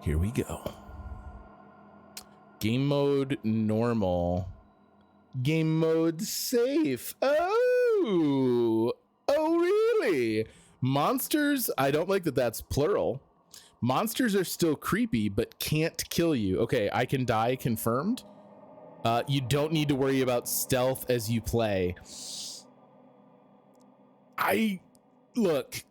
Here we go. Game mode normal. Game mode safe. Oh really? Monsters, I don't like that that's plural. Monsters are still creepy, but can't kill you. Okay, I can die, confirmed. You don't need to worry about stealth as you play. Look,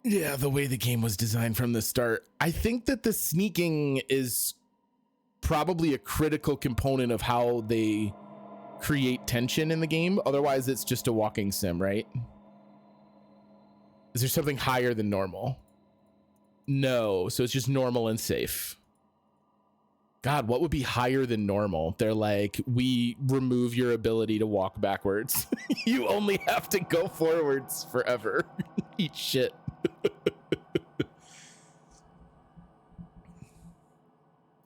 yeah, the way the game was designed from the start, I think that the sneaking is probably a critical component of how they create tension in the game. Otherwise, it's just a walking sim, right? Is there something higher than normal? No, so it's just normal and safe. God, what would be higher than normal? They're like, we remove your ability to walk backwards. You only have to go forwards forever. Eat shit.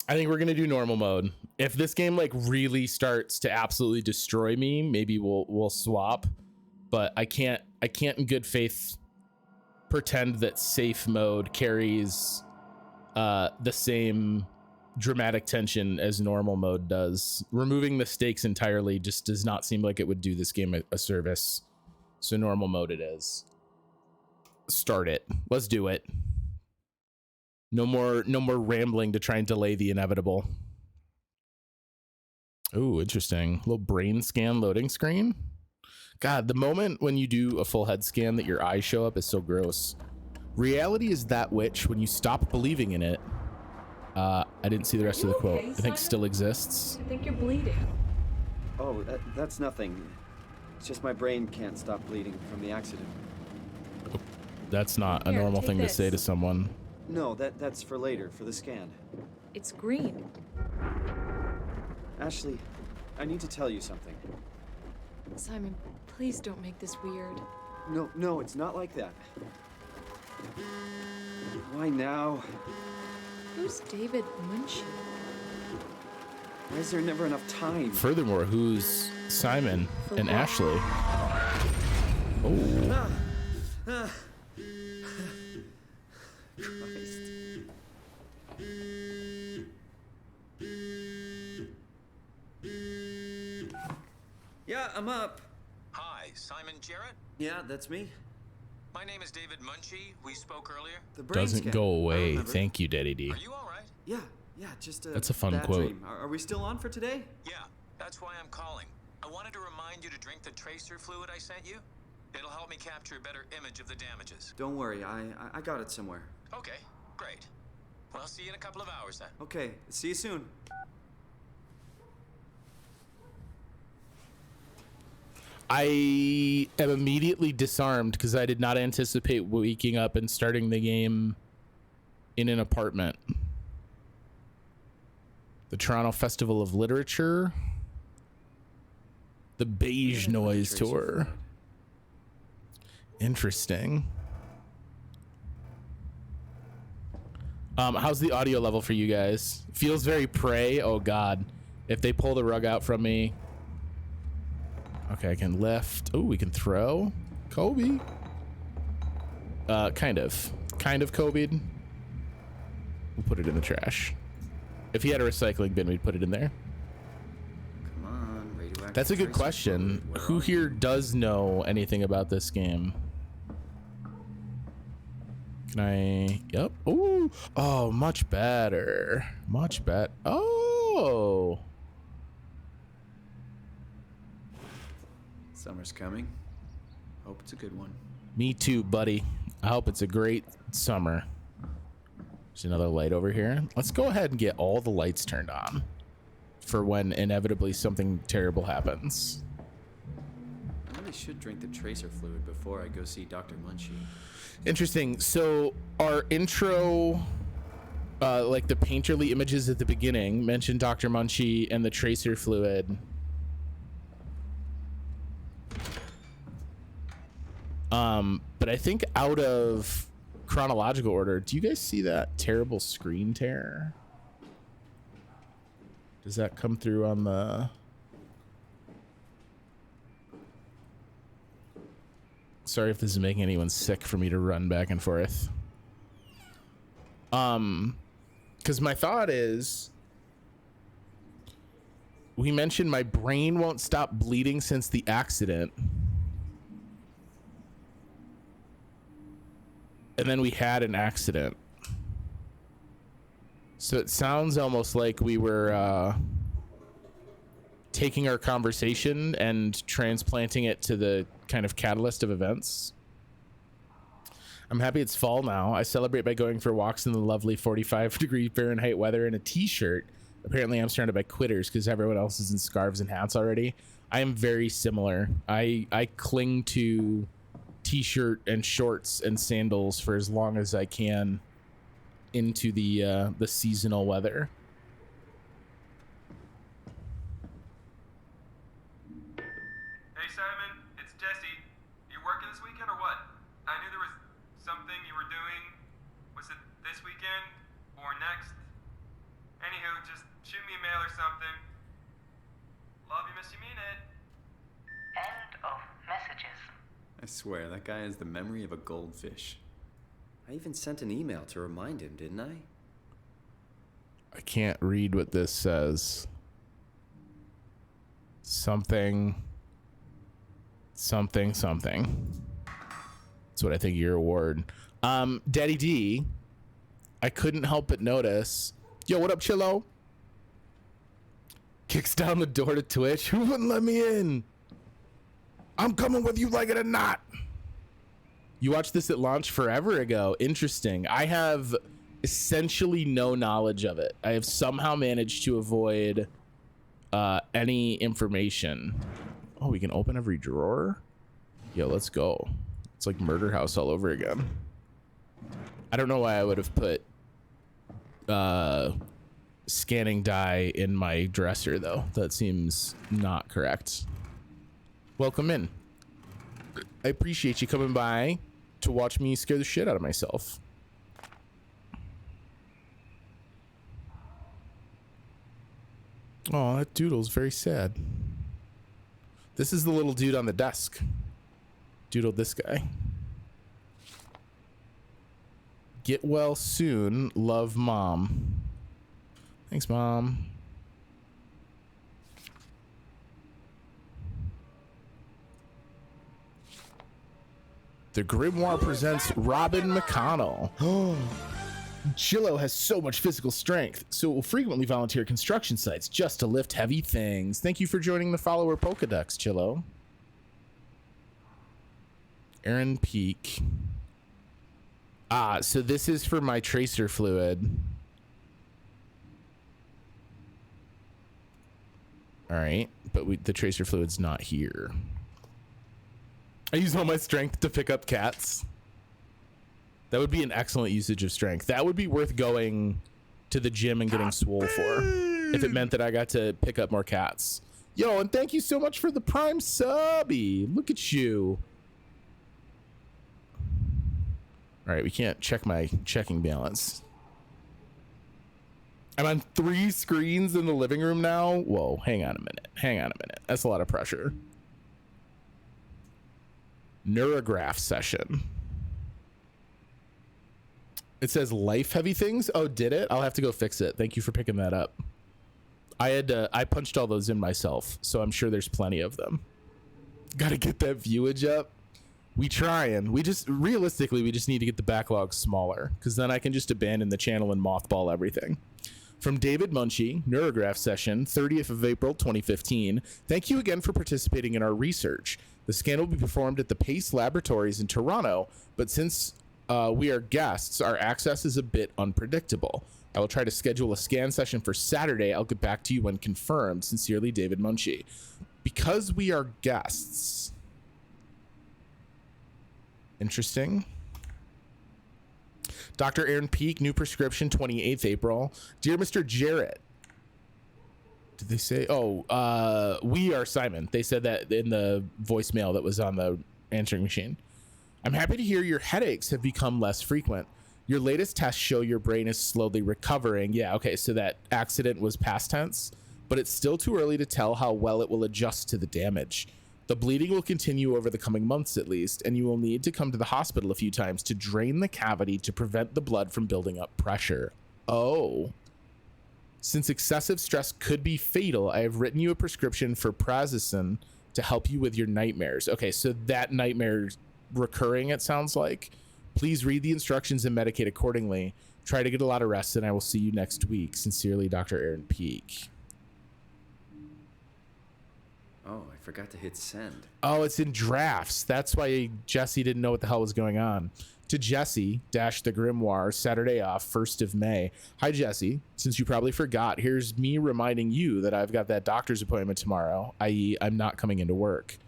I think we're gonna do normal mode. If this game like really starts to absolutely destroy me, maybe we'll swap. But I can't in good faith pretend that safe mode carries the same dramatic tension as normal mode does. Removing the stakes entirely just does not seem like it would do this game a service. So normal mode it is. Start it. Let's do it. No more rambling to try and delay the inevitable. Oh, interesting. Little brain scan loading screen. God, the moment when you do a full head scan that your eyes show up is so gross. Reality is that which, when you stop believing in it, I didn't see the rest of the quote. I think still exists. I think you're bleeding. Oh, that's nothing. It's just my brain can't stop bleeding from the accident. That's not a normal thing to say to someone. No, that's for later, for the scan. It's green. Ashley, I need to tell you something. Simon, please don't make this weird. No, it's not like that. Why now? Who's David Munchie? Why is there never enough time? Furthermore, who's Simon and Ashley? Oh. Christ. Yeah, I'm up. Hi, Simon Jarrett? Yeah, that's me. My name is David Munchie. We spoke earlier. The brain Doesn't scan. go away. Thank you, Daddy D. Are you all right? Yeah, just a That's a fun bad quote. dream. Are we still on for today? Yeah, that's why I'm calling. I wanted to remind you to drink the tracer fluid I sent you. It'll help me capture a better image of the damages. Don't worry, I got it somewhere. Okay, great. Well, I'll see you in a couple of hours then. Okay, see you soon. I am immediately disarmed because I did not anticipate waking up and starting the game in an apartment. The Toronto Festival of Literature. The Beige Noise Tour. Interesting. How's the audio level for you guys? Feels very Prey. Oh God. If they pull the rug out from me. Okay, I can lift. Oh, we can throw. Kobe. Kind of Kobe. We'll put it in the trash. If he had a recycling bin, we'd put it in there. Come on, radioactive. That's a good tracer question. fluid. Who here does know anything about this game? Can I? Yep. Ooh. Oh, much better. Much better. Oh. Summer's coming. Hope it's a good one. Me too, buddy. I hope it's a great summer. There's another light over here. Let's go ahead and get all the lights turned on for when inevitably something terrible happens. I really should drink the tracer fluid before I go see Dr. Munchie. Interesting. So our intro, like the painterly images at the beginning, mentioned Dr. Munchie and the tracer fluid. But I think out of chronological order, do you guys see that terrible screen tear? Does that come through on the... Sorry if this is making anyone sick for me to run back and forth. Because my thought is, we mentioned my brain won't stop bleeding since the accident. And then we had an accident. So it sounds almost like we were taking our conversation and transplanting it to the kind of catalyst of events. I'm happy it's fall now. I celebrate by going for walks in the lovely 45-degree Fahrenheit weather in a t-shirt. Apparently I'm surrounded by quitters because everyone else is in scarves and hats already. I am very similar. I cling to t-shirt and shorts and sandals for as long as I can into the seasonal weather. Hey Simon, it's Jesse. You working this weekend or what? I knew there was something you were doing. Was it this weekend or next? Anywho, just shoot me a mail or something. Love you, miss you, mean it. End of messages. I swear, that guy has the memory of a goldfish. I even sent an email to remind him, didn't I? I can't read what this says. Something. That's what I think your award. Daddy D, I couldn't help but notice. Yo, what up, Chillo? Kicks down the door to Twitch. Who wouldn't let me in? I'm coming whether you like it or not. You watched this at launch forever ago. Interesting. I have essentially no knowledge of it. I have somehow managed to avoid any information. Oh, we can open every drawer? Yo, let's go. It's like Murder House all over again. I don't know why I would have put scanning die in my dresser, though. That seems not correct. Welcome in. I appreciate you coming by to watch me scare the shit out of myself. Oh, that doodle's very sad. This is the little dude on the desk. Doodled this guy. Get well soon. Love, Mom. Thanks, Mom. The Grimoire presents Robin McConnell. Chillo has so much physical strength, so it will frequently volunteer at construction sites just to lift heavy things. Thank you for joining the follower Pokedex, Chillo. Aaron Peak. Ah, so this is for my tracer fluid. All right, but the tracer fluid's not here. I use all my strength to pick up cats. That would be an excellent usage of strength. That would be worth going to the gym and getting swole for, if it meant that I got to pick up more cats. Yo, and thank you so much for the Prime subby. Look at you. All right, we can't check my checking balance. I'm on 3 screens in the living room now. Whoa, hang on a minute. That's a lot of pressure. Neurograph session. It says life heavy things. Oh, did it? I'll have to go fix it. Thank you for picking that up. I punched all those in myself, so I'm sure there's plenty of them. Gotta get that viewage up. We trying. We just realistically we just need to get the backlog smaller, because then I can just abandon the channel and mothball everything. From David Munchie, Neurograph session, 30th of April 2015. Thank you again for participating in our research. The scan will be performed at the Pace Laboratories in Toronto, but since we are guests, our access is a bit unpredictable. I will try to schedule a scan session for Saturday. I'll get back to you when confirmed. Sincerely, David Munchie. Because we are guests. Interesting. Dr. Aaron Peak, new prescription, 28th April. Dear Mr. Jarrett. Did they say? Oh, we are Simon. They said that in the voicemail that was on the answering machine. I'm happy to hear your headaches have become less frequent. Your latest tests show your brain is slowly recovering. Yeah, okay, so that accident was past tense, but it's still too early to tell how well it will adjust to the damage. The bleeding will continue over the coming months at least, and you will need to come to the hospital a few times to drain the cavity to prevent the blood from building up pressure. Oh. Since excessive stress could be fatal, I have written you a prescription for prazosin to help you with your nightmares. Okay, so that nightmare recurring, it sounds like. Please read the instructions and medicate accordingly. Try to get a lot of rest, and I will see you next week. Sincerely, Dr. Aaron Peak. Oh, I forgot to hit send. Oh, it's in drafts. That's why Jesse didn't know what the hell was going on. To Jesse, dash the Grimoire, Saturday off, 1st of May. Hi, Jesse. Since you probably forgot, here's me reminding you that I've got that doctor's appointment tomorrow, i.e. I'm not coming into work.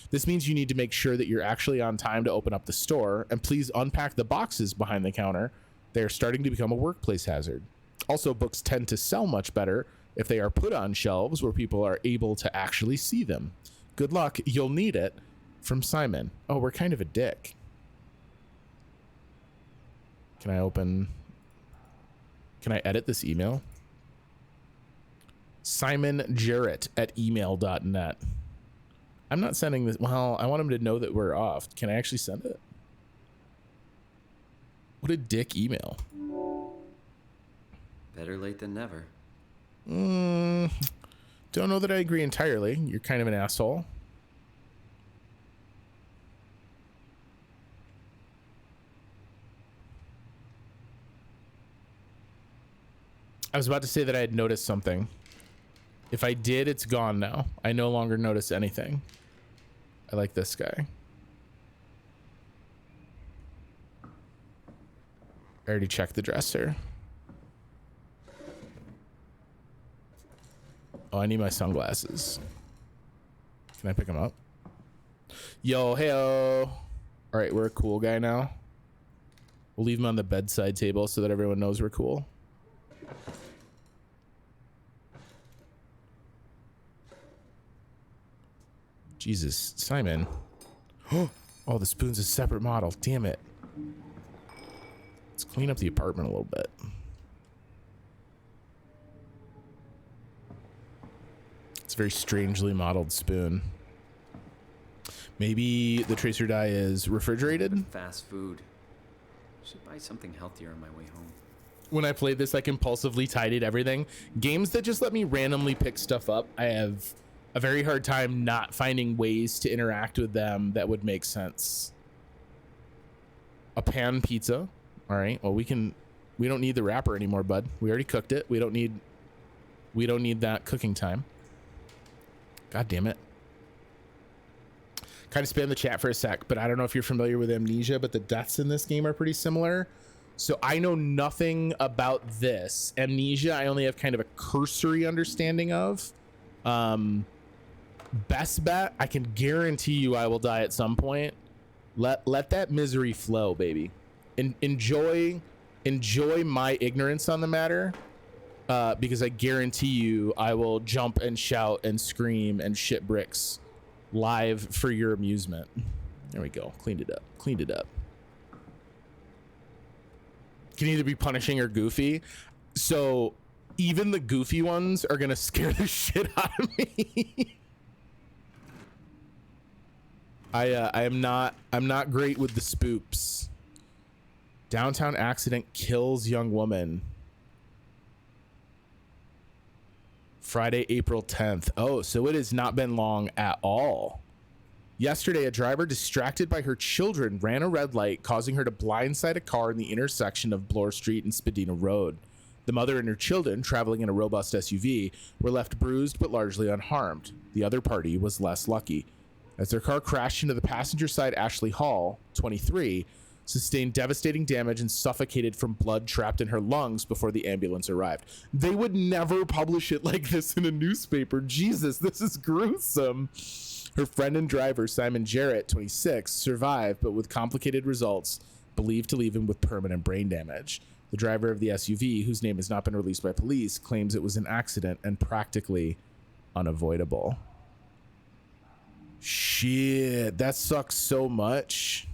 This means you need to make sure that you're actually on time to open up the store, and please unpack the boxes behind the counter. They are starting to become a workplace hazard. Also, books tend to sell much better if they are put on shelves where people are able to actually see them. Good luck. You'll need it. From Simon. Oh, we're kind of a dick. Can I edit this email? Simon Jarrett at email.net. I'm not sending this. Well, I want him to know that we're off. Can I actually send it? What a dick email. Better late than never. Don't know that I agree entirely. You're kind of an asshole. I was about to say that I had noticed something. If I did, it's gone now. I no longer notice anything. I like this guy. I already checked the dresser. Oh, I need my sunglasses. Can I pick them up? Yo, heyo. All right, we're a cool guy now. We'll leave him on the bedside table so that everyone knows we're cool. Jesus, Simon. Oh, the spoon's a separate model. Damn it. Let's clean up the apartment a little bit. It's a very strangely modeled spoon. Maybe the tracer die is refrigerated? Fast food. Should buy something healthier on my way home. When I played this, I compulsively tidied everything. Games that just let me randomly pick stuff up, I have a very hard time not finding ways to interact with them that would make sense. A pan pizza. All right. Well, we don't need the wrapper anymore, bud. We already cooked it. We don't need that cooking time. God damn it. Kind of spammed the chat for a sec, but I don't know if you're familiar with Amnesia, but the deaths in this game are pretty similar. So I know nothing about this. Amnesia, I only have kind of a cursory understanding of. Best bet, I can guarantee you I will die at some point. Let that misery flow, baby. Enjoy my ignorance on the matter, because I guarantee you I will jump and shout and scream and shit bricks live for your amusement. There we go. Cleaned it up. Can either be punishing or goofy. So even the goofy ones are gonna scare the shit out of me. I'm not great with the spoops. Downtown accident kills young woman. Friday, April 10th. Oh, so it has not been long at all. Yesterday, a driver distracted by her children ran a red light, causing her to blindside a car in the intersection of Bloor Street and Spadina Road. The mother and her children, traveling in a robust SUV, were left bruised but largely unharmed. The other party was less lucky, as their car crashed into the passenger side. Ashley Hall, 23, sustained devastating damage and suffocated from blood trapped in her lungs before the ambulance arrived. They would never publish it like this in a newspaper. Jesus, this is gruesome. Her friend and driver, Simon Jarrett, 26, survived, but with complicated results, believed to leave him with permanent brain damage. The driver of the SUV, whose name has not been released by police, claims it was an accident and practically unavoidable. Shit, that sucks so much.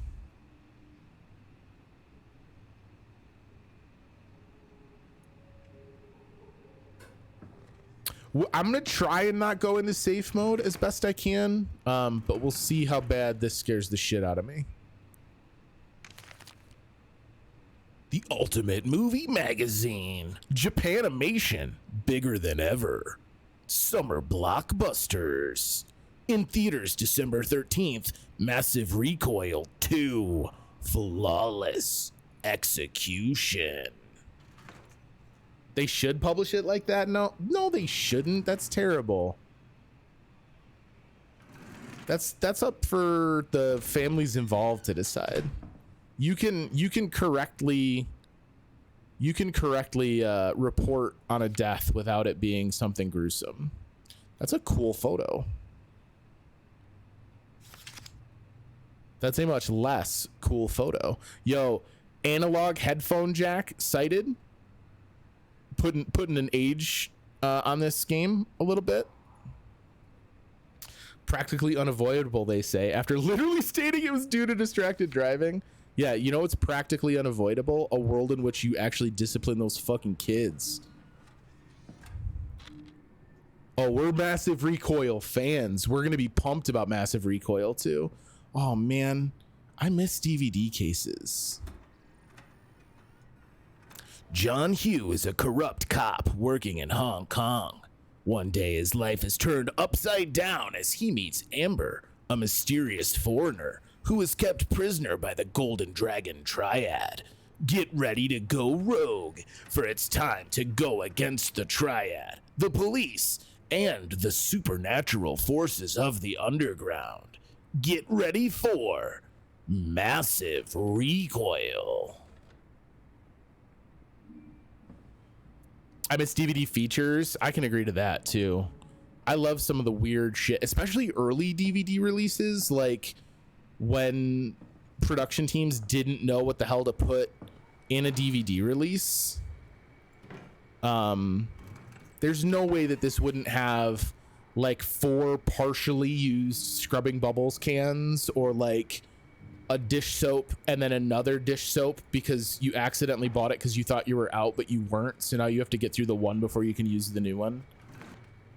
I'm gonna try and not go into safe mode as best I can, but we'll see how bad this scares the shit out of me. The ultimate movie magazine. Japanimation, bigger than ever. Summer blockbusters. In theaters December 13th, Massive Recoil 2. Flawless execution. They should publish it like that? No, they shouldn't. That's terrible. That's up for the families involved to decide. You can correctly report on a death without it being something gruesome. That's a cool photo. That's a much less cool photo. Yo, analog headphone jack sighted. Putting an age on this game a little bit. Practically unavoidable, they say, after literally stating it was due to distracted driving. Yeah, you know what's practically unavoidable? A world in which you actually discipline those fucking kids. Oh, we're Massive Recoil fans. We're gonna be pumped about Massive Recoil too. Oh man, I miss DVD cases. John Hugh is a corrupt cop working in Hong Kong. One day his life is turned upside down as he meets Amber, a mysterious foreigner who is kept prisoner by the Golden Dragon Triad. Get ready to go rogue, for it's time to go against the Triad, the police, and the supernatural forces of the underground. Get ready for Massive Recoil. I miss DVD features. I can agree to that too. I love some of the weird shit, especially early DVD releases, like when production teams didn't know what the hell to put in a DVD release. There's no way that this wouldn't have like 4 partially used scrubbing bubbles cans, or like a dish soap and then another dish soap because you accidentally bought it because you thought you were out but you weren't, so now you have to get through the one before you can use the new one.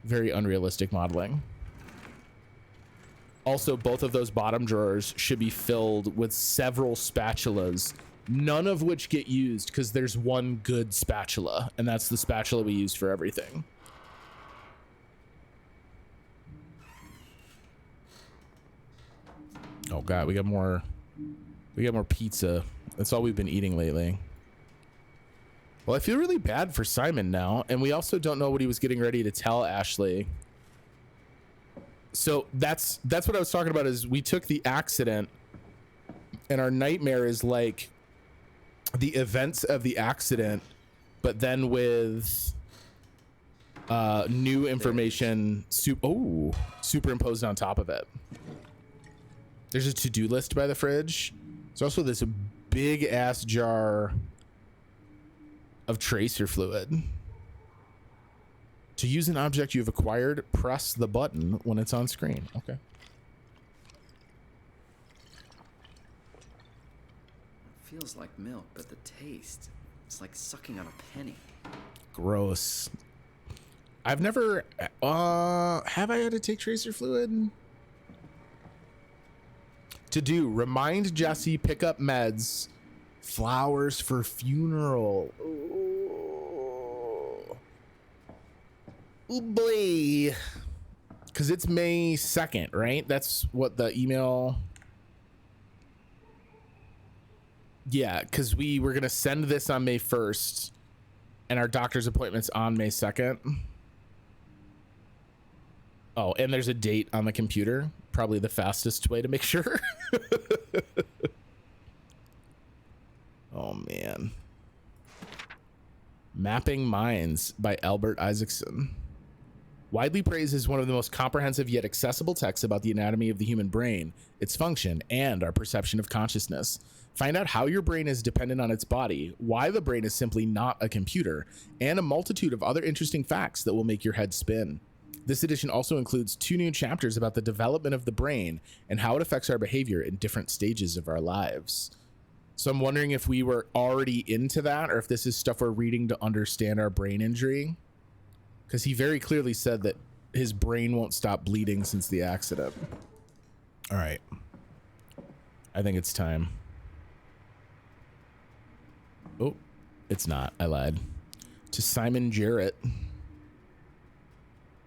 Very unrealistic modeling. Also, both of those bottom drawers should be filled with several spatulas, none of which get used because there's one good spatula, and that's the spatula we use for everything. Oh god, we got more pizza. That's all we've been eating lately. Well, I feel really bad for Simon now, and we also don't know what he was getting ready to tell Ashley. So that's what I was talking about, is we took the accident, and our nightmare is like the events of the accident, but then with new information superimposed on top of it. There's a to-do list by the fridge. There's also this big ass jar of tracer fluid. To use an object you've acquired, press the button when it's on screen. Okay. It feels like milk, but the taste, it's like sucking on a penny. Gross. I've never have I had to take tracer fluid? To do, remind Jesse, pick up meds, flowers for funeral. Ooh boy. Because it's May 2nd, right? That's what the email. Yeah, because we were going to send this on May 1st, and our doctor's appointment's on May 2nd. Oh, and there's a date on the computer. Probably the fastest way to make sure. Oh, man. Mapping Minds by Albert Isaacson. Widely praised as one of the most comprehensive yet accessible texts about the anatomy of the human brain, its function, and our perception of consciousness. Find out how your brain is dependent on its body, why the brain is simply not a computer, and a multitude of other interesting facts that will make your head spin. This edition also includes 2 new chapters about the development of the brain and how it affects our behavior in different stages of our lives. So I'm wondering if we were already into that, or if this is stuff we're reading to understand our brain injury. Because he very clearly said that his brain won't stop bleeding since the accident. All right. I think it's time. Oh, It's not. I lied. To Simon Jarrett.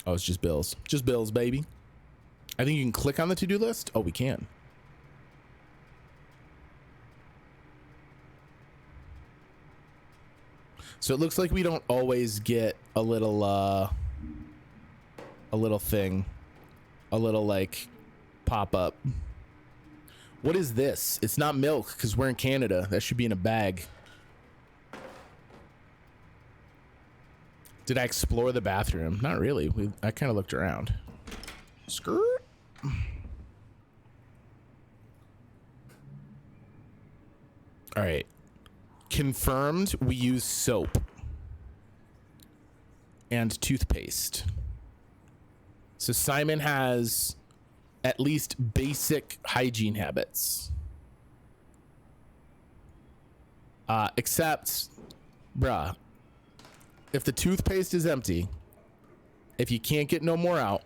Oh, it's just bills. Just bills, baby. I think you can click on the to-do list. Oh, we can. So it looks like we don't always get a little thing, a little like pop up. What is this? It's not milk because we're in Canada. That should be in a bag. Did I explore the bathroom? Not really. I kind of looked around. Skirt. All right. Confirmed we use soap and toothpaste. So Simon has at least basic hygiene habits. Except, bruh, if the toothpaste is empty, if you can't get no more out,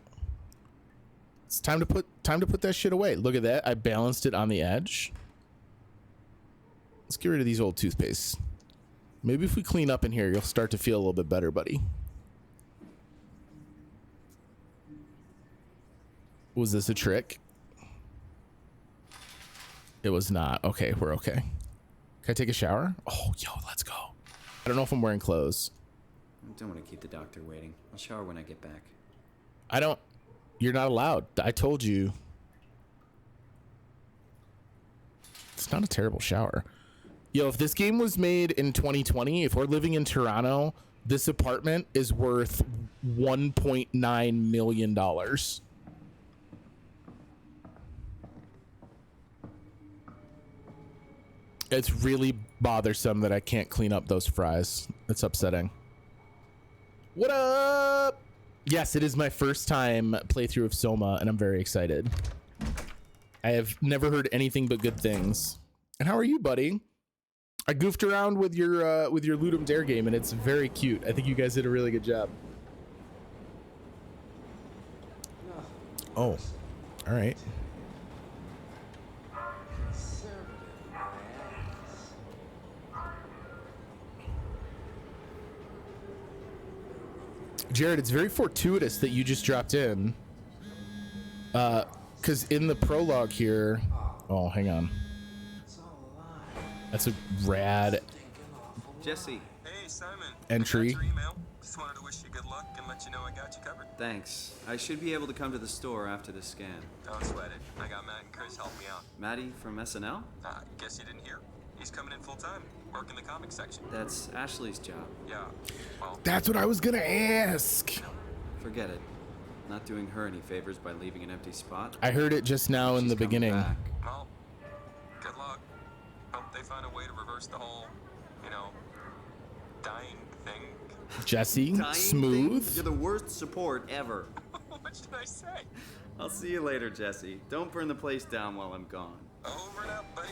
it's time to put that shit away. Look at that. I balanced it on the edge. Let's get rid of these old toothpastes. Maybe if we clean up in here, you'll start to feel a little bit better, buddy. Was this a trick? It was not. Okay, we're okay. Can I take a shower? Oh, yo, let's go. I don't know if I'm wearing clothes. I don't want to keep the doctor waiting. I'll shower when I get back. I don't. You're not allowed. I told you. It's not a terrible shower. Yo, if this game was made in 2020, if we're living in Toronto, this apartment is worth $1.9 million. It's really bothersome that I can't clean up those fries. It's upsetting. What up? Yes, it is my first time playthrough of SOMA, and I'm very excited. I have never heard anything but good things. And how are you, buddy? I goofed around with your Ludum Dare game, and it's very cute. I think you guys did a really good job. Oh, all right. Jared, it's very fortuitous that you just dropped in. Because in the prologue here... Oh, hang on. That's a rad Jesse. Hey, Simon. entry. I got your email. Just wanted to wish you good luck and let you know I got you covered. Thanks. I should be able to come to the store after the scan. Don't sweat it. I got Matt and Chris helping me out. Maddie from SNL? Guess you didn't hear? He's coming in full time, working the comics section. That's Ashley's job. Yeah. Well, That's what I was gonna ask. Forget it. Not doing her any favors by leaving an empty spot. I heard it just now in She's the coming beginning. back. well, good luck. Hope they find a way to reverse the whole, dying thing. Jesse, Dying smooth. thing? You're the worst support ever. What should I say? I'll see you later, Jesse. Don't burn the place down while I'm gone. Over and out, buddy.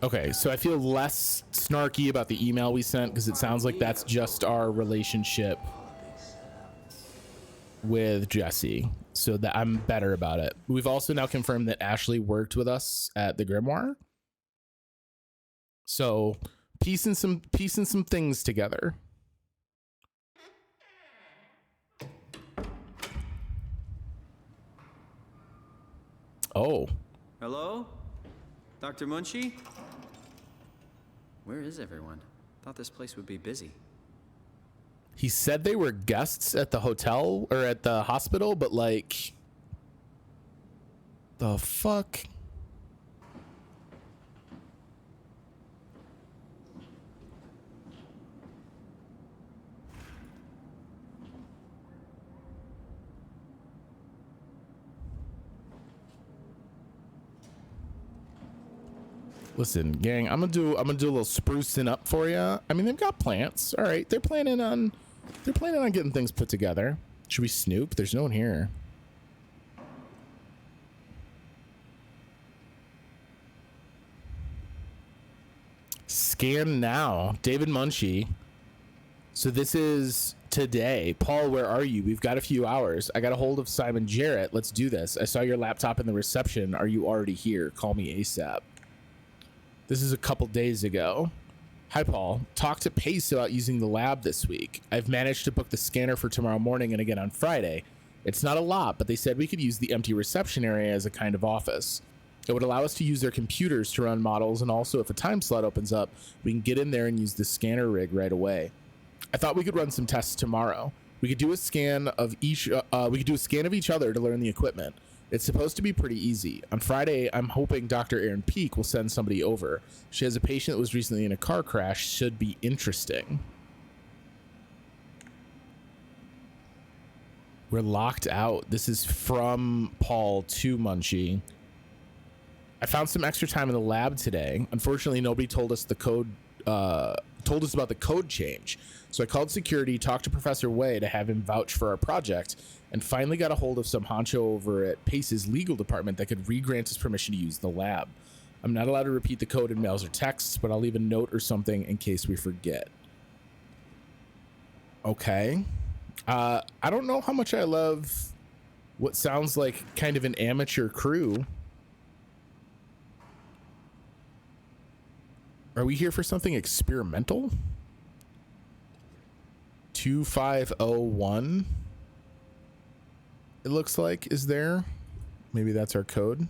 Okay, so I feel less snarky about the email we sent because it sounds like that's just our relationship with Jesse. So that I'm better about it. We've also now confirmed that Ashley worked with us at the Grimoire. So piecing some things together. Oh. Hello? Dr. Munchie? Where is everyone? Thought this place would be busy. He said they were guests at the hotel or at the hospital, but like, the fuck? Listen, gang, I'm gonna do a little sprucing up for you. I mean, they've got plants. All right, they're planning on getting things put together. Should we snoop? There's no one here. Scan now, David Munchie. So this is today. Paul, where are you? We've got a few hours. I got a hold of Simon Jarrett. Let's do this. I saw your laptop in the reception. Are you already here? Call me ASAP. This is a couple days ago. Hi, Paul. Talk to Pace about using the lab this week. I've managed to book the scanner for tomorrow morning and again on Friday. It's not a lot, but they said we could use the empty reception area as a kind of office. It would allow us to use their computers to run models, and also if a time slot opens up, we can get in there and use the scanner rig right away. I thought we could run some tests tomorrow. We could do a scan of each other to learn the equipment. It's supposed to be pretty easy. On Friday, I'm hoping Dr. Erin Peak will send somebody over. She has a patient that was recently in a car crash. Should be interesting. We're locked out. This is from Paul to Munchie. I found some extra time in the lab today. Unfortunately, nobody told us about the code change. So I called security, talked to Professor Wei to have him vouch for our project, and finally got a hold of some honcho over at Pace's legal department that could re-grant us permission to use the lab. I'm not allowed to repeat the code in mails or texts, but I'll leave a note or something in case we forget. Okay. I don't know how much I love what sounds like kind of an amateur crew. Are we here for something experimental? 2501 it looks like is there. Maybe that's our code.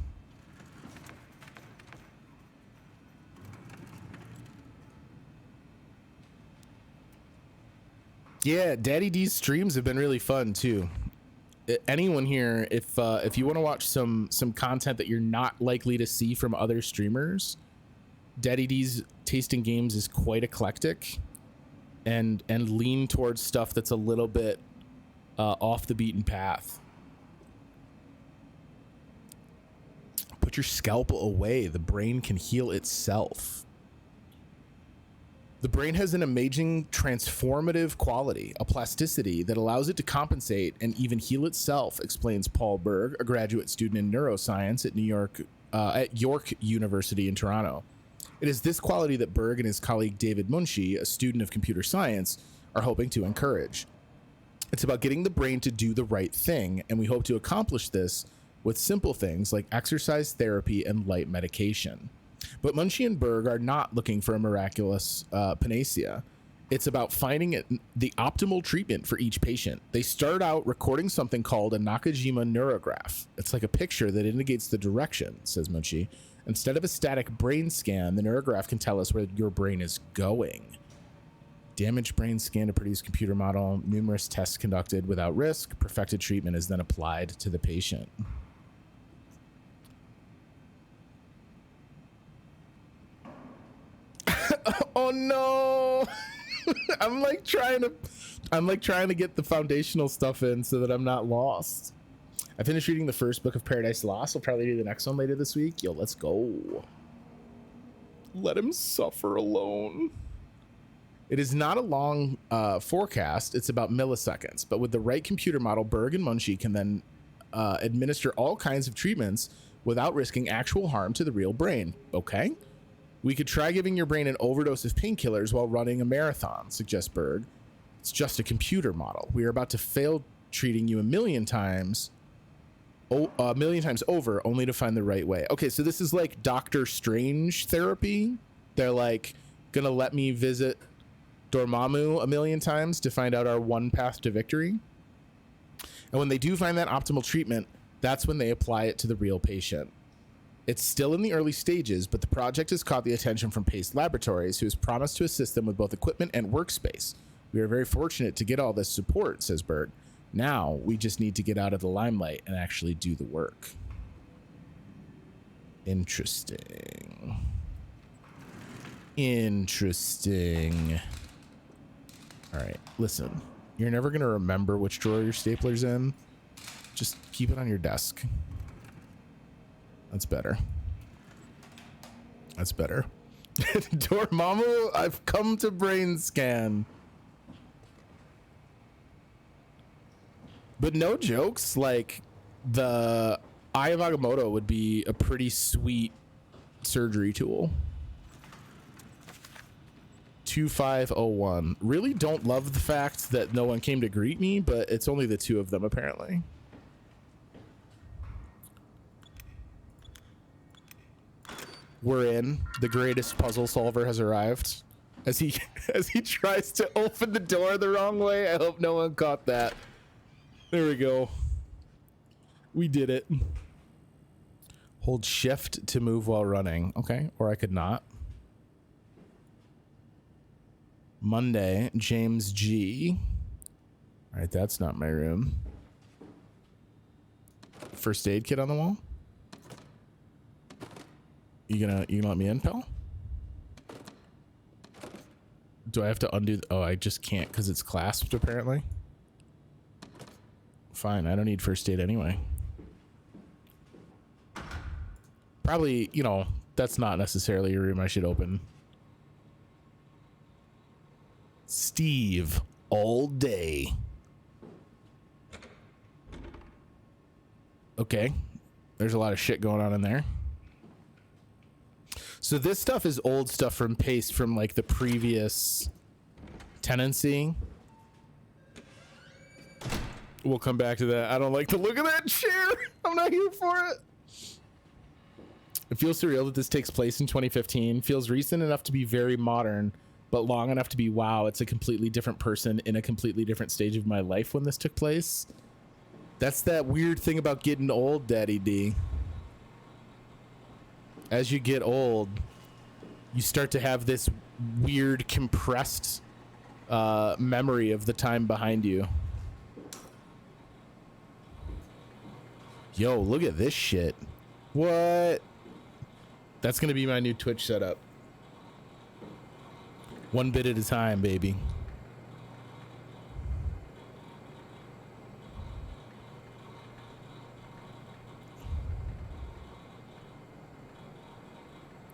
Yeah, Daddy D's streams have been really fun too. Anyone here, if you want to watch some content that you're not likely to see from other streamers, Daddy D's tasting games is quite eclectic and lean towards stuff that's a little bit off the beaten path. Put your scalpel away. The brain can heal itself. The brain has an amazing transformative quality, a plasticity that allows it to compensate and even heal itself, explains Paul Berg, a graduate student in neuroscience at York University in Toronto. It is this quality that Berg and his colleague David Munchie, a student of computer science, are hoping to encourage. It's about getting the brain to do the right thing, and we hope to accomplish this with simple things like exercise therapy and light medication. But Munchie and Berg are not looking for a miraculous panacea. It's about finding the optimal treatment for each patient. They start out recording something called a Nakajima neurograph. It's like a picture that indicates the direction, says Munchie. Instead of a static brain scan, the neurograph can tell us where your brain is going. Damaged brain scan to produce computer model. Numerous tests conducted without risk. Perfected treatment is then applied to the patient. Oh no. I'm like trying to get the foundational stuff in so that I'm not lost. I finished reading the first book of Paradise Lost. I'll probably do the next one later this week. Yo, let's go. Let him suffer alone. It is not a long forecast. It's about milliseconds. But with the right computer model, Berg and Munchie can then administer all kinds of treatments without risking actual harm to the real brain. Okay? We could try giving your brain an overdose of painkillers while running a marathon, suggests Berg. It's just a computer model. We are about to fail treating you a million times over, only to find the right way. Okay, so this is like Doctor Strange therapy. They're like gonna let me visit Dormammu a million times to find out our one path to victory. And when they do find that optimal treatment, that's when they apply it to the real patient. It's still in the early stages, but the project has caught the attention from Pace Laboratories, who has promised to assist them with both equipment and workspace. We are very fortunate to get all this support, says Berg. Now, we just need to get out of the limelight and actually do the work. Interesting. Interesting. All right, listen. You're never going to remember which drawer your stapler's in. Just keep it on your desk. That's better. That's better. Dormammu, I've come to brain scan. But no jokes, like the Eye of Agamotto would be a pretty sweet surgery tool. 2501. Really don't love the fact that no one came to greet me, but it's only the two of them apparently. We're in. The greatest puzzle solver has arrived. As he tries to open the door the wrong way. I hope no one caught that. There we go. We did it. Hold shift to move while running. Okay, or I could not. Monday, James G. All right, that's not my room. First aid kit on the wall. You gonna let me in, pal? Do I have to undo? Oh, I just can't because it's clasped apparently. Fine, I don't need first aid anyway. Probably, you know, that's not necessarily a room I should open. Steve, all day. Okay, there's a lot of shit going on in there. So this stuff is old stuff from Paste from like the previous tenancy. We'll come back to that. I don't like the look of that chair. I'm not here for it. It feels surreal that this takes place in 2015. Feels recent enough to be very modern, but long enough to be, wow, it's a completely different person in a completely different stage of my life when this took place. That's that weird thing about getting old, Daddy D. As you get old, you start to have this weird compressed memory of the time behind you. Yo, look at this shit. What? That's gonna be my new Twitch setup. One bit at a time, baby.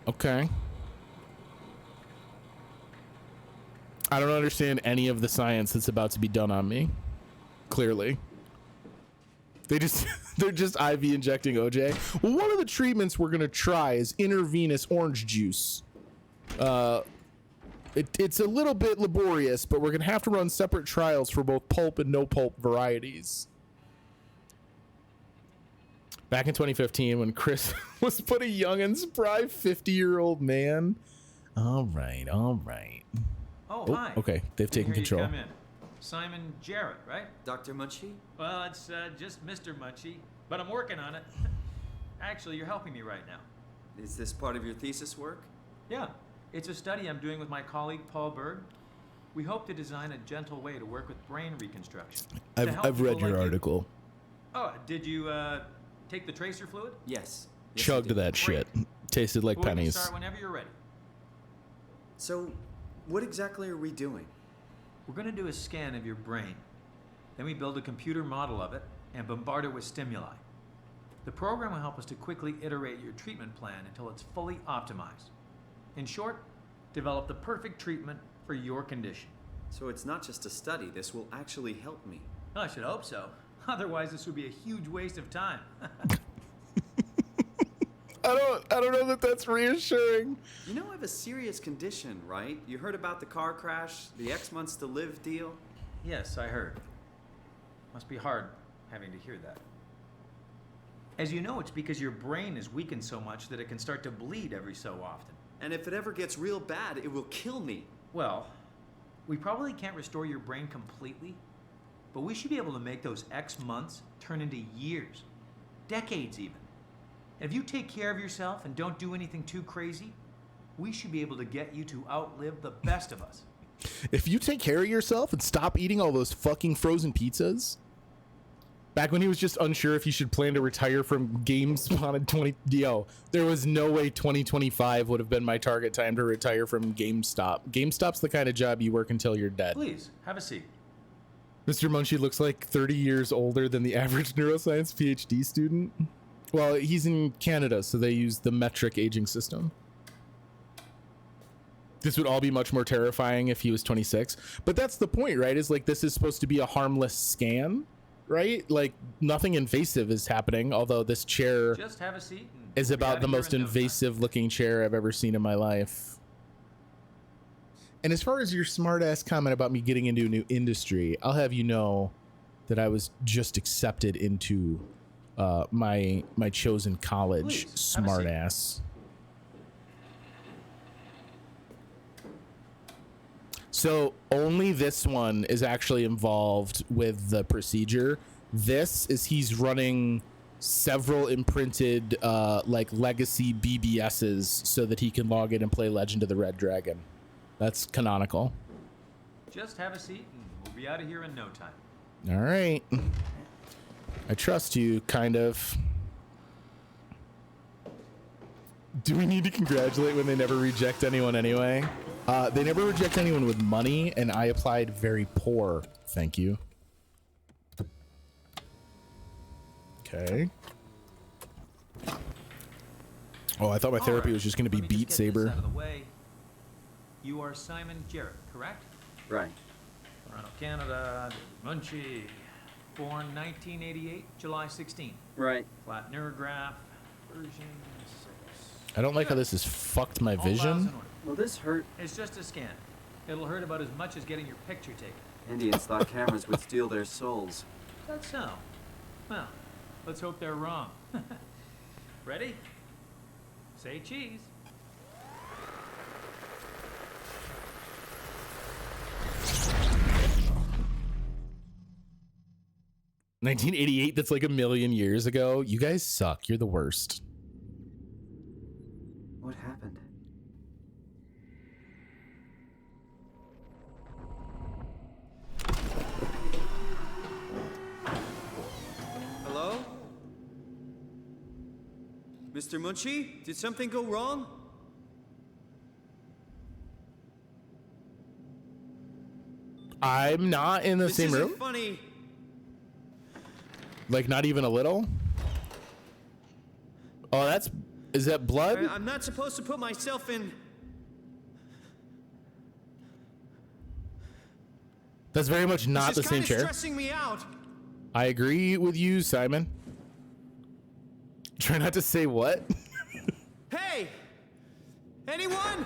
Okay. I don't understand any of the science that's about to be done on me. Clearly. They're just IV injecting OJ. Well, one of the treatments we're gonna try is intravenous orange juice. It's a little bit laborious, but we're gonna have to run separate trials for both pulp and no pulp varieties. Back in 2015, when Chris was put a young and spry 50-year-old man. All right. Oh, hi. Okay, they've taken Here you control. come in. Simon Jarrett, right? Dr. Munchie? Well, it's just Mr. Munchie, but I'm working on it. Actually, you're helping me right now. Is this part of your thesis work? Yeah, it's a study I'm doing with my colleague Paul Berg. We hope to design a gentle way to work with brain reconstruction. I've read your article. Oh, did you take the tracer fluid? Yes. Chugged that shit. Tasted like Well, we can pennies. start whenever you're ready. So, what exactly are we doing? We're going to do a scan of your brain. Then we build a computer model of it and bombard it with stimuli. The program will help us to quickly iterate your treatment plan until it's fully optimized. In short, develop the perfect treatment for your condition. So it's not just a study, this will actually help me. I should hope so. Otherwise, this would be a huge waste of time. I don't know that that's reassuring. You know I have a serious condition, right? You heard about the car crash, the X months to live deal? Yes, I heard. Must be hard having to hear that. As you know, it's because your brain is weakened so much that it can start to bleed every so often. And if it ever gets real bad, it will kill me. Well, we probably can't restore your brain completely, but we should be able to make those X months turn into years, decades even. And if you take care of yourself and don't do anything too crazy, we should be able to get you to outlive the best of us. If you take care of yourself and stop eating all those fucking frozen pizzas. Back when he was just unsure if he should plan to retire from GameSpot in 20... Yo, there was no way 2025 would have been my target time to retire from GameStop. GameStop's the kind of job you work until you're dead. Please, have a seat. Mr. Munchie looks like 30 years older than the average neuroscience PhD student. Well, he's in Canada, so they use the metric aging system. This would all be much more terrifying if he was 26. But that's the point, right? Is like this is supposed to be a harmless scan, right? Like nothing invasive is happening, although this chair Just have a seat. And is we'll be about out the of here most in no time. invasive looking chair I've ever seen in my life. And as far as your smart ass comment about me getting into a new industry, I'll have you know that I was just accepted into my chosen college. Please, have a Smart seat. ass. So only this one is actually involved with the procedure. This is he's running several imprinted like legacy BBSs so that he can log in and play Legend of the Red Dragon. That's canonical. Just have a seat and we'll be out of here in no time. All right. I trust you, kind of. Do we need to congratulate when they never reject anyone anyway? They never reject anyone with money, and I applied very poor. Thank you. Okay. Oh, I thought my therapy was just going to be Let me Beat just get this Saber. out of the way. You are Simon Jarrett, correct? Right. Toronto, Canada, Munchie. Born 1988, July 16. Right. Flat neurograph, version 6. I don't like how this has fucked my All files in vision. order. Well, this hurt. It's just a scan. It'll hurt about as much as getting your picture taken. Indians thought cameras would steal their souls. That's so. Well, let's hope they're wrong. Ready? Say cheese. $1988, that's like a million years ago. You guys suck. You're the worst. What happened? Hello? Mr. Munchie? Did something go wrong? I'm not in the This same isn't room. funny. Like, not even a little? Oh, is that blood? I'm not supposed to put myself in. That's very much not the This is same kinda chair. stressing me out. I agree with you, Simon. Try not to say what? Hey! Anyone?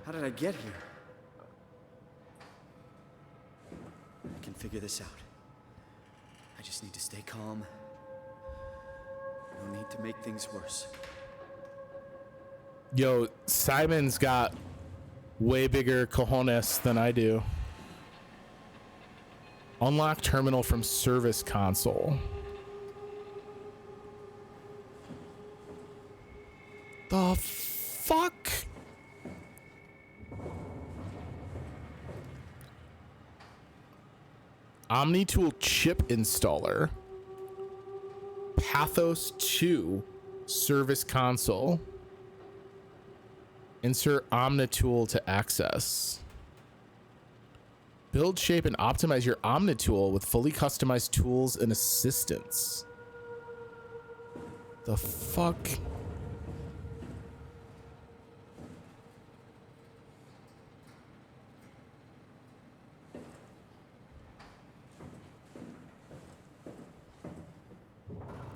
How did I get here? I can figure this out. I just need to stay calm. No need to make things worse. Yo, Simon's got way bigger cojones than I do. Unlock terminal from service console. The fuck? OmniTool chip installer. Pathos 2 service console. Insert OmniTool to access. Build, shape, and optimize your OmniTool with fully customized tools and assistance. The fuck?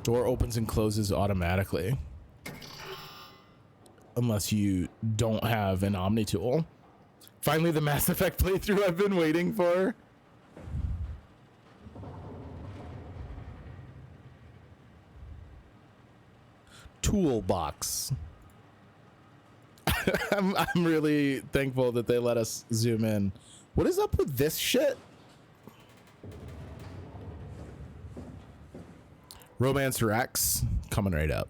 Door opens and closes automatically. Unless you don't have an OmniTool. Finally, the Mass Effect playthrough I've been waiting for. Toolbox. I'm really thankful that they let us zoom in. What is up with this shit? Romance Rex coming right up.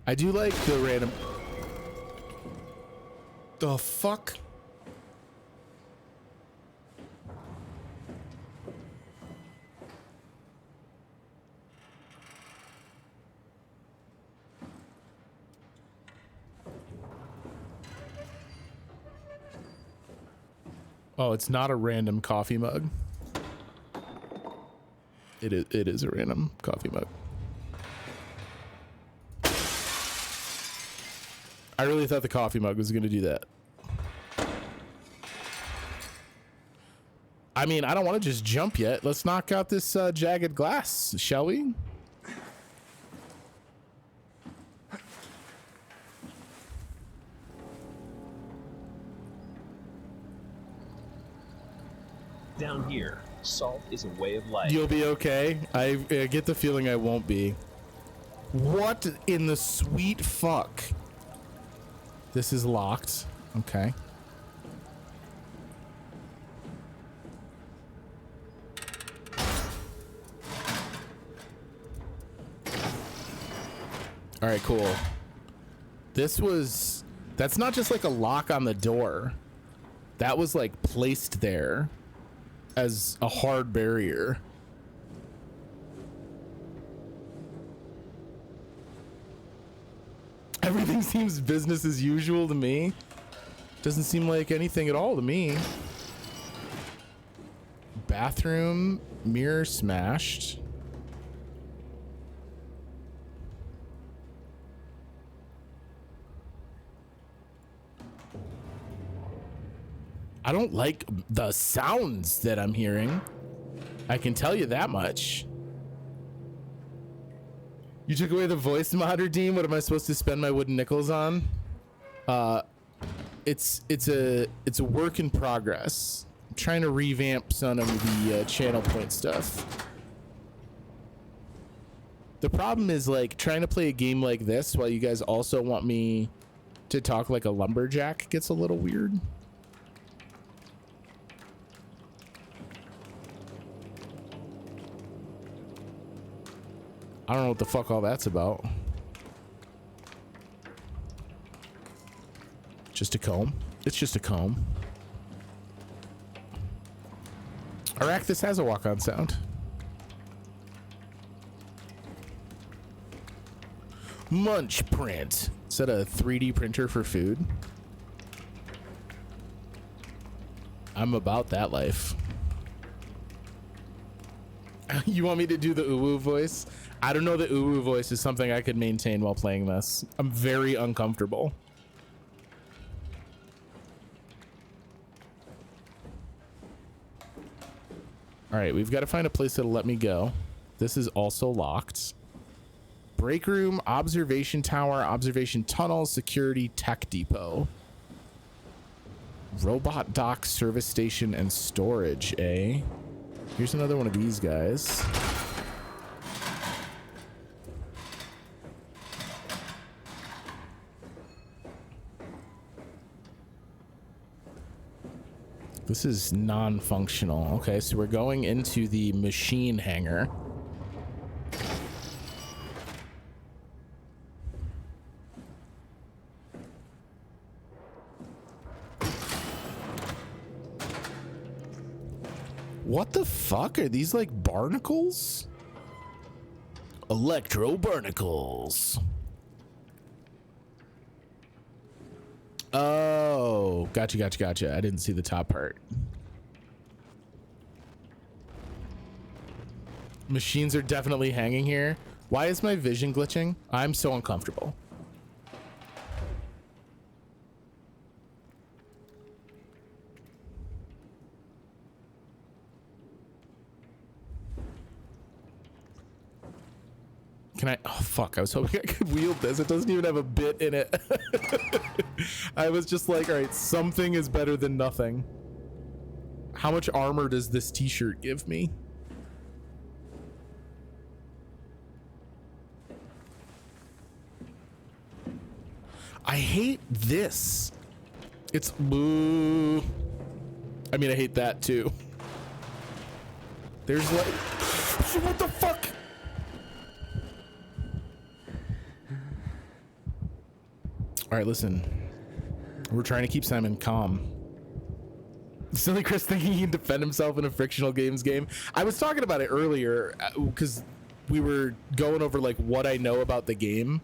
I do like the random. The fuck? Oh, it's not a random coffee mug. It is a random coffee mug. I really thought the coffee mug was going to do that. I mean, I don't want to just jump yet. Let's knock out this jagged glass, shall we? Down here, salt is a way of life. You'll be okay. I get the feeling I won't be. What in the sweet fuck? This is locked. Okay. All right, cool. That's not just like a lock on the door. That was like placed there as a hard barrier. Everything seems business as usual to me. Doesn't seem like anything at all to me. Bathroom, mirror smashed. I don't like the sounds that I'm hearing. I can tell you that much. You took away the voice mod redeem. What am I supposed to spend my wooden nickels on? It's a work in progress. I'm trying to revamp some of the channel point stuff. The problem is like trying to play a game like this while you guys also want me to talk like a lumberjack gets a little weird. I don't know what the fuck all that's about. Just a comb. It's just a comb. Arachnus has a walk-on sound. Munch print. Is that a 3D printer for food? I'm about that life. You want me to do the uwu voice? I don't know the uwu voice is something I could maintain while playing this. I'm very uncomfortable. All right, we've got to find a place that'll let me go. This is also locked. Break room, observation tower, observation tunnel, security, tech depot. Robot dock, service station, and storage, eh? Here's another one of these guys. This is non-functional. Okay, so we're going into the machine hangar. What the fuck? Are these like barnacles? Electro barnacles. Oh, gotcha. I didn't see the top part. Machines are definitely hanging here. Why is my vision glitching? I'm so uncomfortable. Can I? Oh, fuck. I was hoping I could wield this. It doesn't even have a bit in it. I was just like, all right, something is better than nothing. How much armor does this t-shirt give me? I hate this. It's boo. I mean, I hate that too. There's like, what the fuck? All right, listen. We're trying to keep Simon calm. Silly Chris thinking he can defend himself in a fictional games game. I was talking about it earlier because we were going over like what I know about the game,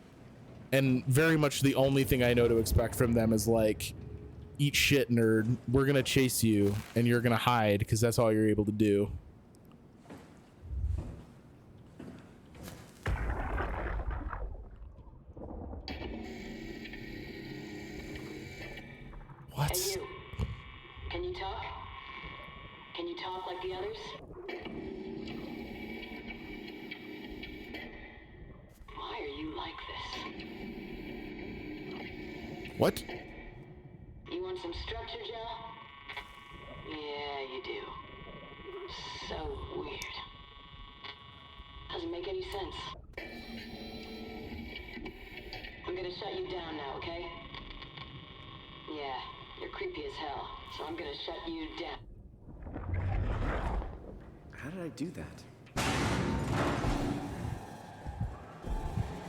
and very much the only thing I know to expect from them is like, eat shit, nerd. We're gonna chase you, and you're gonna hide because that's all you're able to do. What? Hey, you. Can you talk? Can you talk? talk like the others? Why are you like this? What? You want some structure, Joe? Yeah, you do. So weird. Doesn't make any sense. I'm gonna shut you down now, okay? Yeah, you're creepy as hell, so I'm gonna shut you down. How did I do that?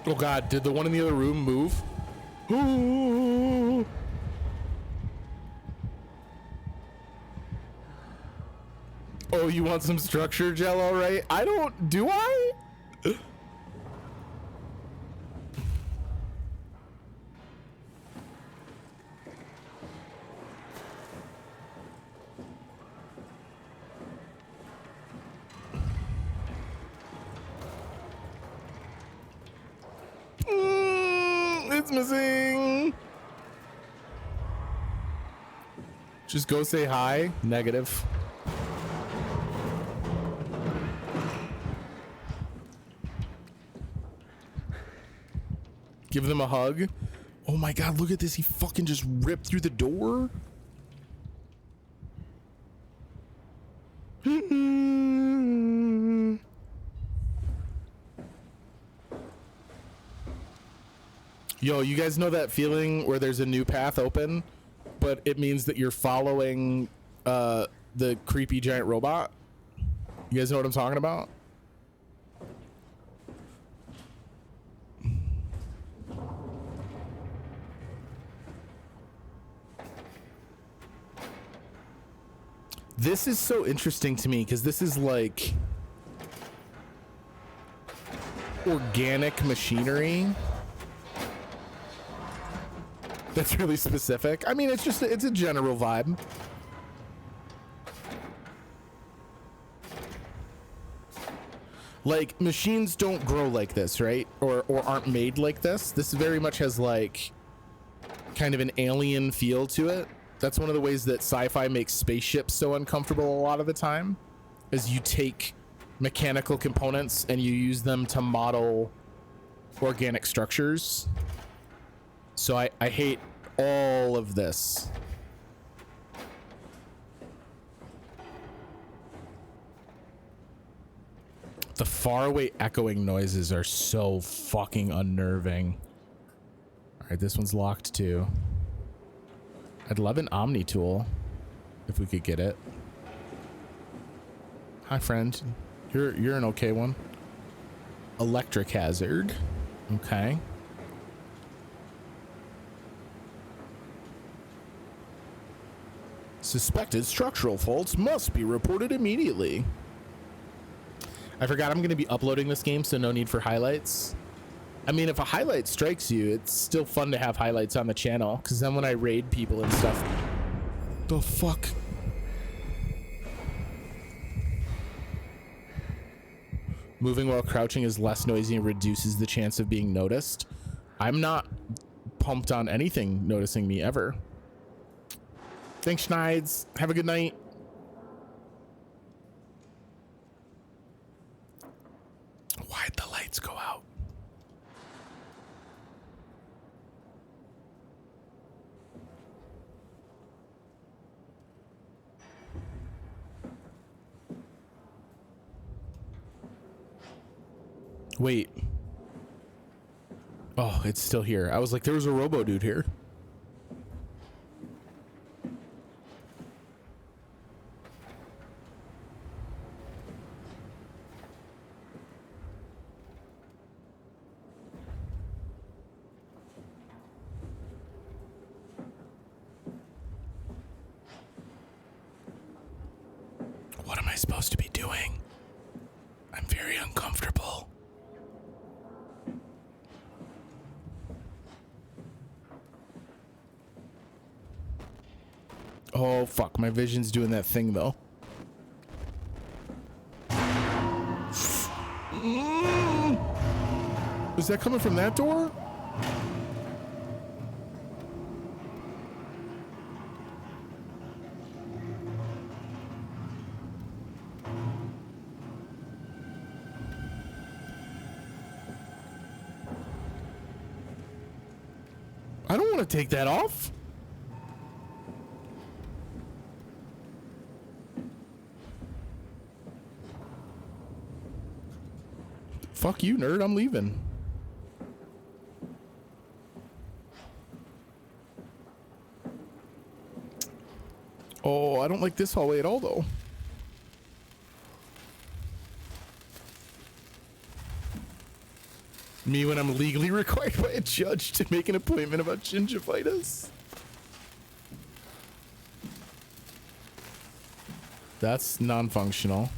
Oh God, did the one in the other room move? Ooh. Oh, you want some structure, Jello, right? I don't, do I? It's missing. Just go say hi. Negative. Give them a hug. Oh my God, look at this. He fucking just ripped through the door. Yo, you guys know that feeling where there's a new path open, but it means that you're following the creepy giant robot? You guys know what I'm talking about? This is so interesting to me because this is like organic machinery. That's really specific. I mean, it's just, it's a general vibe. Like, machines don't grow like this, right? Or aren't made like this. This very much has like kind of an alien feel to it. That's one of the ways that sci-fi makes spaceships so uncomfortable a lot of the time, is you take mechanical components and you use them to model organic structures. So I hate all of this. The faraway echoing noises are so fucking unnerving. All right, this one's locked too. I'd love an Omni tool if we could get it. Hi, friend. You're an okay one. Electric hazard. Okay. Suspected structural faults must be reported immediately. I forgot I'm going to be uploading this game, so no need for highlights. I mean, if a highlight strikes you, it's still fun to have highlights on the channel, because then when I raid people and stuff... The fuck? Moving while crouching is less noisy and reduces the chance of being noticed. I'm not pumped on anything noticing me ever. Thanks, Schneids. Have a good night. Why'd the lights go out? Wait. Oh, it's still here. I was like, there was a robo dude here. What am I supposed to be doing? I'm very uncomfortable. Oh, fuck. My vision's doing that thing, though. Is that coming from that door? I don't want to take that off. Fuck you, nerd. I'm leaving. Oh, I don't like this hallway at all, though. Me when I'm legally required by a judge to make an appointment about gingivitis. That's non-functional.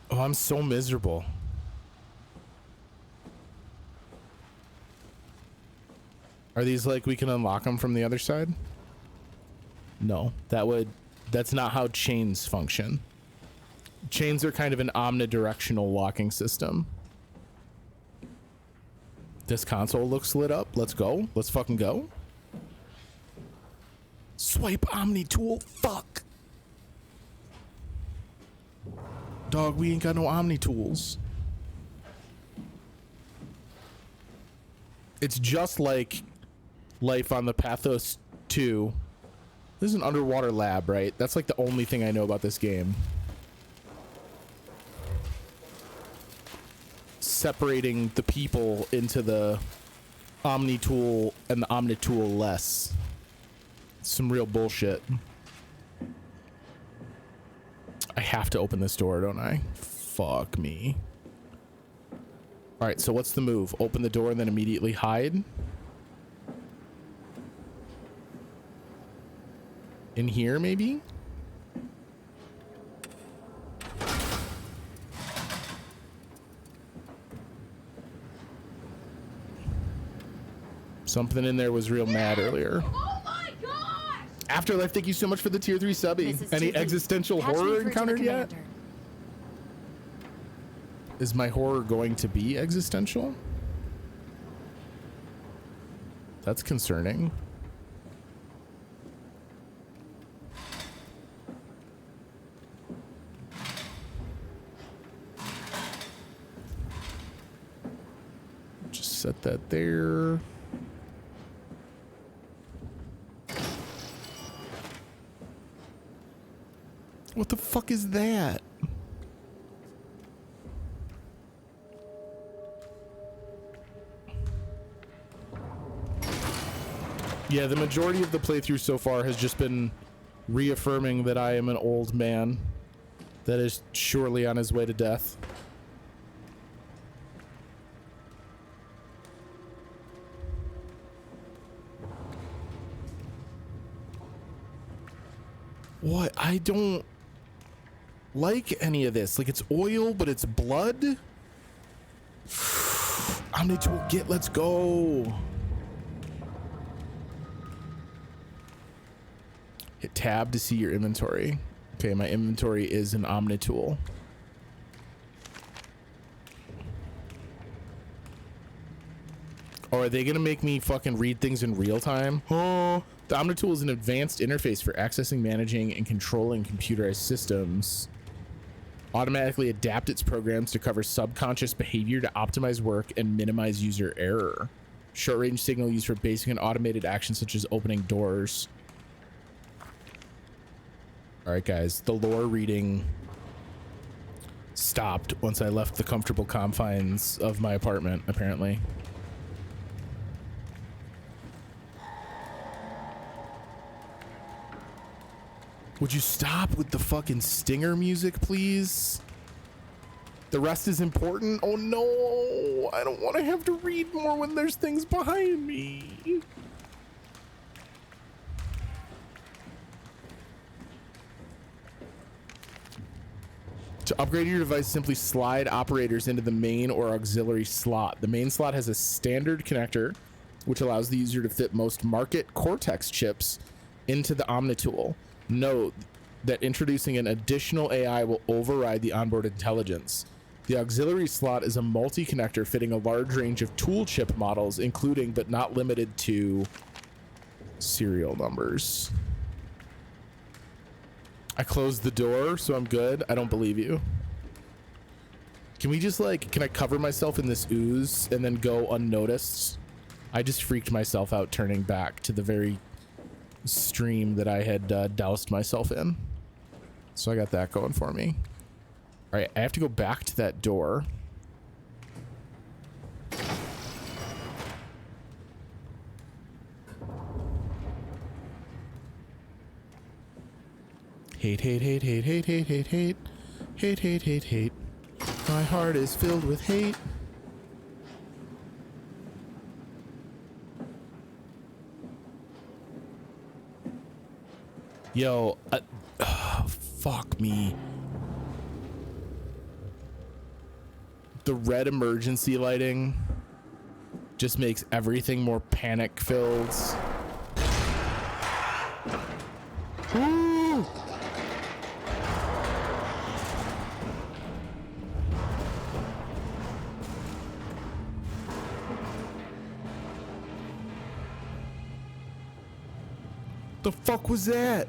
Oh, I'm so miserable. Are these like we can unlock them from the other side? No, that's not how chains function. Chains are kind of an omnidirectional locking system. This console looks lit up. Let's go. Let's fucking go. Swipe Omni tool. Fuck. Dog, we ain't got no Omni tools. It's just like life on the Pathos 2. This is an underwater lab, right? That's like the only thing I know about this game. Separating the people into the Omni tool and the Omni tool less. Some real bullshit. I have to open this door, don't I? Fuck me. All right, so what's the move? Open the door and then immediately hide? In here, maybe? Something in there was real mad earlier. Oh my gosh! Afterlife, thank you so much for the tier 3 subby. Mrs. Any Stevens, existential patch me horror through to the encountered yet? commander. Is my horror going to be existential? That's concerning. Just set that there. What the fuck is that? Yeah, the majority of the playthrough so far has just been reaffirming that I am an old man that is surely on his way to death. What? I don't like any of this. Like, it's oil, but it's blood. Omni tool, let's go. Hit tab to see your inventory. Okay, my inventory is an Omni tool. Oh, are they gonna make me fucking read things in real time? Oh. The Omni tool is an advanced interface for accessing, managing, and controlling computerized systems. Automatically adapt its programs to cover subconscious behavior to optimize work and minimize user error. Short range signal used for basic and automated actions such as opening doors. All right, guys, the lore reading stopped once I left the comfortable confines of my apartment, apparently. Would you stop with the fucking stinger music, please? The rest is important. Oh no, I don't want to have to read more when there's things behind me. To upgrade your device, simply slide operators into the main or auxiliary slot. The main slot has a standard connector, which allows the user to fit most market Cortex chips into the Omni tool. Note that introducing an additional AI will override the onboard intelligence. The auxiliary slot is a multi-connector fitting a large range of tool chip models, including but not limited to serial numbers. I closed the door, so I'm good. I don't believe you. Can we just like, can I cover myself in this ooze and then go unnoticed? I just freaked myself out turning back to the very stream that I had doused myself in. So I got that going for me. All right, I have to go back to that door. Hate, hate, hate, hate, hate, hate, hate, hate, hate, hate, hate, hate. My heart is filled with hate. Yo, fuck me. The red emergency lighting just makes everything more panic filled. Woo! The fuck was that?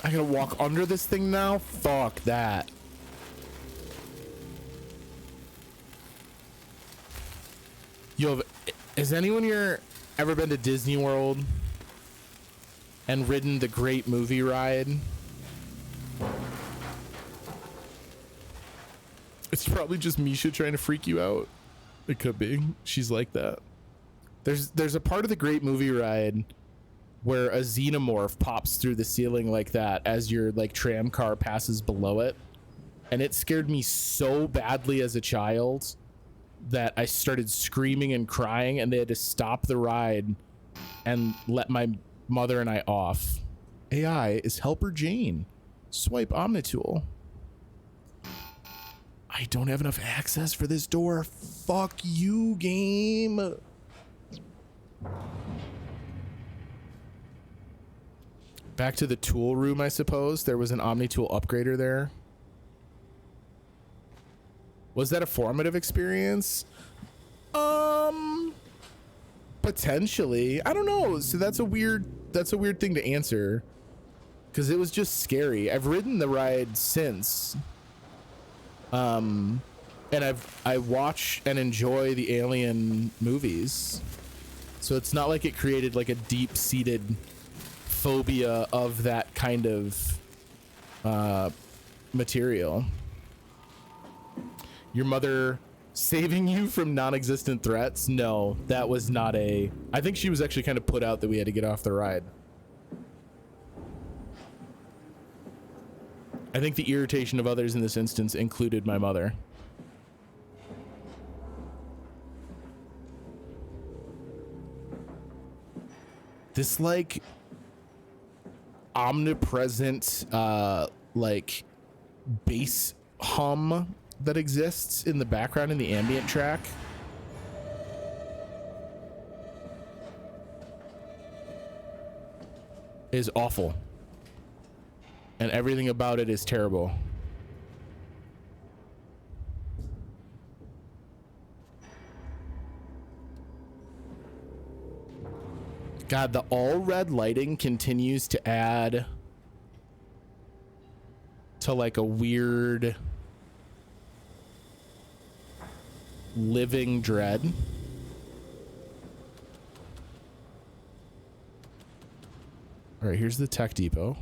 I gotta walk under this thing now? Fuck that. Yo, has anyone here ever been to Disney World and ridden the Great Movie Ride? It's probably just Misha trying to freak you out. It could be. She's like that. There's a part of the Great Movie Ride where a xenomorph pops through the ceiling like that as your like tram car passes below it, and it scared me so badly as a child that I started screaming and crying, and they had to stop the ride and let my mother and I off. AI is Helper Jane. Swipe Omnitool. I don't have enough access for this door. Fuck you, game. Back to the tool room, I suppose. There was an Omnitool upgrader there. Was that a formative experience? Potentially. I don't know. So that's a weird thing to answer, because it was just scary. I've ridden the ride since. And I watch and enjoy the Alien movies. So it's not like it created like a deep-seated phobia of that kind of material. Your mother saving you from non-existent threats? No, that was not a... I think she was actually kind of put out that we had to get off the ride. I think the irritation of others in this instance included my mother. This like omnipresent like bass hum that exists in the background in the ambient track is awful, and everything about it is terrible. God, the all red lighting continues to add to like a weird living dread. All right, here's the tech depot.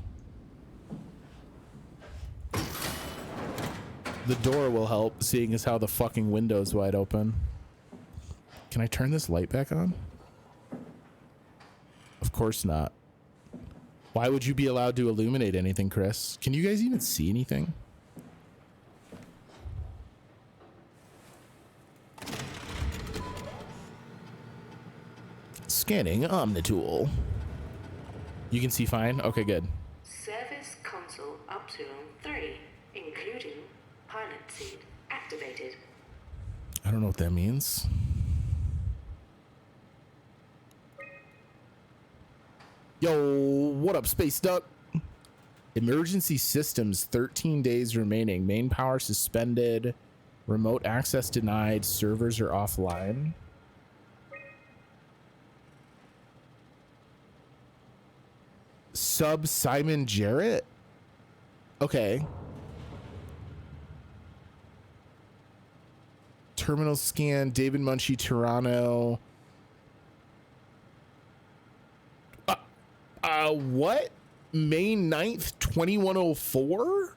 The door will help, seeing as how the fucking window's wide open. Can I turn this light back on? Of course not. Why would you be allowed to illuminate anything, Chris? Can you guys even see anything? Scanning Omnitool. You can see fine? Okay, good. Service console up to 3, including pilot seat activated. I don't know what that means. Yo, what up, Space Duck? Emergency systems, 13 days remaining. Main power suspended. Remote access denied. Servers are offline. Sub Simon Jarrett. Okay. Terminal scan, David Munchie, Toronto. What? May 9th, 2104?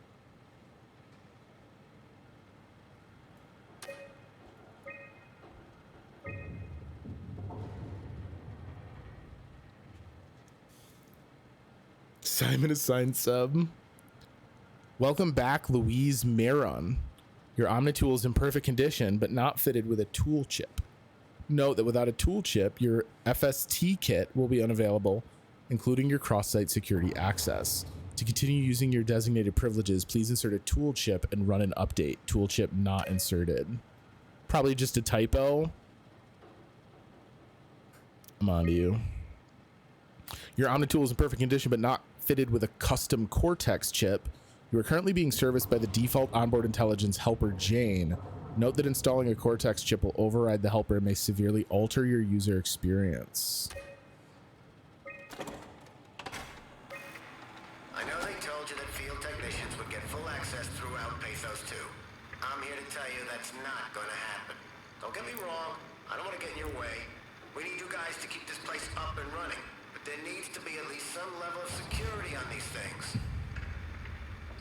Simon assigned sub. Welcome back, Louise Maron. Your Omnitool is in perfect condition, but not fitted with a tool chip. Note that without a tool chip, your FST kit will be unavailable, including your cross-site security access. To continue using your designated privileges, please insert a tool chip and run an update. Tool chip not inserted. Probably just a typo. I'm on to you. Your Omnitool is in perfect condition, but not fitted with a custom Cortex chip. You are currently being serviced by the default onboard intelligence helper Jane. Note that installing a Cortex chip will override the helper and may severely alter your user experience. I know they told you that field technicians would get full access throughout Pathos 2. I'm here to tell you that's not going to happen. Don't get me wrong, I don't want to get in your way. We need you guys to keep this place up and running, but there needs to be at least some level of security on these things.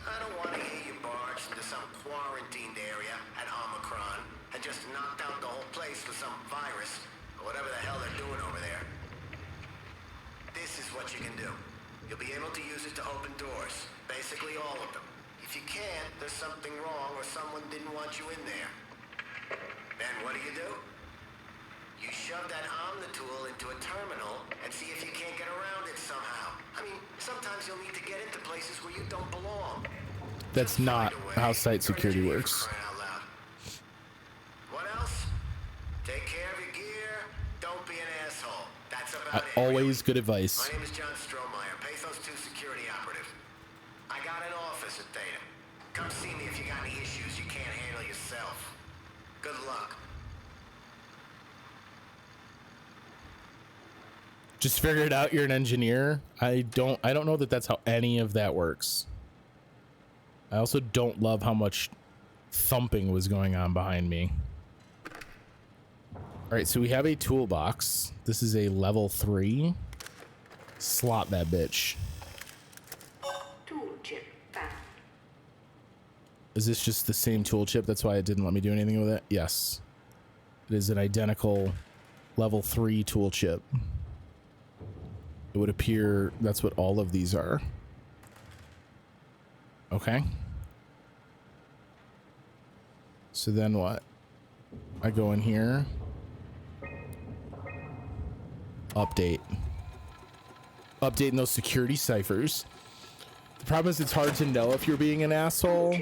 I don't want to hear you barged into some quarantined area at Omicron and just knocked out the whole place with some virus or whatever the hell they're doing over there. This is what you can do. You'll be able to use it to open doors, basically all of them. If you can't, there's something wrong or someone didn't want you in there. Then what do? You shove that Omnitool into a terminal and see if you can't get around it somehow. I mean, sometimes you'll need to get into places where you don't belong. That's not how site security works. What else? Take care of your gear. Don't be an asshole. That's about it. Always good advice. My name is John Strohmeyer, Pathos 2 security operative. I got an office at Theta. Come see me if you got any issues you can't handle yourself. Good luck. Just figured out you're an engineer. I don't know that that's how any of that works. I also don't love how much thumping was going on behind me. All right, so we have a toolbox. This is a level 3. Slot that bitch. Tool chip found. Is this just the same tool chip? That's why it didn't let me do anything with it? Yes. It is an identical level 3 tool chip. It would appear that's what all of these are. Okay. So then what? I go in here. Update. Updating those security ciphers. The problem is it's hard to know if you're being an asshole.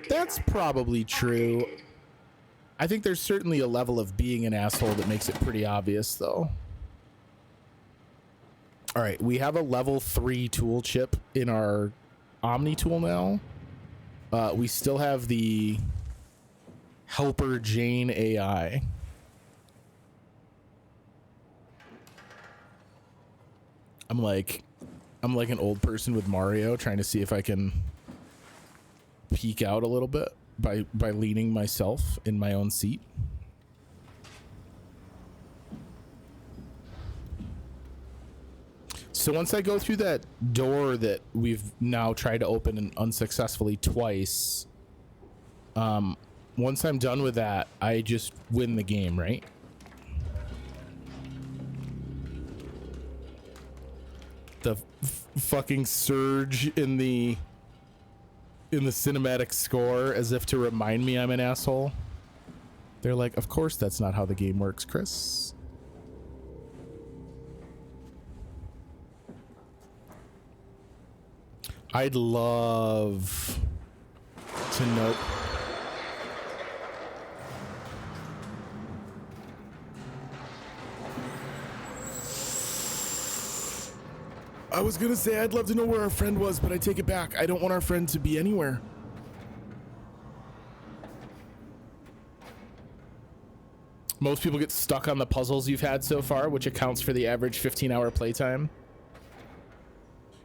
That's probably true. I think there's certainly a level of being an asshole that makes it pretty obvious though. All right, we have a level 3 tool chip in our Omnitool now. We still have the helper Jane AI. I'm like an old person with Mario trying to see if I can peek out a little bit by leaning myself in my own seat. So once I go through that door that we've now tried to open and unsuccessfully twice, once I'm done with that, I just win the game, right? The fucking surge in the cinematic score as if to remind me I'm an asshole. They're like, of course that's not how the game works, Chris. I'd love to know. I was gonna say I'd love to know where our friend was, but I take it back. I don't want our friend to be anywhere. Most people get stuck on the puzzles you've had so far, which accounts for the average 15-hour playtime.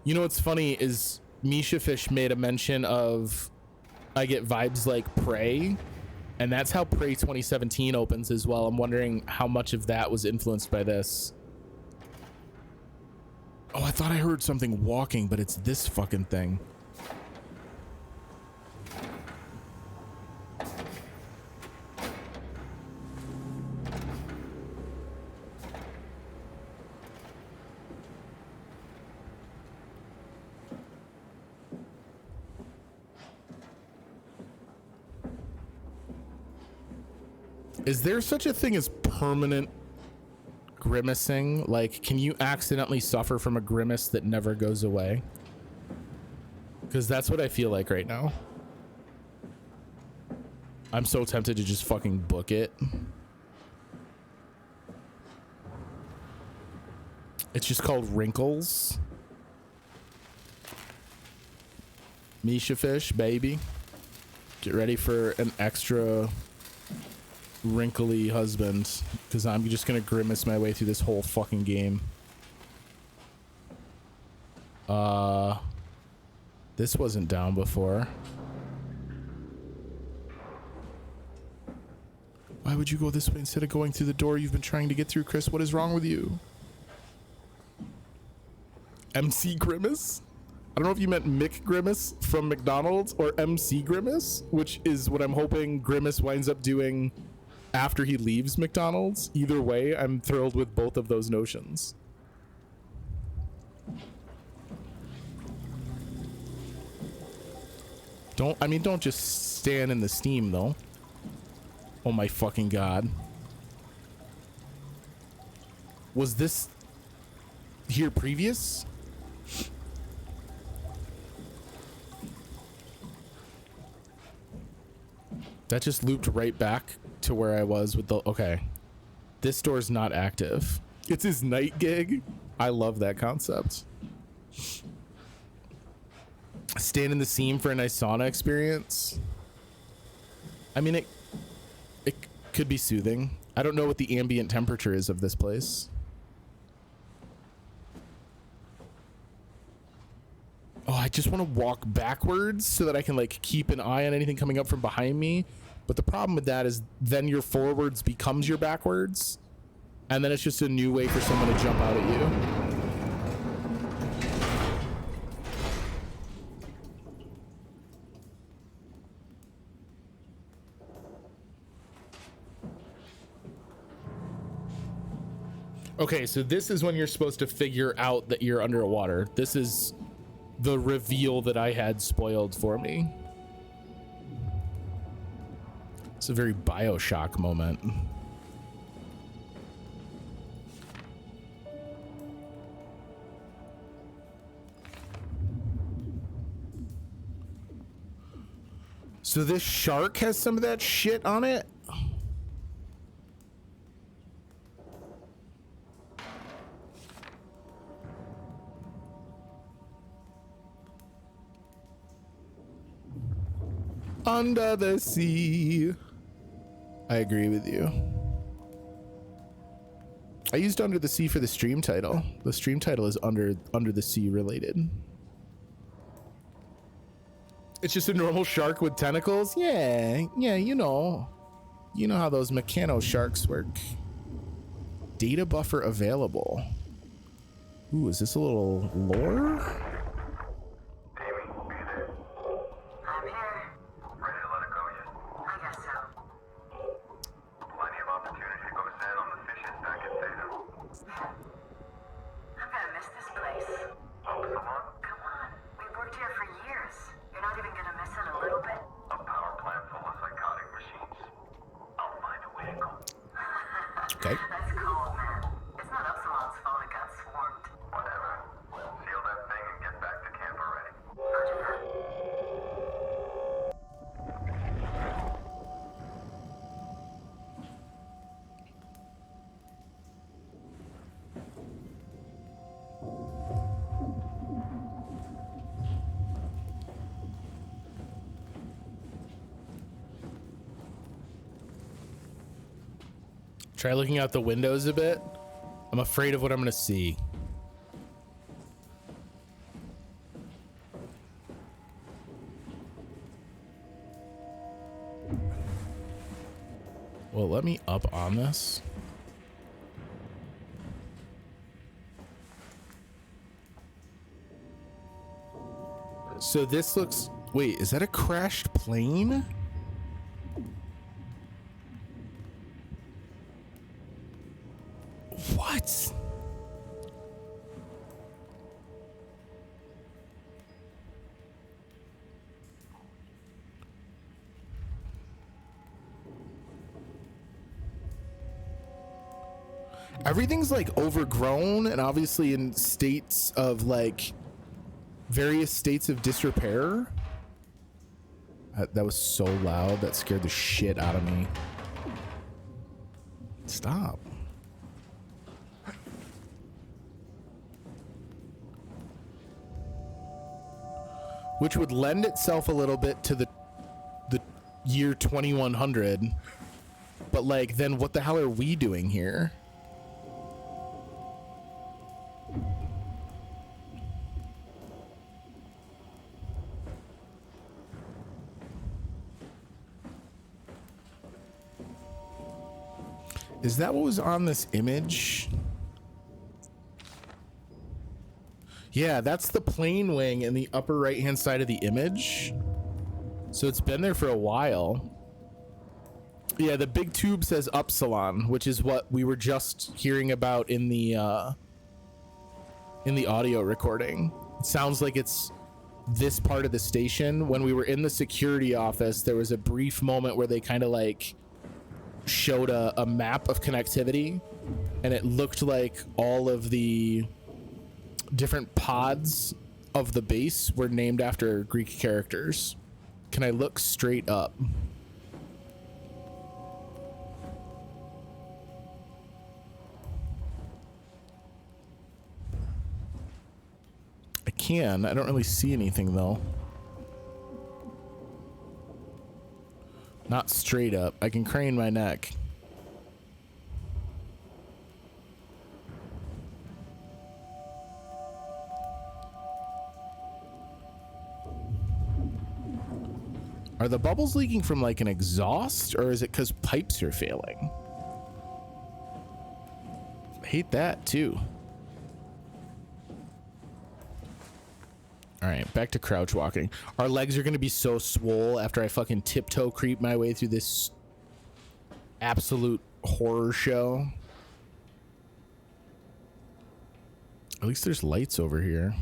You know what's funny is Misha Fish made a mention of I get vibes like Prey, and that's how Prey 2017 opens as well. I'm wondering how much of that was influenced by this. Oh, I thought I heard something walking, but it's this fucking thing. Is there such a thing as permanent grimacing? Like, can you accidentally suffer from a grimace that never goes away? Because that's what I feel like right now. I'm so tempted to just fucking book it. It's just called Wrinkles. Misha Fish, baby. Get ready for an extra wrinkly husband, because I'm just gonna grimace my way through this whole fucking game. This wasn't down before. Why would you go this way instead of going through the door you've been trying to get through, Chris? What is wrong with you? MC Grimace? I don't know if you meant Mick Grimace from McDonald's or MC Grimace, which is what I'm hoping Grimace winds up doing after he leaves McDonald's. Either way, I'm thrilled with both of those notions. Don't just stand in the steam though. Oh my fucking god. Was this here previous? That just looped right back to where I was with the... Okay. This door's not active. It's his night gig. I love that concept. Stand in the seam for a nice sauna experience. I mean, it could be soothing. I don't know what the ambient temperature is of this place. Oh, I just want to walk backwards so that I can like keep an eye on anything coming up from behind me. But the problem with that is then your forwards becomes your backwards. And then it's just a new way for someone to jump out at you. Okay, so this is when you're supposed to figure out that you're underwater. This is the reveal that I had spoiled for me. It's a very BioShock moment. So this shark has some of that shit on it? Under the sea. I agree with you. I used Under the Sea for the stream title. The stream title is Under the Sea related. It's just a normal shark with tentacles? Yeah, you know. You know how those mechano sharks work. Data buffer available. Ooh, is this a little lore? Okay. That's cold, man. It's not Upsilon's fault it got swarmed. Whatever. Seal that thing and get back to camp already. Roger that. Try looking out the windows a bit. I'm afraid of what I'm gonna see. Well, let me up on this. So this looks... Wait, is that a crashed plane? What? Everything's like overgrown and obviously in states of like various states of disrepair. That was so loud. That scared the shit out of me. Stop. Which would lend itself a little bit to the year 2100. But like, then what the hell are we doing here? Is that what was on this image? Yeah, that's the plane wing in the upper right hand side of the image. So it's been there for a while. Yeah, the big tube says Upsilon, which is what we were just hearing about in the audio recording. It sounds like it's this part of the station. When we were in the security office, there was a brief moment where they kind of like showed a map of connectivity, and it looked like all of the different pods of the base were named after Greek characters. Can I look straight up? I can. I don't really see anything though. Not straight up. I can crane my neck. Are the bubbles leaking from like an exhaust, or is it because pipes are failing? I hate that too. All right, back to crouch walking. Our legs are going to be so swole after I fucking tiptoe creep my way through this absolute horror show. At least there's lights over here,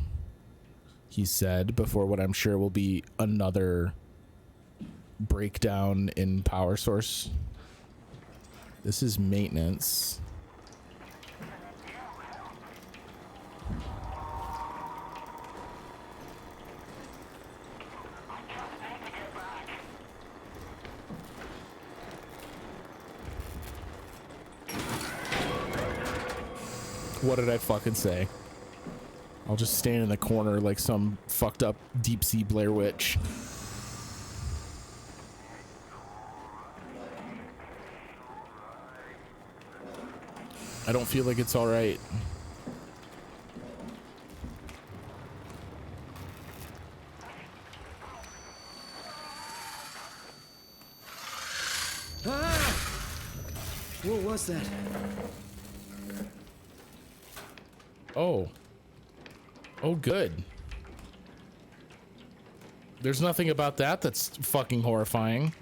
he said, before what I'm sure will be another breakdown in power source. This is maintenance. What did I fucking say? I'll just stand in the corner like some fucked up deep sea Blair Witch. I don't feel like it's all right. Ah! What was that? Oh. Oh, good. There's nothing about that that's fucking horrifying.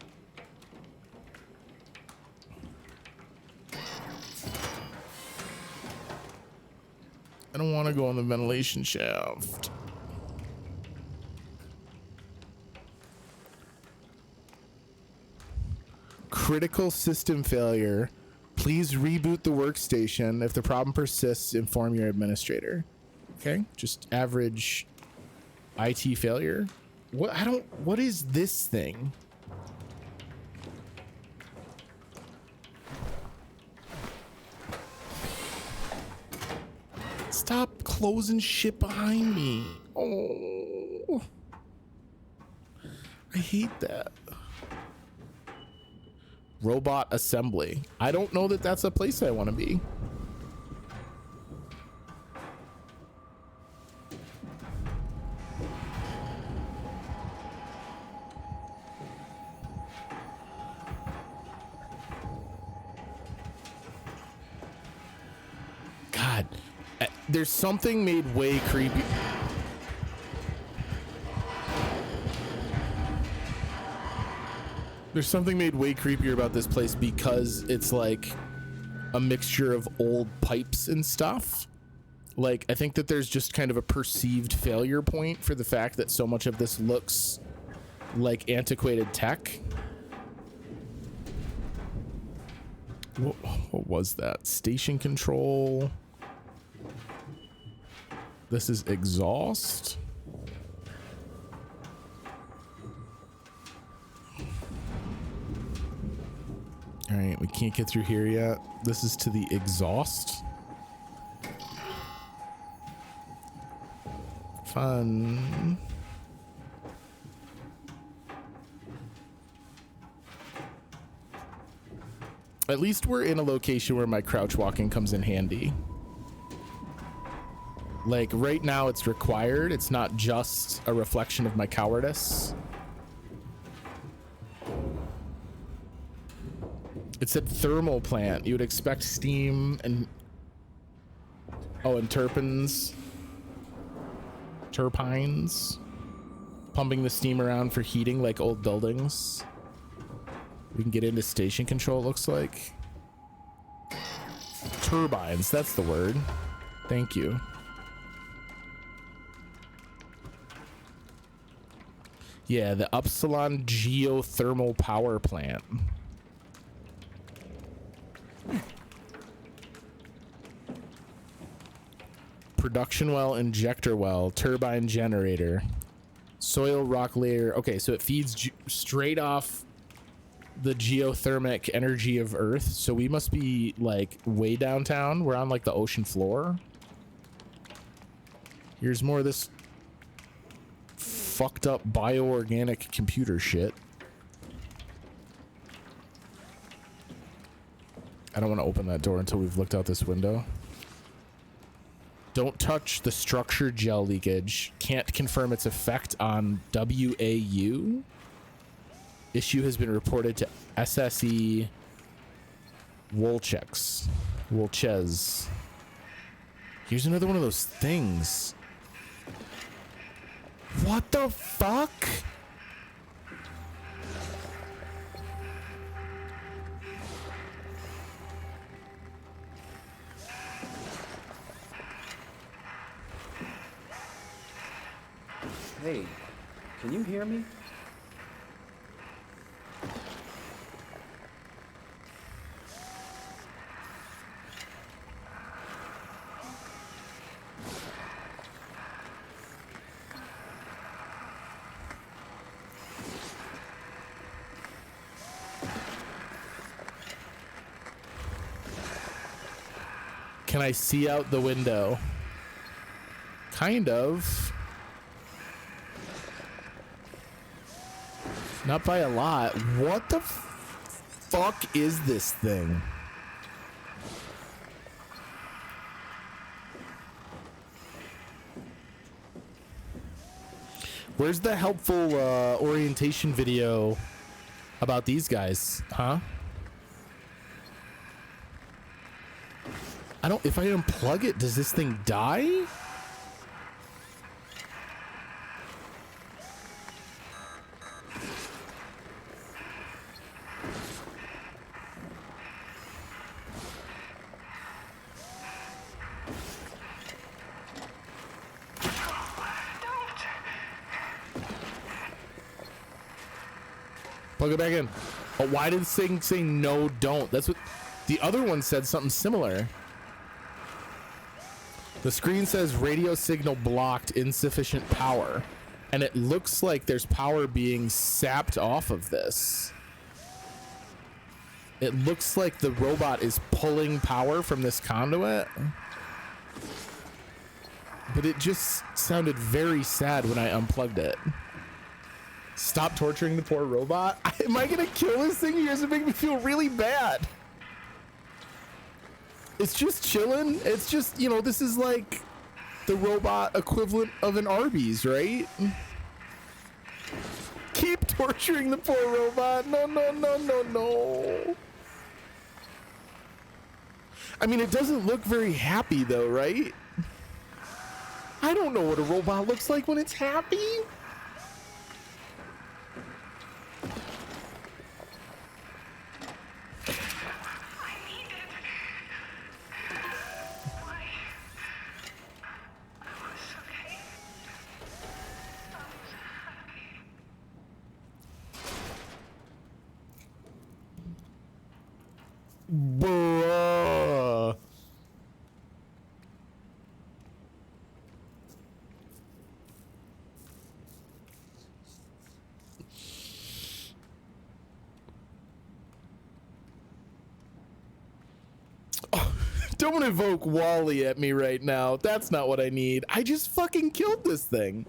I don't want to go on the ventilation shaft. Critical system failure. Please reboot the workstation. If the problem persists, inform your administrator. Okay, just average IT failure. What is this thing? Stop closing shit behind me. Oh, I hate that. Robot assembly. I don't know that that's a place I want to be. God, there's something made way creepy. There's something made way creepier about this place because it's like a mixture of old pipes and stuff. Like, I think that there's just kind of a perceived failure point for the fact that so much of this looks like antiquated tech. What was that? Station control. This is exhaust. All right, we can't get through here yet. This is to the exhaust. Fun. At least we're in a location where my crouch walking comes in handy. Like right now it's required. It's not just a reflection of my cowardice. It said thermal plant. You would expect steam and turpines pumping the steam around for heating like old buildings. We can get into station control, it looks like. Turbines, that's the word. Thank you. Yeah, the Upsilon geothermal power plant. Production well, injector well, turbine generator, soil rock layer. Okay, so it feeds straight off the geothermic energy of Earth. So we must be like way downtown. We're on like the ocean floor. Here's more of this fucked up bioorganic computer shit. I don't want to open that door until we've looked out this window. Don't touch the structure gel leakage. Can't confirm its effect on WAU. Issue has been reported to SSE Wolches. Here's another one of those things. What the fuck? Hey, can you hear me? Can I see out the window? Kind of. Not by a lot. What the fuck is this thing? Where's the helpful orientation video about these guys, huh? If I unplug it, does this thing die? Plug it back in. Oh, why did this thing say no, don't? That's what the other one said, something similar. The screen says radio signal blocked, insufficient power. And it looks like there's power being sapped off of this. It looks like the robot is pulling power from this conduit. But it just sounded very sad when I unplugged it. Stop torturing the poor robot. Am I gonna kill this thing? You guys are making me feel really bad. It's just chilling. It's just, you know, this is like the robot equivalent of an Arby's, right? Keep torturing the poor robot. No, no, no, no, no. I mean, it doesn't look very happy though, right? I don't know what a robot looks like when it's happy. Bruh. Don't invoke Wally at me right now. That's not what I need. I just fucking killed this thing.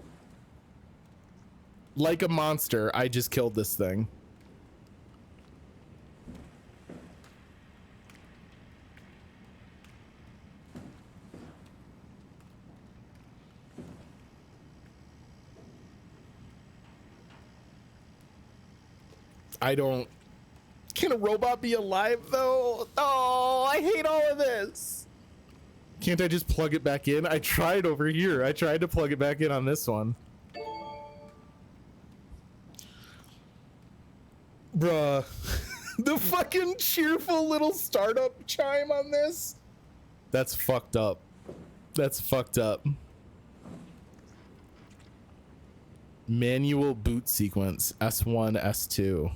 Like a monster, I just killed this thing. I don't... Can a robot be alive though? Oh, I hate all of this. Can't I just plug it back in? I tried over here. I tried to plug it back in on this one. Bruh. The fucking cheerful little startup chime on this? That's fucked up. That's fucked up. Manual boot sequence. S1, S2.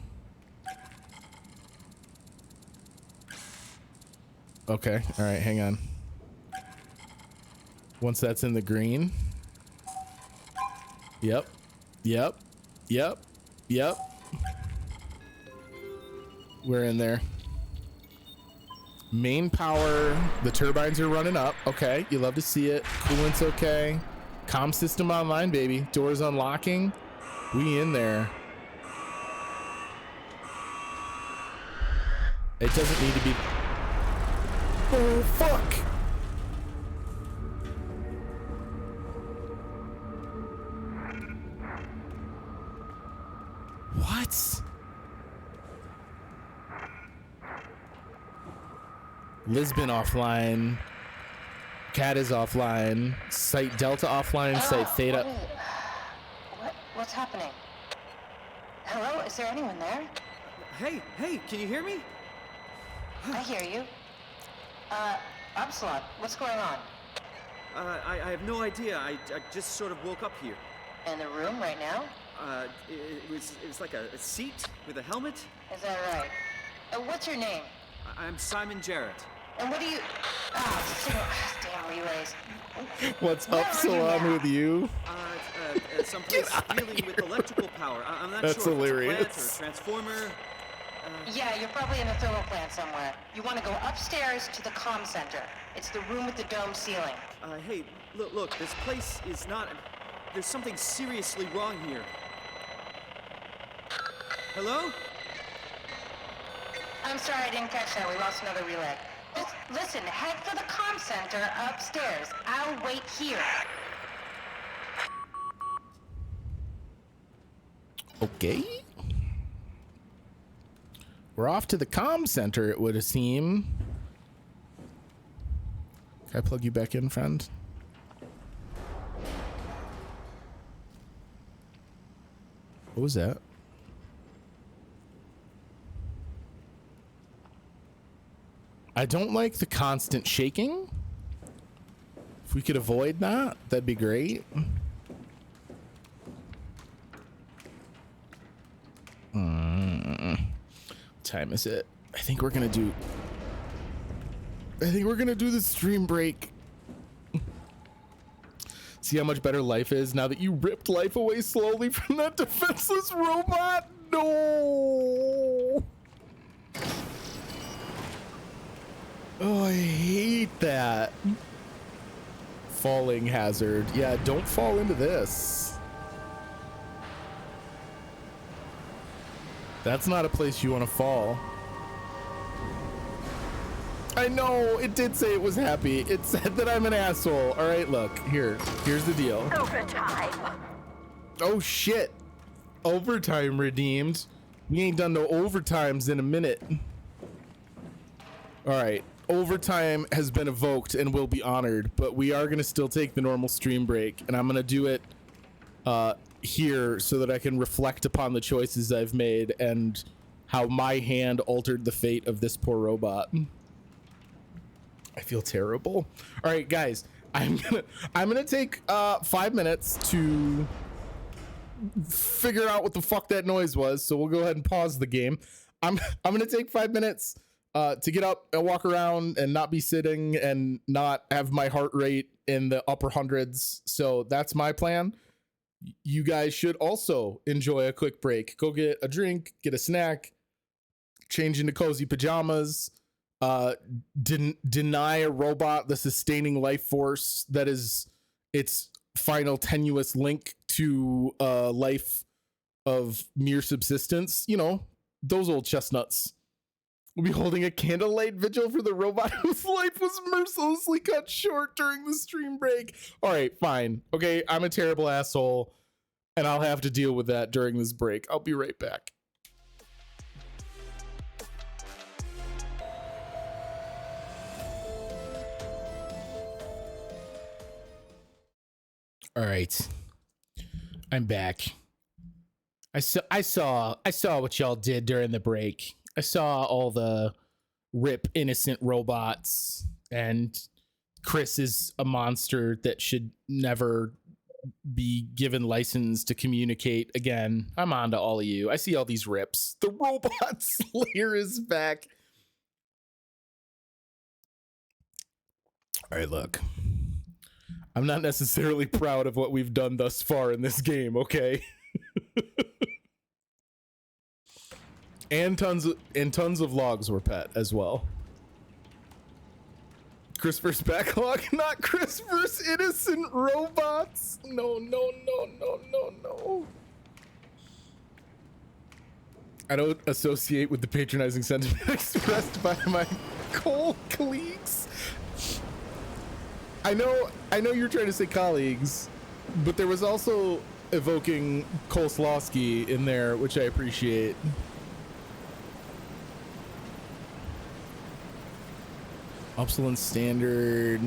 Okay, all right, hang on. Once that's in the green. Yep, yep, yep, yep. We're in there. Main power, the turbines are running up. Okay, you love to see it. Coolant's okay. Comm system online, baby. Doors unlocking. We in there. It doesn't need to be... Oh, fuck! What? Lisbon offline. Cat is offline. Site Delta offline. Site Theta. What's happening? Hello? Is there anyone there? Hey, can you hear me? I hear you. Upslot, what's going on? I have no idea. I just sort of woke up here. In the room right now? It was like a seat with a helmet. Is that right? What's your name? I'm Simon Jarrett. And what do you... damn relays. What's up, Salon, with you? Someplace dealing with electrical power. I'm not That's sure hilarious. If it's a plant or a transformer. Yeah, you're probably in the thermal plant somewhere. You want to go upstairs to the comm center. It's the room with the dome ceiling. Hey, look, this place is not... There's something seriously wrong here. Hello? I'm sorry, I didn't catch that. We lost another relay. Just listen, head for the comm center upstairs. I'll wait here. Okay. We're off to the comm center, it would seem. Can I plug you back in, friend? What was that? I don't like the constant shaking. If we could avoid that, that'd be great. What time is it? I think we're gonna do the stream break. See how much better life is now that you ripped life away slowly from that defenseless robot? No. Oh, I hate that. Falling hazard. Yeah, don't fall into this. That's not a place you want to fall. I know, it did say it was happy. It said that I'm an asshole. All right, look, here's the deal. Overtime. Oh shit. Overtime redeemed. We ain't done no overtimes in a minute. All right, overtime has been evoked and will be honored, but we are going to still take the normal stream break, and I'm going to do it here so that I can reflect upon the choices I've made and how my hand altered the fate of this poor robot. I feel terrible. All right, guys, I'm gonna take 5 minutes to figure out what the fuck that noise was. So we'll go ahead and pause the game. I'm gonna take 5 minutes to get up and walk around and not be sitting and not have my heart rate in the upper hundreds. So that's my plan. You guys should also enjoy a quick break. Go get a drink, get a snack, change into cozy pajamas, deny a robot the sustaining life force that is its final tenuous link to a life of mere subsistence. You know, those old chestnuts. We'll be holding a candlelight vigil for the robot whose life was mercilessly cut short during the stream break. All right, fine. Okay, I'm a terrible asshole, and I'll have to deal with that during this break. I'll be right back. All right, I'm back. I saw what y'all did during the break. I saw all the rip innocent robots, and Chris is a monster that should never be given license to communicate again. I'm on to all of you. I see all these rips. The robot slayer is back. All right, look. I'm not necessarily proud of what we've done thus far in this game, okay? and tons of logs were pet as well. ChrisVsBacklog, not Chris vs. Innocent Robots. No. I don't associate with the patronizing sentiment expressed by my colleagues. I know you're trying to say colleagues, but there was also evoking Koslowski in there, which I appreciate. Upsilon standard.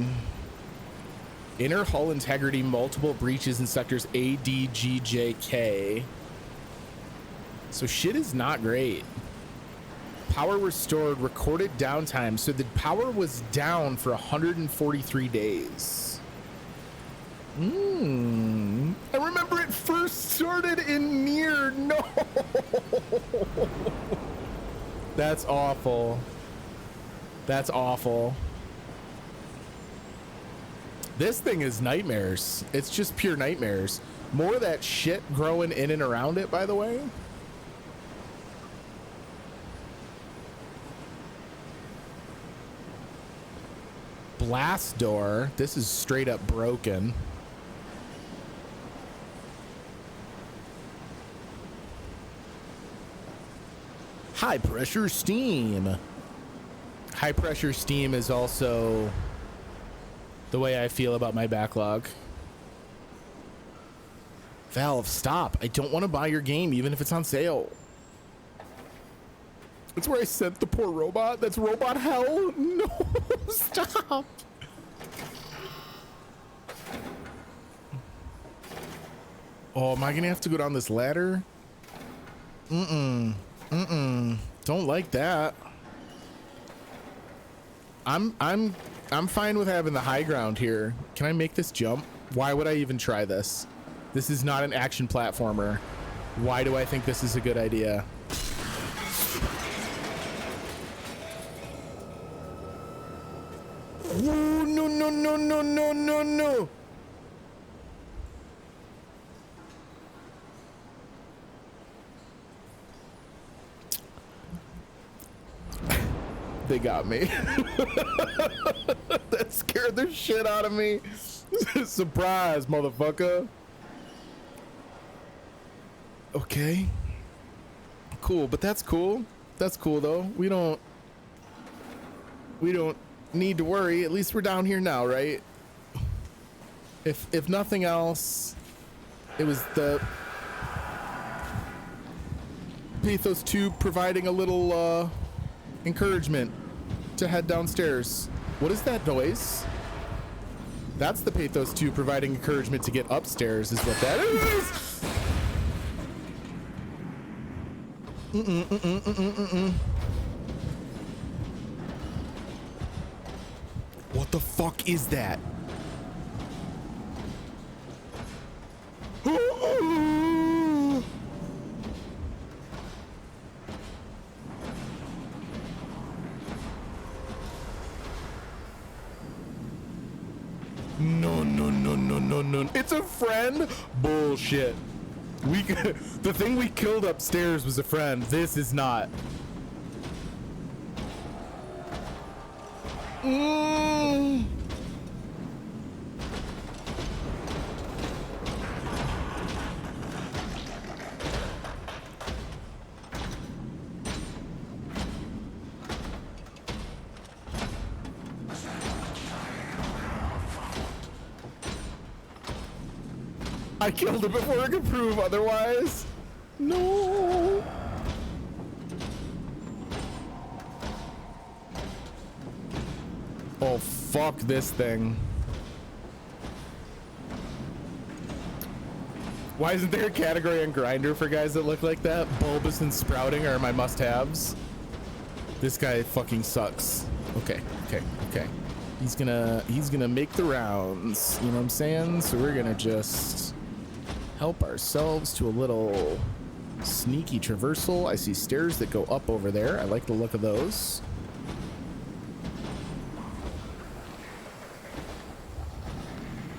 Inner hull integrity, multiple breaches in sectors A, D, G, J, K. So shit is not great. Power restored, recorded downtime. So the power was down for 143 days. I remember it first started in Nier. No. That's awful. That's awful. This thing is nightmares. It's just pure nightmares. More of that shit growing in and around it, by the way. Blast door. This is straight up broken. High pressure steam. High pressure steam is also the way I feel about my backlog. Valve, stop. I don't want to buy your game even if it's on sale. That's where I sent the poor robot. That's robot hell. No, stop. Oh, am I gonna have to go down this ladder? Don't like that. I'm fine with having the high ground here. Can I make this jump? Why would I even try this? This is not an action platformer. Why do I think this is a good idea? Whoa, no. They got me. That scared the shit out of me. Surprise, motherfucker. Okay. Cool, but that's cool. That's cool though. We don't need to worry. At least we're down here now, right? If nothing else, it was the Pathos 2 providing a little encouragement to head downstairs. What is that noise? That's the Pathos 2 providing encouragement to get upstairs is what that is. What the fuck is that? No. It's a friend? Bullshit. The thing we killed upstairs was a friend. This is not. I killed it before I could prove otherwise. No. Oh, fuck this thing. Why isn't there a category on Grindr for guys that look like that? Bulbous and Sprouting are my must-haves. This guy fucking sucks. Okay. He's gonna make the rounds. You know what I'm saying? So we're gonna just help ourselves to a little sneaky traversal. I see stairs that go up over there. I like the look of those.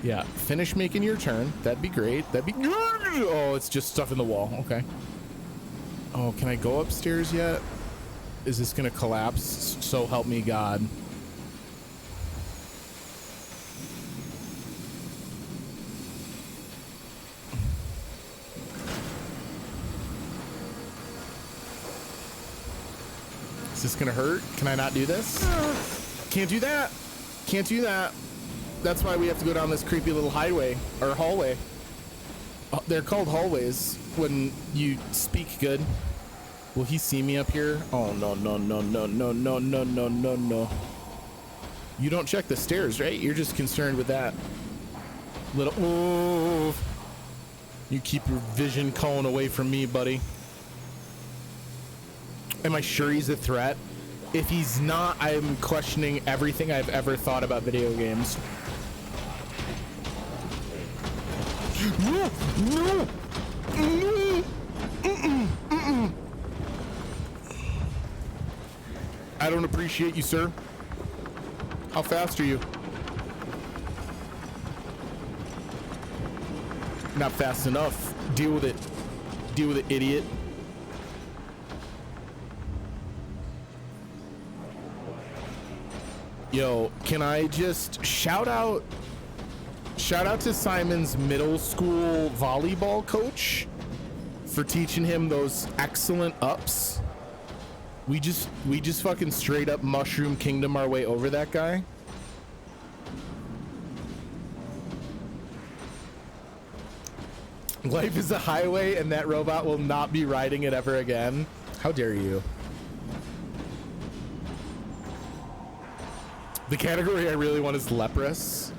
Yeah, finish making your turn. That'd be great. That'd be good. Oh, it's just stuff in the wall. Okay. Oh, can I go upstairs yet? Is this gonna collapse? So help me God. Is this gonna hurt? Can I not do this? Can't do that. Can't do that. That's why we have to go down this creepy little highway or hallway. They're called hallways when you speak good. Will he see me up here? Oh, no. You don't check the stairs, right? You're just concerned with that little. Oh, you keep your vision cone away from me, buddy. Am I sure he's a threat? If he's not, I'm questioning everything I've ever thought about video games. No. I don't appreciate you, sir. How fast are you? Not fast enough. Deal with it. Deal with it, idiot. Yo, can I just shout out to Simon's middle school volleyball coach for teaching him those excellent ups. We just fucking straight up Mushroom Kingdom our way over that guy. Life is a highway and that robot will not be riding it ever again. How dare you? The category I really want is leprous.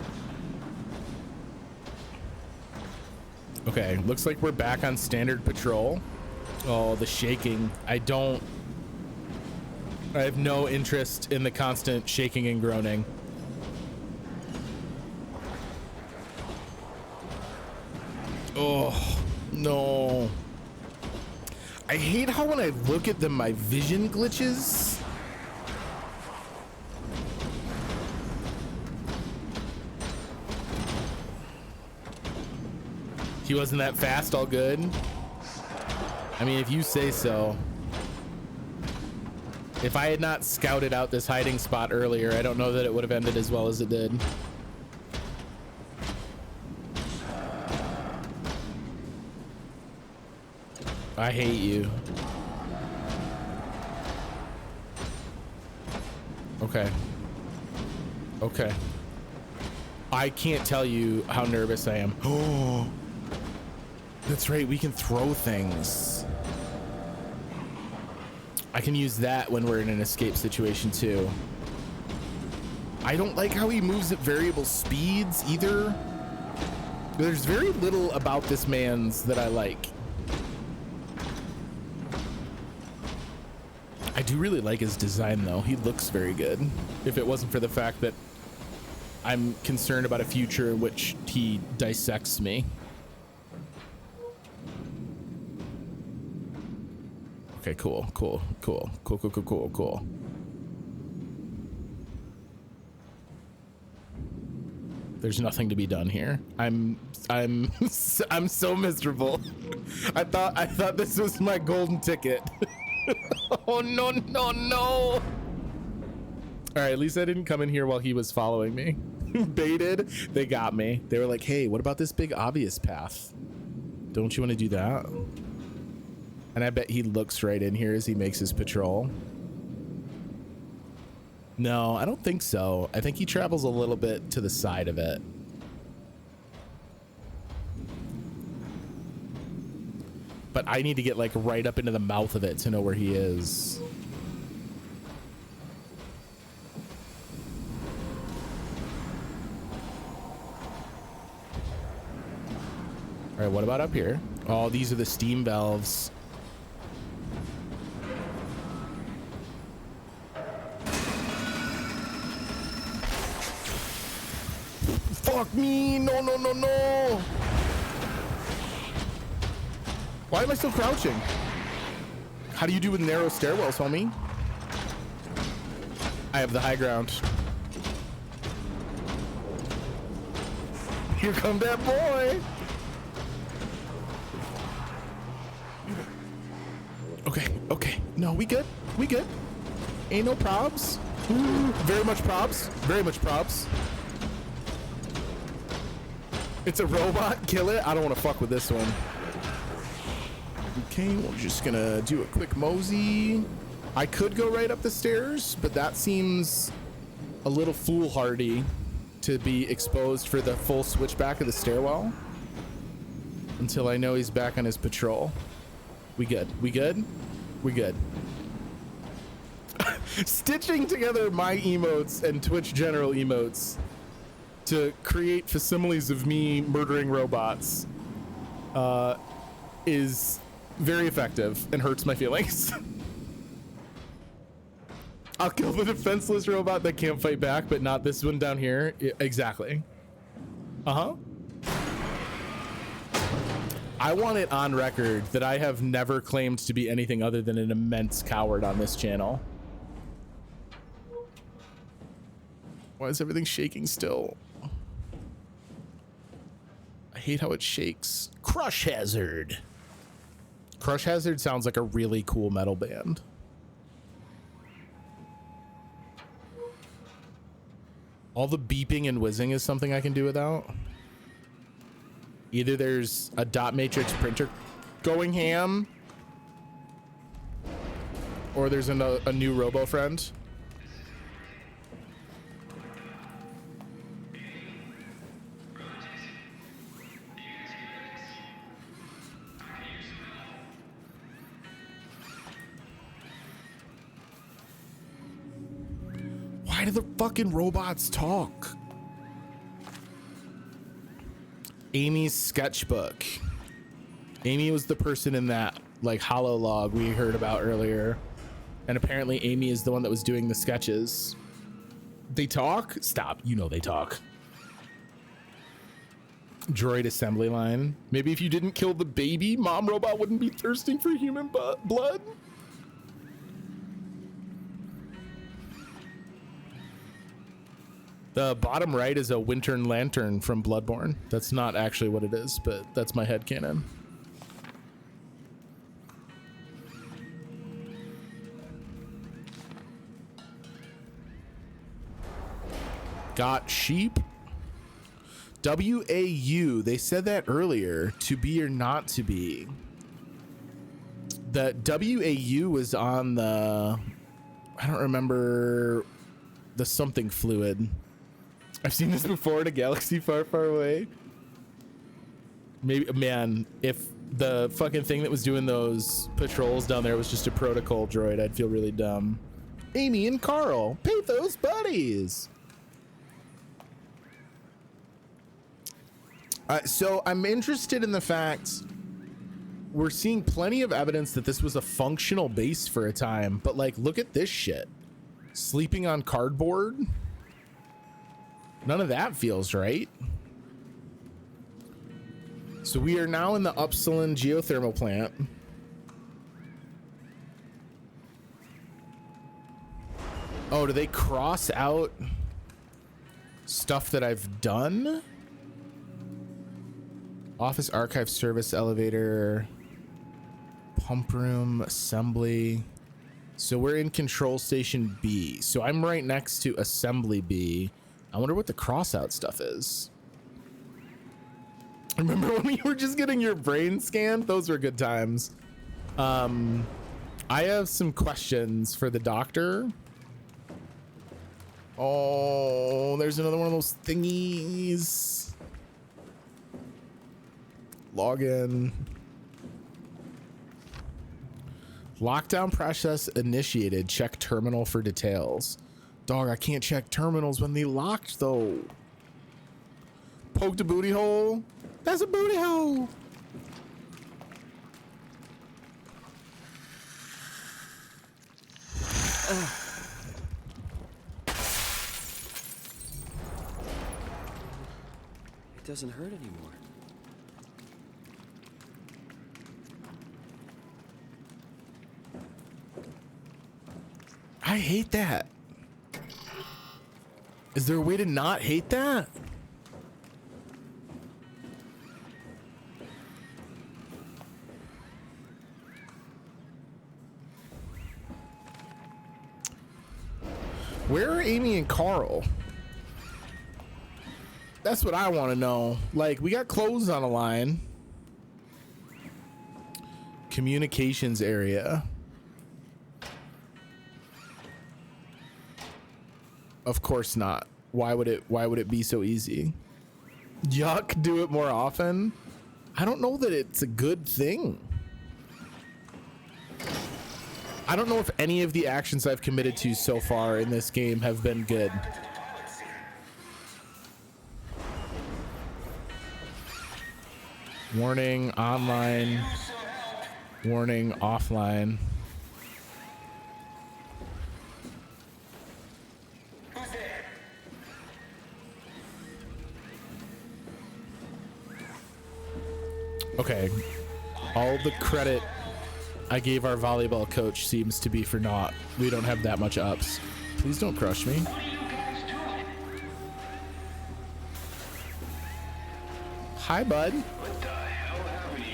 Okay, looks like we're back on standard patrol. Oh, the shaking. I have no interest in the constant shaking and groaning. Oh, no. I hate how when I look at them, my vision glitches. He wasn't that fast, all good. I mean, if you say so. If I had not scouted out this hiding spot earlier, I don't know that it would have ended as well as it did. I hate you. Okay. Okay. I can't tell you how nervous I am. Oh. That's right, we can throw things. I can use that when we're in an escape situation too. I don't like how he moves at variable speeds either. There's very little about this man's that I like. I do really like his design though. He looks very good. If it wasn't for the fact that I'm concerned about a future in which he dissects me. Okay, cool. There's nothing to be done here. I'm so miserable. I thought this was my golden ticket. Oh no. All right, at least I didn't come in here while he was following me. Baited. They got me. They were like, "Hey, what about this big obvious path? Don't you want to do that?" And I bet he looks right in here as he makes his patrol. No, I don't think so. I think he travels a little bit to the side of it. But I need to get like right up into the mouth of it to know where he is. All right, what about up here? Oh, these are the steam valves. Fuck me! No. Why am I still crouching? How do you do with narrow stairwells, homie? I have the high ground. Here come that boy! Okay. No, we good. Ain't no probs. Ooh, very much probs. It's a robot. Kill it. I don't want to fuck with this one. Okay, we're just gonna do a quick mosey. I could go right up the stairs, but that seems a little foolhardy to be exposed for the full switchback of the stairwell until I know he's back on his patrol. We good. Stitching together my emotes and Twitch general emotes to create facsimiles of me murdering robots is very effective and hurts my feelings. I'll kill the defenseless robot that can't fight back, but not this one down here. Exactly. I want it on record that I have never claimed to be anything other than an immense coward on this channel. Why is everything shaking still? I hate how it shakes. Crush Hazard. Crush Hazard sounds like a really cool metal band. All the beeping and whizzing is something I can do without. Either there's a dot matrix printer going ham, or there's a new robo friend. Why do the fucking robots talk? Amy's sketchbook. Amy was the person in that like holo log we heard about earlier, and apparently Amy is the one that was doing the sketches. They talk? Stop. You know they talk. Droid assembly line. Maybe if you didn't kill the baby, mom robot wouldn't be thirsting for human blood. The bottom right is a Wintern Lantern from Bloodborne. That's not actually what it is, but that's my headcanon. Got sheep. WAU. They said that earlier. To be or not to be. The WAU was on the... I don't remember the something fluid. I've seen this before in a galaxy far, far away. Maybe, man, if the fucking thing that was doing those patrols down there was just a protocol droid, I'd feel really dumb. Amy and Carl, Pathos buddies. So I'm interested in the fact we're seeing plenty of evidence that this was a functional base for a time, but like, look at this shit. Sleeping on cardboard. None of that feels right. So we are now in the Upsilon geothermal plant. Oh, do they cross out stuff that I've done? Office, archive, service, elevator, pump room, assembly. So we're in control station B. So I'm right next to assembly B. I wonder what the crossout stuff is. Remember when you were just getting your brain scanned? Those were good times. I have some questions for the doctor. Oh, there's another one of those thingies. Login. Lockdown process initiated. Check terminal for details. Dog, I can't check terminals when they locked though. Poked a booty hole. That's a booty hole. It doesn't hurt anymore. I hate that. Is there a way to not hate that? Where are Amy and Carl? That's what I want to know. Like, we got clothes on a line. Communications area. Of course not. Why would it be so easy? Yuck, do it more often. I don't know that it's a good thing. I don't know if any of the actions I've committed to so far in this game have been good. Warning online. Warning offline. Okay. All the credit I gave our volleyball coach seems to be for naught. We don't have that much ups. Please don't crush me. Hi, bud. What the hell happened to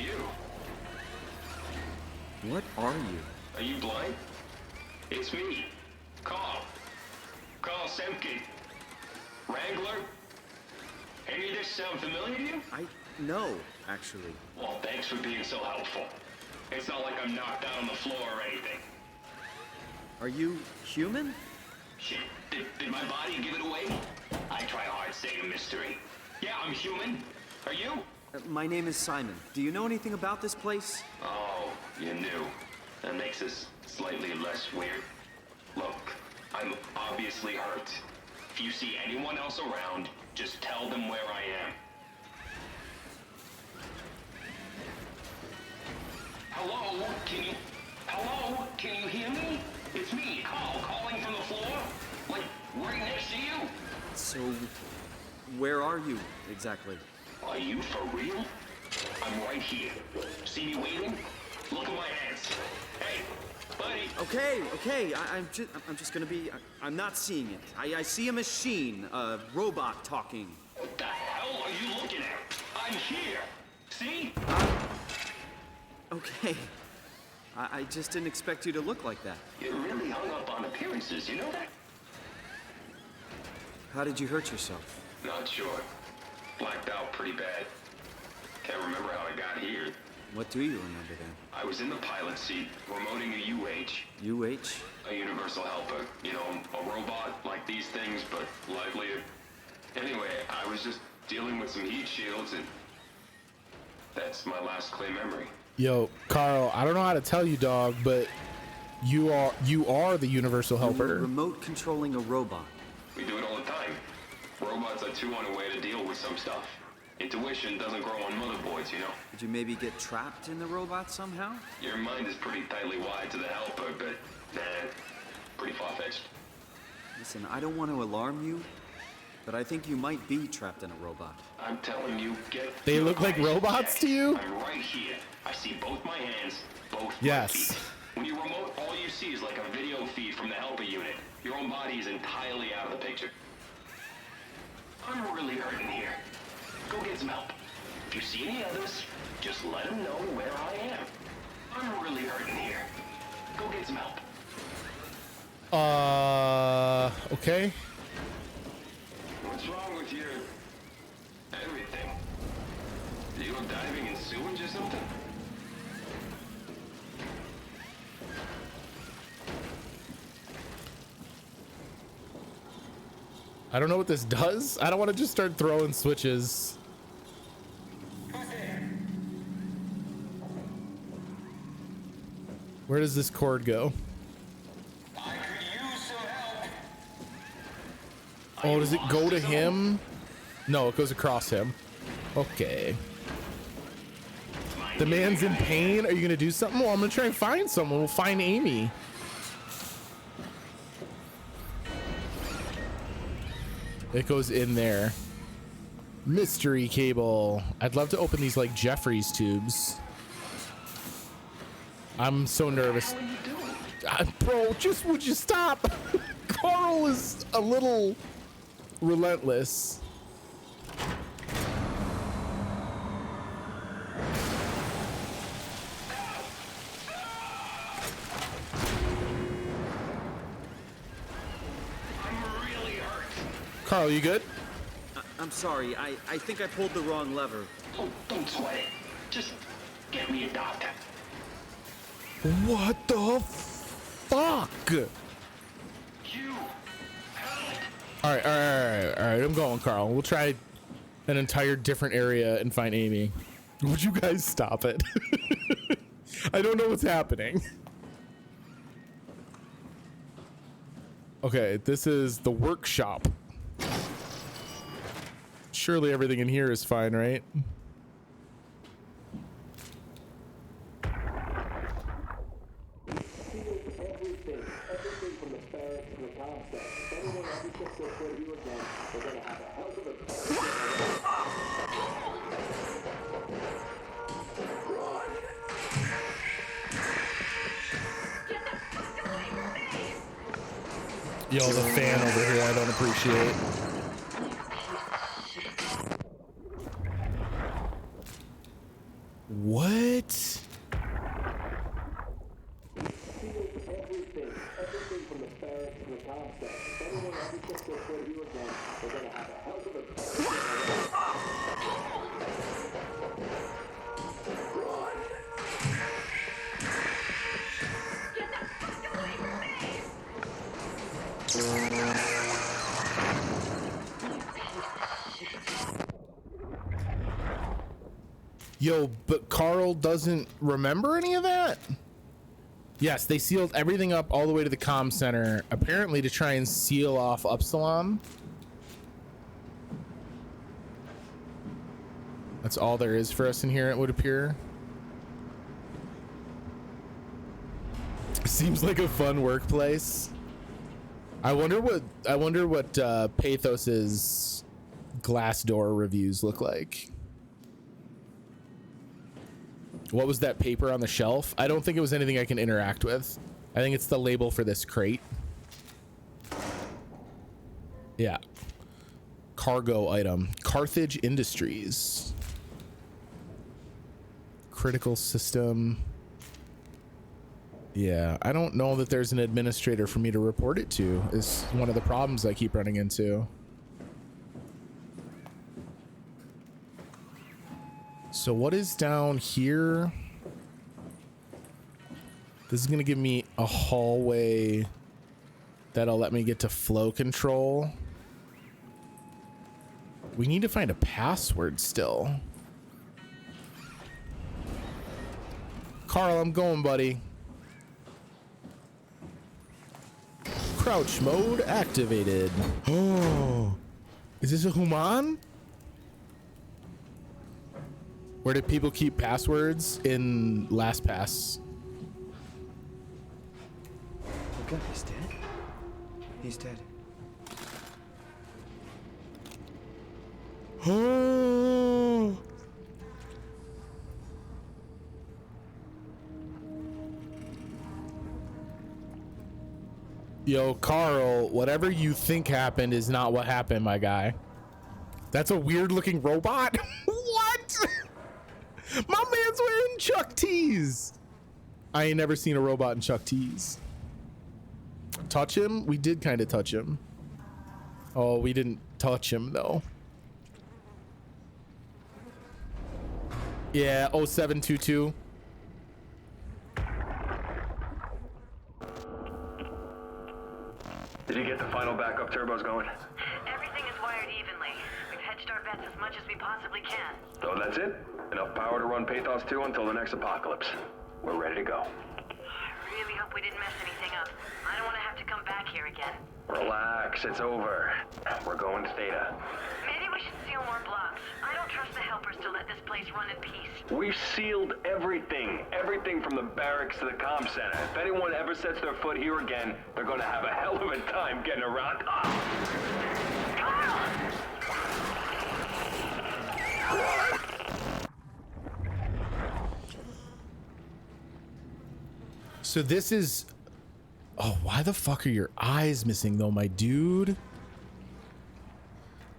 you? What are you? Are you blind? It's me, Carl. Carl Semkin. Wrangler? Any of this sound familiar to you? No, actually. Well, thanks for being so helpful. It's not like I'm knocked out on the floor or anything. Are you human? Shit, did my body give it away? I try hard staying a mystery. Yeah, I'm human. Are you? My name is Simon. Do you know anything about this place? Oh, you knew. That makes this slightly less weird. Look, I'm obviously hurt. If you see anyone else around, just tell them where I am. Hello? Can you hear me? It's me, Carl, calling from the floor. Like, right next to you. So, where are you exactly? Are you for real? I'm right here. See me waiting? Look at my hands. Hey, buddy. Okay. I'm just gonna be. I'm not seeing it. I see a machine, a robot talking. What the hell are you looking at? I'm here. See? Okay. I just didn't expect you to look like that. You're really hung up on appearances, you know that? How did you hurt yourself? Not sure. Blacked out pretty bad. Can't remember how I got here. What do you remember then? I was in the pilot seat, remoting a UH. UH? A universal helper. You know, a robot like these things, but livelier. Anyway, I was just dealing with some heat shields and that's my last clear memory. Yo, Carl, I don't know how to tell you, dog, but you are the universal helper. You were remote controlling a robot. We do it all the time. Robots are too on a way to deal with some stuff. Intuition doesn't grow on motherboards, you know? Did you maybe get trapped in the robot somehow? Your mind is pretty tightly wired to the helper, but pretty far-fetched. Listen, I don't want to alarm you, but I think you might be trapped in a robot. I'm telling you, get. They look like robots to you? I'm right here. I see both my hands, both Yes. my feet. When you remote, all you see is like a video feed from the helper unit. Your own body is entirely out of the picture. I'm really hurting here. Go get some help. If you see any others, just let them know where I am. I'm really hurting here. Go get some help. Okay. What's wrong with your everything? Are you diving in sewage or something? I don't know what this does. I don't want to just start throwing switches. Where does this cord go? Oh, does it go to him? No, it goes across him. Okay. The man's in pain. Are you gonna do something? Well, I'm gonna try and find someone. We'll find Amy. It goes in there. Mystery cable. I'd love to open these like Jeffries tubes. I'm so nervous. Bro, just would you stop? Carl is a little relentless. Carl, you good? I'm sorry. I think I pulled the wrong lever. Oh, don't sweat it. Just get me a doctor. What the fuck? All right. I'm going, Carl. We'll try an entire different area and find Amy. Would you guys stop it? I don't know what's happening. Okay, this is the workshop. Surely everything in here is fine, right? Yo, the fan over here, I don't appreciate. What? Yo, but Carl doesn't remember any of that? Yes, they sealed everything up all the way to the comm center, apparently to try and seal off Upsilon. That's all there is for us in here, it would appear. Seems like a fun workplace. I wonder what Pathos's Glassdoor reviews look like. What was that paper on the shelf? I don't think it was anything I can interact with. I think it's the label for this crate. Yeah. Cargo item. Carthage Industries. Critical system. Yeah, I don't know that there's an administrator for me to report it to, is one of the problems I keep running into. So what is down here? This is gonna give me a hallway that'll let me get to flow control. We need to find a password still. Carl, I'm going, buddy. Crouch mode activated. Oh, is this a human? Where did people keep passwords? In LastPass. Oh god, he's dead? He's dead. Oh. Yo, Carl, whatever you think happened is not what happened, my guy. That's a weird looking robot. What? My man's wearing Chuck T's. I ain't never seen a robot in Chuck T's. Touch him? We did kind of touch him. Oh, we didn't touch him though. Yeah, 0722. Did you get the final backup turbos going? Everything is wired evenly. We've hedged our bets as much as we possibly can. So that's it? Enough power to run Pathos 2 until the next apocalypse. We're ready to go. I really hope we didn't mess anything up. I don't want to have to come back here again. Relax, it's over. We're going to Theta. Maybe we should seal more blocks. I don't trust the helpers to let this place run in peace. We've sealed everything. Everything from the barracks to the comm center. If anyone ever sets their foot here again, they're gonna have a hell of a time getting around. So this is... Oh, why the fuck are your eyes missing though, my dude?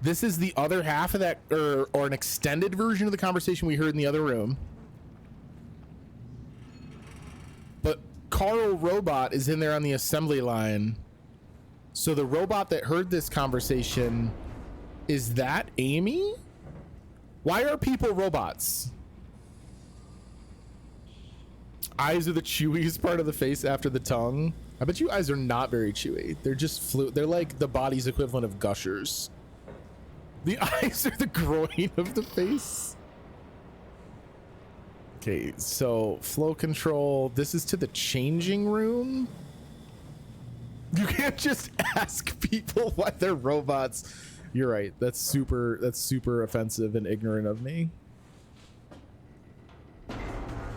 This is the other half of that, or an extended version of the conversation we heard in the other room. But Carl Robot is in there on the assembly line. So the robot that heard this conversation, is that Amy? Why are people robots? Eyes are the chewiest part of the face after the tongue. I bet you eyes are not very chewy. They're just they're like the body's equivalent of gushers. The eyes are the groin of the face. Okay, so flow control. This is to the changing room. You can't just ask people why they're robots. You're right. That's super offensive and ignorant of me.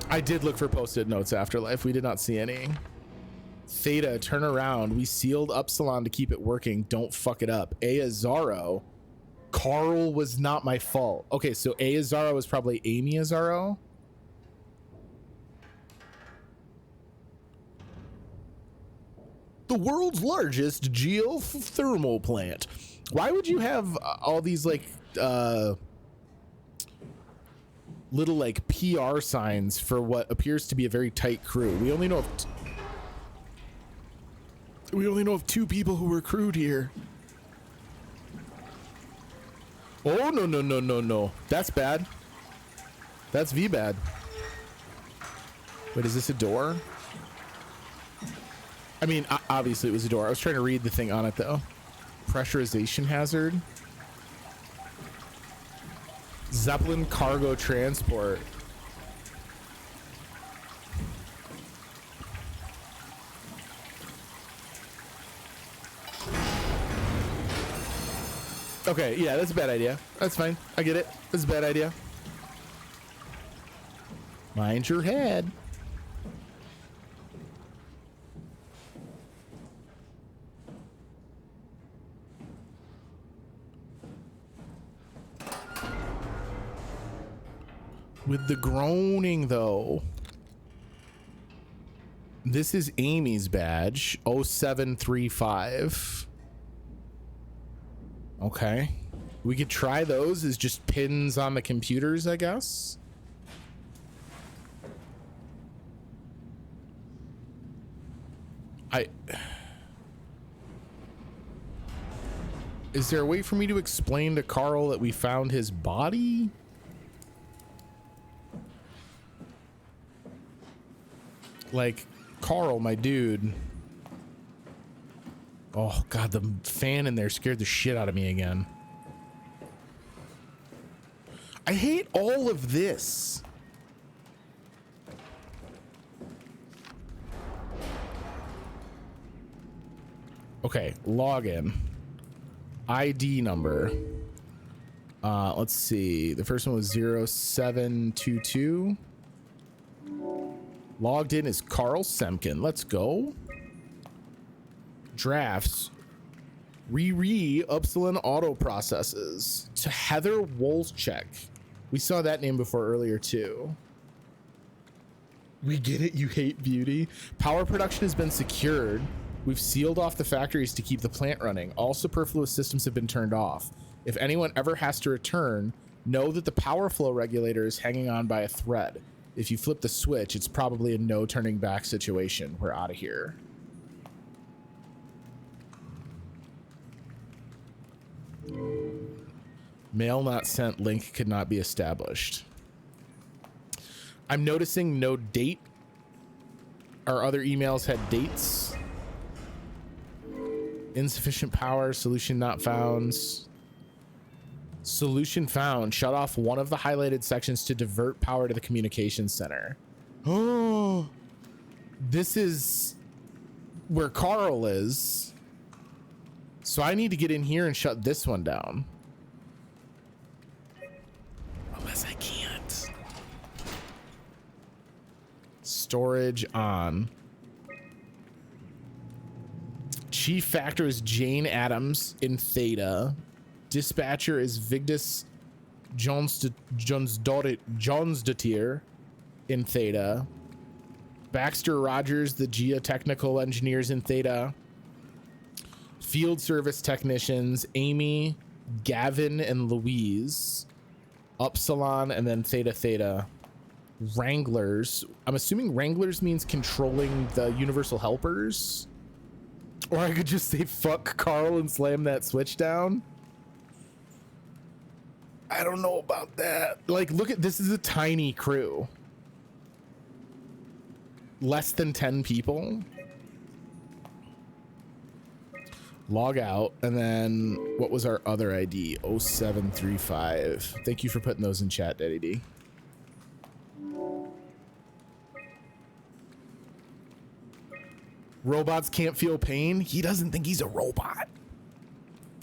I did look for post-it notes, Afterlife. We did not see any. Theta, turn around. We sealed Upsilon to keep it working. Don't fuck it up. Azaro. Carl was not my fault. Okay, so Azaro was probably Amy Azaro. The world's largest geothermal plant. Why would you have all these like little like PR signs for what appears to be a very tight crew? We only know of two people who were crewed here. Oh no. That's bad. That's V bad. Wait, is this a door? I mean, obviously it was a door. I was trying to read the thing on it though. Pressurization hazard. Zeppelin cargo transport. Okay, yeah, that's a bad idea. That's fine. I get it. That's a bad idea. Mind your head. With the groaning though. This is Amy's badge. 0735. Okay. We could try those as just pins on the computers, I guess. Is there a way for me to explain to Carl that we found his body? Like, Carl, my dude. Oh god, the fan in there scared the shit out of me again. I hate all of this. Okay, login. ID number. Let's see. The first one was 0722. Logged in is Carl Semkin. Let's go. Drafts. Upsilon auto processes to Heather Wolchek. We saw that name before earlier too. We get it. You hate beauty. Power production has been secured. We've sealed off the factories to keep the plant running. All superfluous systems have been turned off. If anyone ever has to return, know that the power flow regulator is hanging on by a thread. If you flip the switch, it's probably a no turning back situation. We're out of here. Mail not sent, link could not be established. I'm noticing no date. Our other emails had dates. Insufficient power, solution not found. Solution found. Shut off one of the highlighted sections to divert power to the communications center. Oh, this is where Carl is. So I need to get in here and shut this one down. Unless I can't. Storage on. Chief factor is Jane Adams in Theta. Dispatcher is Vigdis Johnsdottir in Theta. Baxter Rogers, the geotechnical engineers in Theta. Field service technicians, Amy, Gavin, and Louise. Upsilon, and then Theta. Wranglers. I'm assuming Wranglers means controlling the universal helpers. Or I could just say fuck Carl and slam that switch down. I don't know about that. Like, look at this is a tiny crew. Less than 10 people. Log out, and then what was our other ID? 0735. Thank you for putting those in chat, Daddy D. Robots can't feel pain. He doesn't think he's a robot.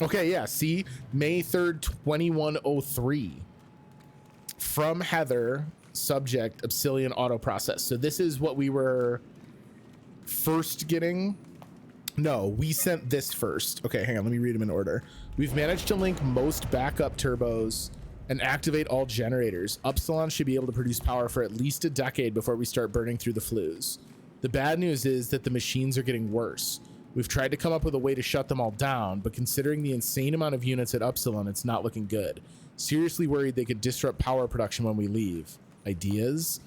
Okay, yeah, see? May 3rd, 2103. From Heather, subject, Obsidian auto process. So this is what we were first getting. No, we sent this first. Okay, hang on, let me read them in order. We've managed to link most backup turbos and activate all generators. Upsilon should be able to produce power for at least a decade before we start burning through the flues. The bad news is that the machines are getting worse. We've tried to come up with a way to shut them all down, but considering the insane amount of units at Upsilon, it's not looking good. Seriously worried they could disrupt power production when we leave. Ideas?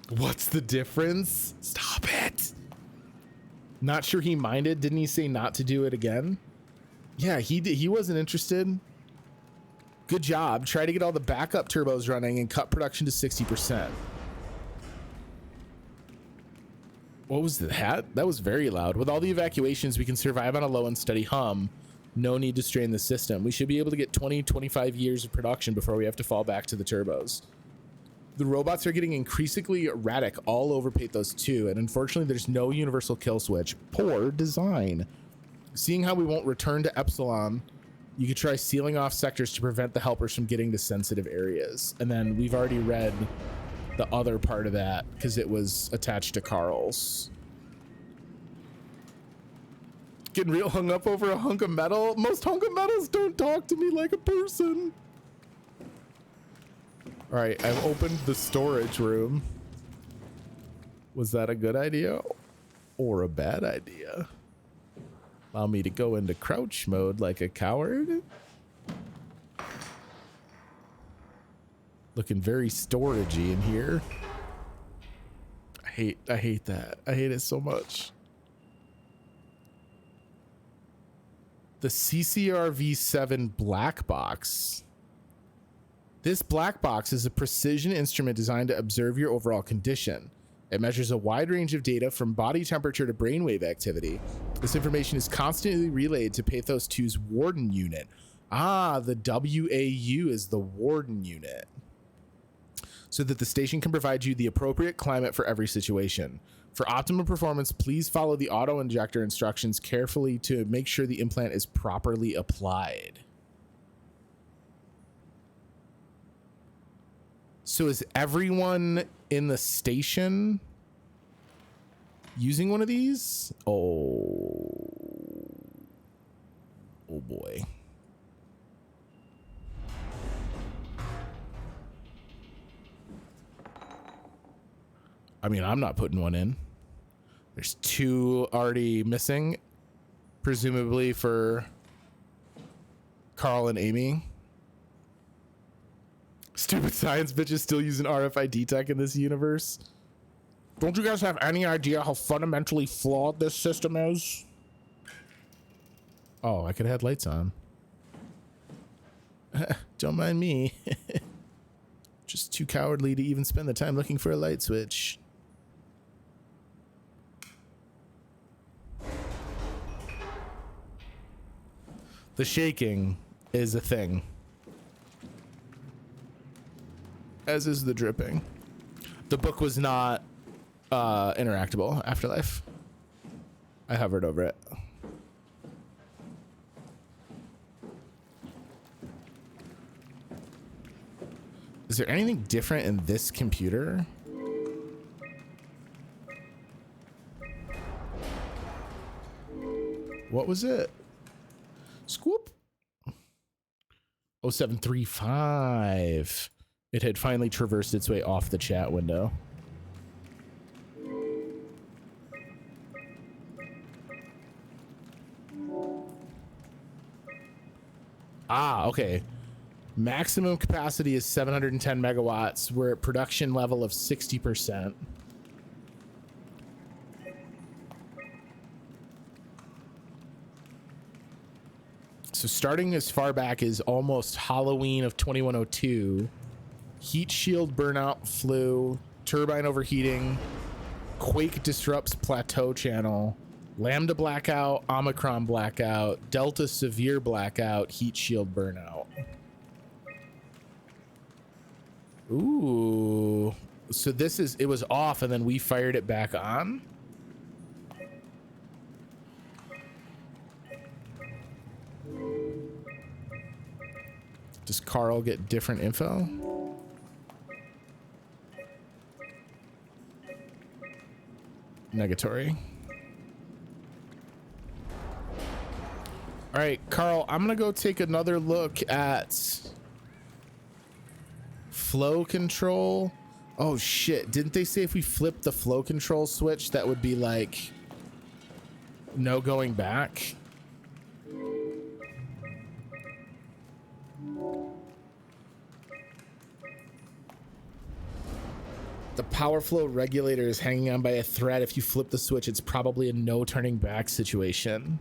What's the difference? Stop it. Not sure he minded. Didn't he say not to do it again? Yeah, he did. He wasn't interested. Good job. Try to get all the backup turbos running and cut production to 60%. What was that? That was very loud. With all the evacuations, we can survive on a low and steady hum. No need to strain the system. We should be able to get 20-25 years of production before we have to fall back to the turbos. The robots are getting increasingly erratic all over Pathos 2, and unfortunately there's no universal kill switch. Poor design. Seeing how we won't return to Epsilon, you could try sealing off sectors to prevent the helpers from getting to sensitive areas. And then we've already read the other part of that because it was attached to Carl's. Getting real hung up over a hunk of metal. Most hunk of metals don't talk to me like a person. All right, I've opened the storage room. Was that a good idea or a bad idea? Allow me to go into crouch mode like a coward. Looking very storagey in here. I hate that. I hate it so much. The CCRV7 black box. This black box is a precision instrument designed to observe your overall condition. It measures a wide range of data from body temperature to brainwave activity. This information is constantly relayed to Pathos 2's Warden unit. Ah, the WAU is the Warden unit. So that the station can provide you the appropriate climate for every situation. For optimal performance, please follow the auto-injector instructions carefully to make sure the implant is properly applied. So is everyone in the station using one of these? Oh boy. I mean, I'm not putting one in. There's 2 already missing, presumably for Carl and Amy. Stupid science bitches still using RFID tech in this universe. Don't you guys have any idea how fundamentally flawed this system is? Oh, I could have had lights on. Don't mind me. Just too cowardly to even spend the time looking for a light switch. The shaking is a thing. As is the dripping. The book was not interactable, Afterlife. I hovered over it. Is there anything different in this computer? What was it? Scoop. 0735. It had finally traversed its way off the chat window. Ah, okay. Maximum capacity is 710 megawatts. We're at production level of 60%. So starting as far back as almost Halloween of 2102, heat shield burnout flu, turbine overheating, quake disrupts plateau channel, lambda blackout, omicron blackout, delta severe blackout, heat shield burnout. Ooh, so this is, it was off and then we fired it back on. Does Carl get different info? Negatory. All right, Carl, I'm gonna go take another look at flow control. Oh shit, didn't they say if we flip the flow control switch that would be like no going back? The power flow regulator is hanging on by a thread. If you flip the switch, it's probably a no turning back situation.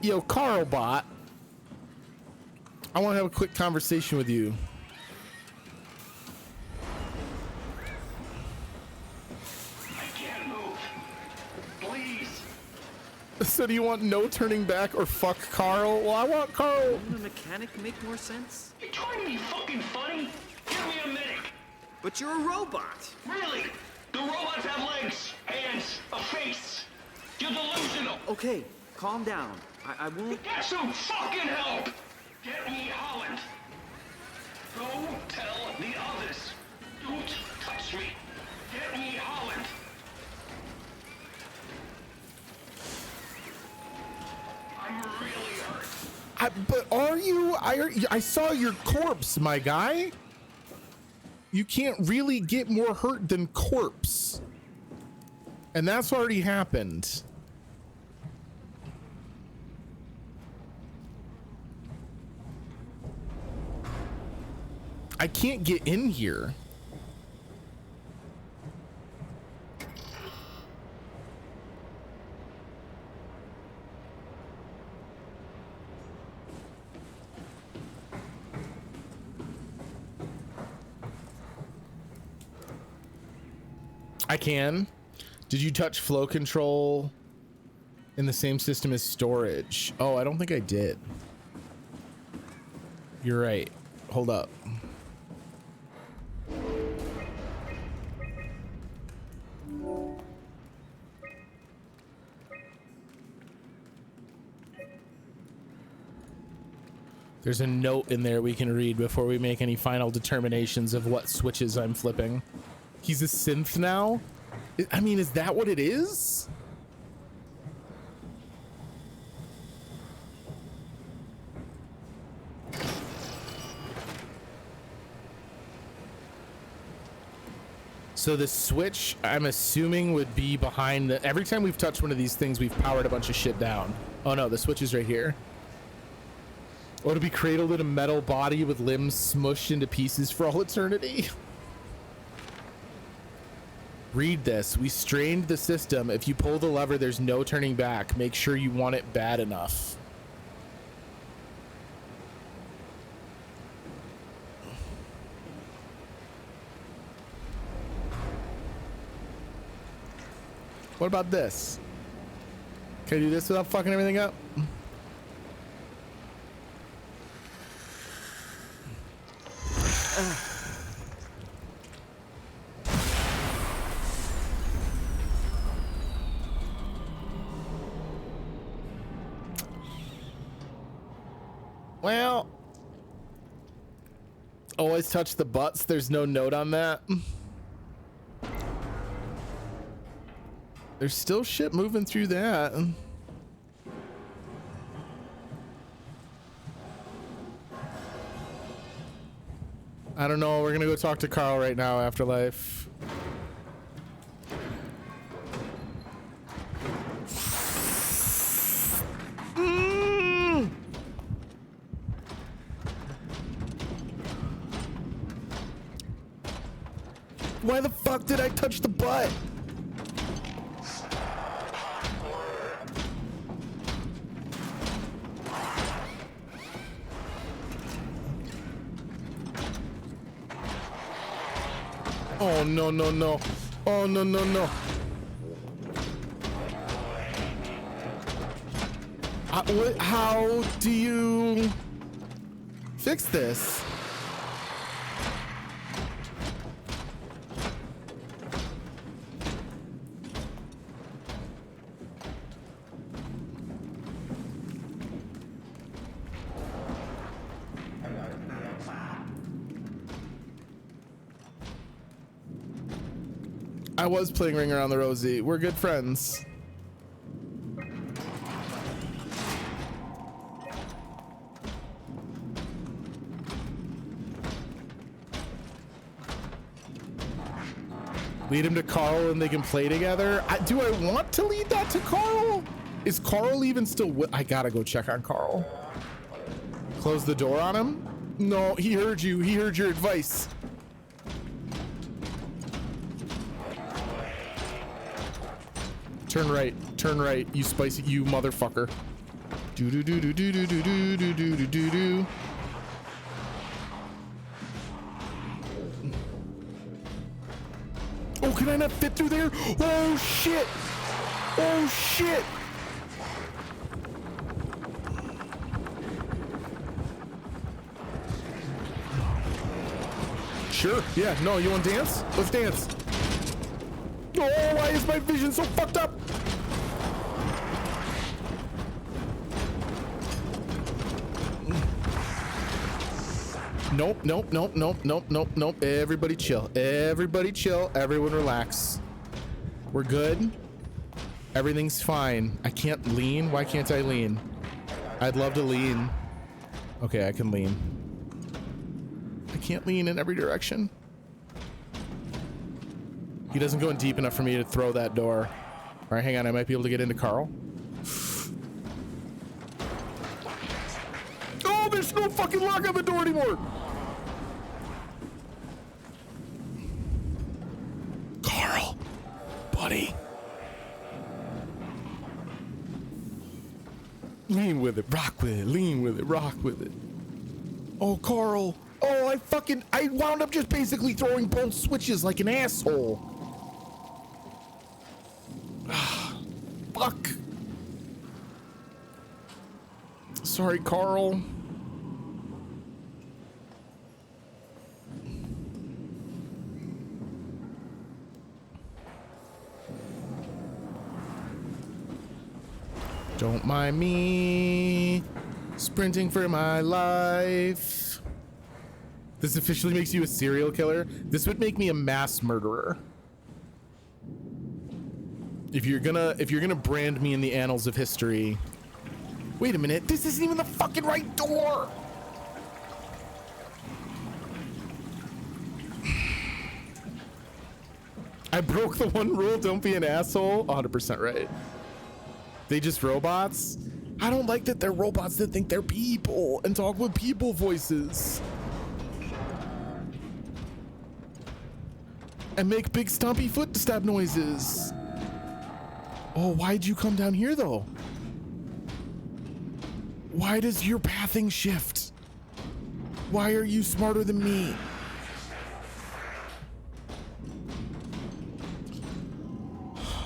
Yo, Carl bot. I want to have a quick conversation with you. So do you want no turning back or fuck Carl? Well, I want Carl. Wouldn't a mechanic make more sense? You trying to be fucking funny? Give me a medic. But you're a robot. Really? Do robots have legs, hands, a face? You're delusional. Okay, calm down. I won't... Get some fucking help! Get me Holland. Go tell the others. Don't touch me. Get me Holland. I'm really hurt. But are you? I saw your corpse, my guy. You can't really get more hurt than corpse. And that's already happened. I can't get in here. I can. Did you touch flow control in the same system as storage? Oh, I don't think I did. You're right. Hold up. There's a note in there we can read before we make any final determinations of what switches I'm flipping. He's a synth now? I mean, is that what it is? So the switch, I'm assuming, would be behind the... Every time we've touched one of these things, we've powered a bunch of shit down. Oh no, the switch is right here. Or to be cradled in a metal body with limbs smushed into pieces for all eternity. Read this. We strained the system. If you pull the lever, there's no turning back. Make sure you want it bad enough. What about this? Can I do this without fucking everything up? Well, always touch the butts. There's no note on that. There's still shit moving through that. I don't know. We're gonna go talk to Carl right now, Afterlife. Why the fuck did I touch the butt? Oh, no, no, no. Oh, no, no, no. How do you fix this? I was playing Ring Around the Rosie. We're good friends. Lead him to Carl and they can play together. Do I want to lead that to Carl? Is Carl even still I gotta go check on Carl. Close the door on him? No, he heard you. He heard your advice. Turn right, you spicy, you motherfucker. Do do do do do do do do do do do do do. Oh, can I not fit through there? Oh shit! Oh shit! Sure, yeah, no, you wanna dance? Let's dance. Oh, why is my vision so fucked up? Nope, nope, nope, nope, nope, nope, nope. Everybody chill. Everybody chill. Everyone relax. We're good. Everything's fine. I can't lean. Why can't I lean? I'd love to lean. Okay, I can lean. I can't lean in every direction. He doesn't go in deep enough for me to throw that door. All right, hang on. I might be able to get into Carl. Oh, there's no fucking lock on the door anymore. Carl, buddy. Lean with it, rock with it, lean with it, rock with it. Oh, Carl. Oh, I wound up just basically throwing both switches like an asshole. Fuck. Sorry, Carl. Don't mind me. Sprinting for my life. This officially makes you a serial killer. This would make me a mass murderer. If you're gonna brand me in the annals of history. Wait a minute, this isn't even the fucking right door. I broke the one rule, don't be an asshole. 100% right. They just robots? I don't like that they're robots that think they're people and talk with people voices. And make big stompy footstep noises. Oh, why'd you come down here though? Why does your pathing shift? Why are you smarter than me?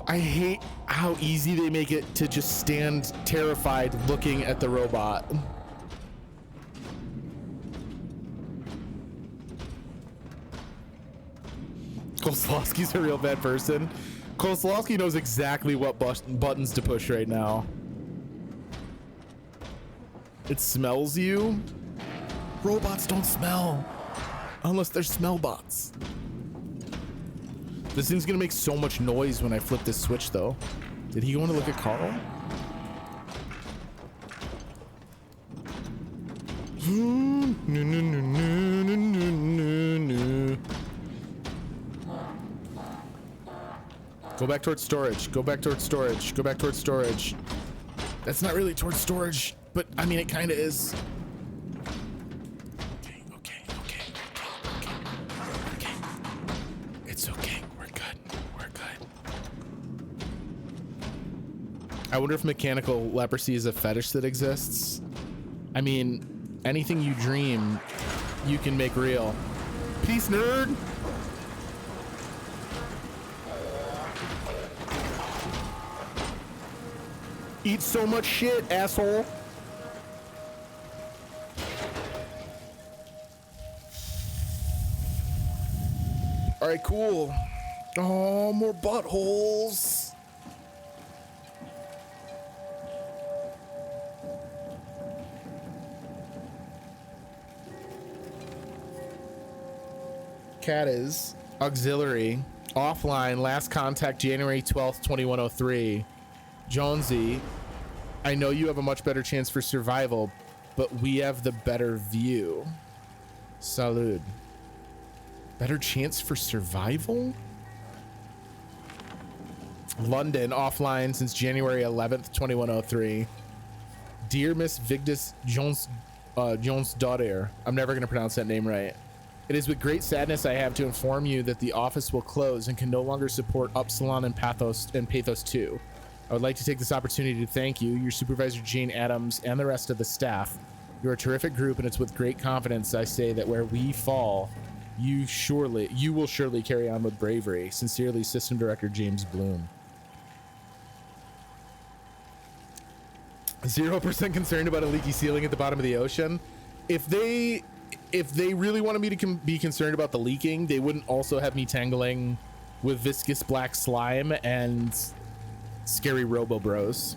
I hate how easy they make it to just stand terrified looking at the robot. Kozlowski's a real bad person. Kozlowski knows exactly what buttons to push right now. It smells you. Robots don't smell unless they're smell bots. This thing's gonna make so much noise when I flip this switch though. Did he want to look at Carl? Go back towards storage. Go back towards storage. Go back towards storage. That's not really towards storage, but I mean, it kind of is. Okay. It's okay. We're good. I wonder if mechanical leprosy is a fetish that exists. I mean, anything you dream, you can make real. Peace, nerd. Eat so much shit, asshole. All right, cool. Oh, more buttholes. Cat is auxiliary, offline, last contact January 12th, 2103. Jonesy, I know you have a much better chance for survival, but we have the better view. Salud. Better chance for survival? London, offline since January 11th, 2103. Dear Miss Vigdis Jones daughter, I'm never going to pronounce that name right. It is with great sadness I have to inform you that the office will close and can no longer support Upsilon and Pathos 2. I would like to take this opportunity to thank you, your supervisor Jane Adams, and the rest of the staff. You're a terrific group, and it's with great confidence I say that where we fall, you will surely carry on with bravery. Sincerely, System Director James Bloom. 0% concerned about a leaky ceiling at the bottom of the ocean. If they really wanted me to be concerned about the leaking, they wouldn't also have me tangling with viscous black slime and scary Robo Bros.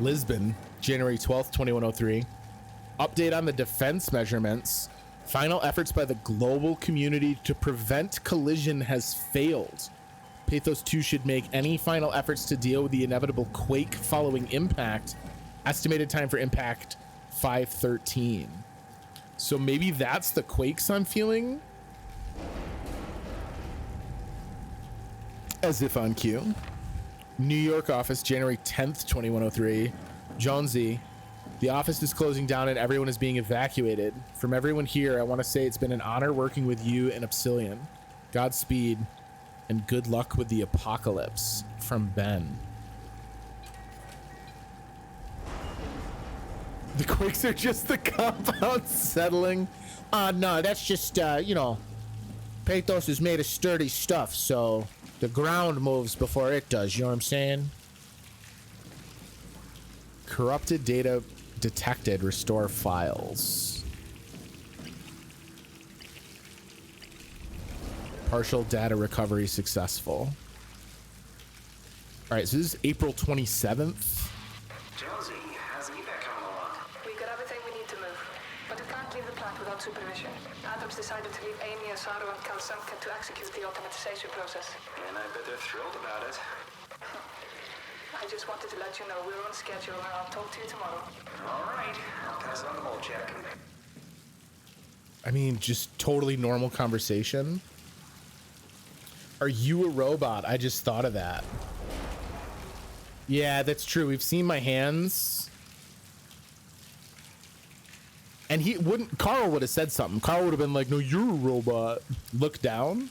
Lisbon, January 12th, 2103. Update on the defense measurements. Final efforts by the global community to prevent collision has failed. Pathos 2 should make any final efforts to deal with the inevitable quake following impact. Estimated time for impact 5/13. So maybe that's the quakes I'm feeling. As if on cue. New York office, January 10th, 2103. Jonesy, the office is closing down and everyone is being evacuated. From everyone here, I want to say it's been an honor working with you and Obsidian. Godspeed and good luck with the apocalypse. From Ben. The quakes are just the compound settling. No, that's just, Pathos is made of sturdy stuff, so the ground moves before it does, you know what I'm saying? Corrupted data detected. Restore files. Partial data recovery successful. All right, so this is April 27th. Jonesy, how's evac coming along? But it can't leave the plant without supervision. Adams decided to leave Amy, Asaro, and Cal Sunken to execute the automatization process. And I bet they're thrilled about it. I just wanted to let you know we're on schedule, and I'll talk to you tomorrow. All right, I'll pass on the whole check. I mean, just totally normal conversation. Are you a robot? I just thought of that. Yeah, that's true. We've seen my hands. And he wouldn't, Carl would have said something. Carl would have been like, no, you're a robot. Look down.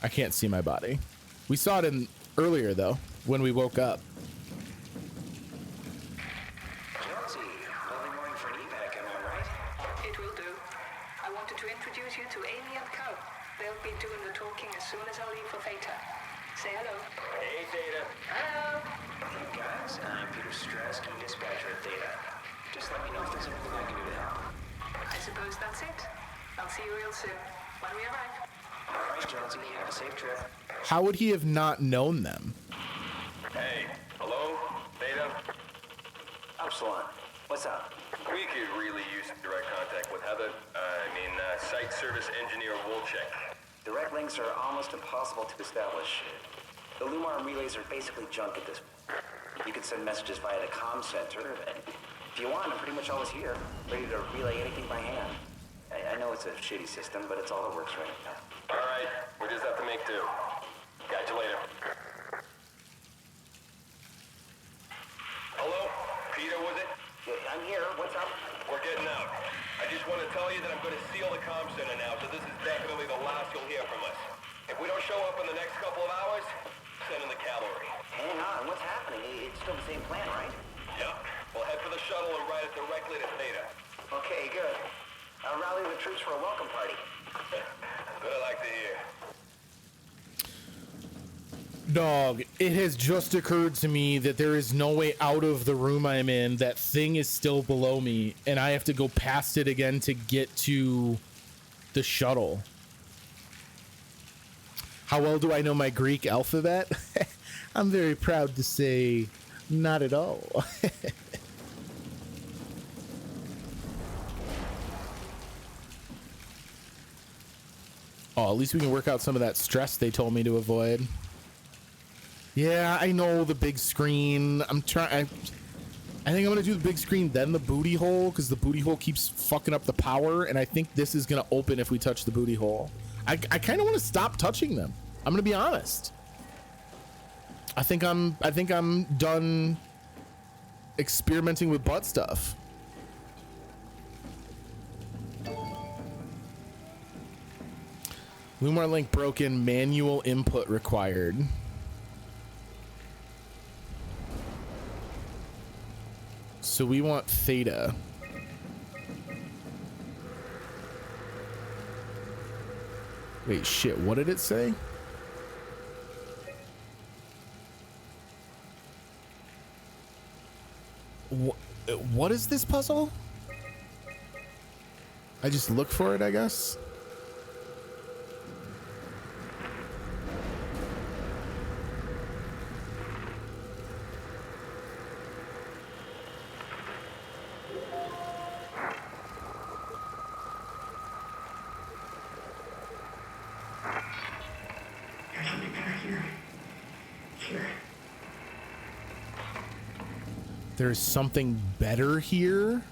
I can't see my body. We saw it in earlier though, when we woke up. Jonesy, early morning for an evac, am I right? It will do. I wanted to introduce you to Amy and Cal. They'll be doing the talking as soon as I leave for Theta. Say hello. Hey, Theta. Hello. Hey, guys. I'm Peter Strasky, dispatcher at Theta. Just let me know if there's anything I can do to help. I suppose that's it. I'll see you real soon, when we arrive. All right, Jonesy. Have a safe trip. How would he have not known them? Hey, hello? Theta? Upsilon, what's up? We could really use some direct contact with Heather. Site service engineer Wolchek. Direct links are almost impossible to establish. The Lumar relays are basically junk at this point. You can send messages via the comm center, and if you want, I'm pretty much always here, ready to relay anything by hand. I know it's a shitty system, but it's all that works right now. All right, we just have to make do. Catch you later. Hello? Peter, was it? Yeah, I'm here. What's up? We're getting out. I just want to tell you that I'm going to seal the comm center now, so this is definitely the last you'll hear from us. If we don't show up in the next couple of hours, send in the cavalry. Hang on. What's happening? It's still the same plan, right? Yep. We'll head for the shuttle and ride it directly to Theta. Okay, good. I'll rally the troops for a welcome party. That's what I like to hear. Dog, it has just occurred to me that there is no way out of the room I'm in. That thing is still below me, and I have to go past it again to get to the shuttle. How well do I know my Greek alphabet? I'm very proud to say not at all. Oh, at least we can work out some of that stress they told me to avoid. Yeah, I know the big screen. I think I'm gonna do the big screen, then the booty hole, because the booty hole keeps fucking up the power, and I think this is gonna open if we touch the booty hole. I kind of want to stop touching them. I'm gonna be honest. I think I'm done experimenting with butt stuff. Lumar link broken, manual input required. So we want Theta. Wait, shit, what did it say? What is this puzzle? I just look for it, I guess. There's something better here.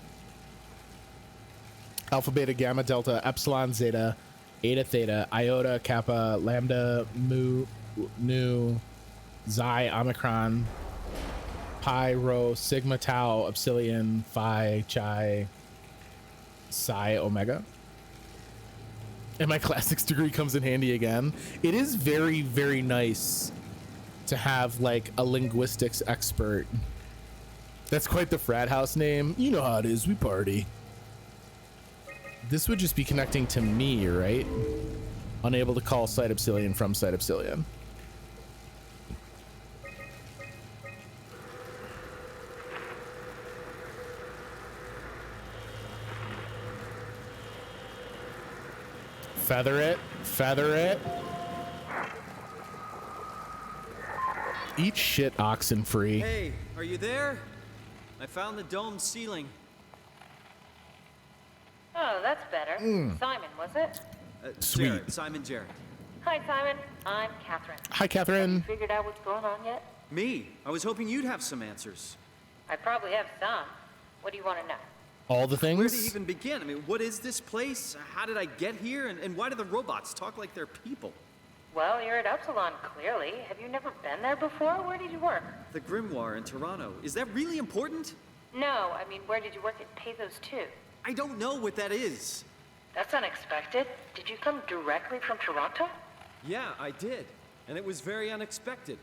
Alpha, beta, gamma, delta, epsilon, zeta, eta, theta, iota, kappa, lambda, mu, nu, xi, omicron, pi, rho, sigma, tau, epsilon, phi, chi, psi, omega. And my classics degree comes in handy again. It is very, very nice to have like a linguistics expert. That's quite the frat house name. You know how it is, we party. This would just be connecting to me, right? Unable to call Site Epsilon from Site Epsilon. Feather it, feather it. Eat shit, oxen free. Hey, are you there? I found the dome ceiling. Simon, was it? Sweet. Jared, Simon Jared. Hi, Simon. I'm Catherine. Hi, Catherine. Figured out what's going on yet? Me? I was hoping you'd have some answers. I probably have some. What do you want to know? All the things? Where to even begin? I mean, what is this place? How did I get here? And why do the robots talk like they're people? Well, you're at Upsilon, clearly. Have you never been there before? Where did you work? The Grimoire in Toronto. Is that really important? No, I mean, where did you work at Pathos 2? I don't know what that is. That's unexpected. Did you come directly from Toronto? Yeah, I did. And it was very unexpected.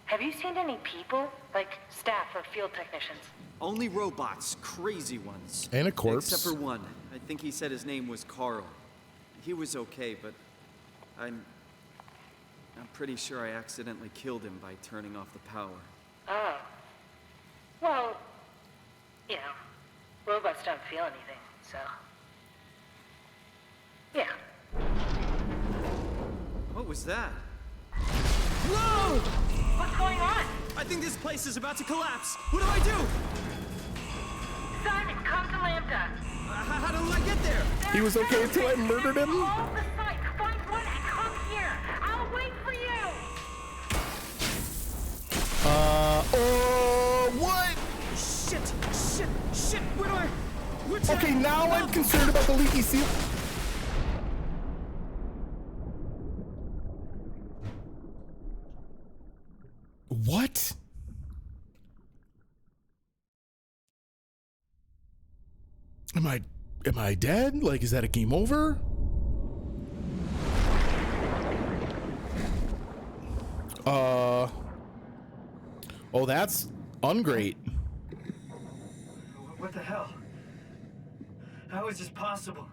Have you seen any people? Like staff or field technicians? Only robots, crazy ones. And a corpse. Except for one. I think he said his name was Carl. He was okay, but I'm pretty sure I accidentally killed him by turning off the power. Oh. Well, you know, robots don't feel anything, so... Yeah. What was that? Whoa! What's going on? I think this place is about to collapse. What do I do? Simon, come to Lambda. How do I get there? He was okay until I murdered him? All the site. Find one and come here. I'll wait for you. What? Shit, where do I... What's Okay, that? now I'm concerned about the leaky seal. What? Am I dead? Like, is that a game over? Oh, that's ungreat. What the hell? How is this possible?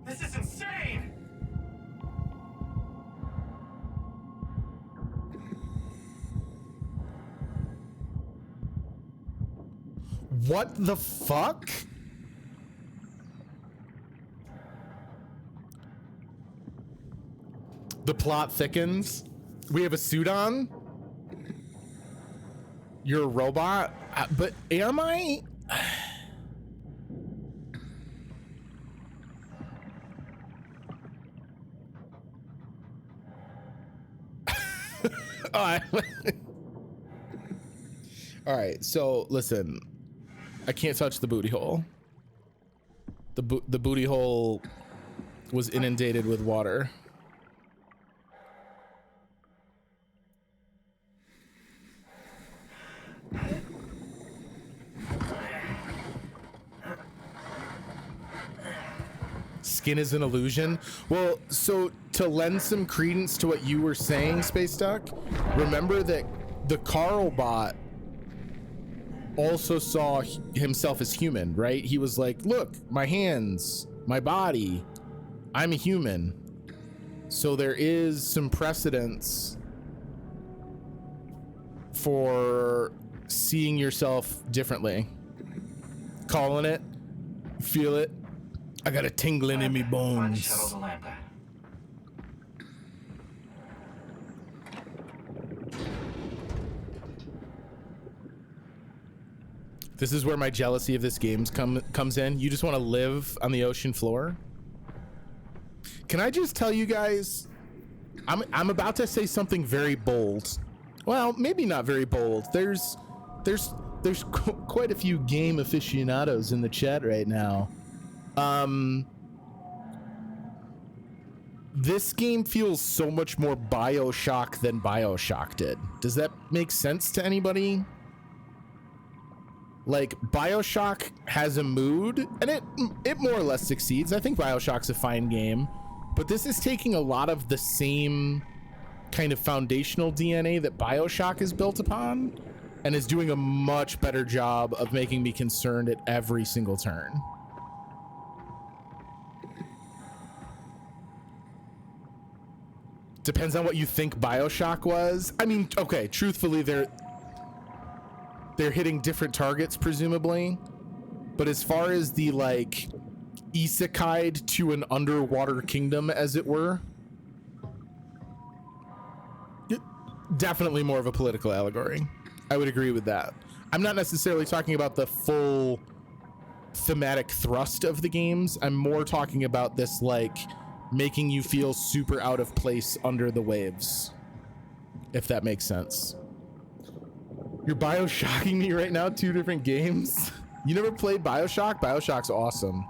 This is insane! What the fuck? The plot thickens. We have a suit on. You're a robot, but am I? All right, so listen, I can't touch the booty hole. The booty hole was inundated with water. Skin is an illusion. Well, so to lend some credence to what you were saying, Space Duck, remember that the Carl bot also saw himself as human, right? He was like, look, my hands, my body, I'm a human. So there is some precedence for seeing yourself differently. Calling it, feel it. I got a tingling in me bones. This is where my jealousy of this game comes in. You just want to live on the ocean floor. Can I just tell you guys, I'm about to say something very bold. Well, maybe not very bold. There's quite a few game aficionados in the chat right now. This game feels so much more BioShock than BioShock did. Does that make sense to anybody? Like, BioShock has a mood, and it more or less succeeds. I think BioShock's a fine game, but this is taking a lot of the same kind of foundational DNA that BioShock is built upon, and is doing a much better job of making me concerned at every single turn. Depends on what you think BioShock was. I mean, okay, truthfully, they're hitting different targets, presumably. But as far as the, like, isekai'd to an underwater kingdom, as it were, definitely more of a political allegory. I would agree with that. I'm not necessarily talking about the full thematic thrust of the games. I'm more talking about this, like, making you feel super out of place under the waves, if that makes sense. You're BioShocking me right now. 2 different games. You never played BioShock? BioShock's awesome.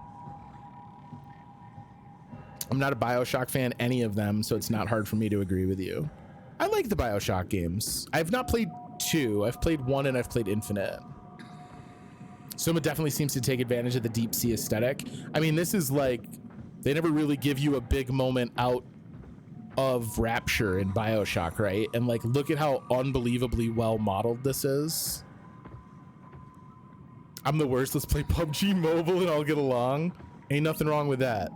I'm not a BioShock fan, any of them, so it's not hard for me to agree with you. I like the BioShock games. I've not played 2. I've played 1 and I've played Infinite. SOMA definitely seems to take advantage of the deep sea aesthetic. I mean, this is like, they never really give you a big moment out of Rapture in BioShock, right? And like, look at how unbelievably well modeled this is. I'm the worst. Let's play PUBG Mobile and I'll get along. Ain't nothing wrong with that.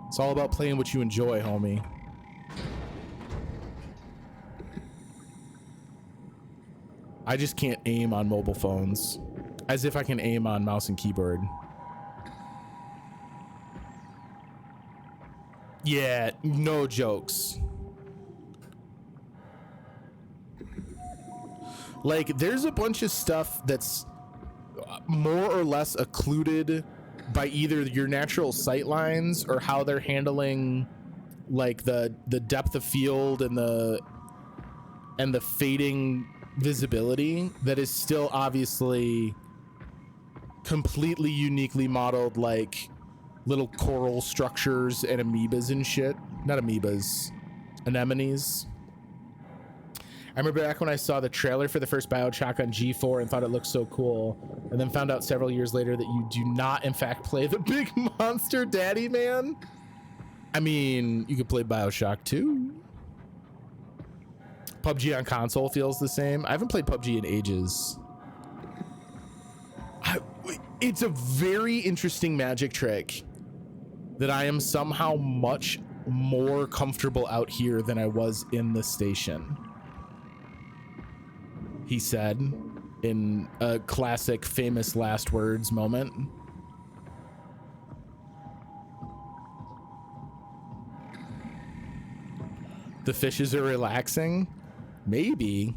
It's all about playing what you enjoy, homie. I just can't aim on mobile phones. As if I can aim on mouse and keyboard. Yeah, no jokes. Like, there's a bunch of stuff that's more or less occluded by either your natural sight lines or how they're handling, like, the depth of field and the fading visibility that is still obviously completely uniquely modeled, like little coral structures and amoebas and shit. Not amoebas, anemones. I remember back when I saw the trailer for the first BioShock on G4 and thought it looked so cool, and then found out several years later that you do not in fact play the big monster daddy man. I mean, you could play BioShock 2. PUBG on console feels the same. I haven't played PUBG in ages. It's a very interesting magic trick that I am somehow much more comfortable out here than I was in the station, he said in a classic famous last words moment. The fishes are relaxing. Maybe.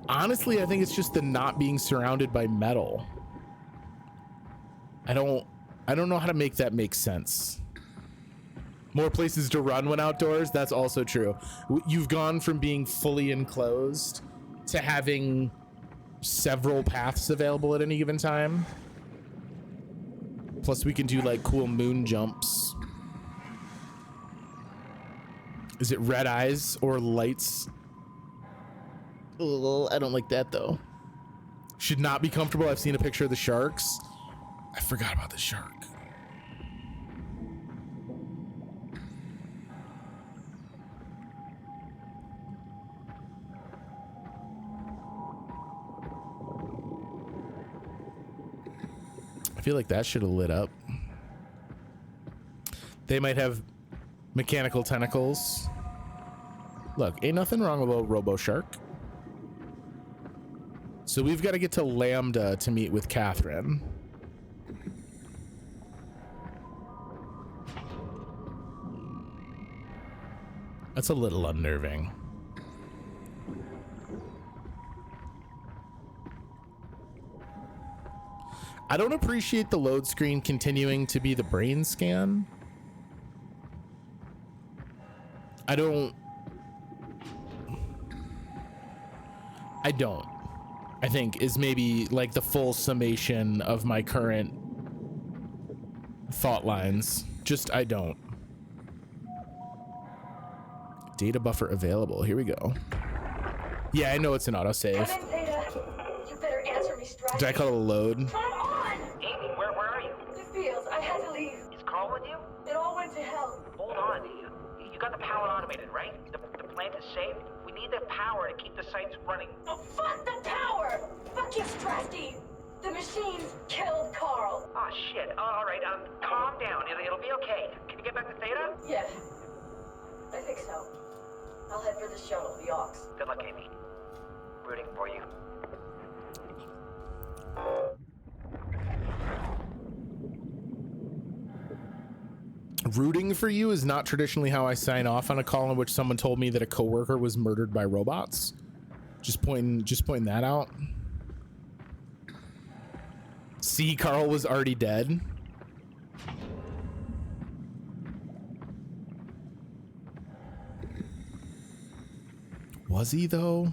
Honestly, I think it's just the not being surrounded by metal. I don't know how to make that make sense. More places to run when outdoors. That's also true. You've gone from being fully enclosed to having several paths available at any given time. Plus we can do like cool moon jumps. Is it red eyes or lights? Oh, I don't like that though. Should not be comfortable. I've seen a picture of the sharks. I forgot about the shark. I feel like that should have lit up. They might have mechanical tentacles. Look, ain't nothing wrong about Robo Shark. So we've got to get to Lambda to meet with Catherine. That's a little unnerving. I don't appreciate the load screen continuing to be the brain scan. I don't. I think is maybe like the full summation of my current thought lines. Just I don't. Data buffer available. Here we go. Yeah, I know it's an autosave. You better answer me straight. Did I call it a load? Come on! Amy, where are you? The fields. I had to leave. Is Carl with you? It all went to hell. Hold on. You got the power automated, right? The plant is safe. We need the power to keep the sites running. Oh, fuck the power! Fuck you, Strasky! The machines killed Carl. Oh, shit. All right, calm down. It'll be okay. Can you get back to Theta? Yeah. I think so. I'll head for the shuttle, the Aux. Good luck, Amy. Rooting for you. Rooting for you is not traditionally how I sign off on a call in which someone told me that a coworker was murdered by robots. Just pointing that out. See, Carl was already dead. Was he though?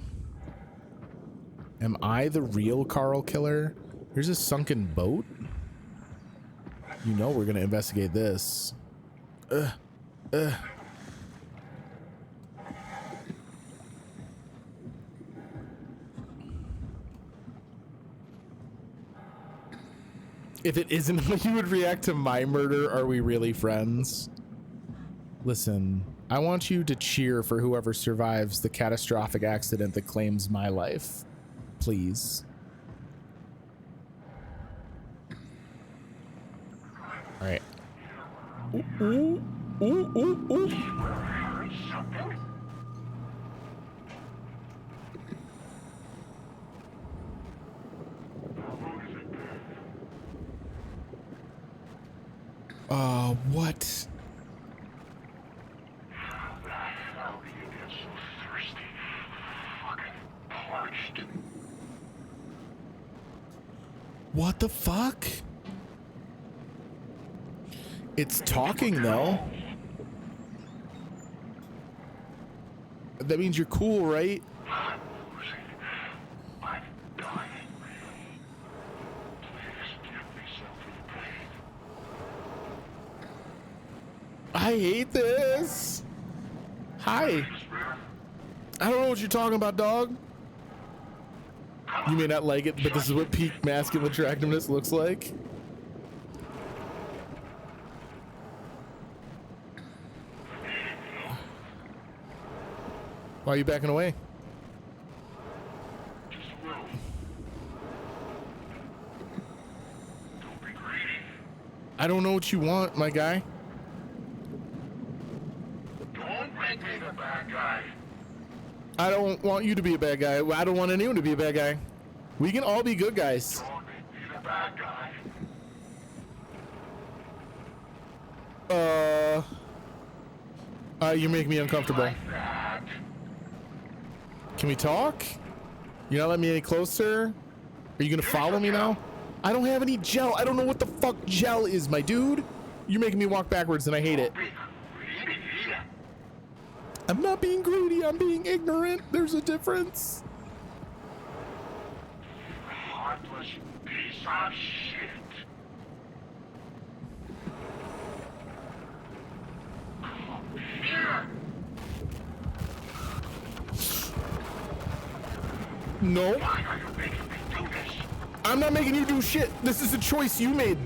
Am I the real Carl killer? Here's a sunken boat. You know we're gonna investigate this. If it isn't how you would react to my murder, are we really friends? Listen, I want you to cheer for whoever survives the catastrophic accident that claims my life. Please. All right. Ooh, ooh, ooh, ooh, ooh. What? How the hell do you get so thirsty? Fucking parched. What the fuck? It's talking though. That means you're cool, right? I'm losing. I'm dying. Please give me something to breathe. I hate this. Hi. I don't know what you're talking about, dog. You may not like it, but this is what peak masculine attractiveness looks like. Why are you backing away? Just a little. Don't be greedy. I don't know what you want, my guy. Don't make me the bad guy. I don't want you to be a bad guy. I don't want anyone to be a bad guy. We can all be good guys. Don't make me the bad guy. You make me uncomfortable. Like that. Can we talk? You're not letting me any closer? Are you gonna follow me now? I don't have any gel. I don't know what the fuck gel is, my dude. You're making me walk backwards and I hate it. I'm not being greedy, I'm being ignorant. There's a difference. Heartless piece of shit. Come here. No. Why are you making me do this? I'm not making you do shit. This is a choice you made.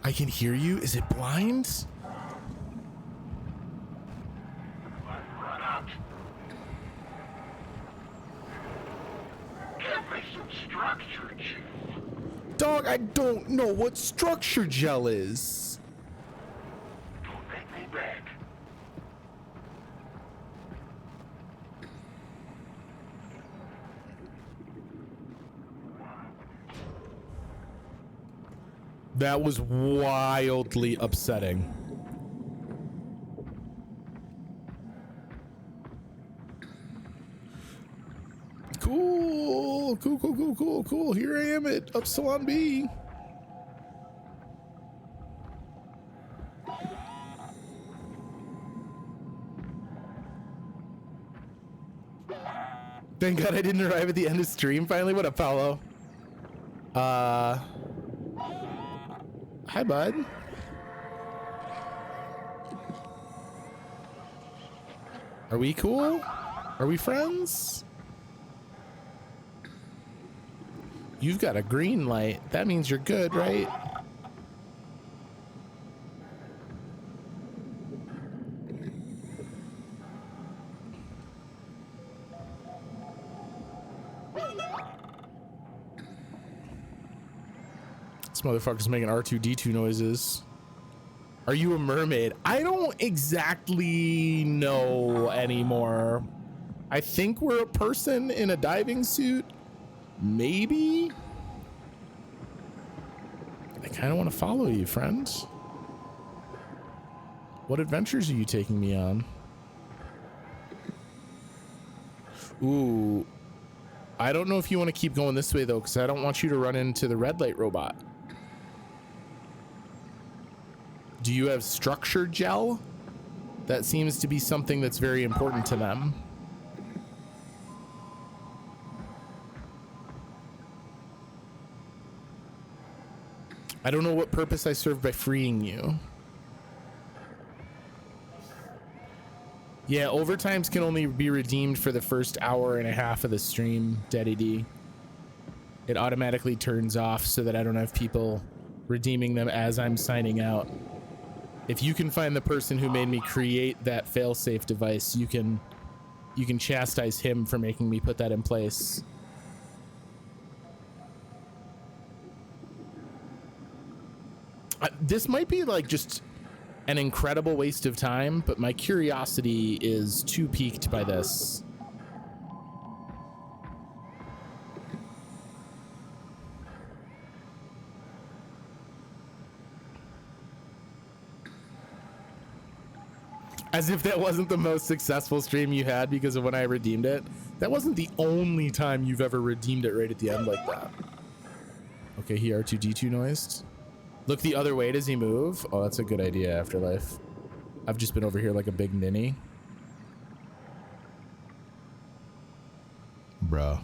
I can hear you. Is it blind? Run out. Give me some structure, Chief. Dog, I don't know what structure gel is. Don't make me beg. That was wildly upsetting. Cool, cool, cool, cool, cool, cool. Here I am at Upsilon B. Thank God I didn't arrive at the end of stream finally. What up, Paolo? Hi, bud. Are we cool? Are we friends? You've got a green light. That means you're good, right? This motherfucker's making R2-D2 noises. Are you a mermaid? I don't exactly know anymore. I think we're a person in a diving suit. Maybe? I kind of want to follow you, friend. What adventures are you taking me on? Ooh. I don't know if you want to keep going this way, though, because I don't want you to run into the red light robot. Do you have structure gel? That seems to be something that's very important to them. I don't know what purpose I serve by freeing you. Yeah, overtimes can only be redeemed for the first hour and a half of the stream, Daddy D. It automatically turns off so that I don't have people redeeming them as I'm signing out. If you can find the person who made me create that failsafe device, you can chastise him for making me put that in place. This might be like just an incredible waste of time, but my curiosity is too piqued by this. As if that wasn't the most successful stream you had because of when I redeemed it. That wasn't the only time you've ever redeemed it right at the end like that. Okay, he R2-D2 noised. Look the other way, does he move? Oh, that's a good idea, Afterlife. I've just been over here like a big ninny. Bruh.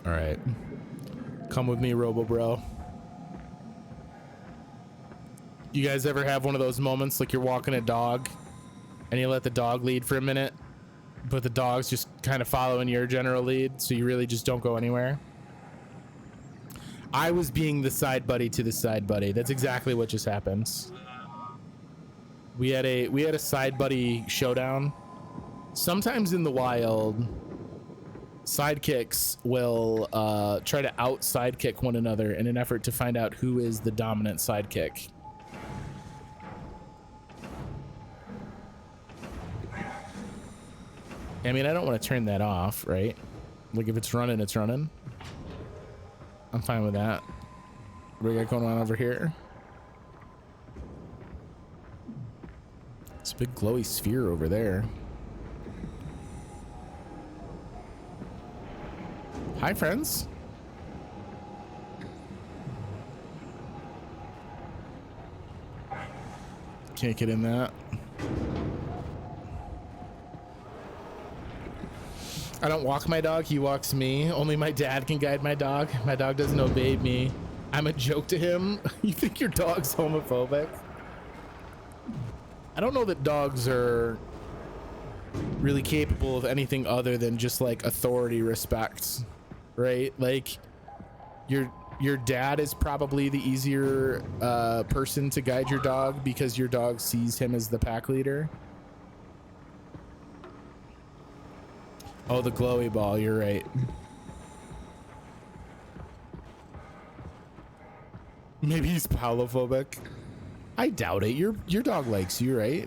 All right. Come with me, Robo Bro. You guys ever have one of those moments like you're walking a dog and you let the dog lead for a minute, but the dog's just kind of following your general lead, so you really just don't go anywhere? I was being the side buddy to the side buddy. That's exactly what just happened. We had a side buddy showdown. Sometimes in the wild, sidekicks will try to out sidekick one another in an effort to find out who is the dominant sidekick. I mean, I don't want to turn that off, right? Like, if it's running, it's running. I'm fine with that. What do we got going on over here? It's a big glowy sphere over there. Hi, friends. Can't get in that. I don't walk my dog, he walks me. Only my dad can guide my dog. My dog doesn't obey me. I'm a joke to him. You think your dog's homophobic? I don't know that dogs are really capable of anything other than just like authority respect, right? Like your dad is probably the easier person to guide your dog because your dog sees him as the pack leader. Oh, the glowy ball, you're right. Maybe he's palophobic. I doubt it. Your dog likes you, right?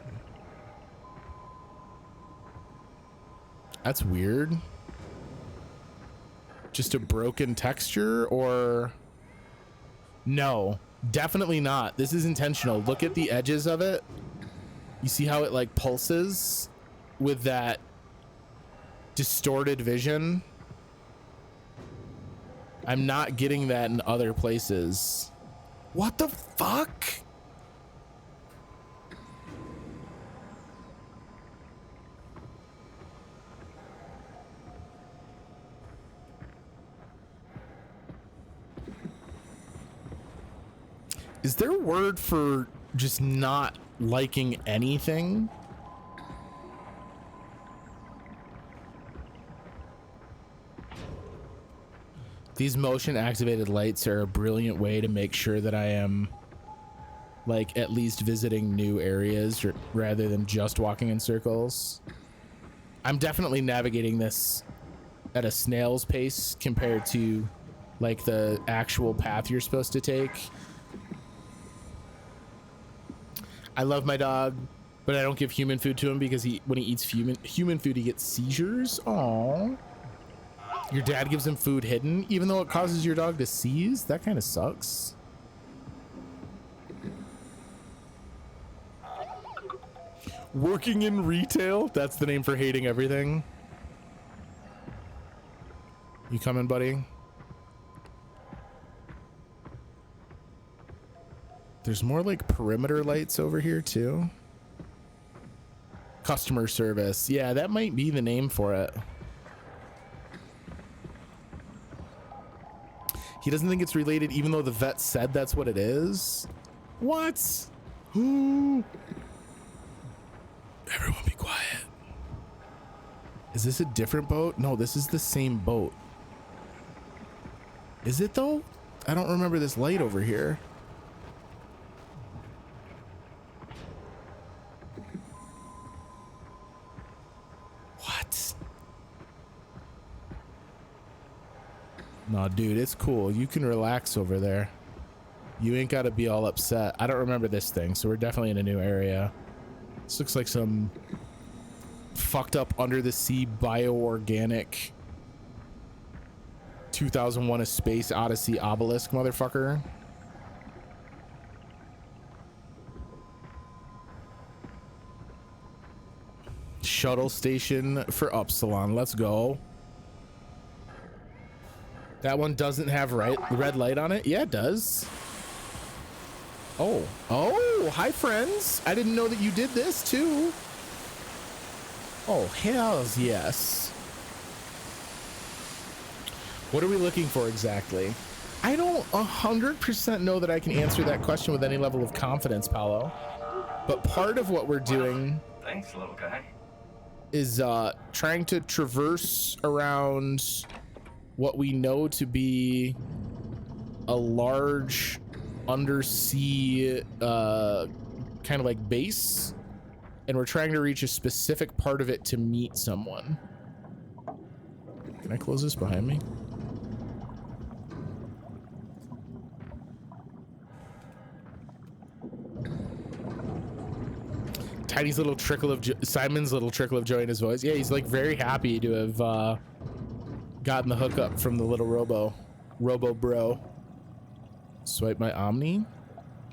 That's weird. Just a broken texture, or no, definitely not. This is intentional. Look at the edges of it. You see how it like pulses with that distorted vision? I'm not getting that in other places. What the fuck? Is there a word for just not liking anything? These motion activated lights are a brilliant way to make sure that I am like at least visiting new areas rather than just walking in circles. I'm definitely navigating this at a snail's pace compared to like the actual path you're supposed to take. I love my dog, but I don't give human food to him because when he eats human food, he gets seizures. Aww. Your dad gives him food hidden, even though it causes your dog to seize? That kind of sucks. Working in retail? That's the name for hating everything. You coming, buddy? There's more like perimeter lights over here too. Customer service. Yeah, that might be the name for it. He doesn't think it's related even though the vet said that's what it is. What? Who? Everyone be quiet. Is this a different boat? No, this is the same boat. Is it though? I don't remember this light over here. What? No, dude, it's cool. You can relax over there. You ain't got to be all upset. I don't remember this thing, so we're definitely in a new area. This looks like some fucked up under the sea bioorganic 2001 A Space Odyssey obelisk motherfucker. Shuttle station for Upsilon. Let's go. That one doesn't have red light on it. Yeah, it does. Oh, hi friends. I didn't know that you did this too. Oh, hells yes. What are we looking for exactly? I don't 100% know that I can answer that question with any level of confidence, Paolo. But part of what we're doing, Thanks, little guy, is trying to traverse around what we know to be a large undersea kind of like base, and we're trying to reach a specific part of it to meet someone. Can I close this behind me? Tiny's little trickle of Simon's little trickle of joy in his voice. Yeah, he's like very happy to have gotten the hookup from the little robo bro. Swipe my Omni.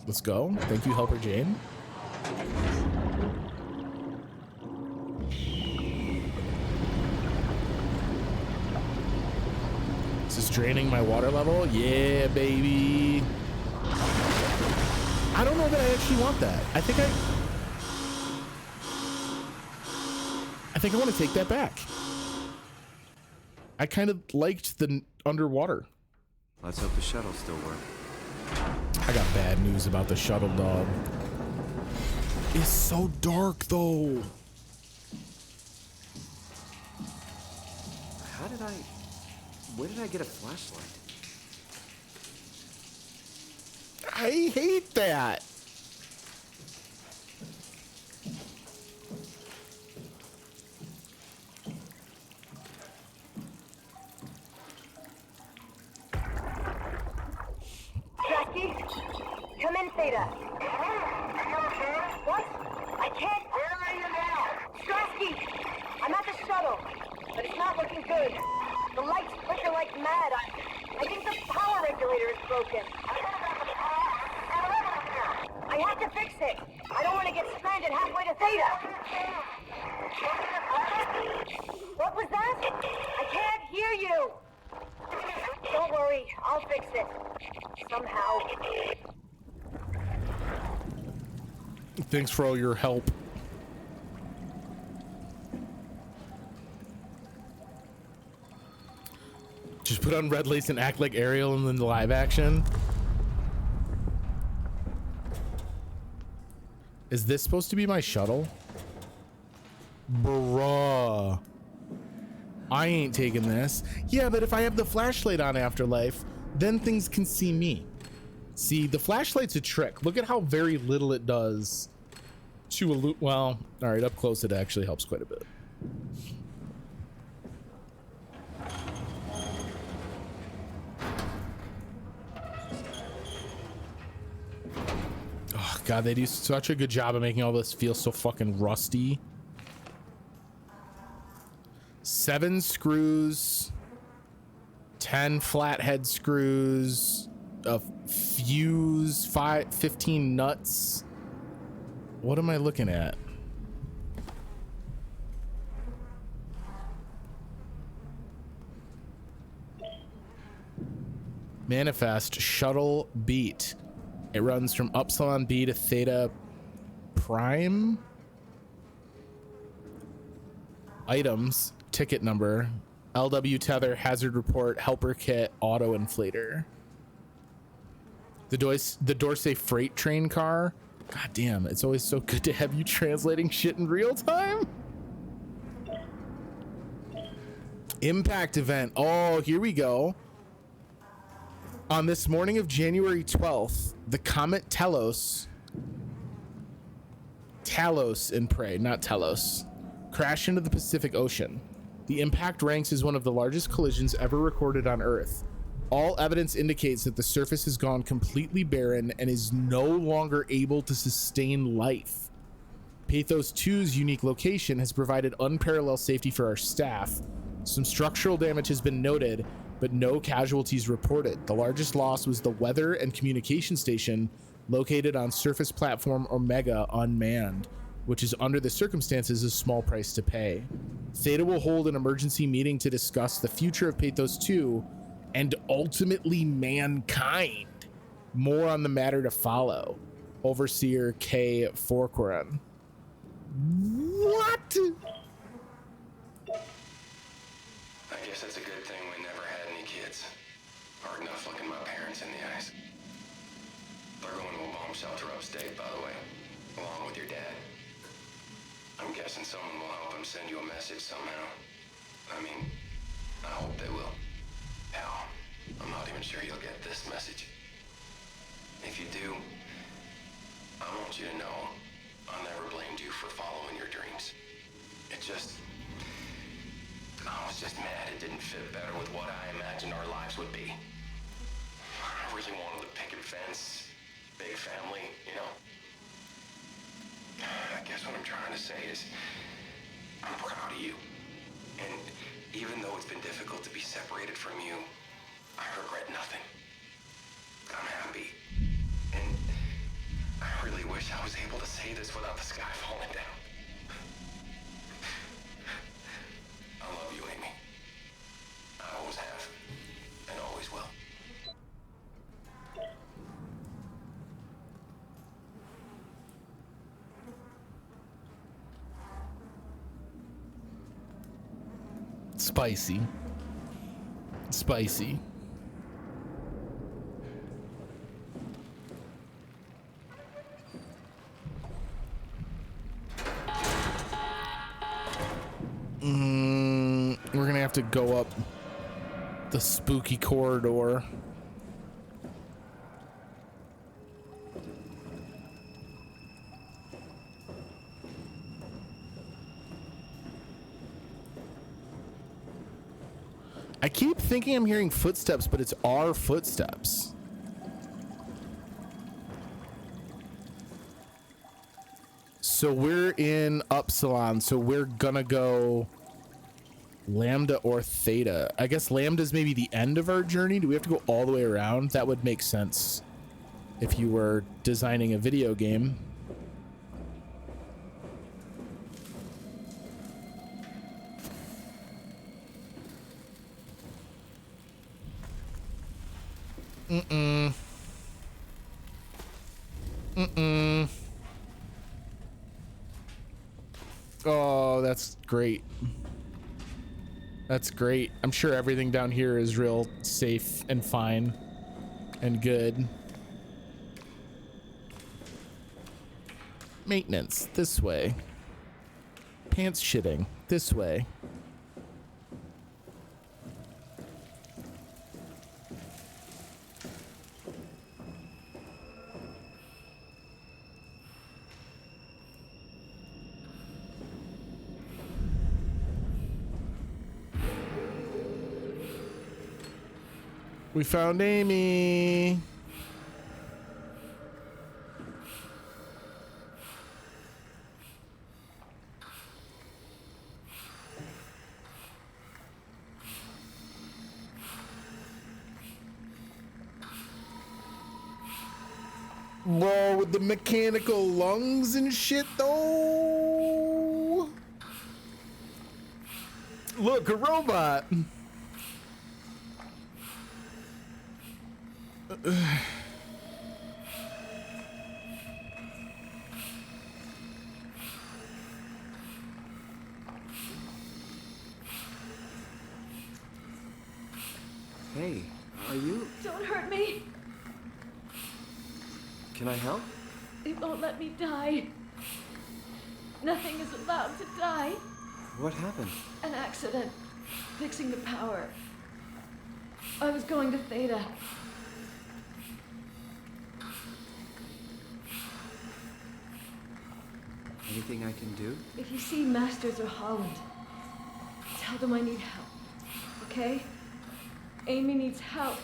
Let's go. Thank you, Helper Jane. Is this draining my water level? Yeah, baby. I don't know that I actually want that. I think I want to take that back. I kind of liked the underwater. Let's hope the shuttle still works. I got bad news about the shuttle, dog. It's so dark, though. Where did I get a flashlight? I hate that. Jackie, come in, Theta. What? I can't. Where are you now? Strasky, I'm at the shuttle, but it's not looking good. The lights flicker like mad. I think the power regulator is broken. I have to fix it. I don't want to get stranded halfway to Theta. What was that? I can't hear you. Don't worry, I'll fix it. Somehow. Thanks for all your help. Just put on red lace and act like Ariel in the live action. Is this supposed to be my shuttle? Bruh. I ain't taking this. Yeah, but if I have the flashlight on Afterlife, then things can see me. See, the flashlight's a trick. Look at how very little it does to well, all right, up close it actually helps quite a bit. Oh god, they do such a good job of making all this feel so fucking rusty. 7 screws 10 flathead screws, a fuse, 15 nuts. What am I looking at? Manifest shuttle beat. It runs from Upsilon B to Theta Prime. Items, ticket number, LW tether, hazard report, helper kit, auto inflator. The Dorsey freight train car. God damn, it's always so good to have you translating shit in real time. Impact event. Oh, here we go. On this morning of January 12th, the comet Talos in Prey, not Telos, crashed into the Pacific Ocean. The impact ranks as one of the largest collisions ever recorded on Earth. All evidence indicates that the surface has gone completely barren and is no longer able to sustain life. Pathos 2's unique location has provided unparalleled safety for our staff. Some structural damage has been noted, but no casualties reported. The largest loss was the weather and communication station located on surface platform Omega unmanned, which is under the circumstances a small price to pay. Theta will hold an emergency meeting to discuss the future of Pathos 2 and ultimately mankind. More on the matter to follow. Overseer K. Forqueran. What? I guess it's a good thing we never had any kids. Hard enough looking my parents in the eyes. They're going to a bomb shelter upstate, by the way, along with your dad. I'm guessing someone will help him send you a message somehow. I mean, I hope they will. Hell, I'm not even sure you'll get this message. If you do, I want you to know I never blamed you for following your dreams. I was just mad it didn't fit better with what I imagined our lives would be. I really wanted a picket fence, big family, you know. I guess what I'm trying to say is, I'm proud of you. And even though it's been difficult to be separated from you, I regret nothing. I'm happy. And I really wish I was able to say this without the sky falling down. I love you, Amy. I always have, and always will. Spicy. Spicy. We're gonna have to go up the spooky corridor. I keep thinking I'm hearing footsteps, but it's our footsteps. So we're in Upsilon, so we're gonna go Lambda or Theta. I guess Lambda's maybe the end of our journey. Do we have to go all the way around? That would make sense if you were designing a video game. Oh, that's great. That's great. I'm sure everything down here is real safe and fine and good. Maintenance, this way. Pants shitting, this way. We found Amy. Bro, with the mechanical lungs and shit, though. Look, a robot. Hey, are you... Don't hurt me. Can I help? It won't let me die. Nothing is allowed to die. What happened? An accident. Fixing the power. I was going to Theta. Anything I can do? If you see Masters or Holland, tell them I need help. Okay? Amy needs help.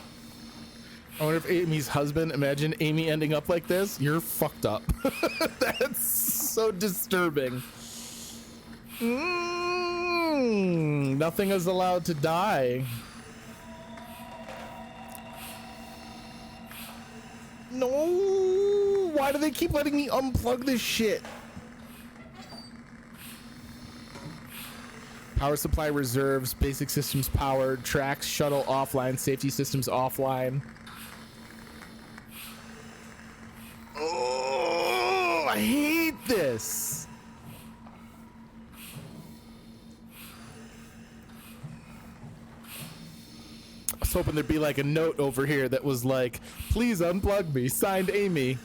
I wonder if Amy's husband, imagine Amy ending up like this. You're fucked up. That's so disturbing. Nothing is allowed to die. No, why do they keep letting me unplug this shit? Power supply reserves, basic systems powered, tracks, shuttle offline, safety systems offline. Oh, I hate this. I was hoping there'd be like a note over here that was like, please unplug me, signed Amy.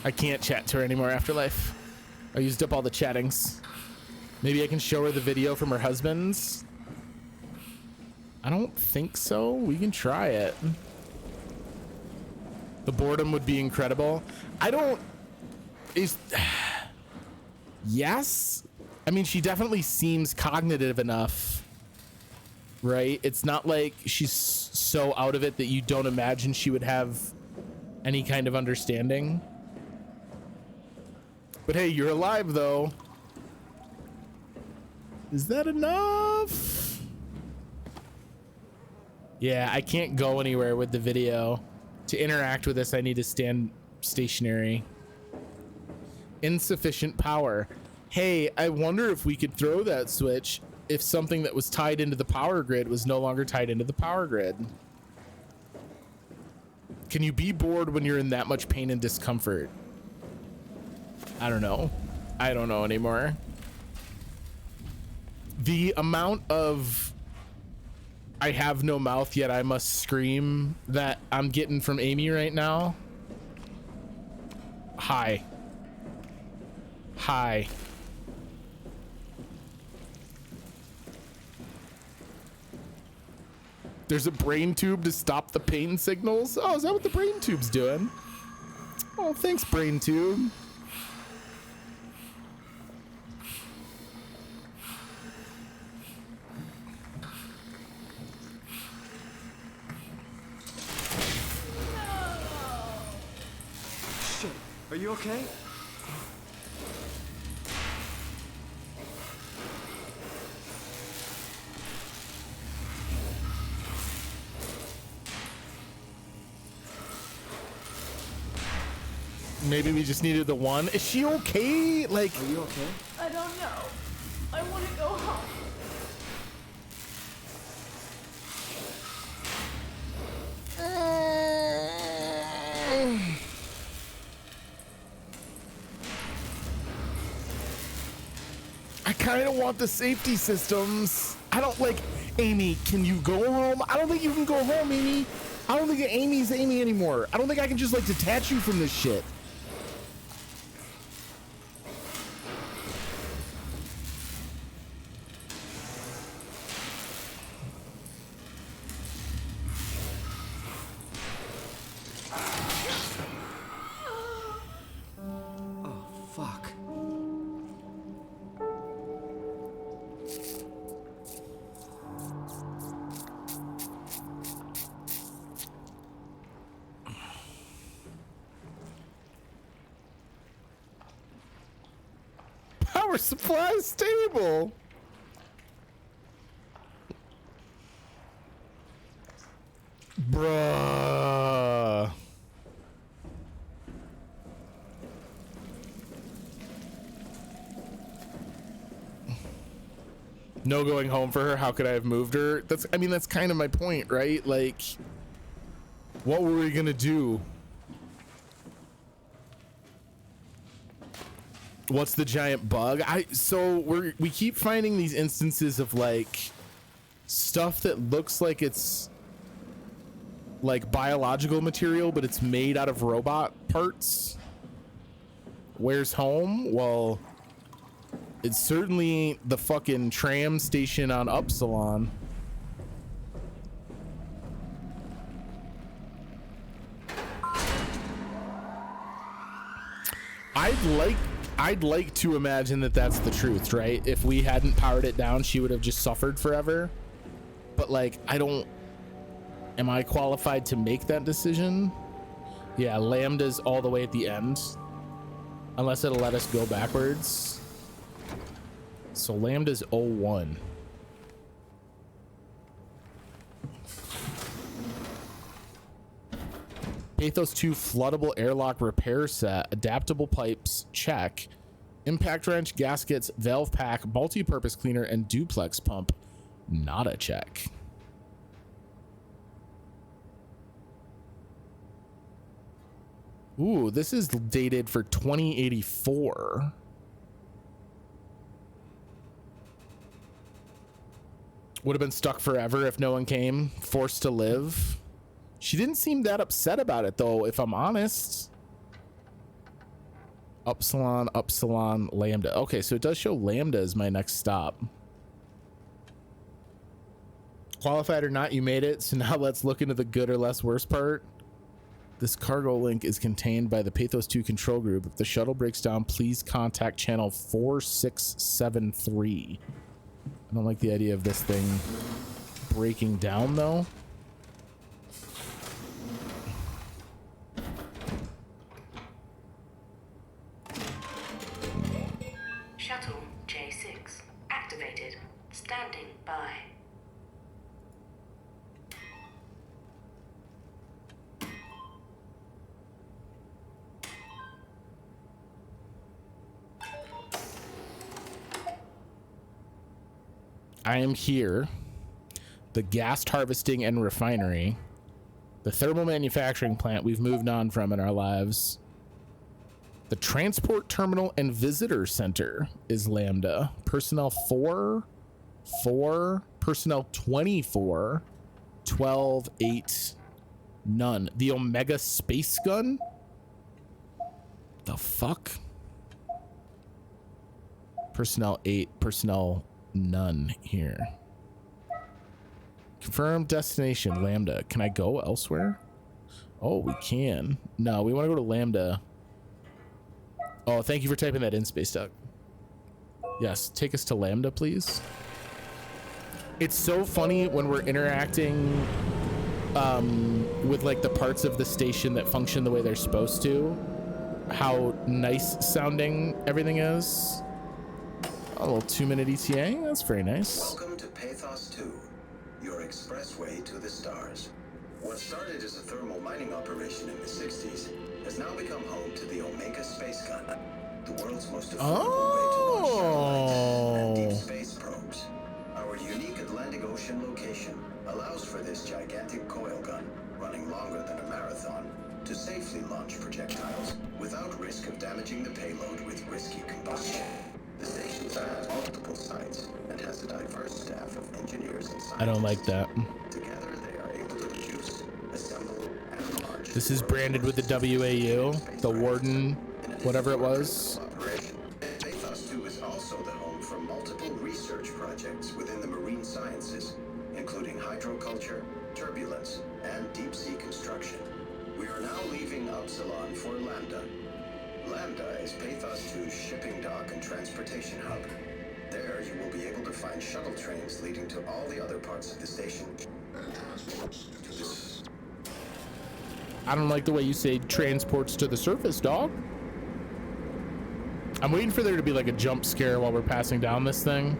I can't chat to her anymore, Afterlife. I used up all the chattings. Maybe I can show her the video from her husband's. I don't think so. We can try it. The boredom would be incredible. I don't... Yes? I mean, she definitely seems cognitive enough, right? It's not like she's so out of it that you don't imagine she would have any kind of understanding. But hey, you're alive, though. Is that enough? Yeah, I can't go anywhere with the video. To interact with this, I need to stand stationary. Insufficient power. Hey, I wonder if we could throw that switch if something that was tied into the power grid was no longer tied into the power grid. Can you be bored when you're in that much pain and discomfort? I don't know. I don't know anymore. The amount of I have no mouth yet I must scream that I'm getting from Amy right now. Hi. Hi. There's a brain tube to stop the pain signals. Oh, is that what the brain tube's doing? Oh, thanks, brain tube. Are you okay? Maybe we just needed the one. Is she okay? Like, are you okay? I don't know. I want to go home. I kind of want the safety systems. I don't like Amy. Can you go home? I don't think you can go home, Amy. I don't think Amy's Amy anymore. I don't think I can just like detach you from this shit. Oh, fuck. Power supply stable. Bruh. No going home for her. How could I have moved her? That's, I mean, that's kind of my point, right? Like, what were we gonna do? What's the giant bug? So we keep finding these instances of like stuff that looks like it's like biological material, but it's made out of robot parts. Where's home? Well, it's certainly the fucking tram station on Upsilon. I'd like to imagine that that's the truth, right? If we hadn't powered it down, she would have just suffered forever. But like, am I qualified to make that decision? Yeah, Lambda's all the way at the end. Unless it'll let us go backwards. So Lambda's 01. Pathos 2 floodable airlock repair set, adaptable pipes, check. Impact wrench, gaskets, valve pack, multi-purpose cleaner, and duplex pump, not a check. Ooh, this is dated for 2084. Would have been stuck forever if no one came. Forced to live. She didn't seem that upset about it, though, if I'm honest. Upsilon, Lambda. Okay, so it does show Lambda as my next stop. Qualified or not, you made it. So now let's look into the good or less worse part. This cargo link is contained by the Pathos 2 control group. If the shuttle breaks down, please contact channel 4673. I don't like the idea of this thing breaking down, though. Shuttle J6 activated. Standing by. I am here. The gas harvesting and refinery. The thermal manufacturing plant we've moved on from in our lives. The transport terminal and visitor center is Lambda. Personnel 4, personnel 24, 12, 8, none. The Omega space gun? The fuck? Personnel 8, personnel none here. Confirm destination Lambda. Can I go elsewhere? Oh, we can. No, we want to go to Lambda. Oh, thank you for typing that in, Space Duck. Yes, take us to Lambda, please. It's so funny when we're interacting with like the parts of the station that function the way they're supposed to. How nice sounding everything is. A little 2-minute ETA. That's very nice. Welcome to Pathos 2, your expressway to the stars. What started as a thermal mining operation in the 60s has now become home to the Omega space gun, the world's most affordable way to launch satellites and deep space probes. Our unique Atlantic Ocean location allows for this gigantic coil gun, running longer than a marathon, to safely launch projectiles without risk of damaging the payload with risky combustion. The station has multiple sites and has a diverse staff of engineers and scientists. I don't like that. Together they are able to produce, assemble, and launch. This is branded with the WAU, the Warden, whatever it was. Pathos 2 is also the home for multiple research projects within the marine sciences, including hydroculture, turbulence, and deep sea construction. We are now leaving Upsilon for Lambda. Lambda is Pathos 2's shipping dock and transportation hub. There you will be able to find shuttle trains leading to all the other parts of the station. I don't like the way you say transports to the surface, dog. I'm waiting for there to be like a jump scare while we're passing down this thing.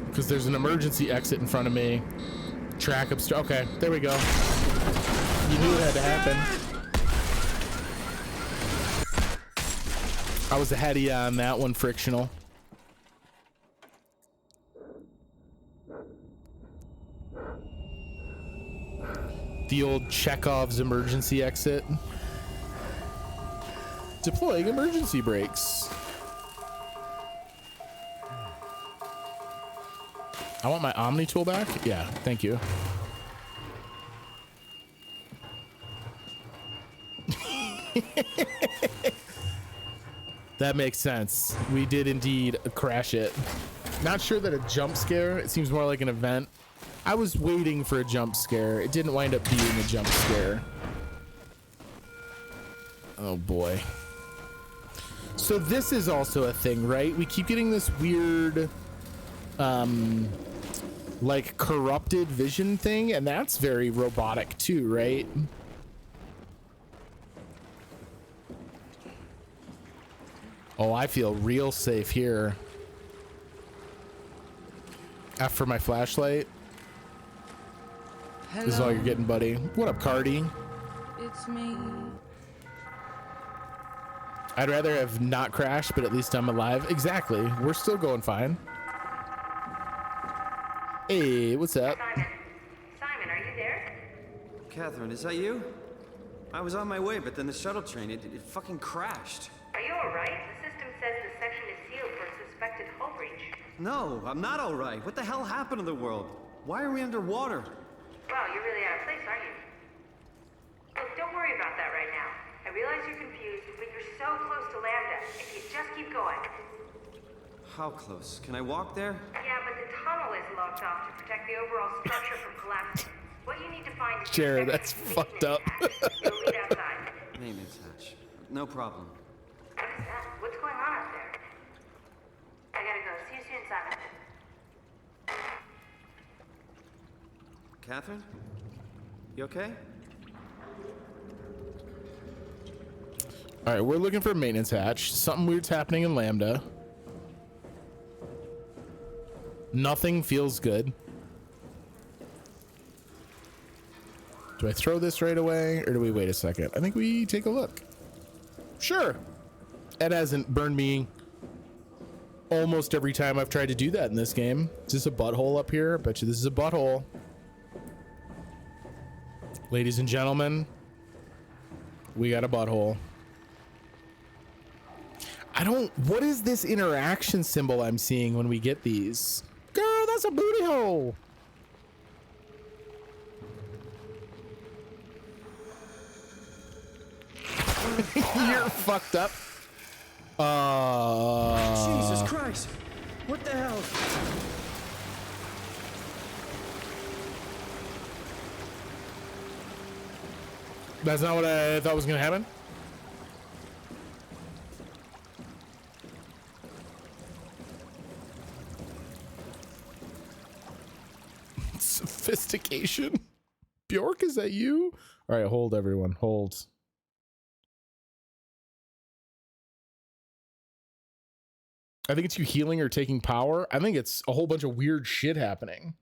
Because there's an emergency exit in front of me. Track upstairs. Okay, there we go. You knew it had to happen. I was ahead of you on that one, Frictional. The old Chekhov's emergency exit. Deploying emergency brakes. I want my Omni tool back. Yeah, thank you. That makes sense. We did indeed crash it. Not sure that a jump scare. It seems more like an event. I was waiting for a jump scare. It didn't wind up being a jump scare. Oh boy. So this is also a thing, right? We keep getting this weird like corrupted vision thing, and that's very robotic too, right? Oh, I feel real safe here. F for my flashlight. Hello. This is all you're getting, buddy. What up, Cardi? It's me. I'd rather have not crashed, but at least I'm alive. Exactly. We're still going fine. Hey, what's up? Simon, are you there? Catherine, is that you? I was on my way, but then the shuttle train, it fucking crashed. Are you alright? The system says the section is sealed for a suspected hull breach. No, I'm not alright. What the hell happened to the world? Why are we underwater? Wow, you're really out of place, aren't you? Look, don't worry about that right now. I realize you're confused, but you're so close to Lambda. If you just keep going. How close? Can I walk there? Yeah, but the tunnel is locked off to protect the overall structure from collapsing. What you need to find is Jared, that's fucked up. You'll lead outside. Maintenance hatch. No problem. What is that? What's going on up there? I gotta go. See you soon, Simon. Catherine? You okay? All right, we're looking for a maintenance hatch. Something weird's happening in Lambda. Nothing feels good. Do I throw this right away, or do we wait a second? I think we take a look. Sure. It hasn't burned me almost every time I've tried to do that in this game. Is this a butthole up here? I bet you this is a butthole. Ladies and gentlemen, we got a butthole. What is this interaction symbol I'm seeing when we get these? Girl, that's a booty hole. You're fucked up. Jesus Christ! What the hell? That's not what I thought was gonna happen. Sophistication. Bjork, is that you? All right, hold everyone, hold. I think it's you healing or taking power. I think it's a whole bunch of weird shit happening.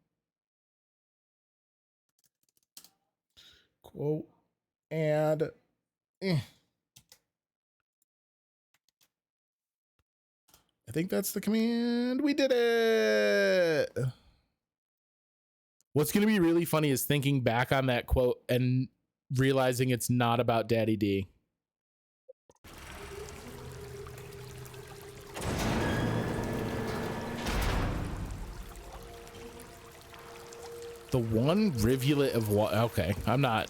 Quote and I think that's the command. We did it. What's going to be really funny is thinking back on that quote and realizing it's not about Daddy D. The one rivulet of water. Okay, I'm not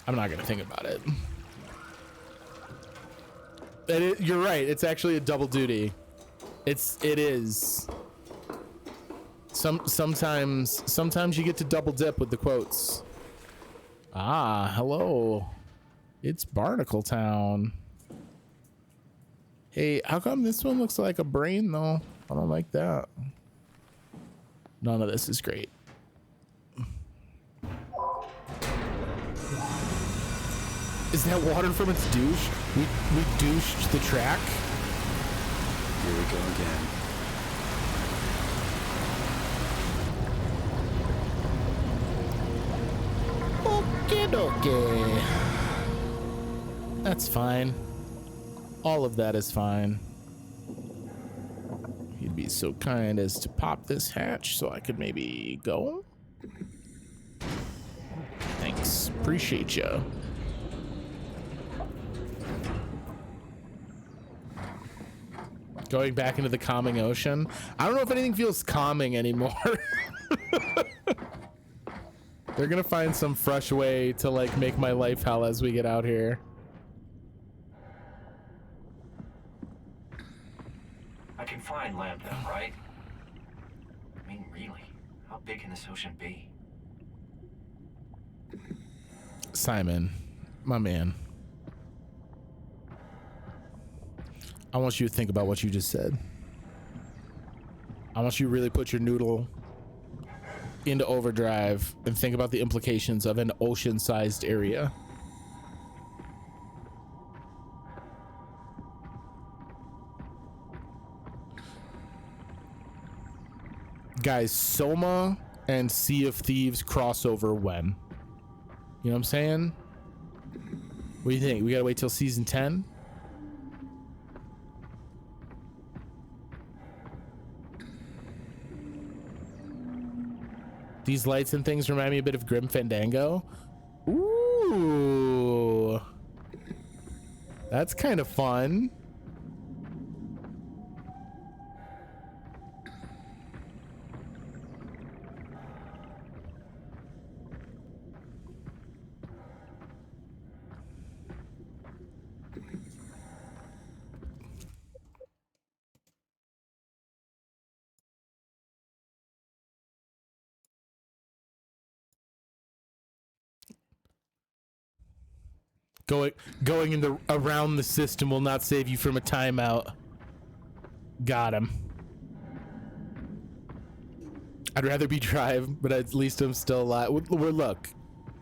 gonna think about it. You're right. It's actually a double duty. It is. Sometimes you get to double dip with the quotes. Ah, hello. It's Barnacle Town. Hey, how come this one looks like a brain though? I don't like that. None of this is great. Is that water from its douche? We douched the track. Here we go again. Okie dokie. That's fine. All of that is fine. He'd be so kind as to pop this hatch so I could maybe go. Thanks. Appreciate you. Going back into the calming ocean. I don't know if anything feels calming anymore. They're gonna find some fresh way to like make my life hell as we get out here. I can find Lambda, right? I mean, really, how big can this ocean be? Simon, my man. I want you to think about what you just said. I want you to really put your noodle into overdrive and think about the implications of an ocean-sized area. Guys, SOMA and Sea of Thieves crossover when? You know what I'm saying? What do you think? We gotta wait till season 10? These lights and things remind me a bit of Grim Fandango. Ooh. That's kind of fun. Going in the around the system will not save you from a timeout. Got him. I'd rather be drive, but at least I'm still alive.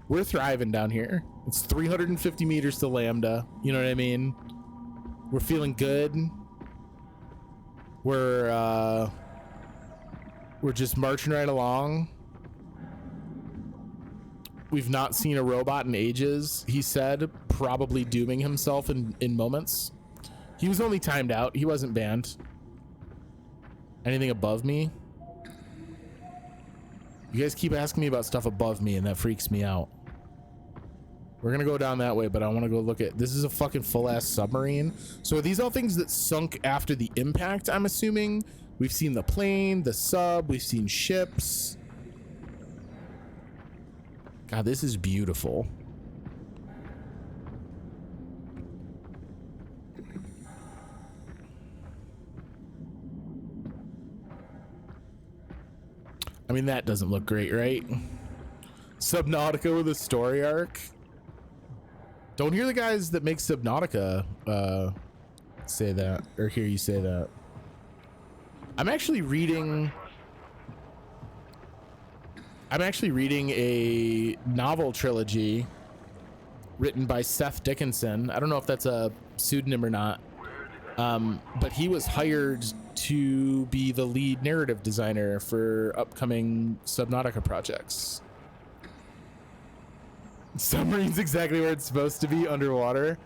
We're thriving down here. It's 350 meters to Lambda. You know what I mean? We're feeling good. We're just marching right along. We've not seen a robot in ages, he said, probably dooming himself in moments. He was only timed out. He wasn't banned. Anything above me? You guys keep asking me about stuff above me, and that freaks me out. We're gonna go down that way, but I want to go look at... This is a fucking full-ass submarine. So are these all things that sunk after the impact, I'm assuming? We've seen the plane, the sub, we've seen ships... God, this is beautiful. I mean, that doesn't look great, right? Subnautica with a story arc. Don't hear the guys that make Subnautica say that, or hear you say that. I'm actually reading a novel trilogy written by Seth Dickinson. I don't know if that's a pseudonym or not, but he was hired to be the lead narrative designer for upcoming Subnautica projects. Submarine's exactly where it's supposed to be, underwater.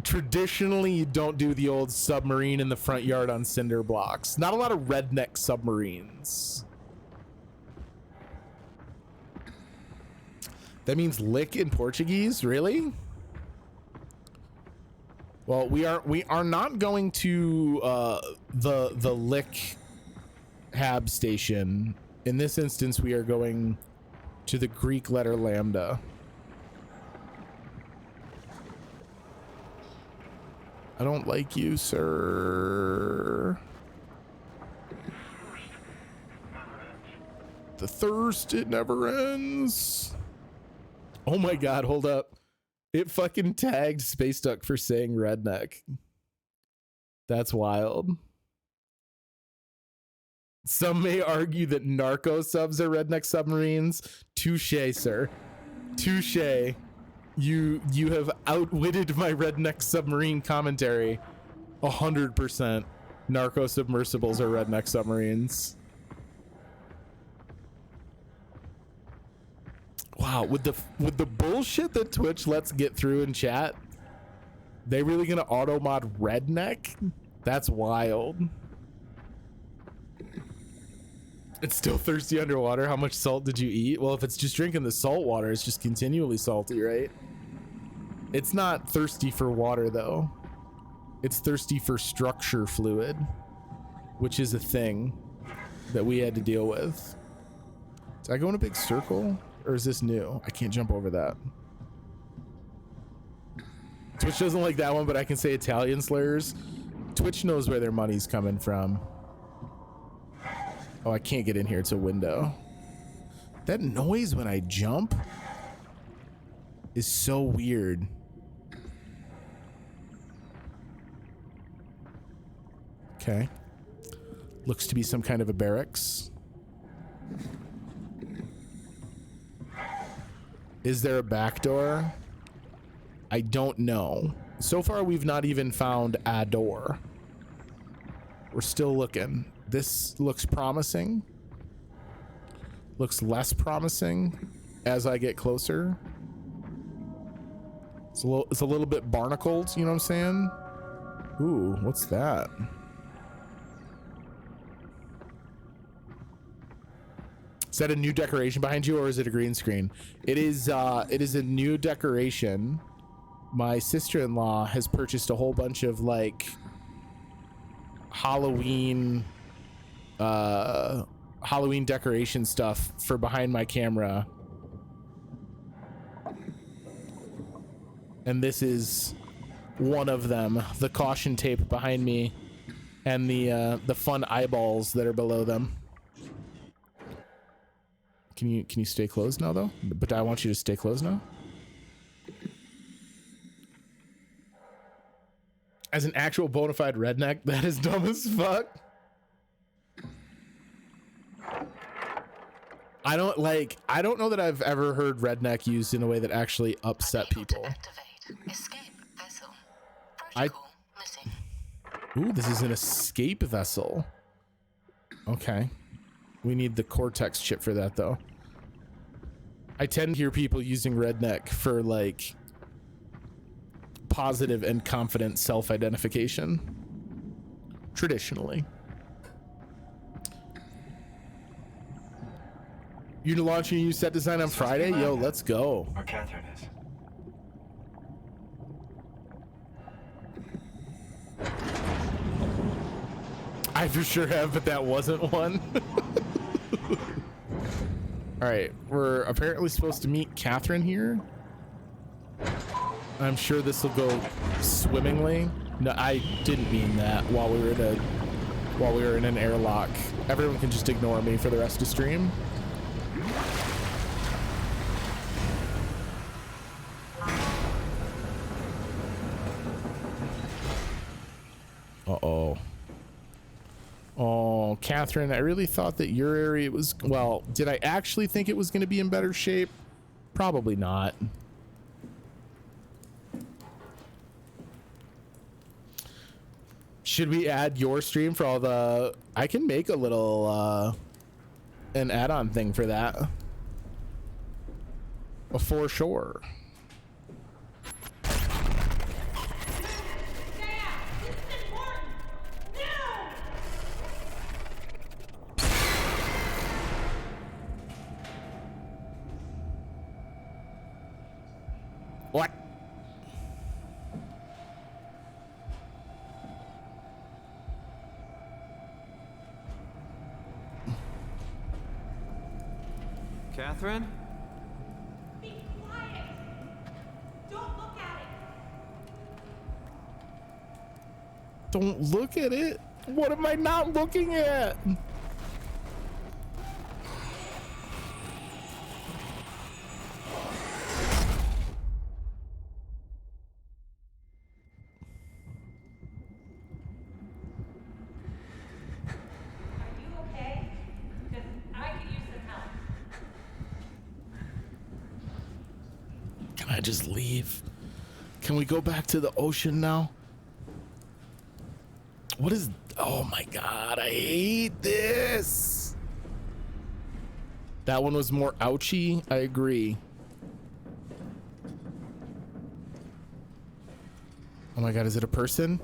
Traditionally, you don't do the old submarine in the front yard on cinder blocks. Not a lot of redneck submarines. That means lick in Portuguese, really? Well, we are not going to the lick hab station. In this instance, we are going to the Greek letter lambda. I don't like you, sir. The thirst, it never ends. Oh my God, hold up. It fucking tagged Space Duck for saying redneck. That's wild. Some may argue that narco subs are redneck submarines. Touche, sir. Touche. You have outwitted my redneck submarine commentary. 100%. Narco submersibles are redneck submarines. Wow, Wow, with the bullshit that Twitch lets get through in chat, they really gonna auto mod redneck? That's wild. It's still thirsty underwater. How much salt did you eat? Well, if it's just drinking the salt water, it's just continually salty, right? It's not thirsty for water though. It's thirsty for structure fluid, which is a thing that we had to deal with. Did I go in a big circle? Or is this new? I can't jump over that. Twitch doesn't like that one, but I can say Italian slurs. Twitch knows where their money's coming from. Oh, I can't get in here. It's a window. That noise when I jump is so weird. Okay. Looks to be some kind of a barracks. Is there a back door? I don't know. So far, we've not even found a door. We're still looking. This looks promising. Looks less promising as I get closer. It's a little bit barnacled, you know what I'm saying? Ooh, what's that? Is that a new decoration behind you, or is it a green screen? It is a new decoration. My sister-in-law has purchased a whole bunch of like Halloween decoration stuff for behind my camera. And this is one of them, the caution tape behind me and the fun eyeballs that are below them. Can you stay closed now though? But I want you to stay closed now. As an actual bona fide redneck, that is dumb as fuck. I don't know that I've ever heard redneck used in a way that actually upset people. Ooh, this is an escape vessel. Okay. We need the Cortex chip for that though. I tend to hear people using redneck for like positive and confident self-identification traditionally. You're launching a new set design on Friday? Yo, let's go. Or Catherine is. I for sure have, but that wasn't one. All right, we're apparently supposed to meet Catherine here. I'm sure this will go swimmingly. No, I didn't mean that while we were in an airlock. Everyone can just ignore me for the rest of stream. Uh-oh. Oh, Catherine, I really thought that your area was... Well, did I actually think it was going to be in better shape? Probably not. Should we add your stream for all the... I can make a little, an add-on thing for that. For sure. What? Catherine? Be quiet! Don't look at it! Don't look at it? What am I not looking at? Can I just leave? Can we go back to the ocean now? What is... Oh my god, I hate this. That one was more ouchy. I agree. Oh my god, is it a person?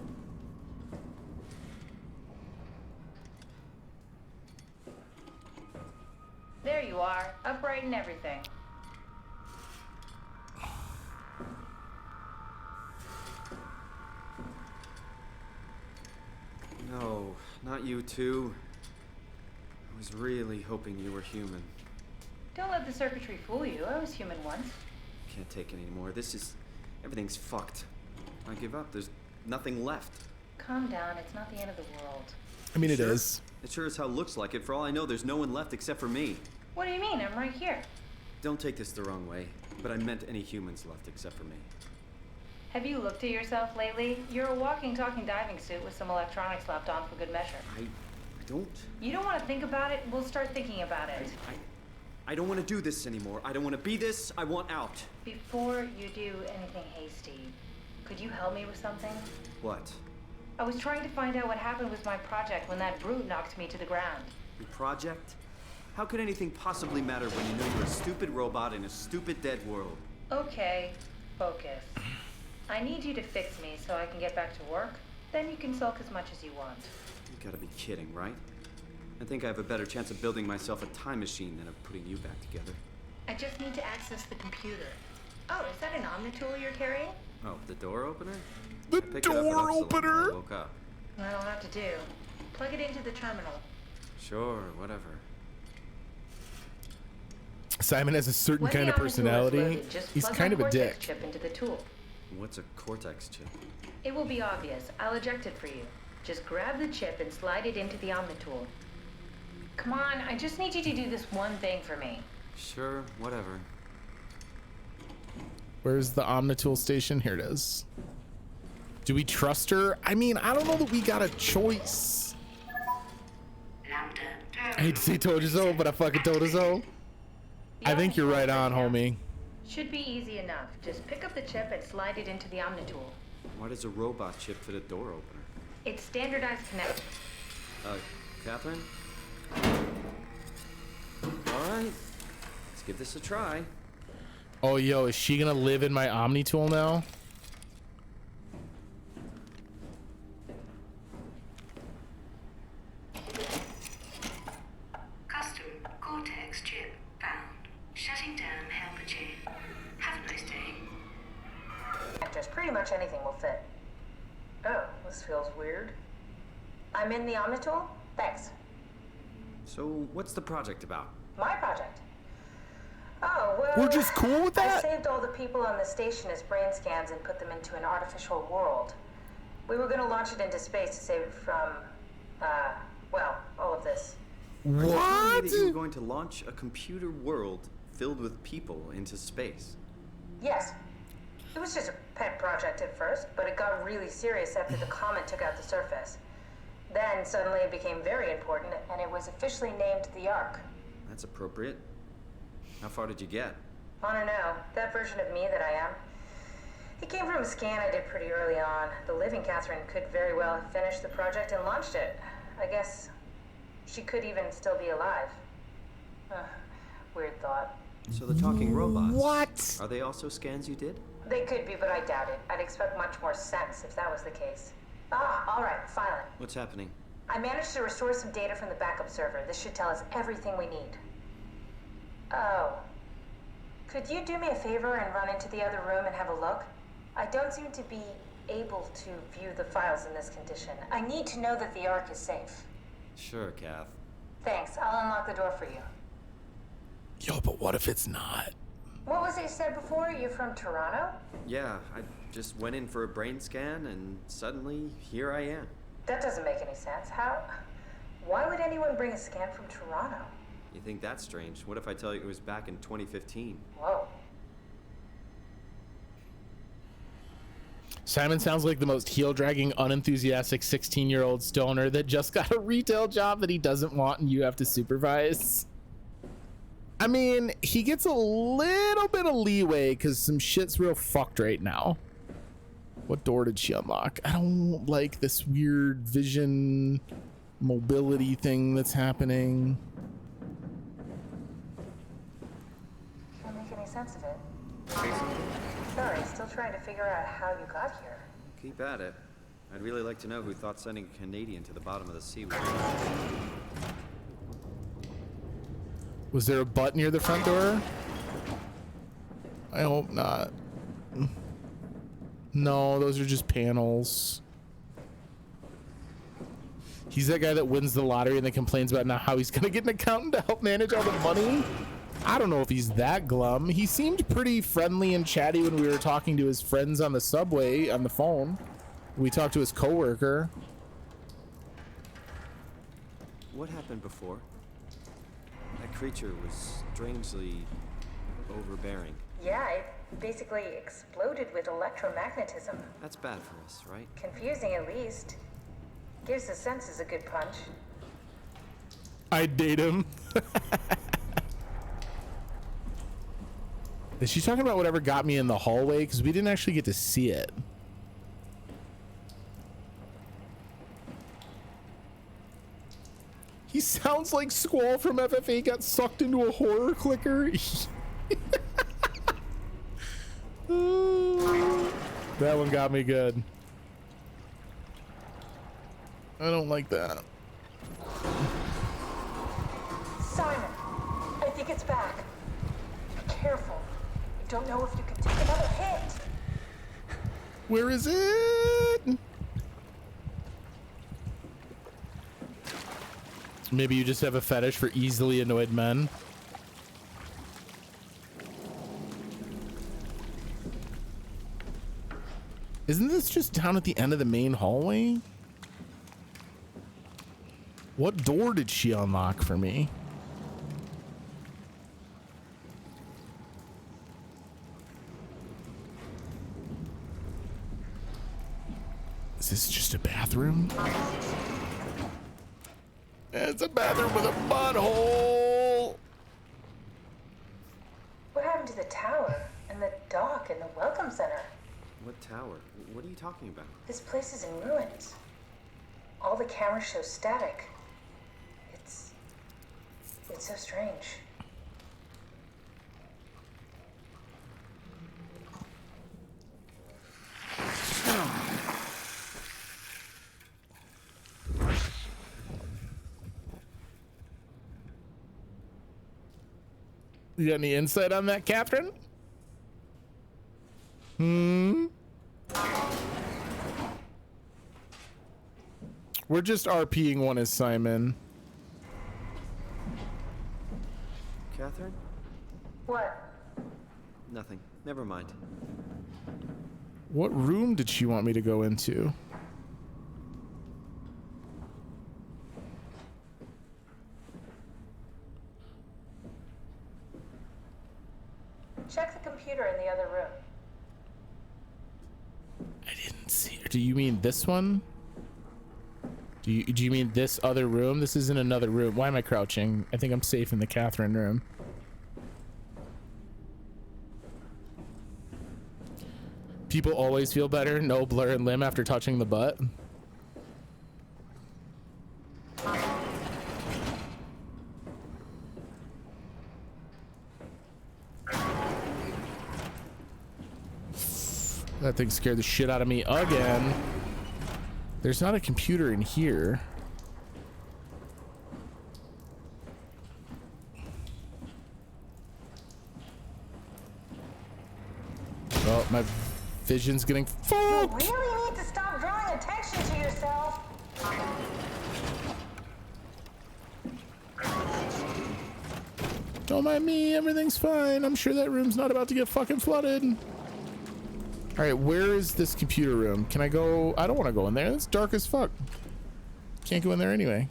There you are, upright and everything. No, not you two. I was really hoping you were human. Don't let the circuitry fool you. I was human once. Can't take it anymore. Everything's fucked. I give up. There's nothing left. Calm down. It's not the end of the world. I mean, it is. It sure as hell looks like it. For all I know, there's no one left except for me. What do you mean? I'm right here. Don't take this the wrong way, but I meant any humans left except for me. Have you looked at yourself lately? You're a walking, talking diving suit with some electronics slapped on for good measure. I don't. You don't want to think about it? We'll start thinking about it. I don't want to do this anymore. I don't want to be this. I want out. Before you do anything hasty, could you help me with something? What? I was trying to find out what happened with my project when that brute knocked me to the ground. Your project? How could anything possibly matter when you know you're a stupid robot in a stupid dead world? Okay, focus. I need you to fix me so I can get back to work. Then you can sulk as much as you want. You gotta be kidding, right? I think I have a better chance of building myself a time machine than of putting you back together. I just need to access the computer. Oh, is that an Omnitool you're carrying? Oh, the door opener? The door opener? I woke up. That'll have to do. Plug it into the terminal. Sure, whatever. Simon has a certain kind of personality. He's kind of a dick. Chip into the tool. What's a Cortex chip? It will be obvious. I'll eject it for you. Just grab the chip and slide it into the Omnitool. Come on, I just need you to do this one thing for me. Sure, whatever. Where's the Omnitool station? Here it is. Do we trust her? I mean, I don't know that we got a choice. I hate to say told you so, but I fucking told her so. I think you're right on, homie. Should be easy enough. Just pick up the chip and slide it into the Omnitool. Why does a robot chip fit a door opener? It's standardized connect. Catherine? Alright. Let's give this a try. Oh, yo, is she gonna live in my Omnitool now? Custom Cortex chip found. Shutting down helper chain. Have a nice day. Just pretty much anything will fit. Oh, this feels weird. I'm in the Omnitool? Thanks. So, what's the project about? My project? Oh, well... We're just cool with that? I saved all the people on the station as brain scans and put them into an artificial world. We were going to launch it into space to save it from, well, all of this. What? Are you telling me that you were going to launch a computer world filled with people into space? Yes. It was just a pet project at first, but it got really serious after the comet took out the surface. Then suddenly it became very important, and it was officially named the Ark. That's appropriate. How far did you get? I don't know. That version of me that I am. It came from a scan I did pretty early on. The living Catherine could very well have finished the project and launched it. I guess she could even still be alive. Weird thought. So the talking robots. What? Are they also scans you did? They could be, but I doubt it. I'd expect much more sense if that was the case. All right, finally. What's happening? I managed to restore some data from the backup server. This should tell us everything we need. Oh. Could you do me a favor and run into the other room and have a look? I don't seem to be able to view the files in this condition. I need to know that the Ark is safe. Sure, Kath. Thanks. I'll unlock the door for you. Yo, but what if it's not? What was it you said before? You're from Toronto? Yeah, I just went in for a brain scan and suddenly here I am. That doesn't make any sense. How? Why would anyone bring a scan from Toronto? You think that's strange? What if I tell you it was back in 2015? Whoa. Simon sounds like the most heel-dragging, unenthusiastic 16-year-old stoner that just got a retail job that he doesn't want and you have to supervise. I mean, he gets a little bit of leeway because some shit's real fucked right now. What door did she unlock? I don't like this weird vision mobility thing that's happening. Can't make any sense of it. Sorry, still trying to figure out how you got here. Keep at it. I'd really like to know who thought sending a Canadian to the bottom of the sea Was there a butt near the front door? I hope not. No, those are just panels. He's that guy that wins the lottery and then complains about now how he's gonna get an accountant to help manage all the money. I don't know if he's that glum. He seemed pretty friendly and chatty when we were talking to his friends on the subway on the phone. We talked to his coworker. What happened before? That creature was strangely overbearing. Yeah, it basically exploded with electromagnetism. That's bad for us, right? Confusing at least. Gives the senses a good punch. I'd date him. Is she talking about whatever got me in the hallway? Because we didn't actually get to see it. He sounds like Squall from FFA got sucked into a horror clicker. That one got me good. I don't like that. Simon, I think it's back. Be careful. I don't know if you can take another hit. Where is it? Maybe you just have a fetish for easily annoyed men. Isn't this just down at the end of the main hallway? What door did she unlock for me? Is this just a bathroom? It's a bathroom with a butthole. What happened to the tower and the dock and the welcome center? What tower? What are you talking about? This place is in ruins. All the cameras show static. It's so strange. You got any insight on that, Catherine? We're just RPing one as Simon. Catherine? What? Nothing. Never mind. What room did she want me to go into? Check the computer in the other room. I didn't see her. Do you mean this one? Do you mean this other room? This isn't another room. Why am I crouching? I think I'm safe in the Catherine room. People always feel better. No blur and limb after touching the butt. That thing scared the shit out of me again. There's not a computer in here. Oh, my vision's getting fucked. You really need to stop drawing attention to yourself. Don't mind me, everything's fine. I'm sure that room's not about to get fucking flooded. All right, where is this computer room? Can I go? I don't want to go in there. It's dark as fuck. Can't go in there anyway.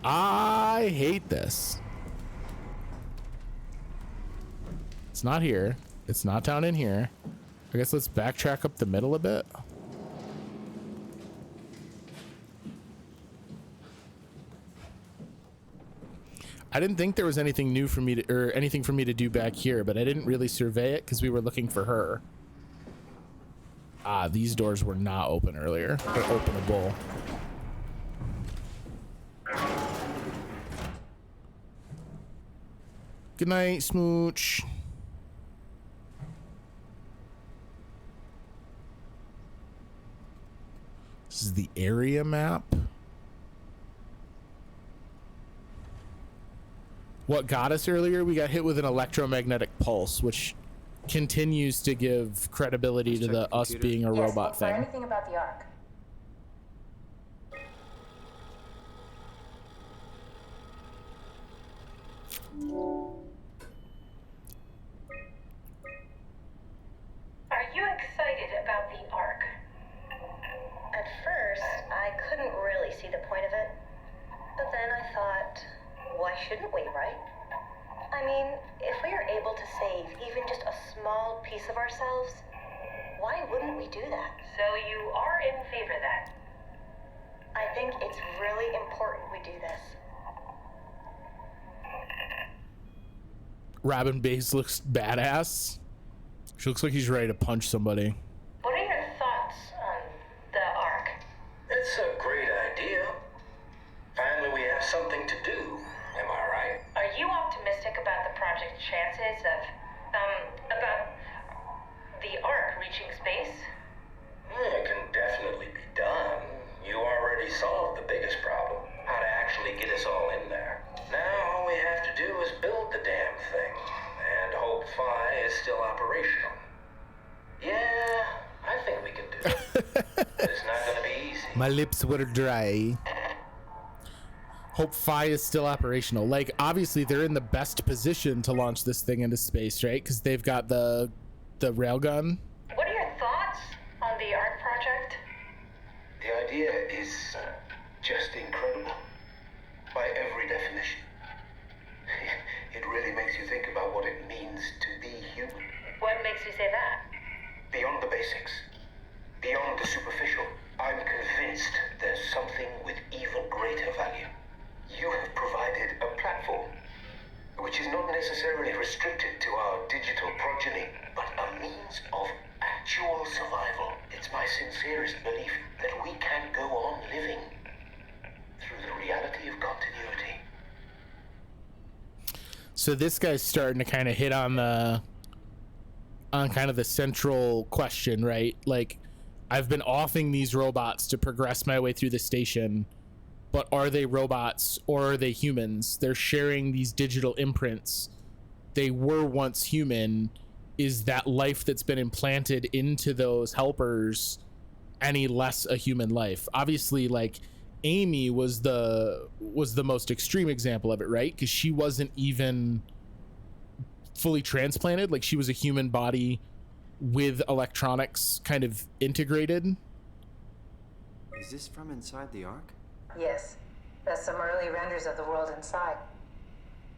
I hate this. It's not here. It's not down in here. I guess let's backtrack up the middle a bit. I didn't think there was anything new for me to, or anything for me to do back here, but I didn't really survey it because we were looking for her. Ah, these doors were not open earlier. They're openable. Good night, Smooch. This is the area map. What got us earlier, we got hit with an electromagnetic pulse, which continues to give credibility to the us being a robot thing. Anything about the Ark? Are you excited about the Ark? At first, I couldn't really see the point of it. But then I thought, why shouldn't we, right? I mean, if we are able to save even just a small piece of ourselves, why wouldn't we do that? So you are in favor then? I think it's really important we do this. Robin Bass looks badass. She looks like he's ready to punch somebody. What are your thoughts on the Ark? It's a great idea. Finally, we have something to do. Am I right? Are you optimistic about the project's chances of, about the Ark reaching space? It can definitely be done. You already solved the biggest problem. How to actually get us all in there. Now all we have to do is build the damn thing. And hope Phi is still operational. Yeah, I think we can do it. It's not gonna be easy. My lips were dry. Hope Phi is still operational. Like, obviously they're in the best position to launch this thing into space, right? Because they've got the railgun. What are your thoughts on the Ark project? The idea is just incredible. By every definition. It really makes you think about what it means to be human. What makes you say that? Beyond the basics. Beyond the superficial. I'm convinced there's something with even greater value. You have provided a platform, which is not necessarily restricted to our digital progeny, but a means of actual survival. It's my sincerest belief that we can go on living through the reality of continuity. So this guy's starting to kind of hit on kind of the central question, right? Like, I've been offing these robots to progress my way through the station, but are they robots or are they humans? They're sharing these digital imprints. They were once human. Is that life that's been implanted into those helpers any less a human life? Obviously, like, Amy was the most extreme example of it, right? Because she wasn't even fully transplanted. Like, she was a human body with electronics kind of integrated. Is this from inside the Ark? Yes. That's some early renders of the world inside.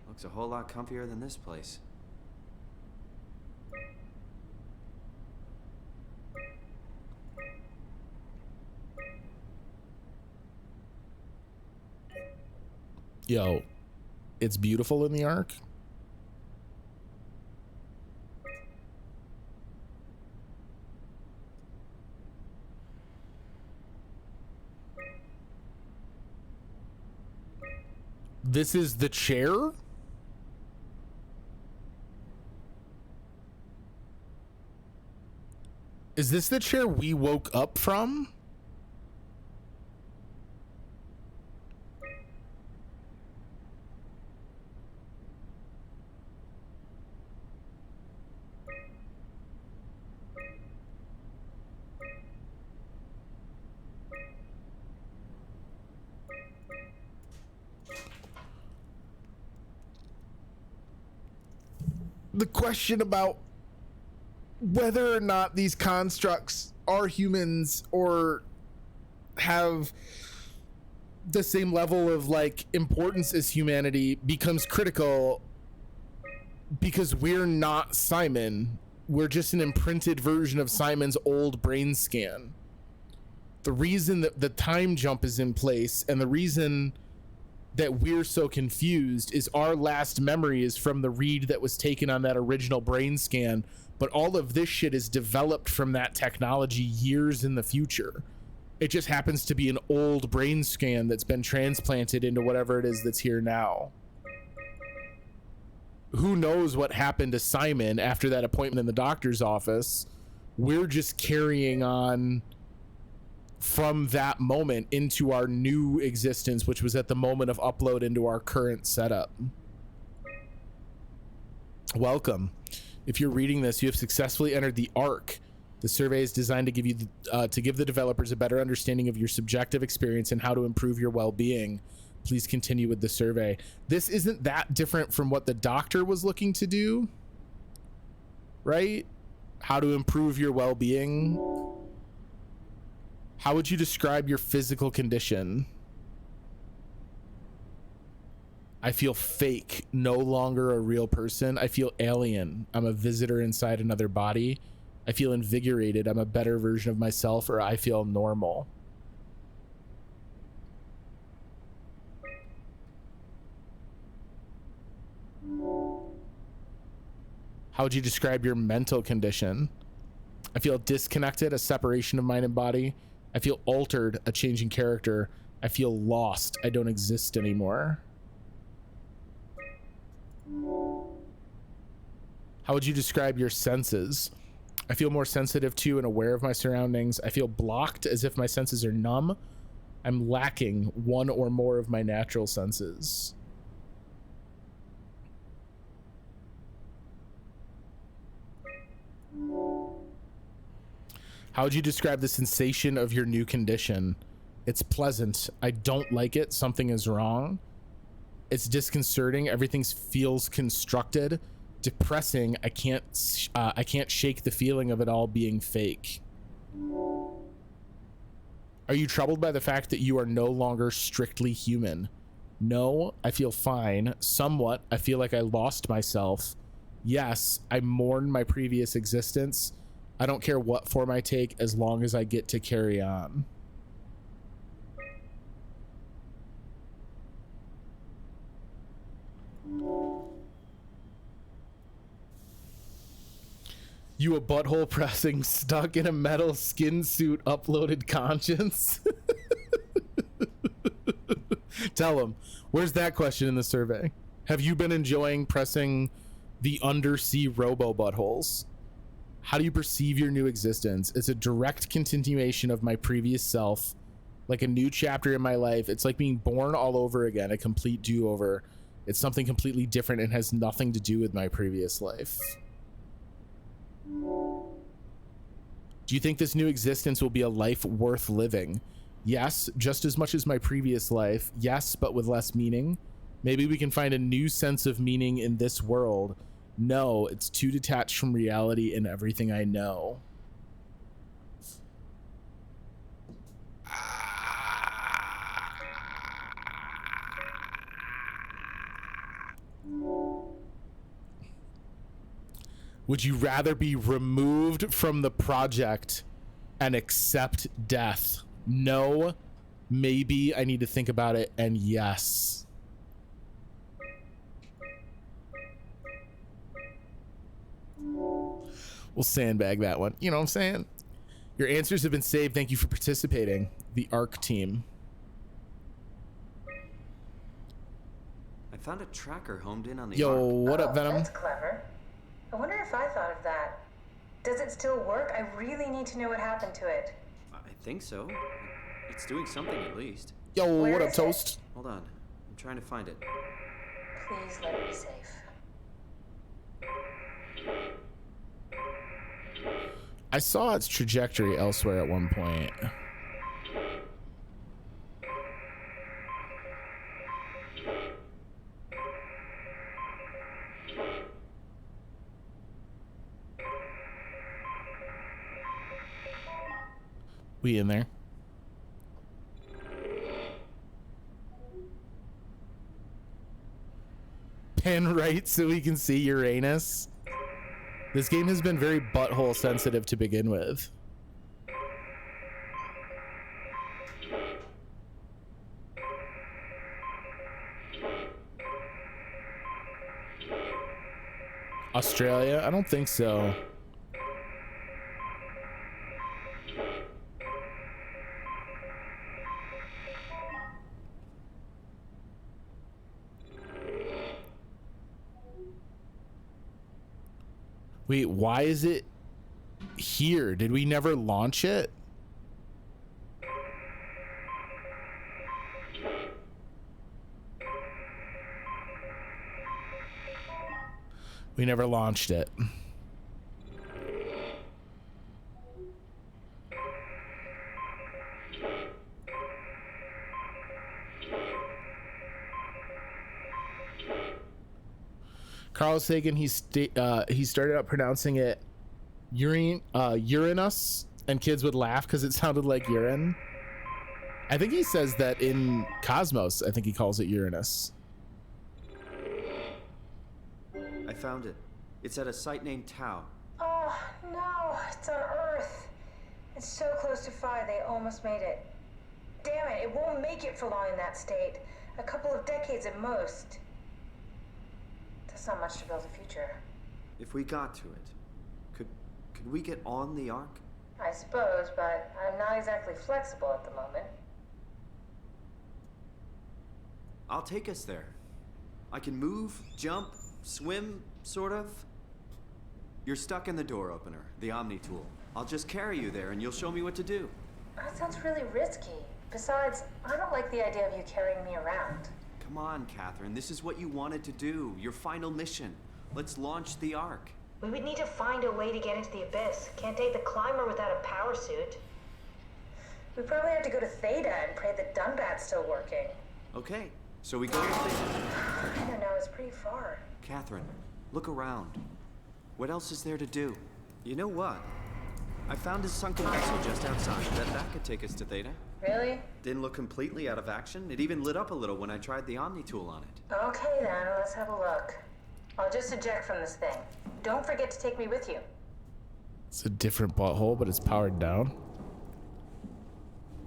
Looks a whole lot comfier than this place. Yo, it's beautiful in the Ark. This is the chair? Is this the chair we woke up from? The question about whether or not these constructs are humans or have the same level of, like, importance as humanity becomes critical, because we're not Simon. We're just an imprinted version of Simon's old brain scan. The reason that the time jump is in place and the reason that we're so confused is our last memory is from the read that was taken on that original brain scan, but all of this shit is developed from that technology years in the future. It just happens to be an old brain scan that's been transplanted into whatever it is that's here now. who knows what happened to Simon after that appointment in the doctor's office. We're just carrying on from that moment into our new existence, which was at the moment of upload into our current setup. Welcome. If you're reading this, you have successfully entered the ARC. The survey is designed to give you to give the developers a better understanding of your subjective experience and how to improve your well-being. Please continue with the survey. This isn't that different from what the doctor was looking to do, right? How to improve your well-being. How would you describe your physical condition? I feel fake, no longer a real person. I feel alien. I'm a visitor inside another body. I feel invigorated. I'm a better version of myself, or I feel normal. How would you describe your mental condition? I feel disconnected, a separation of mind and body. I feel altered, a change in character. I feel lost. I don't exist anymore. How would you describe your senses? I feel more sensitive to and aware of my surroundings. I feel blocked, as if my senses are numb. I'm lacking one or more of my natural senses. How would you describe the sensation of your new condition? It's pleasant. I don't like it. Something is wrong. It's disconcerting. Everything feels constructed. Depressing. I can't shake the feeling of it all being fake. Are you troubled by the fact that you are no longer strictly human? No, I feel fine. Somewhat. I feel like I lost myself. Yes, I mourn my previous existence. I don't care what form I take as long as I get to carry on. You a butthole pressing stuck in a metal skin suit uploaded conscience? Tell him. Where's that question in the survey? Have you been enjoying pressing the undersea robo buttholes? How do you perceive your new existence? It's a direct continuation of my previous self, like a new chapter in my life. It's like being born all over again, a complete do-over. It's something completely different and has nothing to do with my previous life. Do you think this new existence will be a life worth living? Yes, just as much as my previous life. Yes, but with less meaning. Maybe we can find a new sense of meaning in this world. No, it's too detached from reality and everything I know. Would you rather be removed from the project and accept death? No, maybe, I need to think about it, and yes. We'll sandbag that one. You know what I'm saying? Your answers have been saved. Thank you for participating. The ARC team. I found a tracker homed in on the Yo, ARC. what up, Venom? That's clever. I wonder if I thought of that. Does it still work? I really need to know what happened to it. I think so. It's doing something at least. Yo, Where what up, is it? Toast? Hold on. I'm trying to find it. Please let it be safe. I saw its trajectory elsewhere at one point. We in there? Pen right so we can see Uranus. This game has been very butthole sensitive to begin with. Australia? I don't think so. Wait, why is it here? Did we never launch it? We never launched it. Carl Sagan, he started out pronouncing it Uranus, and kids would laugh because it sounded like urine. I think he says that in Cosmos. I think he calls it Uranus. I found it. It's at a site named Tau. Oh, no, it's on Earth. It's so close to Phi, they almost made it. Damn it, it won't make it for long in that state. A couple of decades at most. That's not much to build a future. If we got to it, could we get on the Ark? I suppose, but I'm not exactly flexible at the moment. I'll take us there. I can move, jump, swim, sort of. You're stuck in the door opener, the Omni tool. I'll just carry you there and you'll show me what to do. That sounds really risky. Besides, I don't like the idea of you carrying me around. Come on, Catherine. This is what you wanted to do. Your final mission. Let's launch the Ark. We would need to find a way to get into the Abyss. Can't take the climber without a power suit. We probably have to go to Theta and pray that Dunbat's still working. Okay, so we go to Theta. I don't know, it's pretty far. Catherine, look around. What else is there to do? You know what? I found a sunken vessel just outside. That could take us to Theta. Really? Didn't look completely out of action. It even lit up a little when I tried the Omni tool on it. Okay then, let's have a look. I'll just eject from this thing. Don't forget to take me with you. It's a different butthole, but it's powered down.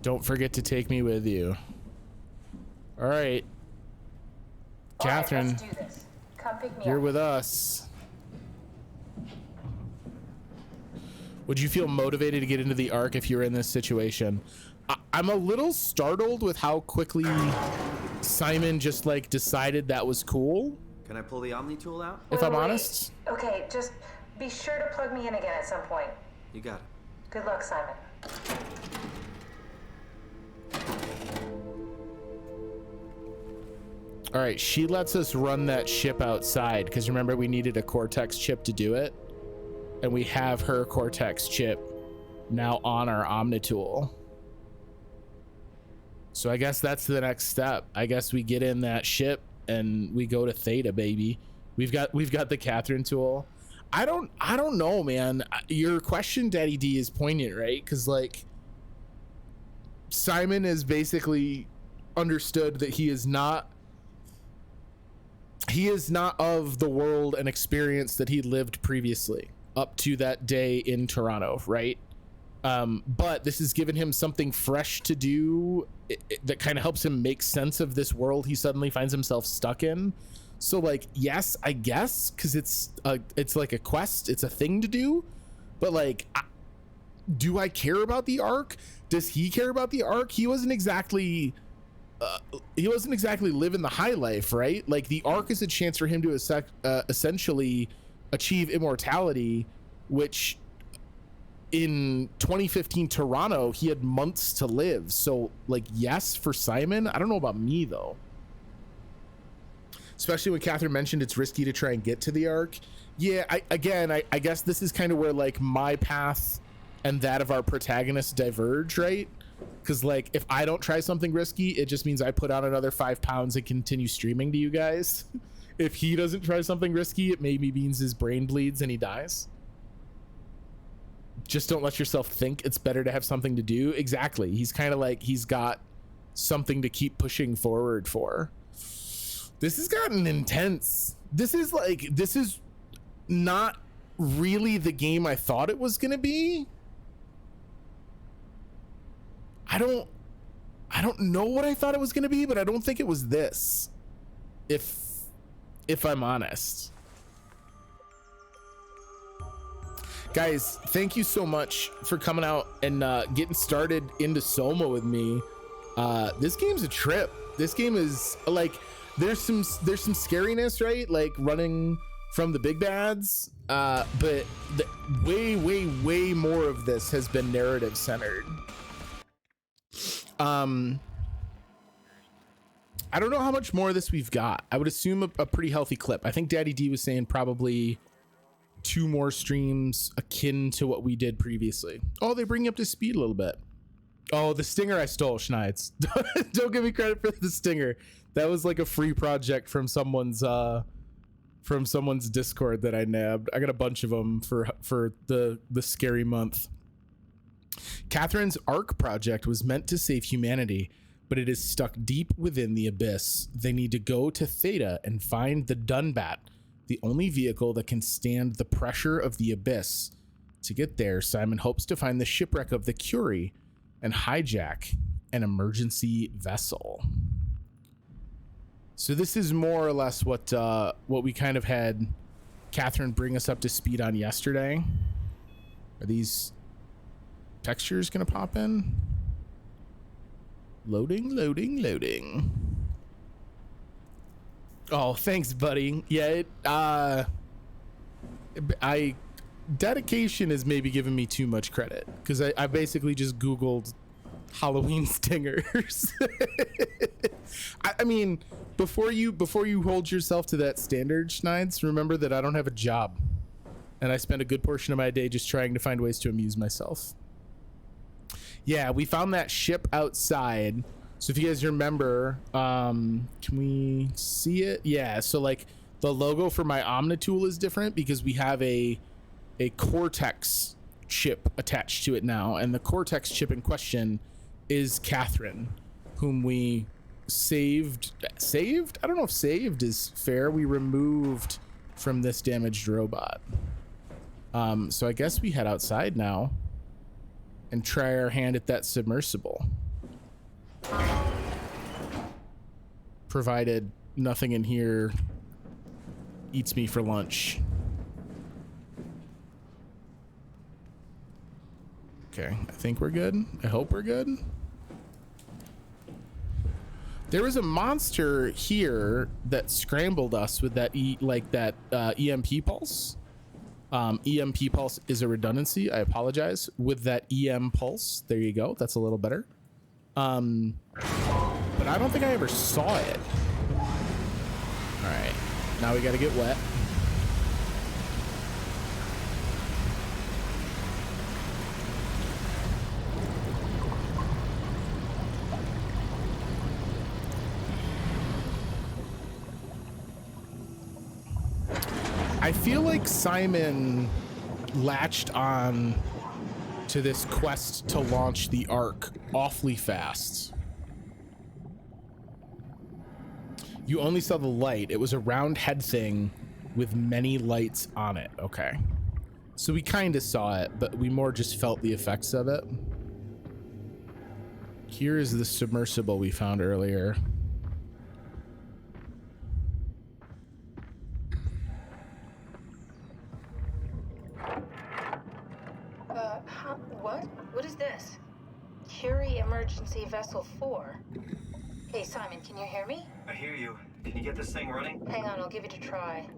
Don't forget to take me with you. All right. Catherine, let's do this. Come pick me you're up. with us. Would you feel motivated to get into the Ark if you were in this situation? I'm a little startled with how quickly Simon just like decided that was cool. Can I pull the Omni tool out? If I'm honest. Okay, just be sure to plug me in again at some point. You got it. Good luck, Simon. All right, she lets us run that ship outside because remember we needed a Cortex chip to do it. And we have her Cortex chip now on our Omnitool. So I guess that's the next step. I guess we get in that ship and we go to Theta, baby. We've got the Catherine tool. I don't know, man. Your question, Daddy D, is poignant, right? Because like Simon has basically understood that he is not of the world and experience that he lived previously up to that day in Toronto, right? But this has given him something fresh to do that kind of helps him make sense of this world he suddenly finds himself stuck in. So like, yes, I guess, because it's like a quest, it's a thing to do. But like, do I care about the Ark? Does he care about the Ark? He wasn't exactly living the high life, right? Like the Ark is a chance for him to essentially achieve immortality, which in 2015 Toronto he had months to live. So like, yes, for Simon. I don't know about me though, especially when Catherine mentioned it's risky to try and get to the Ark. Yeah, I guess this is kind of where like my path and that of our protagonist diverge, right? Because like if I don't try something risky, it just means I put on another 5 pounds and continue streaming to you guys. If he doesn't try something risky, it maybe means his brain bleeds and he dies. Just don't let yourself think it's better to have something to do. Exactly. He's kind of like he's got something to keep pushing forward for. This has gotten intense. This is not really the game I thought it was going to be. I don't know what I thought it was going to be, but I don't think it was this. If I'm honest. Guys, thank you so much for coming out and getting started into SOMA with me. This game's a trip. This game is like, there's some scariness, right? Like running from the big bads. but way more of this has been narrative centered. I don't know how much more of this we've got. I would assume a pretty healthy clip. I think Daddy D was saying probably 2 more streams akin to what we did previously. Oh, they bring you up to speed a little bit. Oh, the stinger I stole, Schneids. Don't give me credit for the stinger. That was like a free project from someone's Discord that I nabbed. I got a bunch of them for the scary month. Catherine's ARC project was meant to save humanity, but it is stuck deep within the abyss. They need to go to Theta and find the Dunbat, the only vehicle that can stand the pressure of the abyss. To get there, Simon hopes to find the shipwreck of the Curie and hijack an emergency vessel. So this is more or less what we kind of had Catherine bring us up to speed on yesterday. Are these textures gonna pop in? Loading. Oh, thanks, buddy. Yeah, dedication is maybe giving me too much credit, because I basically just Googled Halloween stingers. I mean, before you hold yourself to that standard, Schneids, remember that I don't have a job, and I spend a good portion of my day just trying to find ways to amuse myself. Yeah, we found that ship outside. So if you guys remember, can we see it? Yeah, so like the logo for my Omnitool is different because we have a Cortex chip attached to it now, and the Cortex chip in question is Catherine, whom we saved. I don't know if saved is fair. We removed from this damaged robot. So I guess we head outside now and try our hand at that submersible. Provided nothing in here eats me for lunch. Okay, I think we're good. I hope we're good. There was a monster here that scrambled us with that EMP pulse. EMP pulse is a redundancy. I apologize. With that EM pulse, there you go. That's a little better. But I don't think I ever saw it. All right, now we got to get wet. I feel like Simon latched on to this quest to launch the Ark awfully fast. You only saw the light. It was a round head thing with many lights on it. Okay. So we kind of saw it, but we more just felt the effects of it. Here is the submersible we found earlier. What is this? Curie Emergency Vessel 4. Hey, Simon, can you hear me? I hear you. Can you get this thing running? Hang on, I'll give it a try.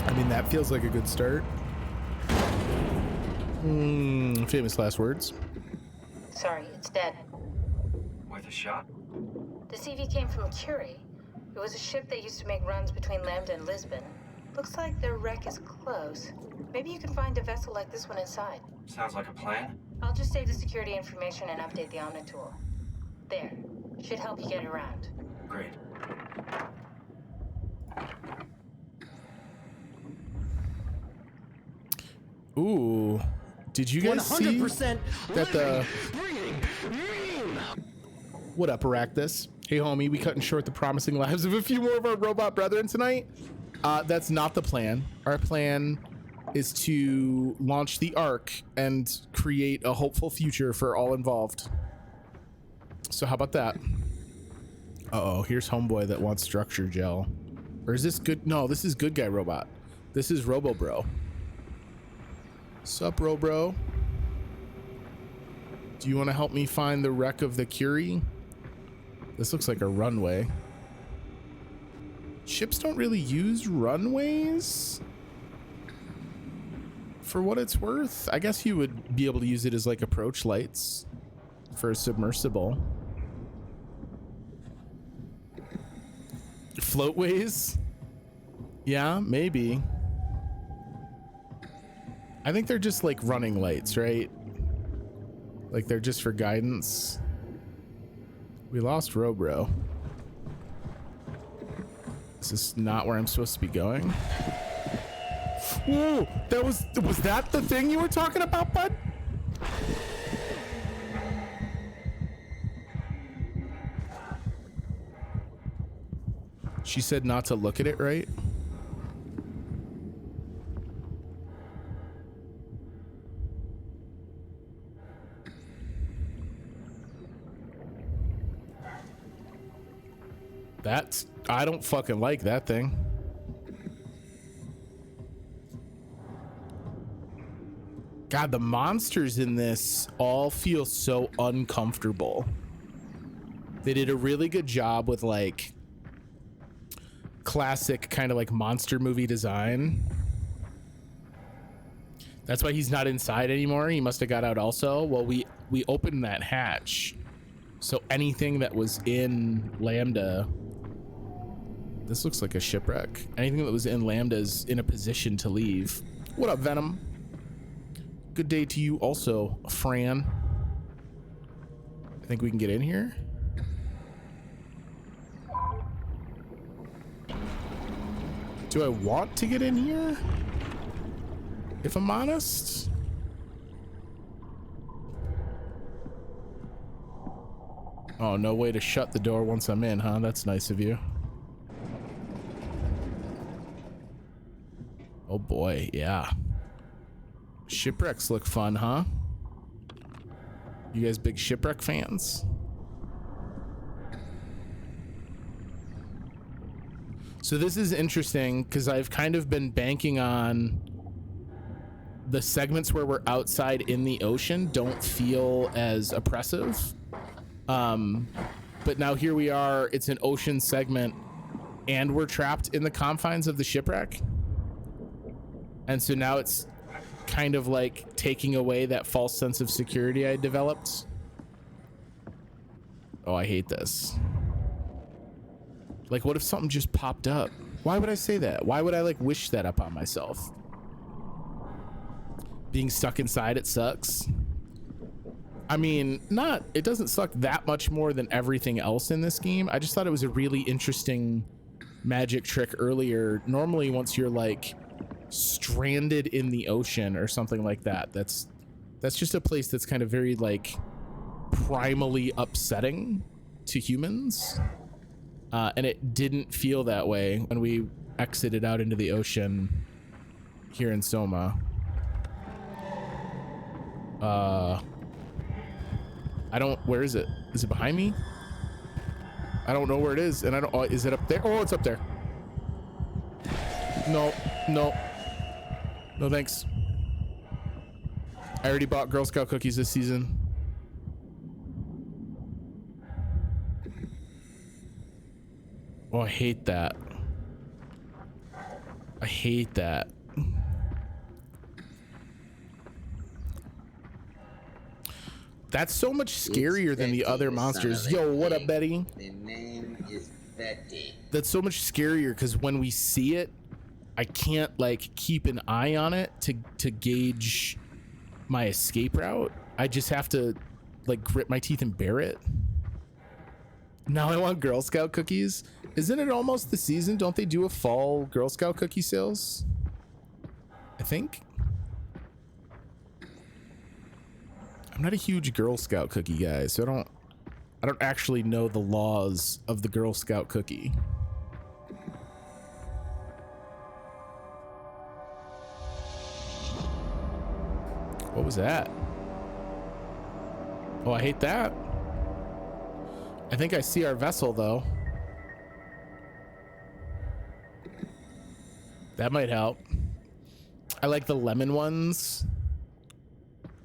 I mean, that feels like a good start. Famous last words. Sorry, it's dead. Worth a shot? The CV came from Curie. It was a ship that used to make runs between Lambda and Lisbon. Looks like their wreck is close. Maybe you can find a vessel like this one inside. Sounds like a plan. I'll just save the security information and update the Omnitool. There. Should help you get around. Great. Ooh. Did you guys see that the... What up, Arachnus? Hey, homie, we cutting short the promising lives of a few more of our robot brethren tonight? That's not the plan. Our plan is to launch the Ark and create a hopeful future for all involved. So how about that? Uh-oh, here's homeboy that wants structure gel. Or is this good? No, this is good guy robot. This is Robo Bro. Sup, Robro? Do you want to help me find the wreck of the Curie? This looks like a runway. Ships don't really use runways for what it's worth. I guess you would be able to use it as like approach lights for a submersible. Floatways? Yeah, maybe. I think they're just like running lights, right? Like they're just for guidance. We lost Robro. This is not where I'm supposed to be going. Whoa, was that the thing you were talking about, bud? She said not to look at it, right? I don't fucking like that thing. God, the monsters in this all feel so uncomfortable. They did a really good job with like classic kind of like monster movie design. That's why he's not inside anymore. He must have got out also. Well, we opened that hatch. So anything that was in Lambda, this looks like a shipwreck. Anything that was in Lambda is in a position to leave. What up, Venom? Good day to you also, Fran. I think we can get in here. Do I want to get in here? If I'm honest. Oh, no way to shut the door once I'm in, huh? That's nice of you. Oh boy, yeah. Shipwrecks look fun, huh? You guys big shipwreck fans? So this is interesting because I've kind of been banking on the segments where we're outside in the ocean don't feel as oppressive. But now here we are, it's an ocean segment and we're trapped in the confines of the shipwreck. And so now it's kind of like taking away that false sense of security I developed. Oh, I hate this. Like, what if something just popped up? Why would I say that? Why would I like wish that upon myself? Being stuck inside, it sucks. I mean, it doesn't suck that much more than everything else in this game. I just thought it was a really interesting magic trick earlier. Normally, once you're like stranded in the ocean or something like that, that's just a place that's kind of very like primally upsetting to humans. And it didn't feel that way when we exited out into the ocean here in Soma. Where is it? Is it behind me? I don't know where it is, and is it up there? Oh, it's up there. No, thanks. I already bought Girl Scout cookies this season. Oh, I hate that. I hate that. That's so much scarier than the other monsters. Yo, what up, Betty? The name is Betty. That's so much scarier because when we see it, I can't like keep an eye on it to gauge my escape route. I just have to like grit my teeth and bear it. Now I want Girl Scout cookies. Isn't it almost the season? Don't they do a fall Girl Scout cookie sales? I think. I'm not a huge Girl Scout cookie guy, so I don't actually know the laws of the Girl Scout cookie. What was that? Oh, I hate that. I think I see our vessel though. That might help. I like the lemon ones.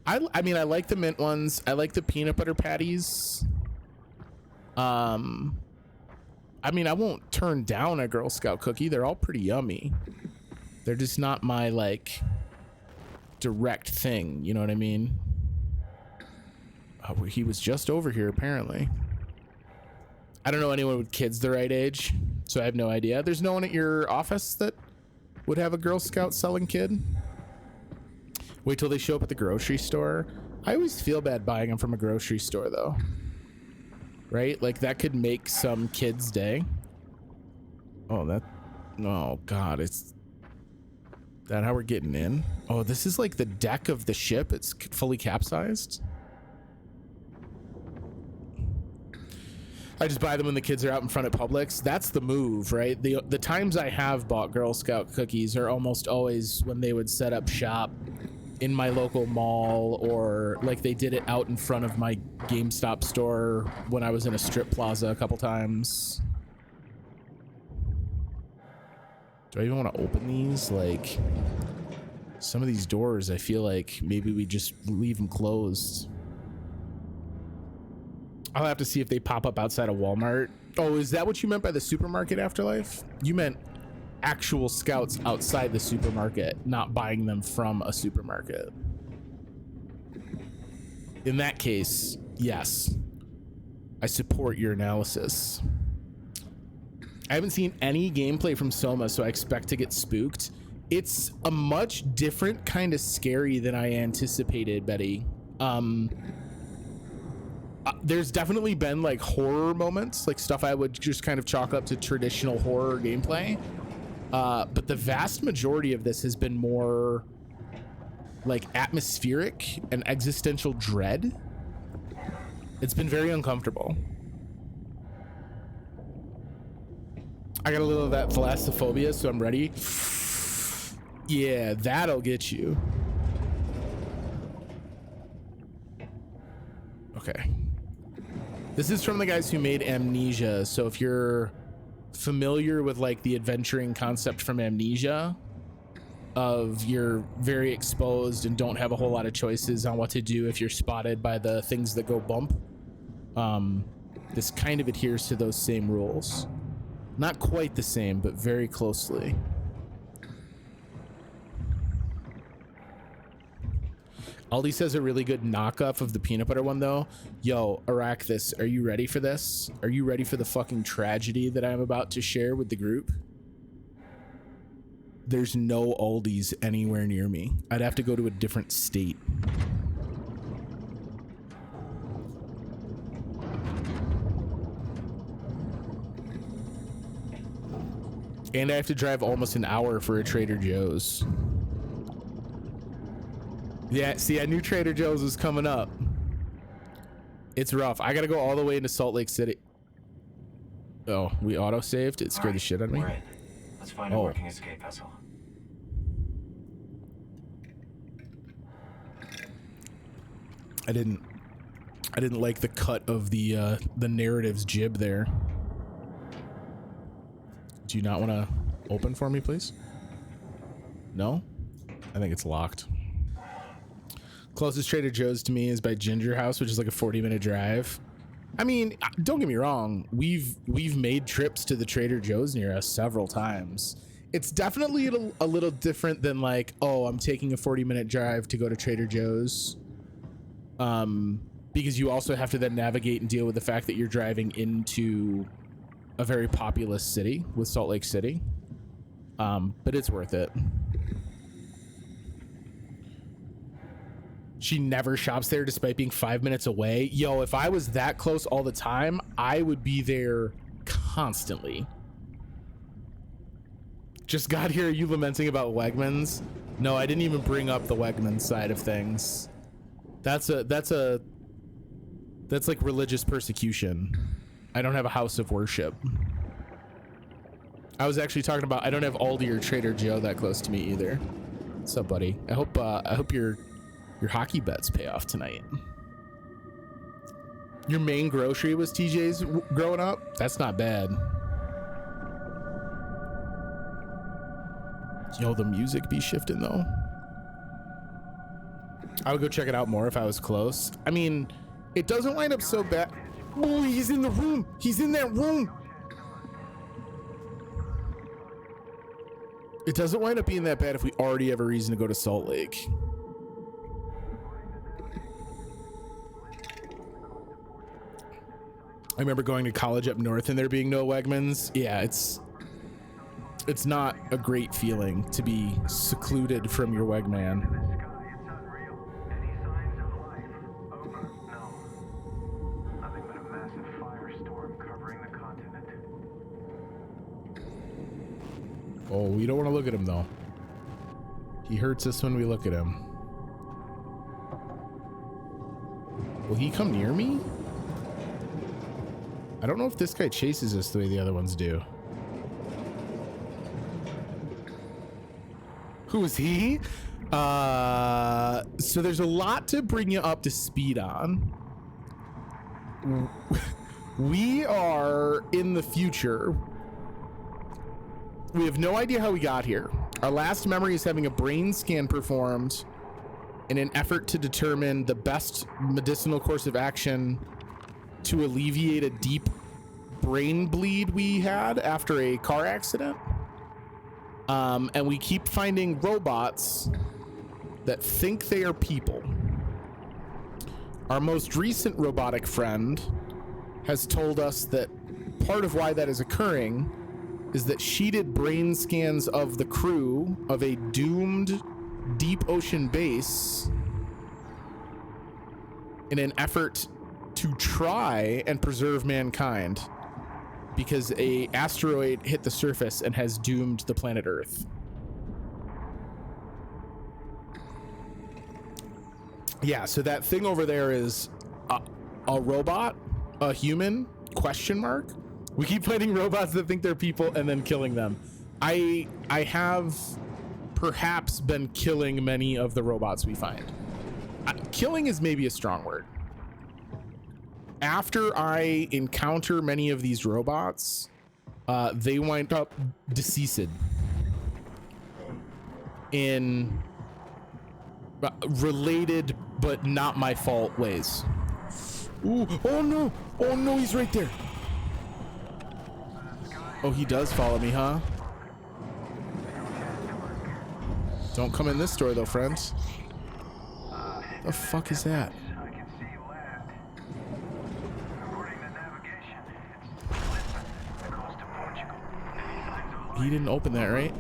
I mean, I like the mint ones. I like the peanut butter patties. I mean, I won't turn down a Girl Scout cookie. They're all pretty yummy. They're just not my, like, direct thing. You know what I mean? Oh, he was just over here, apparently. I don't know anyone with kids the right age, so I have no idea. There's no one at your office that would have a Girl Scout selling kid? Wait till they show up at the grocery store. I always feel bad buying them from a grocery store, though. Right? Like, that could make some kid's day. Oh, that... Oh, God. Is that how we're getting in? Oh, this is like the deck of the ship. It's fully capsized. I just buy them when the kids are out in front at Publix. That's the move, right? The times I have bought Girl Scout cookies are almost always when they would set up shop in my local mall, or like they did it out in front of my GameStop store when I was in a strip plaza a couple times. Do I even want to open these? Like, some of these doors, I feel like maybe we just leave them closed. I'll have to see if they pop up outside of Walmart. Oh, is that what you meant by the supermarket afterlife? You meant actual scouts outside the supermarket, not buying them from a supermarket. In that case, yes, I support your analysis. I haven't seen any gameplay from Soma, so I expect to get spooked. It's a much different kind of scary than I anticipated, Betty. There's definitely been like horror moments, like stuff I would just kind of chalk up to traditional horror gameplay. But the vast majority of this has been more like atmospheric and existential dread. It's been very uncomfortable. I got a little of that thalassophobia, so I'm ready. Yeah, that'll get you. Okay. This is from the guys who made Amnesia, so if you're familiar with like the adventuring concept from Amnesia, of you're very exposed and don't have a whole lot of choices on what to do if you're spotted by the things that go bump, this kind of adheres to those same rules. Not quite the same, but very closely. Aldi says a really good knockoff of the peanut butter one, though. Yo, Arachthis, are you ready for this? Are you ready for the fucking tragedy that I'm about to share with the group? There's no Aldi's anywhere near me. I'd have to go to a different state. And I have to drive almost an hour for a Trader Joe's. Yeah, see, I knew Trader Joe's was coming up. It's rough. I gotta go all the way into Salt Lake City. Oh, we auto-saved? It scared the shit out of me. Right. Let's find a working escape vessel. I didn't like the cut of the narrative's jib there. Do you not want to open for me, please? No? I think it's locked. Closest Trader Joe's to me is by Ginger House, which is like a 40-minute drive. I mean, don't get me wrong. We've made trips to the Trader Joe's near us several times. It's definitely a little different than like, oh, I'm taking a 40-minute drive to go to Trader Joe's. Because you also have to then navigate and deal with the fact that you're driving into a very populous city with Salt Lake City. But it's worth it. She never shops there despite being 5 minutes away. Yo, if I was that close all the time, I would be there constantly. Just got here. Are you lamenting about Wegmans? No, I didn't even bring up the Wegmans side of things. That's like religious persecution. I don't have a house of worship. I was actually talking about I don't have Aldi or Trader Joe that close to me either. What's up, buddy? I hope your hockey bets pay off tonight. Your main grocery was TJ's growing up? That's not bad. Yo, the music be shifting though. I would go check it out more if I was close. I mean, it doesn't wind up so bad. Oh, he's in the room. He's in that room. It doesn't wind up being that bad if we already have a reason to go to Salt Lake. I remember going to college up north and there being no Wegmans. Yeah, it's not a great feeling to be secluded from your Wegman. Oh, we don't want to look at him though. He hurts us when we look at him. Will he come near me? I don't know if this guy chases us the way the other ones do. Who is he? So there's a lot to bring you up to speed on. We are in the future. We have no idea how we got here. Our last memory is having a brain scan performed in an effort to determine the best medicinal course of action to alleviate a deep brain bleed we had after a car accident. And we keep finding robots that think they are people. Our most recent robotic friend has told us that part of why that is occurring is that she did brain scans of the crew of a doomed deep ocean base in an effort to try and preserve mankind because a asteroid hit the surface and has doomed the planet Earth. Yeah, so that thing over there is a robot, a human, question mark. We keep finding robots that think they're people and then killing them. I have perhaps been killing many of the robots we find. Killing is maybe a strong word. After I encounter many of these robots, they wind up deceased in related but not my fault ways. Ooh, oh no, he's right there. Oh, he does follow me, huh? Don't come in this door though, friends. The fuck is that? He didn't open that, right?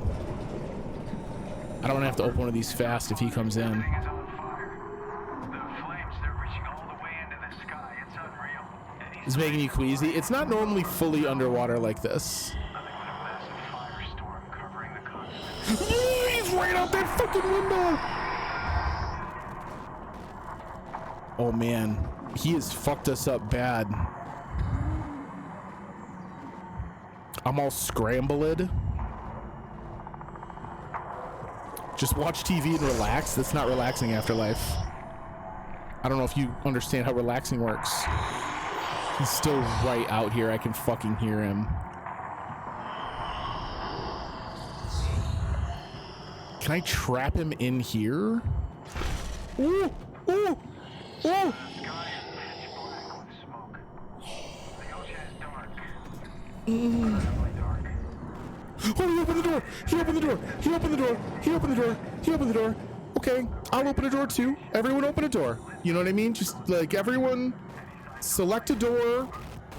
I don't want to have to open one of these fast if he comes in. It's making you queasy. It's not normally fully underwater like this. He's right out that fucking window! Oh man, he has fucked us up bad. I'm all scrambled. Just watch TV and relax. That's not relaxing, Afterlife. I don't know if you understand how relaxing works. He's still right out here. I can fucking hear him. Can I trap him in here? Ooh! Ooh! Ooh! Oh, he opened the door! He opened the door! He opened the door! He opened the door! He opened the door! Okay, I'll open a door too. Everyone open a door. You know what I mean? Just like everyone select a door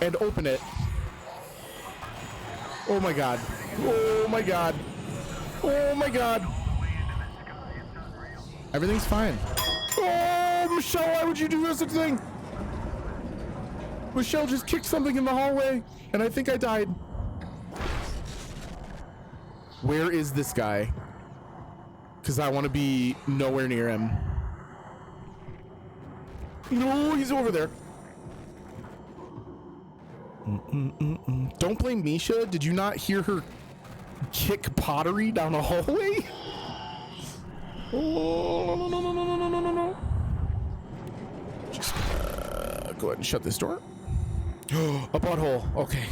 and open it. Oh my god. Oh my god. Oh my god. Everything's fine. Oh, Michelle, why would you do such a thing? Michelle just kicked something in the hallway and I think I died. Where is this guy? Because I want to be nowhere near him. No, he's over there. Don't blame Misha. Did you not hear her kick pottery down the hallway? Oh, no. Just go ahead and shut this door. A butthole. Okay.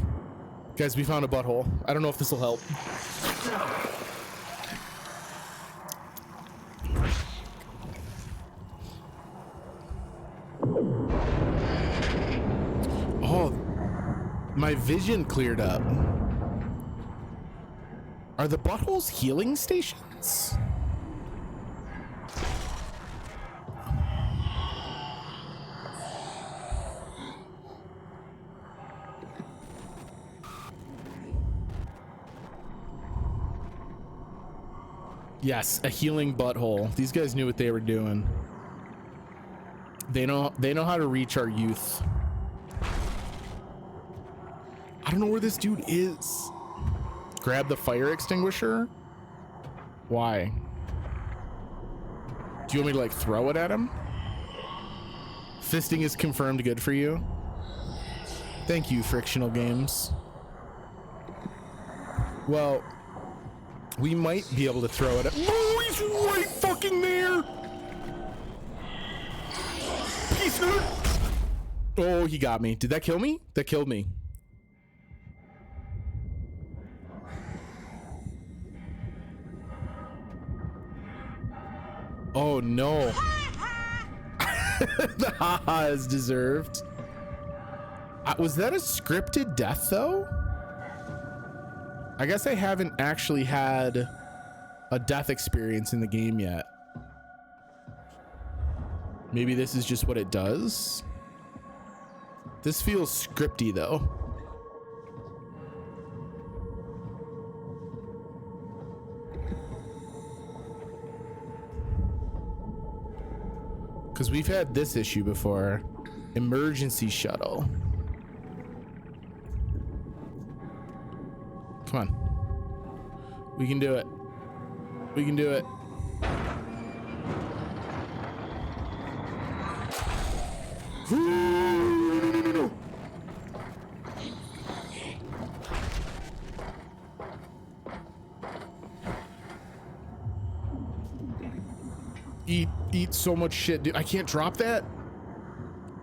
Guys, we found a butthole. I don't know if this will help. Oh, my vision cleared up. Are the buttholes healing stations? Yes, a healing butthole. These guys knew what they were doing. They know how to reach our youth. I don't know where this dude is. Grab the fire extinguisher? Why? Do you want me to like throw it at him? Fisting is confirmed good for you. Thank you, Frictional Games. Well, we might be able to throw it at— oh, he's right fucking there! Peace, dude! Oh, he got me. Did that kill me? That killed me. Oh no. The haha is deserved. Was that a scripted death though? I guess I haven't actually had a death experience in the game yet. Maybe this is just what it does. This feels scripty though. Because we've had this issue before. Emergency shuttle. Come on. We can do it. We can do it. No. Eat so much shit, dude. I can't drop that.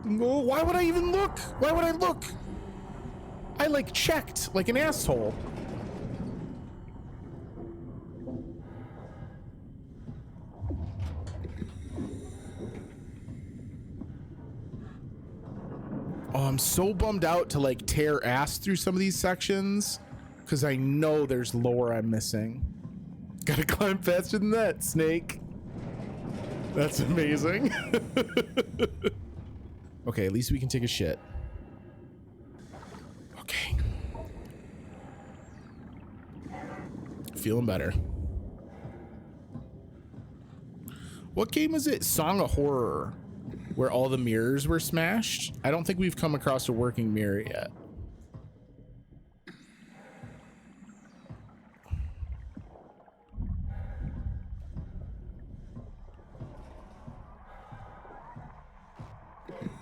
No, why would I even look? Why would I look? I like checked like an asshole. Oh, I'm so bummed out to like tear ass through some of these sections because I know there's lore I'm missing. Gotta climb faster than that, Snake. That's amazing. Okay, at least we can take a shit. Okay. Feeling better. What game was it? Song of Horror, where all the mirrors were smashed? I don't think we've come across a working mirror yet.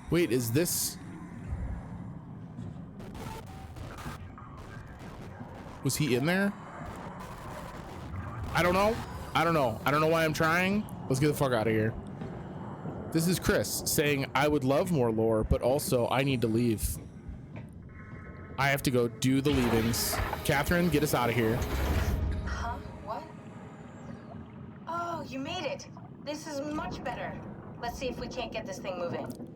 Wait, is this... Was he in there? I don't know. I don't know. I don't know why I'm trying. Let's get the fuck out of here. This is Chris saying, I would love more lore, but also I need to leave. I have to go do the leavings. Catherine, get us out of here. Huh? What? Oh, you made it. This is much better. Let's see if we can't get this thing moving.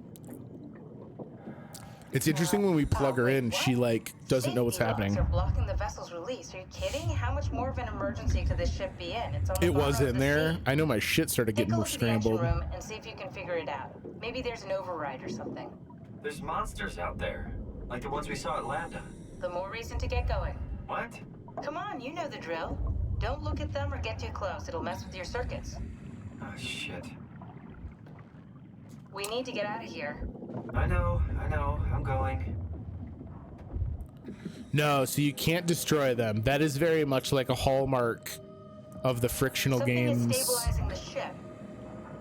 It's interesting when we plug her in, she like doesn't know what's happening. Are blocking the vessel's release. Are you kidding? How much more of an emergency could this ship be in? It's on the It was bottom in of the there. sea. I know my shit started getting more scrambled. Take a look at the engine room and see if you can figure it out. Maybe there's an override or something. There's monsters out there, like the ones we saw at Lambda. The more reason to get going. What? Come on, you know the drill. Don't look at them or get too close. It'll mess with your circuits. Oh, shit. We need to get out of here. I know. I'm going. No, so you can't destroy them. That is very much like a hallmark of the Frictional Games. Something is stabilizing the ship.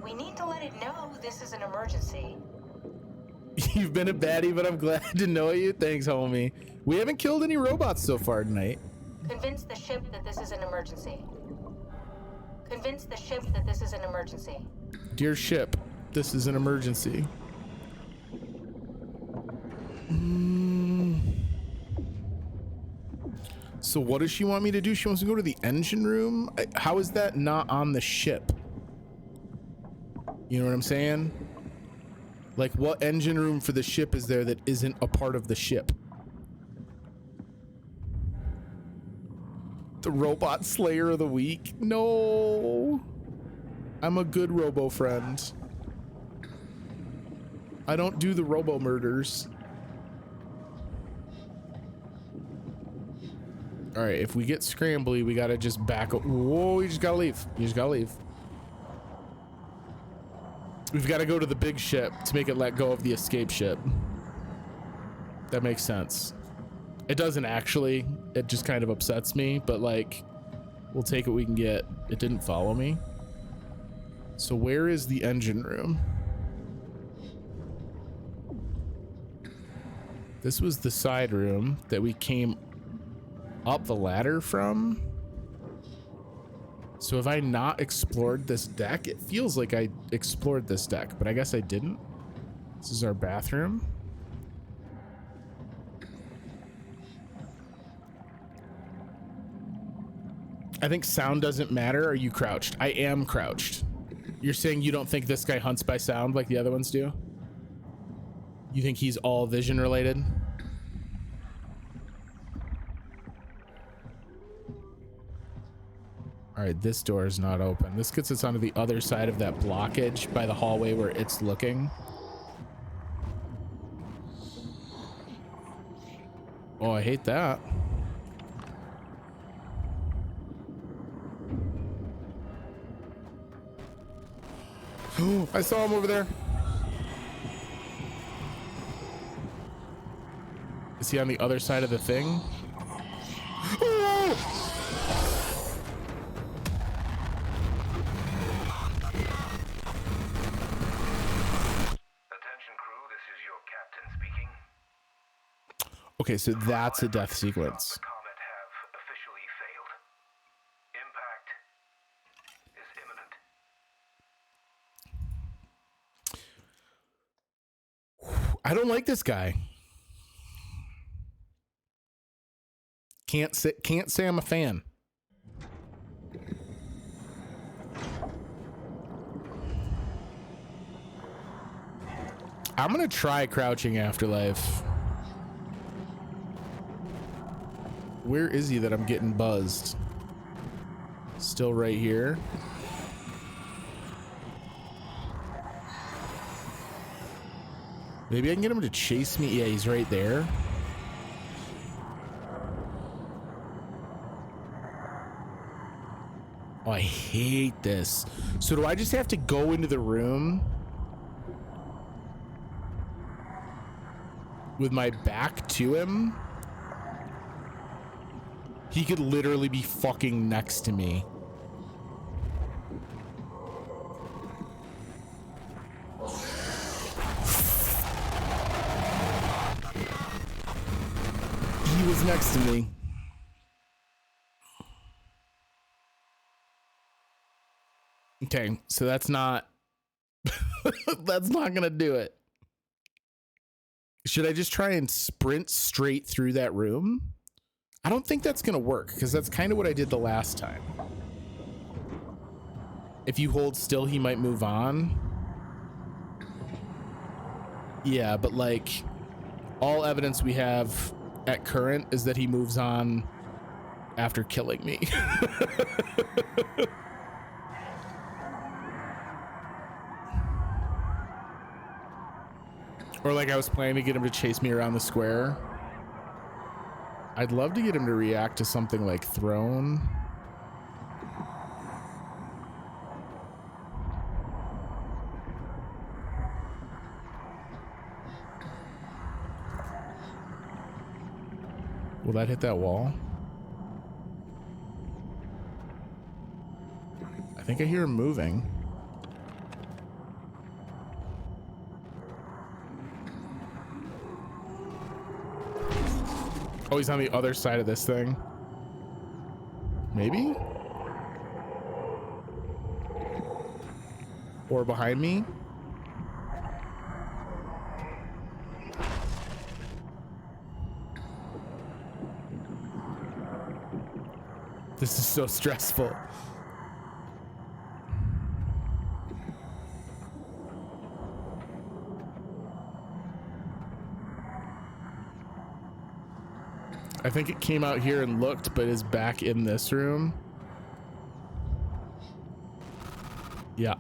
We need to let it know this is an emergency. You've been a baddie, but I'm glad to know you. Thanks, homie. We haven't killed any robots so far tonight. Convince the ship that this is an emergency. Convince the ship that this is an emergency. Dear ship, this is an emergency. So what does she want me to do? She wants to go to the engine room? How is that not on the ship? You know what I'm saying? Like, what engine room for the ship is there that isn't a part of the ship? The robot slayer of the week. No. I'm a good robo friend. I don't do the robo murders. All right, if we get scrambly, we gotta just back up. Whoa, you just gotta leave. You just gotta leave. We've got to go to the big ship to make it let go of the escape ship. That makes sense. It doesn't actually. It just kind of upsets me, but like, we'll take what we can get. It didn't follow me. So where is the engine room? This was the side room that we came up the ladder from. So have I not explored this deck? It feels like I explored this deck, but I guess I didn't. This is our bathroom. I think sound doesn't matter. Are you crouched? I am crouched. You're saying you don't think this guy hunts by sound like the other ones do? You think he's all vision related? All right, this door is not open. This gets us onto the other side of that blockage by the hallway where it's looking. Oh, I hate that. Oh, I saw him over there. Is he on the other side of the thing? Oh! Okay, so that's a death sequence. I don't like this guy. Can't say I'm a fan. I'm gonna try crouching afterlife. Where is he that I'm getting buzzed? Still right here. Maybe I can get him to chase me. Yeah, he's right there. Oh, I hate this. So do I just have to go into the room with my back to him? He could literally be fucking next to me. He was next to me. Okay, so that's not that's not gonna do it. Should I just try and sprint straight through that room? I don't think that's gonna work because that's kind of what I did the last time. If you hold still, he might move on. Yeah, but like all evidence we have at current is that he moves on after killing me. Or like I was planning to get him to chase me around the square. I'd love to get him to react to something like throne. Will that hit that wall? I think I hear him moving. Oh, he's on the other side of this thing. Maybe? Or behind me? This is so stressful. I think it came out here and looked, but is back in this room. Yeah.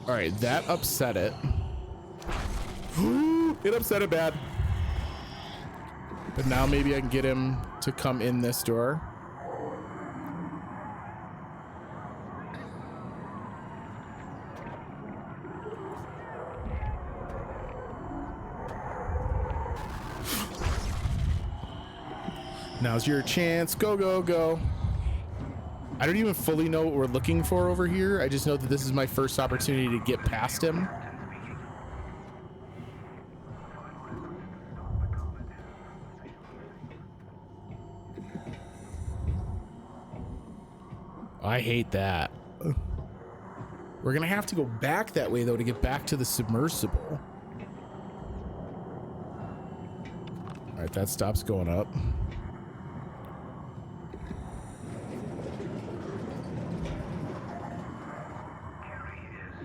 All right, that upset it. It upset it bad. But now maybe I can get him to come in this door. Now's your chance. Go, go, go. I don't even fully know what we're looking for over here. I just know that this is my first opportunity to get past him. I hate that. We're gonna have to go back that way though to get back to the submersible. All right, that stops going up.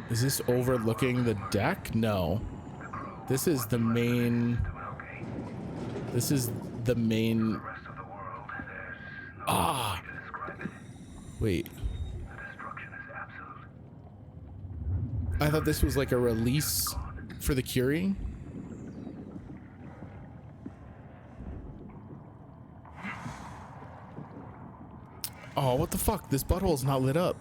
Is this overlooking the deck? No. This is the main... This is the main... Ah! Wait. I thought this was like a release for the Curie. Oh, what the fuck? This butthole's not lit up.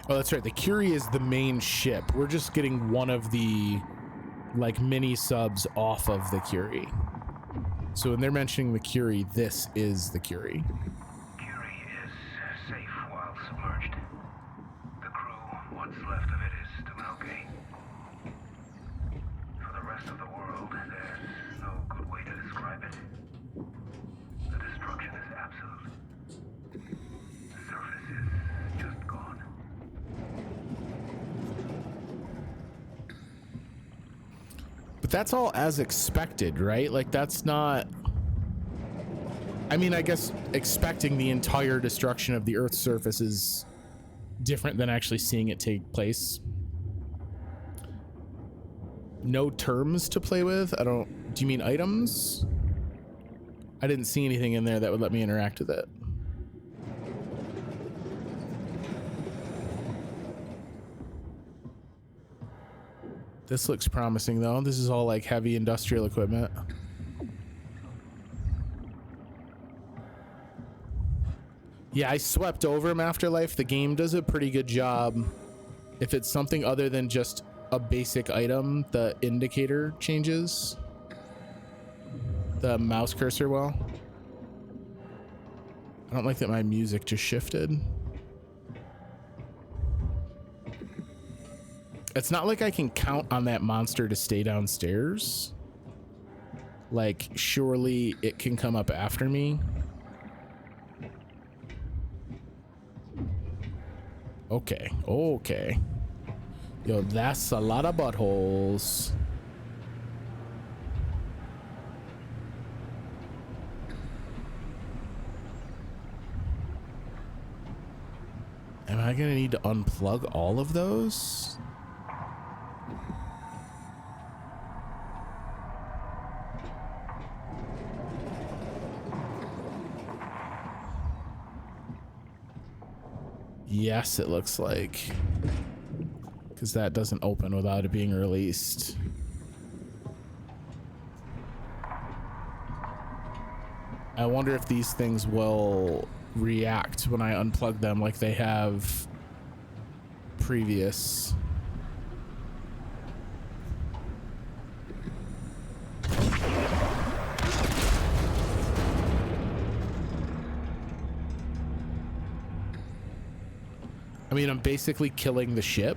Oh, that's right. The Curie is the main ship. We're just getting one of the, like, mini subs off of the Curie. So when they're mentioning the Curie, this is the Curie. Curie is safe while submerged. The crew, what's left of it, is doing okay. For the rest of the world, there's no good way to describe it. The destruction is absolute. The surface is just gone. But that's all as expected, right? Like, that's not... I mean, I guess expecting the entire destruction of the Earth's surface is different than actually seeing it take place. No terms to play with? I don't... Do you mean items? I didn't see anything in there that would let me interact with it. This looks promising, though. This is all like heavy industrial equipment. Yeah, I swept over him, Afterlife. The game does a pretty good job. If it's something other than just a basic item, the indicator changes. The mouse cursor will. I don't like that my music just shifted. It's not like I can count on that monster to stay downstairs. Like, surely it can come up after me. Okay, okay. Yo, that's a lot of buttholes. Am I gonna need to unplug all of those? Yes, it looks like. Because that doesn't open without it being released. I wonder if these things will react when I unplug them like they have previous. I mean, I'm basically killing the ship.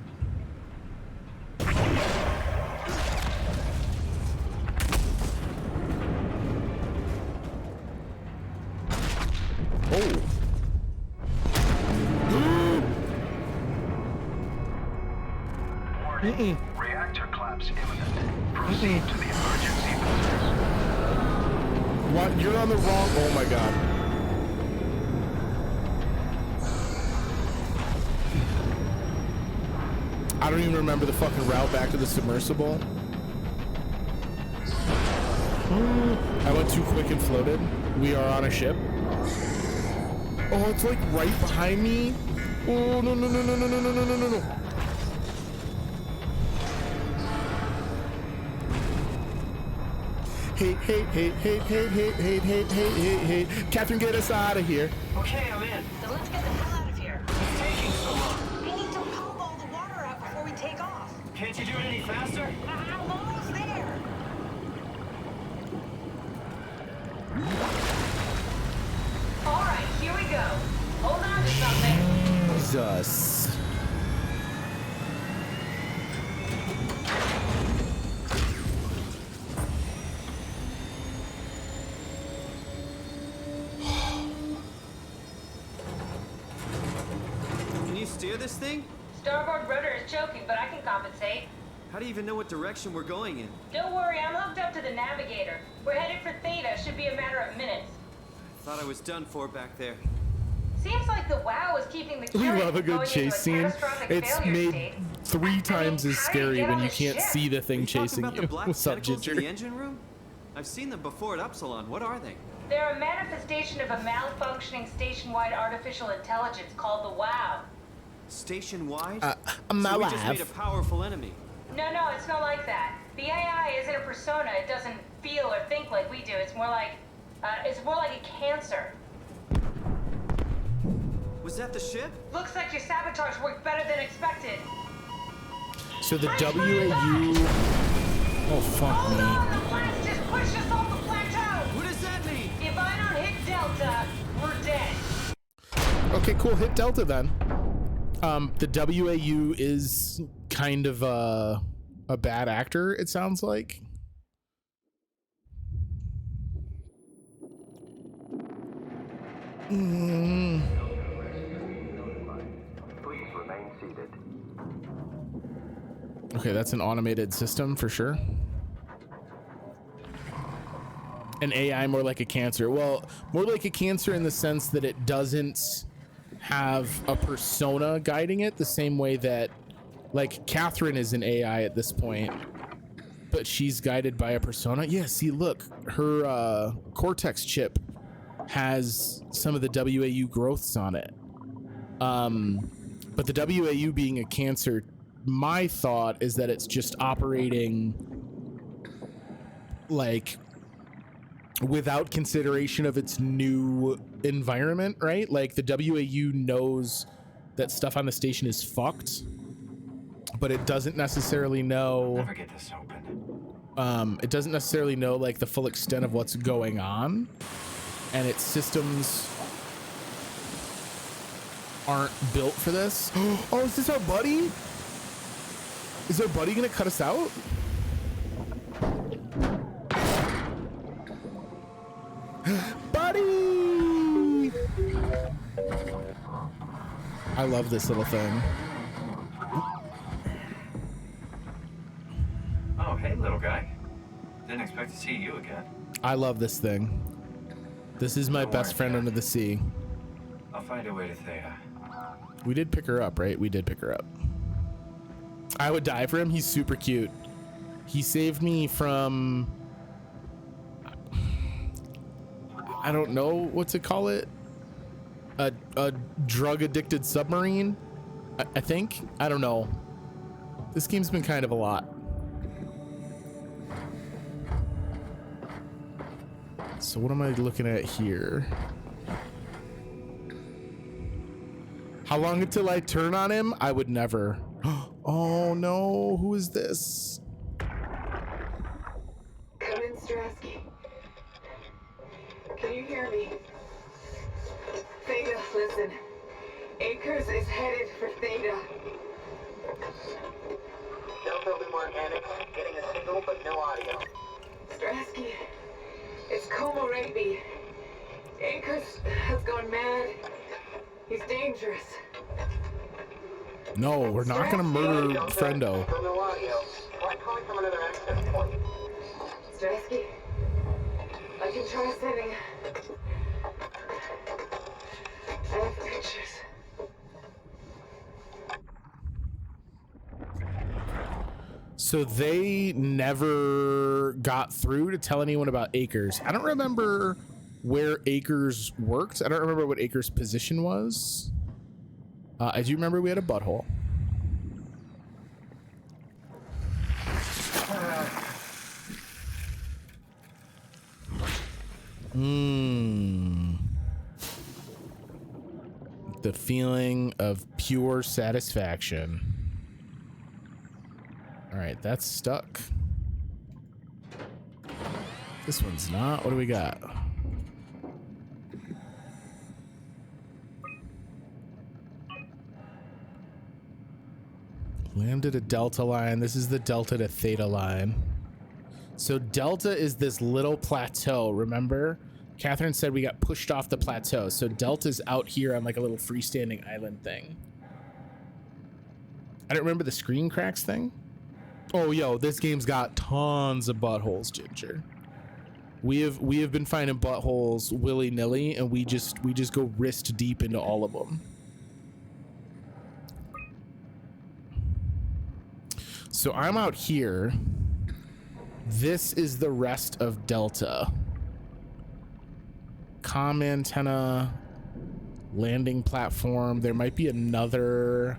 Warning. Reactor collapse imminent. Proceed to the emergency business. What? You're on the wrong... Oh my god. I don't even remember the fucking route back to the submersible. I went too quick and floated. We are on a ship. Oh, it's like right behind me. Oh, no, no, no, no, no, no, no, no, no, no. Hey. Catherine, get us out of here. Okay, I'm in. Then let's get the hell out of here. It's taking so long. We need to pump all the water out before we take off. Can't you do it any faster? I'm almost there. All right, here we go. Hold on to something. Jesus. Can you steer this thing? Starboard rudder is choking, but I can compensate. How do you even know what direction we're going in? Don't worry, I'm hooked up to the navigator. We're headed for Theta. Should be a matter of minutes. Thought I was done for back there. Seems like the WOW is keeping the We current love a from going good chase into a scene. catastrophic It's failure made state. 3 times as how do you scary get when on you the can't ship? see the thing chasing About the you. black What's up, tentacles in Ginger? the engine room? I've seen them before at Upsilon. What are they? They're a manifestation of a malfunctioning station-wide artificial intelligence called the WOW. Station-wide? I'm so not we just live. made a powerful enemy. No, it's not like that. The AI isn't a persona. It doesn't feel or think like we do. It's more like a cancer. Was that the ship? Looks like your sabotage worked better than expected. So the WAU... Oh, fuck me. The blast just pushed us off the plateau. What does that mean? If I don't hit Delta, we're dead. Okay, cool. Hit Delta then. The WAU is kind of a bad actor, it sounds like. Please remain seated. Okay, that's an automated system for sure. An AI more like a cancer. Well, more like a cancer in the sense that it doesn't have a persona guiding it the same way that, like, Catherine is an AI at this point, but she's guided by a persona. Yeah, see, look, her Cortex chip has some of the WAU growths on it. But the WAU being a cancer, my thought is that it's just operating like without consideration of its new environment, right? Like the WAU knows that stuff on the station is fucked, but it doesn't necessarily know. Never get this open. It doesn't necessarily know like the full extent of what's going on, and its systems aren't built for this. Oh, is this our buddy? Is our buddy gonna cut us out? Buddy! I love this little thing. Oh, hey, little guy. Didn't expect to see you again. I love this thing. This is my best friend under the sea. I'll find a way to Theta. We did pick her up, right? We did pick her up. I would die for him. He's super cute. He saved me from... I don't know what to call it. A drug-addicted submarine, I think. I don't know. This game's been kind of a lot. So what am I looking at here? How long until I turn on him? I would never. Oh no, who is this? Come in, Strasky. Can you hear me? Theta, listen. Akers is headed for Theta. Delta Loom Organics, getting a signal but no audio. Strasky, it's Como Raby. Akers has gone mad. He's dangerous. No, we're not gonna murder Friendo. Jackie, I can try saving. I have pictures. So they never got through to tell anyone about Akers. I don't remember where Akers worked. I don't remember what Akers' position was. I do remember we had a butthole. The feeling of pure satisfaction. All right, that's stuck. This one's not. What do we got? Lambda to Delta line. This is the Delta to Theta line. So Delta is this little plateau, remember? Catherine said we got pushed off the plateau. So Delta's out here on like a little freestanding island thing. I don't remember the screen cracks thing. Oh, yo, this game's got tons of buttholes, Ginger. We have been finding buttholes willy-nilly, and we just go wrist deep into all of them. So I'm out here. This is the rest of Delta. Comm antenna, landing platform. There might be another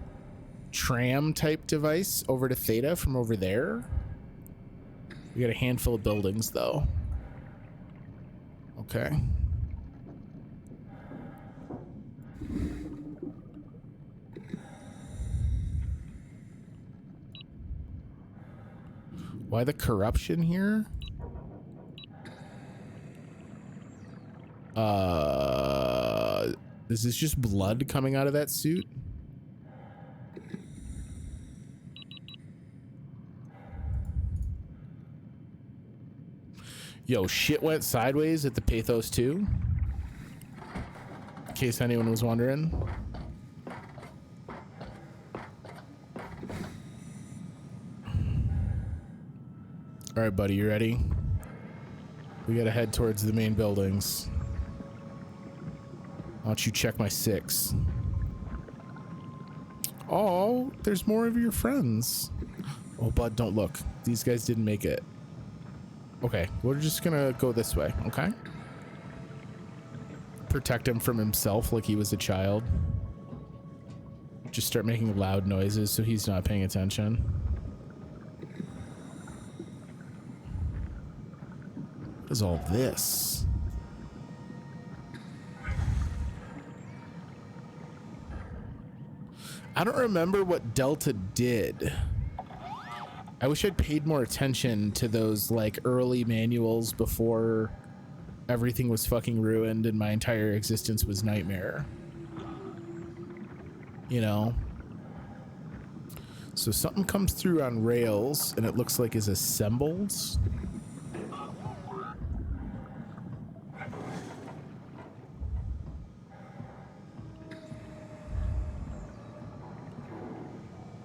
tram type device over to Theta from over there. We got a handful of buildings though. Okay. Why the corruption here? Is this just blood coming out of that suit? Yo, shit went sideways at the Pathos 2. In case anyone was wondering. All right, buddy, you ready? We gotta head towards the main buildings. Why don't you check my 6? Oh, there's more of your friends. Oh, bud, don't look. These guys didn't make it. Okay, we're just gonna go this way, okay? Protect him from himself like he was a child. Just start making loud noises so he's not paying attention. What is all this? I don't remember what Delta did. I wish I'd paid more attention to those like early manuals before everything was fucking ruined and my entire existence was nightmare. You know? So something comes through on rails and it looks like is assembled.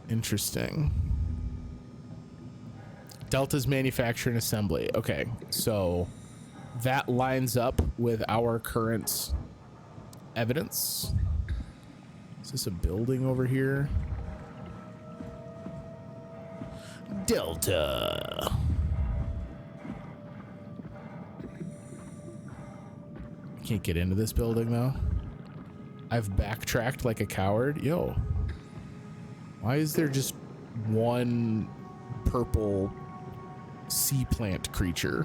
Interesting. Delta's manufacturing assembly. Okay, so that lines up with our current evidence. Is this a building over here? Delta. I can't get into this building though. I've backtracked like a coward. Yo. Why is there just one purple sea plant creature?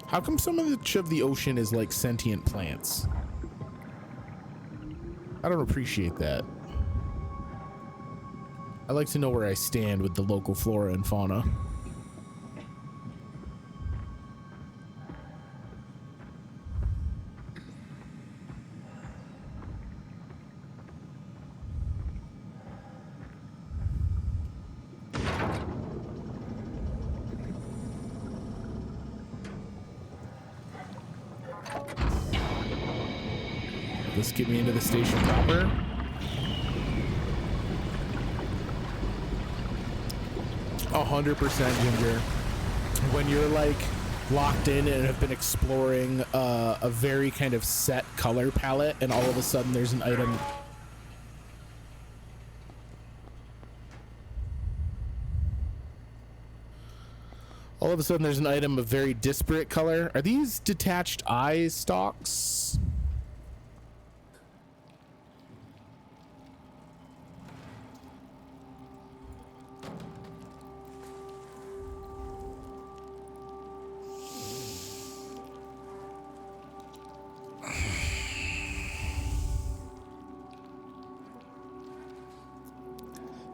How come so much of the ocean is like sentient plants? I don't appreciate that. I like to know where I stand with the local flora and fauna. this get me into the station proper? A 100%, Ginger. When you're like locked in and have been exploring a very kind of set color palette, and all of a sudden there's an item. All of a sudden there's an item of very disparate color. Are these detached eye stalks?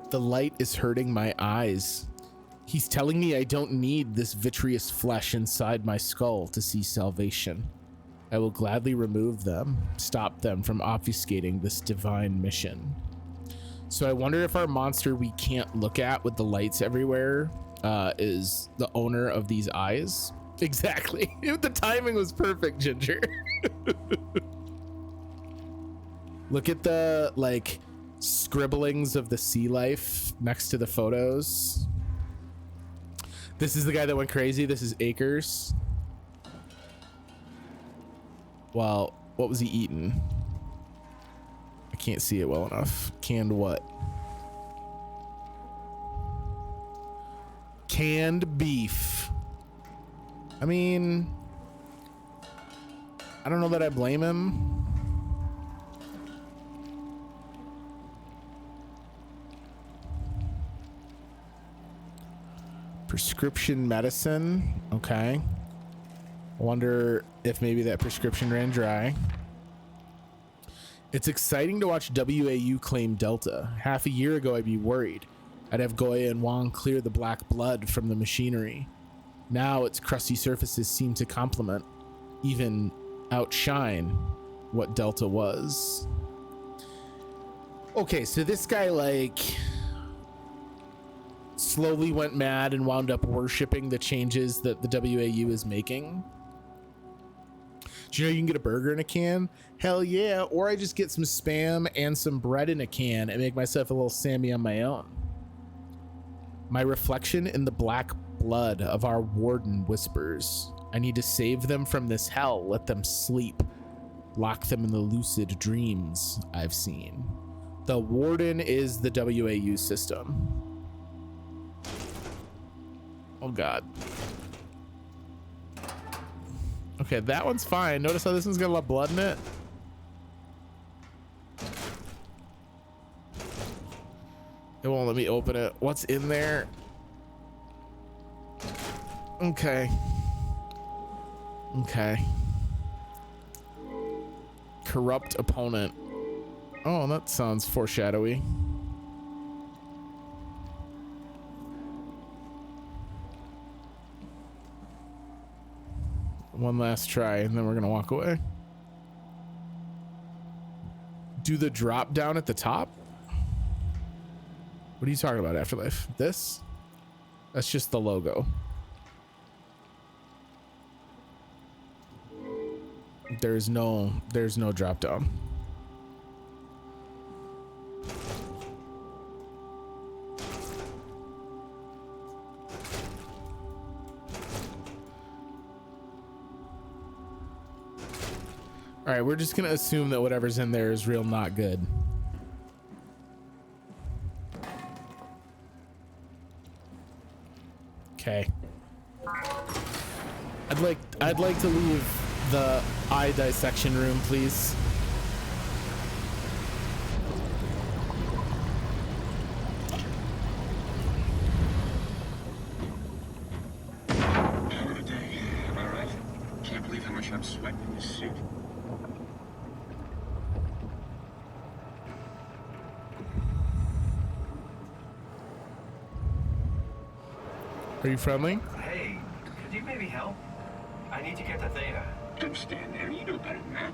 The light is hurting my eyes. He's telling me I don't need this vitreous flesh inside my skull to see salvation. I will gladly remove them, stop them from obfuscating this divine mission. So I wonder if our monster we can't look at with the lights everywhere is the owner of these eyes. Exactly. The timing was perfect, Ginger. Look at the like scribblings of the sea life next to the photos. This is the guy that went crazy. This is Akers. Well, what was he eating? I can't see it well enough. Canned what? Canned beef. I mean, I don't know that I blame him. Prescription medicine. Okay. I wonder if maybe that prescription ran dry. It's exciting to watch WAU claim Delta. Half a year ago, I'd be worried. I'd have Goya and Wong clear the black blood from the machinery. Now its crusty surfaces seem to complement, even outshine, what Delta was. Okay, so this guy, like, slowly went mad and wound up worshipping the changes that the WAU is making. Do you know you can get a burger in a can? Hell yeah. Or I just get some Spam and some bread in a can and make myself a little Sammy on my own. My reflection in the black blood of our warden whispers. I need to save them from this hell. Let them sleep. Lock them in the lucid dreams I've seen. The warden is the WAU system. Oh God. Okay, that one's fine. Notice how this one's got a lot of blood in it. It won't let me open it. What's in there? Okay. Okay. Corrupt opponent. Oh, that sounds foreshadowy. One last try, and then we're gonna walk away. Do the drop down at the top? What are you talking about, Afterlife? This? That's just the logo. There's no drop down. All right, we're just gonna assume that whatever's in there is real not good. Okay. I'd like to leave the eye dissection room, please. Hell of a day, am I right? Can't believe how much I'm sweating in this suit. Are you friendly? Hey, could you maybe help? I need to get to Theta. Don't stand there, you know better than that.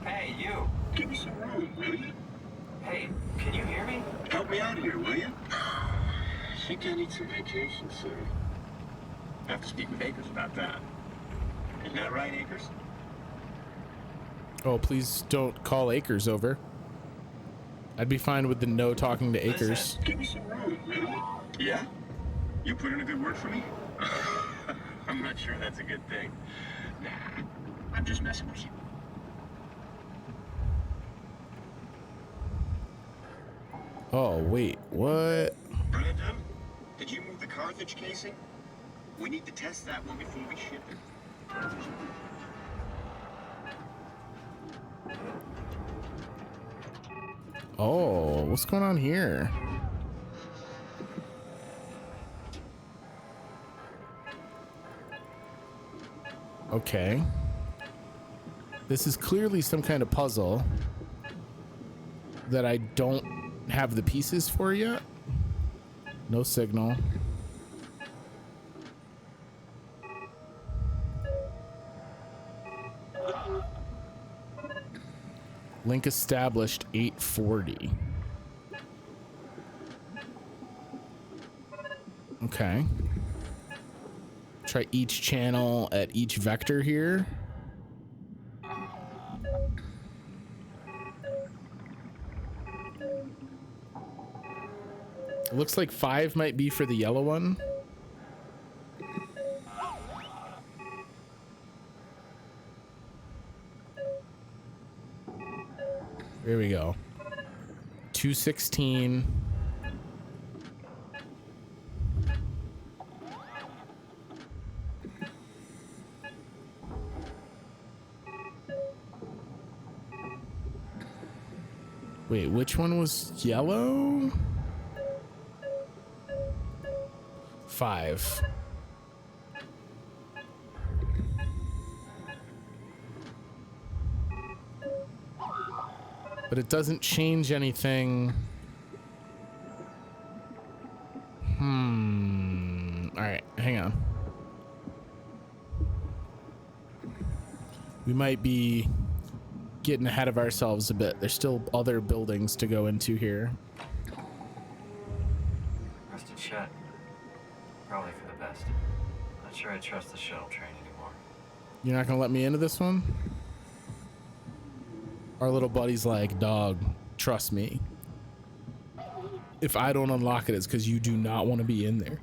Hey, you! Give me some room, will you? Hey, can you hear me? Help me out here, will you? I think I need some vacation, sir. I have to speak with Akers about that. Isn't that right, Akers? Oh, please don't call Akers over. I'd be fine with the no talking to Akers. Give me some room, man. Yeah? You put in a good word for me? I'm not sure that's a good thing. Nah, I'm just messing with you. Oh, wait, what? Brandon, did you move the Carthage casing? We need to test that one before we ship it. Oh, what's going on here? Okay. This is clearly some kind of puzzle that I don't have the pieces for yet. No signal. Link established 840. Okay. Try each channel at each vector here. It looks like 5 might be for the yellow one. There we go. 216. Wait, which one was yellow? 5. But it doesn't change anything. All right, hang on. We might be getting ahead of ourselves a bit. There's still other buildings to go into here. Rusted shut. Probably for the best. Not sure I trust the shuttle train anymore. You're not gonna let me into this one? Our little buddy's like, dog, trust me. If I don't unlock it, it's because you do not want to be in there.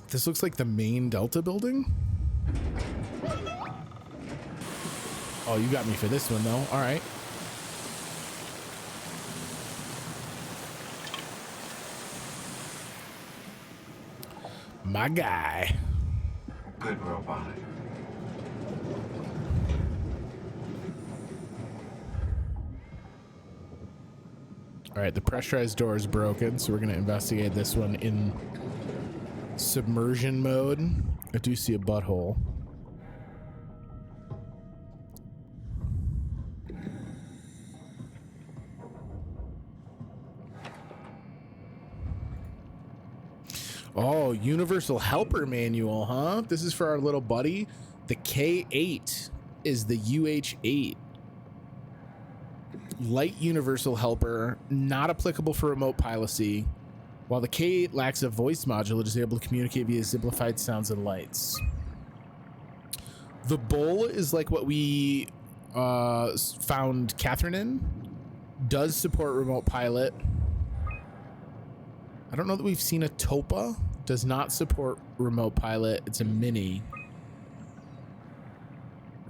This looks like the main Delta building. Oh, you got me for this one, though. All right. My guy. Good robot. All right, the pressurized door is broken, so we're going to investigate this one in submersion mode. I do see a butthole. Oh, Universal Helper Manual, huh? This is for our little buddy. The K8 is the UH8. Light Universal Helper, not applicable for remote pilocy. While the K8 lacks a voice module, it is able to communicate via simplified sounds and lights. The Bull is like what we found Catherine in. Does support remote pilot. I don't know that we've seen a Topa. Does not support remote pilot. It's a mini.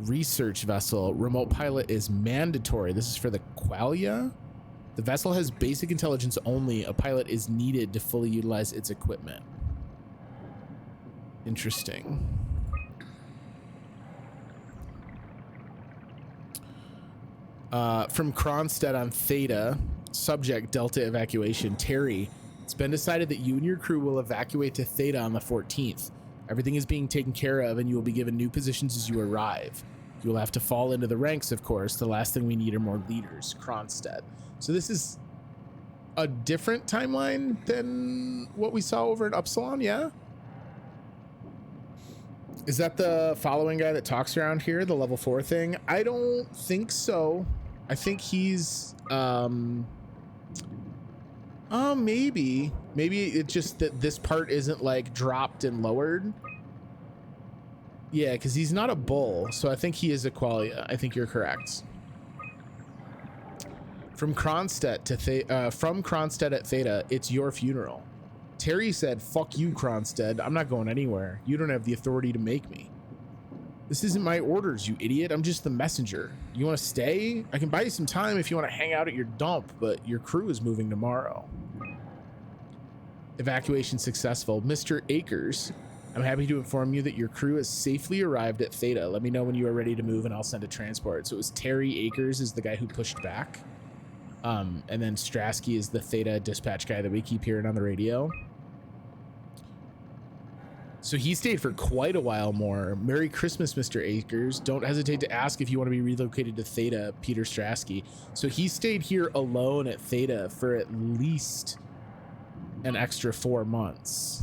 Research vessel. Remote pilot is mandatory. This is for the Qualia. The vessel has basic intelligence only. A pilot is needed to fully utilize its equipment. Interesting. From Kronstadt on Theta. Subject Delta evacuation. Terry. It's been decided that you and your crew will evacuate to Theta on the 14th. Everything is being taken care of, and you will be given new positions as you arrive. You will have to fall into the ranks, of course. The last thing we need are more leaders. Kronstadt. So this is a different timeline than what we saw over at Upsilon, yeah? Is that the following guy that talks around here, the level 4 thing? I don't think so. I think he's... maybe. Maybe it's just that this part isn't like dropped and lowered. Yeah, because he's not a bull, so I think he is a qualia. I think you're correct. From Kronstadt at Theta, it's your funeral. Terry said, "Fuck you, Kronstadt. I'm not going anywhere. You don't have the authority to make me. This isn't my orders, you idiot. I'm just the messenger. You want to stay? I can buy you some time if you want to hang out at your dump, but your crew is moving tomorrow." Evacuation successful. Mr. Akers, I'm happy to inform you that your crew has safely arrived at Theta. Let me know when you are ready to move and I'll send a transport. So it was Terry Akers is the guy who pushed back. And then Strasky is the Theta dispatch guy that we keep hearing on the radio. So he stayed for quite a while more. Merry Christmas, Mr. Akers. Don't hesitate to ask if you want to be relocated to Theta, Peter Strasky. So he stayed here alone at Theta for at least an extra 4 months.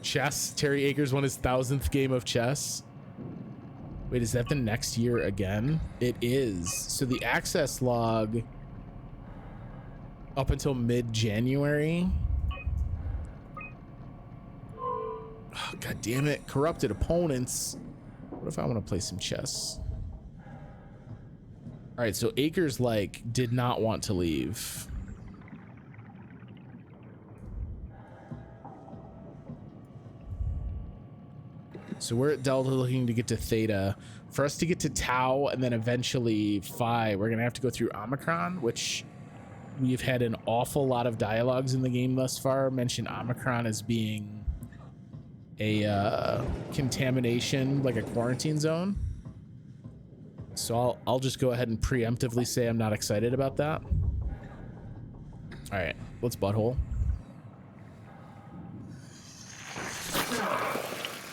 Chess. Terry Akers won his 1000th game of chess. Wait, is that the next year again? It is. So the access log up until mid-January. Oh, God damn it. Corrupted opponents. What if I want to play some chess? All right, so Akers, like, did not want to leave. So we're at Delta looking to get to Theta. For us to get to Tau and then eventually Phi, we're going to have to go through Omicron, which we've had an awful lot of dialogues in the game thus far mention Omicron as being a contamination, like a quarantine zone. So I'll just go ahead and preemptively say I'm not excited about that. All right, let's butthole.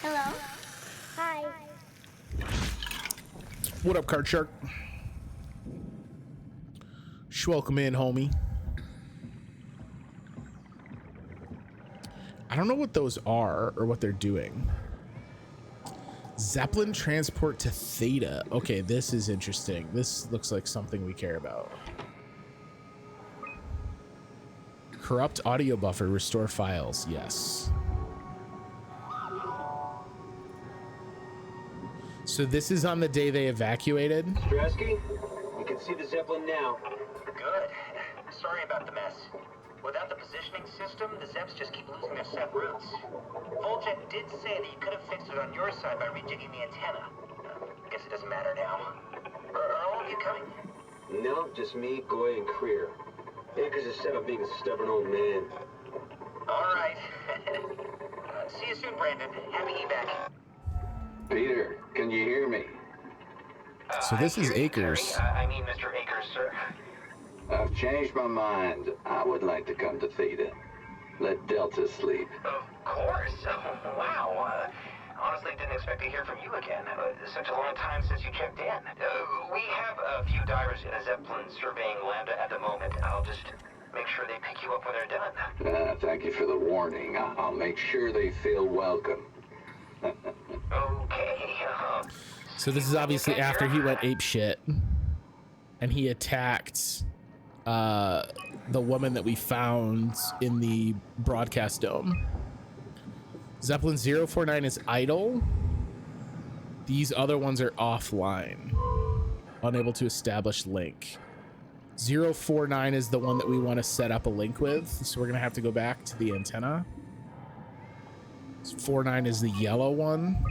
Hello. Hi. What up, Card Shark? Welcome in, homie. I don't know what those are or what they're doing. Zeppelin transport to Theta. Okay, this is interesting. This looks like something we care about. Corrupt audio buffer. Restore files. Yes. So this is on the day they evacuated. Strasky, you can see the Zeppelin now. Good. Sorry about the mess. Without the positioning system, the Zeps just keep losing their set routes. Voljet did say that you could have fixed it on your side by rejigging the antenna. Guess it doesn't matter now. Are all of you coming? No, just me, Goy, and Creer. Akers is set up being a stubborn old man. All right. See you soon, Brandon. Happy evac. Peter, can you hear me? So this is Akers. I mean, Mr. Akers, sir. I've changed my mind. I would like to come to Theta. Let Delta sleep. Of course. Wow. Honestly, didn't expect to hear from you again. Such a long time since you checked in. We have a few divers in a Zeppelin surveying Lambda at the moment. I'll just make sure they pick you up when they're done. Thank you for the warning. I'll make sure they feel welcome. Okay. So this is obviously after he went ape shit and he attacked the woman that we found in the broadcast dome. Zeppelin 049 is idle. These other ones are offline. Unable to establish link. 049 is the one that we want to set up a link with. So we're going to have to go back to the antenna. 49 is the yellow one.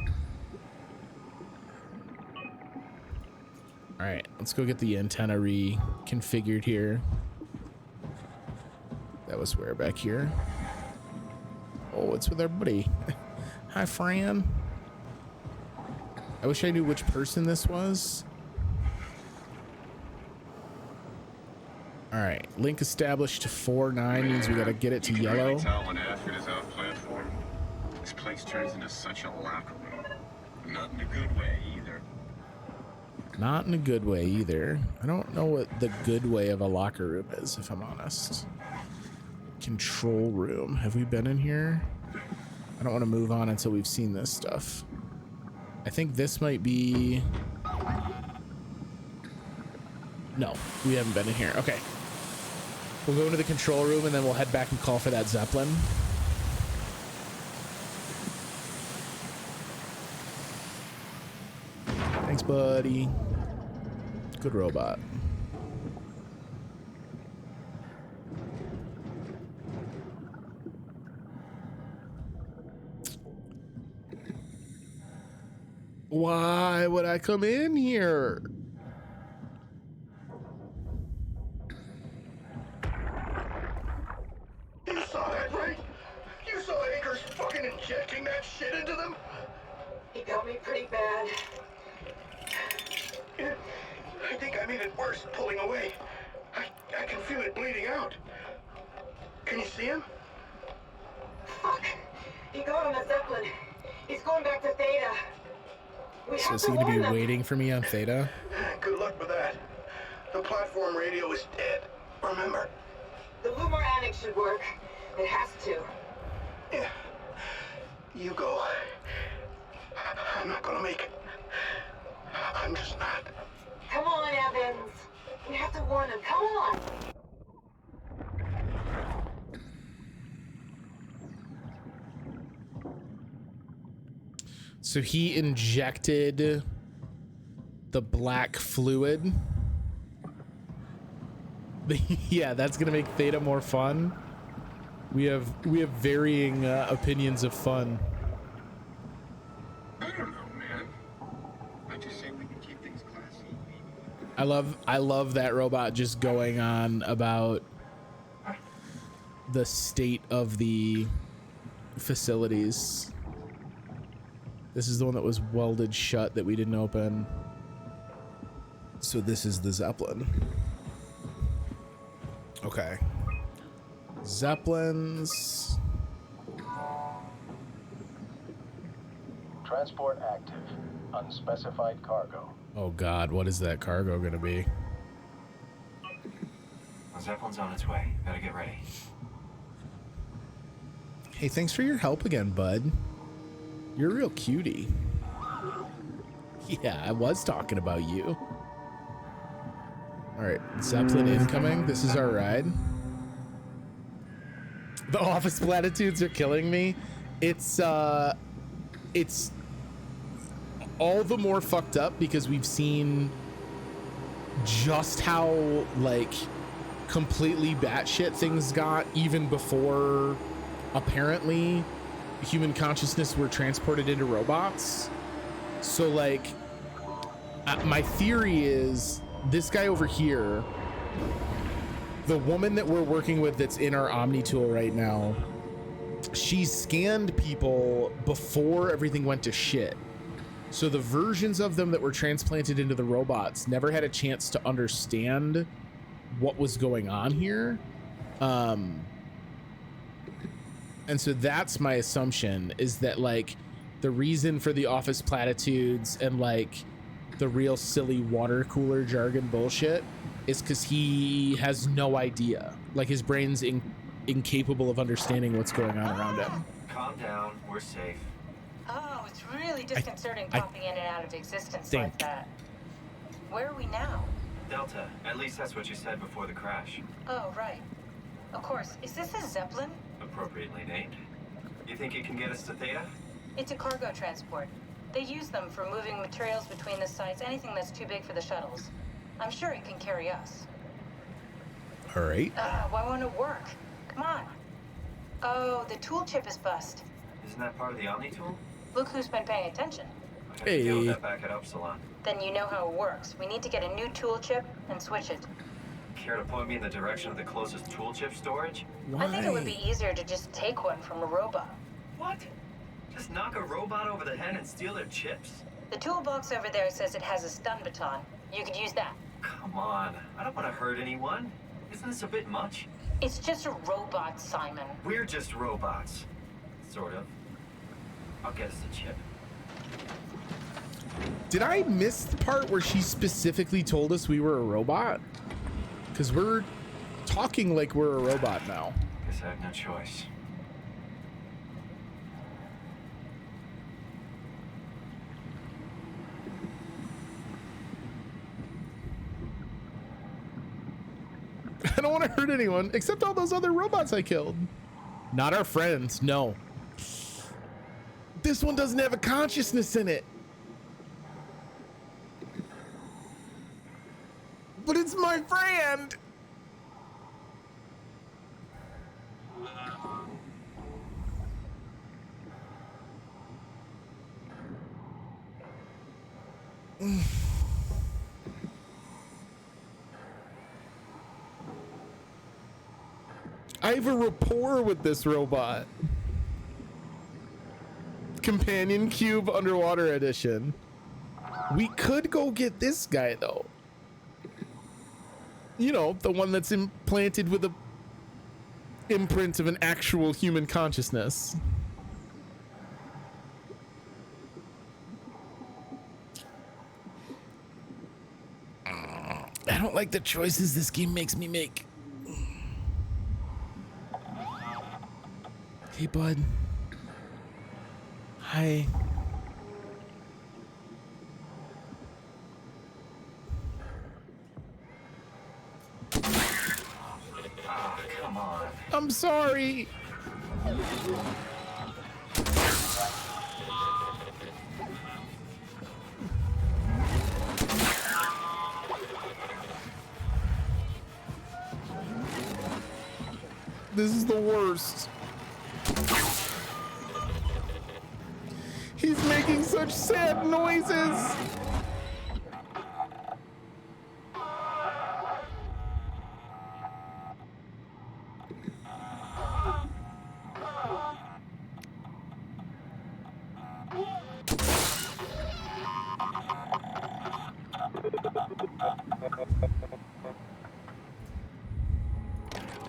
All right, let's go get the antenna reconfigured here. That was where back here. Oh, it's with our buddy. Hi, Fran. I wish I knew which person this was. All right, link established to 49 means we gotta get it to yellow. Really tell when Ashford is off platform. This place turns into such a locker room. Not in a good way either. Not in a good way either. I don't know what the good way of a locker room is, if I'm honest. Control room. Have we been in here? I don't want to move on until we've seen this stuff. I think this might be... No, we haven't been in here. Okay. We'll go into the control room and then we'll head back and call for that Zeppelin. Thanks, buddy. Good robot. Why would I come in here? You saw that, right? You saw Akers fucking injecting that shit into them? He got me pretty bad. I think I made it worse pulling away. I can feel it bleeding out. Can you see him? Fuck! He got on the Zeppelin. He's going back to Theta. So is he gonna be waiting for me on Theta? Good luck with that. The platform radio is dead. Remember? The Lumar Annex should work. It has to. Yeah. You go. I'm not gonna make it. I'm just not. Come on, Evans. We have to warn him. Come on. So he injected the black fluid. Yeah, that's gonna make Theta more fun. We have varying opinions of fun. I don't know, man. I just say we can keep things classy. I love that robot just going on about the state of the facilities. This is the one that was welded shut that we didn't open. So this is the Zeppelin. Okay. Zeppelins. Transport active. Unspecified cargo. Oh God, what is that cargo gonna be? The Zeppelin's on its way. Better get ready. Hey, thanks for your help again, bud. You're a real cutie. Yeah, I was talking about you. All right, Zeppelin incoming. This is our ride. The office platitudes are killing me. It's all the more fucked up because we've seen just how like completely batshit things got even before apparently human consciousness were transported into robots. So like my theory is this guy over here, the woman that we're working with that's in our Omni tool right now, she scanned people before everything went to shit. So the versions of them that were transplanted into the robots never had a chance to understand what was going on here. And so that's my assumption, is that like the reason for the office platitudes and like the real silly water cooler jargon bullshit is because he has no idea. Like his brain's incapable of understanding what's going on around him. Calm down. We're safe. Oh, it's really disconcerting popping in and out of existence like that. Where are we now? Delta. At least that's what you said before the crash. Oh, right. Of course. Is this a Zeppelin? Appropriately named. You think it can get us to Theta? It's a cargo transport. They use them for moving materials between the sites, anything that's too big for the shuttles. I'm sure it can carry us. All right. Why won't it work? Come on. Oh, the tool chip is bust. Isn't that part of the Omni tool? Look who's been paying attention. I have to deal with that back at Upsilon. Then you know how it works. We need to get a new tool chip and switch it. Care to point me in the direction of the closest tool chip storage? Why? I think it would be easier to just take one from a robot. What? Just knock a robot over the head and steal their chips? The toolbox over there says it has a stun baton. You could use that. Come on. I don't want to hurt anyone. Isn't this a bit much? It's just a robot, Simon. We're just robots. Sort of. I'll get us the chip. Did I miss the part where she specifically told us we were a robot? Because we're talking like we're a robot now. Guess I have no choice. I don't want to hurt anyone except all those other robots I killed. Not our friends, no. This one doesn't have a consciousness in it. my friend. I have a rapport with this robot. Companion Cube Underwater Edition. We could go get this guy though. You know, the one that's implanted with a imprint of an actual human consciousness. I don't like the choices this game makes me make. Hey, bud. Hi. Oh, come on. I'm sorry. This is the worst. He's making such sad noises.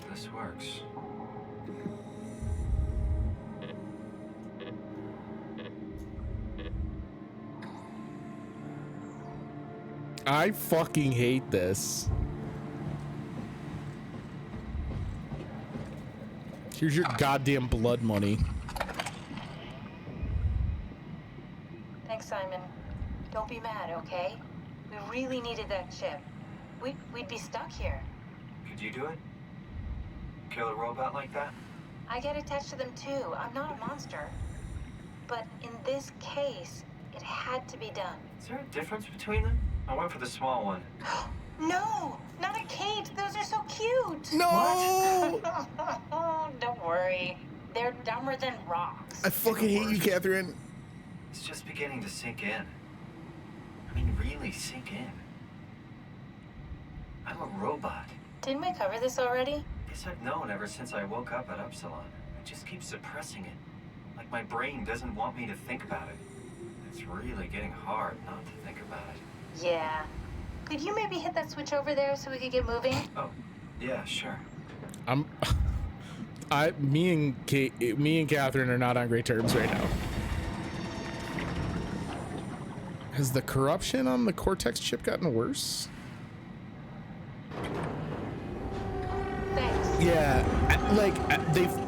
This works. I fucking hate this. Here's your goddamn blood money. Thanks, Simon. Don't be mad, okay? We really needed that chip. We'd be stuck here. Could you do it? Kill a robot like that? I get attached to them too. I'm not a monster. But in this case, it had to be done. Is there a difference between them? I went for the small one. No! Not a Kate! Those are so cute! No! Don't worry. They're dumber than rocks. I fucking hate you, Catherine. It's just beginning to sink in. I mean, really sink in. I'm a robot. Didn't we cover this already? Guess I've known ever since I woke up at Upsilon. I just keep suppressing it. Like my brain doesn't want me to think about it. It's really getting hard not to think about it. Yeah. Could you maybe hit that switch over there so we could get moving? Oh, yeah, sure. Me and Catherine are not on great terms right now. Has the corruption on the Cortex chip gotten worse? Thanks. Yeah,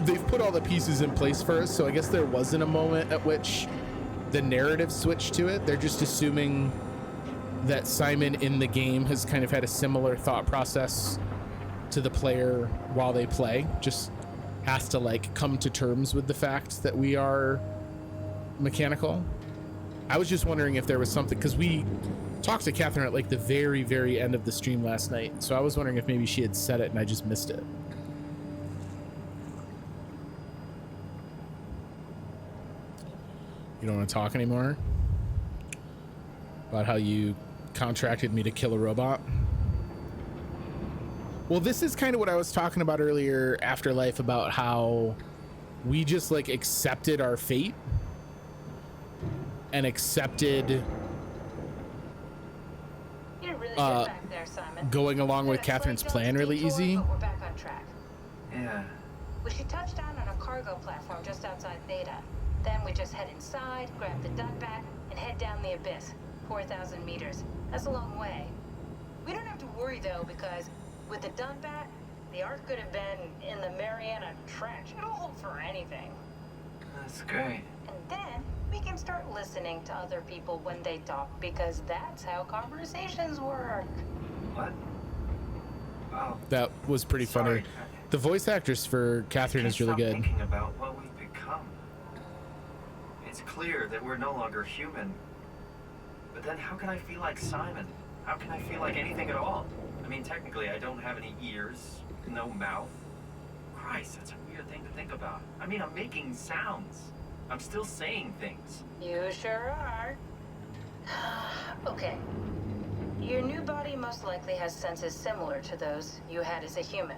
they've put all the pieces in place for us, so I guess there wasn't a moment at which the narrative switched to it. They're just assuming that Simon in the game has kind of had a similar thought process to the player while they play. Just has to like come to terms with the fact that we are mechanical. I was just wondering if there was something, because we talked to Catherine at like the very, very end of the stream last night. So I was wondering if maybe she had said it and I just missed it. You don't want to talk anymore about how you contracted me to kill a robot? Well, this is kind of what I was talking about earlier, Afterlife, about how we just like accepted our fate and accepted You did really good back there, Simon. going along with Catherine's plan really easy. But we're back on track. Yeah. We should touch down on a cargo platform just outside Theta. Then we just head inside, grab the Dunbat, and head down the abyss. 4,000 meters. That's a long way. We don't have to worry though, because with the Dunbat, the Ark could have been in the Mariana Trench. It'll hold for anything. That's great. And then we can start listening to other people when they talk, because that's how conversations work. What? Oh. That was pretty funny. The voice actress for Catherine is really good. Thinking about what we've become. It's clear that we're no longer human. But then how can I feel like Simon? How can I feel like anything at all? I mean, technically, I don't have any ears, no mouth. Christ, that's a weird thing to think about. I mean, I'm making sounds. I'm still saying things. You sure are. Okay. Your new body most likely has senses similar to those you had as a human.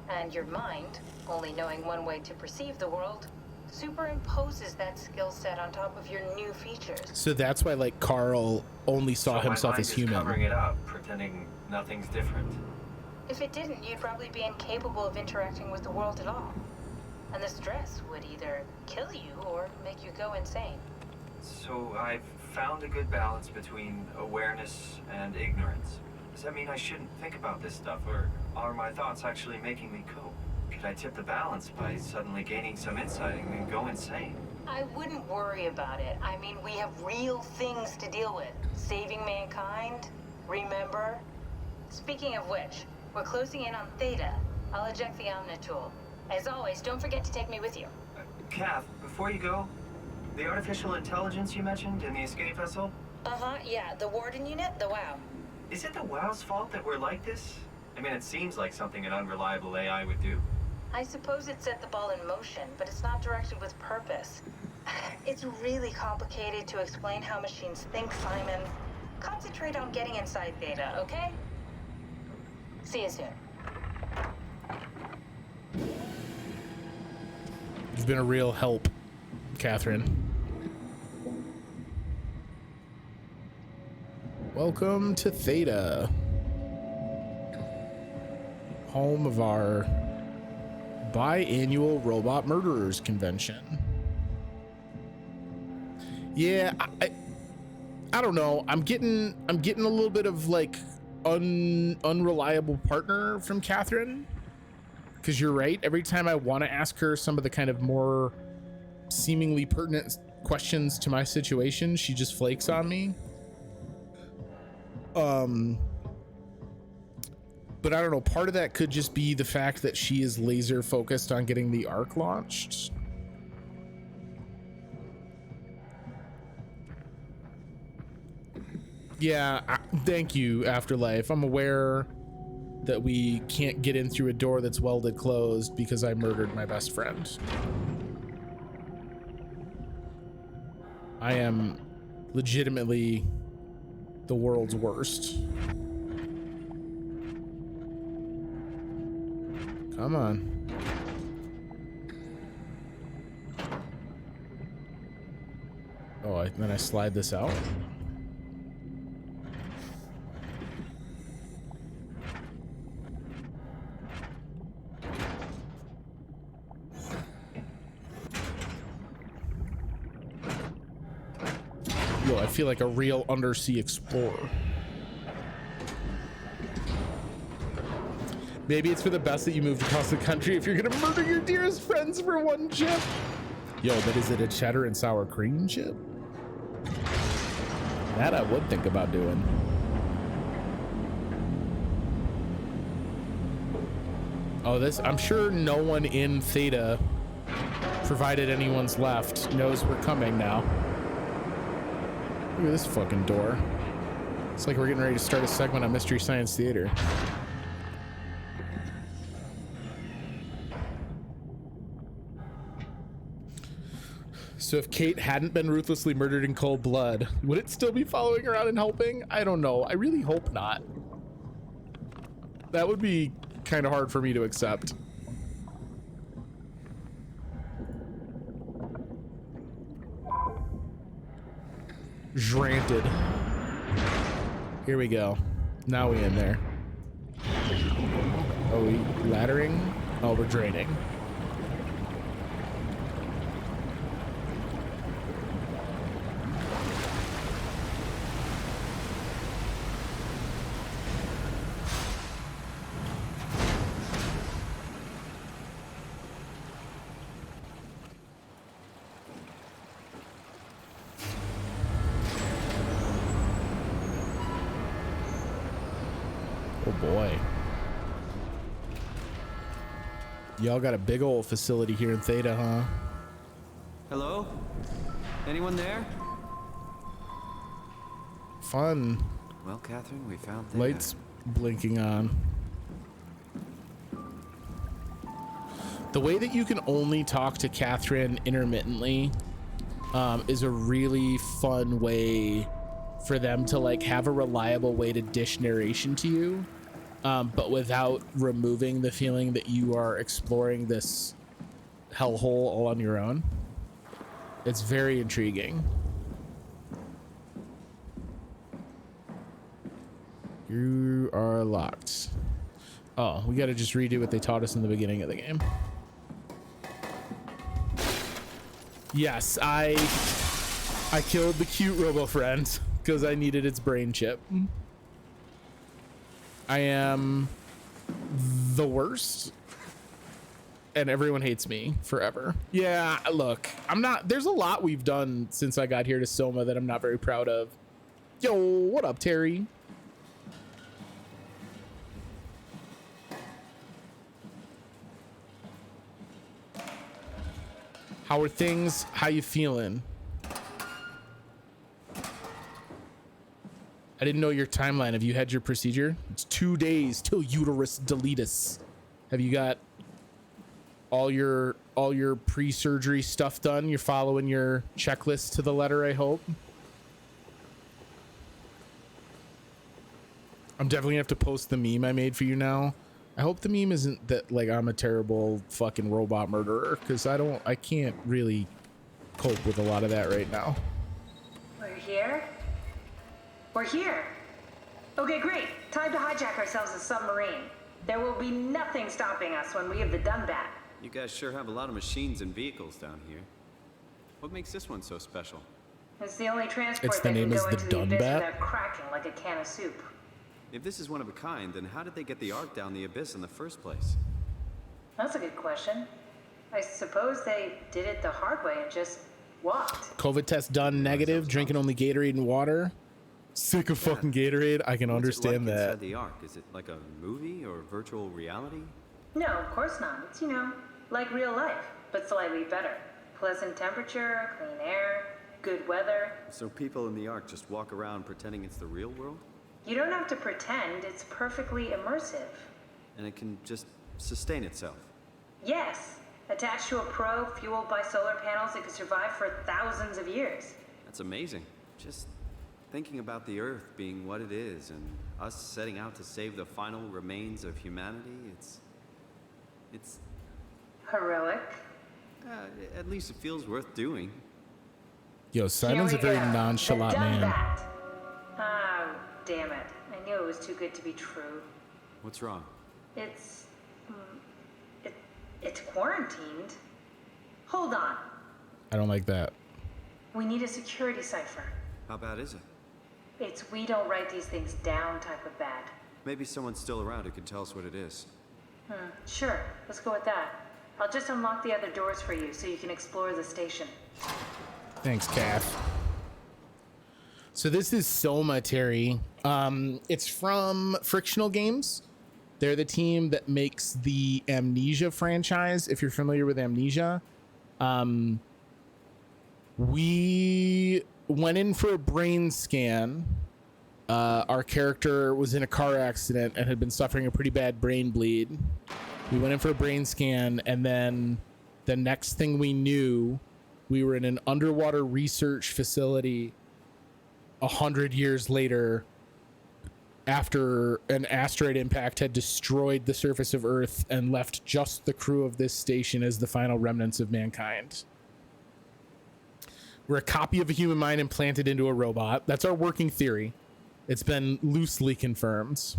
And your mind, only knowing one way to perceive the world, superimposes that skill set on top of your new features. So that's why, like, Carl only saw himself as human. Covering it up, pretending nothing's different. If it didn't, you'd probably be incapable of interacting with the world at all. And the stress would either kill you or make you go insane. So I've found a good balance between awareness and ignorance. Does that mean I shouldn't think about this stuff, or are my thoughts actually making me cope? Could I tip the balance by suddenly gaining some insight and go insane? I wouldn't worry about it. I mean, we have real things to deal with. Saving mankind, remember? Speaking of which, we're closing in on Theta. I'll eject the Omnitool. As always, don't forget to take me with you. Kath, before you go, the artificial intelligence you mentioned in the escape vessel? Yeah, the Warden unit, the WOW. Is it the WOW's fault that we're like this? I mean, it seems like something an unreliable AI would do. I suppose it set the ball in motion, but it's not directed with purpose. It's really complicated to explain how machines think, Simon. Concentrate on getting inside Theta, okay? See you soon. You've been a real help, Catherine. Welcome to Theta, home of our biannual Robot Murderers Convention. Yeah, I don't know. I'm getting a little bit of like unreliable partner from Catherine. Because you're right. Every time I want to ask her some of the kind of more seemingly pertinent questions to my situation, she just flakes on me. But I don't know. Part of that could just be the fact that she is laser focused on getting the Ark launched. Yeah, thank you, Afterlife. I'm aware that we can't get in through a door that's welded closed because I murdered my best friend. I am legitimately the world's worst. Come on. Oh, then I slide this out. Yo, I feel like a real undersea explorer. Maybe it's for the best that you moved across the country if you're gonna murder your dearest friends for one chip. Yo, but is it a cheddar and sour cream chip? That I would think about doing. Oh, this, I'm sure no one in Theta, provided anyone's left, knows we're coming now. Look at this fucking door. It's like we're getting ready to start a segment on Mystery Science Theater. So if Kate hadn't been ruthlessly murdered in cold blood, would it still be following around and helping? I don't know. I really hope not. That would be kind of hard for me to accept. Granted. Here we go. Now we in there. Are we laddering? Oh, we're draining. Oh boy. Y'all got a big old facility here in Theta, huh? Hello? Anyone there? Fun. Well, Catherine, we found Theta. Lights blinking on. The way that you can only talk to Catherine intermittently is a really fun way for them to like have a reliable way to dish narration to you, but without removing the feeling that you are exploring this hellhole all on your own. It's very intriguing. You are locked. Oh, we gotta just redo what they taught us in the beginning of the game. Yes, I killed the cute robo friend because I needed its brain chip. I am the worst and everyone hates me forever. Yeah, look, there's a lot we've done since I got here to SOMA that I'm not very proud of. Yo, what up, Terry? How are things? How you feeling? I didn't know your timeline. Have you had your procedure? It's 2 days till uterus deletus. Have you got all your pre-surgery stuff done? You're following your checklist to the letter, I hope. I'm definitely gonna have to post the meme I made for you now. I hope the meme isn't that like I'm a terrible fucking robot murderer, because I can't really cope with a lot of that right now. We're here? We're here. Okay, great. Time to hijack ourselves a submarine. There will be nothing stopping us when we have the done bat. You guys sure have a lot of machines and vehicles down here. What makes this one so special? It's the only transport Its that name can is go the into the done abyss bat? without cracking like a can of soup. If this is one of a kind, then how did they get the Ark down the abyss in the first place? That's a good question. I suppose they did it the hard way and just walked. COVID test done negative, drinking only Gatorade and water. Sick of fucking Gatorade. I can understand What's it like that. inside the Ark? Is it like a movie or virtual reality? No, of course not. It's, like real life, but slightly better. Pleasant temperature, clean air, good weather. So people in the Ark just walk around pretending it's the real world? You don't have to pretend, it's perfectly immersive. And it can just sustain itself? Yes. Attached to a probe fueled by solar panels, it could survive for thousands of years. That's amazing. Just thinking about the Earth being what it is and us setting out to save the final remains of humanity, it's heroic. At least it feels worth doing. Yo, Simon's a very nonchalant man. Oh, damn it. I knew it was too good to be true. What's wrong? It's quarantined. Hold on. I don't like that. We need a security cipher. How bad is it? It's we don't write these things down type of bad. Maybe someone's still around who can tell us what it is. Sure. Let's go with that. I'll just unlock the other doors for you so you can explore the station. Thanks, Kath. So this is SOMA, Terry. It's from Frictional Games. They're the team that makes the Amnesia franchise, if you're familiar with Amnesia. We went in for a brain scan. Our character was in a car accident and had been suffering a pretty bad brain bleed. We went in for a brain scan, and then the next thing we knew, we were in an underwater research facility 100 years later, after an asteroid impact had destroyed the surface of Earth and left just the crew of this station as the final remnants of mankind. We're a copy of a human mind implanted into a robot. That's our working theory. It's been loosely confirmed.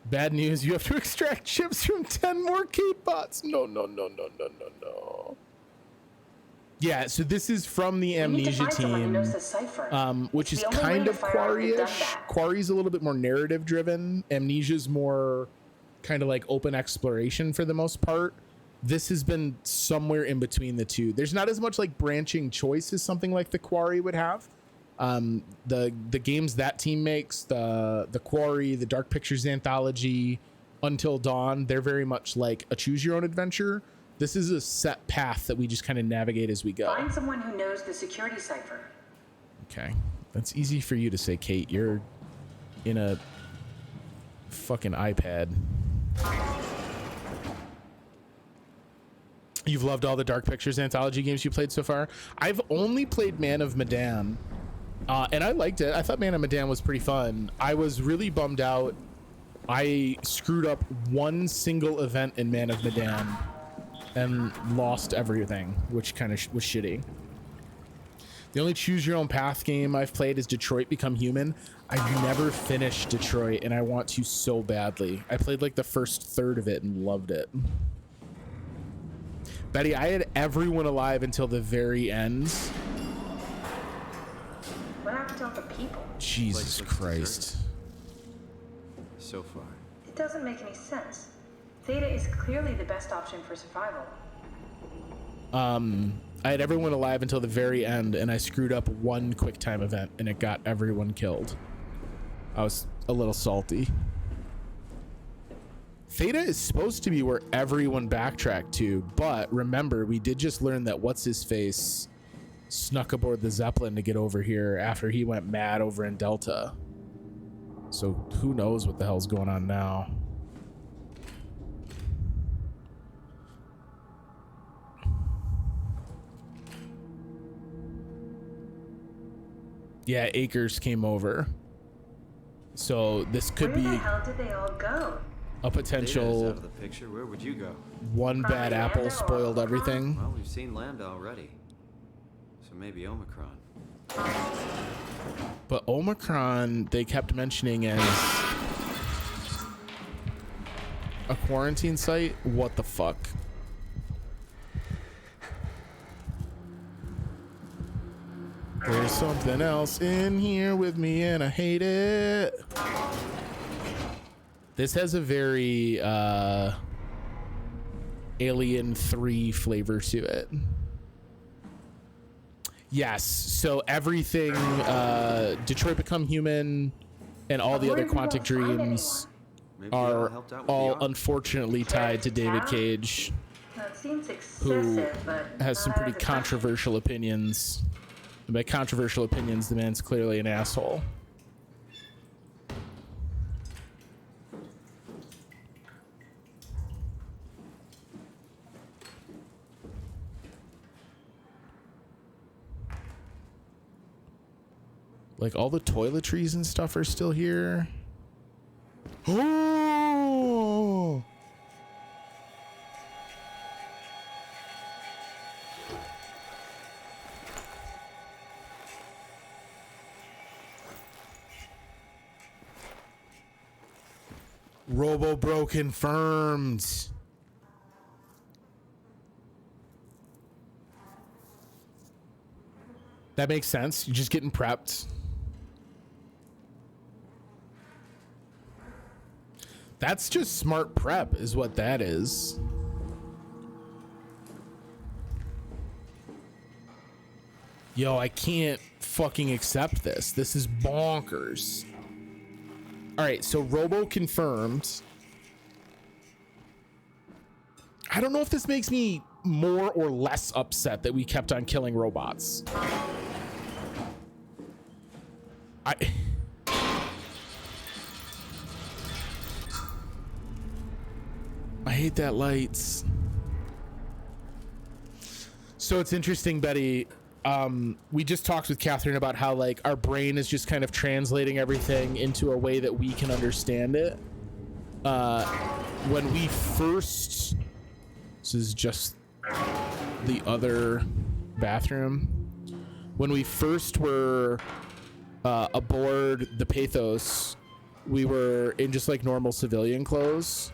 Bad news, you have to extract chips from 10 more Kate bots. No. Yeah, so this is from the Amnesia team, which is kind of Quarry-ish. Quarry's a little bit more narrative driven. Amnesia's more kind of like open exploration for the most part. This has been somewhere in between the two. There's not as much like branching choice as something like the Quarry would have. The games that team makes, the Quarry, the Dark Pictures anthology, Until Dawn, they're very much like a choose your own adventure. This is a set path that we just kind of navigate as we go. Find someone who knows the security cipher. Okay, that's easy for you to say, Kate. You're in a fucking iPad. You've loved all the Dark Pictures anthology games you played so far? I've only played Man of Medan, and I liked it. I thought Man of Medan was pretty fun. I was really bummed out. I screwed up one single event in Man of Medan and lost everything, which kind of was shitty. The only choose your own path game I've played is Detroit Become Human. I've never finished Detroit, and I want to so badly. I played like the first third of it and loved it. Betty, I had everyone alive until the very end. What happened to all the people? Jesus Christ. So far. It doesn't make any sense. Theta is clearly the best option for survival. I had everyone alive until the very end, and I screwed up one quick time event, and it got everyone killed. I was a little salty. Theta is supposed to be where everyone backtracked to, but remember, we did just learn that what's-his-face snuck aboard the Zeppelin to get over here after he went mad over in Delta. So who knows what the hell's going on now. Yeah, Akers came over. So this could be... Where the hell did they all go? A potential... Out of the picture. Where would you go? One bad apple spoiled everything. Well, we've seen Lambda already. So maybe Omicron. But Omicron, they kept mentioning as a quarantine site. What the fuck? There's something else in here with me and I hate it. This has a very Alien 3 flavor to it. Yes, so everything Detroit Become Human and all the other Quantic Dreams are all unfortunately tied to David Cage, who has some pretty controversial opinions. And by controversial opinions, the man's clearly an asshole. Like, all the toiletries and stuff are still here. Oh! Robo-Bro confirmed. That makes sense. You're just getting prepped. That's just smart prep is what that is. Yo, I can't fucking accept this. This is bonkers. All right, so Robo confirmed. I don't know if this makes me more or less upset that we kept on killing robots. I hate that lights. So it's interesting, Betty. We just talked with Catherine about how like our brain is just kind of translating everything into a way that we can understand it. When we first, this is just the other bathroom. When we first were aboard the Pathos, we were in just like normal civilian clothes.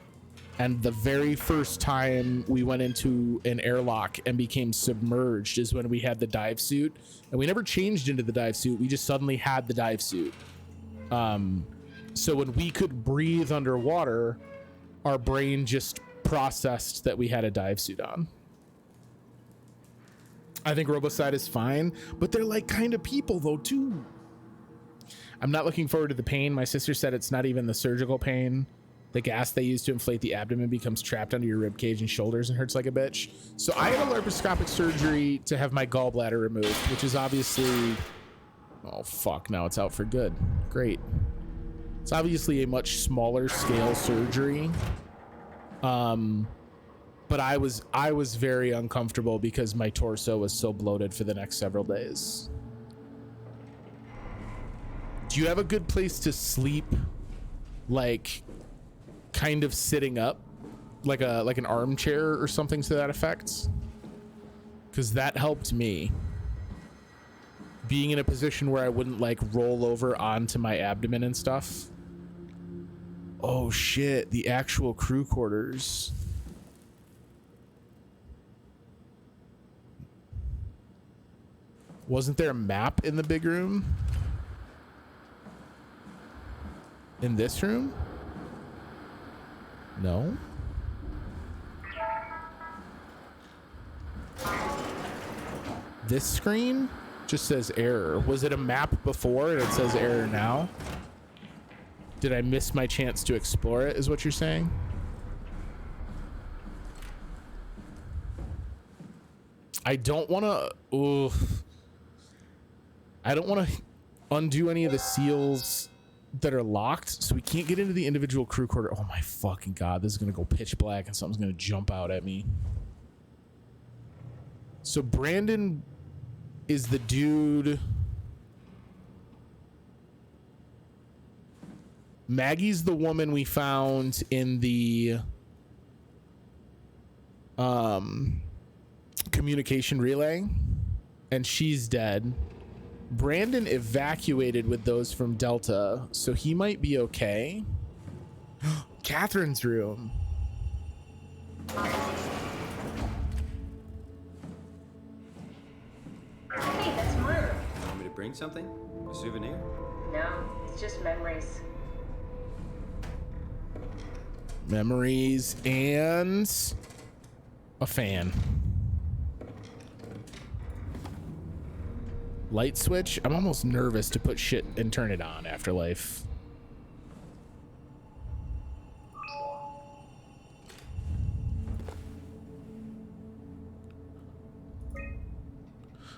And the very first time we went into an airlock and became submerged is when we had the dive suit. And we never changed into the dive suit. We just suddenly had the dive suit. So when we could breathe underwater, our brain just processed that we had a dive suit on. I think Robocide is fine, but they're like kind of people though too. I'm not looking forward to the pain. My sister said it's not even the surgical pain. The gas they use to inflate the abdomen becomes trapped under your rib cage and shoulders and hurts like a bitch. So I had a laparoscopic surgery to have my gallbladder removed, which is obviously... Oh, fuck. Now it's out for good. Great. It's obviously a much smaller scale surgery. But I was very uncomfortable because my torso was so bloated for the next several days. Do you have a good place to sleep, like kind of sitting up, like an armchair or something to that effect? Because that helped me. Being in a position where I wouldn't like roll over onto my abdomen and stuff. Oh shit, the actual crew quarters. Wasn't there a map in the big room? In this room? No. This screen just says error. Was it a map before and it says error now? Did I miss my chance to explore it, is what you're saying? I don't want to... I don't want to undo any of the seals that are locked, so we can't get into the individual crew quarter. Oh my fucking god, this is going to go pitch black and something's going to jump out at me. So Brandon is the dude... Maggie's the woman we found in the communication relay, and she's dead. Brandon evacuated with those from Delta, so he might be okay. Catherine's room. Hey, that's Mark. Want me to bring something? A souvenir? No, it's just memories. Memories and a fan. Light switch. I'm almost nervous to put shit and turn it on after life.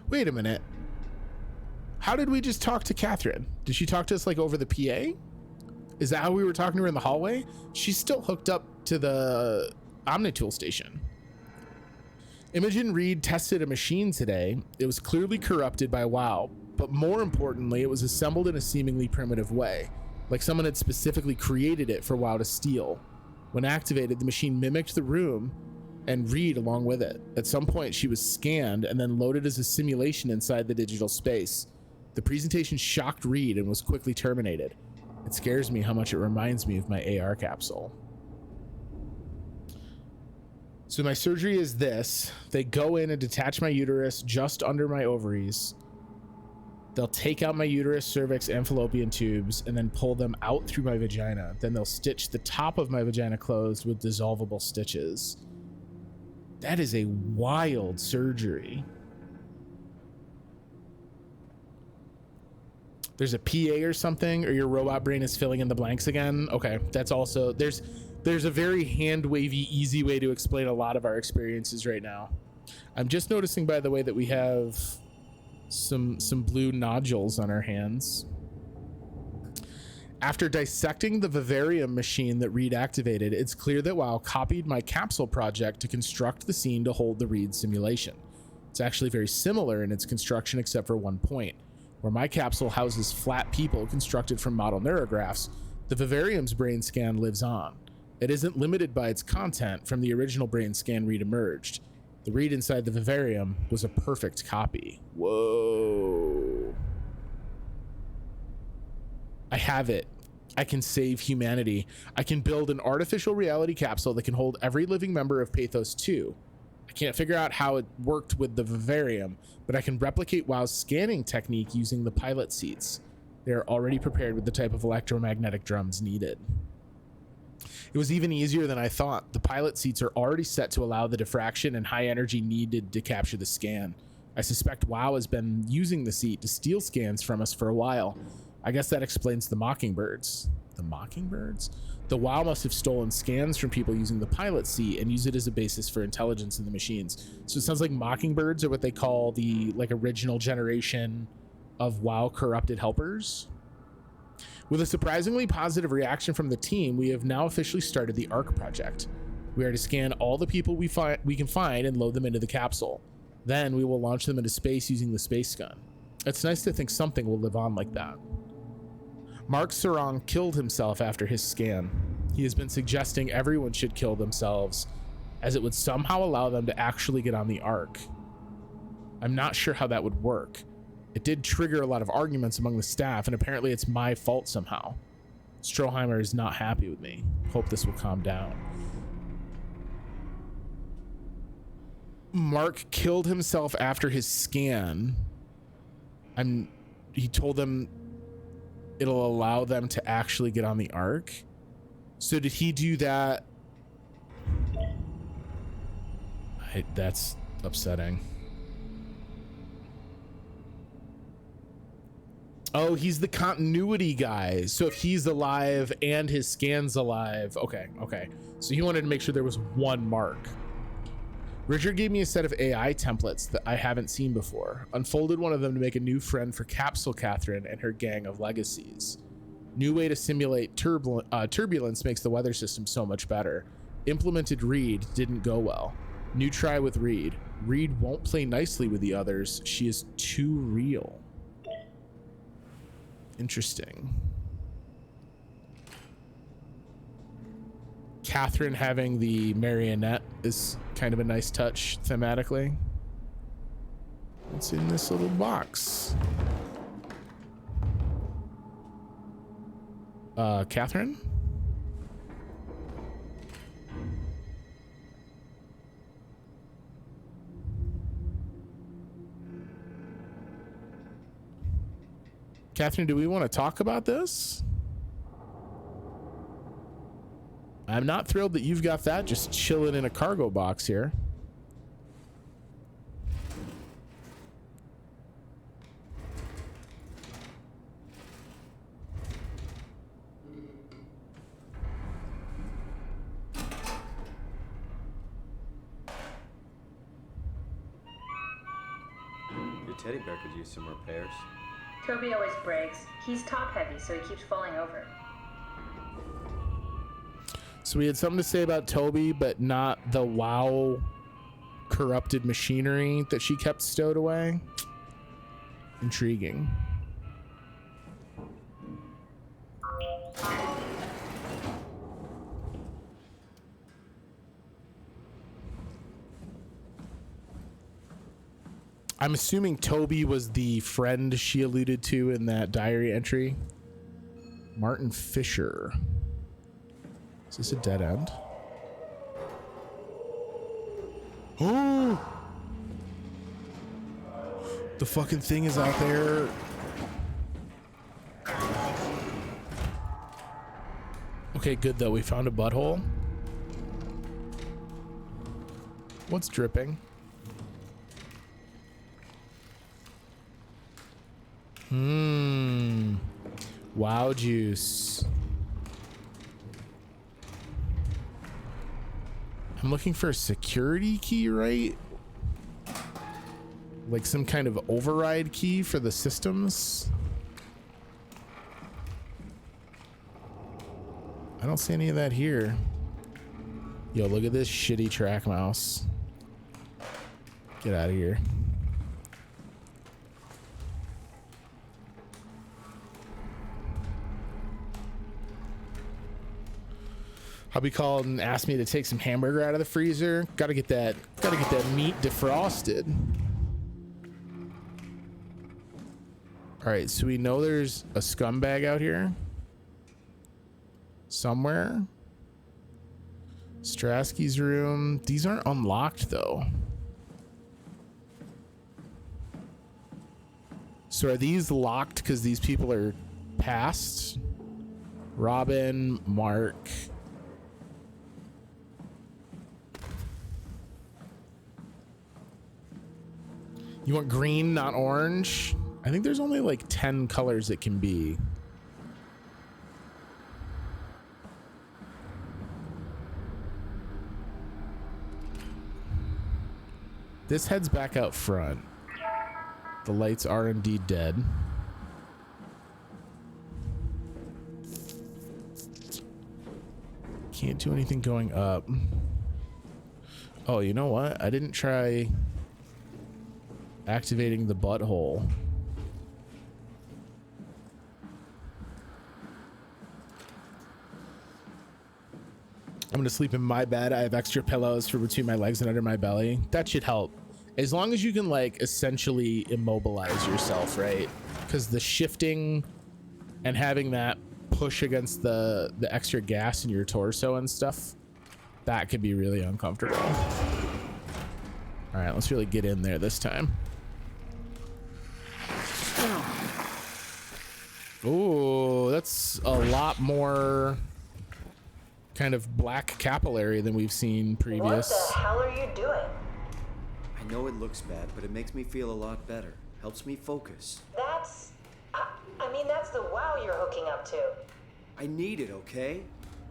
Wait a minute. How did we just talk to Catherine? Did she talk to us like over the PA? Is that how we were talking to her in the hallway? She's still hooked up to the Omnitool station. Imogen Reed tested a machine today. It was clearly corrupted by WoW, but more importantly, it was assembled in a seemingly primitive way, like someone had specifically created it for WoW to steal. When activated, the machine mimicked the room and Reed along with it. At some point, she was scanned and then loaded as a simulation inside the digital space. The presentation shocked Reed and was quickly terminated. It scares me how much it reminds me of my AR capsule. So my surgery is this. They go in and detach my uterus just under my ovaries. They'll take out my uterus, cervix, and fallopian tubes and then pull them out through my vagina. Then they'll stitch the top of my vagina closed with dissolvable stitches. That is a wild surgery. There's a PA or something, or your robot brain is filling in the blanks again. Okay, that's also, there's a very hand wavy, easy way to explain a lot of our experiences right now. I'm just noticing, by the way, that we have some blue nodules on our hands. After dissecting the vivarium machine that Reed activated, it's clear that WoW copied my capsule project to construct the scene to hold the Reed simulation. It's actually very similar in its construction except for one point. Where my capsule houses flat people constructed from model neurographs, the vivarium's brain scan lives on. It isn't limited by its content from the original brain scan Reed emerged. The Reed inside the vivarium was a perfect copy. Whoa. I have it. I can save humanity. I can build an artificial reality capsule that can hold every living member of Pathos 2. I can't figure out how it worked with the vivarium, but I can replicate WoW's scanning technique using the pilot seats. They are already prepared with the type of electromagnetic drums needed. It was even easier than I thought. The pilot seats are already set to allow the diffraction and high energy needed to capture the scan. I suspect WoW has been using the seat to steal scans from us for a while. I guess that explains the Mockingbirds. The Mockingbirds? The WoW must have stolen scans from people using the pilot seat and use it as a basis for intelligence in the machines. So it sounds like Mockingbirds are what they call the original generation of WoW corrupted helpers. With a surprisingly positive reaction from the team, we have now officially started the ARC project. We are to scan all the people we can find and load them into the capsule. Then we will launch them into space using the space gun. It's nice to think something will live on like that. Mark Sarong killed himself after his scan. He has been suggesting everyone should kill themselves, as it would somehow allow them to actually get on the ARC. I'm not sure how that would work. It did trigger a lot of arguments among the staff, and apparently it's my fault somehow. Stroheimer is not happy with me. Hope this will calm down. Mark killed himself after his scan. He told them it'll allow them to actually get on the ARC. So did he do that? That's upsetting. Oh, he's the continuity guy. So if he's alive and his scan's alive. Okay. So he wanted to make sure there was one Mark. Richard gave me a set of AI templates that I haven't seen before. Unfolded one of them to make a new friend for Capsule Catherine and her gang of legacies. New way to simulate turbulence makes the weather system so much better. Implemented Reed didn't go well. New try with Reed. Reed won't play nicely with the others. She is too real. Interesting. Catherine having the marionette is kind of a nice touch thematically. What's in this little box? Catherine? Catherine, do we want to talk about this? I'm not thrilled that you've got that just chilling in a cargo box here. Your teddy bear could use some repairs. Toby always breaks. He's top heavy, so he keeps falling over. So we had something to say about Toby, but not the WoW corrupted machinery that she kept stowed away. Intriguing. I'm assuming Toby was the friend she alluded to in that diary entry. Martin Fisher. Is this a dead end? Oh! The fucking thing is out there. Okay, good though. We found a butthole. What's dripping? Wow juice. I'm looking for a security key, right? Like some kind of override key for the systems. I don't see any of that here. Yo, look at this shitty track mouse. Get out of here. Hubby called and asked me to take some hamburger out of the freezer. Gotta get that meat defrosted. All right, so we know there's a scumbag out here somewhere. Strasky's room. These aren't unlocked though. So are these locked because these people are past? Robin, Mark. You want green, not orange? I think there's only like 10 colors it can be. This heads back out front. The lights are indeed dead. Can't do anything going up. Oh, you know what? I didn't try activating the butthole. I'm gonna sleep in my bed. I have extra pillows for between my legs and under my belly. That should help. As long as you can like essentially immobilize yourself, right? Because the shifting and having that push against the extra gas in your torso and stuff, that could be really uncomfortable. All right, let's really get in there this time. Ooh, that's a lot more kind of black capillary than we've seen previous. What the hell are you doing? I know it looks bad, but it makes me feel a lot better. Helps me focus. That's... I mean, that's the wow you're hooking up to. I need it, okay?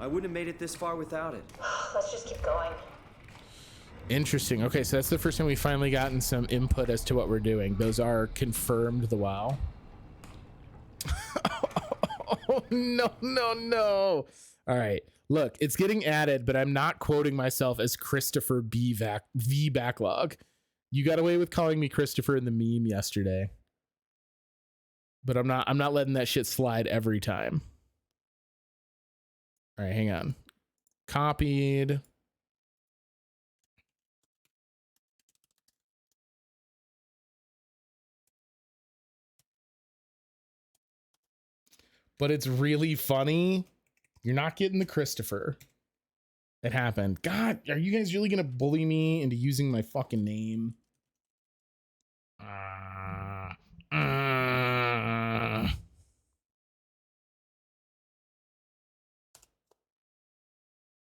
I wouldn't have made it this far without it. Let's just keep going. Interesting. Okay, so that's the first time we've finally gotten some input as to what we're doing. Those are confirmed the wow. Oh, no, no, no. All right. Look, it's getting added, but I'm not quoting myself as Christopher V Backlog. You got away with calling me Christopher in the meme yesterday. But I'm not letting that shit slide every time. All right, hang on. Copied. But it's really funny. You're not getting the Christopher. It happened. God, are you guys really gonna bully me into using my fucking name?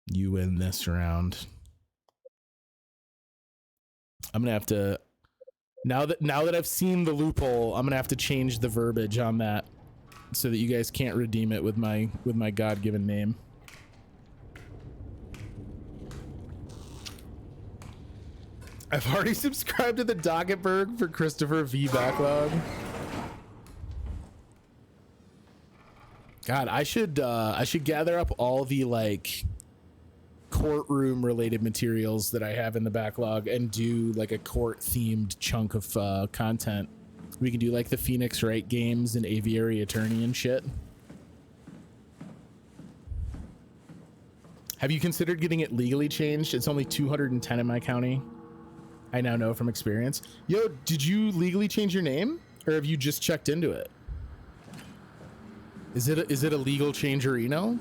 You win this round. I'm gonna have to now that I've seen the loophole, I'm gonna have to change the verbiage on that so that you guys can't redeem it with my God-given name. I've already subscribed to the Docketberg for Christopher V Backlog. God, I should gather up all the like courtroom related materials that I have in the backlog and do like a court themed chunk of content. We can do like the Phoenix Wright games and aviary attorney and shit. Have you considered getting it legally changed? It's only 210 in my county. I now know from experience. Yo, did you legally change your name, or have you just checked into it? Is it a legal changerino?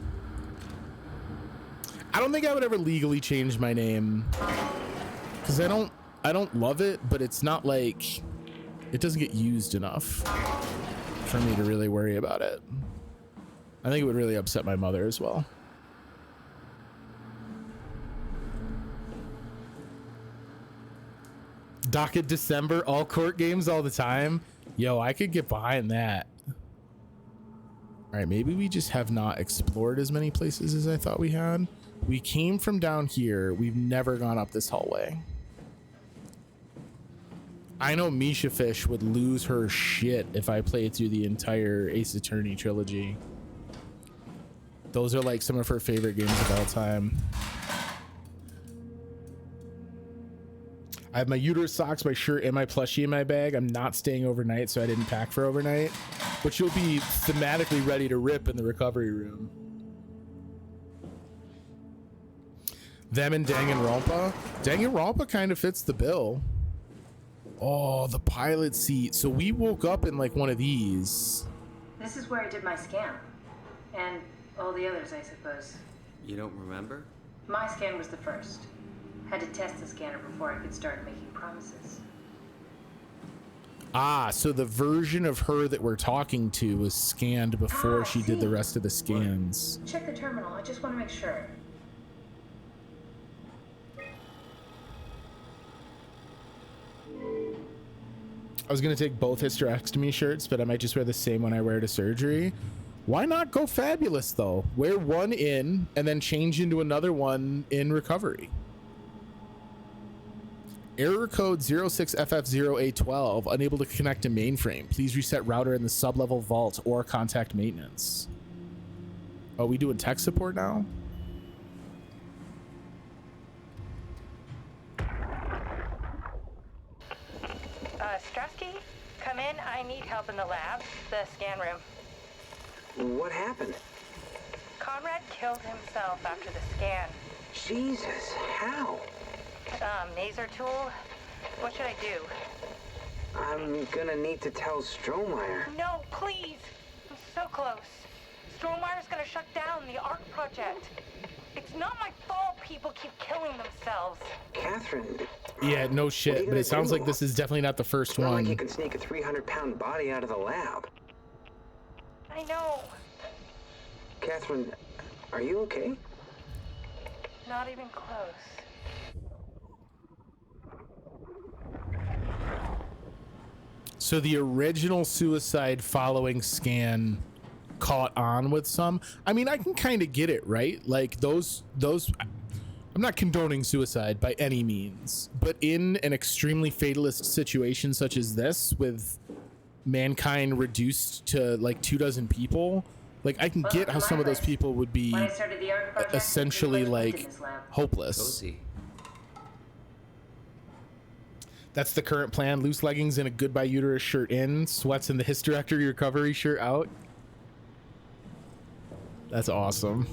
I don't think I would ever legally change my name because I don't love it, but it's not like it doesn't get used enough for me to really worry about it. I think it would really upset my mother as well. Docket December, all court games all the time. Yo, I could get behind that. All right, maybe we just have not explored as many places as I thought we had. We came from down here. We've never gone up this hallway. I know Misha Fish would lose her shit if I played through the entire Ace Attorney trilogy. Those are like some of her favorite games of all time. I have my uterus socks, my shirt, and my plushie in my bag. I'm not staying overnight, so I didn't pack for overnight. But you'll be thematically ready to rip in the recovery room. Them and Danganronpa. Danganronpa kind of fits the bill. Oh, the pilot seat. So we woke up in like one of these. This is where I did my scan. And all the others, I suppose. You don't remember? My scan was the first. Had to test the scanner before I could start making promises. Ah, so the version of her that we're talking to was scanned before she did the rest of the scans. Check the terminal. I just want to make sure. I was going to take both hysterectomy shirts, but I might just wear the same one I wear to surgery. Why not go fabulous, though? Wear one in and then change into another one in recovery. Error code 06FF0A12, unable to connect to mainframe. Please reset router in the sub-level vault or contact maintenance. Oh, we doing tech support now? help in the lab, the scan room. What happened? Conrad killed himself after the scan. Jesus, how? Laser tool? What should I do? I'm gonna need to tell Strohmeyer. No, please! I'm so close. Strohmeyer's gonna shut down the ARC project. It's not my fault people keep killing themselves. Catherine. Yeah, no shit, but it sounds like this is definitely not the first It's not one. like you can sneak a 300-pound body out of the lab. I know. Catherine, are you okay? Not even close. So the original suicide following scan caught on with some. I mean, I can kind of get it, right? Like those I'm not condoning suicide by any means, but in an extremely fatalist situation such as this, with mankind reduced to like 24 people, like I can get how some of those people would be essentially like hopeless. That's the current plan. Loose leggings and a goodbye uterus shirt in, sweats in the hysterectomy recovery shirt out. That's awesome.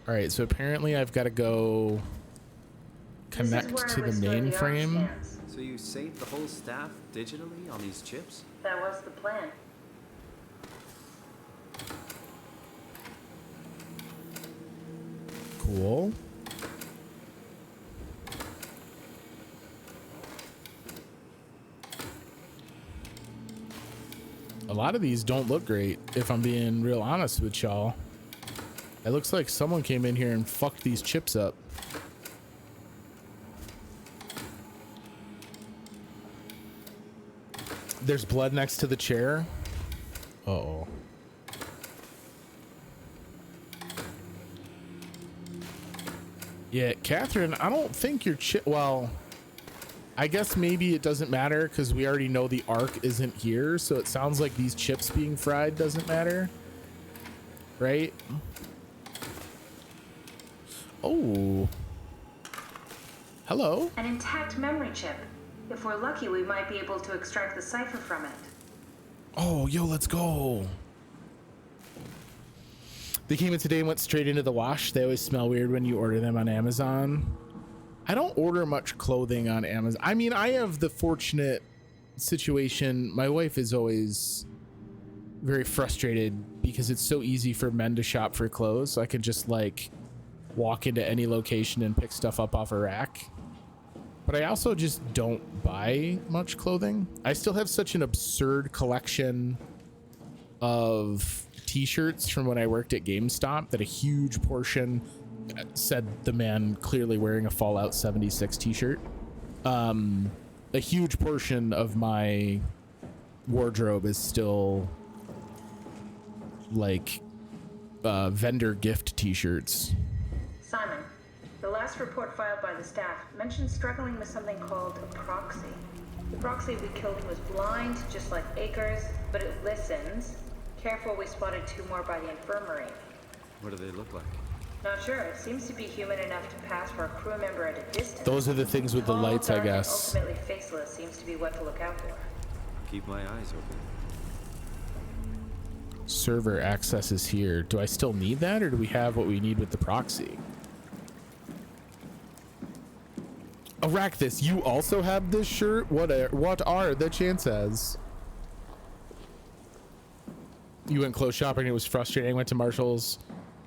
All right, so apparently I've got to go connect to the mainframe. So you saved the whole staff digitally on these chips? That was the plan. Cool. A lot of these don't look great, if I'm being real honest with y'all. It looks like someone came in here and fucked these chips up. There's blood next to the chair. Uh-oh. Yeah, Catherine, I don't think your chip... Well, I guess maybe it doesn't matter because we already know the ARC isn't here, so it sounds like these chips being fried doesn't matter. Right? Oh. Hello. An intact memory chip. If we're lucky, we might be able to extract the cipher from it. Oh, yo, let's go. They came in today and went straight into the wash. They always smell weird when you order them on Amazon. I don't order much clothing on Amazon. I mean, I have the fortunate situation. My wife is always very frustrated because it's so easy for men to shop for clothes. So I can just like walk into any location and pick stuff up off a rack. But I also just don't buy much clothing. I still have such an absurd collection of t-shirts from when I worked at GameStop that a huge portion, said the man clearly wearing a Fallout 76 t-shirt, a huge portion of my wardrobe is still like vendor gift t-shirts. Simon, the last report filed by the staff mentioned struggling with something called a proxy. The proxy we killed was blind, just like Akers, but it listens. Careful, we spotted 2 more by the infirmary. What do they look like? Not sure. It seems to be human enough to pass for a crew member at a distance. Those are the things with the Tall, lights, I dark, and guess. ultimately faceless seems to be what to look out for. Keep my eyes open. Server access is here. Do I still need that, or do we have what we need with the proxy? Arachnus, you also have this shirt? What are the chances? You went clothes shopping, it was frustrating. I went to Marshall's,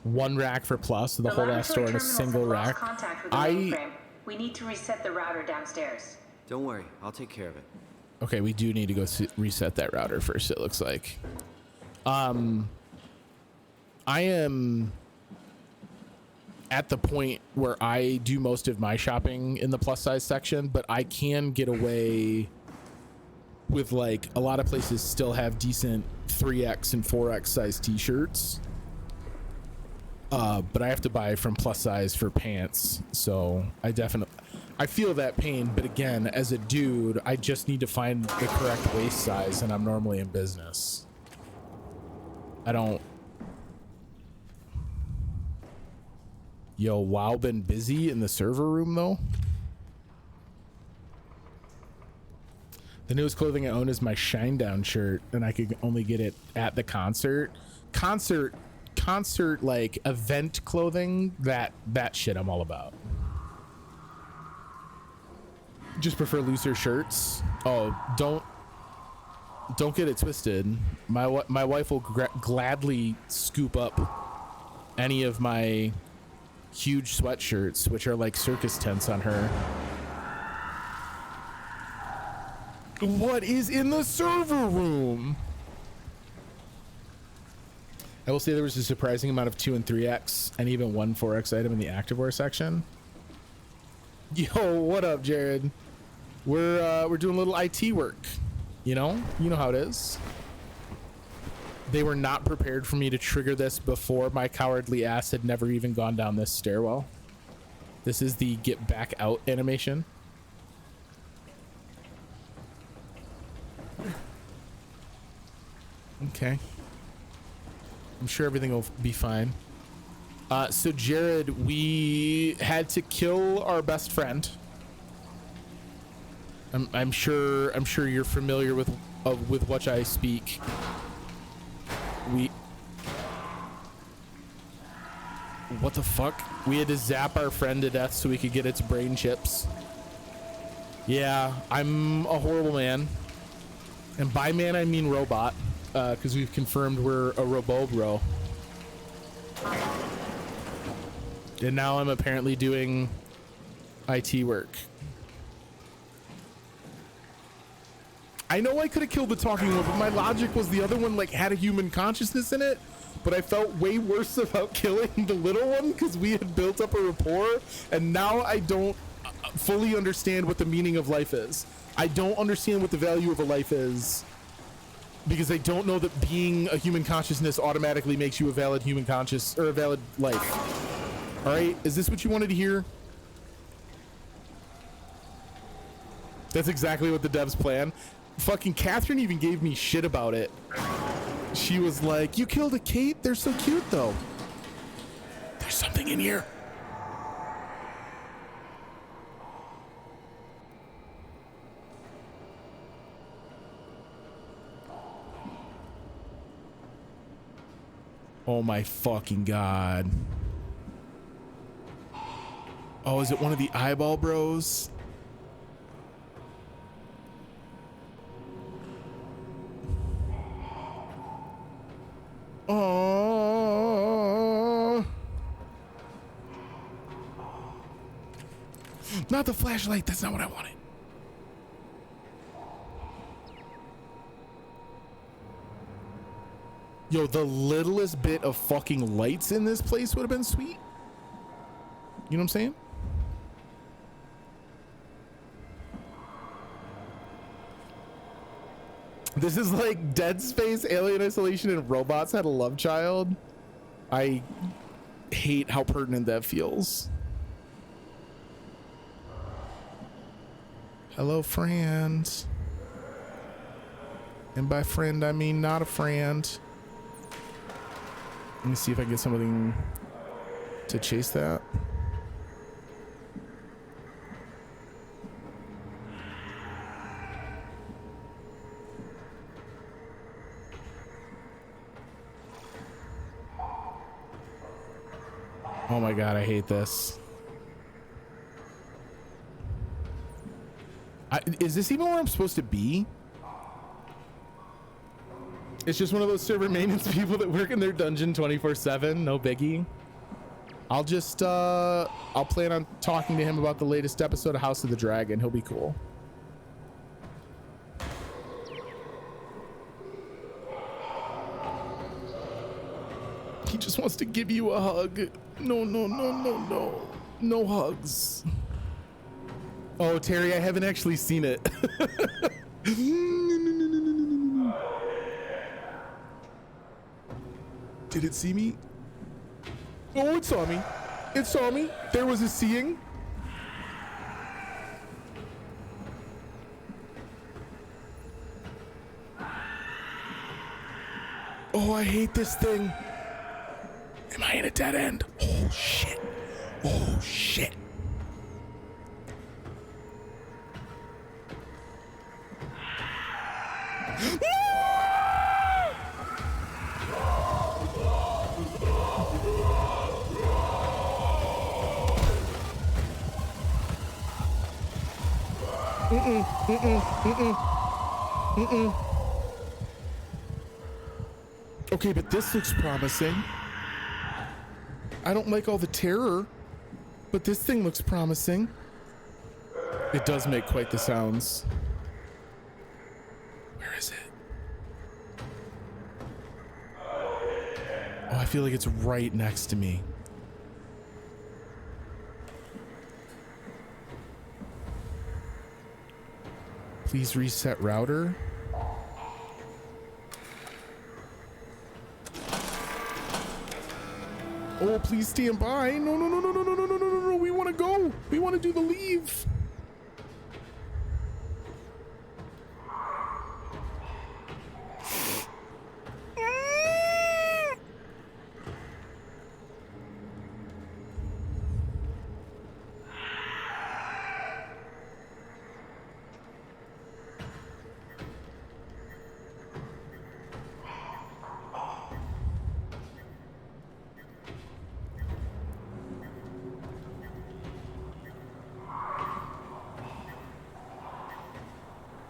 1 rack for plus, the whole ass store in a single rack. We need to reset the router downstairs. Don't worry, I'll take care of it. Okay, we do need to go reset that router first, it looks like. I am at the point where I do most of my shopping in the plus size section, but I can get away with, like, a lot of places still have decent 3X and 4X size t-shirts. But I have to buy from plus size for pants, so I feel that pain. But again, as a dude, I just need to find the correct waist size, and I'm normally in business. I don't. Yo, WoW been busy in the server room though. The newest clothing I own is my Shinedown shirt, and I could only get it at the concert. Concert like event clothing, that shit I'm all about. Just prefer looser shirts. Oh, don't get it twisted. My wife will gladly scoop up any of my huge sweatshirts, which are like circus tents on her. What is in the server room? I will say there was a surprising amount of 2 and 3X and even 1 4X item in the activewear section. Yo, what up, Jared? We're doing a little IT work. You know how it is. They were not prepared for me to trigger this before my cowardly ass had never even gone down this stairwell. This is the get back out animation. Okay. I'm sure everything will be fine. So Jared, we had to kill our best friend. I'm sure you're familiar with which I speak. What the fuck? We had to zap our friend to death so we could get its brain chips. Yeah, I'm a horrible man. And by man, I mean robot. Because we've confirmed we're a robo-bro. And now I'm apparently doing IT work. I know I could have killed the talking one, but my logic was the other one like had a human consciousness in it. But I felt way worse about killing the little one because we had built up a rapport, and now I don't fully understand what the meaning of life is. I don't understand what the value of a life is because I don't know that being a human consciousness automatically makes you a valid human conscious or a valid life. All right, is this what you wanted to hear? That's exactly what the devs plan. Fucking Catherine even gave me shit about it. She was like, "You killed a Kate? They're so cute though." There's something in here. Oh my fucking god. Oh, is it one of the eyeball bros? Oh, not the flashlight. That's not what I wanted. Yo, the littlest bit of fucking lights in this place would have been sweet. You know what I'm saying? This is like Dead Space, Alien Isolation, and Robots had a love child. I hate how pertinent that feels. Hello, friends. And by friend, I mean not a friend. Let me see if I can get something to chase that. Oh my god, I hate this. Is this even where I'm supposed to be? It's just one of those server maintenance people that work in their dungeon 24/7. No biggie. I'll just, I'll plan on talking to him about the latest episode of House of the Dragon. He'll be cool. He just wants to give you a hug. No, no, no, no, no. No hugs. Oh, Terry, I haven't actually seen it. Did it see me? Oh, it saw me. It saw me. There was a seeing. Oh, I hate this thing. Am I in a dead end? Oh, shit. Oh, shit. Okay, but this looks promising. I don't like all the terror, but this thing looks promising. It does make quite the sounds. Where is it? Oh, I feel like it's right next to me. Please reset router. Oh, please stand by. No, no, no, no, no, no, no, no, no, no, no. We want to go. We want to do the leave.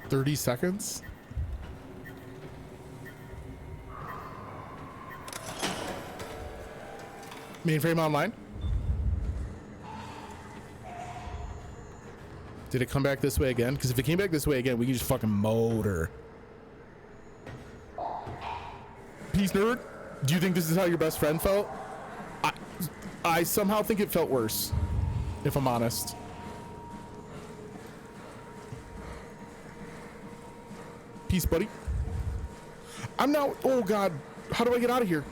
$30 seconds. Mainframe online. Did it come back this way again? Because if it came back this way again, we can just fucking motor. Peace, nerd. Do you think this is how your best friend felt? I somehow think it felt worse, if I'm honest. Peace, buddy. I'm now. Oh God, how do I get out of here?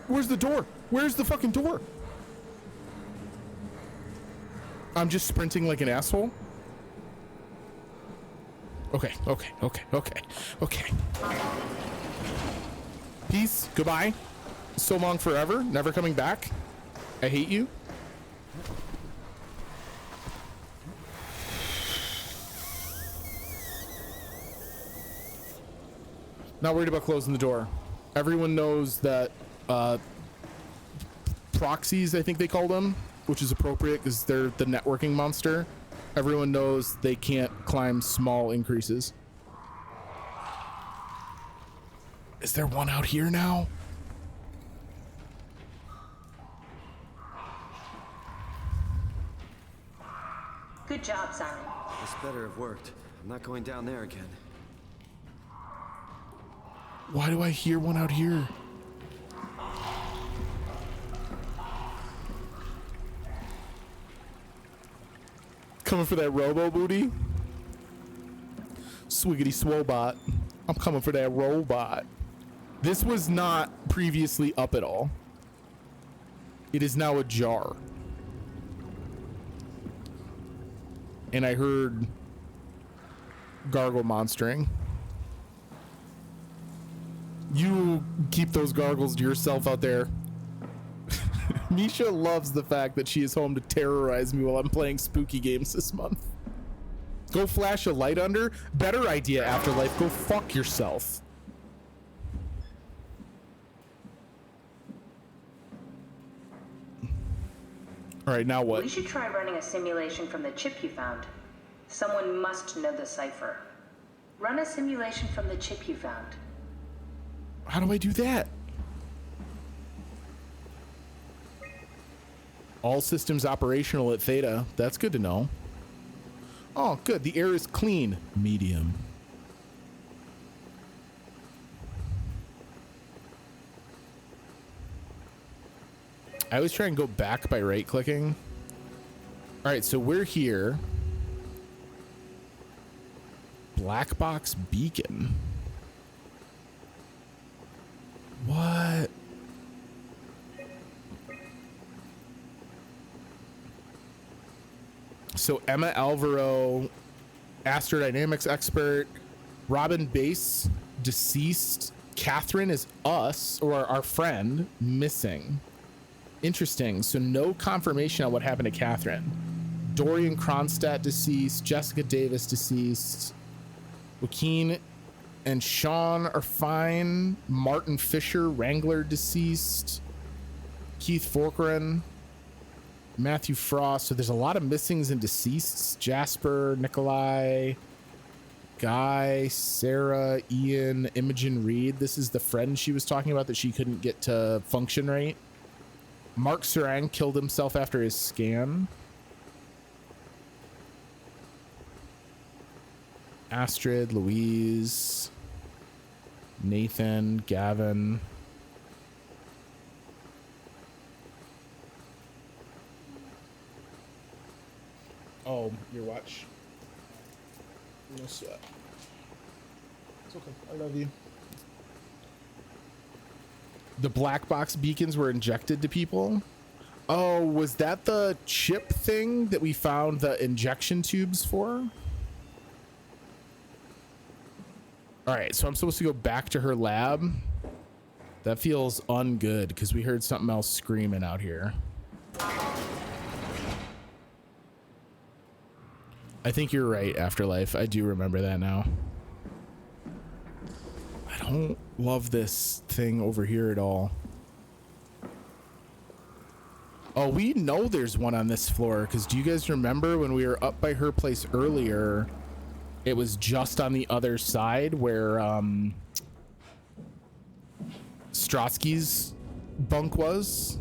Where's the door? Where's the fucking door? I'm just sprinting like an asshole. Okay. Peace. Goodbye. So long forever. Never coming back. I hate you. Not worried about closing the door. Everyone knows that proxies, I think they call them, which is appropriate because they're the networking monster. Everyone knows they can't climb small increases. Is there one out here now? Good job, Simon. This better have worked. I'm not going down there again. Why do I hear one out here? Coming for that robo booty? Swiggity swobot. I'm coming for that robot. This was not previously up at all. It is now ajar. And I heard gargle monstering. You keep those gargles to yourself out there. Misha loves the fact that she is home to terrorize me while I'm playing spooky games this month. Go flash a light under? Better idea, Afterlife. Go fuck yourself. All right, now what? We should try running a simulation from the chip you found. Someone must know the cipher. Run a simulation from the chip you found. How do I do that? All systems operational at Theta. That's good to know. Oh, good. The air is clean. Medium. I always try and go back by right-clicking. All right, so we're here. Black box beacon. What? So Emma Alvaro, astrodynamics expert, Robin Bass, deceased, Catherine is us, or our friend, missing. Interesting. So no confirmation on what happened to Catherine. Dorian Kronstadt deceased, Jessica Davis deceased. Joaquin and Sean are fine. Martin Fisher, Wrangler, deceased. Keith Forkeren, Matthew Frost. So there's a lot of missings and deceasts. Jasper, Nikolai, Guy, Sarah, Ian, Imogen Reed. This is the friend she was talking about that she couldn't get to function right. Mark Serang killed himself after his scan. Astrid, Louise, Nathan, Gavin. Oh, your watch. No sweat. It's okay. I love you. The black box beacons were injected to people. Oh, was that the chip thing that we found the injection tubes for? All right, so I'm supposed to go back to her lab. That feels ungood because we heard something else screaming out here. I think you're right, Afterlife. I do remember that now. I don't love this thing over here at all. Oh, we know there's one on this floor because do you guys remember when we were up by her place earlier? It was just on the other side where Strotsky's bunk was.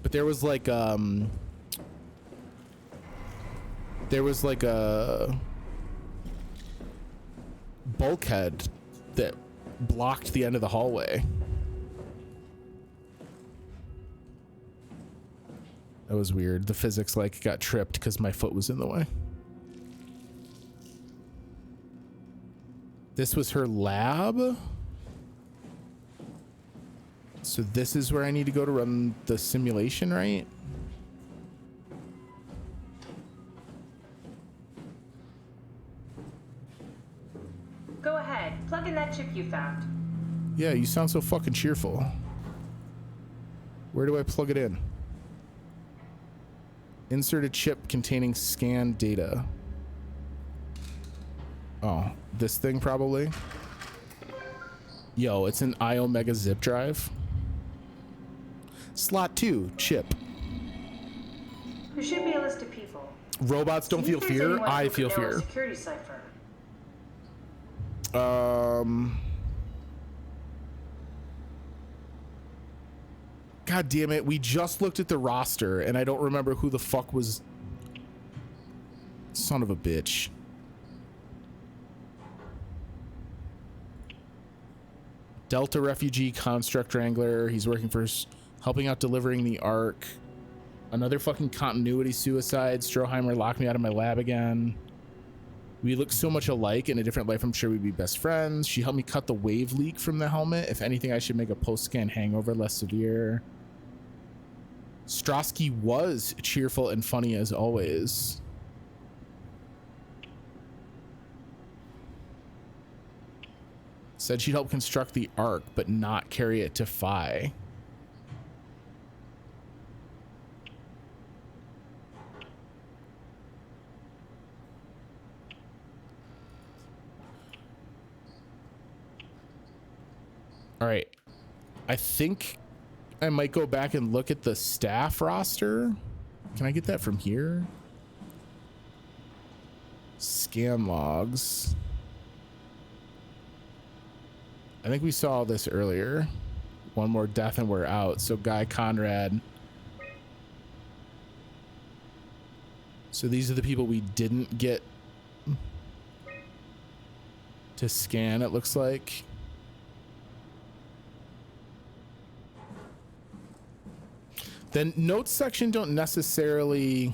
But there was like a bulkhead that blocked the end of the hallway. That was weird. The physics like got tripped because my foot was in the way. This was her lab. So this is where I need to go to run the simulation, right? Go ahead, plug in that chip you found. Yeah, you sound so fucking cheerful. Where do I plug it in? Insert a chip containing scanned data. Oh, this thing probably. Yo, it's an iOmega zip drive. Slot 2, chip. There should be a list of people. Robots don't feel fear. I feel fear. Security cipher. God damn it, we just looked at the roster and I don't remember who the fuck was. Son of a bitch. Delta refugee construct wrangler. He's working for helping out delivering the Ark. Another fucking continuity suicide. Stroheimer locked me out of my lab again. We look so much alike. In a different life, I'm sure we'd be best friends. She helped me cut the wave leak from the helmet. If anything, I should make a post-scan hangover less severe. Strosky was cheerful and funny as always. Said she'd help construct the Ark, but not carry it to Phi. All right. I think I might go back and look at the staff roster. Can I get that from here? Scan logs. I think we saw this earlier. One more death and we're out. So Guy Conrad. So these are the people we didn't get to scan, it looks like. The notes section don't necessarily...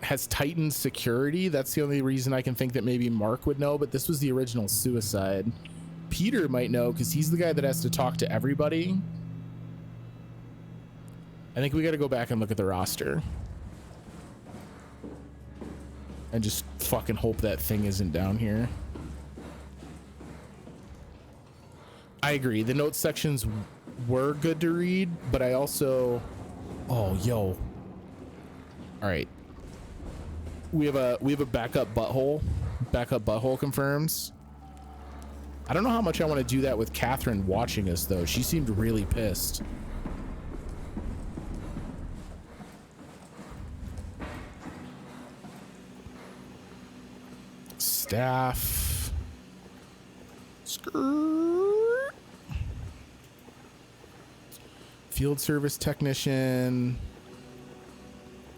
has Titan security. That's the only reason I can think that maybe Mark would know, but this was the original suicide. Peter might know because he's the guy that has to talk to everybody. I think we got to go back and look at the roster. And just fucking hope that thing isn't down here. I agree. The notes sections were good to read, but I also... Oh, yo. All right. We have a backup butthole. Backup butthole confirms. I don't know how much I want to do that with Catherine watching us though. She seemed really pissed. Staff. Skirt. Field service technician.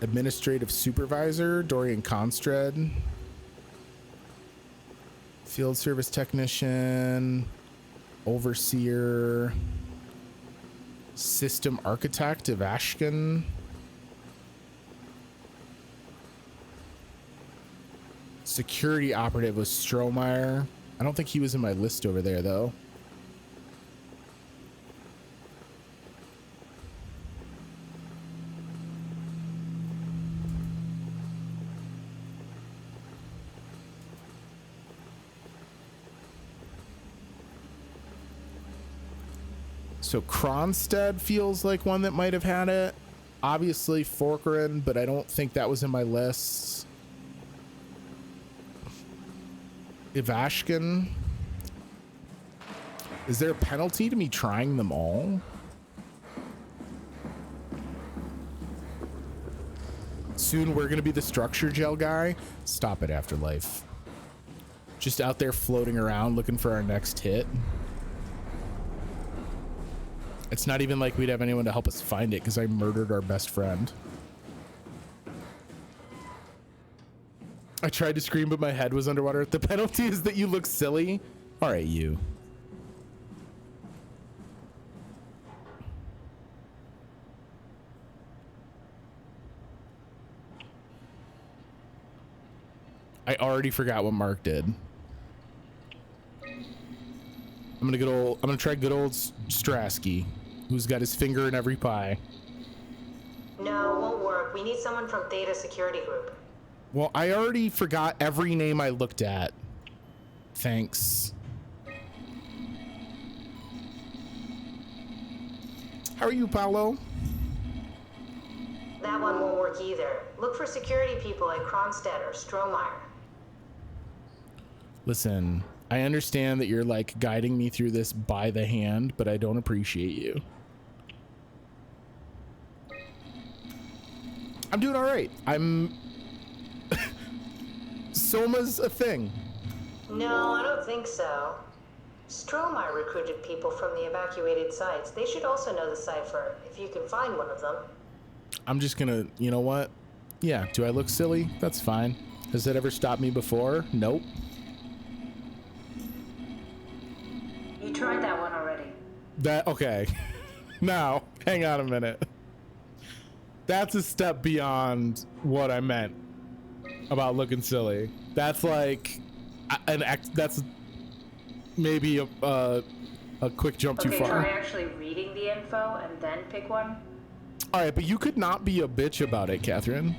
Administrative supervisor, Dorian Constred. Field service technician. Overseer. System architect, Ivashkin. Security operative was Strohmeyer. I don't think he was in my list over there though. So Kronstead feels like one that might have had it. Obviously Forkerin, but I don't think that was in my list. Ivashkin. Is there a penalty to me trying them all? Soon we're gonna be the structure gel guy. Stop it, Afterlife. Just out there floating around looking for our next hit. It's not even like we'd have anyone to help us find it because I murdered our best friend. I tried to scream, but my head was underwater. The penalty is that you look silly. All right, you. I already forgot what Mark did. I'm gonna try good old Strasky, who's got his finger in every pie. No, it won't work. We need someone from Data Security Group. Well, I already forgot every name I looked at. Thanks. How are you, Paolo? That one won't work either. Look for security people like Kronstedt or Strohmeyer. Listen, I understand that you're like guiding me through this by the hand, but I don't appreciate you. I'm doing all right. SOMA's a thing. No, I don't think so. Strohmeyer recruited people from the evacuated sites. They should also know the cipher, if you can find one of them. I'm just gonna, you know what? Yeah, do I look silly? That's fine. Has that ever stopped me before? Nope. You tried that one already. Okay. Now, hang on a minute. That's a step beyond what I meant about looking silly. That's like that's maybe a quick jump too far. Okay, try actually reading the info and then pick one. All right, but you could not be a bitch about it, Catherine.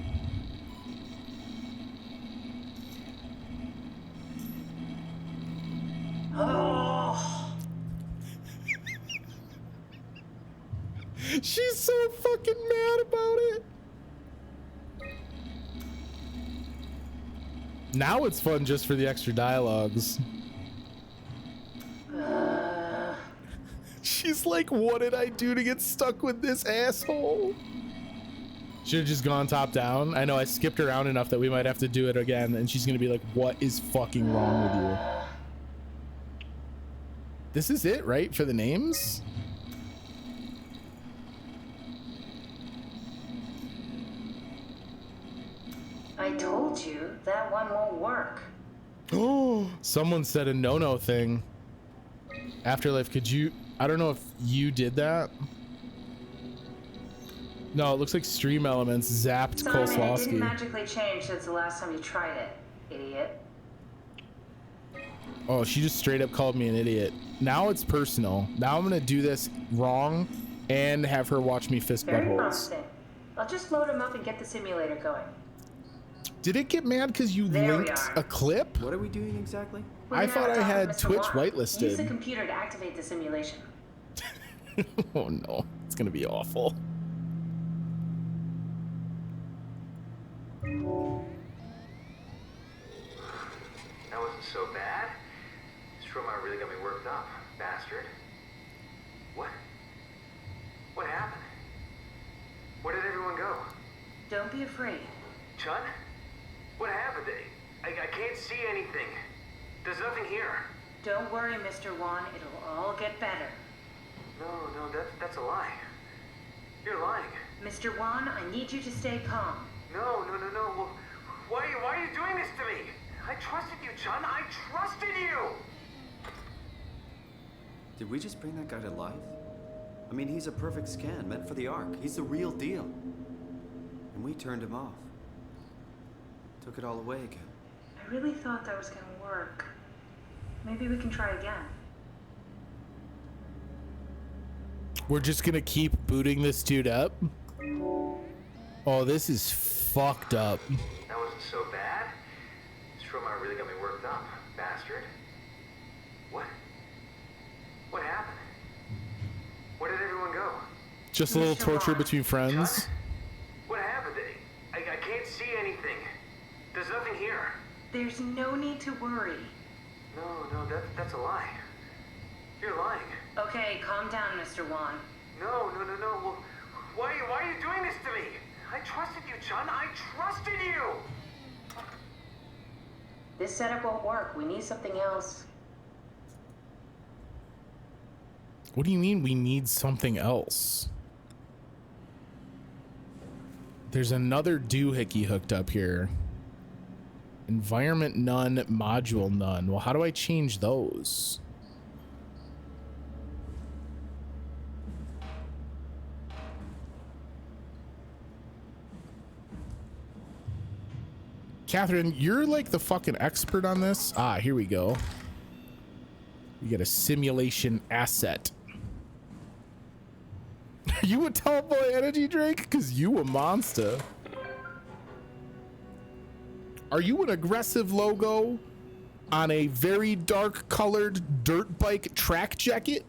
Oh. She's so fucking mad about it. Now it's fun just for the extra dialogues. She's like, what did I do to get stuck with this asshole? Should have just gone top down. I know I skipped around enough that we might have to do it again, and she's gonna be like, what is fucking wrong with you? This is it, right? For the names? I told you that one won't work. Oh, someone said a no-no thing. Afterlife, could you... I don't know if you did that. No, it looks like Stream Elements zapped Kolslowski. It didn't magically change since the last time you tried it, idiot. Oh, she just straight up called me an idiot. Now it's personal. Now I'm gonna do this wrong and have her watch me fist Very buttholes. promising. I'll just load him up and get the simulator going. Did it get mad because you linked a clip? What are we doing exactly? I thought I had Twitch Use the whitelisted. computer to activate the simulation. Oh no, it's gonna be awful. so bad. Stromae really got me worked up, bastard. What? What happened? Where did everyone go? Don't be afraid. Chun? What happened? I can't see anything. There's nothing here. Don't worry, Mr. Wan. It'll all get better. No, that's a lie. You're lying. Mr. Wan, I need you to stay calm. No. Well, why are you doing this to me? I trusted you, Chun. I trusted you! Did we just bring that guy to life? I mean, he's a perfect scan, meant for the Ark. He's the real deal. And we turned him off. Took it all away again. I really thought that was gonna work. Maybe we can try again. We're just gonna keep booting this dude up? Oh, this is fucked up. That wasn't so bad. Stromae really got me worked up, bastard. What? What happened? Where did everyone go? Just a little torture between friends. What happened? I can't see anything. There's nothing here. There's no need to worry. No, that's a lie. You're lying. Okay, calm down, Mr. Wan. No. Well, why are you doing this to me? I trusted you, Chun. I trusted you! This setup won't work. We need something else. What do you mean we need something else? There's another doohickey hooked up here. Environment none, module none. Well, how do I change those? Catherine, you're like the fucking expert on this. Ah, here we go. We get a simulation asset. Are you a tall boy energy drink? Cause you a monster. Are you an aggressive logo on a very dark colored dirt bike track jacket?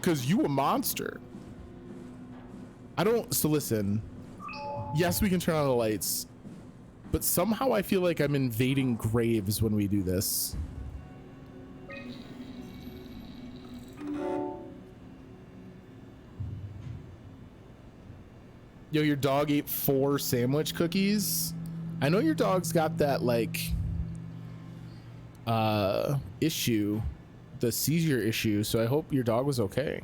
Cause you a monster. So listen, yes, we can turn on the lights, but somehow I feel like I'm invading graves when we do this. Yo, your dog ate 4 sandwich cookies. I know your dog's got that like issue, the seizure issue, so I hope your dog was okay.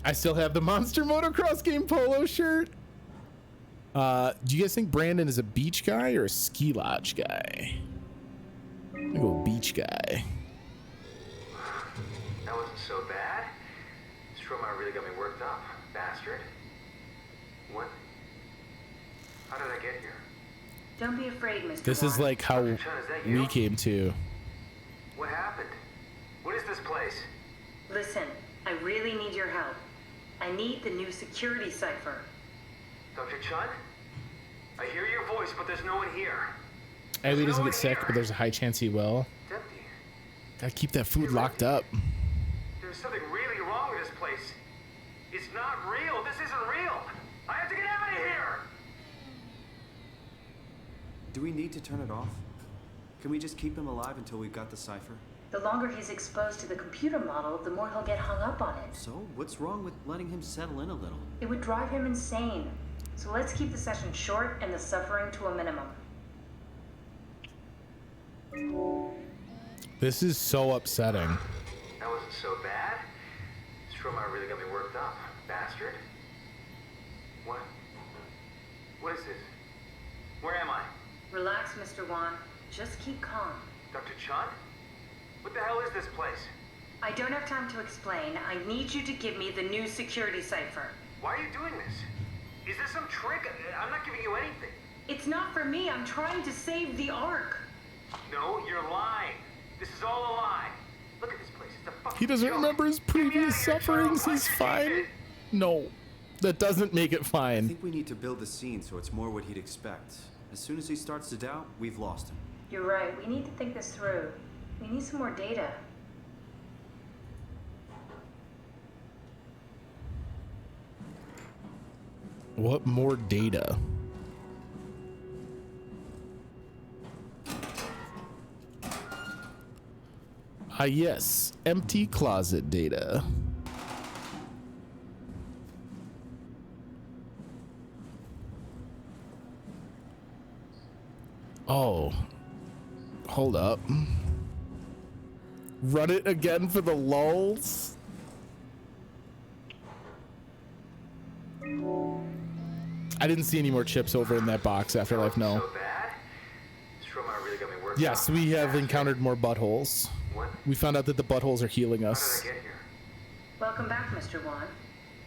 I still have the Monster Motocross Game polo shirt. Do you guys think Brandon is a beach guy or a ski lodge guy? I'm gonna go beach guy. That wasn't so bad. Stromae really got me worked up, bastard. What? How did I get here? Don't be afraid, Mr. This is like how we came to. What happened? What is this place? Listen, I really need your help. I need the new security cipher. Dr. Chun? I hear your voice, but there's no one here. Ellie doesn't get sick, but there's a high chance he will. It's empty. Gotta keep that food locked up. There's something really wrong with this place. It's not real. This isn't real. I have to get out of here! Do we need to turn it off? Can we just keep him alive until we've got the cipher? The longer he's exposed to the computer model, the more he'll get hung up on it. So, what's wrong with letting him settle in a little? It would drive him insane. So let's keep the session short and the suffering to a minimum. This is so upsetting. That wasn't so bad. Stromae really got me worked up, bastard. What? What is this? Where am I? Relax, Mr. Wan. Just keep calm. Dr. Chun? What the hell is this place? I don't have time to explain. I need you to give me the new security cipher. Why are you doing this? Is this some trick? I'm not giving you anything. It's not for me. I'm trying to save the Ark. No, you're lying. This is all a lie. Look at this place. It's a fucking He doesn't joke. remember his previous sufferings. He's fine. No, that doesn't make it I fine. think we need to build the scene so it's more what he'd expect. As soon as he starts to doubt, we've lost him. You're right. We need to think this through. We need some more data. What more data? Ah, yes. Empty closet data. Oh. Hold up. Run it again for the lulz? I didn't see any more chips over in that box, Afterlife, no. So bad? Stromar really got me worked Yes, up. we have encountered more buttholes. What? We found out that the buttholes are healing How us. did I get here? Welcome back, Mr. Wan.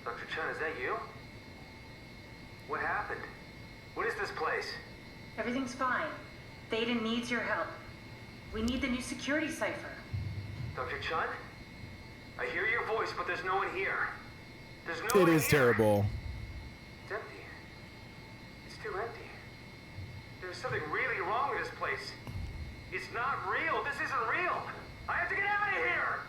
Dr. Chen, is that you? What happened? What is this place? Everything's fine. Theta needs your help. We need the new security cipher. Dr. Chen? I hear your voice, but there's no one here. There's no It one is here. terrible. It's empty. It's too empty. There's something really wrong with this place. It's not real. This isn't real. I have to get out of here.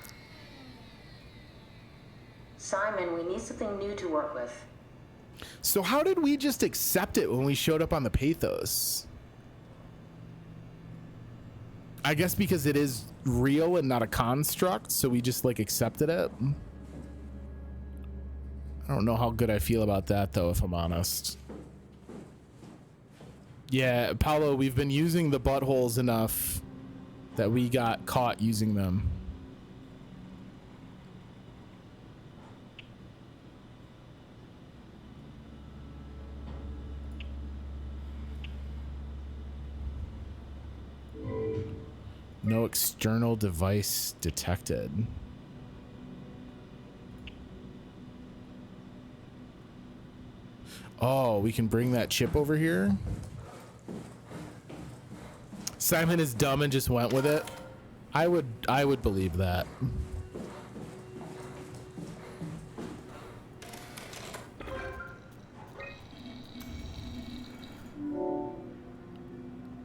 Simon, we need something new to work with. So how did we just accept it when we showed up on the Pathos? I guess because it is real and not a construct, so we just like accepted it. I don't know how good I feel about that though, if I'm honest. Yeah, Paolo, we've been using the buttholes enough that we got caught using them. No external device detected. Oh, we can bring that chip over here. Simon is dumb and just went with it. I would believe that.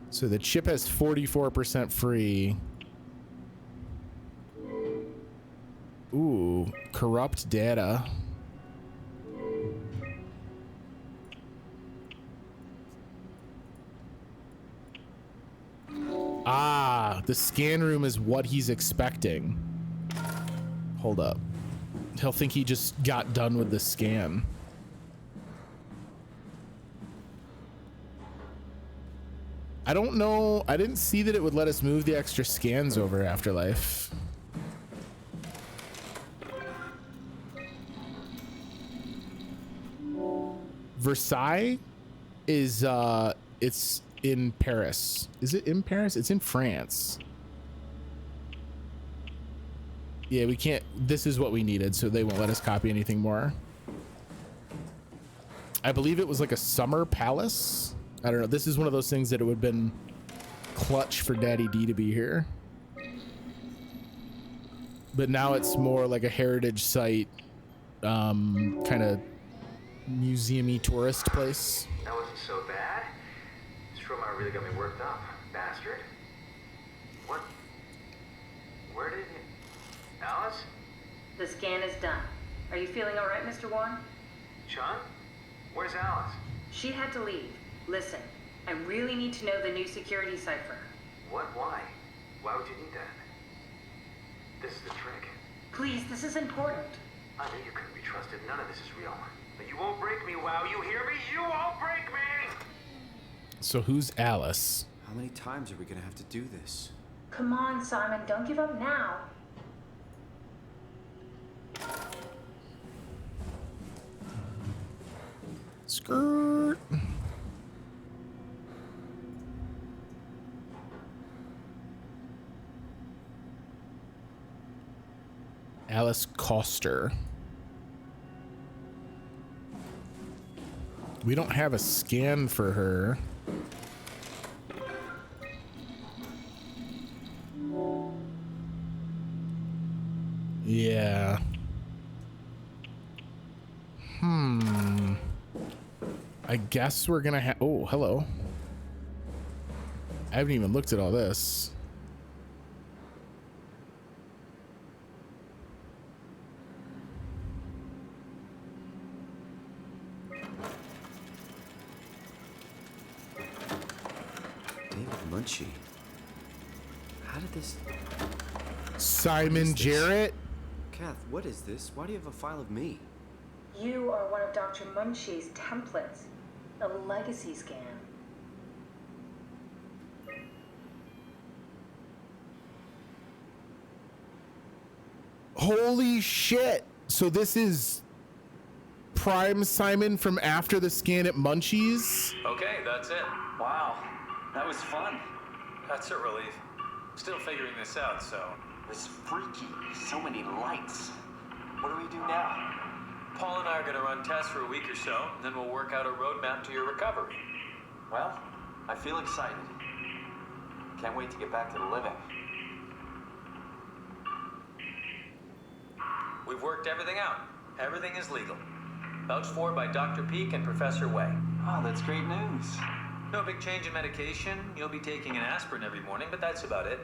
So the chip has 44% free. Ooh, corrupt data. Ah, the scan room is what he's expecting. Hold up. He'll think he just got done with the scan. I don't know. I didn't see that it would let us move the extra scans over Afterlife. Versailles is it's in Paris. Is it in Paris? It's in France. Yeah, we can't. This is what we needed, so they won't let us copy anything more. I believe it was like a summer palace. I don't know. This is one of those things that it would have been clutch for Daddy D to be here. But now it's more like a heritage site, kind of museum-y tourist place. That wasn't so bad. Stromar really got me worked up. Bastard. What? Where did you... Alice? The scan is done. Are you feeling all right, Mr. Wan? Chun? Where's Alice? She had to leave. Listen, I really need to know the new security cipher. What? Why? Why would you need that? This is the trick. Please, this is important. I knew you couldn't be trusted. None of this is real. But you won't break me, WoW. You hear me? You won't break me! So who's Alice? How many times are we gonna have to do this? Come on, Simon, don't give up now. Skirt. Alice Coster. We don't have a scan for her. Yeah. I guess we're gonna have... Oh, hello. I haven't even looked at all this. David Munchie. How did this... Simon Jarrett? Kath, what is this? Why do you have a file of me? You are one of Dr. Munchie's templates. A legacy scan. Holy shit. So this is Prime Simon from after the scan at Munchie's? Okay, that's it. Wow, that was fun. That's a relief. Still figuring this out, so. This freaky. So many lights. What do we do now? Paul and I are gonna run tests for a week or so, and then we'll work out a roadmap to your recovery. Well, I feel excited. Can't wait to get back to the living. We've worked everything out. Everything is legal. Vouched for by Dr. Peak and Professor Way. Oh, that's great news. No big change in medication. You'll be taking an aspirin every morning, but that's about it.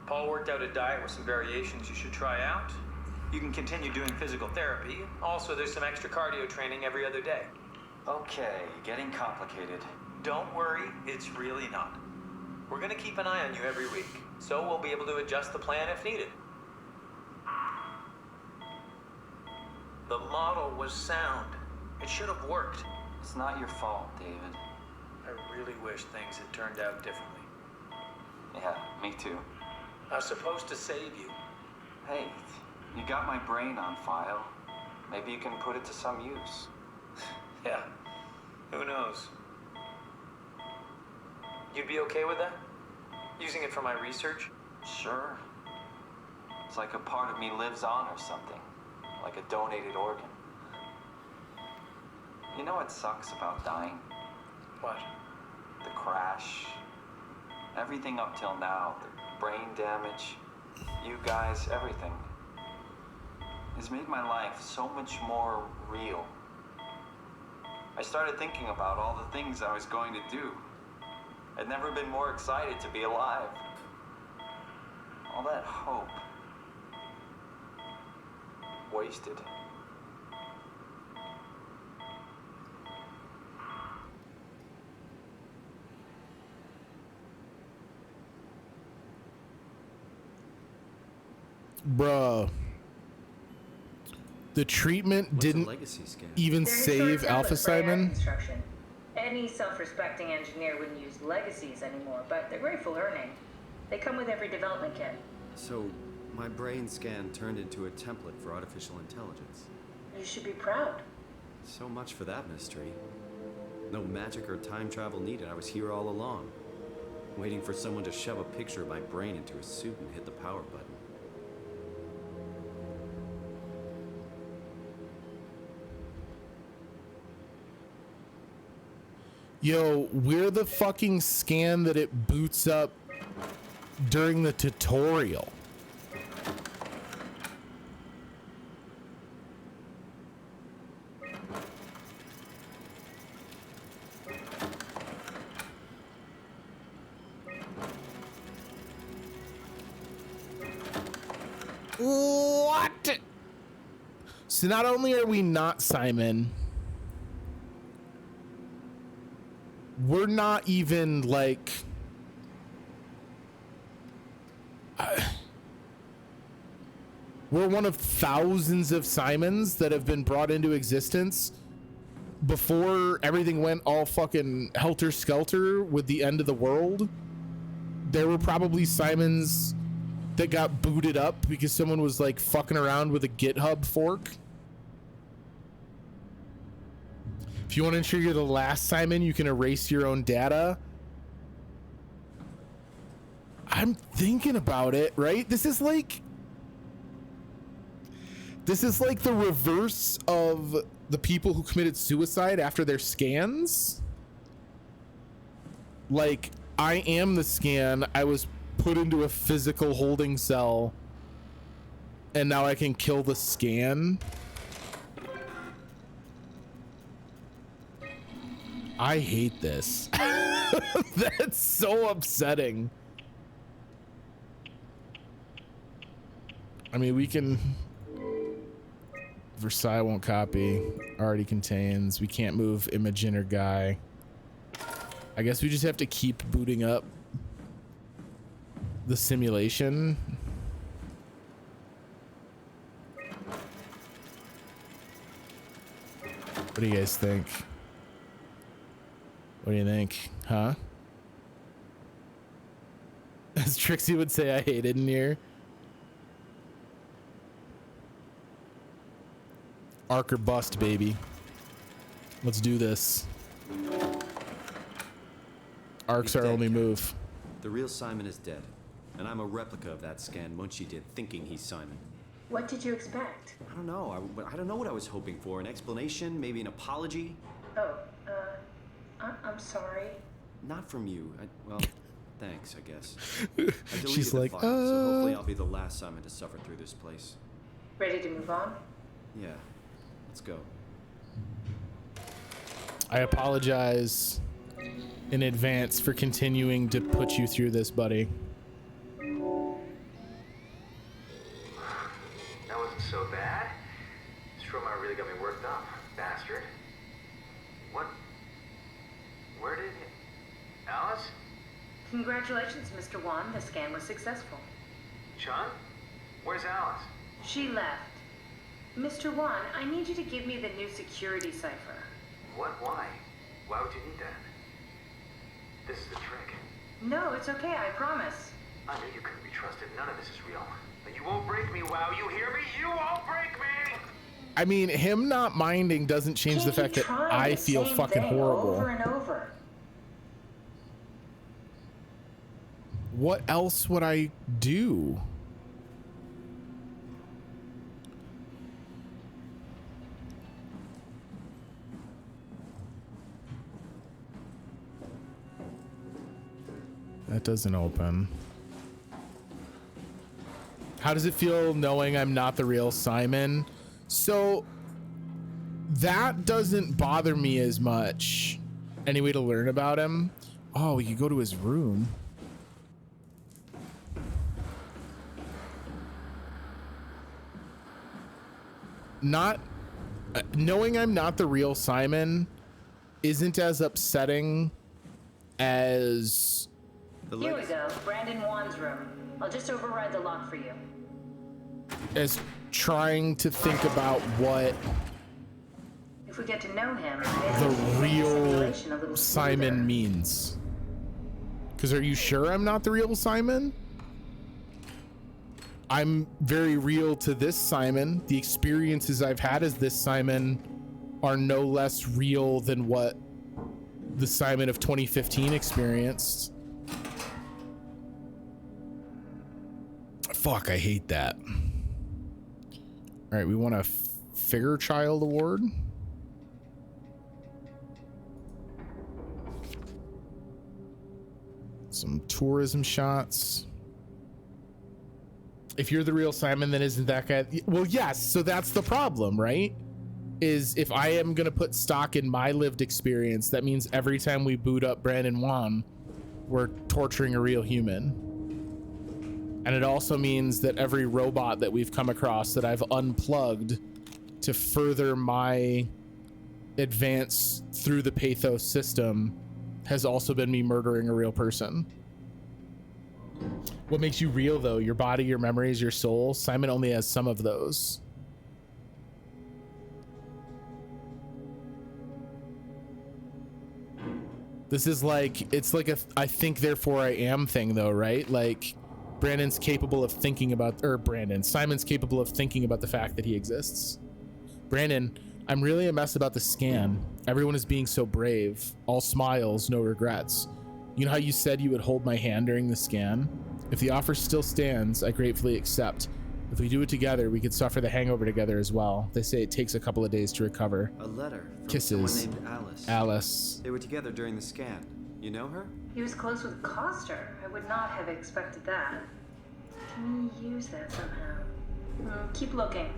Paul worked out a diet with some variations you should try out. You can continue doing physical therapy. Also, there's some extra cardio training every other day. Okay, getting complicated. Don't worry, it's really not. We're gonna keep an eye on you every week, so we'll be able to adjust the plan if needed. The model was sound. It should have worked. It's not your fault, David. I really wish things had turned out differently. Yeah, me too. I was supposed to save you. Hey, you got my brain on file. Maybe you can put it to some use. Yeah, who knows? You'd be okay with that? Using it for my research? Sure. It's like a part of me lives on or something. Like a donated organ. You know what sucks about dying? What? The crash. Everything up till now. The brain damage. You guys, everything. Has made my life so much more real. I started thinking about all the things I was going to do. I'd never been more excited to be alive. All that hope. Wasted. Bruh. The treatment didn't even save Alpha Simon. Any self-respecting engineer wouldn't use legacies anymore, but they're great for learning. They come with every development kit. So, my brain scan turned into a template for artificial intelligence. You should be proud. So much for that mystery. No magic or time travel needed. I was here all along, waiting for someone to shove a picture of my brain into a suit and hit the power button. Yo, we're the fucking scan that it boots up during the tutorial. What? So not only are we not Simon, we're not even like we're one of thousands of Simons that have been brought into existence before everything went all fucking helter-skelter with the end of the world. There were probably Simons that got booted up because someone was like fucking around with a GitHub fork. If you want to ensure you're the last Simon, you can erase your own data. I'm thinking about it, right? This is like the reverse of the people who committed suicide after their scans. Like, I am the scan. I was put into a physical holding cell, and now I can kill the scan. I hate this. That's so upsetting. I mean, we can... Versailles won't copy. Already contains. We can't move Imogen or Guy. I guess we just have to keep booting up the simulation. do you guys think? What do you think? Huh? As Trixie would say, I hate it in here. Arc or bust, baby. Let's do this. Arc's our only move. The real Simon is dead, and I'm a replica of that scan Munchie did, thinking he's Simon. What did you expect? I don't know. I don't know what I was hoping for. An explanation, maybe an apology. Oh, I'm sorry. Not from you. Well, thanks, I guess. I deleted She's the like, file, so hopefully I'll be the last Simon to suffer through this place. Ready to move on? Yeah, let's go. I apologize in advance for continuing to put you through this, buddy. That wasn't so bad. Strohmeyer really got me worked up, bastard. What? Where did he... Alice? Congratulations, Mr. Wan. The scan was successful. Chun? Where's Alice? She left. Mr. Wan, I need you to give me the new security cipher. What? Why? Why would you need that? This is a trick. No, it's okay, I promise. I knew you couldn't be trusted. None of this is real. But you won't break me, WoW. You hear me? You won't break me! I mean, him not minding doesn't change the fact that I feel fucking horrible. Over and over. What else would I do? That doesn't open. How does it feel knowing I'm not the real Simon? So that doesn't bother me as much. Any way to learn about him? Oh, we could go to his room. Not knowing I'm not the real Simon isn't as upsetting as Here we go, Brandon Wan's room. I'll just override the lock for you. as trying to think about what If we get to know him, the real Simon means. Because are you sure I'm not the real Simon? I'm very real to this Simon. The experiences I've had as this Simon are no less real than what the Simon of 2015 experienced. Fuck, I hate that. All right, we want a Fairchild Award. Some tourism shots. If you're the real Simon, then isn't that guy? Well, yes. So that's the problem, right? Is if I am going to put stock in my lived experience, that means every time we boot up Brandon Wan, we're torturing a real human. And it also means that every robot that we've come across that I've unplugged to further my advance through the pathos system has also been me murdering a real person. What makes you real, though? Your body, your memories, your soul? Simon only has some of those. This is like, it's like a I think therefore I am thing, though, right? Like Brandon's capable of thinking about, or Simon's capable of thinking about the fact that he exists. Brandon, I'm really a mess about the scan. Everyone is being so brave. All smiles, no regrets. You know how you said you would hold my hand during the scan? If the offer still stands, I gratefully accept. If we do it together, we could suffer the hangover together as well. They say it takes a couple of days to recover. A letter from Kisses. someone named Alice. Alice. They were together during the scan. You know her? He was close with Coster. I would not have expected that. Can you use that somehow? Keep looking.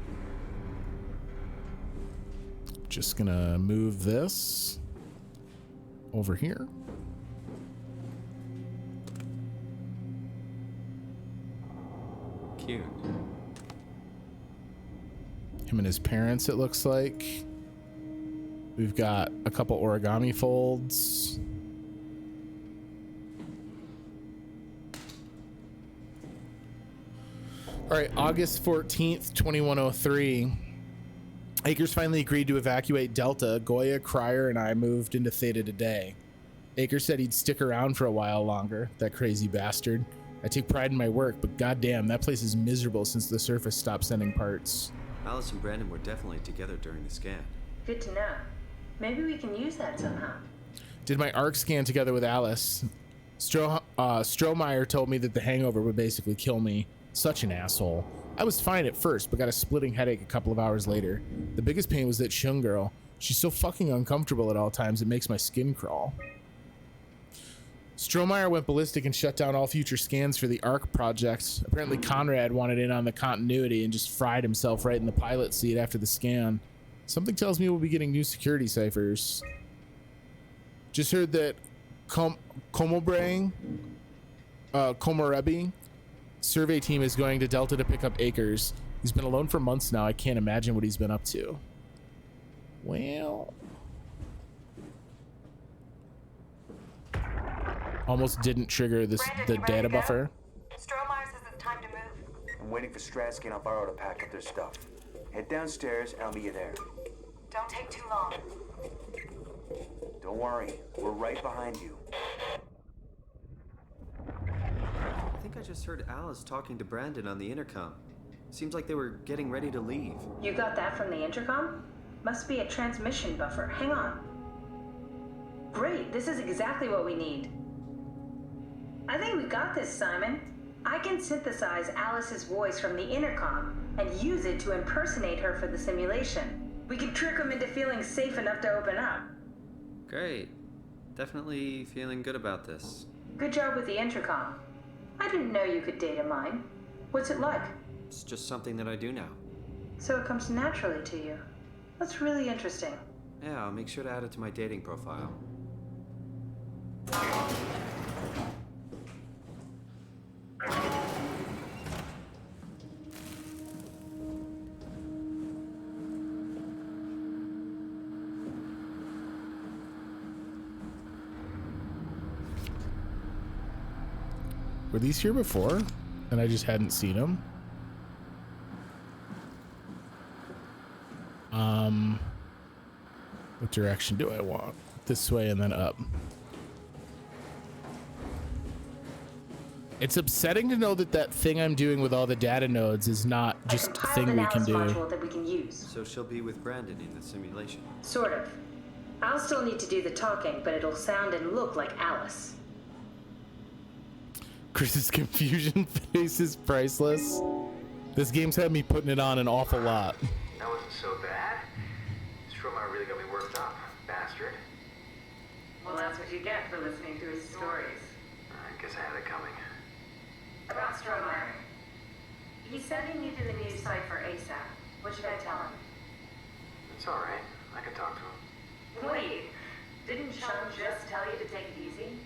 Just gonna move this over here. Cute. Him and his parents, it looks like. We've got a couple origami folds. All right, August 14th, 2103. Akers finally agreed to evacuate Delta. Goya, Cryer, and I moved into Theta today. Akers said he'd stick around for a while longer, that crazy bastard. I take pride in my work, but goddamn, that place is miserable since the surface stopped sending parts. Alice and Brandon were definitely together during the scan. Good to know. Maybe we can use that somehow. Did my ARC scan together with Alice. Strohmeyer told me that the hangover would basically kill me. Such an asshole. I was fine at first, but got a splitting headache a couple of hours later. The biggest pain was that Shung girl. She's so fucking uncomfortable at all times, it makes my skin crawl. Strohmeyer went ballistic and shut down all future scans for the ARC project. Apparently Conrad wanted in on the continuity and just fried himself right in the pilot seat after the scan. Something tells me we'll be getting new security ciphers. Just heard that Komorebi survey team is going to Delta to pick up Akers. He's been alone for months now. I can't imagine what he's been up to. Well... Almost didn't trigger the data buffer. Strohmeyer says it's time to move. I'm waiting for Stratsky and Alvaro to pack up their stuff. Head downstairs and I'll meet you there. Don't take too long. Don't worry, we're right behind you. I think I just heard Alice talking to Brandon on the intercom. Seems like they were getting ready to leave. You got that from the intercom? Must be a transmission buffer. Hang on. Great, this is exactly what we need. I think we got this, Simon. I can synthesize Alice's voice from the intercom and use it to impersonate her for the simulation. We can trick them into feeling safe enough to open up. Great. Definitely feeling good about this. Good job with the intercom. I didn't know you could data mine. What's it like? It's just something that I do now. So it comes naturally to you. That's really interesting. Yeah, I'll make sure to add it to my dating profile. Were these here before? And I just hadn't seen them? What direction do I want? This way and then up. It's upsetting to know that that thing I'm doing with all the data nodes is not just a thing we can do. Module that we can use. So she'll be with Brandon in the simulation. Sort of. I'll still need to do the talking, but it'll sound and look like Alice. Chris's confusion face is priceless. This game's had me putting it on an awful lot. That wasn't so bad. Strohmeyer really got me worked up, bastard. Well, that's what you get for listening to his stories. I guess I had it coming. About Strohmeyer. He said he needed a new site for ASAP. What should I tell him? It's alright. I can talk to him. Wait, didn't Sean just tell you to take it easy?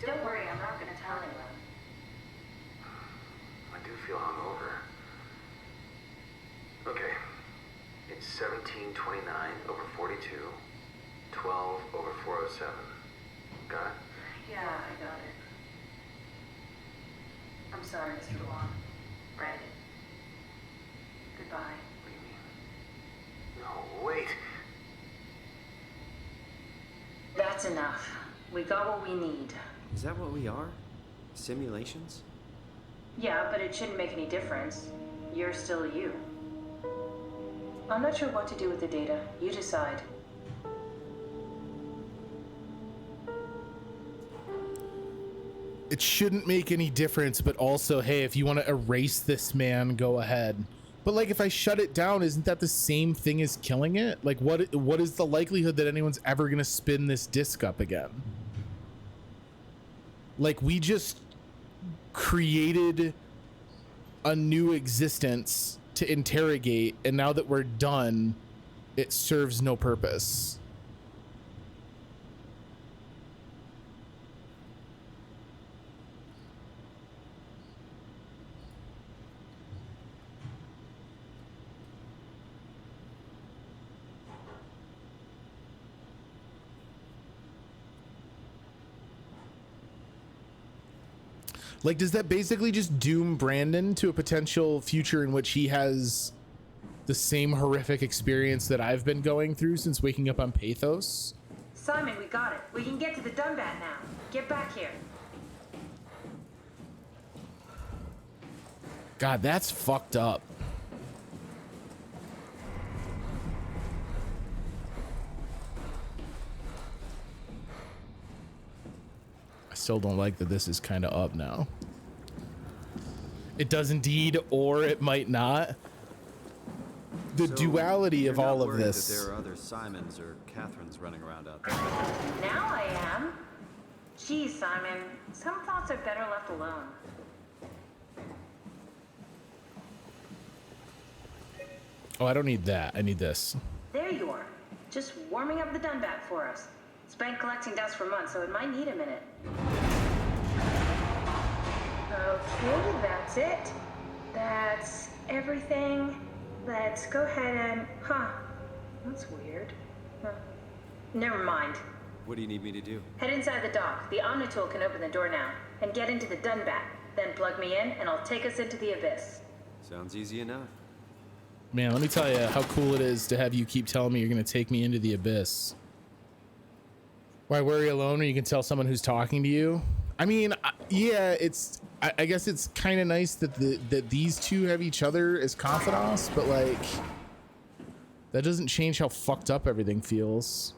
Don't worry, I'm not gonna tell anyone. I do feel hungover. Okay. It's 1729 over 42, 12 over 407. Got it? Yeah, I got it. I'm sorry, Mr. Long. Brandon. Goodbye. What do you mean? No, wait. That's enough. We got what we need. Is that what we are? Simulations? Yeah, but it shouldn't make any difference. You're still you. I'm not sure what to do with the data. You decide. It shouldn't make any difference, but also, hey, if you want to erase this man, go ahead. But like, if I shut it down, isn't that the same thing as killing it? Like, what is the likelihood that anyone's ever gonna spin this disc up again? Like, we just created a new existence to interrogate, and now that we're done, it serves no purpose. Like, does that basically just doom Brandon to a potential future in which he has the same horrific experience that I've been going through since waking up on Pathos. Simon, we got it. We can get to the Dunbat now. Get back here. God, that's fucked up. I still don't like that this is kind of up now. It does indeed, or it might not. The So, duality of you're all not of worried this. That there are other Simons or Catherines running around out there. Now I am. Geez, Simon, some thoughts are better left alone. Oh, I don't need that. I need this. There you are. Just warming up the Dunbat for us. It's been collecting dust for months, so it might need a minute. Okay, that's it. That's everything. Let's go ahead and... Huh. That's weird. Huh. Never mind. What do you need me to do? Head inside the dock. The Omnitool can open the door now. And get into the Dunbat. Then plug me in, and I'll take us into the Abyss. Sounds easy enough. Man, let me tell you how cool it is to have you keep telling me you're going to take me into the Abyss. Why worry alone when you can tell someone who's talking to you? I mean, yeah, it's... I guess it's kind of nice that that these two have each other as confidants, but like... That doesn't change how fucked up everything feels.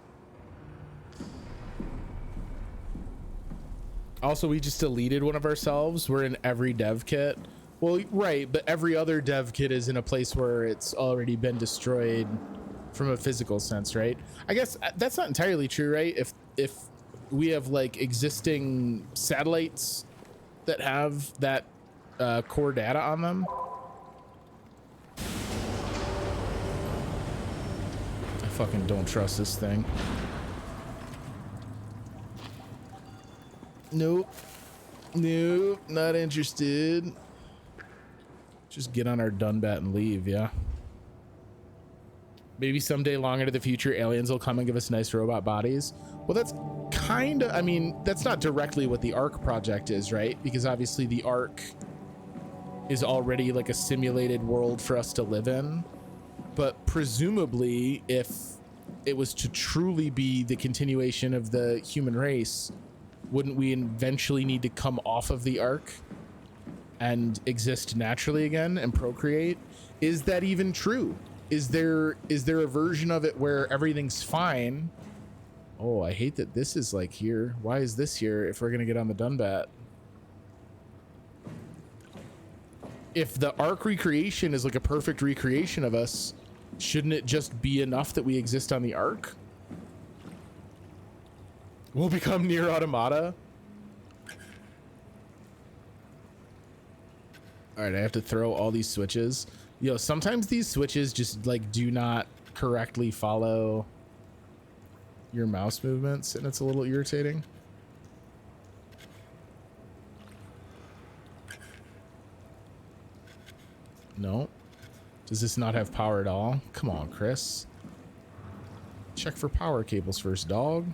Also, we just deleted one of ourselves. We're in every dev kit. Well, right, but every other dev kit is in a place where it's already been destroyed from a physical sense, right? I guess that's not entirely true, right? If we have like existing satellites that have that core data on them. I fucking don't trust this thing. Nope. Nope, not interested. Just get on our Dunbat and leave, yeah? Maybe someday long into the future, aliens will come and give us nice robot bodies. Well, that's kind of, I mean, that's not directly what the ARC project is, right? Because obviously the ARC is already like a simulated world for us to live in. But presumably, if it was to truly be the continuation of the human race, wouldn't we eventually need to come off of the ARC and exist naturally again and procreate? Is that even true? Is there a version of it where everything's fine? Oh, I hate that this is like here. Why is this here if we're gonna get on the Dunbat? If the ARC recreation is like a perfect recreation of us, shouldn't it just be enough that we exist on the ARC? We'll become Nier Automata. All right, I have to throw all these switches. Yo, sometimes these switches just like do not correctly follow your mouse movements, and it's a little irritating. No. Does this not have power at all? Come on, Chris. Check for power cables first, dog.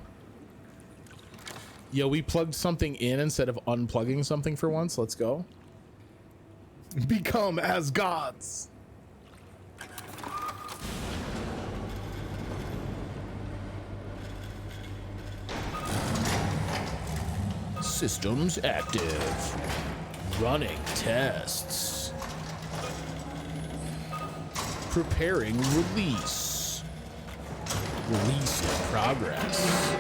Yo, we plugged something in instead of unplugging something for once. Let's go. Become as gods. Systems active. Running tests. Preparing release. Release in progress.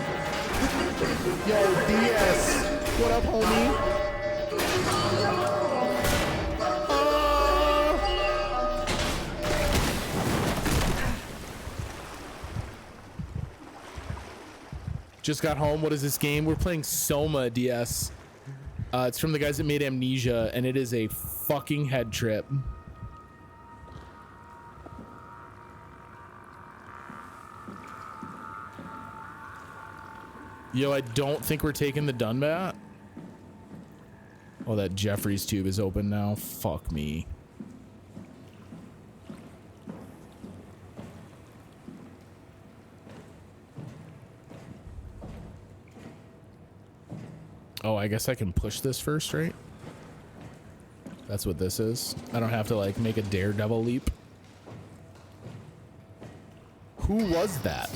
Yo, DS. What up, homie? Just got home. What is this game? We're playing SOMA, DS. It's from the guys that made Amnesia, and it is a fucking head trip. Yo, I don't think we're taking the Dunbat. Oh, that Jeffrey's tube is open now. Fuck me. Oh, I guess I can push this first, right? That's what this is. I don't have to like make a daredevil leap. Who was that?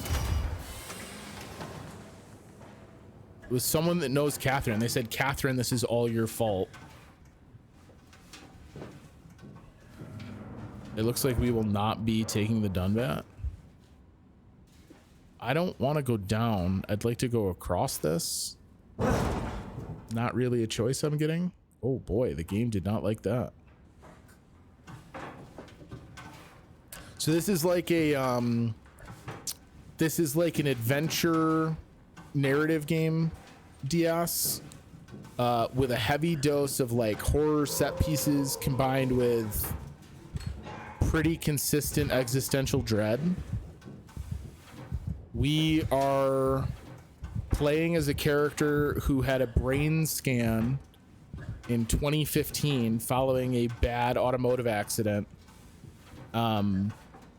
It was someone that knows Catherine. They said, Catherine, this is all your fault. It looks like we will not be taking the Dunbat. I don't want to go down. I'd like to go across this. Not really a choice I'm getting. Oh boy, the game did not like that. So this is like a this is like an adventure narrative game, DS, with a heavy dose of like horror set pieces combined with pretty consistent existential dread. We are playing as a character who had a brain scan in 2015 following a bad automotive accident.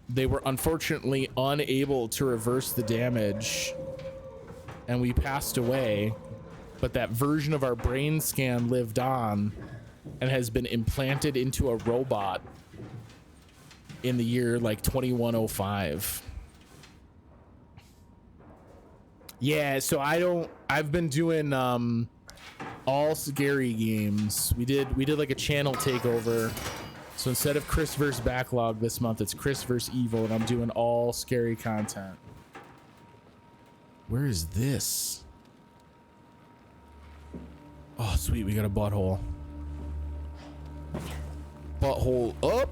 They were unfortunately unable to reverse the damage and we passed away, but that version of our brain scan lived on and has been implanted into a robot in the year like 2105. Yeah, so I've been doing all scary games. We did like a channel takeover. So instead of ChrisVsBacklog this month, it's Chris vs. Evil, and I'm doing all scary content. Where is this? Oh, sweet, we got a butthole. Butthole up.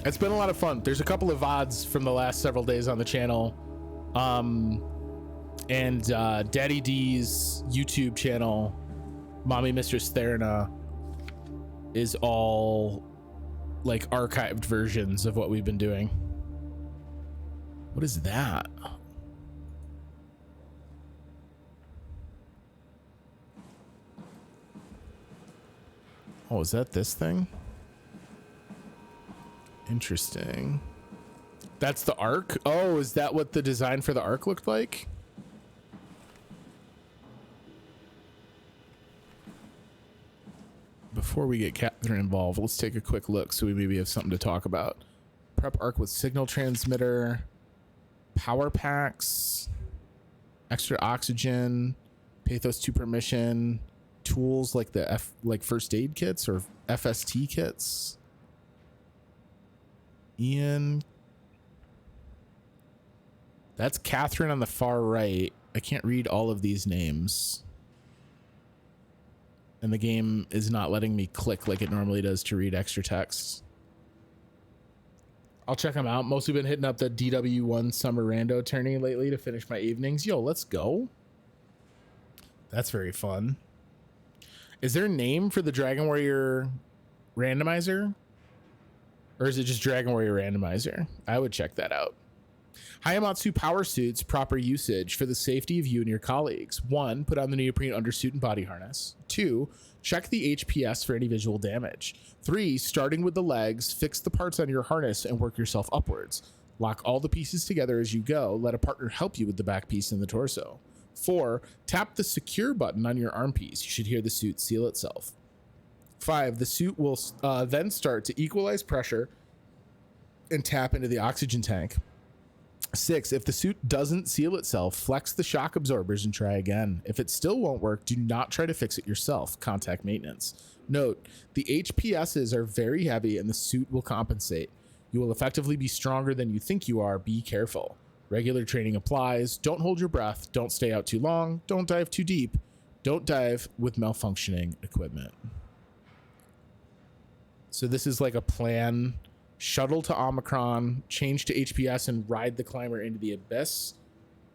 It's been a lot of fun. There's a couple of VODs from the last several days on the channel. And Daddy D's YouTube channel, Mommy Mistress Therna, is all like archived versions of what we've been doing. What is that? Oh, is that this thing? Interesting. That's the Ark? Oh, is that what the design for the Ark looked like? Before we get Catherine involved, let's take a quick look so we maybe have something to talk about. Prep Ark with signal transmitter, power packs, extra oxygen, Pathos 2 permission, tools like the first aid kits or FST kits. Ian. That's Catherine on the far right. I can't read all of these names. And the game is not letting me click like it normally does to read extra text. I'll check them out. Mostly been hitting up the DW1 Summer Rando tourney lately to finish my evenings. Yo, let's go. That's very fun. Is there a name for the Dragon Warrior randomizer? Or is it just Dragon Warrior randomizer? I would check that out. Hayamatsu power suits proper usage for the safety of you and your colleagues. 1, put on the neoprene undersuit and body harness. 2, check the HPS for any visual damage. 3, starting with the legs, fix the parts on your harness and work yourself upwards. Lock all the pieces together as you go. Let a partner help you with the back piece and the torso. 4, tap the secure button on your arm piece. You should hear the suit seal itself. 5, the suit will then start to equalize pressure and tap into the oxygen tank. 6, if the suit doesn't seal itself, flex the shock absorbers and try again. If it still won't work, do not try to fix it yourself. Contact maintenance. Note, the HPSs are very heavy and the suit will compensate. You will effectively be stronger than you think you are. Be careful. Regular training applies. Don't hold your breath. Don't stay out too long. Don't dive too deep. Don't dive with malfunctioning equipment. So this is like a plan. Shuttle to Omicron, change to HPS and ride the climber into the abyss.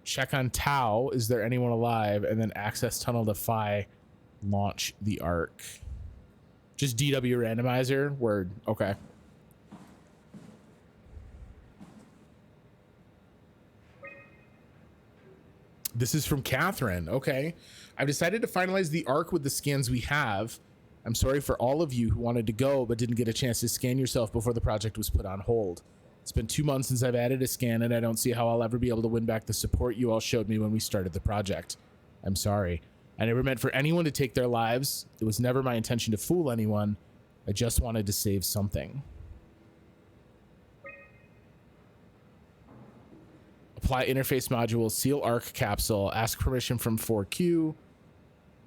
Check on Tau, is there anyone alive? And then access tunnel to Phi, launch the Ark. Just DW randomizer, word, okay. This is from Catherine, okay. I've decided to finalize the Ark with the scans we have. I'm sorry for all of you who wanted to go but didn't get a chance to scan yourself before the project was put on hold. It's been 2 months since I've added a scan and I don't see how I'll ever be able to win back the support you all showed me when we started the project. I'm sorry. I never meant for anyone to take their lives. It was never my intention to fool anyone. I just wanted to save something. Apply interface module, seal ARC capsule, ask permission from 4Q,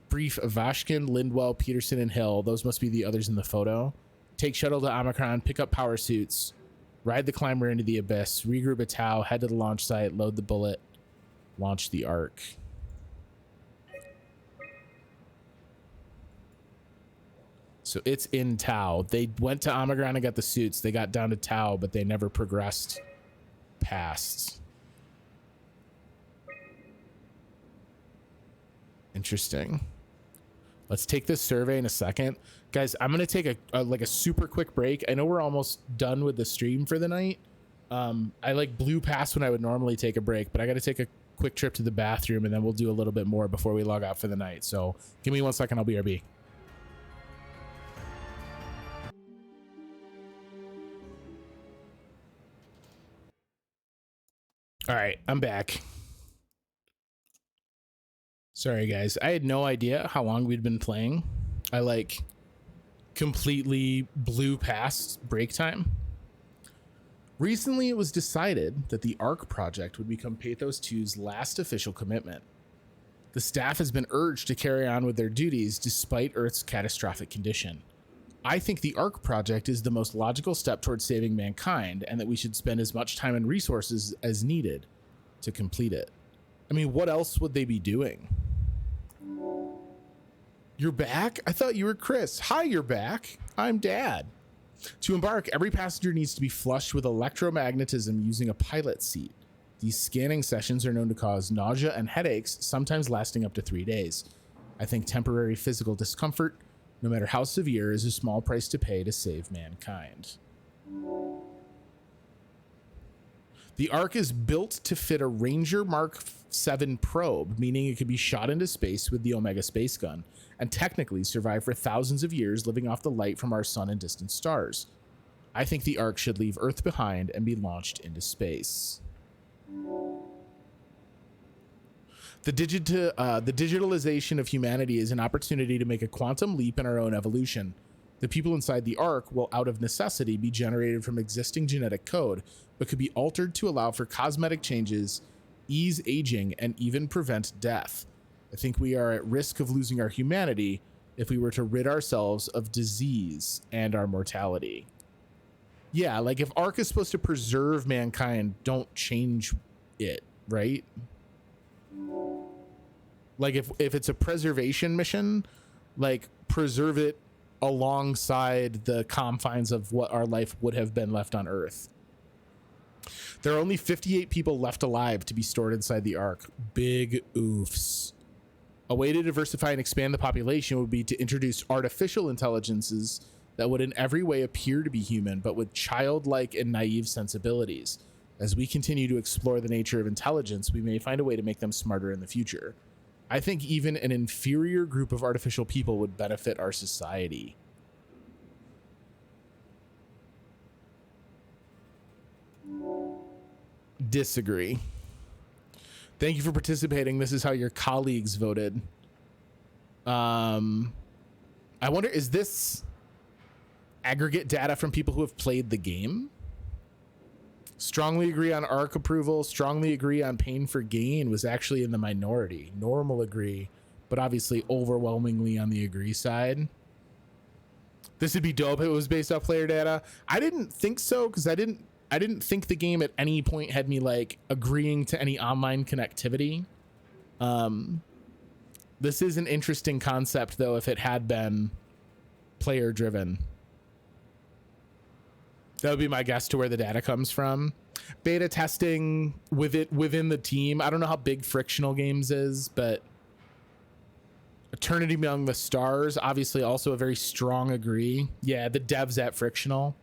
brief Vashkin, Lindwell, Peterson, and Hill. Those must be the others in the photo. Take shuttle to Omicron, pick up power suits, ride the climber into the abyss, regroup at Tau, head to the launch site, load the bullet, launch the ARC. So it's in Tau. They went to Omicron and got the suits. They got down to Tau, but they never progressed past. Interesting. Let's take this survey in a second. Guys, I'm going to take a super quick break. I know we're almost done with the stream for the night. I like blew past when I would normally take a break, but I got to take a quick trip to the bathroom and then we'll do a little bit more before we log out for the night. So give me 1 second. I'll BRB. All right, I'm back. Sorry, guys. I had no idea how long we'd been playing. I like completely blew past break time. Recently, it was decided that the ARC project would become Pathos 2's last official commitment. The staff has been urged to carry on with their duties despite Earth's catastrophic condition. I think the ARC project is the most logical step towards saving mankind, and that we should spend as much time and resources as needed to complete it. I mean, what else would they be doing? You're back? I thought you were Chris. Hi, you're back. I'm Dad. To embark, every passenger needs to be flushed with electromagnetism using a pilot seat. These scanning sessions are known to cause nausea and headaches, sometimes lasting up to 3 days. I think temporary physical discomfort, no matter how severe, is a small price to pay to save mankind. The ARC is built to fit a Ranger Mark 7 probe, meaning it could be shot into space with the Omega space gun, and technically survive for thousands of years living off the light from our sun and distant stars. I think the ARC should leave Earth behind and be launched into space. The digitalization of humanity is an opportunity to make a quantum leap in our own evolution. The people inside the ARC will, out of necessity, be generated from existing genetic code, but could be altered to allow for cosmetic changes, ease aging, and even prevent death. I think we are at risk of losing our humanity if we were to rid ourselves of disease and our mortality. Yeah, like if ARC is supposed to preserve mankind, don't change it, right? Like if it's a preservation mission, like preserve it alongside the confines of what our life would have been left on Earth. There are only 58 people left alive to be stored inside the ARC. Big oofs. A way to diversify and expand the population would be to introduce artificial intelligences that would in every way appear to be human, but with childlike and naive sensibilities. As we continue to explore the nature of intelligence, we may find a way to make them smarter in the future. I think even an inferior group of artificial people would benefit our society. Disagree. Thank you for participating. This is how your colleagues voted. I wonder, is this aggregate data from people who have played the game? Strongly agree on ARC approval. Strongly agree on pain for gain was actually in the minority. Normal agree, but obviously overwhelmingly on the agree side. This would be dope if it was based off player data. I didn't think so, because I didn't think the game at any point had me like agreeing to any online connectivity. This is an interesting concept though, if it had been player driven. That would be my guess to where the data comes from. Beta testing with it within the team. I don't know how big Frictional Games is, but Eternity Among the Stars, obviously also a very strong agree. Yeah, the devs at Frictional.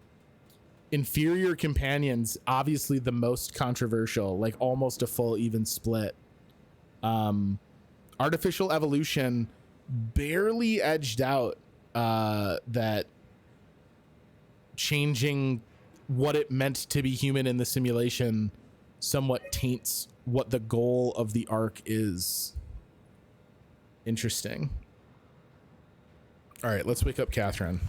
Inferior Companions, obviously the most controversial, like almost a full even split. Artificial Evolution barely edged out that changing what it meant to be human in the simulation somewhat taints what the goal of the ARC is. Interesting. All right, let's wake up Catherine.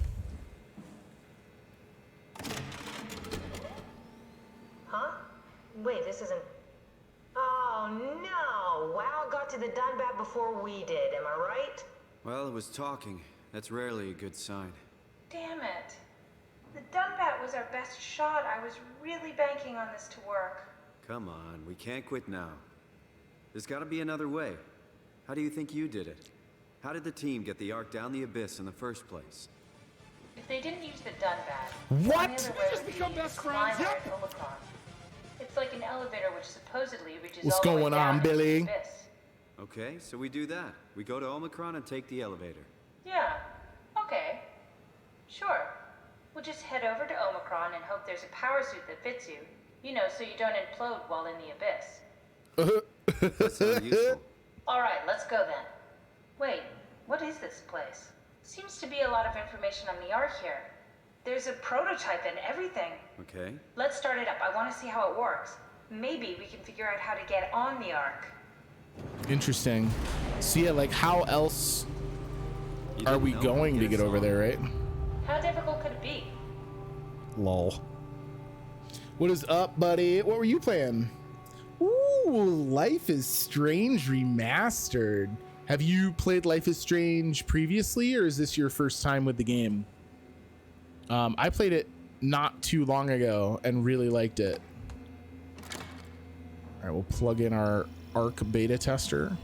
Huh? Wait, this isn't... Oh, no! WoW got to the Dunbat before we did, am I right? Well, it was talking. That's rarely a good sign. Damn it. The Dunbat was our best shot. I was really banking on this to work. Come on, we can't quit now. There's gotta be another way. How do you think you did it? How did the team get the Ark down the abyss in the first place? If they didn't use the Dunbat... What? The other way would be to use Climber and Omicron. It's like an elevator which supposedly reaches What's all the way going down on, into the Billy? abyss. Okay, so we do that. We go to Omicron and take the elevator. Yeah, okay. Sure. We'll just head over to Omicron and hope there's a power suit that fits you. You know, so you don't implode while in the abyss. That sounds useful. Alright, let's go then. Wait, what is this place? Seems to be a lot of information on the Ark here. There's a prototype and everything. Okay. Let's start it up. I want to see how it works. Maybe we can figure out how to get on the Ark. Interesting. So yeah, like how else are we going to get over there, right? How difficult could it be? Lol. What is up, buddy? What were you playing? Ooh, Life is Strange Remastered. Have you played Life is Strange previously, or is this your first time with the game? I played it not too long ago and really liked it. All right, we'll plug in our Arc beta tester.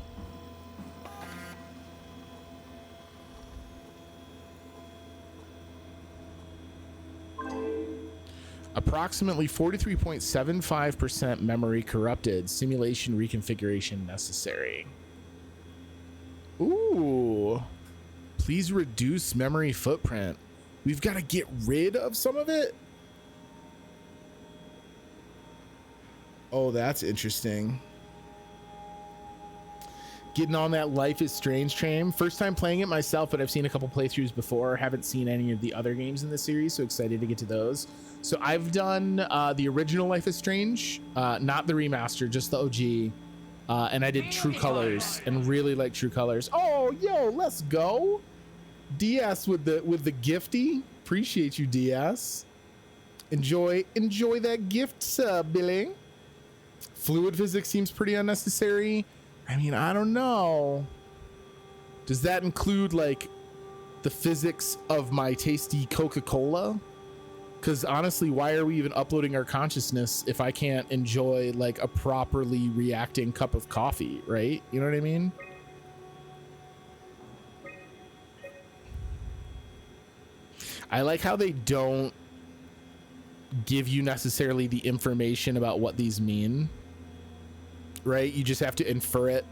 Approximately 43.75% memory corrupted. Simulation reconfiguration necessary. Ooh. Please reduce memory footprint. We've got to get rid of some of it? Oh, that's interesting. Getting on that Life is Strange train. First time playing it myself, but I've seen a couple playthroughs before. Haven't seen any of the other games in the series, so excited to get to those. So I've done the original Life is Strange, not the remaster, just the OG. And I did True Colors and really like True Colors. Oh, yo, let's go. DS with the gifty. Appreciate you, DS. Enjoy that gift, Billy. Fluid physics seems pretty unnecessary. I mean, I don't know. Does that include like the physics of my tasty Coca-Cola? Because honestly, why are we even uploading our consciousness if I can't enjoy like a properly reacting cup of coffee, right? You know what I mean? I like how they don't give you necessarily the information about what these mean, right? You just have to infer it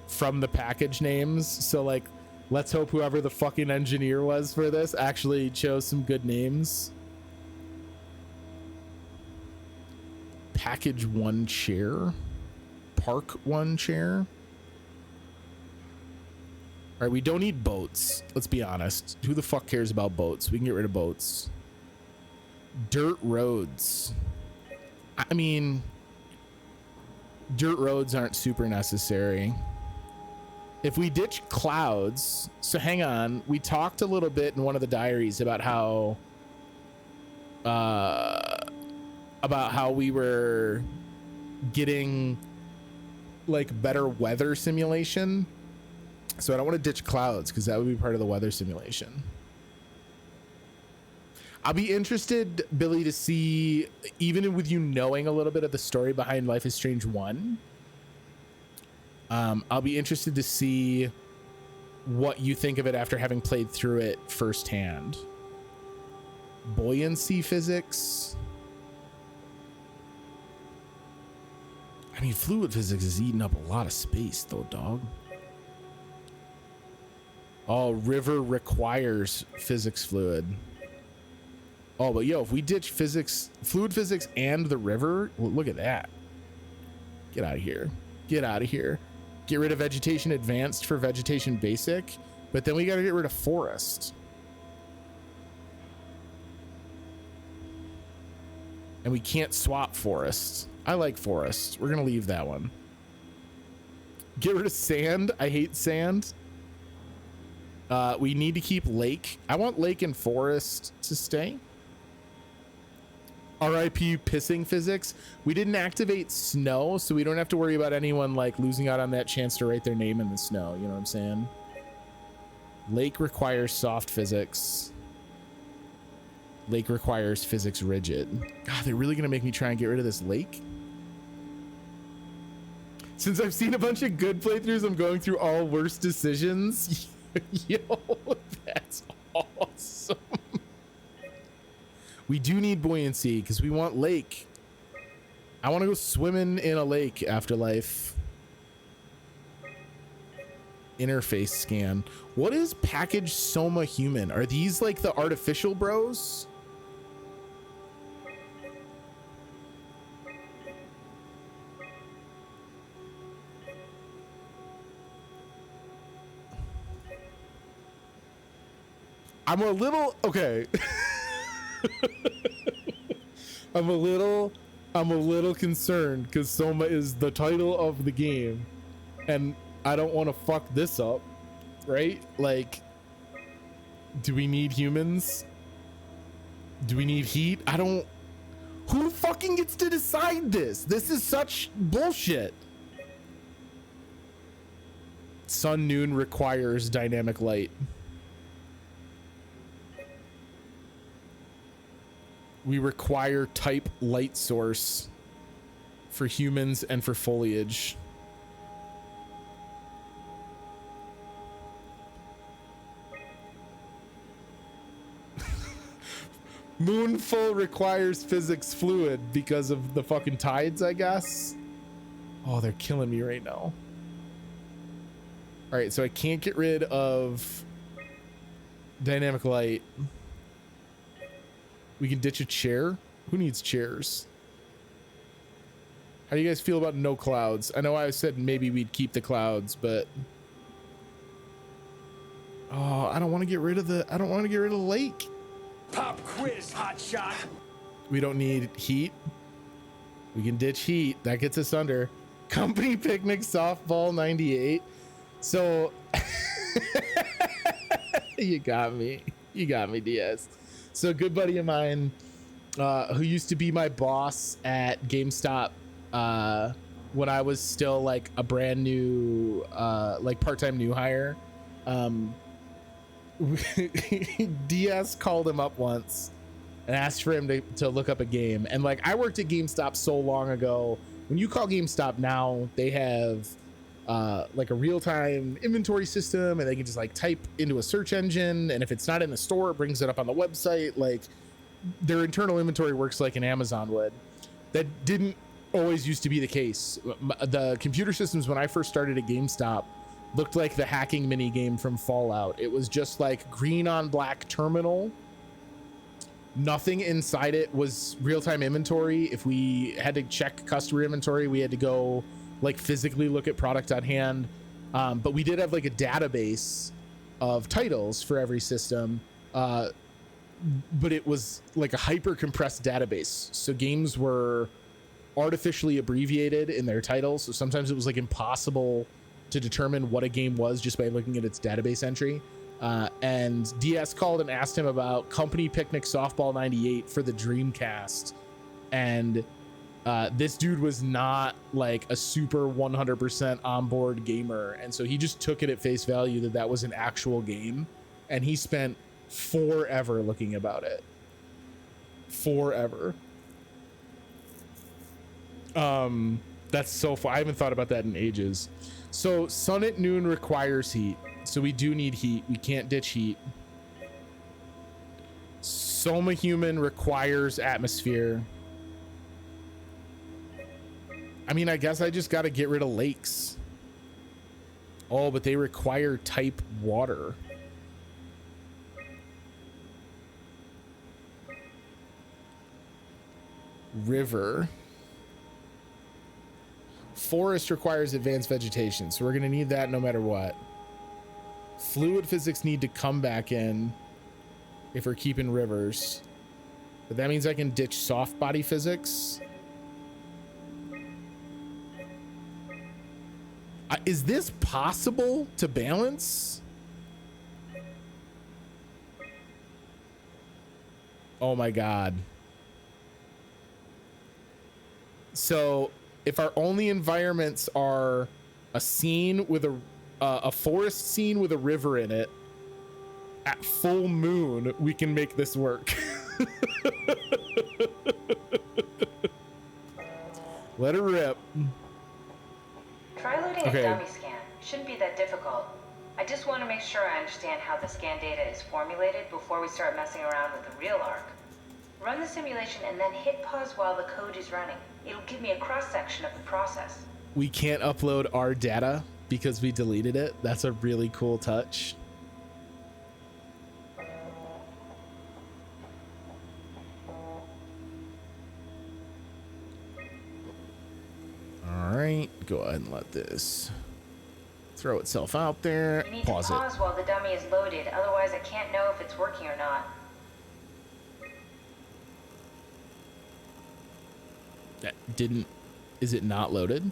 from the package names. So like, let's hope whoever the fucking engineer was for this actually chose some good names. Package 1 chair, Park 1 chair. All right, we don't need boats. Let's be honest. Who the fuck cares about boats? We can get rid of boats. Dirt roads. I mean, dirt roads aren't super necessary. If we ditch clouds, so hang on. We talked a little bit in one of the diaries about how we were getting like better weather simulation. So I don't want to ditch clouds because that would be part of the weather simulation. I'll be interested, Billy, to see, even with you knowing a little bit of the story behind Life is Strange 1, I'll be interested to see what you think of it after having played through it firsthand. Buoyancy physics. I mean, fluid physics is eating up a lot of space, though, dog. Oh, river requires physics fluid. Oh, but yo, if we ditch physics, fluid physics and the river, well, look at that. Get out of here. Get out of here. Get rid of vegetation advanced for vegetation basic, but then we got to get rid of forest. And we can't swap forests. I like forests. We're going to leave that one. Get rid of sand. I hate sand. We need to keep lake. I want lake and forest to stay. RIP pissing physics. We didn't activate snow, so we don't have to worry about anyone like losing out on that chance to write their name in the snow. You know what I'm saying? Lake requires soft physics. Lake requires physics rigid. God, they're really gonna make me try and get rid of this lake? Since I've seen a bunch of good playthroughs, I'm going through all worst decisions. Yo, that's awesome. We do need buoyancy because we want lake. I want to go swimming in a lake afterlife. Interface scan. What is package SOMA human? Are these like the artificial bros? I'm a little okay. I'm a little concerned because SOMA is the title of the game, and I don't want to fuck this up, right? Like, do we need humans? Do we need heat? I don't. Who fucking gets to decide this? This is such bullshit. Sun noon requires dynamic light. We require type light source for humans and for foliage. Moonful requires physics fluid because of the fucking tides, I guess. Oh, they're killing me right now. All right, so I can't get rid of dynamic light. We can ditch a chair. Who needs chairs? How do you guys feel about no clouds? I know I said maybe we'd keep the clouds, but oh, I don't want to get rid of the lake. Pop quiz, hot shot. We don't need heat. We can ditch heat. That gets us under. Company picnic softball 98. So you got me. You got me, DS. So a good buddy of mine who used to be my boss at GameStop when I was still like a brand new like part-time new hire. DS called him up once and asked for him to look up a game. And like, I worked at GameStop so long ago. When you call GameStop now, they have like a real-time inventory system, and they can just like type into a search engine, and if it's not in the store, it brings it up on the website. Like, their internal inventory works like an Amazon would. That didn't always used to be the case. The computer systems when I first started at GameStop looked like the hacking mini game from Fallout. It was just like green on black terminal. Nothing inside it was real-time inventory. If we had to check customer inventory, we had to go like physically look at product on hand. But we did have like a database of titles for every system. But it was like a hyper compressed database. So games were artificially abbreviated in their titles. So sometimes it was like impossible to determine what a game was just by looking at its database entry. And DS called and asked him about Company Picnic Softball 98 for the Dreamcast. And this dude was not like a super 100% onboard gamer. And so he just took it at face value that that was an actual game. And he spent forever looking about it. Forever. That's so far. I haven't thought about that in ages. So sun at noon requires heat. So we do need heat. We can't ditch heat. Soma human requires atmosphere. I mean, I guess I just got to get rid of lakes. Oh, but they require type water. River. Forest requires advanced vegetation, so we're going to need that no matter what. Fluid physics need to come back in if we're keeping rivers. But that means I can ditch soft body physics. Is this possible to balance? Oh my God. So if our only environments are a scene with a forest scene with a river in it, at full moon, we can make this work. Let her rip. Try loading Okay. a dummy scan. Shouldn't be that difficult. I just want to make sure I understand how the scan data is formulated before we start messing around with the real ARC. Run the simulation and then hit pause while the code is running. It'll give me a cross-section of the process. We can't upload our data because we deleted it. That's a really cool touch. All right, go ahead and let this throw itself out there. You need Pause to pause while the dummy is loaded, otherwise I can't know if it's working or not. That didn't. Is it not loaded?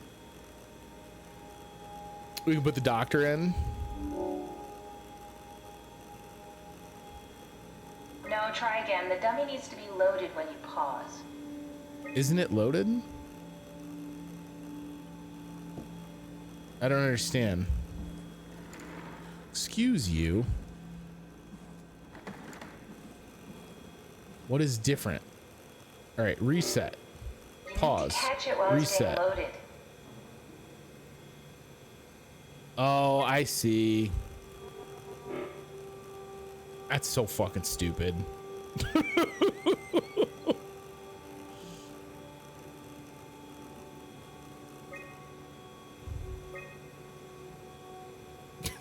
We can put the doctor in. No, try again. The dummy needs to be loaded when you pause. Isn't it loaded? I don't understand. Excuse you. What is different? All right, reset. Pause. Catch it while Reset. it's getting loaded. Oh, I see. That's so fucking stupid.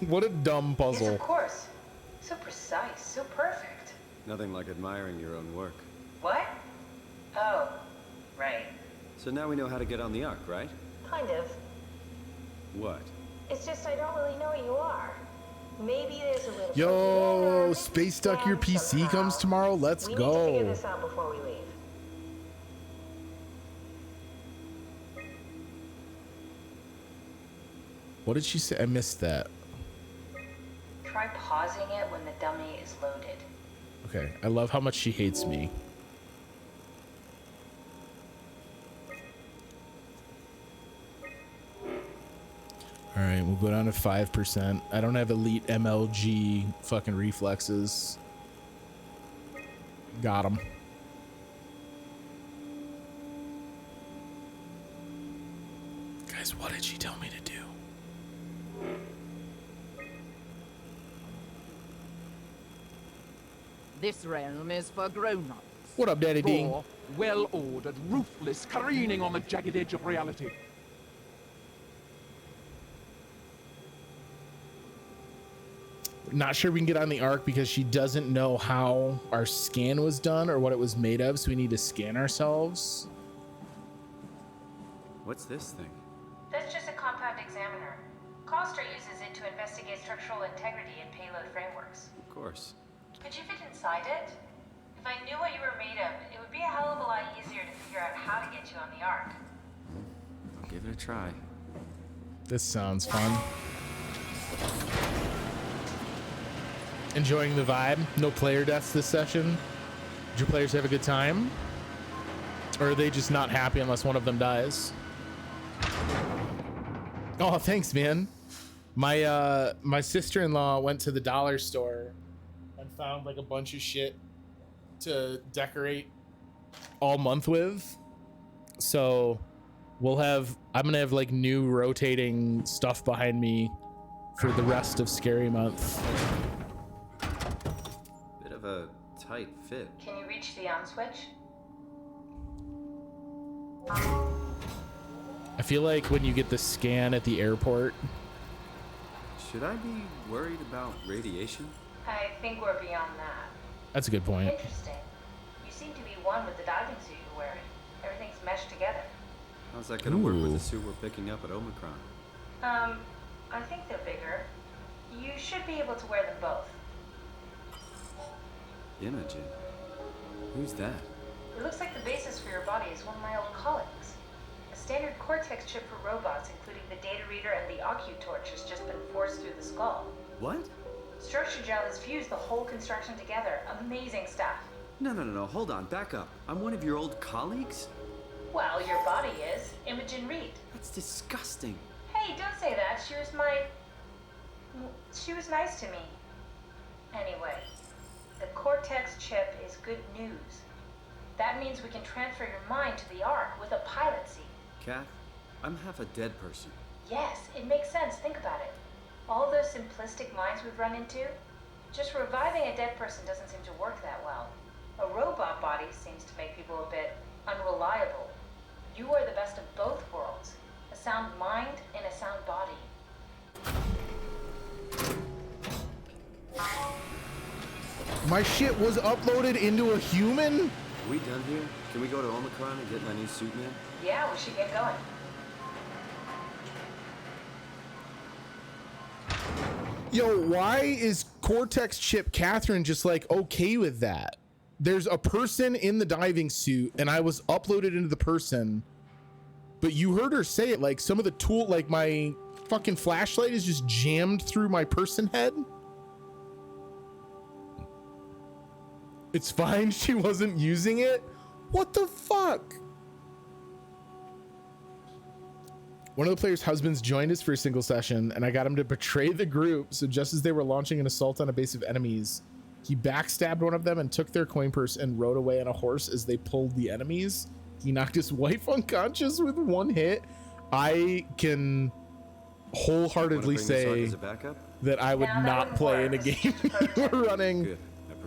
What a dumb puzzle. Yes, of course. So precise, so perfect. Nothing like admiring your own work. What? Oh, right. So now we know how to get on the Ark, right? Kind of. What? It's just I don't really know what you are. Maybe there's a little. Yo, Space Duck, your PC comes tomorrow. Let's We need to figure go. this out before we leave. What did she say? I missed that. Try pausing it when the dummy is loaded. Okay, I love how much she hates me. All right, we'll go down to 5%. I don't have elite MLG fucking reflexes. Got him. Guys, what did she tell me to do? This realm is for grown-ups. What up, Daddy D? Raw, well-ordered, ruthless, careening on the jagged edge of reality. Not sure we can get on the Ark because she doesn't know how our scan was done or what it was made of, so we need to scan ourselves. What's this thing? That's just a compound examiner. Coster uses it to investigate structural integrity in payload frameworks. Of course. Could you fit inside it? If I knew what you were made of, it would be a hell of a lot easier to figure out how to get you on the Ark. I'll give it a try. This sounds fun. Enjoying the vibe. No player deaths this session. Did your players have a good time? Or are they just not happy unless one of them dies? Oh, thanks, man. My sister-in-law went to the dollar store and found like a bunch of shit to decorate all month with. So I'm gonna have like new rotating stuff behind me for the rest of Scary Month. Bit of a tight fit. Can you reach the on switch? I feel like when you get the scan at the airport. Should I be worried about radiation? I think we're beyond that. That's a good point. Interesting. You seem to be one with the diving suit you're wearing. Everything's meshed together. How's that gonna work with the suit we're picking up at Omicron? I think they're bigger. You should be able to wear them both. Imogen. Who's that? It looks like the basis for your body is one of my old colleagues. A standard Cortex chip for robots, including the data reader and the OcuTorch, has just been forced through the skull. What? Structure gel has fused the whole construction together. Amazing stuff. No, hold on, back up. I'm one of your old colleagues? Well, your body is. Imogen Reed. That's disgusting. Hey, don't say that. She was nice to me. Anyway, the Cortex chip is good news. That means we can transfer your mind to the Ark with a pilot seat. Kath, I'm half a dead person. Yes, it makes sense. Think about it. All those simplistic minds we've run into, just reviving a dead person doesn't seem to work that well. A robot body seems to make people a bit unreliable. You are the best of both worlds. A sound mind and a sound body. My shit was uploaded into a human? Are we done here? Can we go to Omicron and get my new suit man? Yeah, we should get going. Yo, why is Cortex Chip Catherine just like okay with that? There's a person in the diving suit and I was uploaded into the person, but you heard her say it, like some of the tool, like my fucking flashlight is just jammed through my person head. It's fine, she wasn't using it. What the fuck? One of the players' husbands joined us for a single session, and I got him to betray the group. So just as they were launching an assault on a base of enemies, he backstabbed one of them and took their coin purse and rode away on a horse as they pulled the enemies. He knocked his wife unconscious with one hit. I can wholeheartedly say that I would not play in a game running,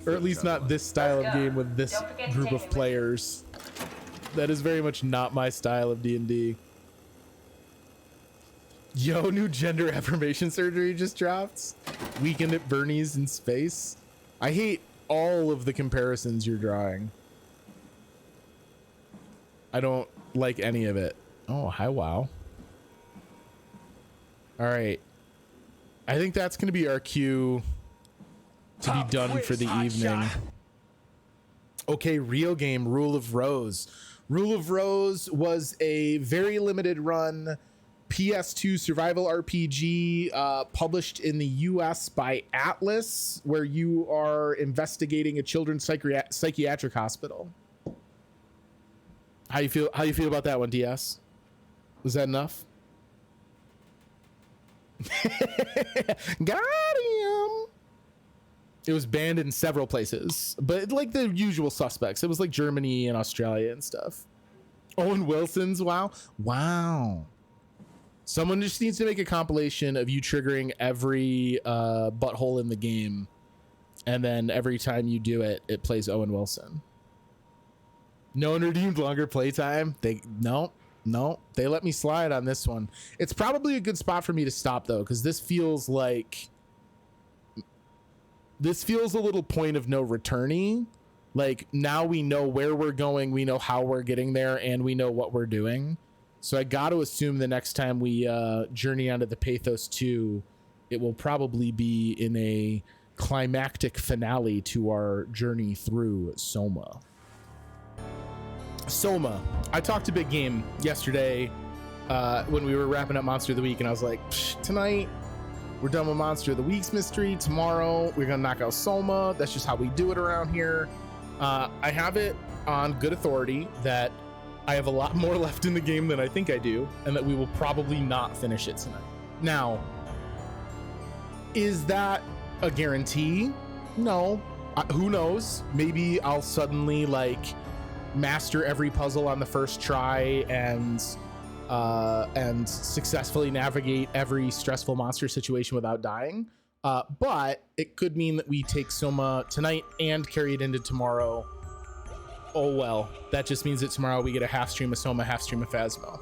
or at least not this style of game with this group of players. That is very much not my style of D&D. Yo, new gender affirmation surgery just dropped. Weekend at Bernie's in space. I hate all of the comparisons you're drawing. I don't like any of it. Oh, hi, wow. All right. I think that's going to be our cue to be done for the evening. Okay, real game, Rule of Rose. Rule of Rose was a very limited run PS2 survival RPG published in the US by Atlas, where you are investigating a children's psychiatric hospital. How you feel about that one, DS? Was that enough? Got him. It was banned in several places, but like the usual suspects. It was like Germany and Australia and stuff. Owen Wilson's wow. Someone just needs to make a compilation of you triggering every butthole in the game, and then every time you do it, it plays Owen Wilson. No unredeemed longer playtime. No, they let me slide on this one. It's probably a good spot for me to stop though, because this feels a little point of no returning. Like now we know where we're going, we know how we're getting there, and we know what we're doing. So I got to assume the next time we journey onto the Pathos 2, it will probably be in a climactic finale to our journey through SOMA. SOMA. I talked to Big Game yesterday when we were wrapping up Monster of the Week, and I was like, tonight we're done with Monster of the Week's mystery. Tomorrow we're gonna knock out SOMA. That's just how we do it around here. I have it on good authority that I have a lot more left in the game than I think I do, and that we will probably not finish it tonight. Now, is that a guarantee? No. Who knows? Maybe I'll suddenly like master every puzzle on the first try and successfully navigate every stressful monster situation without dying. But it could mean that we take Soma tonight and carry it into tomorrow. Oh well, that just means that tomorrow we get a half stream of Soma, half stream of Phasmo.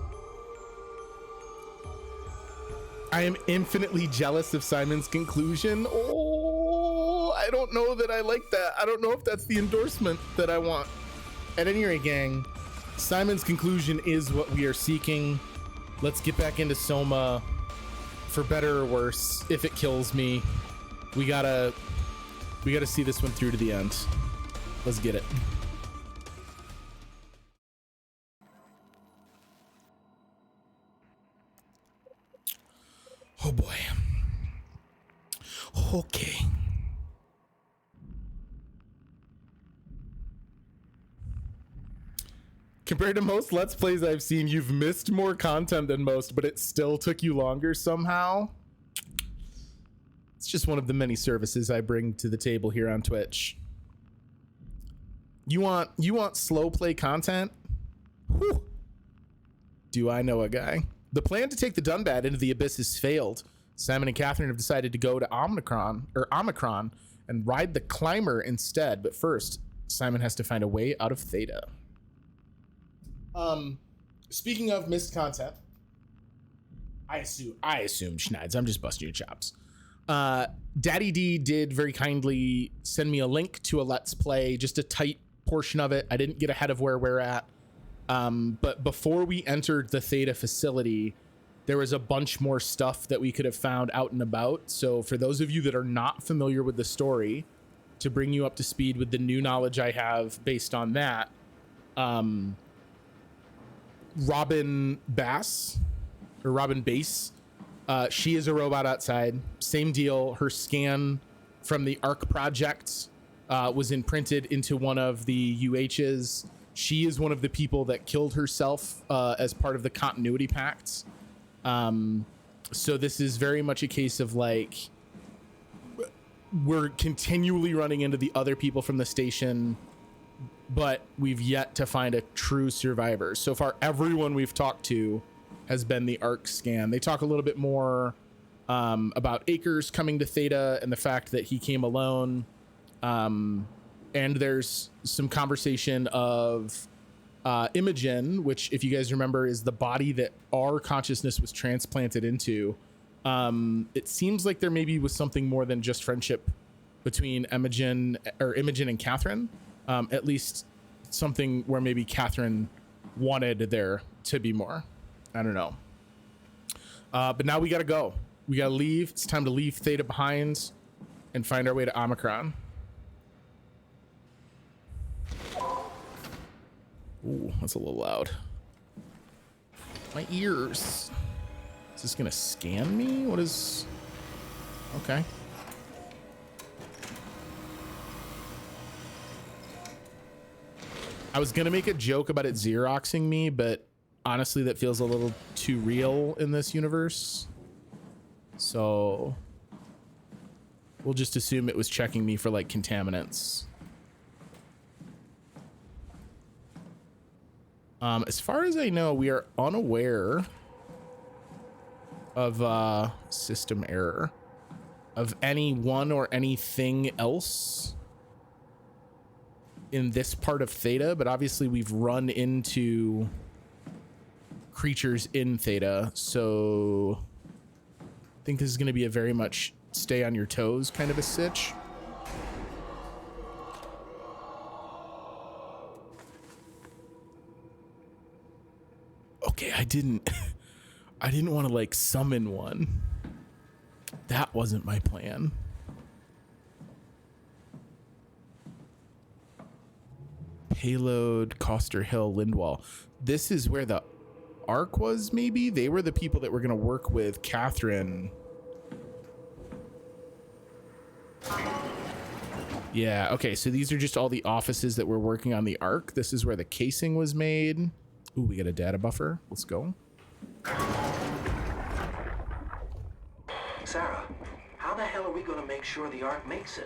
I am infinitely jealous of Simon's conclusion. Oh, I don't know that I like that. I don't know if that's the endorsement that I want. At any rate, gang, Simon's conclusion is what we are seeking. Let's get back into Soma, for better or worse. If it kills me, we gotta see this one through to the end. Let's get it. Oh boy. Okay. Compared to most Let's Plays I've seen, you've missed more content than most, but it still took you longer somehow. It's just one of the many services I bring to the table here on Twitch. You want slow play content? Whew. Do I know a guy? The plan to take the Dunbad into the Abyss has failed. Simon and Catherine have decided to go to Omicron and ride the Climber instead. But first, Simon has to find a way out of Theta. Speaking of missed content, I assume Schneids. I'm just busting your chops. Daddy D did very kindly send me a link to a Let's Play, just a tight portion of it. I didn't get ahead of where we're at. But before we entered the Theta facility, there was a bunch more stuff that we could have found out and about. So for those of you that are not familiar with the story, to bring you up to speed with the new knowledge I have based on that, Robin Bass, she is a robot outside. Same deal. Her scan from the ARC project was imprinted into one of the UHs. She is one of the people that killed herself as part of the continuity pact. So this is very much a case of like, we're continually running into the other people from the station, but we've yet to find a true survivor. So far, everyone we've talked to has been the ARC scan. They talk a little bit more about Akers coming to Theta and the fact that he came alone. And there's some conversation of Imogen, which, if you guys remember, is the body that our consciousness was transplanted into. It seems like there maybe was something more than just friendship between Imogen and Catherine. At least something where maybe Catherine wanted there to be more. I don't know. But now we gotta go. We gotta leave. It's time to leave Theta behind and find our way to Omicron. Ooh, that's a little loud. My ears. Is this gonna scan me? What is... Okay. I was gonna make a joke about it Xeroxing me, but honestly, that feels a little too real in this universe. So we'll just assume it was checking me for like contaminants. As far as I know, we are unaware of system error of anyone or anything else in this part of Theta, but obviously we've run into creatures in Theta, so I think this is going to be a very much stay on your toes kind of a sitch. Okay, I didn't want to like summon one. That wasn't my plan. Payload, Coster Hill, Lindwall. This is where the ARC was, maybe? They were the people that were going to work with Catherine. Yeah, okay, so these are just all the offices that were working on the ARC. This is where the casing was made. Ooh, we got a data buffer. Let's go. Sarah, how the hell are we going to make sure the ARC makes it?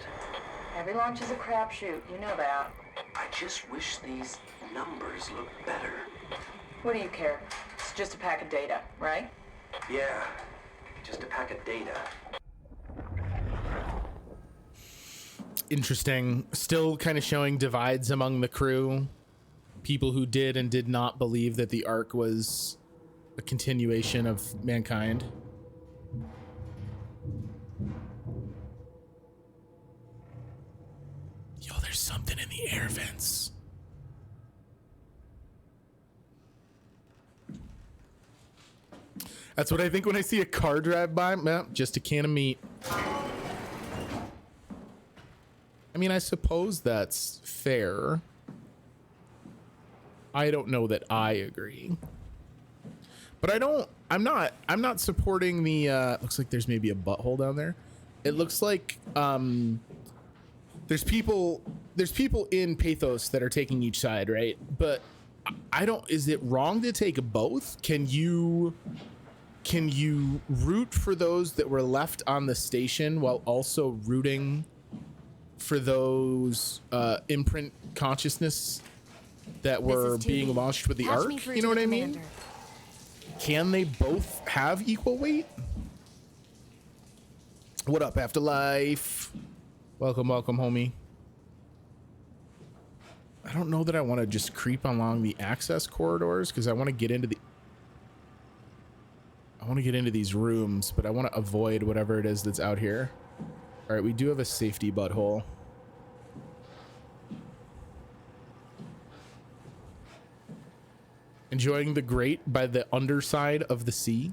Every launch is a crapshoot. You know that. I just wish these numbers looked better. What do you care? It's just a pack of data, right? Yeah, just a pack of data. Interesting. Still kind of showing divides among the crew. People who did and did not believe that the ARC was a continuation of mankind. Yo, there's something in the air vents. That's what I think when I see a car drive by. Well, just a can of meat. I mean, I suppose that's fair. I don't know that I agree. But I'm not supporting the looks like there's maybe a butthole down there. It looks like there's people in Pathos that are taking each side, right? But I don't, is it wrong to take both? Can you root for those that were left on the station while also rooting for those imprint consciousness that were being launched with the Ark? You know what I mean? Can they both have equal weight? What up, Afterlife? Welcome, welcome, homie. I don't know that I want to just creep along the access corridors because I want to get into these rooms, but I want to avoid whatever it is that's out here. All right, we do have a safety butthole. Enjoying the grate by the underside of the sea.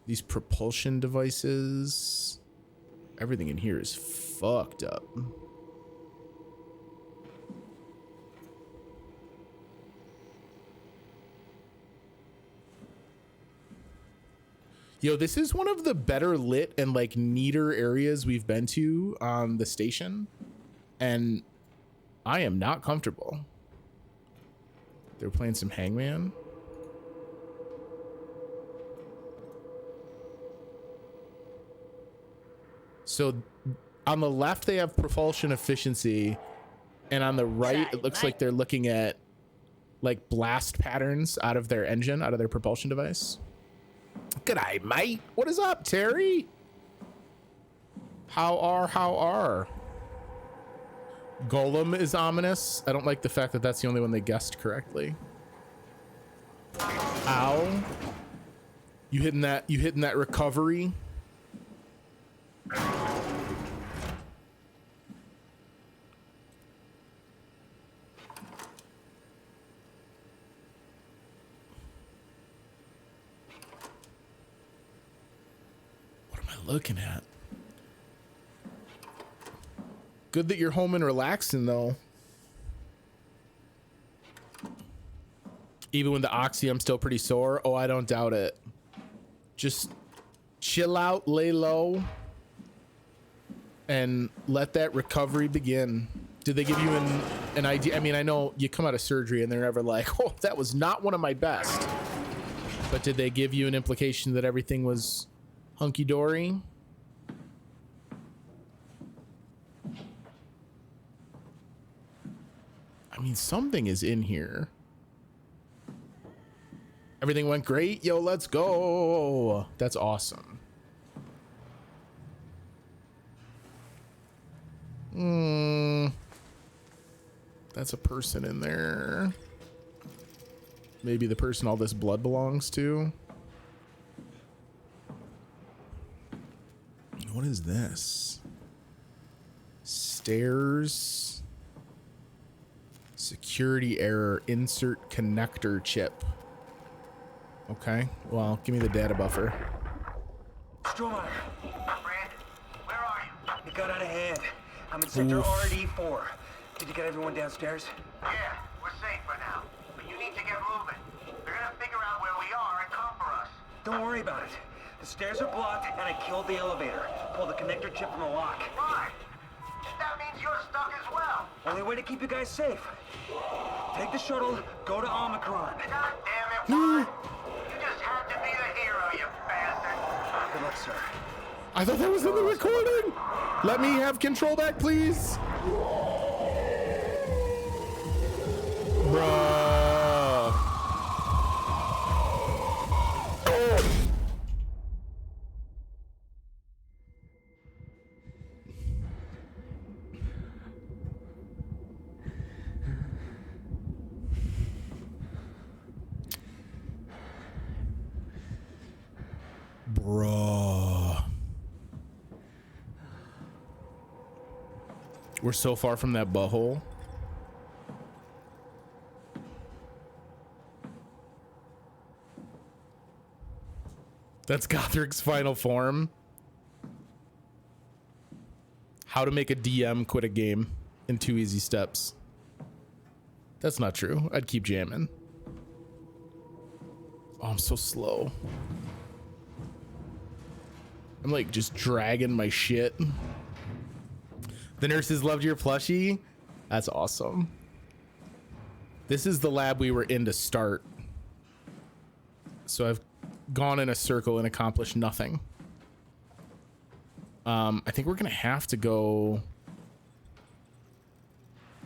These propulsion devices. Everything in here is fucked up. Yo, this is one of the better lit and like neater areas we've been to on the station. And I am not comfortable. They're playing some Hangman. So on the left, they have propulsion efficiency. And on the right, it looks like they're looking at like blast patterns out of their engine, out of their propulsion device. G'day, mate. What is up, Terry? How are? Golem is ominous. I don't like the fact that that's the only one they guessed correctly. Ow. You hitting that recovery? What am I looking at? Good that you're home and relaxing, though. Even with the oxy, I'm still pretty sore. Oh, I don't doubt it. Just chill out, lay low, and let that recovery begin. Did they give you an idea? I mean, I know you come out of surgery and they're never like, oh, that was not one of my best. But did they give you an implication that everything was hunky-dory? I mean, something is in here. Everything went great. Yo, let's go. That's awesome. That's a person in there. Maybe the person all this blood belongs to. What is this? Stairs. Security error. Insert connector chip. Okay. Well, give me the data buffer. Stromeyer. Brandon, where are you? It got out of hand. I'm in sector RD4. Did you get everyone downstairs? Yeah, we're safe for now. But you need to get moving. They're gonna figure out where we are and come for us. Don't worry about it. The stairs are blocked, and I killed the elevator. Pulled the connector chip from the lock. Why? That means you're stuck as well. Only way to keep you guys safe. Take the shuttle, go to Omicron. God damn it, Warren. You just had to be the hero, you bastard. Good luck, sir. I thought that was in the recording. Let me have control back, please. Bruh. Bruh. We're so far from that butthole. That's Gothric's final form. How to make a DM quit a game in 2 easy steps. That's not true. I'd keep jamming. Oh, I'm so slow. I'm like just dragging my shit. The nurses loved your plushie. That's awesome. This is the lab we were in to start. So I've gone in a circle and accomplished nothing. I think we're gonna have to go.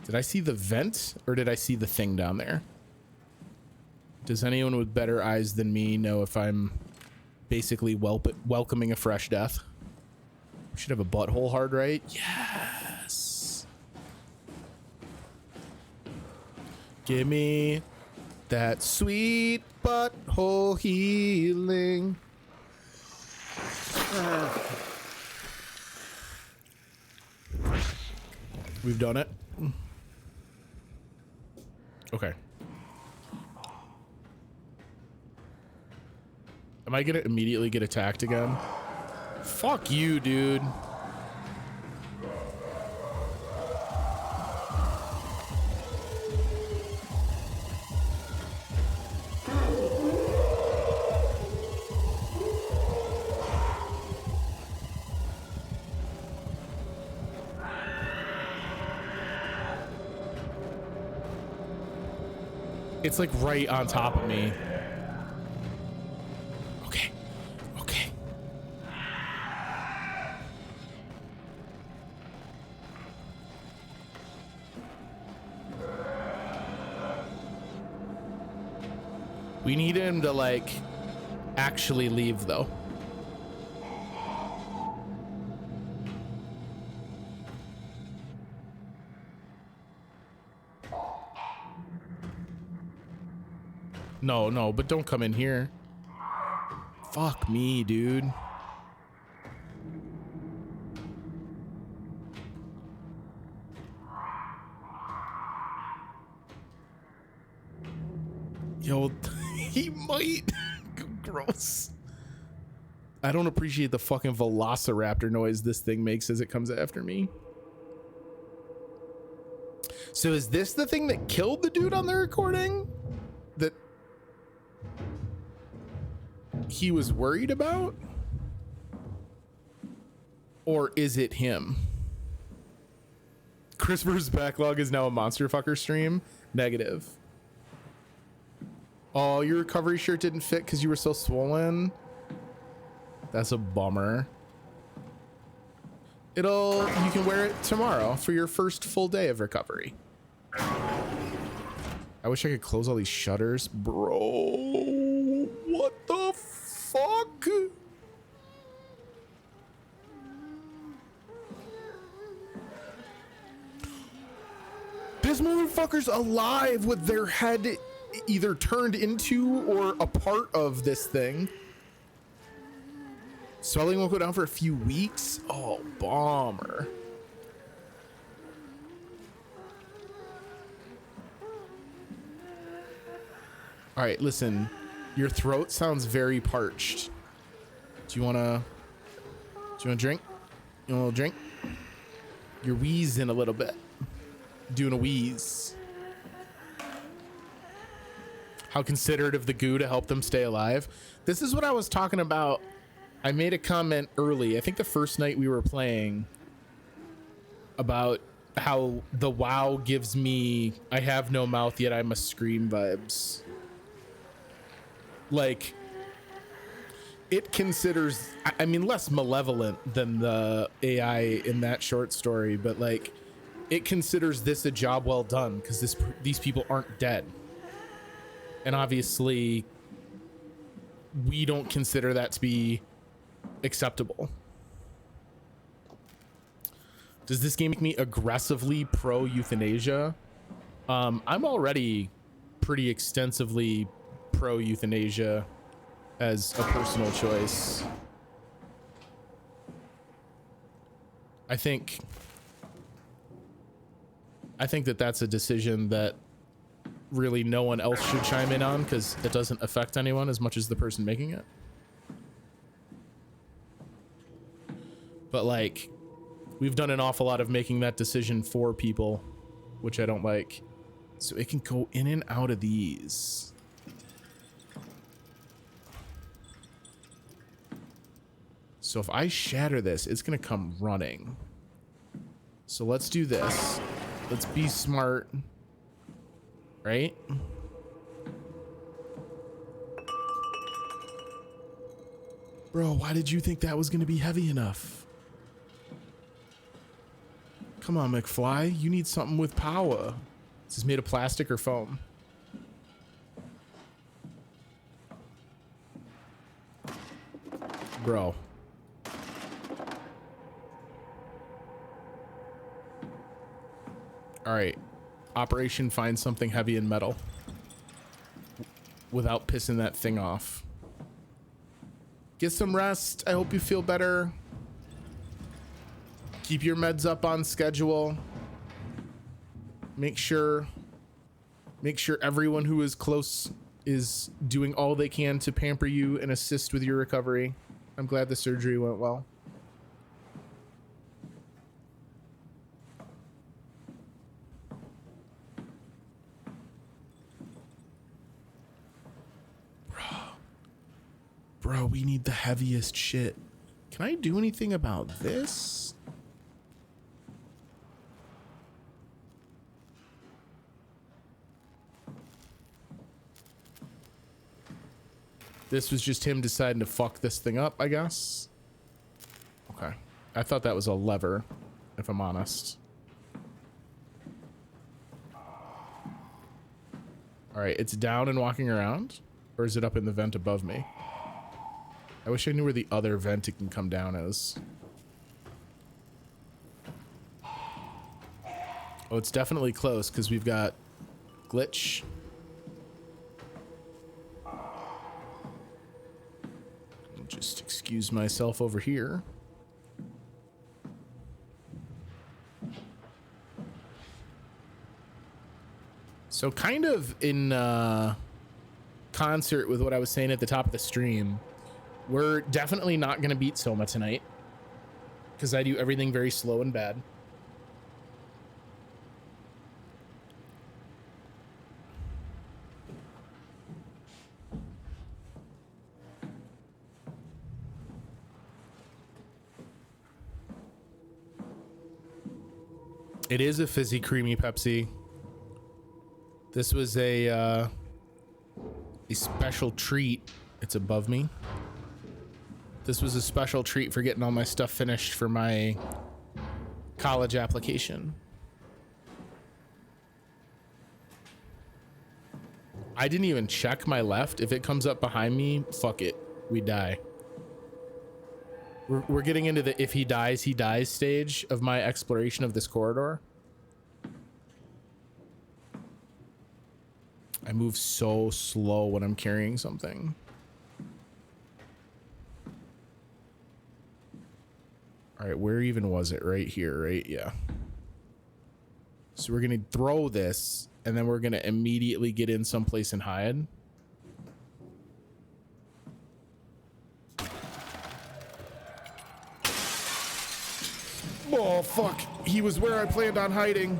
Did I see the vent or did I see the thing down there? Does anyone with better eyes than me know if I'm basically welcoming a fresh death? We should have a butthole hard right. Yes. Give me that sweet butthole healing. We've done it. Okay. Am I gonna immediately get attacked again? Fuck you, dude. It's like right on top of me. Okay. Okay. We need him to like actually leave though. No, but don't come in here. Fuck me, dude. Yo, he might. Gross. I don't appreciate the fucking velociraptor noise this thing makes as it comes after me. So is this the thing that killed the dude on the recording? That he was worried about? Or is it him? ChrisVsBacklog is now a monster fucker stream? Negative. Oh, your recovery shirt didn't fit because you were so swollen? That's a bummer. You can wear it tomorrow for your first full day of recovery. I wish I could close all these shutters. Bro, what the fuck? This motherfucker's alive with their head either turned into or a part of this thing. Swelling won't go down for a few weeks. Oh, bummer. All right, listen. Your throat sounds very parched. Do you wanna drink? You want a little drink? You're wheezing a little bit. Doing a wheeze. How considerate of the goo to help them stay alive. This is what I was talking about. I made a comment early, I think the first night we were playing, about how the WoW gives me I have no mouth yet I must scream vibes. Like, it considers, I mean, less malevolent than the AI in that short story, but like, it considers this a job well done because these people aren't dead. And obviously, we don't consider that to be acceptable. Does this game make me aggressively pro euthanasia? I'm already pretty extensively pro euthanasia as a personal choice. I think that that's a decision that really no one else should chime in on because it doesn't affect anyone as much as the person making it. But like, we've done an awful lot of making that decision for people, which I don't like. So it can go in and out of these. So if I shatter this, it's gonna come running. So let's do this. Let's be smart. Right? Bro, why did you think that was gonna be heavy enough? Come on, McFly. You need something with power. Is this made of plastic or foam? Bro. All right. Operation find something heavy and metal without pissing that thing off. Get some rest. I hope you feel better. Keep your meds up on schedule. Make sure everyone who is close is doing all they can to pamper you and assist with your recovery. I'm glad the surgery went well. Bro, we need the heaviest shit. Can I do anything about this? This was just him deciding to fuck this thing up, I guess. Okay. I thought that was a lever, if I'm honest. All right, it's down and walking around, or is it up in the vent above me? I wish I knew where the other vent it can come down is. Oh, it's definitely close because we've got glitch. I'll just excuse myself over here. So kind of in concert with what I was saying at the top of the stream, we're definitely not going to beat SOMA tonight because I do everything very slow and bad. It is a fizzy, creamy Pepsi. This was a special treat. It's above me. This was a special treat for getting all my stuff finished for my college application. I didn't even check my left. If it comes up behind me, fuck it. We die. We're getting into the if he dies stage of my exploration of this corridor. I move so slow when I'm carrying something. All right, where even was it? Right here, right? Yeah. So we're gonna throw this, and then we're gonna immediately get in someplace and hide. Oh, fuck. He was where I planned on hiding.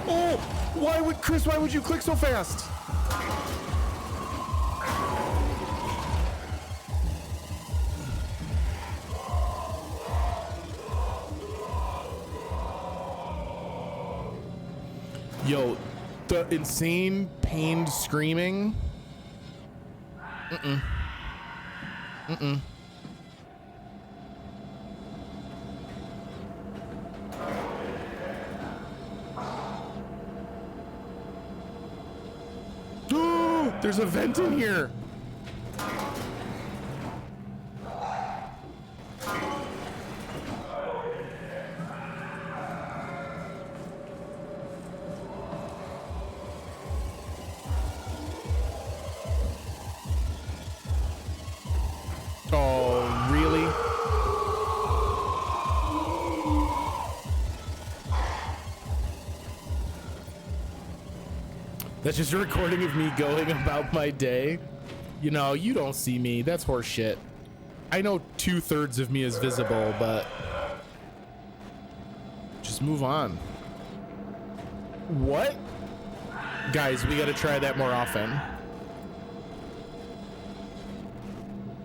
Oh, why would you click so fast? Yo, the insane pained screaming. Mm-mm. There's a vent in here. Oh, really? That's just a recording of me going about my day. You know, you don't see me. That's horse shit. I know 2/3 of me is visible, but just move on. What? Guys, we gotta try that more often.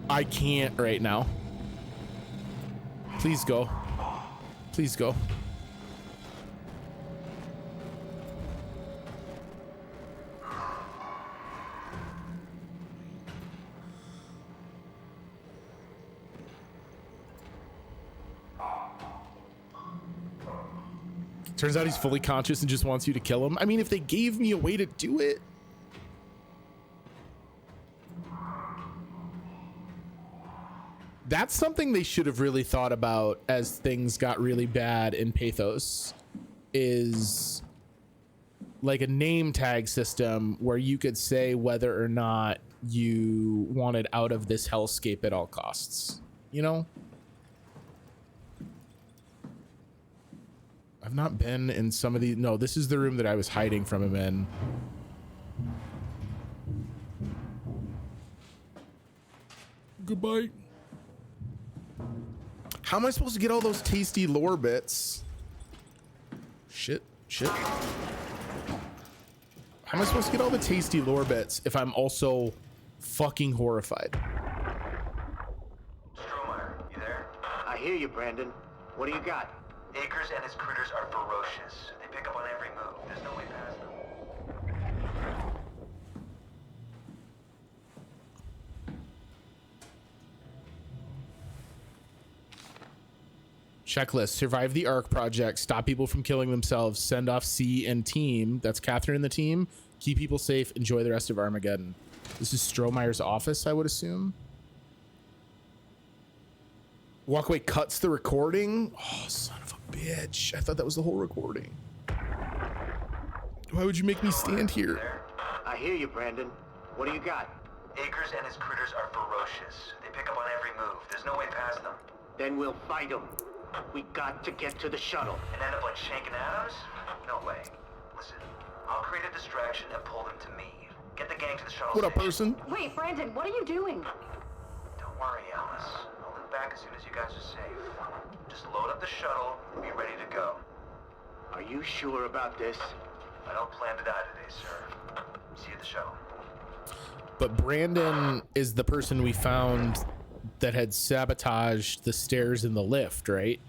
I can't right now. Please go. Please go. Turns out he's fully conscious and just wants you to kill him. I mean, if they gave me a way to do it. That's something they should have really thought about as things got really bad in Pathos, is like a name tag system where you could say whether or not you wanted out of this hellscape at all costs, you know? I've not been in some of these. No, this is the room that I was hiding from him in. Goodbye. How am I supposed to get all those tasty lore bits? Shit. How am I supposed to get all the tasty lore bits if I'm also fucking horrified? Strohmeyer, you there? I hear you, Brandon. What do you got? Akers and his critters are ferocious. They pick up on every move. There's no way past them. Checklist: survive the ARC project, stop people from killing themselves, send off C and team. That's Catherine and the team. Keep people safe. Enjoy the rest of Armageddon. This is Strohmeyer's office, I would assume. Walkway cuts the recording. Oh, son of a bitch. I thought that was the whole recording. Why would you make me stand here? I hear you, Brandon. What do you got? Akers and his critters are ferocious. They pick up on every move. There's no way past them. Then we'll fight them. We got to get to the shuttle. And end up like Shank and Adams? No way. Listen, I'll create a distraction and pull them to me. Get the gang to the shuttle What up, station. person? Wait, Brandon, what are you doing? Don't worry, Alice. I'll look back as soon as you guys are safe. Just load up the shuttle and be ready to go. Are you sure about this? I don't plan to die today, sir. See you at the shuttle. But Brandon is the person we found that had sabotaged the stairs in the lift, right?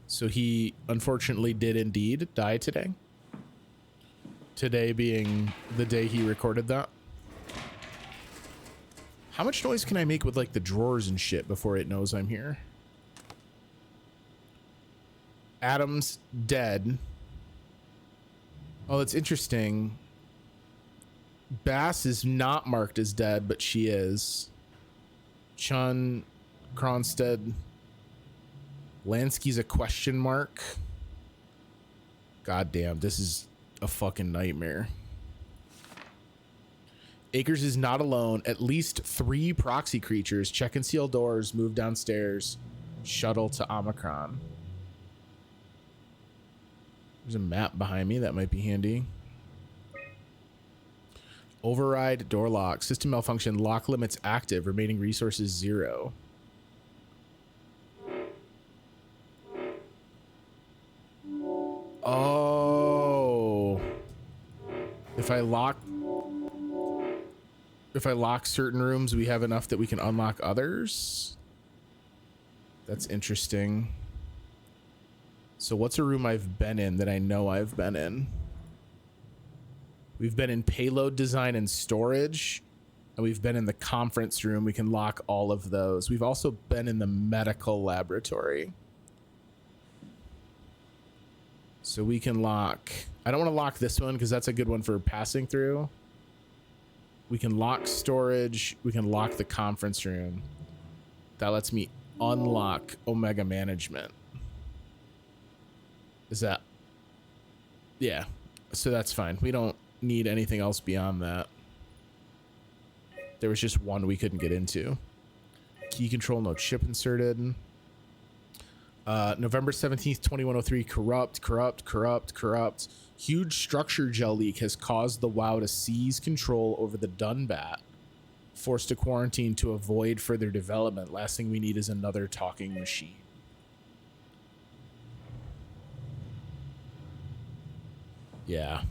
So he unfortunately did indeed die today. Today being the day he recorded that. How much noise can I make with like the drawers and shit before it knows I'm here? Adam's dead. Oh, that's interesting. Bass is not marked as dead, but she is. Chun, Kronstead, Lansky's a question mark. God damn, this is a fucking nightmare. Akers is not alone. At least 3 proxy creatures. Check and seal doors. Move downstairs. Shuttle to Omicron. There's a map behind me that might be handy. Override door lock. System malfunction. Lock limits active. Remaining resources 0. Oh. If I lock certain rooms, we have enough that we can unlock others. That's interesting. So what's a room I've been in that I know I've been in? We've been in payload design and storage, and we've been in the conference room. We can lock all of those. We've also been in the medical laboratory. So we can lock, I don't want to lock this one because that's a good one for passing through. We can lock storage. We can lock the conference room. That lets me unlock Omega Management. Is that? Yeah. So that's fine. We don't need anything else beyond that. There was just one we couldn't get into. Key control, no chip inserted. November 17th, 2103. Corrupt. Huge structure gel leak has caused the WoW to seize control over the Dunbat. Forced to quarantine to avoid further development. Last thing we need is another talking machine. Yeah.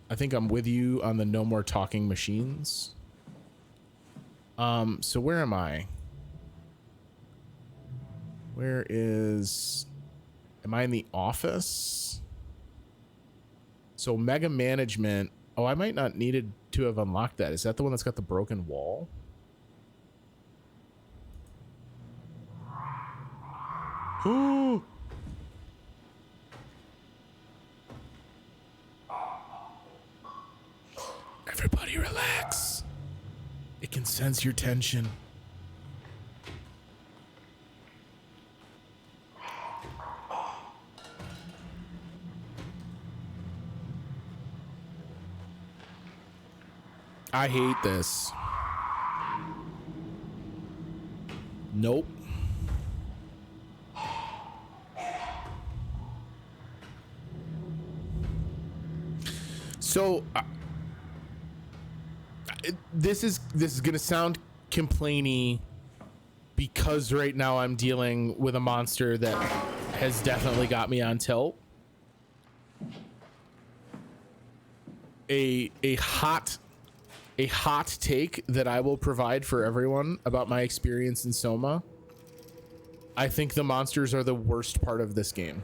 I think I'm with you on the no more talking machines. So where am I? Where is... Am I in the office? So Mega Management... Oh, I might not needed to have unlocked that. Is that the one that's got the broken wall? Ooh. can sense your tension. I hate this. Nope. So this is gonna sound complainy because right now I'm dealing with a monster that has definitely got me on tilt. A hot take that I will provide for everyone about my experience in Soma. I think the monsters are the worst part of this game.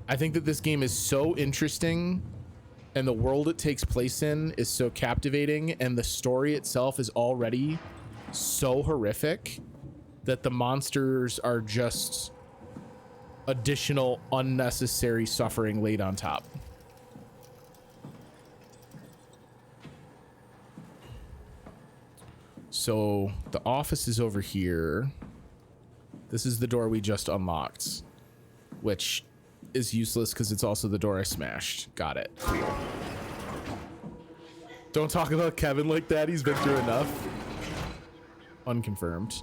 I think that this game is so interesting and the world it takes place in is so captivating and the story itself is already so horrific that the monsters are just additional unnecessary suffering laid on top. So the office is over here. This is the door we just unlocked, which is useless because it's also the door I smashed. Got it. Cool. Don't talk about Kevin like that. He's been through enough. Unconfirmed.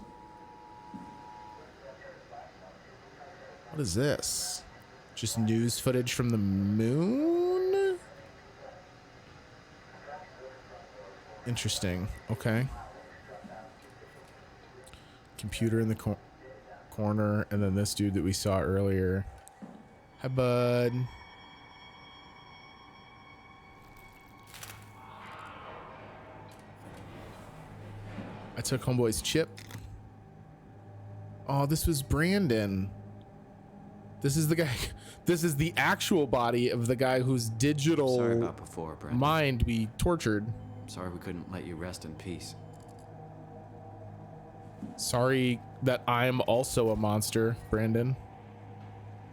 What is this? Just news footage from the moon? Interesting. Okay. Computer in the corner, and then this dude that we saw earlier. Hi, bud. I took homeboy's chip. Oh, this was Brandon. This is the guy. This is the actual body of the guy whose digital Sorry about before, Brandon. mind we tortured. Sorry we couldn't let you rest in peace. Sorry that I'm also a monster, Brandon.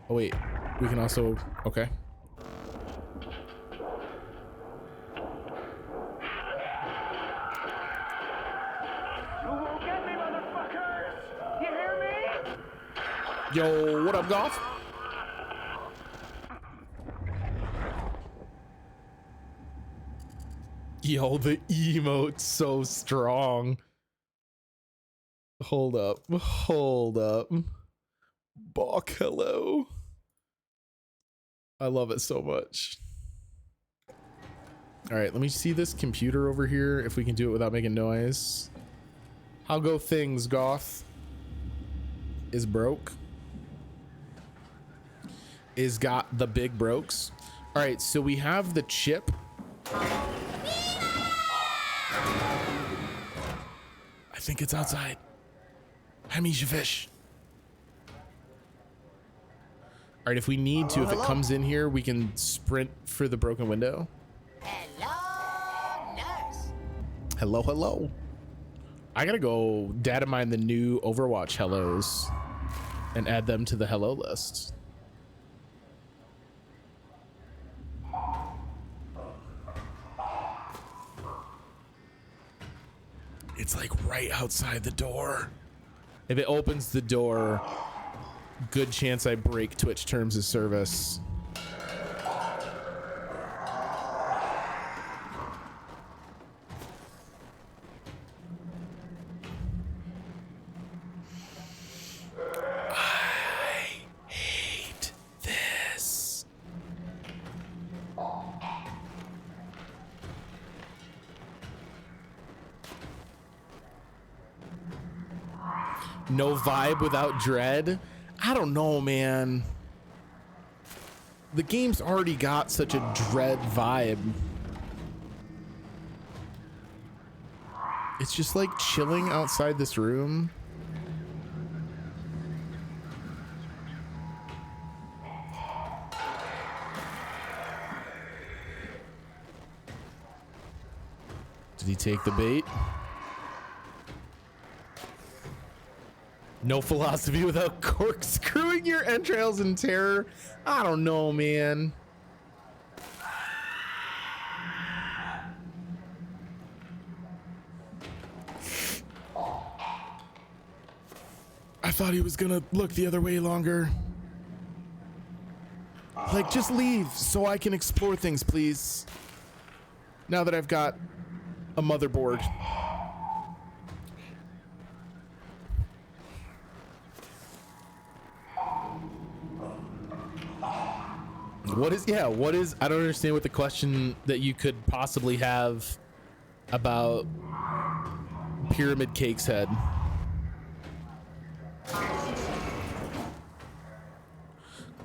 Oh wait, we can also, okay. You won't get me, motherfuckers! You hear me? Yo, what up, Goth? Yo, the emote's so strong. Hold up. Bok, hello. I love it so much. All right, let me see this computer over here, if we can do it without making noise. How go things, Goth? Is broke? Is got the big brokes? All right, so we have the chip. I think it's outside. Hi, Misha Fish. All right, if we need to, if it comes in here, we can sprint for the broken window. Hello, nurse. Hello. I gotta go data mine the new Overwatch hellos and add them to the hello list. It's like right outside the door. If it opens the door, good chance I break Twitch terms of service. I hate this. No vibe without dread. I don't know, man. The game's already got such a dread vibe. It's just like chilling outside this room. Did he take the bait? No philosophy without corkscrewing your entrails in terror. I don't know, man. thought he was gonna look the other way longer. Like, just leave so I can explore things, please. Now that I've got a motherboard. What is, I don't understand what the question that you could possibly have about Pyramid Cake's head.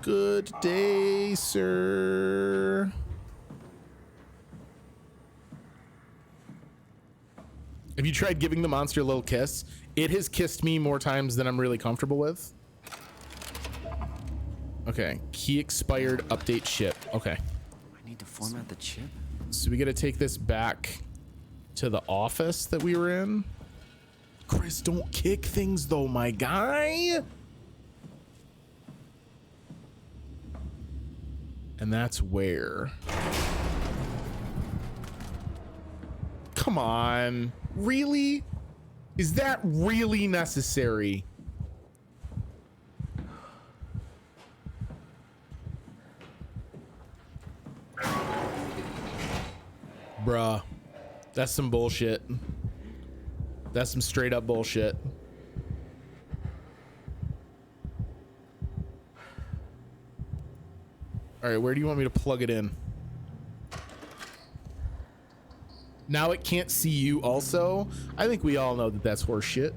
Good day, sir. Have you tried giving the monster a little kiss? It has kissed me more times than I'm really comfortable with. Okay, key expired, update ship. Okay. I need to format the chip? So we gotta take this back to the office that we were in. Chris, don't kick things though, my guy. And that's where. Come on. Really? Is that really necessary? Bruh. That's some bullshit. That's some straight up bullshit. All right, where do you want me to plug it in? Now it can't see you also? I think we all know that that's horse shit.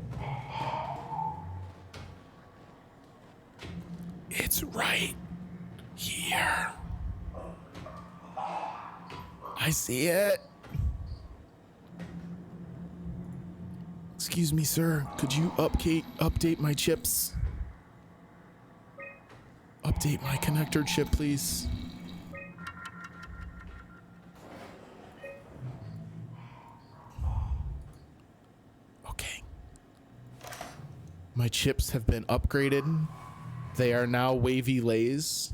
It's right here. I see it. Excuse me, sir. Could you update my chips? Update my connector chip, please. Okay. My chips have been upgraded. They are now wavy lays.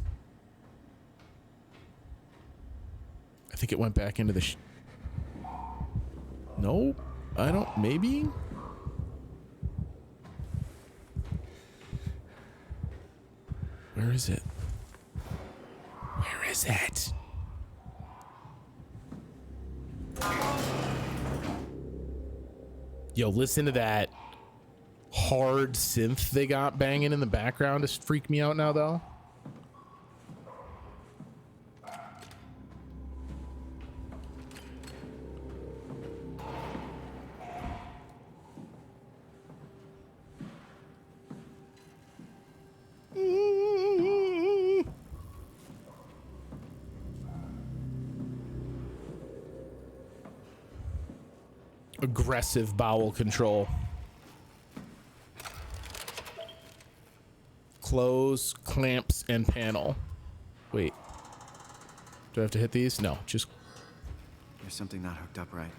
I think it went back into the nope. I don't, maybe? Where is it? Where is it? Yo, listen to that hard synth they got banging in the background. Just freak me out now, though. Aggressive bowel control. Close, clamps, and panel. Wait. Do I have to hit these? No, just... There's something not hooked up right.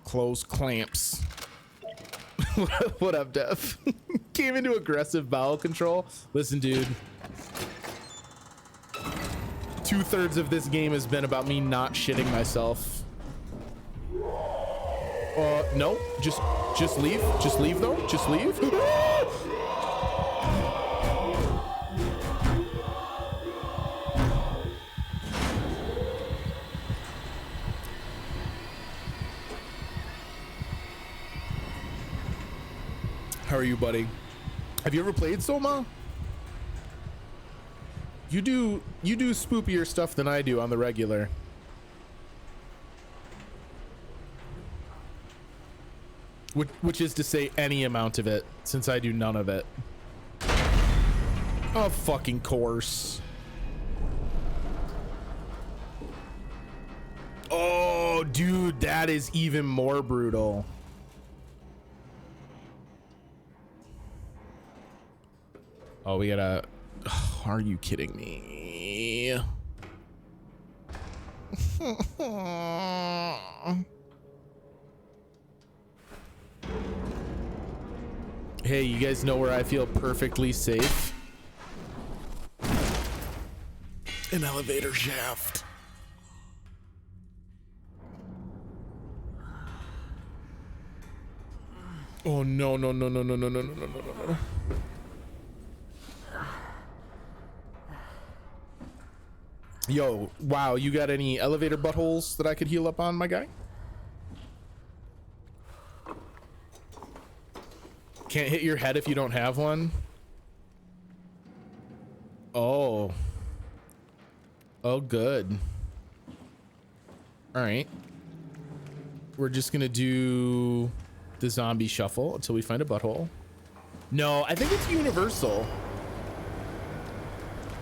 Close, clamps. What up, Dev? Came into aggressive bowel control. Listen, dude. 2/3 of this game has been about me not shitting myself. No, just leave. Just leave though. Just leave. How are you, buddy? Have you ever played SOMA? You do spoopier stuff than I do on the regular. Which is to say any amount of it, since I do none of it. Of fucking course. Oh, dude, that is even more brutal. Oh, we gotta... Are you kidding me? Hey, you guys know where I feel perfectly safe? An elevator shaft. Oh no, no, no, no, no, no, no, no, no, no, no. Yo, wow, you got any elevator buttholes that I could heal up on, my guy? Can't hit your head if you don't have one? Oh. Oh, good. All right. We're just gonna do the zombie shuffle until we find a butthole. No, I think it's universal.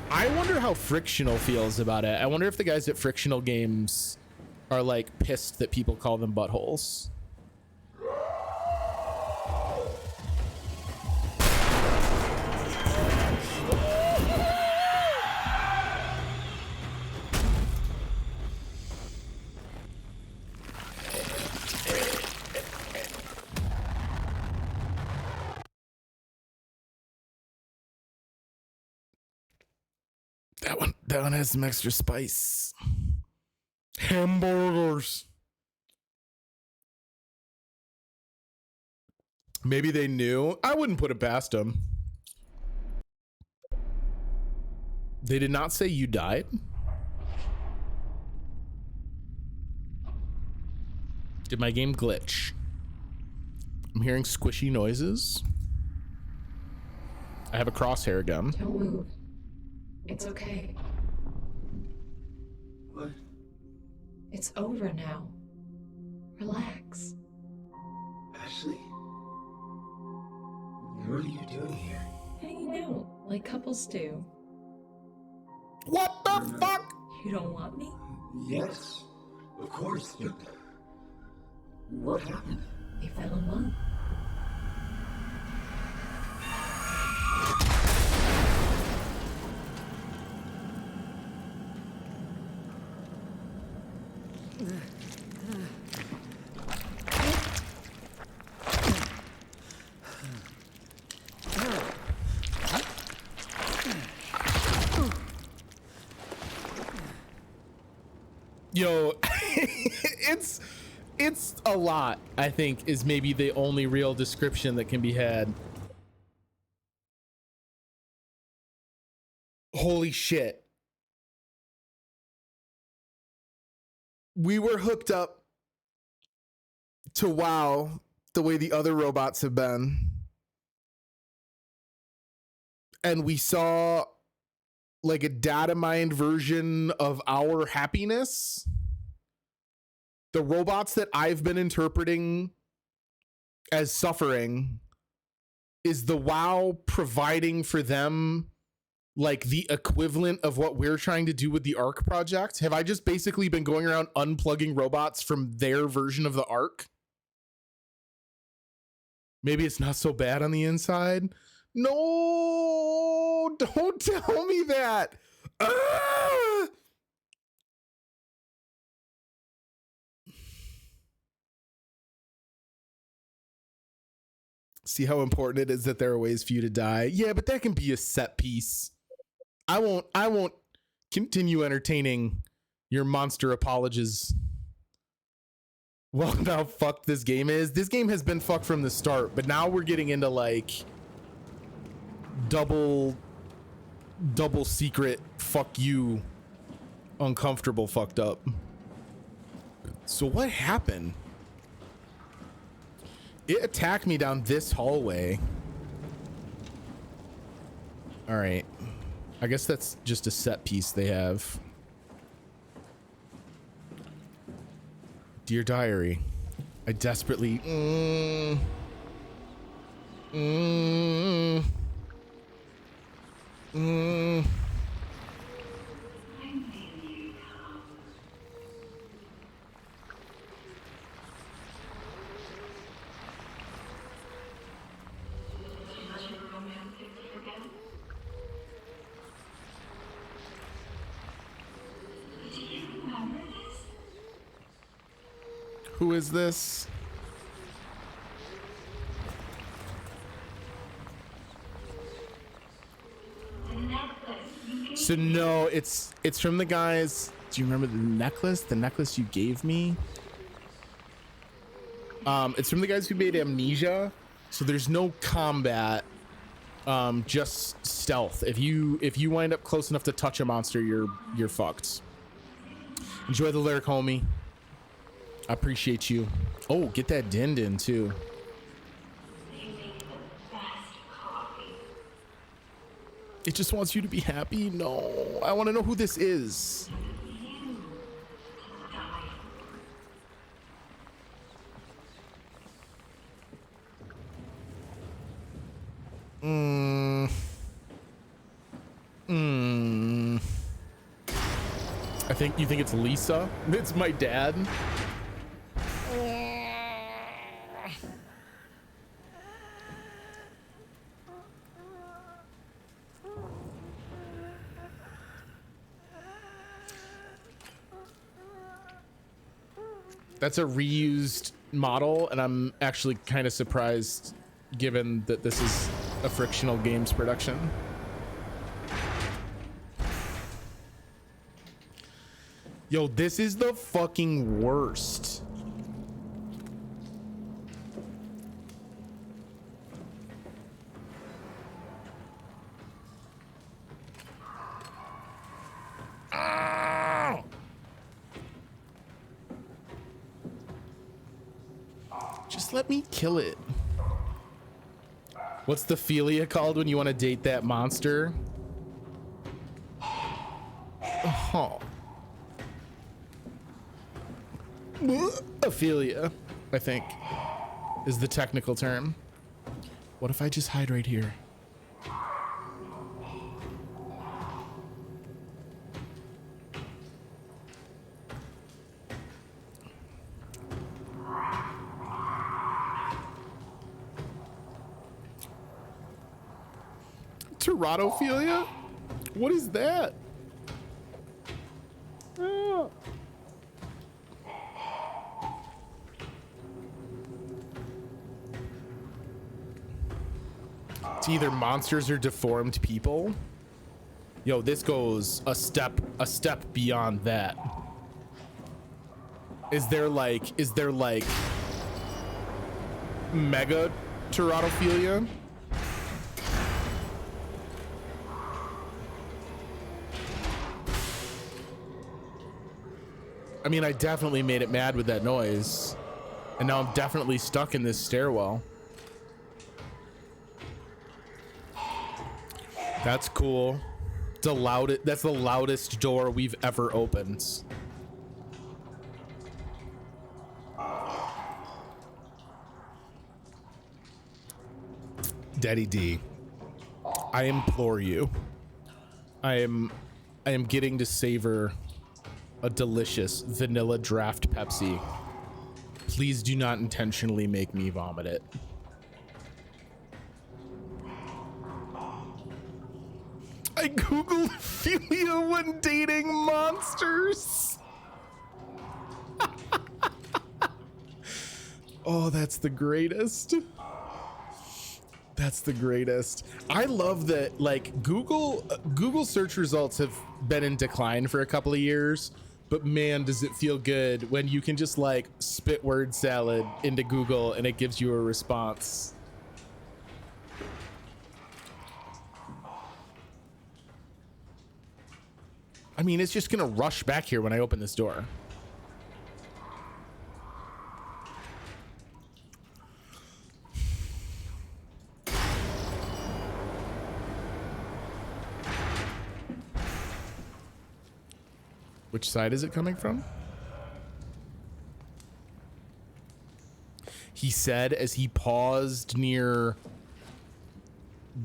I wonder how Frictional feels about it. I wonder if the guys at Frictional Games are like pissed that people call them buttholes. That one has some extra spice. Hamburgers. Maybe they knew. I wouldn't put it past them. They did not say you died. Did my game glitch? I'm hearing squishy noises. I have a crosshair gun. Don't move. It's okay. What? It's over now. Relax. Ashley? What are you doing here? Hanging out like couples do. What the fuck? You don't want me? Yes, of course, but what happened? We fell in love. Yo, it's a lot, I think, is maybe the only real description that can be had. Holy shit. We were hooked up to WoW the way the other robots have been. And we saw like a data mined version of our happiness. The robots that I've been interpreting as suffering is the WoW providing for them like the equivalent of what we're trying to do with the Ark project. Have I just basically been going around unplugging robots from their version of the Ark? Maybe it's not so bad on the inside. No, don't tell me that. Ah! See how important it is that there are ways for you to die. Yeah, but that can be a set piece. I won't continue entertaining your monster apologies. Well, how fucked this game is. This game has been fucked from the start, but now we're getting into like double secret fuck you uncomfortable fucked up. So what happened? It attacked me down this hallway. All right. I guess that's just a set piece they have. Dear Diary, I desperately... Who is this? So no, it's from the guys. Do you remember the necklace? The necklace you gave me? It's from the guys who made Amnesia. So there's no combat, just stealth. If you wind up close enough to touch a monster, you're fucked. Enjoy the lyric, homie. I appreciate you. Oh, get that din too. It just wants you to be happy. No, I want to know who this is. You think it's Lisa? It's my dad. That's a reused model, and I'm actually kind of surprised given that this is a Frictional Games production. Yo, this is the fucking worst. Just let me kill it. What's the philia called when you want to date that monster? Oh. Ophelia, I think, is the technical term. What if I just hide right here? Teratophilia? What is that? Oh. It's either monsters or deformed people. Yo, this goes a step beyond that. Is there like mega teratophilia? I mean, I definitely made it mad with that noise, and now I'm definitely stuck in this stairwell. That's cool. That's the loudest door we've ever opened. Daddy D, I implore you. I am getting to savor a delicious vanilla draft Pepsi. Please do not intentionally make me vomit it. I googled philia when dating monsters. Oh, that's the greatest. That's the greatest. I love that, like, Google search results have been in decline for a couple of years, but man, does it feel good when you can just like spit word salad into Google and it gives you a response. I mean, it's just gonna rush back here when I open this door. Which side is it coming from? He said as he paused near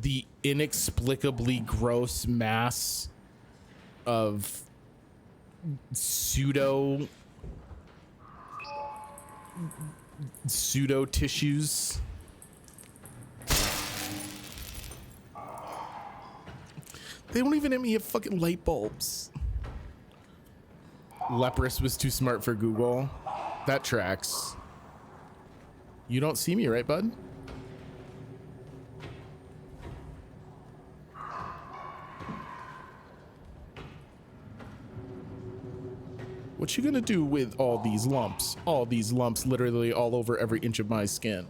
the inexplicably gross mass of pseudo tissues. They don't even let me have fucking light bulbs. Leprous was too smart for Google. That tracks. You don't see me, right, bud? What you gonna do with all these lumps? All these lumps literally all over every inch of my skin.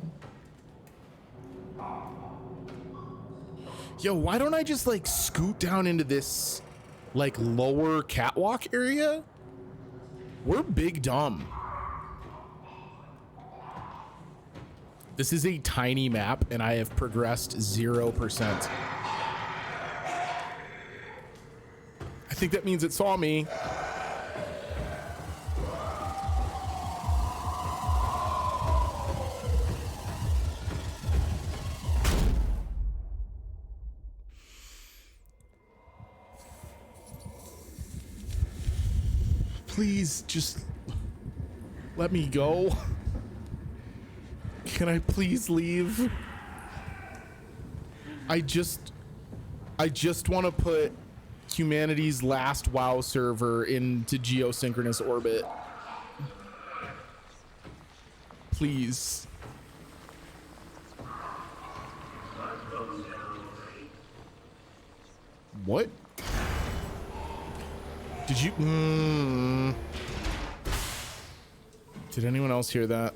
Yo, why don't I just like scoot down into this like lower catwalk area? We're big dumb. This is a tiny map and I have progressed 0%. I think that means it saw me. Please just let me go. Can I please leave? I just want to put humanity's last WoW server into geosynchronous orbit. Please. What? Did you? Did anyone else hear that?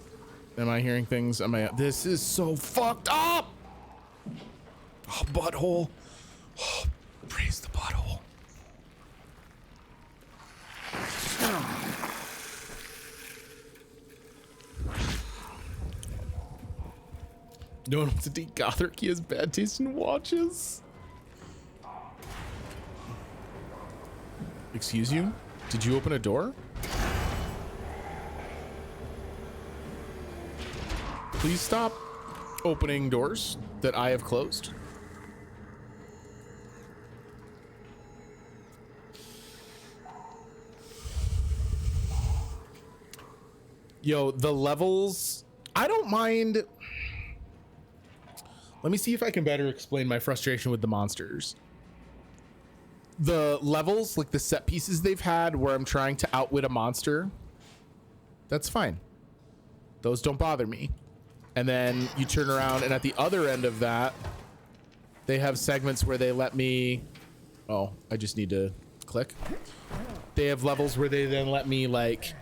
Am I hearing things? Am I? This is so fucked up. Oh, butthole. Oh, praise the butthole. No one wants to date Gothric. He has bad taste in watches. Excuse you? Did you open a door? Please stop opening doors that I have closed. Yo, the levels, I don't mind. Let me see if I can better explain my frustration with the monsters. The levels, like the set pieces they've had where I'm trying to outwit a monster, that's fine. Those don't bother me. And then you turn around and at the other end of that, they have segments where they let me, oh, I just need to click. They have levels where they then let me like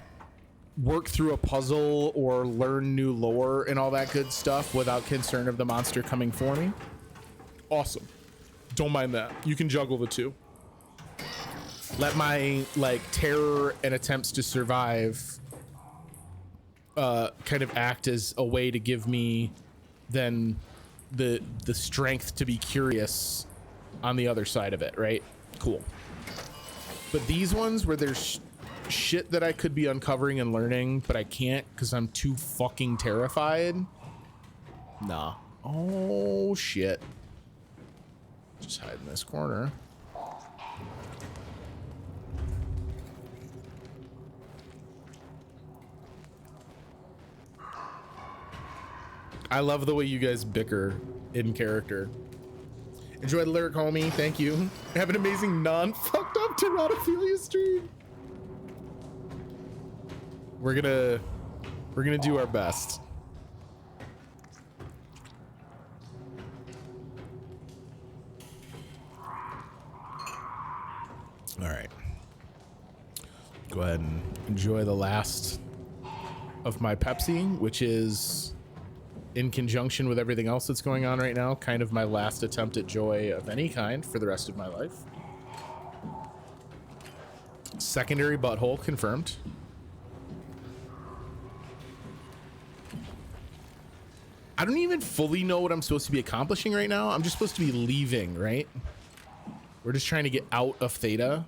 work through a puzzle or learn new lore and all that good stuff without concern of the monster coming for me. Awesome. Don't mind that. You can juggle the two. Let my like terror and attempts to survive kind of act as a way to give me then the strength to be curious on the other side of it, right? Cool. But these ones where there's shit that I could be uncovering and learning, but I can't because I'm too fucking terrified. Nah. Oh shit. Just hide in this corner. I love the way you guys bicker in character. Enjoy the lyric, homie. Thank you. Have an amazing non-fucked up Teratophilia stream. We're gonna do our best. All right. Go ahead and enjoy the last of my Pepsi, which is in conjunction with everything else that's going on right now, kind of my last attempt at joy of any kind for the rest of my life. Secondary butthole confirmed. I don't even fully know what I'm supposed to be accomplishing right now. I'm just supposed to be leaving, right? We're just trying to get out of Theta.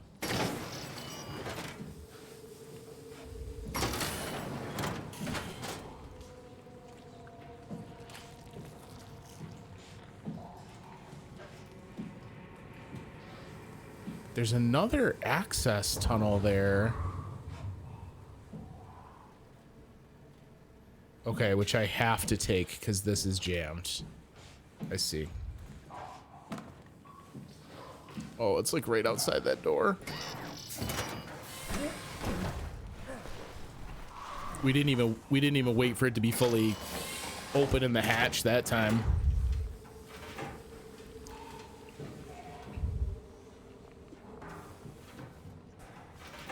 There's another access tunnel there. Okay, which I have to take because this is jammed. I see. Oh, it's like right outside that door. We didn't even wait for it to be fully open in the hatch that time.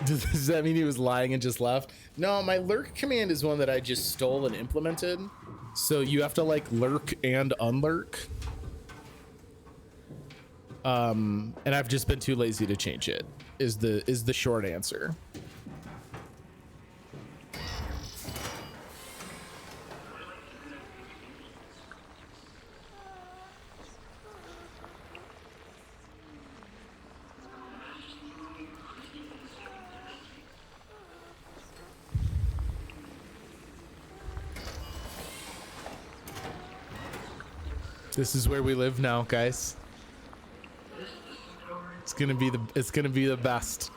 Does that mean he was lying and just left? No, my lurk command is one that I just stole and implemented. So you have to like lurk and unlurk. And I've just been too lazy to change it. Is the short answer. This is where we live now, guys. It's gonna be the best.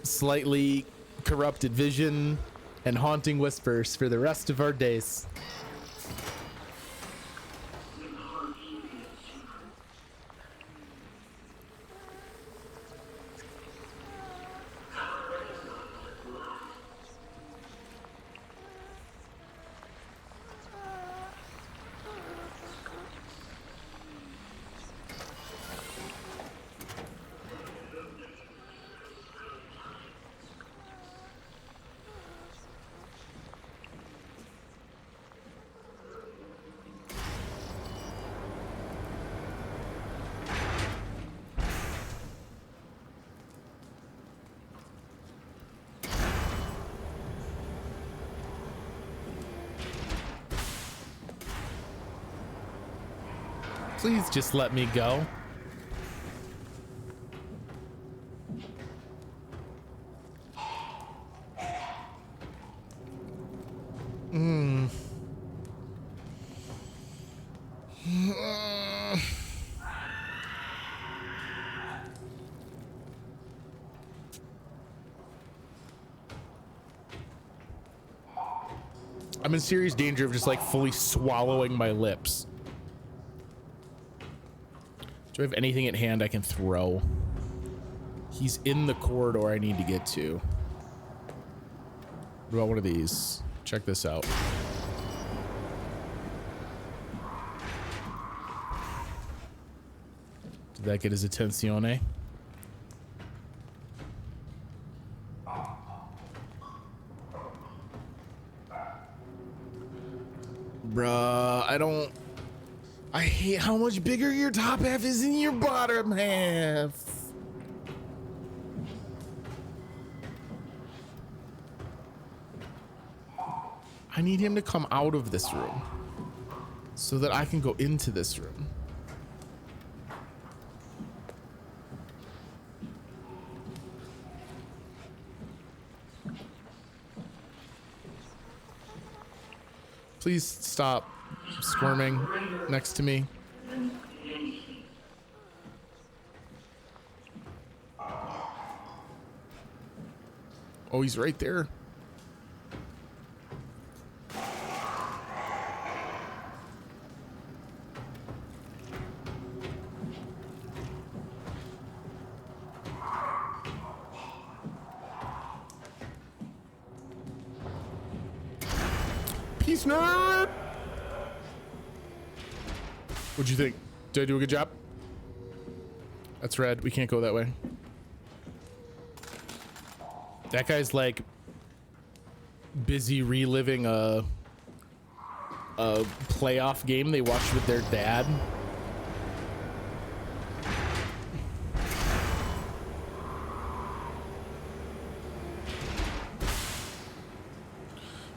Slightly corrupted vision and haunting whispers for the rest of our days. Please just let me go. I'm in serious danger of just like fully swallowing my lips. Do I have anything at hand I can throw? He's in the corridor I need to get to. What about one of these? Check this out. Did that get his attenzione? Bruh, I hate how much bigger your top half is than your bottom half. I need him to come out of this room so that I can go into this room. Please stop squirming next to me. Oh, he's right there. Peace, nerd! What'd you think? Did I do a good job? That's red. We can't go that way. That guy's like busy reliving a playoff game they watched with their dad.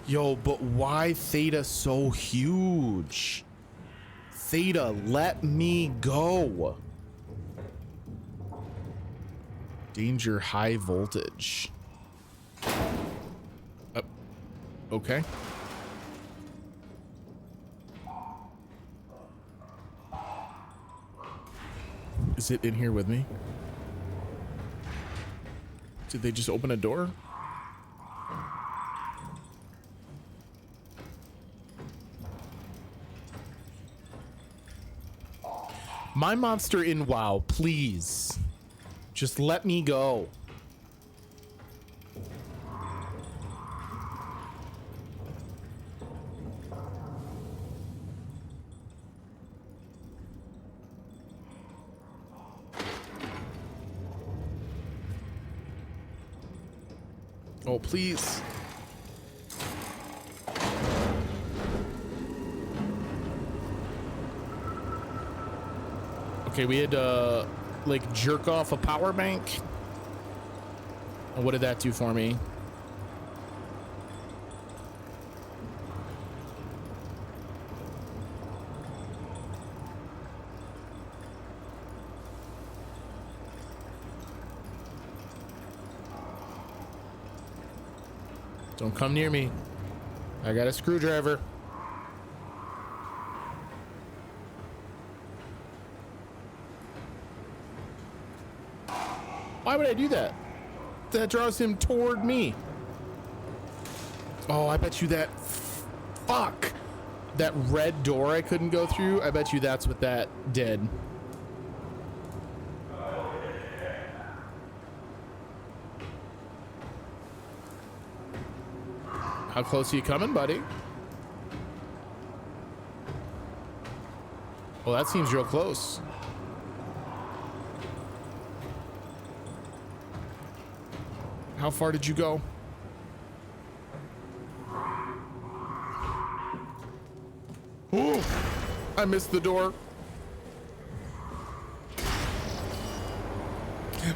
Yo, but why Theta so huge? Theta, let me go. Danger, high voltage. Okay. Is it in here with me? Did they just open a door? My monster in WoW, please. Just let me go. Oh, please. Okay, we had to like jerk off a power bank. And what did that do for me? Don't come near me. I got a screwdriver. Why would I do that? That draws him toward me. Oh, I bet you that... Fuck! That red door I couldn't go through, I bet you that's what that did. How close are you coming, buddy? Well, that seems real close. How far did you go? Ooh, I missed the door.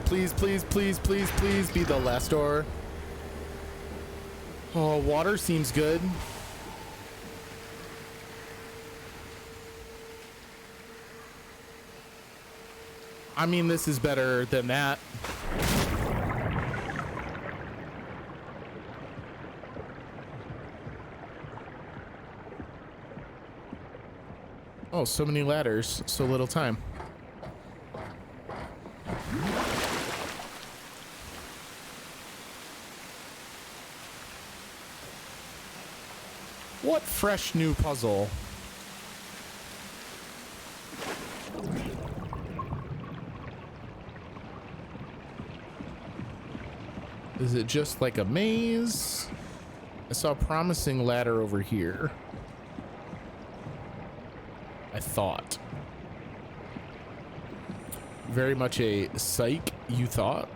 Please, please, please, please, please be the last door. Oh, water seems good. I mean, this is better than that. Oh, so many ladders, so little time. What fresh new puzzle? Is it just like a maze? I saw a promising ladder over here. I thought. Very much a psych, you thought?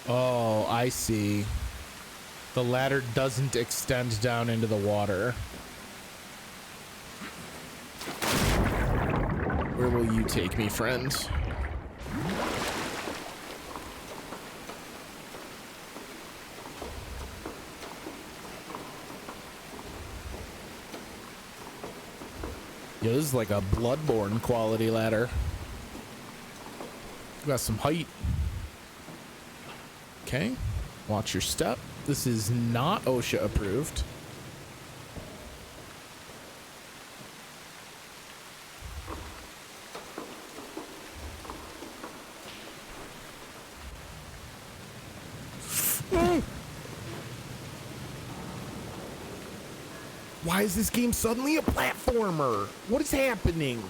Oh, I see. The ladder doesn't extend down into the water. Where will you take me, friend? Yeah, this is like a Bloodborne quality ladder. Got some height. Okay, watch your step. This is not OSHA approved. Why is this game suddenly a platformer? What is happening?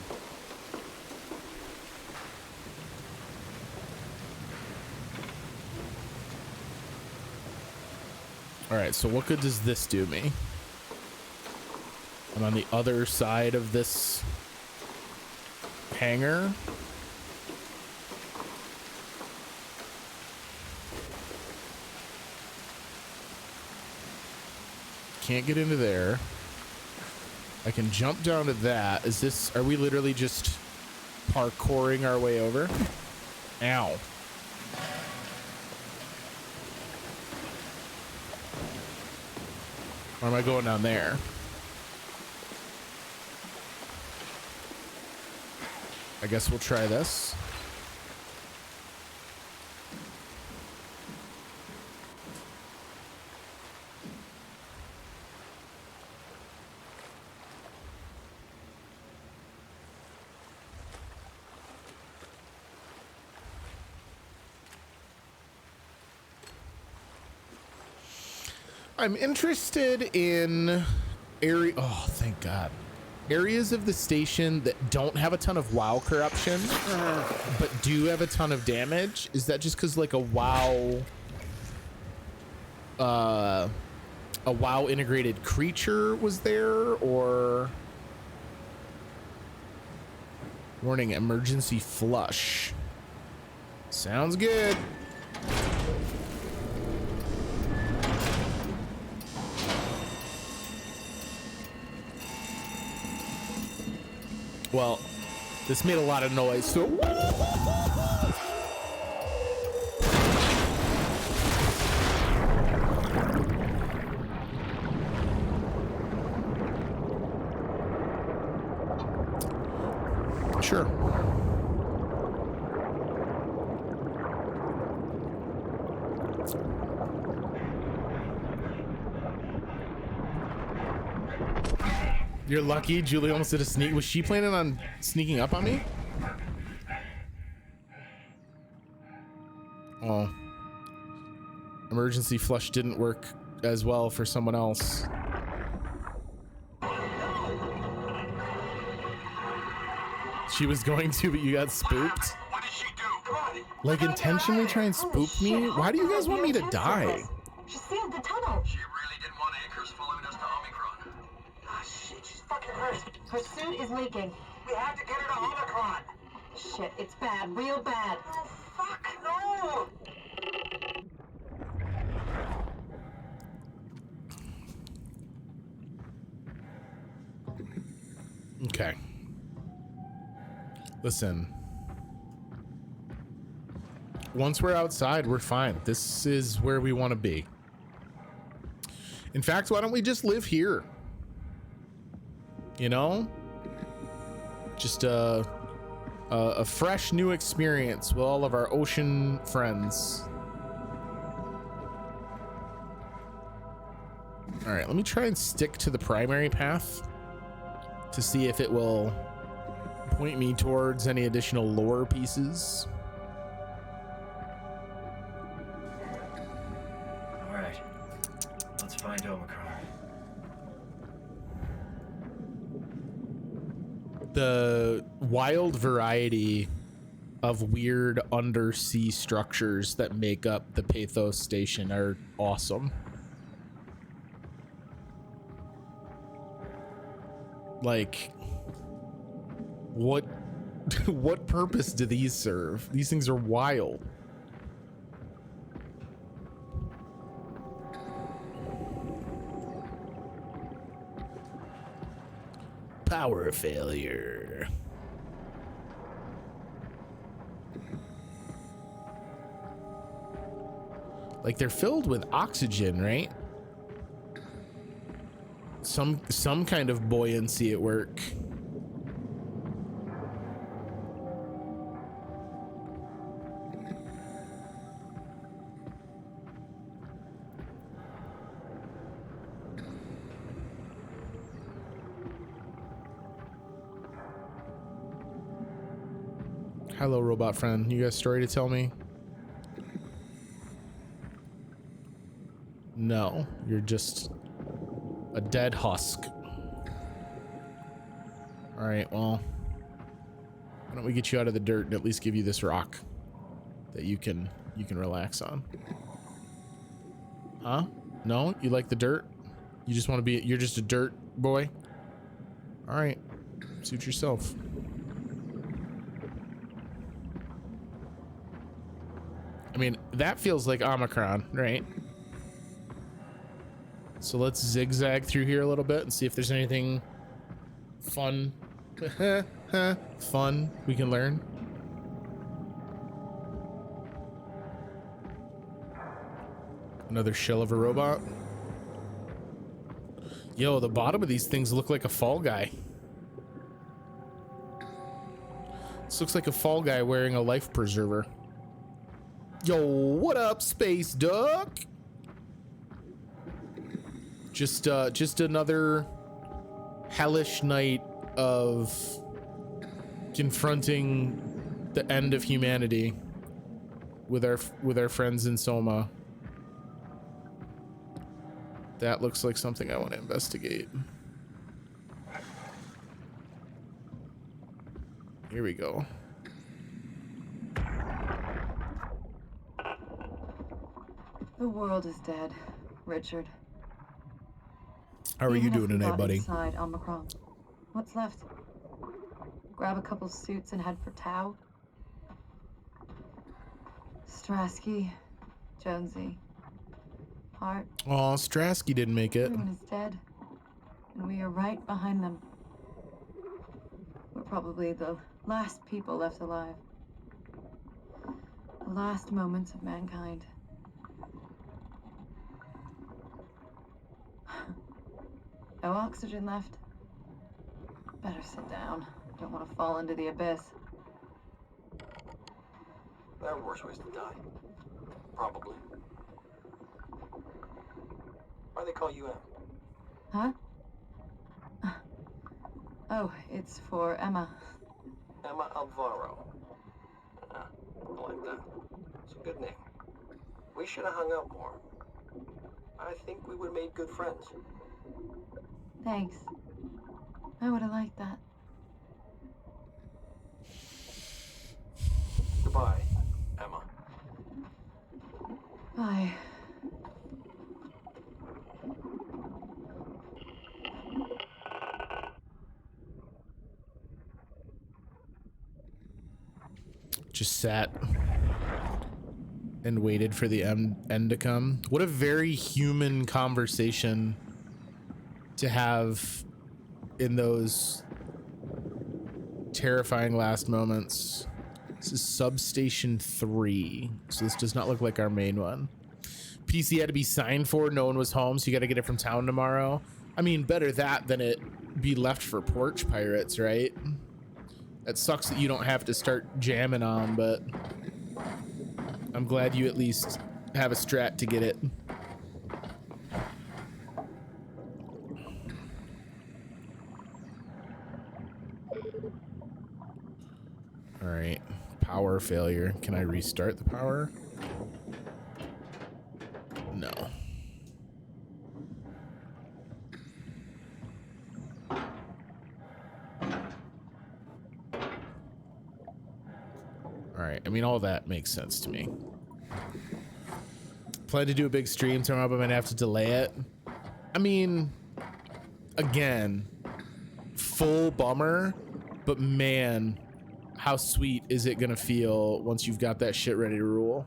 All right, so what good does this do me? I'm on the other side of this hangar. Can't get into there. I can jump down to that. Is this, are we literally just parkouring our way over? Ow. Or am I going down there? I guess we'll try this. I'm interested in area. Oh, thank God. Areas of the station that don't have a ton of WoW corruption, but do have a ton of damage. Is that just because like a WoW integrated creature was there, or warning, emergency flush? Sounds good. Well, this made a lot of noise, so sure. You're lucky. Julie almost did a sneak. Was she planning on sneaking up on me? Oh. Emergency flush didn't work as well for someone else. She was going to, but you got spooked? Like, intentionally try and spook me? Why do you guys want me to die? She sealed the tunnel. She really didn't want anchors following us to Omicron. Ah, shit, she's fucking hurt. Her suit is leaking. We had to get her to Omicron. Shit, it's bad, real bad. Oh, fuck, no! Okay. Listen. Once we're outside, we're fine. This is where we want to be. In fact, why don't we just live here? You know? Just a fresh new experience with all of our ocean friends. All right, let me try and stick to the primary path to see if it will point me towards any additional lore pieces. All right, let's find Omicron. The wild variety of weird undersea structures that make up the Pathos station are awesome. Like, what purpose do these serve? These things are wild. Power failure. Like, they're filled with oxygen, right? Some kind of buoyancy at work. Hello, robot friend. You got a story to tell me? No, you're just a dead husk. All right, well, why don't we get you out of the dirt and at least give you this rock that you can relax on? Huh? No, you like the dirt? You just want to be? You're just a dirt boy. All right, suit yourself. I mean, that feels like Omicron, right? So let's zigzag through here a little bit and see if there's anything fun fun we can learn. Another shell of a robot. Yo, the bottom of these things look like a Fall Guy. This looks like a Fall Guy wearing a life preserver. Yo, what up, Space Duck? Just another hellish night of confronting the end of humanity with our friends in SOMA. That looks like something I want to investigate. Here we go. The world is dead, Richard. How are you doing today, buddy? Inside Omicron. What's left? Grab a couple suits and head for Tau? Strasky, Jonesy, Hart. Oh, Strasky didn't make it. Everyone is dead, and we are right behind them. We're probably the last people left alive. The last moments of mankind. No oxygen left. Better sit down. Don't want to fall into the abyss. There are worse ways to die. Probably. Why they call you M? Huh? Oh, it's for Emma. Emma Alvaro. I like that. It's a good name. We should have hung out more. I think we would have made good friends. Thanks. I would have liked that. Goodbye, Emma. Bye. Just sat and waited for the end to come. What a very human conversation to have in those terrifying last moments. This is Substation 3, so this does not look like our main one. PC had to be signed for, no one was home, so you got to get it from town tomorrow. I mean, better that than it be left for porch pirates, right? That sucks that you don't have to start jamming on, but I'm glad you at least have a strat to get it. All right, power failure. Can I restart the power? No. All right, I mean, all that makes sense to me. Plan to do a big stream tomorrow, but I'm gonna have to delay it. I mean, again, full bummer, but man, how sweet is it gonna feel once you've got that shit ready to rule?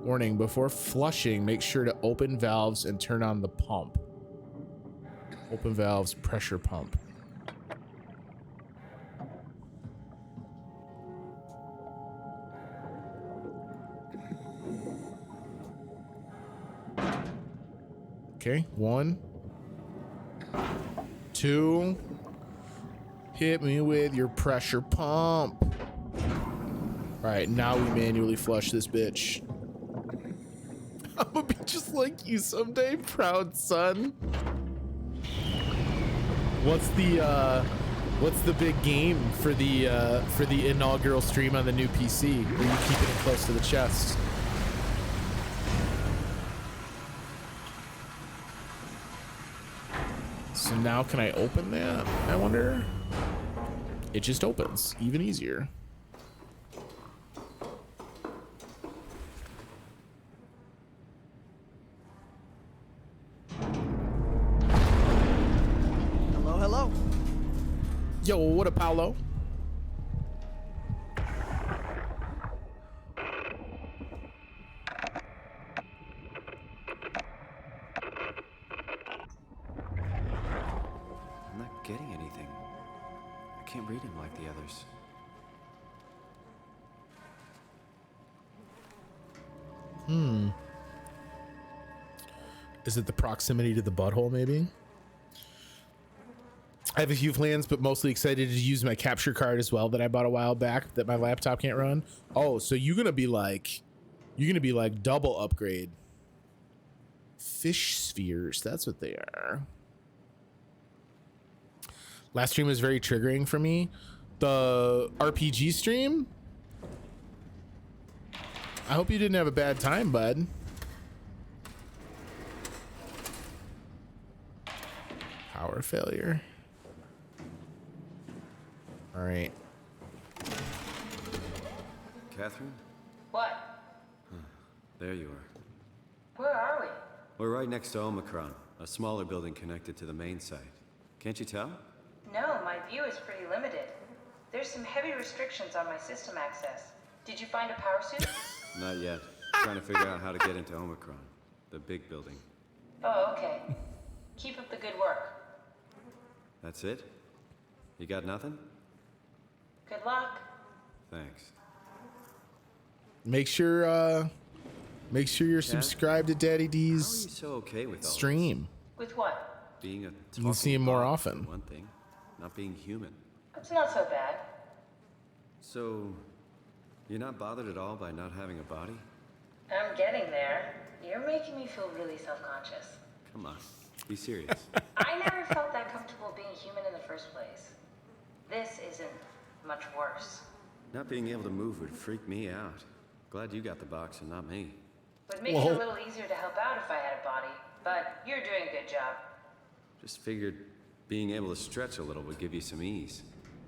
Warning, before flushing, make sure to open valves and turn on the pump. Open valves, pressure pump. Okay, 1, 2. Hit me with your pressure pump. All right, now we manually flush this bitch. I'm gonna be just like you someday, proud son. What's the big game for the inaugural stream on the new PC? Are you keeping it close to the chest? So now can I open that? I wonder. It just opens, even easier. Hello, hello. Yo, what up, Paolo? I'm not getting anything. I can't read him like the others. Is it the proximity to the butthole, maybe? I have a few plans, but mostly excited to use my capture card as well that I bought a while back that my laptop can't run. Oh, so you're gonna be like double upgrade. Fish spheres, that's what they are. Last stream was very triggering for me. The RPG stream? I hope you didn't have a bad time, bud. Power failure. All right. Catherine? What? There you are. Where are we? We're right next to Omicron, a smaller building connected to the main site. Can't you tell? No, my view is pretty limited. There's some heavy restrictions on my system access. Did you find a power suit? Not yet. Trying to figure out how to get into Omicron, the big building. Oh, okay. Keep up the good work. That's it? You got nothing? Good luck. Thanks. Make sure you're subscribed to Daddy D's How are you so okay with all stream. With what? Being a You can see him more talking often. for one thing, not being human. It's not so bad. So, you're not bothered at all by not having a body? I'm getting there. You're making me feel really self-conscious. Come on, be serious. I never felt that comfortable being human in the first place. This isn't much worse. Not being able to move would freak me out. Glad you got the box and not me. Would make it a little easier to help out if I had a body, but you're doing a good job. Just figured being able to stretch a little would give you some ease.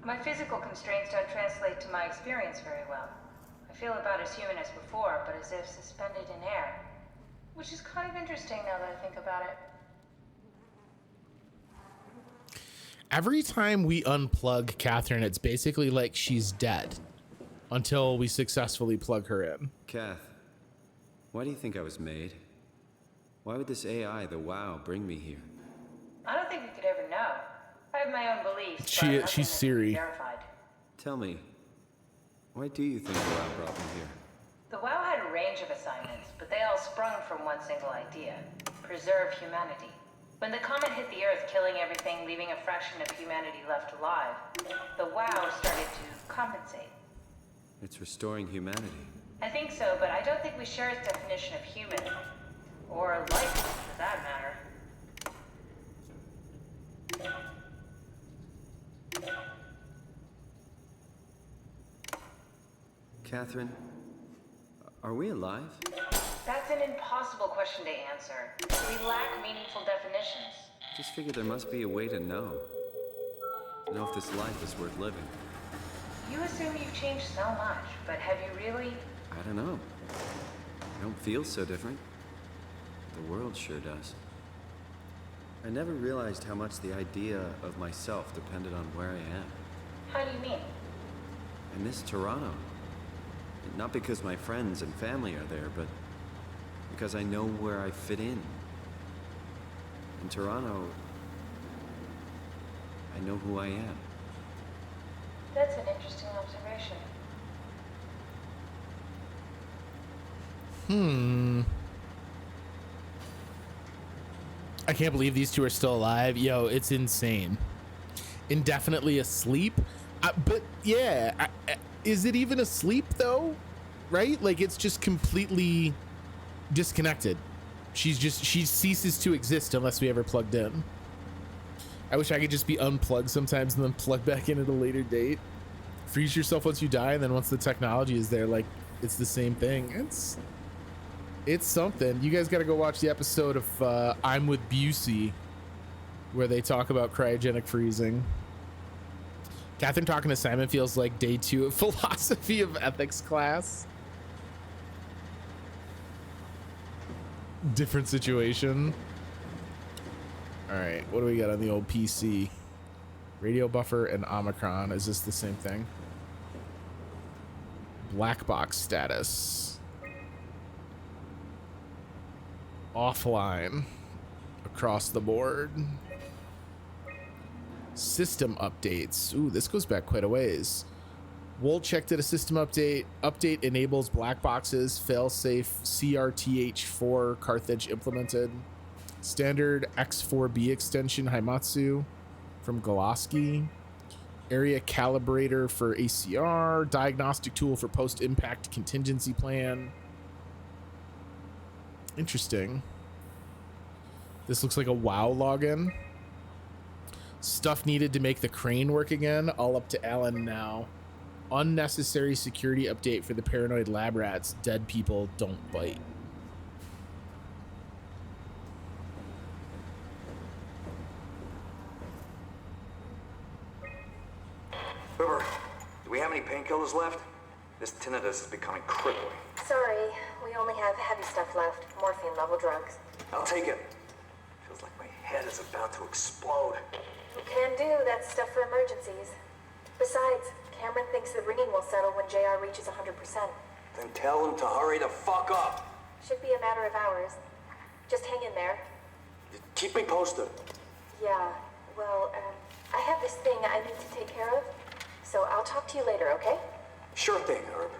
My physical constraints don't translate to my experience very well. I feel about as human as before, but as if suspended in air. Which is kind of interesting now that I think about it. Every time we unplug Catherine, it's basically like she's dead until we successfully plug her in. Kath, why do you think I was made? Why would this AI, the WoW, bring me here? I don't think we could ever know. I have my own beliefs. She's Siri. Verified. Tell me, why do you think the WoW brought me here? The WoW had a range of assignments, but they all sprung from one single idea: preserve humanity. When the comet hit the Earth, killing everything, leaving a fraction of humanity left alive, the WoW started to compensate. It's restoring humanity. I think so, but I don't think we share its definition of human. Or life, for that matter. Catherine, are we alive? That's an impossible question to answer. We lack meaningful definitions. Just figured there must be a way to know. To know if this life is worth living. You assume you've changed so much, but have you really? I don't know. I don't feel so different. The world sure does. I never realized how much the idea of myself depended on where I am. How do you mean? I miss Toronto. Not because my friends and family are there, but because I know where I fit in. In Toronto, I know who I am. That's an interesting observation. I can't believe these two are still alive. Yo, it's insane. Indefinitely asleep. But yeah, is it even asleep though? Right? Like it's just completely disconnected. She ceases to exist unless we ever plugged in. I wish I could just be unplugged sometimes and then plug back in at a later date. Freeze yourself once you die, and then once the technology is there, like it's the same thing. It's something. You guys got to go watch the episode of I'm with Busey, where they talk about cryogenic freezing. Catherine talking to Simon feels like day 2 of philosophy of ethics class. Different situation. All right, what do we got on the old PC? Radio buffer and Omicron. Is this the same thing? Black box status. Offline. Across the board. System updates. Ooh, this goes back quite a ways. Wool checked at a system update. Update enables black boxes. Failsafe CRTH4 Carthage implemented. Standard X4B extension Haimatsu from Goloski. Area calibrator for ACR. Diagnostic tool for post-impact contingency plan. Interesting. This looks like a WoW login. Stuff needed to make the crane work again. All up to Alan now. Unnecessary security update for the paranoid lab rats. Dead people don't bite. River, do we have any painkillers left? This tinnitus is becoming crippling. Sorry, we only have heavy stuff left. Morphine level drugs. I'll take it. Feels like my head is about to explode. Can do. That's stuff for emergencies. Besides, Cameron thinks the ringing will settle when JR reaches 100%. Then tell him to hurry the fuck up. Should be a matter of hours. Just hang in there. Keep me posted. Yeah, well, I have this thing I need to take care of, so I'll talk to you later, okay? Sure thing, Herb.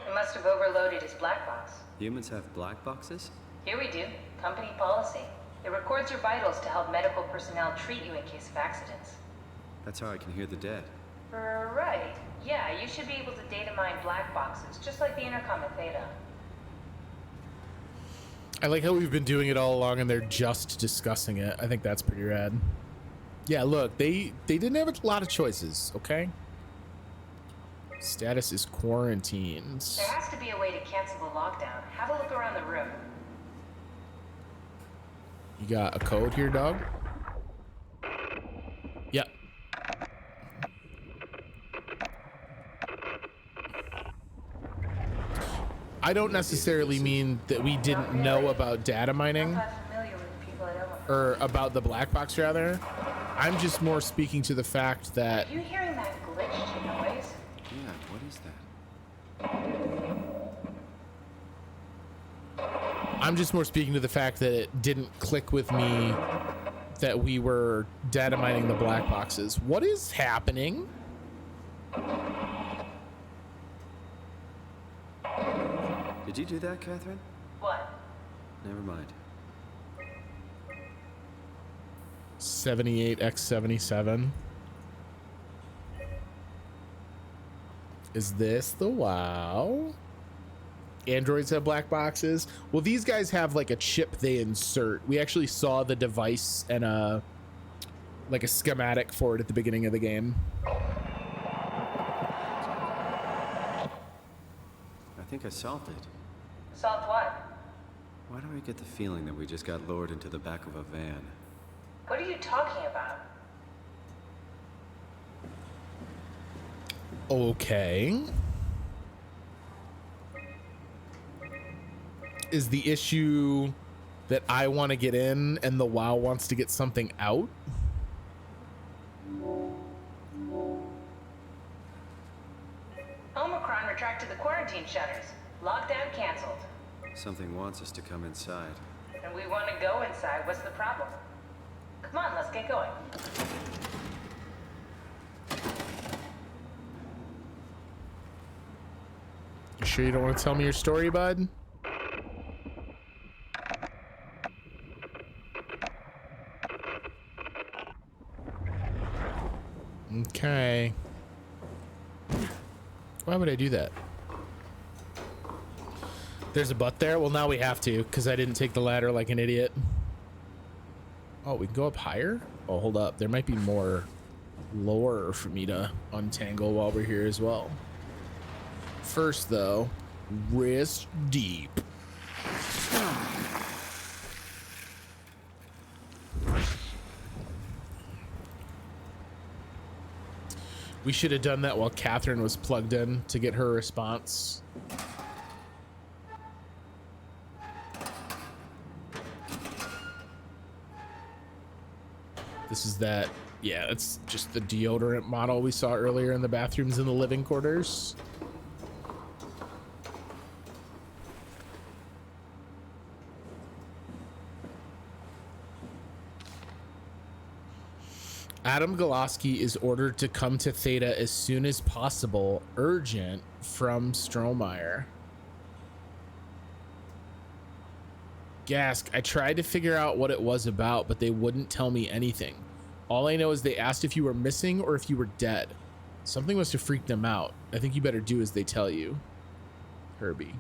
We must have overloaded his black box. Humans have black boxes? Here we do. Company policy. It records your vitals to help medical personnel treat you in case of accidents. That's how I can hear the dead. Right. Yeah, you should be able to data mine black boxes, just like the intercom at Theta. I like how we've been doing it all along and they're just discussing it. I think that's pretty rad. Yeah, look, they didn't have a lot of choices, okay? Status is quarantined. There has to be a way to cancel the lockdown. Have a look around the room. You got a code here, dog? Yep. I don't necessarily mean that we didn't know about data mining, or about the black box rather. I'm just more speaking to the fact that... Are you hearing that glitched noise? Yeah, what is that? I'm just more speaking to the fact that it didn't click with me that we were data mining the black boxes. What is happening? Did you do that, Catherine? What? Never mind. 78x77. Is this the WoW? Androids have black boxes. Well, these guys have like a chip they insert. We actually saw the device and a schematic for it at the beginning of the game. I think I solved it. Solved what? Why do I get the feeling that we just got lowered into the back of a van? What are you talking about? Okay. Is the issue that I want to get in and the WoW wants to get something out? Omicron retracted the quarantine shutters. Lockdown canceled. Something wants us to come inside. And we want to go inside. What's the problem? Come on, let's get going. You sure you don't want to tell me your story, bud? Okay. Why would I do that? There's a butt there? Well, now we have to, because I didn't take the ladder like an idiot. Oh, we can go up higher? Oh, hold up. There might be more lore for me to untangle while we're here as well. First, though, wrist deep. We should have done that while Catherine was plugged in to get her response. This is that, yeah, it's just the deodorant model we saw earlier in the bathrooms in the living quarters. Adam Goloski is ordered to come to Theta as soon as possible. Urgent from Strohmeyer. Gask, I tried to figure out what it was about, but they wouldn't tell me anything. All I know is they asked if you were missing or if you were dead. Something must have freaked them out. I think you better do as they tell you. Herbie.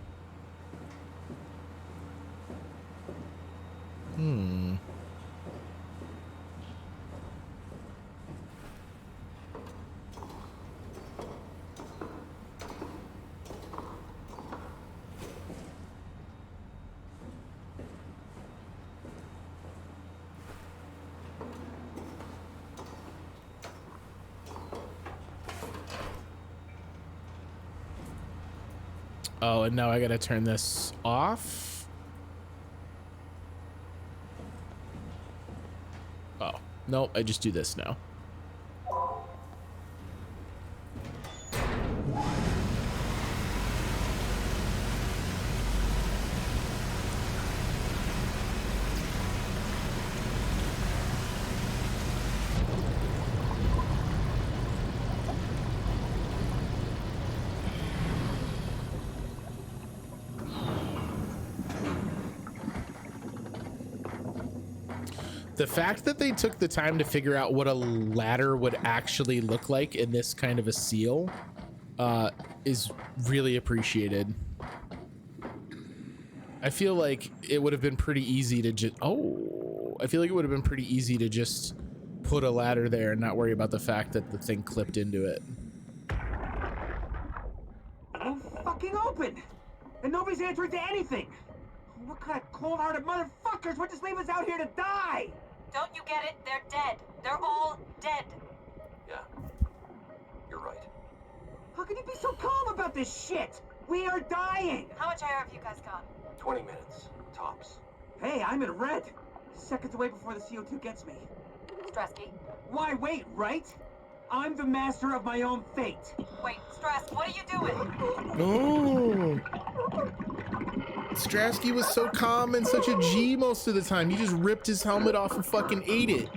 Oh, and now I gotta turn this off. Oh, no, I just do this now. The fact that they took the time to figure out what a ladder would actually look like in this kind of a seal is really appreciated. I feel like it would have been pretty easy to just... Oh, I feel like it would have been pretty easy to just put a ladder there and not worry about the fact that the thing clipped into it. Won't fucking open! And nobody's answering to anything! What kind of cold-hearted motherfuckers would just leave us out here to die? Don't you get it? They're dead. They're all dead. Yeah, you're right. How can you be so calm about this shit? We are dying! How much air have you guys got? 20 minutes, tops. Hey, I'm in red. Seconds away before the CO2 gets me. Stresky. Why wait, right? I'm the master of my own fate. Wait, Strask, what are you doing? Oh. Strasky was so calm and such a G most of the time. He just ripped his helmet off and fucking ate it.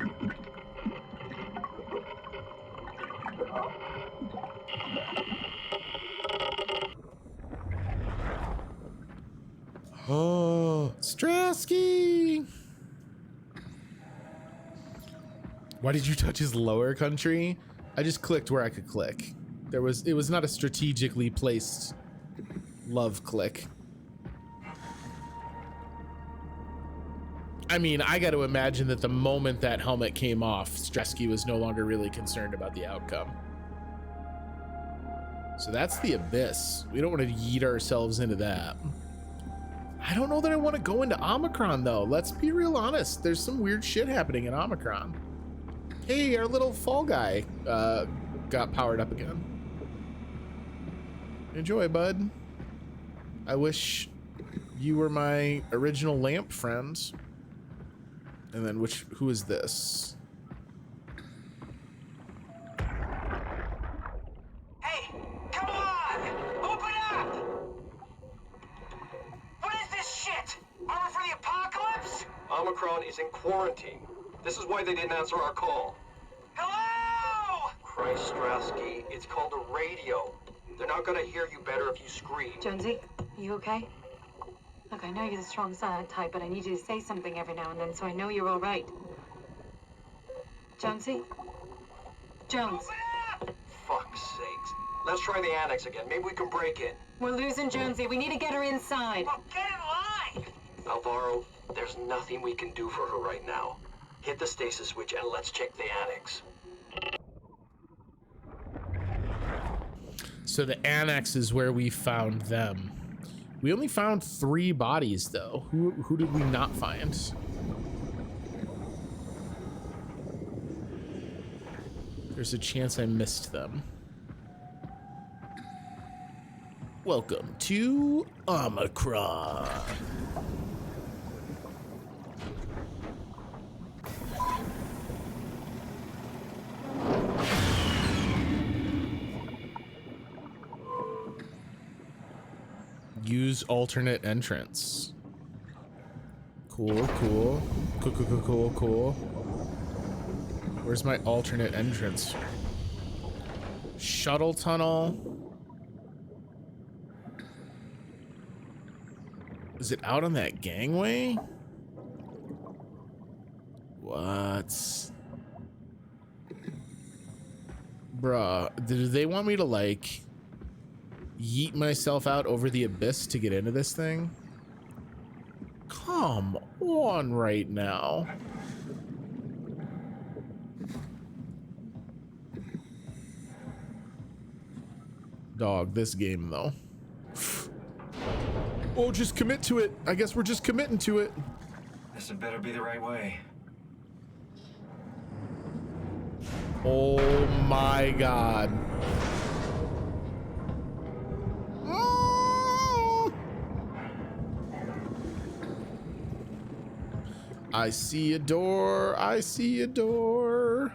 Oh, Strasky. Why did you touch his lower country? I just clicked where I could click. It was not a strategically placed love click. I mean, I got to imagine that the moment that helmet came off, Stresky was no longer really concerned about the outcome. So that's the abyss. We don't want to yeet ourselves into that. I don't know that I want to go into Omicron, though. Let's be real honest. There's some weird shit happening in Omicron. Hey, our little fall guy got powered up again. Enjoy, bud. I wish you were my original lamp friend. And then who is this? Hey, come on! Open up! What is this shit? Armor for the apocalypse? Omicron is in quarantine. This is why they didn't answer our call. Hello! Christ, Strasky, it's called a radio. They're not gonna hear you better if you scream. Jonesy, you okay? Look, I know you're the strong silent type, but I need you to say something every now and then so I know you're all right. Jonesy? Jones. Fuck's sakes. Let's try the annex again. Maybe we can break in. We're losing Jonesy. We need to get her inside. Well, get in line! Alvaro, there's nothing we can do for her right now. Hit the stasis switch and let's check the annex. So the annex is where we found them. We only found 3 bodies, though. Who did we not find? There's a chance I missed them. Welcome to Omicron. Use alternate entrance. Cool. Where's my alternate entrance? Shuttle tunnel. Is it out on that gangway? What? Bruh, do they want me to like yeet myself out over the abyss to get into this thing? Come on right now. Dog, this game though. Oh, just commit to it. I guess we're just committing to it. This had better be the right way. Oh my god. I see a door. I see a door.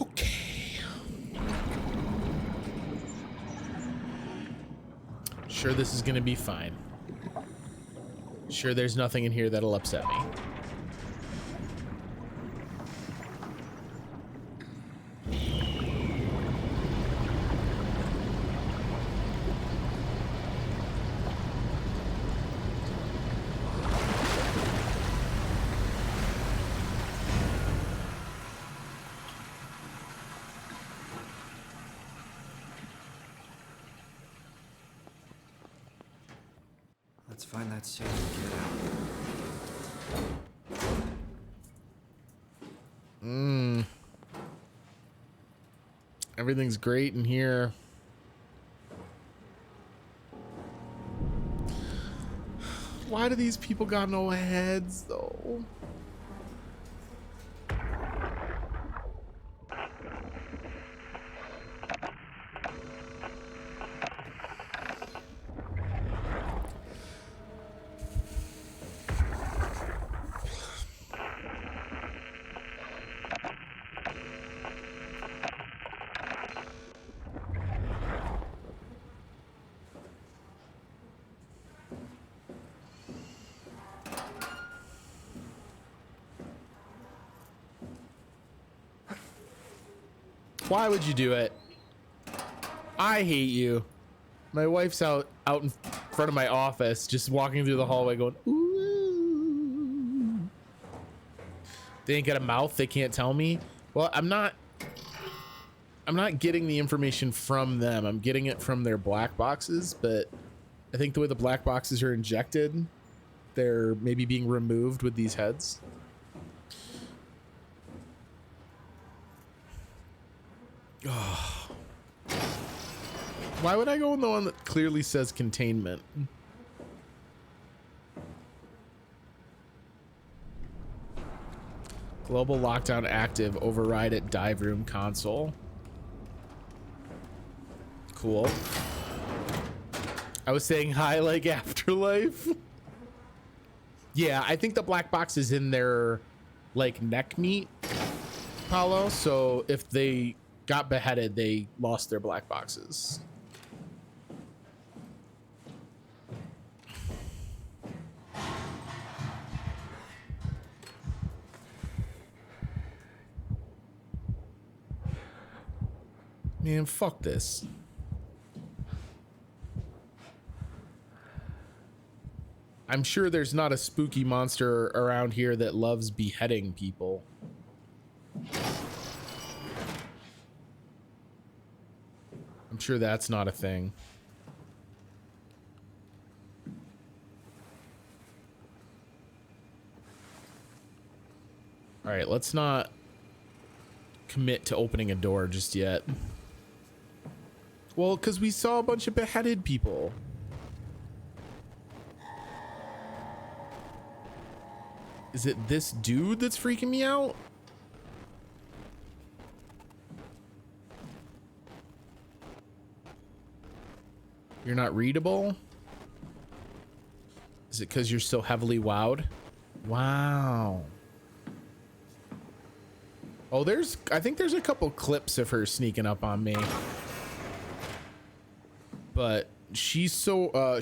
Okay. Sure, this is gonna be fine. Sure, there's nothing in here that'll upset me. Let's find that suit and get out. Everything's great in here. Why do these people got no heads though? Why would you do it? I hate you. My wife's out in front of my office, just walking through the hallway going, ooh. They ain't got a mouth, they can't tell me. Well, I'm not getting the information from them. I'm getting it from their black boxes, but I think the way the black boxes are injected, they're maybe being removed with these heads. Oh. Why would I go in the one that clearly says containment? Global lockdown active. Override at dive room console. Cool. I was saying hi like Afterlife. Yeah, I think the black box is in their like neck meat, Paulo. So if they got beheaded, they lost their black boxes. Man, fuck this. I'm sure there's not a spooky monster around here that loves beheading people. I'm sure that's not a thing. All right, let's not commit to opening a door just yet. Well, because we saw a bunch of beheaded people. Is it this dude that's freaking me out? You're not readable? Is it because you're so heavily wowed? Wow. Oh, I think there's a couple clips of her sneaking up on me. But she swore a...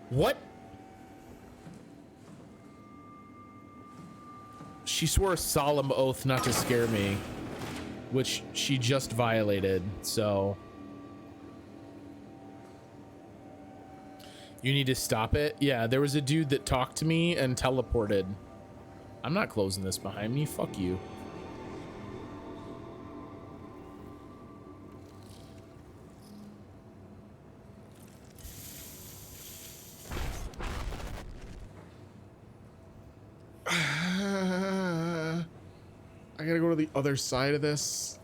What? She swore a solemn oath not to scare me, which she just violated, so... You need to stop it? Yeah, there was a dude that talked to me and teleported. I'm not closing this behind me. Fuck you. I gotta go to the other side of this.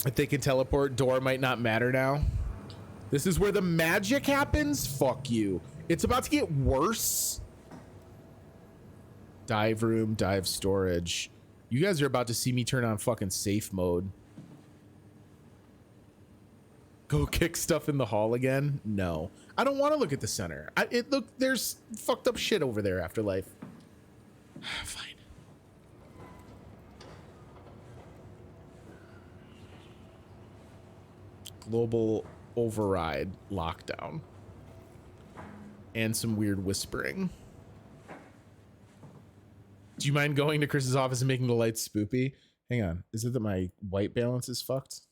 If they can teleport, door might not matter now. This is where the magic happens? Fuck you. It's about to get worse. Dive room, dive storage. You guys are about to see me turn on fucking safe mode. Go kick stuff in the hall again? No. I don't want to look at the center. Look, there's fucked up shit over there, Afterlife. Fine. Global override lockdown. And some weird whispering. Do you mind going to Chris's office and making the lights spoopy? Hang on. Is it that my white balance is fucked?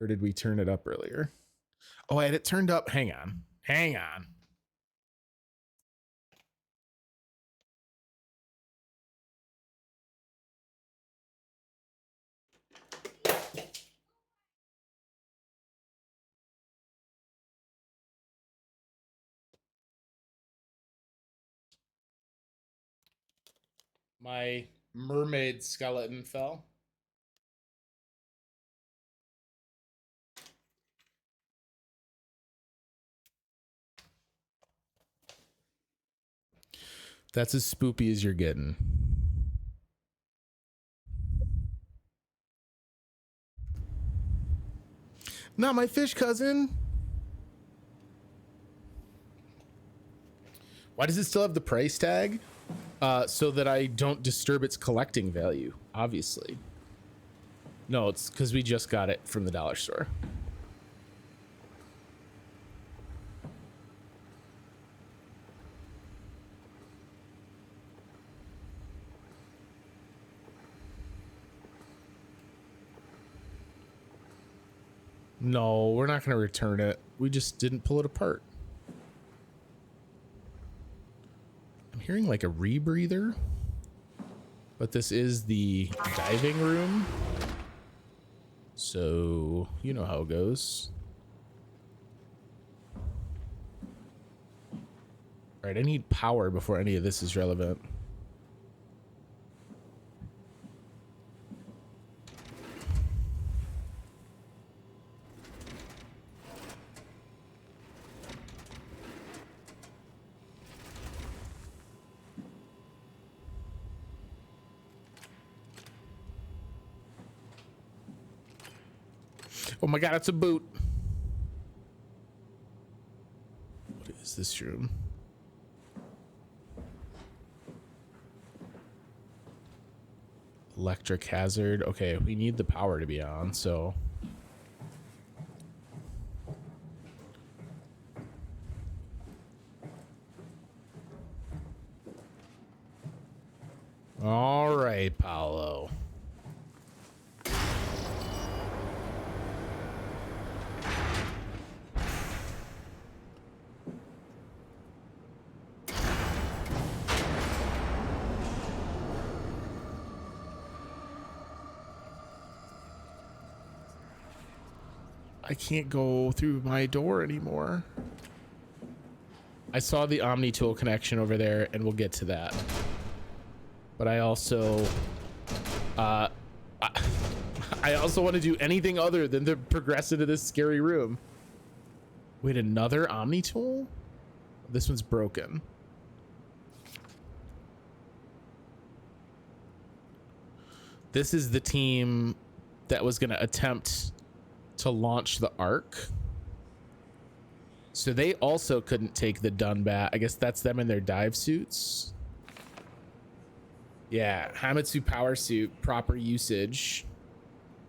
Or did we turn it up earlier? Oh, I had it turned up. Hang on. Hang on. My mermaid skeleton fell. That's as spoopy as you're getting. Not my fish cousin. Why does it still have the price tag? So that I don't disturb its collecting value, obviously. No, it's because we just got it from the dollar store. No, we're not going to return it. We just didn't pull it apart. I'm hearing like a rebreather, but this is the diving room. So, you know how it goes. All right, I need power before any of this is relevant. Oh my god, it's a boot. What is this room? Electric hazard. Okay, we need the power to be on, so. All right, Paolo. I can't go through my door anymore. I saw the Omni tool connection over there, and we'll get to that. But I also, I also want to do anything other than to progress into this scary room. Wait, another Omni tool? This one's broken. This is the team that was going to attempt to launch the Ark. So they also couldn't take the Dunbat. I guess that's them in their dive suits. Yeah, Hamitsu power suit, proper usage.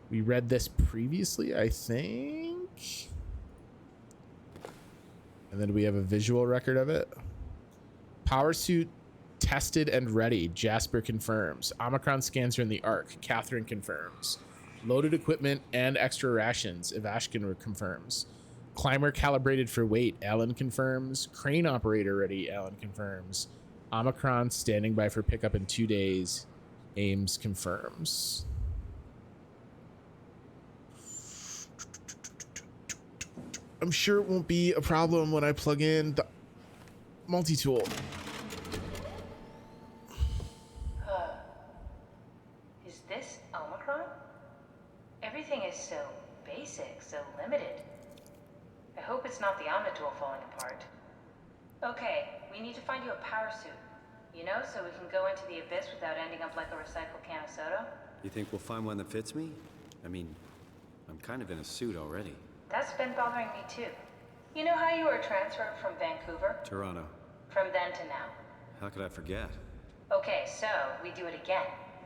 We read this previously, I think. And then we have a visual record of it. Power suit tested and ready. Jasper confirms. Omicron scans are in the Ark. Catherine confirms. Loaded equipment and extra rations. Ivashkin confirms. Climber calibrated for weight. Alan confirms. Crane operator ready. Alan confirms. Omicron standing by for pickup in 2 days. Ames confirms. I'm sure it won't be a problem when I plug in the multi-tool. Is this Omicron? Everything is so basic, so limited. I hope it's not the Omnitool falling apart. Okay, we need to find you a power suit. You know, so we can go into the abyss without ending up like a recycled can of soda. You think we'll find one that fits me? I mean, I'm kind of in a suit already. That's been bothering me too. You know how you were transferred from Vancouver? Toronto. From then to now. How could I forget? Okay, so we do it again.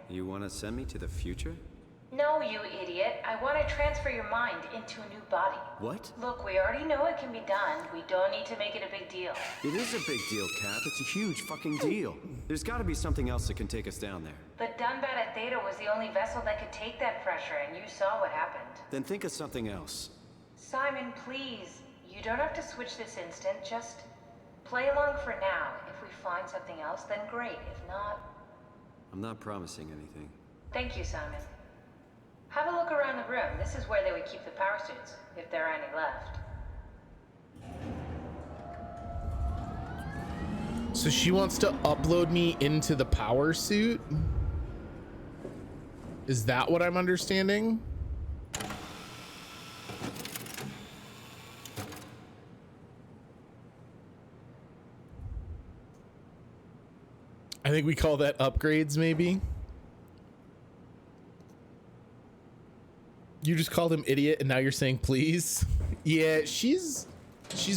You want to send me to the future? No, you idiot. I want to transfer your mind into a new body. What? Look, we already know it can be done. We don't need to make it a big deal. It is a big deal, Cap. It's a huge fucking deal. There's got to be something else that can take us down there. But Dunbat at Theta was the only vessel that could take that pressure, and you saw what happened. Then think of something else. Simon, please. You don't have to switch this instant. Just play along for now. If we find something else, then great. If not... I'm not promising anything. Thank you, Simon. Have a look around the room. This is where they would keep the power suits, if there are any left. So she wants to upload me into the power suit? Is that what I'm understanding? I think we call that upgrades, maybe. You just called him idiot and now you're saying please? Yeah, she's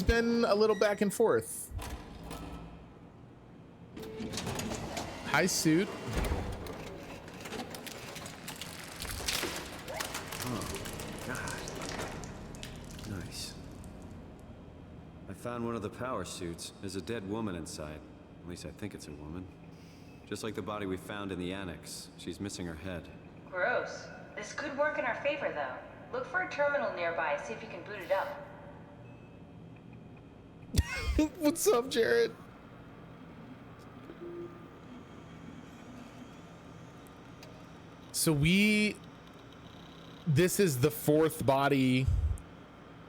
been a little back and forth. Hi, suit. Oh, God. Nice. I found one of the power suits. There's a dead woman inside. At least I think it's a woman. Just like the body we found in the annex. She's missing her head. Gross. This could work in our favor, though. Look for a terminal nearby, see if you can boot it up. What's up, Jared? So this is the fourth body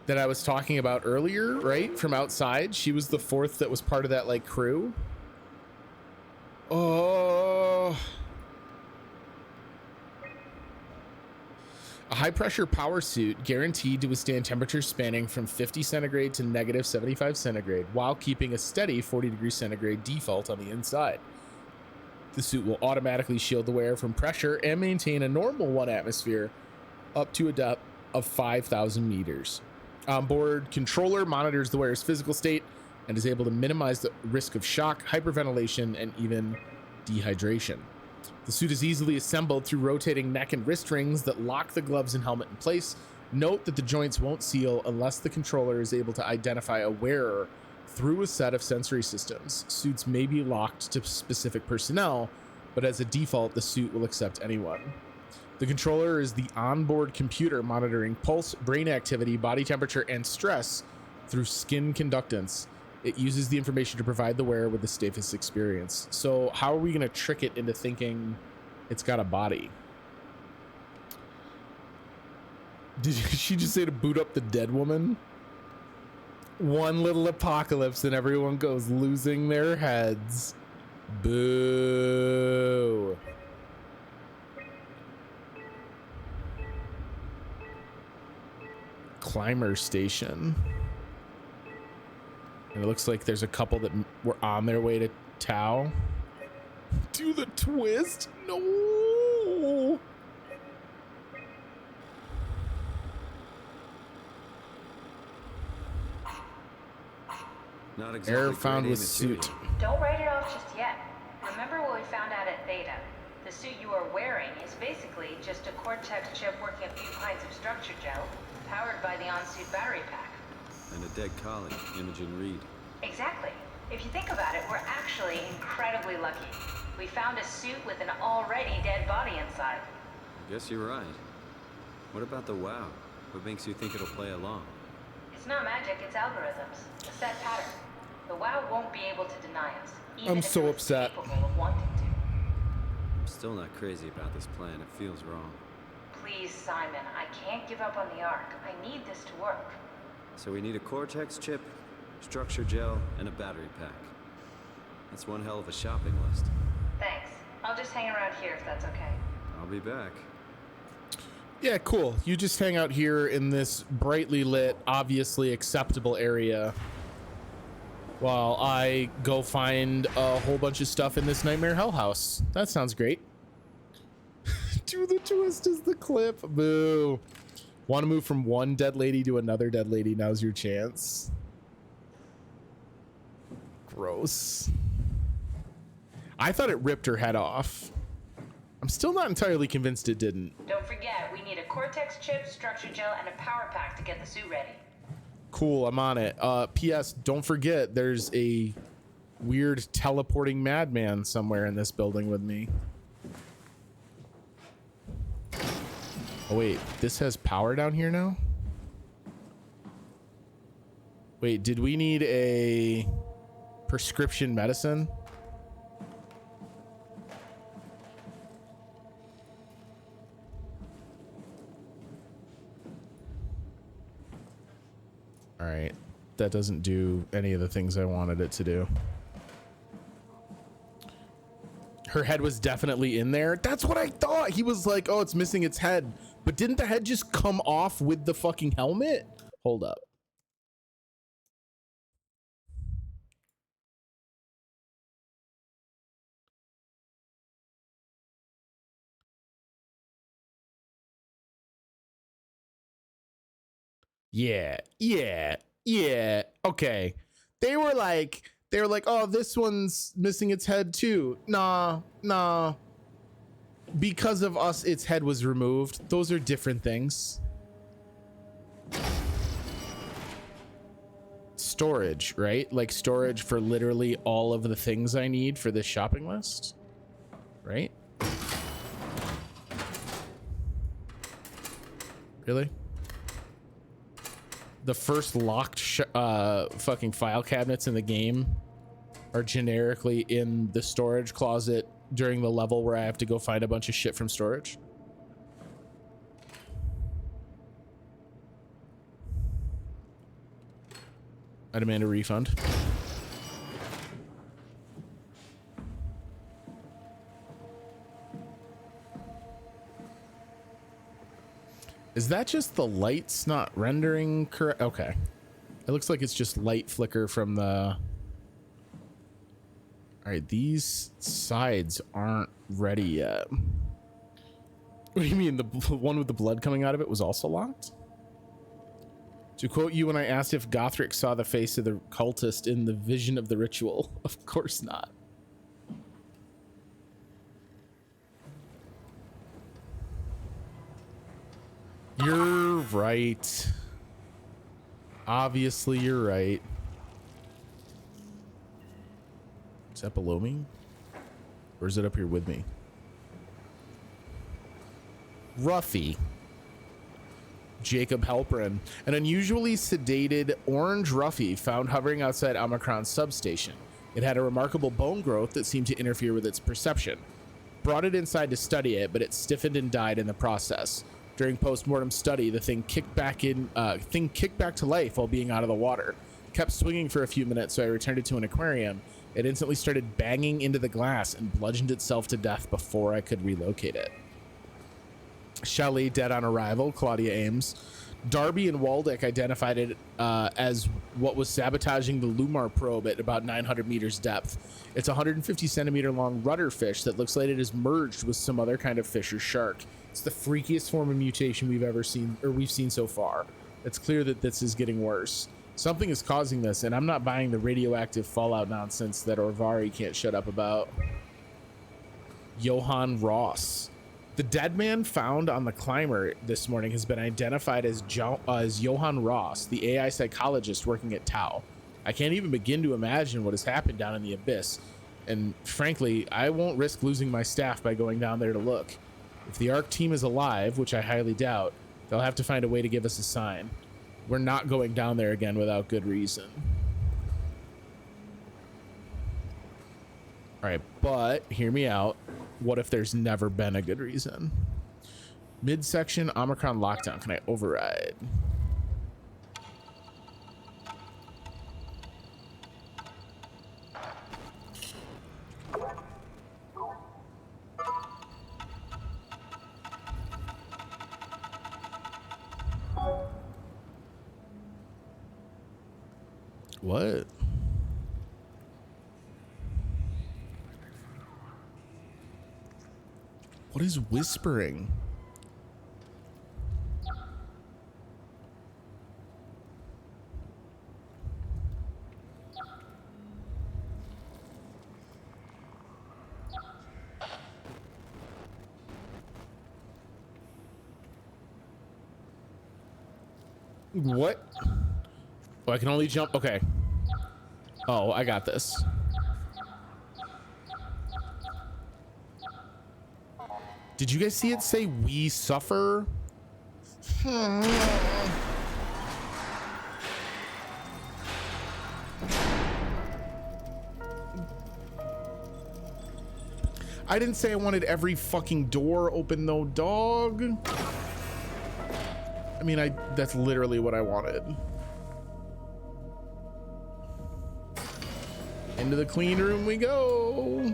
that I was talking about earlier, right? From outside. She was the fourth that was part of that, like, crew. Oh... A high-pressure power suit guaranteed to withstand temperatures spanning from 50 centigrade to negative 75 centigrade while keeping a steady 40 degrees centigrade default on the inside. The suit will automatically shield the wearer from pressure and maintain a normal 1 atmosphere up to a depth of 5,000 meters. Onboard controller monitors the wearer's physical state and is able to minimize the risk of shock, hyperventilation, and even dehydration. The suit is easily assembled through rotating neck and wrist rings that lock the gloves and helmet in place. Note that the joints won't seal unless the controller is able to identify a wearer through a set of sensory systems. Suits may be locked to specific personnel, but as a default, the suit will accept anyone. The controller is the onboard computer monitoring pulse, brain activity, body temperature, and stress through skin conductance. It uses the information to provide the wearer with the safest experience. So how are we going to trick it into thinking it's got a body? Did she just say to boot up the dead woman? One little apocalypse and everyone goes losing their heads. Boo. Climber station. And it looks like there's a couple that were on their way to Tau. Do the twist? No. Not exactly. Error found with suit. Don't write it off just yet. Remember what we found out at Theta. The suit you are wearing is basically just a Cortex chip working a few pints of structure gel, powered by the on-suit battery pack. And a dead colleague, Imogen Reed. Exactly. If you think about it, we're actually incredibly lucky. We found a suit with an already dead body inside. I guess you're right. What about the WoW? What makes you think it'll play along? It's not magic, it's algorithms. A set pattern. The WoW won't be able to deny us. Even I'm so upset. Capable of wanting to. I'm still not crazy about this plan. It feels wrong. Please, Simon, I can't give up on the Ark. I need this to work. So we need a Cortex chip, structure gel, and a battery pack. That's one hell of a shopping list. Thanks. I'll just hang around here if that's okay. I'll be back. Yeah, cool. You just hang out here in this brightly lit, obviously acceptable area while I go find a whole bunch of stuff in this Nightmare Hell house. That sounds great. Do the twist is the clip. Boo. Want to move from one dead lady to another dead lady? Now's your chance. Gross. I thought it ripped her head off. I'm still not entirely convinced it didn't. Don't forget, Cortex chip, structure gel, and a power pack to get the suit ready. Cool, I'm on it. P.S. Don't forget, there's a weird teleporting madman somewhere in this building with me. Oh wait, this has power down here now? Wait, did we need a prescription medicine? All right, that doesn't do any of the things I wanted it to do. Her head was definitely in there. That's what I thought. He was like, oh, it's missing its head. But didn't the head just come off with the fucking helmet? Hold up. Yeah, yeah, yeah. Okay. They were like, oh, this one's missing its head too. Nah. Because of us, its head was removed. Those are different things. Storage, right? Like storage for literally all of the things I need for this shopping list, right? Really? The first locked fucking file cabinets in the game are generically in the storage closet during the level where I have to go find a bunch of shit from storage. I demand a refund. Is that just the lights not rendering correct? Okay. It looks like it's just light flicker from the... All right, these sides aren't ready yet. What do you mean? The one with the blood coming out of it was also locked? To quote you when I asked if Gothric saw the face of the cultist in the vision of the ritual, of course not. You're right. Obviously, you're right. Is that below me? Or is it up here with me? Ruffy. Jacob Halperin. An unusually sedated orange Ruffy found hovering outside Omicron's substation. It had a remarkable bone growth that seemed to interfere with its perception. Brought it inside to study it, but it stiffened and died in the process. During post-mortem study, the thing kicked back to life while being out of the water. Kept swinging for a few minutes, so I returned it to an aquarium. It instantly started banging into the glass and bludgeoned itself to death before I could relocate it. Shelley, dead on arrival, Claudia Ames. Darby and Waldeck identified it as what was sabotaging the Lumar probe at about 900 meters depth. It's a 150 centimeter long rudder fish that looks like it is merged with some other kind of fish or shark. It's the freakiest form of mutation we've seen so far. It's clear that this is getting worse. Something is causing this, and I'm not buying the radioactive fallout nonsense that Orvari can't shut up about. Johann Ross. The dead man found on the climber this morning has been identified as Johann Ross, the AI psychologist working at Tau. I can't even begin to imagine what has happened down in the abyss, and frankly, I won't risk losing my staff by going down there to look. If the ARC team is alive, which I highly doubt, they'll have to find a way to give us a sign. We're not going down there again without good reason. All right, but hear me out. What if there's never been a good reason? Midsection Omicron lockdown. Can I override? What? What is whispering? What? Oh, I can only jump. Okay. Oh, I got this. Did you guys see it say "we suffer"? I didn't say I wanted every fucking door open though, dog. I mean, that's literally what I wanted. Into the clean room we go.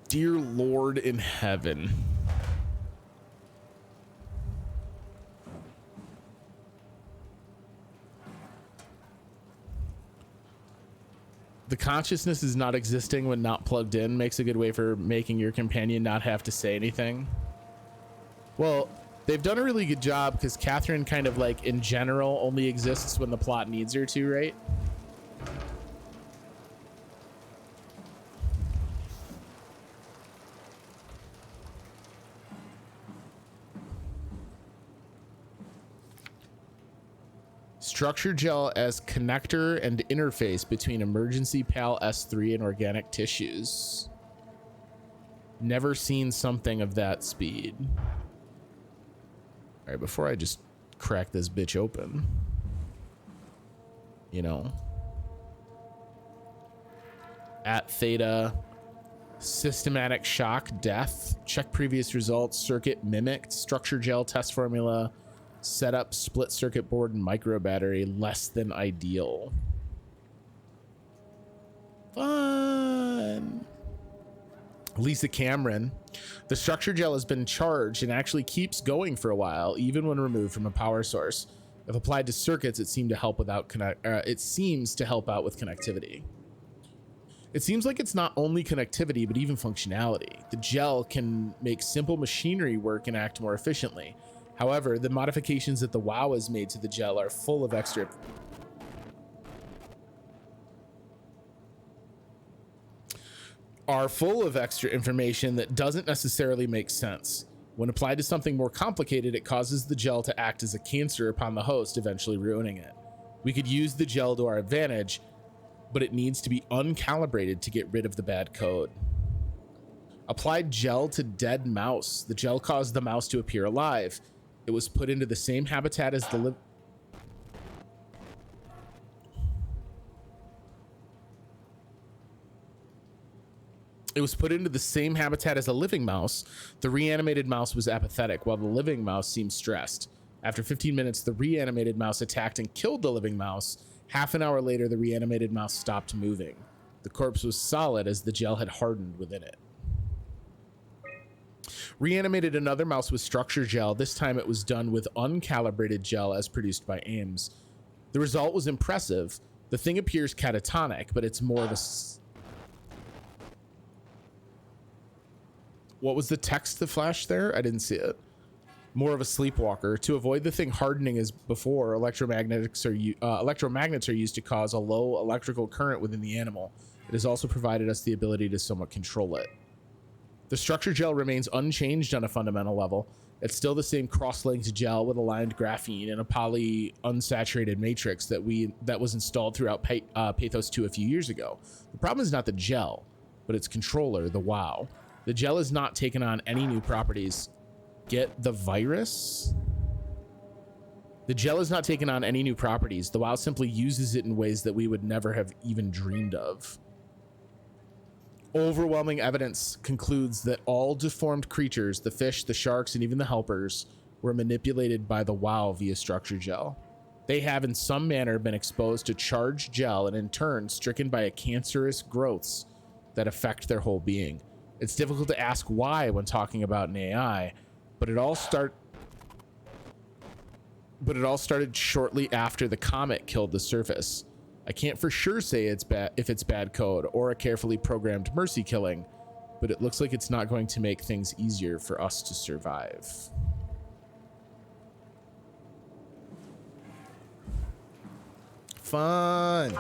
Dear Lord in heaven. The consciousness is not existing when not plugged in makes a good way for making your companion not have to say anything. Well, they've done a really good job because Catherine kind of like in general only exists when the plot needs her to, right? Structure gel as connector and interface between emergency PAL S3 and organic tissues. Never seen something of that speed. All right, before I just crack this bitch open, you know, at theta, systematic shock, death, check previous results, circuit mimicked, structure gel test formula, setup, split circuit board, and micro battery, less than ideal. Fun. Lisa Cameron. The structure gel has been charged and actually keeps going for a while, even when removed from a power source. If applied to circuits, it seems to help out with connectivity. It seems like it's not only connectivity, but even functionality. The gel can make simple machinery work and act more efficiently. However, the modifications that the WoW has made to the gel are full of extra information that doesn't necessarily make sense. When applied to something more complicated, it causes the gel to act as a cancer upon the host, eventually ruining it. We could use the gel to our advantage, but it needs to be uncalibrated to get rid of the bad code. Applied gel to dead mouse. The gel caused the mouse to appear alive. It was put into the same habitat as the living mouse. The reanimated mouse was apathetic, while the living mouse seemed stressed. After 15 minutes, the reanimated mouse attacked and killed the living mouse. Half an hour later, the reanimated mouse stopped moving. The corpse was solid as the gel had hardened within it. Reanimated another mouse with structure gel. This time it was done with uncalibrated gel as produced by Ames. The result was impressive. The thing appears catatonic, but it's more of a... What was the text that flashed there? I didn't see it. More of a sleepwalker. To avoid the thing hardening as before, electromagnets are used to cause a low electrical current within the animal. It has also provided us the ability to somewhat control it. The structure gel remains unchanged on a fundamental level. It's still the same cross-linked gel with aligned graphene and a poly unsaturated matrix that was installed throughout Pathos 2 a few years ago. The problem is not the gel, but its controller, the WoW. The gel has not taken on any new properties. Get the virus? The gel has not taken on any new properties. The WoW simply uses it in ways that we would never have even dreamed of. Overwhelming evidence concludes that all deformed creatures, the fish, the sharks, and even the helpers, were manipulated by the WoW via structure gel. They have in some manner been exposed to charged gel and in turn stricken by cancerous growths that affect their whole being. It's difficult to ask why when talking about an AI, but it all started shortly after the comet killed the surface. I can't for sure say it's bad if it's bad code or a carefully programmed mercy killing, but it looks like it's not going to make things easier for us to survive. Fun.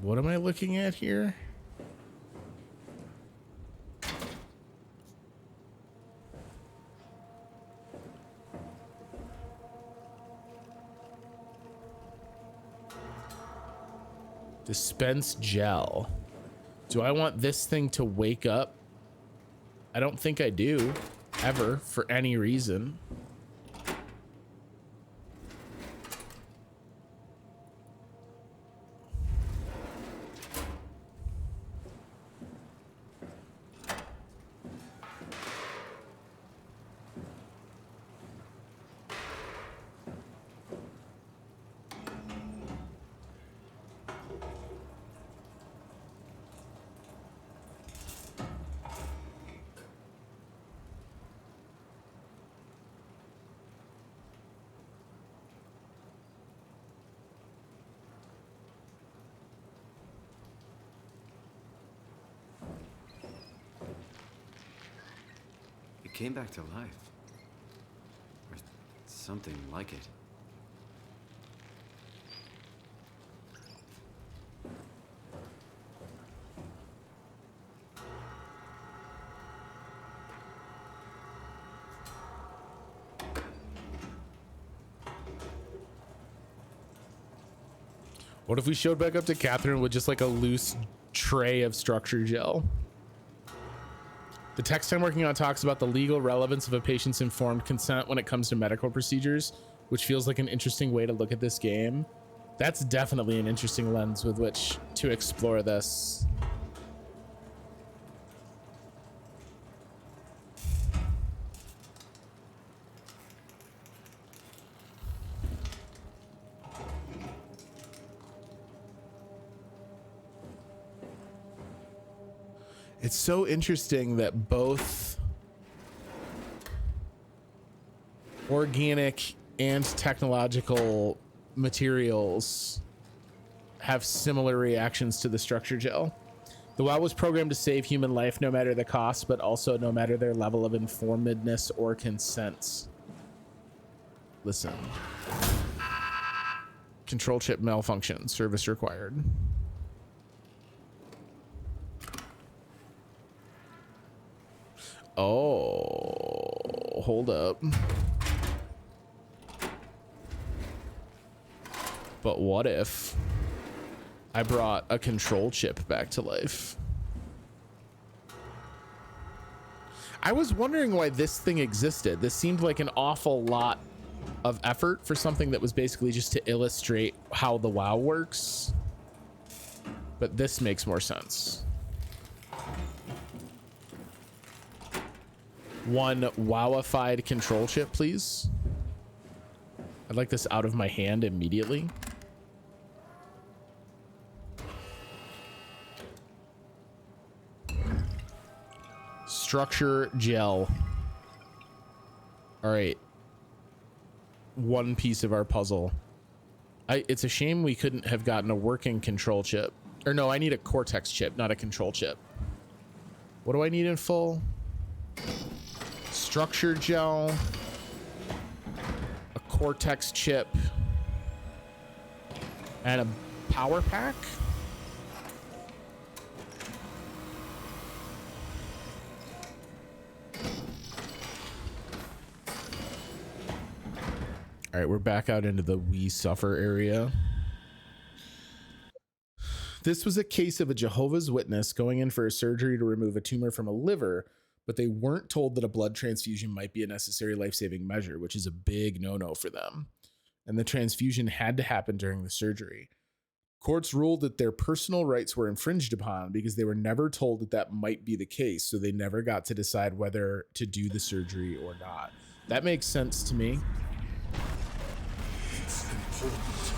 What am I looking at here? Dispense gel. Do I want this thing to wake up? I don't think I do, ever, for any reason. It came back to life. Or something like it. What if we showed back up to Catherine with just like a loose tray of structure gel? The text I'm working on talks about the legal relevance of a patient's informed consent when it comes to medical procedures, which feels like an interesting way to look at this game. That's definitely an interesting lens with which to explore this. It's so interesting that both organic and technological materials have similar reactions to the structure gel. The WoW was programmed to save human life no matter the cost, but also no matter their level of informedness or consent. Listen. Control chip malfunction. Service required. Oh, hold up. But what if I brought a control chip back to life? I was wondering why this thing existed. This seemed like an awful lot of effort for something that was basically just to illustrate how the WoW works. But this makes more sense. One WoWified control chip, please. I'd like this out of my hand immediately. Structure gel. All right. One piece of our puzzle. It's a shame we couldn't have gotten a working control chip. Or no, I need a Cortex chip, not a control chip. What do I need in full? Structure gel, a Cortex chip, and a power pack. All right, we're back out into the we suffer area. This was a case of a Jehovah's Witness going in for a surgery to remove a tumor from a liver, but they weren't told that a blood transfusion might be a necessary life-saving measure, which is a big no-no for them. and the transfusion had to happen during the surgery. Courts ruled that their personal rights were infringed upon because they were never told that that might be the case, so they never got to decide whether to do the surgery or not. That makes sense to me. It's important.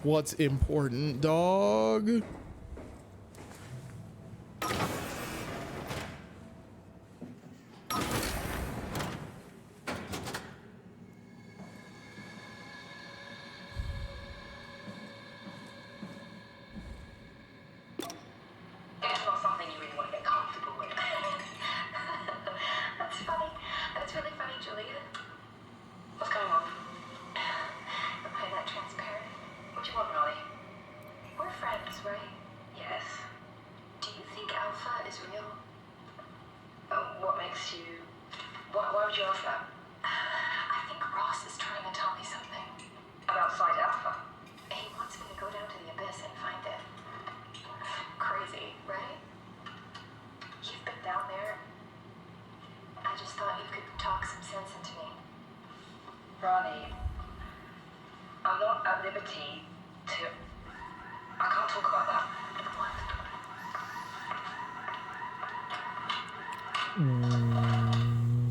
What's important, dog? It's not something you really want to get comfortable with. That's funny. That's really funny, Julia. What's going on? Am I that transparent? What do you want, Molly? We're friends, right? Yes. Do you think Alpha is real? What makes you... Why would you ask that? I think Ross is trying to tell me something. About Site Alpha? He wants me to go down to the abyss and find it. Crazy, right? You've been down there. I just thought you could talk some sense into me. Ronnie, I'm not at liberty to... I can't talk about that.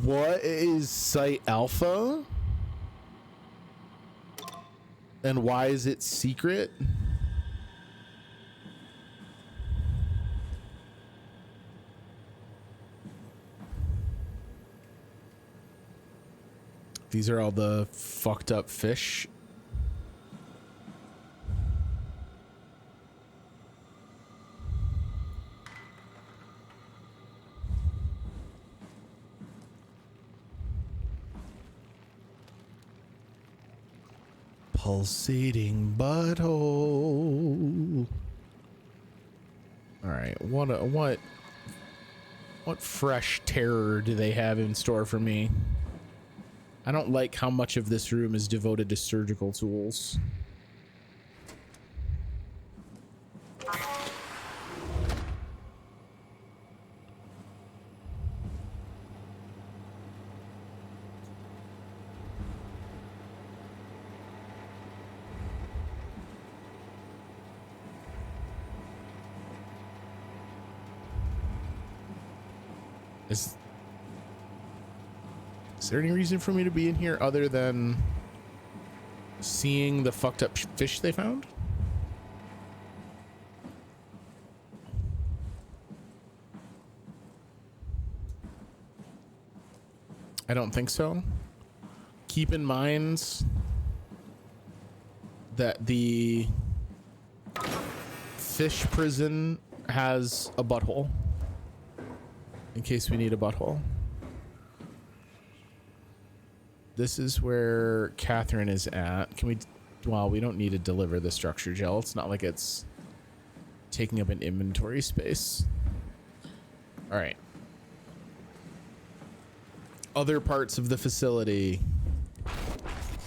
What is Site Alpha? And why is it secret? These are all the fucked up fish. Pulsating butthole. All right, what fresh terror do they have in store for me? I don't like how much of this room is devoted to surgical tools. Is there any reason for me to be in here other than seeing the fucked up fish they found? I don't think so. Keep in mind that the fish prison has a butthole. In case we need a butthole. This is where Catherine is at. Can we... Well, we don't need to deliver the structure gel. It's not like it's taking up an inventory space. All right. Other parts of the facility.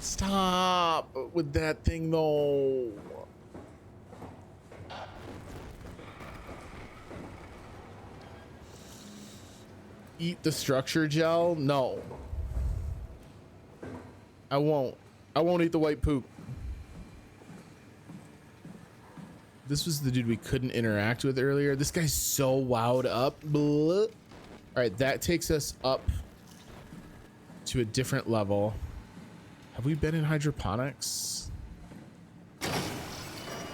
Stop with that thing, though. Eat the structure gel? No. I won't. I won't eat the white poop. This was the dude we couldn't interact with earlier. This guy's so wowed up. Blah. All right, that takes us up to a different level. Have we been in hydroponics?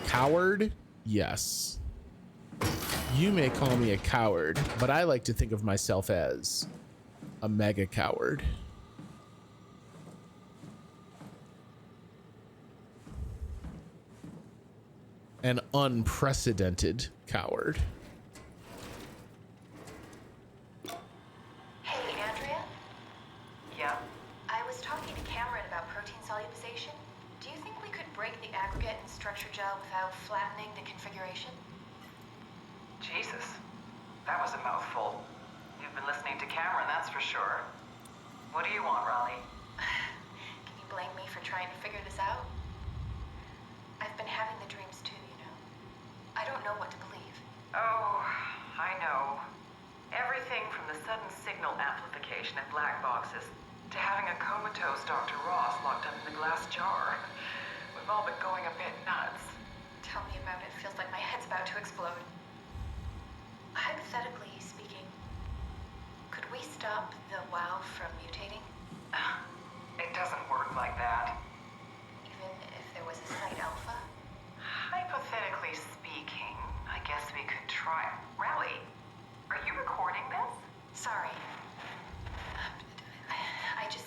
Coward? Yes. You may call me a coward, but I like to think of myself as a mega coward. An unprecedented coward. Hey, Andrea? Yeah? I was talking to Cameron about protein solubilization. Do you think we could break the aggregate and structure gel without the configuration? Jesus, that was a mouthful. You've been listening to Cameron, that's for sure. What do you want, Raleigh? Can you blame me for trying to figure this out? I've been having the dreams too, you know. I don't know what to believe. Oh, I know. Everything from the sudden signal amplification in black boxes to having a comatose Dr. Ross locked up in the glass jar. We've all been going a bit nuts. Tell me about it. Feels like my head's about to explode. Hypothetically speaking, could we stop the WoW from mutating? It doesn't work like that. Even if there was a slight alpha? Hypothetically speaking, I guess we could try. Rally, are you recording this? Sorry. I just...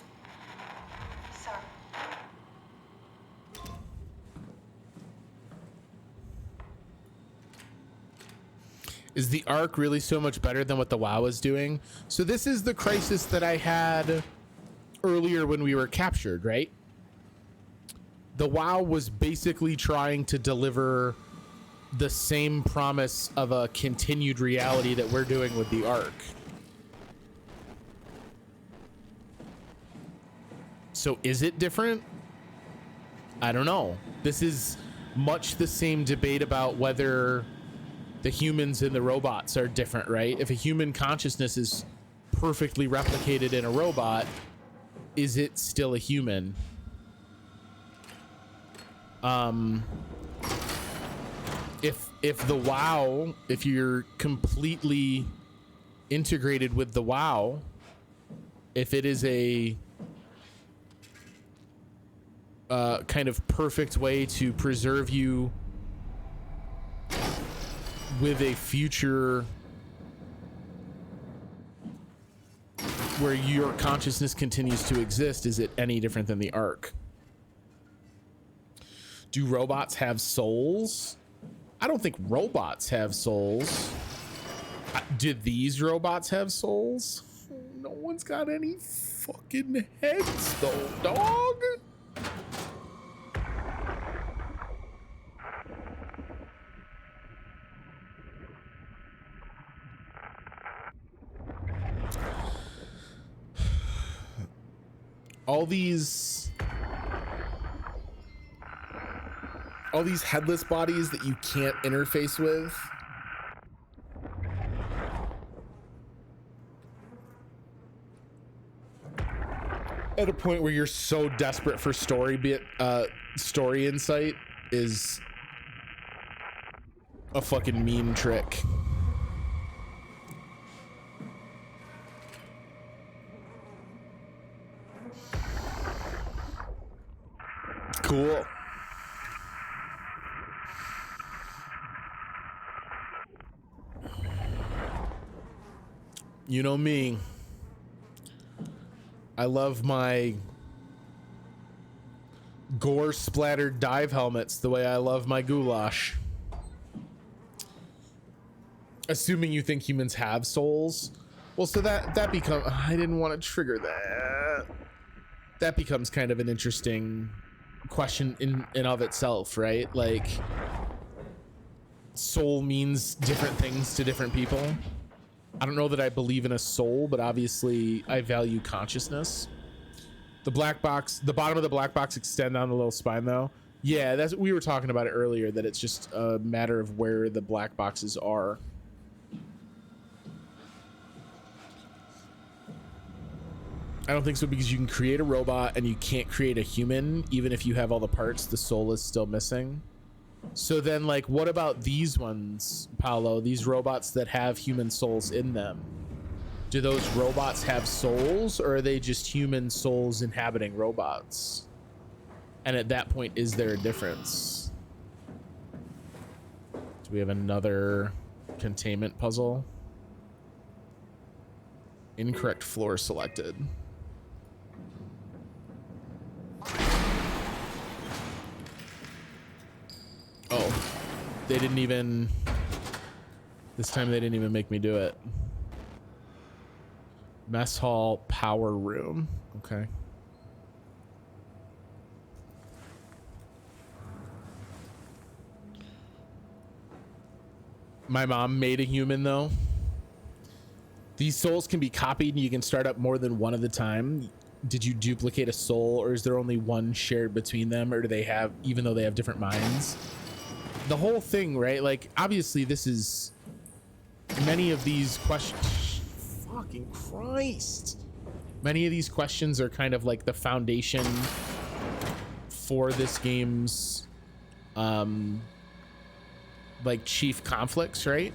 Sorry. Is the Ark really so much better than what the WoW is doing? So this is the crisis that I had earlier when we were captured, right? The WoW was basically trying to deliver the same promise of a continued reality that we're doing with the Ark. So is it different? I don't know. This is much the same debate about whether the humans and the robots are different, right? If a human consciousness is perfectly replicated in a robot, is it still a human? If the WoW, if you're completely integrated with the WoW, if it is a kind of perfect way to preserve you with a future where your consciousness continues to exist, is it any different than the Ark? Do robots have souls? I don't think robots have souls. Did these robots have souls? No one's got any fucking heads though, dog. All these headless bodies that you can't interface with. At a point where you're so desperate for story insight is a fucking mean trick. Cool. You know me. I love my gore splattered dive helmets the way I love my goulash. Assuming you think humans have souls. Well, so that becomes, I didn't want to trigger that. That becomes kind of an interesting question in of itself, right? Like, soul means different things to different people. I don't know that I believe in a soul, but obviously I value consciousness. The black box, the bottom of the black box extend down the little spine though. Yeah, that's, we were talking about it earlier, that it's just a matter of where the black boxes are. I don't think so, because you can create a robot and you can't create a human. Even if you have all the parts, the soul is still missing. So then, like, what about these ones, Paolo? These robots that have human souls in them? Do those robots have souls, or are they just human souls inhabiting robots? And at that point, is there a difference? Do we have another containment puzzle? Incorrect floor selected. Oh, they didn't even, this time they didn't even make me do it. Mess hall power room. Okay. My mom made a human, though. These souls can be copied, and you can start up more than one at a time. Did you duplicate a soul, or is there only one shared between them, or do they have, even though they have different minds? The whole thing, right? Like, obviously, this is many of these questions. Fucking Christ. Many of these questions are kind of like the foundation for this game's like chief conflicts, right?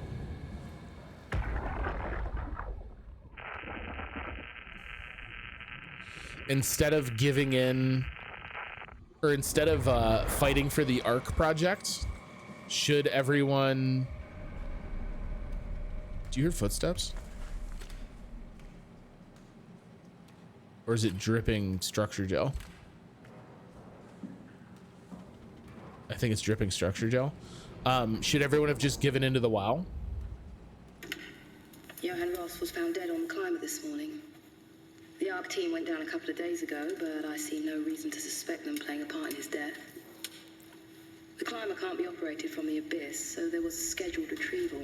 Instead of giving in, or instead of fighting for the ARC project, should everyone... Do you hear footsteps? Or is it dripping structure gel? I think it's dripping structure gel. Should everyone have just given into the WoW? Johan Ross was found dead on the climber this morning. The ARC team went down a couple of days ago, but I see no reason to suspect them playing a part in his death. The climber can't be operated from the abyss, so there was a scheduled retrieval.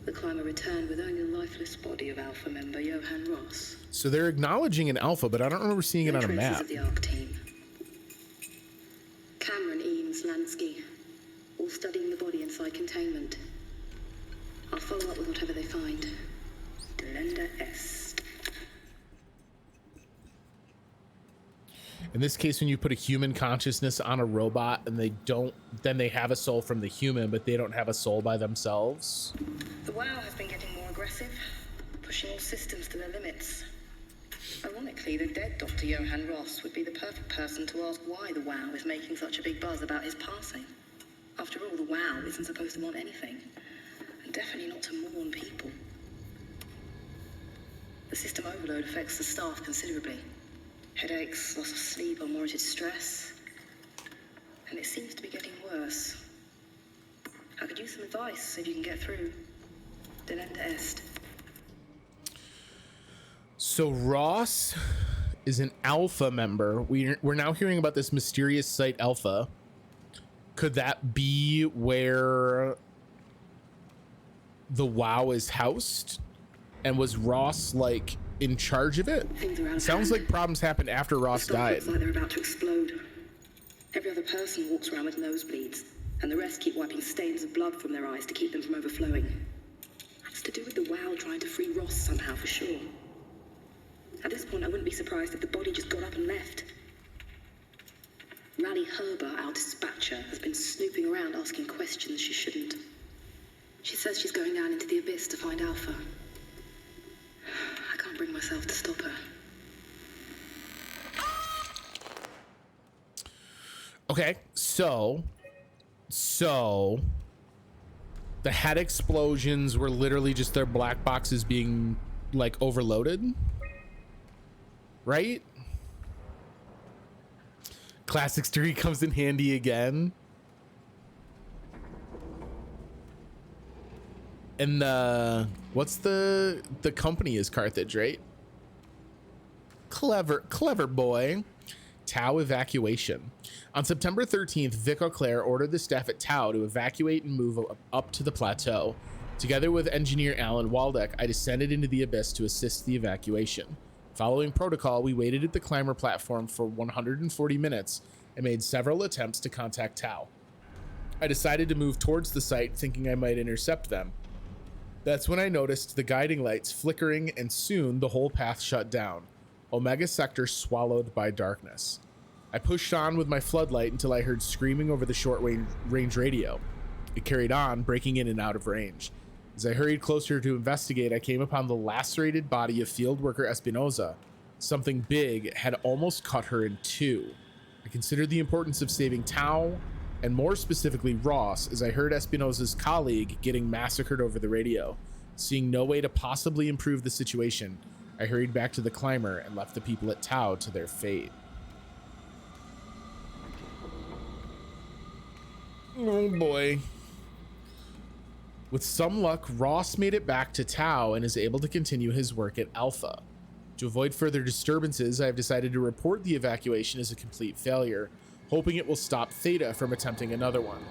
The climber returned with only the lifeless body of Alpha member Johan Ross. So they're acknowledging an Alpha, but I don't remember seeing it on a map. Of the ARC team. Cameron, Eames, Lansky, all studying the body inside containment. I'll follow up with whatever they find. Delenda est. In this case, when you put a human consciousness on a robot and they don't, then they have a soul from the human, but they don't have a soul by themselves. The WoW has been getting more aggressive, pushing all systems to their limits. Ironically, the dead Dr. Johan Ross would be the perfect person to ask why the WoW is making such a big buzz about his passing. After all, the WoW isn't supposed to want anything, and definitely not to mourn people. The system overload affects the staff considerably. Headaches, loss of sleep, unwarranted stress. And it seems to be getting worse. I could use some advice if you can get through. Delenda est. So Ross is an Alpha member. We're now hearing about this mysterious site Alpha. Could that be where the WoW is housed? And was Ross like in charge of it? Sounds like problems happened after Ross died. Looks like they're about to explode. Every other person walks around with nosebleeds, and the rest keep wiping stains of blood from their eyes to keep them from overflowing. That's to do with the WoW trying to free Ross somehow, for sure. At this point, I wouldn't be surprised if the body just got up and left. Rally Herber, our dispatcher, has been snooping around asking questions she shouldn't. She says she's going down into the abyss to find Alpha. I can't bring myself to stop her. Okay, so the head explosions were literally just their black boxes being like overloaded, right? Classic Street comes in handy again. And what's the company is Carthage, right? Clever boy. Tau evacuation. On September 13th, Vic Auclair ordered the staff at Tau to evacuate and move up to the plateau. Together with engineer Alan Waldeck, I descended into the abyss to assist the evacuation. Following protocol, we waited at the climber platform for 140 minutes and made several attempts to contact Tau. I decided to move towards the site, thinking I might intercept them. That's when I noticed the guiding lights flickering, and soon the whole path shut down. Omega Sector swallowed by darkness. I pushed on with my floodlight until I heard screaming over the short-range radio. It carried on, breaking in and out of range. As I hurried closer to investigate, I came upon the lacerated body of field worker Espinosa. Something big had almost cut her in two. I considered the importance of saving Tau, and more specifically Ross, as I heard Espinosa's colleague getting massacred over the radio. Seeing no way to possibly improve the situation, I hurried back to the climber and left the people at Tau to their fate. Oh boy. With some luck, Ross made it back to Tau and is able to continue his work at Alpha. To avoid further disturbances, I have decided to report the evacuation as a complete failure, hoping it will stop Theta from attempting another one.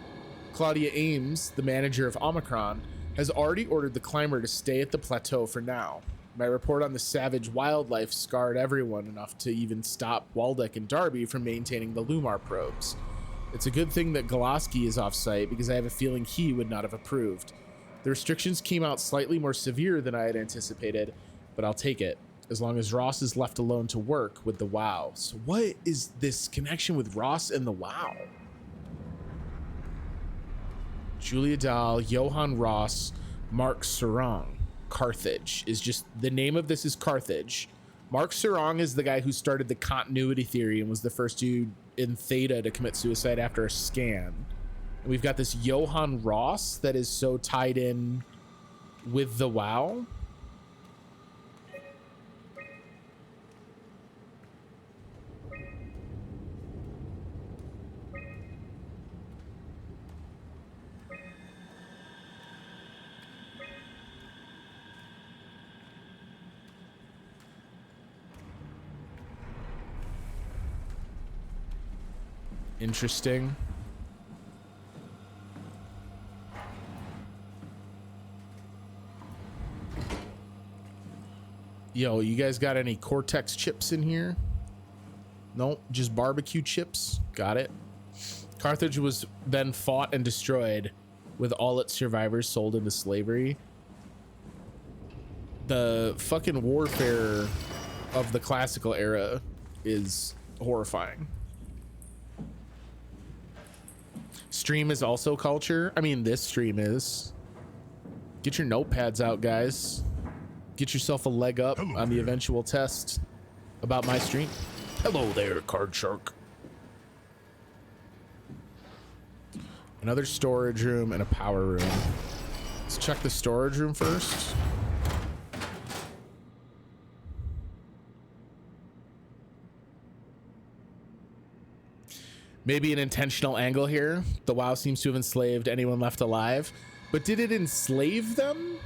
Claudia Ames, the manager of Omicron, has already ordered the climber to stay at the plateau for now. My report on the savage wildlife scarred everyone enough to even stop Waldeck and Darby from maintaining the Lumar probes. It's a good thing that Goloski is off-site because I have a feeling he would not have approved. The restrictions came out slightly more severe than I had anticipated, but I'll take it, as long as Ross is left alone to work with the WoW. So what is this connection with Ross and the WoW? Julia Dahl, Johann Ross, Mark Serong. Carthage is just, the name of this is Carthage. Mark Serong is the guy who started the continuity theory and was the first dude in Theta to commit suicide after a scan. And we've got this Johann Ross that is so tied in with the WoW. Interesting. Yo, you guys got any Cortex chips in here? Nope, just barbecue chips. Got it. Carthage was then fought and destroyed, with all its survivors sold into slavery. The fucking warfare of the classical era is horrifying. Stream is also culture. I mean, this stream is. Get your notepads out, guys. Get yourself a leg up on the eventual test about my stream. Hello there, Card Shark. Another storage room and a power room. Let's check the storage room first. Maybe an intentional angle here. The WoW seems to have enslaved anyone left alive. But did it enslave them?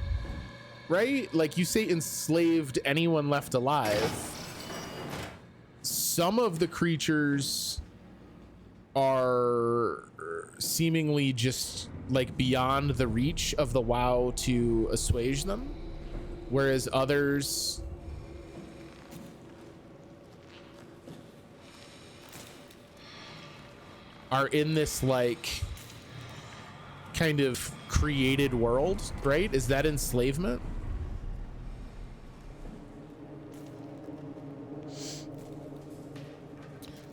Right? Like, you say enslaved anyone left alive. Some of the creatures are seemingly just like beyond the reach of the WoW to assuage them. Whereas others are in this like kind of created world, right? Is that enslavement?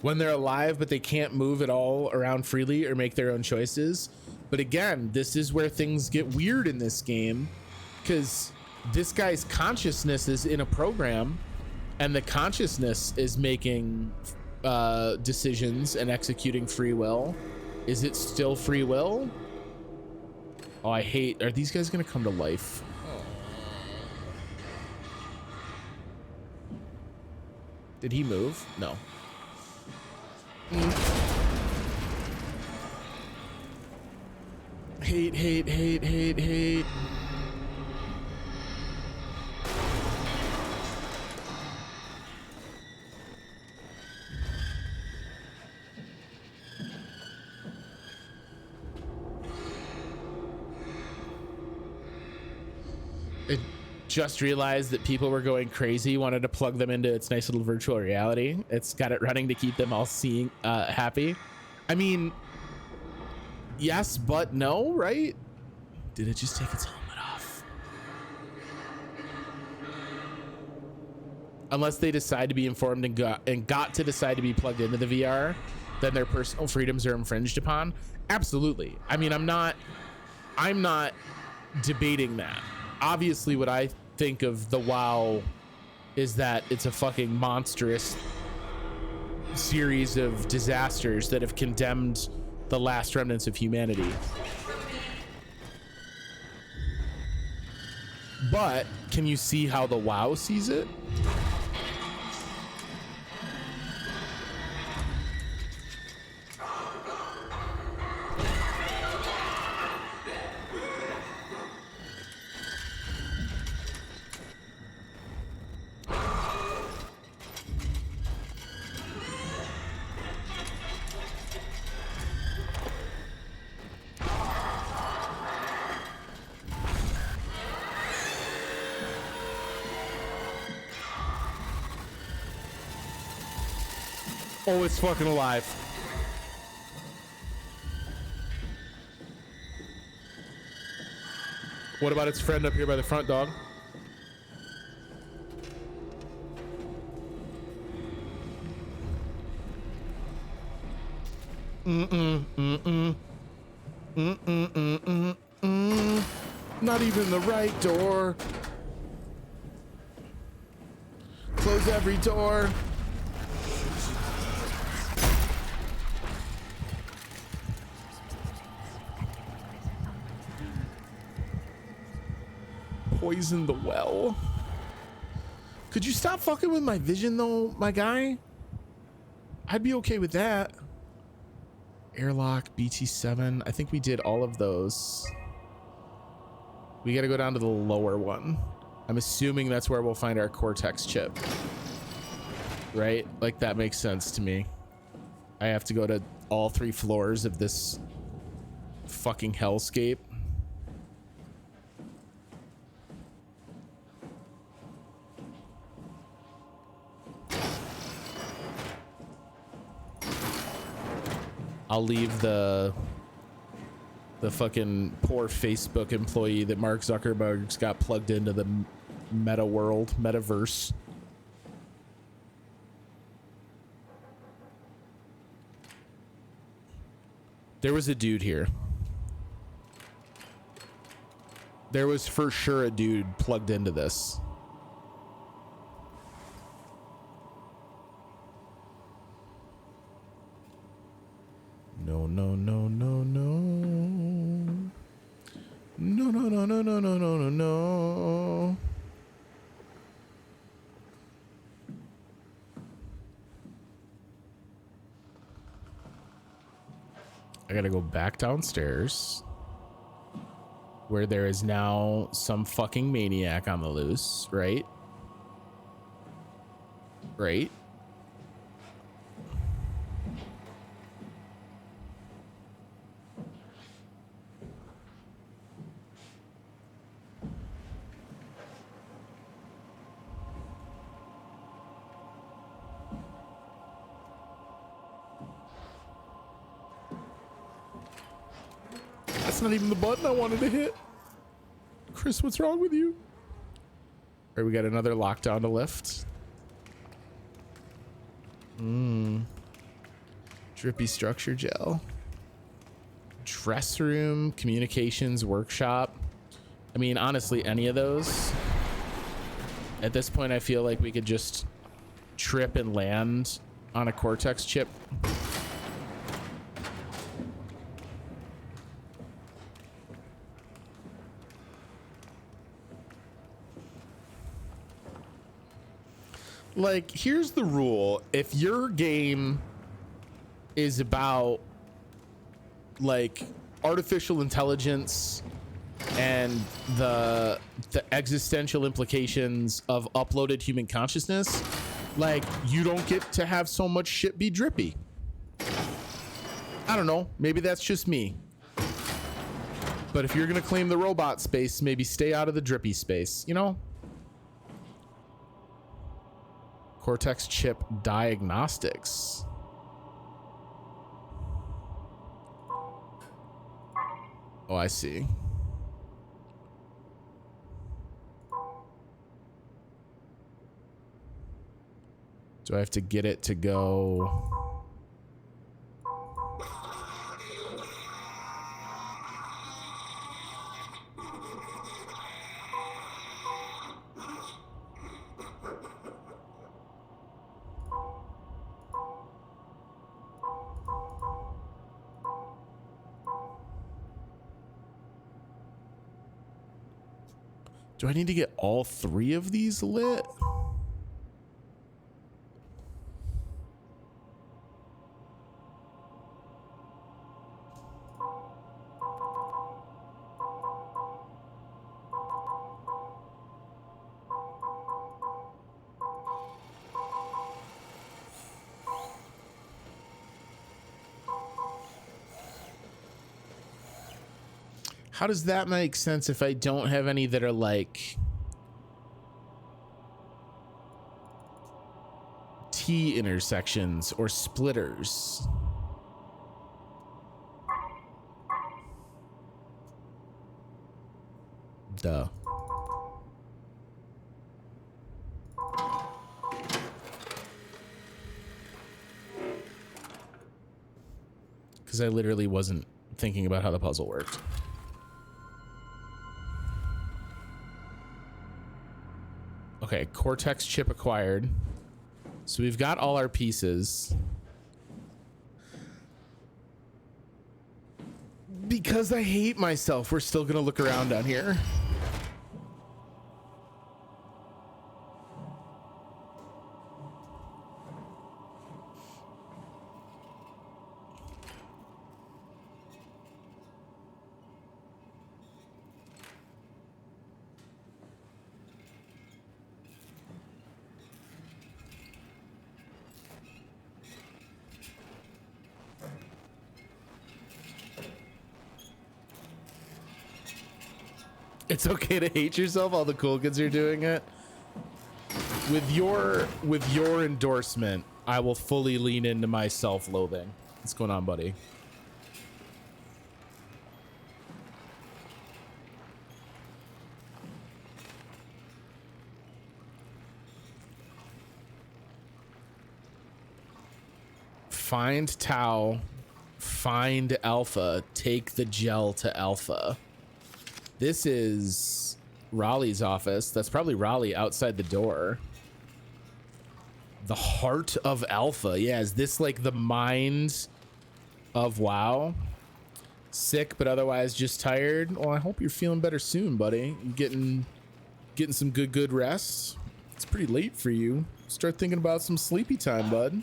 When they're alive, but they can't move at all around freely or make their own choices. But again, this is where things get weird in this game, because this guy's consciousness is in a program and the consciousness is making decisions and executing free will. Is it still free will? Oh, I hate, are these guys gonna come to life? Did he move? No. Hate, hate, hate, hate, hate. It just realized that people were going crazy, wanted to plug them into its nice little virtual reality. It's got it running to keep them all seeing happy. I mean, yes, but no, right? Did it just take its helmet off? Unless they decide to be informed and got to decide to be plugged into the VR, then their personal freedoms are infringed upon. Absolutely. I mean, I'm not debating that. Obviously, what I think of the WoW is that it's a fucking monstrous series of disasters that have condemned the last remnants of humanity. But can you see how the WoW sees it? Oh, it's fucking alive. What about its friend up here by the front, dog? Not even the right door. Close every door. Poison the well. Could you stop fucking with my vision though, my guy? I'd be okay with that. Airlock, BT7. I think we did all of those. We got to go down to the lower one. I'm assuming that's where we'll find our Cortex chip. Right? Like, that makes sense to me. I have to go to all 3 floors of this fucking hellscape. I'll leave the fucking poor Facebook employee that Mark Zuckerberg's got plugged into the meta world, metaverse. There was a dude here. There was for sure a dude plugged into this. No, no, no, no, no. No, no, no, no, no, no, no, no, no. I gotta go back downstairs where there is now some fucking maniac on the loose, right? Right? That's not even the button I wanted to hit. Chris, what's wrong with you? All right, we got another lockdown to lift. Drippy structure gel. Dress room, communications workshop. I mean, honestly, any of those. At this point, I feel like we could just trip and land on a Cortex chip. Like, here's the rule. If your game is about like artificial intelligence and the existential implications of uploaded human consciousness, like, you don't get to have so much shit be drippy. I don't know. Maybe that's just me. But if you're gonna claim the robot space, maybe stay out of the drippy space, you know? Cortex chip diagnostics. Oh, I see. Do I have to get it to go? Do I need to get all 3 of these lit? How does that make sense if I don't have any that are like T intersections or splitters. Duh. Because I literally wasn't thinking about how the puzzle worked. Okay, Cortex chip acquired. So we've got all our pieces. Because I hate myself, we're still gonna look around down here. It's okay to hate yourself. All the cool kids are doing it. With your endorsement, I will fully lean into my self-loathing. What's going on, buddy? Find Tau. Find Alpha. Take the gel to Alpha. This is Raleigh's office. That's probably Raleigh outside the door. The heart of Alpha. Yeah, is this like the mind of WoW? Sick, but otherwise just tired. Well, I hope you're feeling better soon, buddy. You getting some good rest. It's pretty late for you. Start thinking about some sleepy time, bud.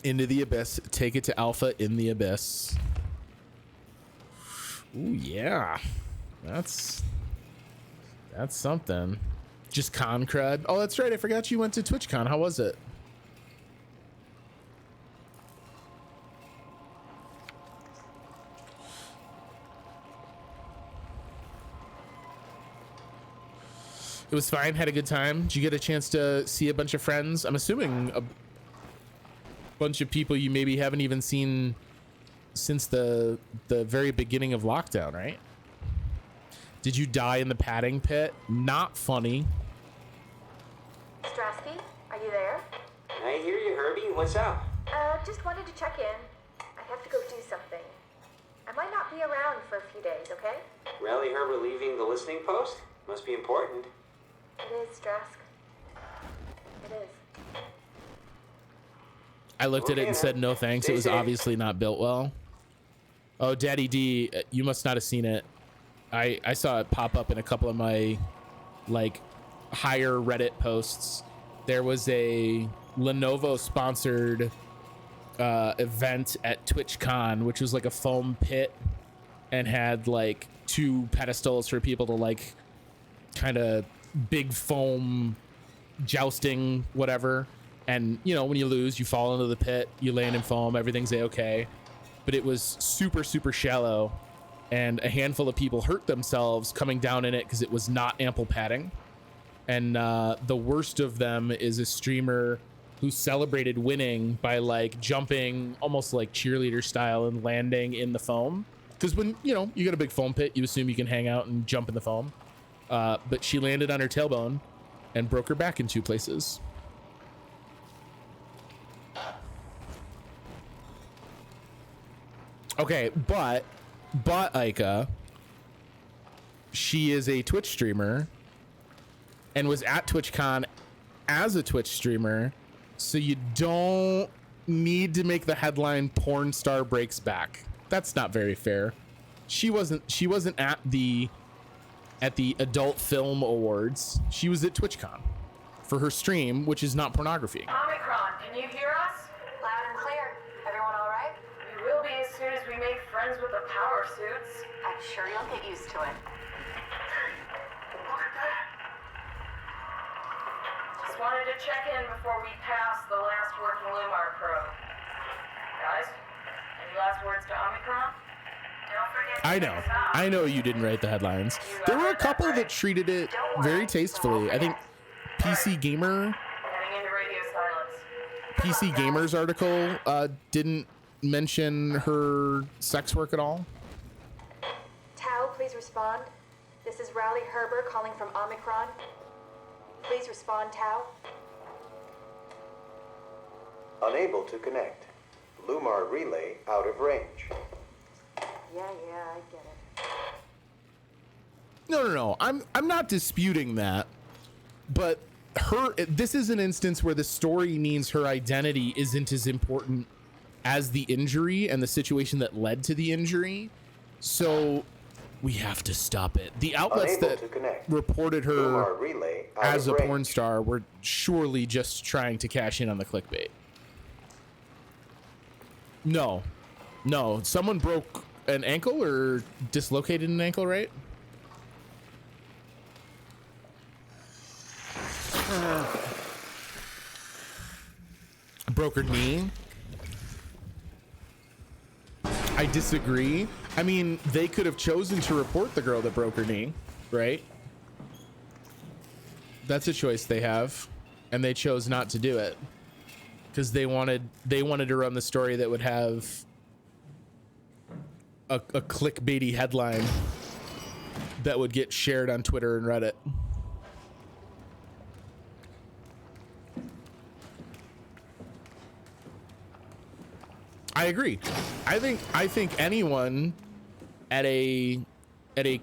Into the abyss. Take it to Alpha in the abyss. Ooh, yeah. That's something. Just con crud. Oh, that's right. I forgot you went to TwitchCon. How was it? It was fine. Had a good time. Did you get a chance to see a bunch of friends? I'm assuming a bunch of people you maybe haven't even seen since the very beginning of lockdown, right? Did you die in the padding pit? Not funny. Strasky, are you there? I hear you, Herbie. What's up? Just wanted to check in. I have to go do something. I might not be around for a few days, okay? Rally Herbert leaving the listening post? Must be important. It is, Strask. It is. I looked at it and said no thanks. It was obviously not built well. Oh, Daddy D, you must not have seen it. I saw it pop up in a couple of my like higher Reddit posts. There was a Lenovo sponsored event at TwitchCon, which was like a foam pit and had like 2 pedestals for people to like kind of big foam jousting, whatever. And you know, when you lose, you fall into the pit, you land in foam, everything's a-okay. But it was super shallow, and a handful of people hurt themselves coming down in it because it was not ample padding. And the worst of them is a streamer who celebrated winning by like jumping almost like cheerleader style and landing in the foam. Because when, you know, you got a big foam pit, you assume you can hang out and jump in the foam. But she landed on her tailbone and broke her back in 2 places. Okay, but Aika, she is a Twitch streamer and was at TwitchCon as a Twitch streamer, so you don't need to make the headline porn star breaks back. That's not very fair. She wasn't at the Adult Film Awards. She was at TwitchCon for her stream, which is not pornography. Omicron, can you hear us? Loud and clear. Everyone all right? We will be as soon as we make friends with the power suits. I'm sure you'll get used to it. Just wanted to check in before we pass the last working Lumar probe. Guys, any last words to Omicron? I know you didn't write the headlines. There were a couple that treated it very tastefully. I think PC Gamer. Heading into radio silence. PC Gamer's article didn't mention her sex work at all. Tau, please respond. This is Riley Herber calling from Omicron. Please respond, Tau. Unable to connect. Lumar relay out of range. Yeah, I get it. No. I'm not disputing that, but this is an instance where the story means her identity isn't as important as the injury and the situation that led to the injury. So we have to stop it. The outlets that reported her as a porn star were surely just trying to cash in on the clickbait. No. Someone broke an ankle or dislocated an ankle, right? Broke her knee. I disagree. I mean, they could have chosen to report the girl that broke her knee, right? That's a choice they have, and they chose not to do it because they wanted to run the story that would have a clickbaity headline that would get shared on Twitter and Reddit. I agree. I think anyone at a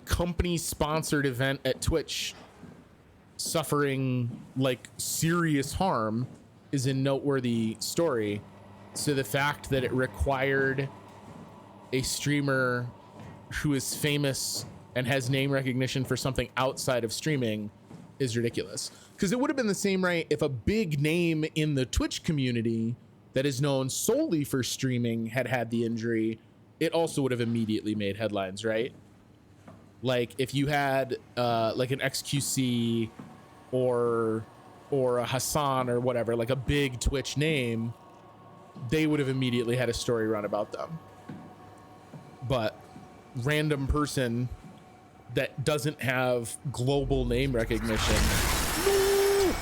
company sponsored event at Twitch suffering like serious harm is a noteworthy story. So the fact that it required a streamer who is famous and has name recognition for something outside of streaming is ridiculous. Because it would have been the same, right, if a big name in the Twitch community that is known solely for streaming had the injury, it also would have immediately made headlines, right? Like if you had like an XQC or a Hassan or whatever, like a big Twitch name, they would have immediately had a story run about them. But random person that doesn't have global name recognition. No!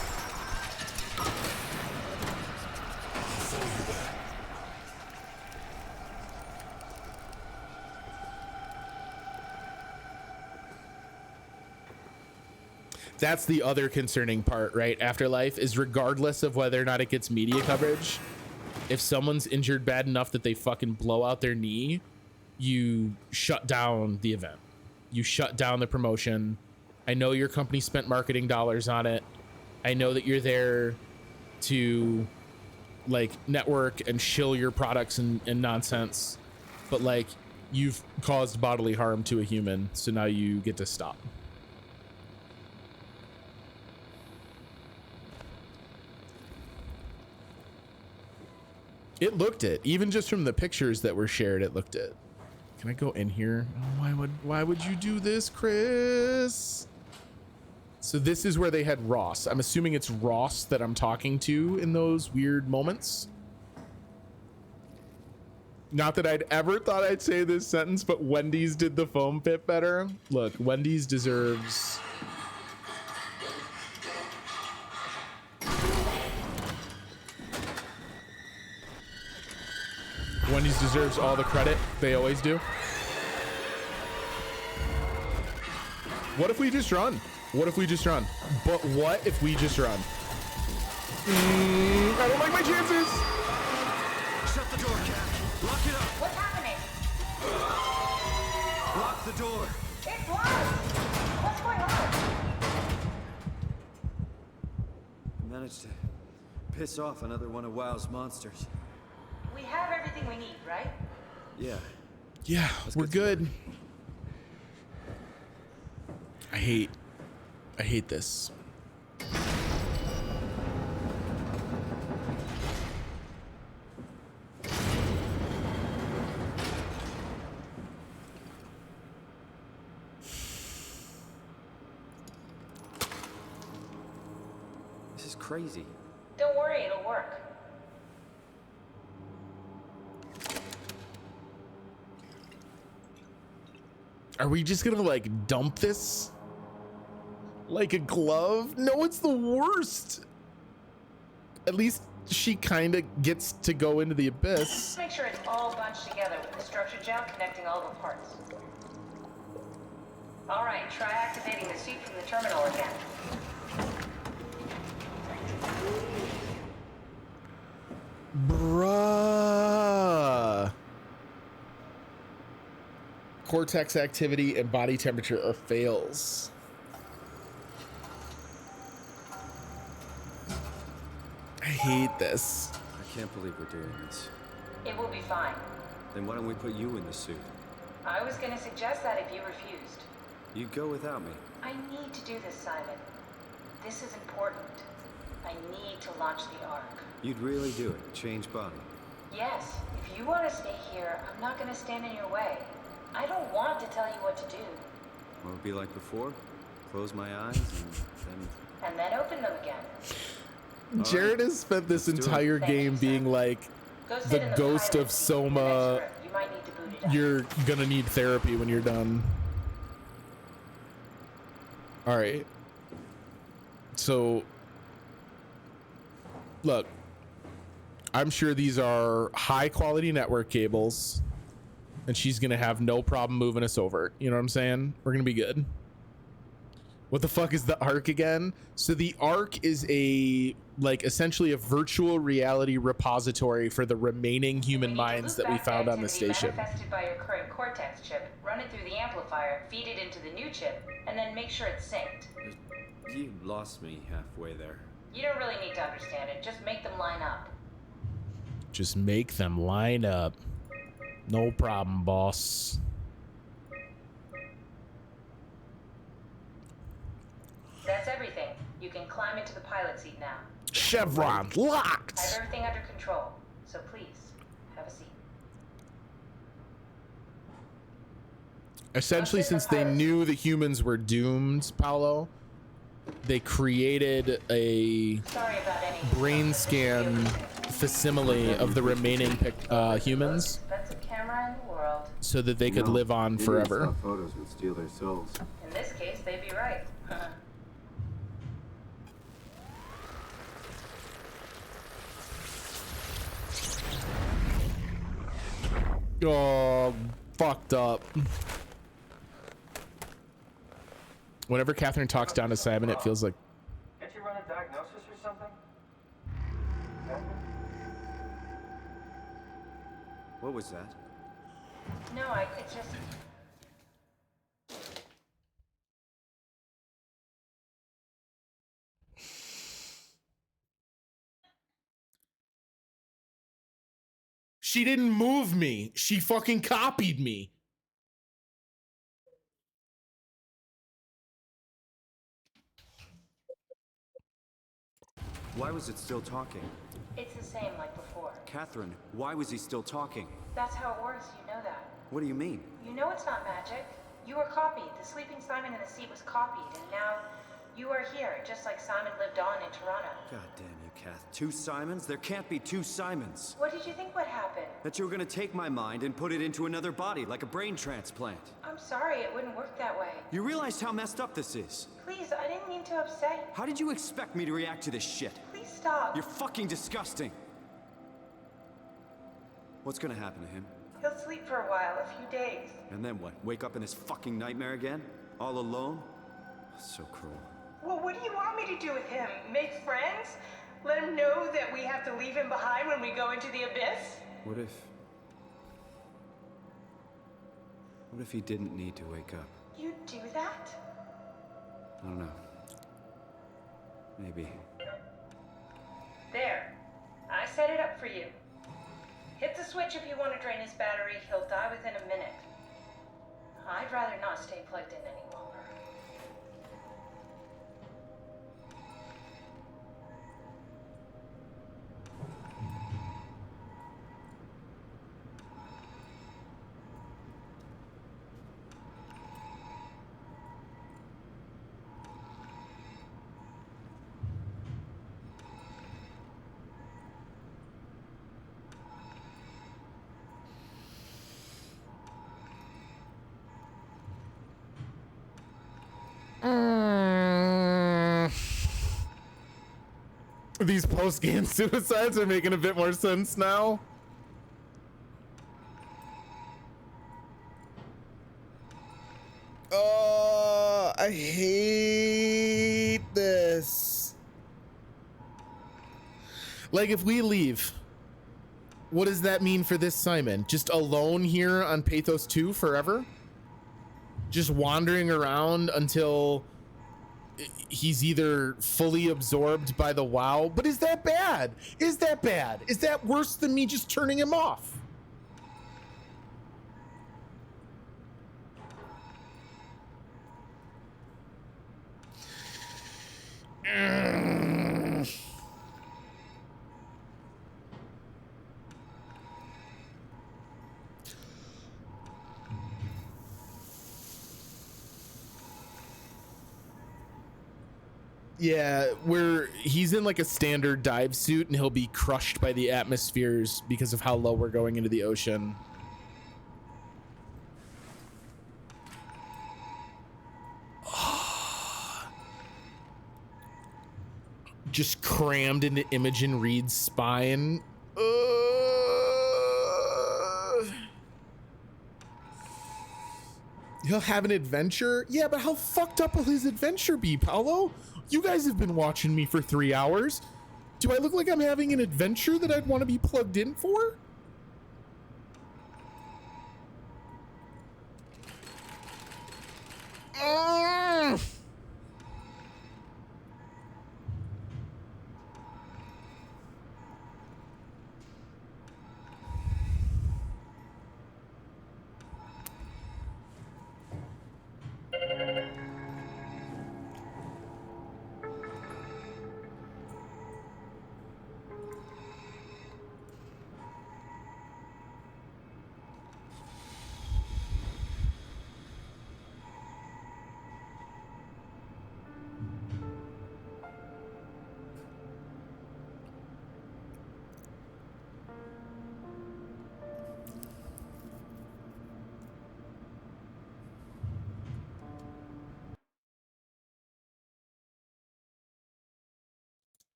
That's the other concerning part, right? Afterlife is regardless of whether or not it gets media coverage, if someone's injured bad enough that they fucking blow out their knee, you shut down the event. You shut down the promotion. I know your company spent marketing dollars on it. I know that you're there to like network and shill your products and nonsense, but like you've caused bodily harm to a human, so now you get to stop. It looked it, even just from the pictures that were shared, it looked it. Can I go in here? Oh, why would you do this, Chris? So this is where they had Ross. I'm assuming it's Ross that I'm talking to in those weird moments. Not that I'd ever thought I'd say this sentence, but Wendy's did the foam pit better. Look, Wendy's deserves... Wendy's deserves all the credit. They always do. What if we just run? What if we just run? But what if we just run? I don't like my chances. Shut the door, Cat. Lock it up. What's happening? Lock the door. It's locked. What's going on? Managed to piss off another one of WoW's monsters. We have everything we need, right? Yeah. Yeah, we're good. I hate this. This is crazy. Don't worry, it'll work. Are we just gonna like dump this? Like a glove? No, it's the worst. At least she kind of gets to go into the abyss. Make sure it's all bunched together with the structure gel connecting all the parts. All right, try activating the suit from the terminal again. Bruh. Cortex activity and body temperature are fails. I hate this. I can't believe we're doing this. It will be fine. Then why don't we put you in the suit? I was gonna suggest that if you refused. You go without me. I need to do this, Simon. This is important. I need to launch the Ark. You'd really do it? Change body? Yes, if you want to stay here, I'm not gonna stand in your way. I don't want to tell you what to do. What would it be like before? Close my eyes And then open them again. Jared has spent this entire game being like the ghost of Soma. You might need to boot it up. You're gonna need therapy when you're done. All right. So, look, I'm sure these are high quality network cables, and she's gonna have no problem moving us over. You know what I'm saying? We're gonna be good. What the fuck is the Ark again? So the Ark is essentially a virtual reality repository for the remaining human minds that we found on the station. Manifested by your current Cortex chip, run it through the amplifier, feed it into the new chip, and then make sure it's synced. You lost me halfway there. You don't really need to understand it. Just make them line up. Just make them line up. No problem, boss. That's everything. You can climb into the pilot seat now. Chevron locked. I have everything under control, so please, have a seat. Essentially, since they knew the humans were doomed, Paolo, they created a brain scan facsimile of the remaining humans Expensive camera in the world. so that they could live on forever. Photos would steal their souls. In this case, they'd be right. Oh, fucked up. Whenever Catherine talks down to Simon, it feels like... Can't you run a diagnosis or something? What was that? No, it's just... She didn't move me. She fucking copied me. Why was it still talking? It's the same like before. Catherine, why was he still talking? That's how it works, you know that. What do you mean? You know it's not magic. You were copied. The sleeping Simon in the seat was copied, and now you are here, just like Simon lived on in Toronto. God damn you, Kath. 2 Simons? There can't be 2 Simons. What did you think would happen? That you were gonna take my mind and put it into another body, like a brain transplant. I'm sorry, it wouldn't work that way. You realized how messed up this is? Please, I didn't mean to upset you. How did you expect me to react to this shit? Please stop. You're fucking disgusting. What's gonna happen to him? He'll sleep for a while, a few days. And then what? Wake up in his fucking nightmare again? All alone? So cruel. Well, what do you want me to do with him? Make friends? Let him know that we have to leave him behind when we go into the abyss? What if he didn't need to wake up? You'd do that? I don't know. Maybe. There. I set it up for you. Hit the switch if you want to drain his battery. He'll die within a minute. I'd rather not stay plugged in any longer. These post-game suicides are making a bit more sense now. Oh, I hate this. Like, if we leave, what does that mean for this Simon? Just alone here on Pathos 2 forever? Just wandering around until he's either fully absorbed by the WoW. But is that bad? Is that bad? Is that worse than me just turning him off? Yeah, he's in like a standard dive suit and he'll be crushed by the atmospheres because of how low we're going into the ocean. Just crammed into Imogen Reed's spine. He'll have an adventure? Yeah, but how fucked up will his adventure be, Paolo? You guys have been watching me for 3 hours. Do I look like I'm having an adventure that I'd want to be plugged in for?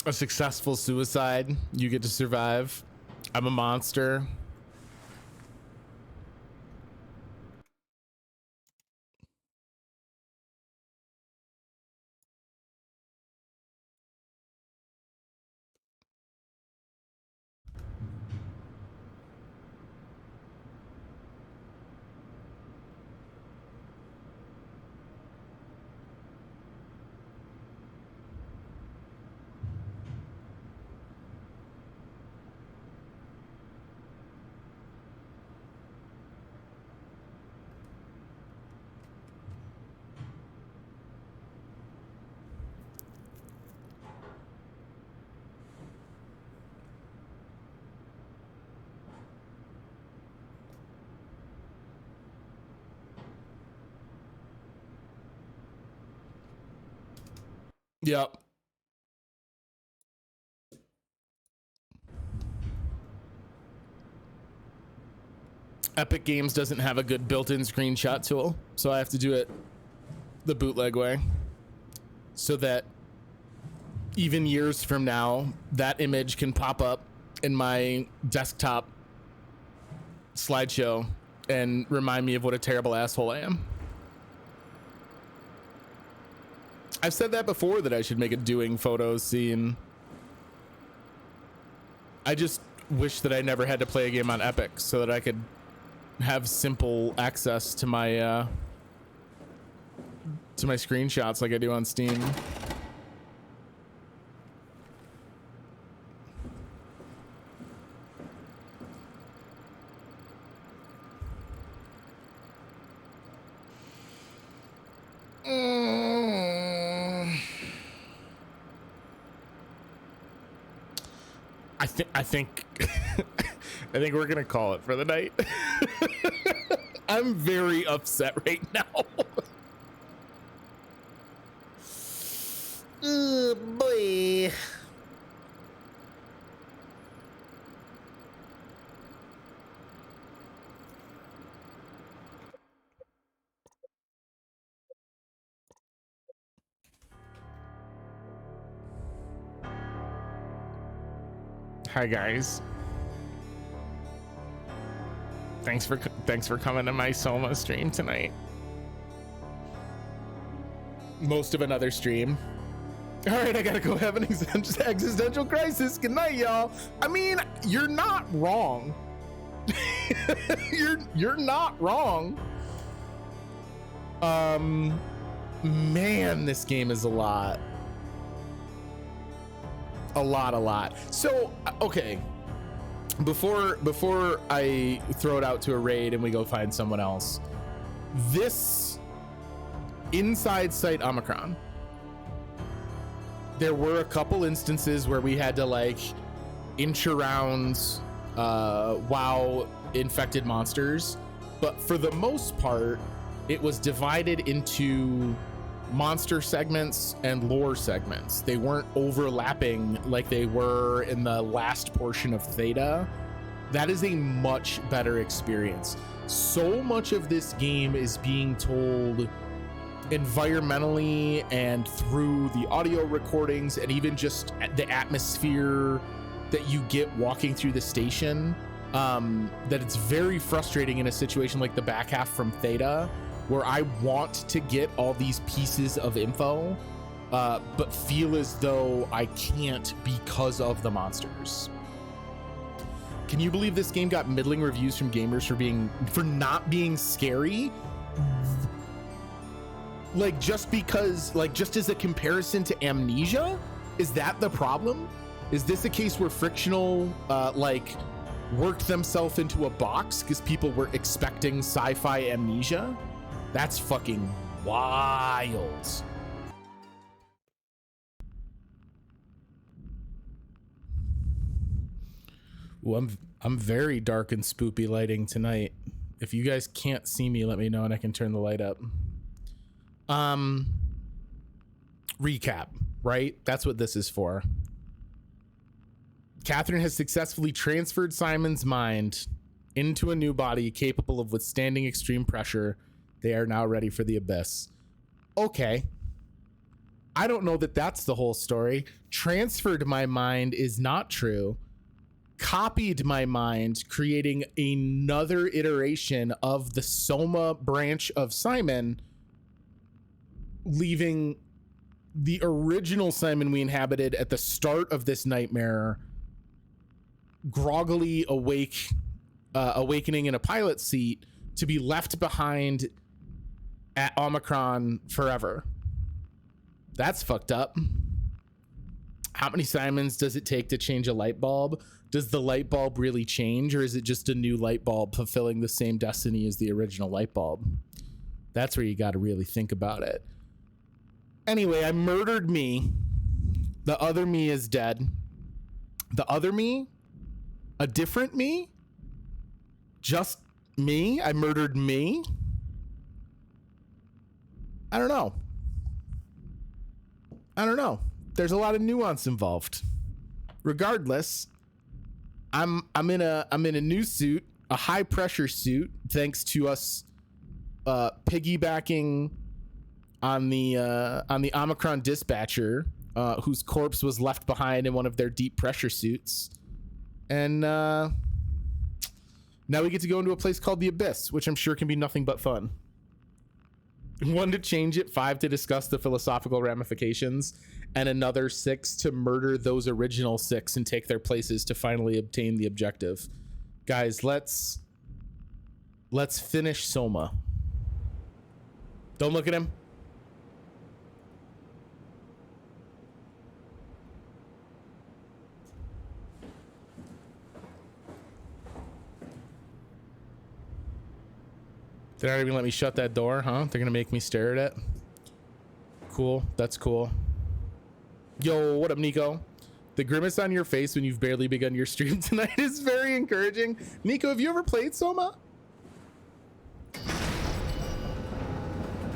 A successful suicide. You get to survive. I'm a monster. Yep. Epic Games doesn't have a good built-in screenshot tool, so I have to do it the bootleg way, so that even years from now, that image can pop up in my desktop slideshow and remind me of what a terrible asshole I am. I've said that before, that I should make a doing photos scene. I just wish that I never had to play a game on Epic so that I could have simple access to my screenshots like I do on Steam. I think I think we're gonna call it for the night. I'm very upset right now. Oh boy. Hi guys. Thanks for coming to my Soma stream tonight. Most of another stream. All right, I gotta go have an existential crisis. Good night, y'all. I mean, you're not wrong. you're not wrong. Man, this game is a lot. A lot. So, okay. Before I throw it out to a raid and we go find someone else, this inside site Omicron, there were a couple instances where we had to like inch around WoW infected monsters, but for the most part it was divided into monster segments and lore segments. They weren't overlapping like they were in the last portion of Theta. That is a much better experience. So much of this game is being told environmentally and through the audio recordings and even just the atmosphere that you get walking through the station, that it's very frustrating in a situation like the back half from Theta, where I want to get all these pieces of info, but feel as though I can't because of the monsters. Can you believe this game got middling reviews from gamers for not being scary? Like just because, like just as a comparison to Amnesia? Is that the problem? Is this a case where Frictional like worked themselves into a box because people were expecting sci-fi Amnesia? That's fucking wild. Ooh, I'm very dark and spoopy lighting tonight. If you guys can't see me, let me know and I can turn the light up. Recap, right? That's what this is for. Catherine has successfully transferred Simon's mind into a new body capable of withstanding extreme pressure. They are now ready for the abyss. Okay. I don't know that that's the whole story. Transferred my mind is not true. Copied my mind, creating another iteration of the Soma branch of Simon, leaving the original Simon we inhabited at the start of this nightmare groggily awakening in a pilot seat to be left behind at Omicron forever. That's fucked up. How many Simons does it take to change a light bulb? Does the light bulb really change, or is it just a new light bulb fulfilling the same destiny as the original light bulb? That's where you got to really think about it. Anyway, I murdered me. The other me is dead. The other me? A different me? Just me? I murdered me? I don't know. There's a lot of nuance involved. Regardless, I'm in a new suit, a high pressure suit, thanks to us piggybacking on the Omicron dispatcher, whose corpse was left behind in one of their deep pressure suits. And now we get to go into a place called the Abyss, which I'm sure can be nothing but fun. 1 to change it, 5 to discuss the philosophical ramifications, and another 6 to murder those original 6 and take their places to finally obtain the objective. Guys, let's finish Soma. Don't look at him. They're not even let me shut that door, huh? They're gonna make me stare at it. Cool, that's cool. Yo, what up, Nico? The grimace on your face when you've barely begun your stream tonight is very encouraging. Nico, have you ever played Soma?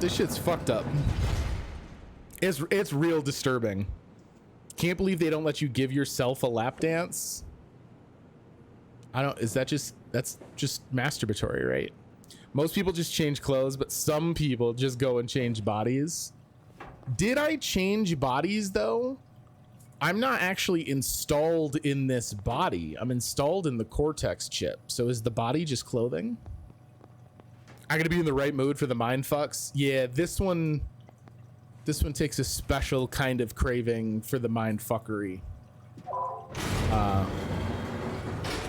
This shit's fucked up. It's real disturbing. Can't believe they don't let you give yourself a lap dance. That's just masturbatory, right? Most people just change clothes, but some people just go and change bodies. Did I change bodies though? I'm not actually installed in this body. I'm installed in the Cortex chip. So is the body just clothing? I gotta be in the right mood for the mind fucks. Yeah, this one takes a special kind of craving for the mind fuckery.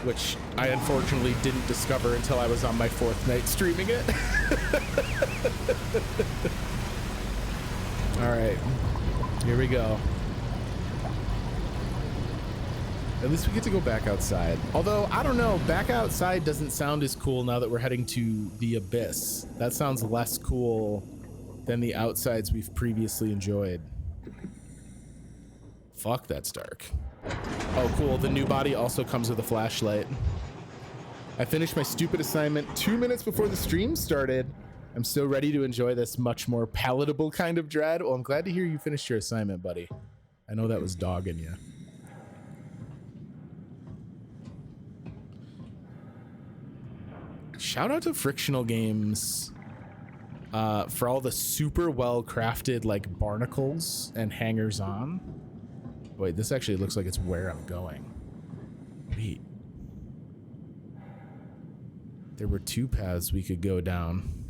Which I unfortunately didn't discover until I was on my 4th night streaming it. All right, here we go. At least we get to go back outside. Although, I don't know, back outside doesn't sound as cool now that we're heading to the abyss. That sounds less cool than the outsides we've previously enjoyed. Fuck, that's dark. Oh, cool. The new body also comes with a flashlight. I finished my stupid assignment 2 minutes before the stream started. I'm so ready to enjoy this much more palatable kind of dread. Well, I'm glad to hear you finished your assignment, buddy. I know that was dogging you. Shout out to Frictional Games for all the super well crafted like barnacles and hangers on. Wait, this actually looks like it's where I'm going. Wait. There were 2 paths we could go down.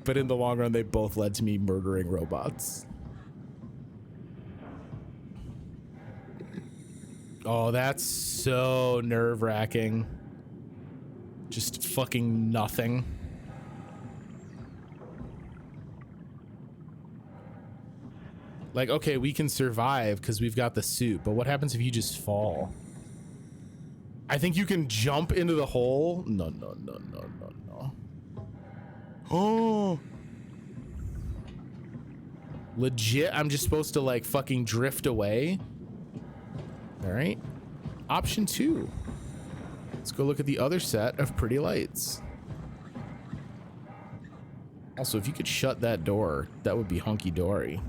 But in the long run, they both led to me murdering robots. Oh, that's so nerve-wracking. Just fucking nothing. Like, okay, we can survive because we've got the suit, but what happens if you just fall? I think you can jump into the hole. No. Oh. Legit, I'm just supposed to like fucking drift away. All right. Option 2. Let's go look at the other set of pretty lights. Also, if you could shut that door, that would be hunky-dory.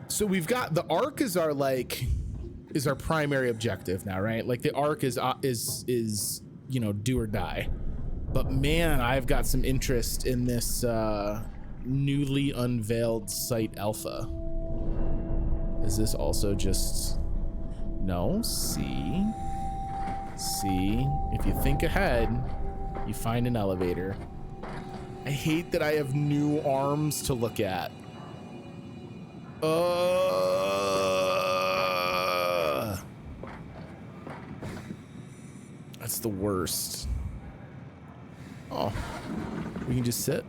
So we've got the Ark is our primary objective now, right? Like the Ark is you know, do or die. But man, I've got some interest in this newly unveiled Site Alpha. Is this also just no? See, if you think ahead, you find an elevator. I hate that I have new arms to look at. That's the worst. Oh, we can just sit.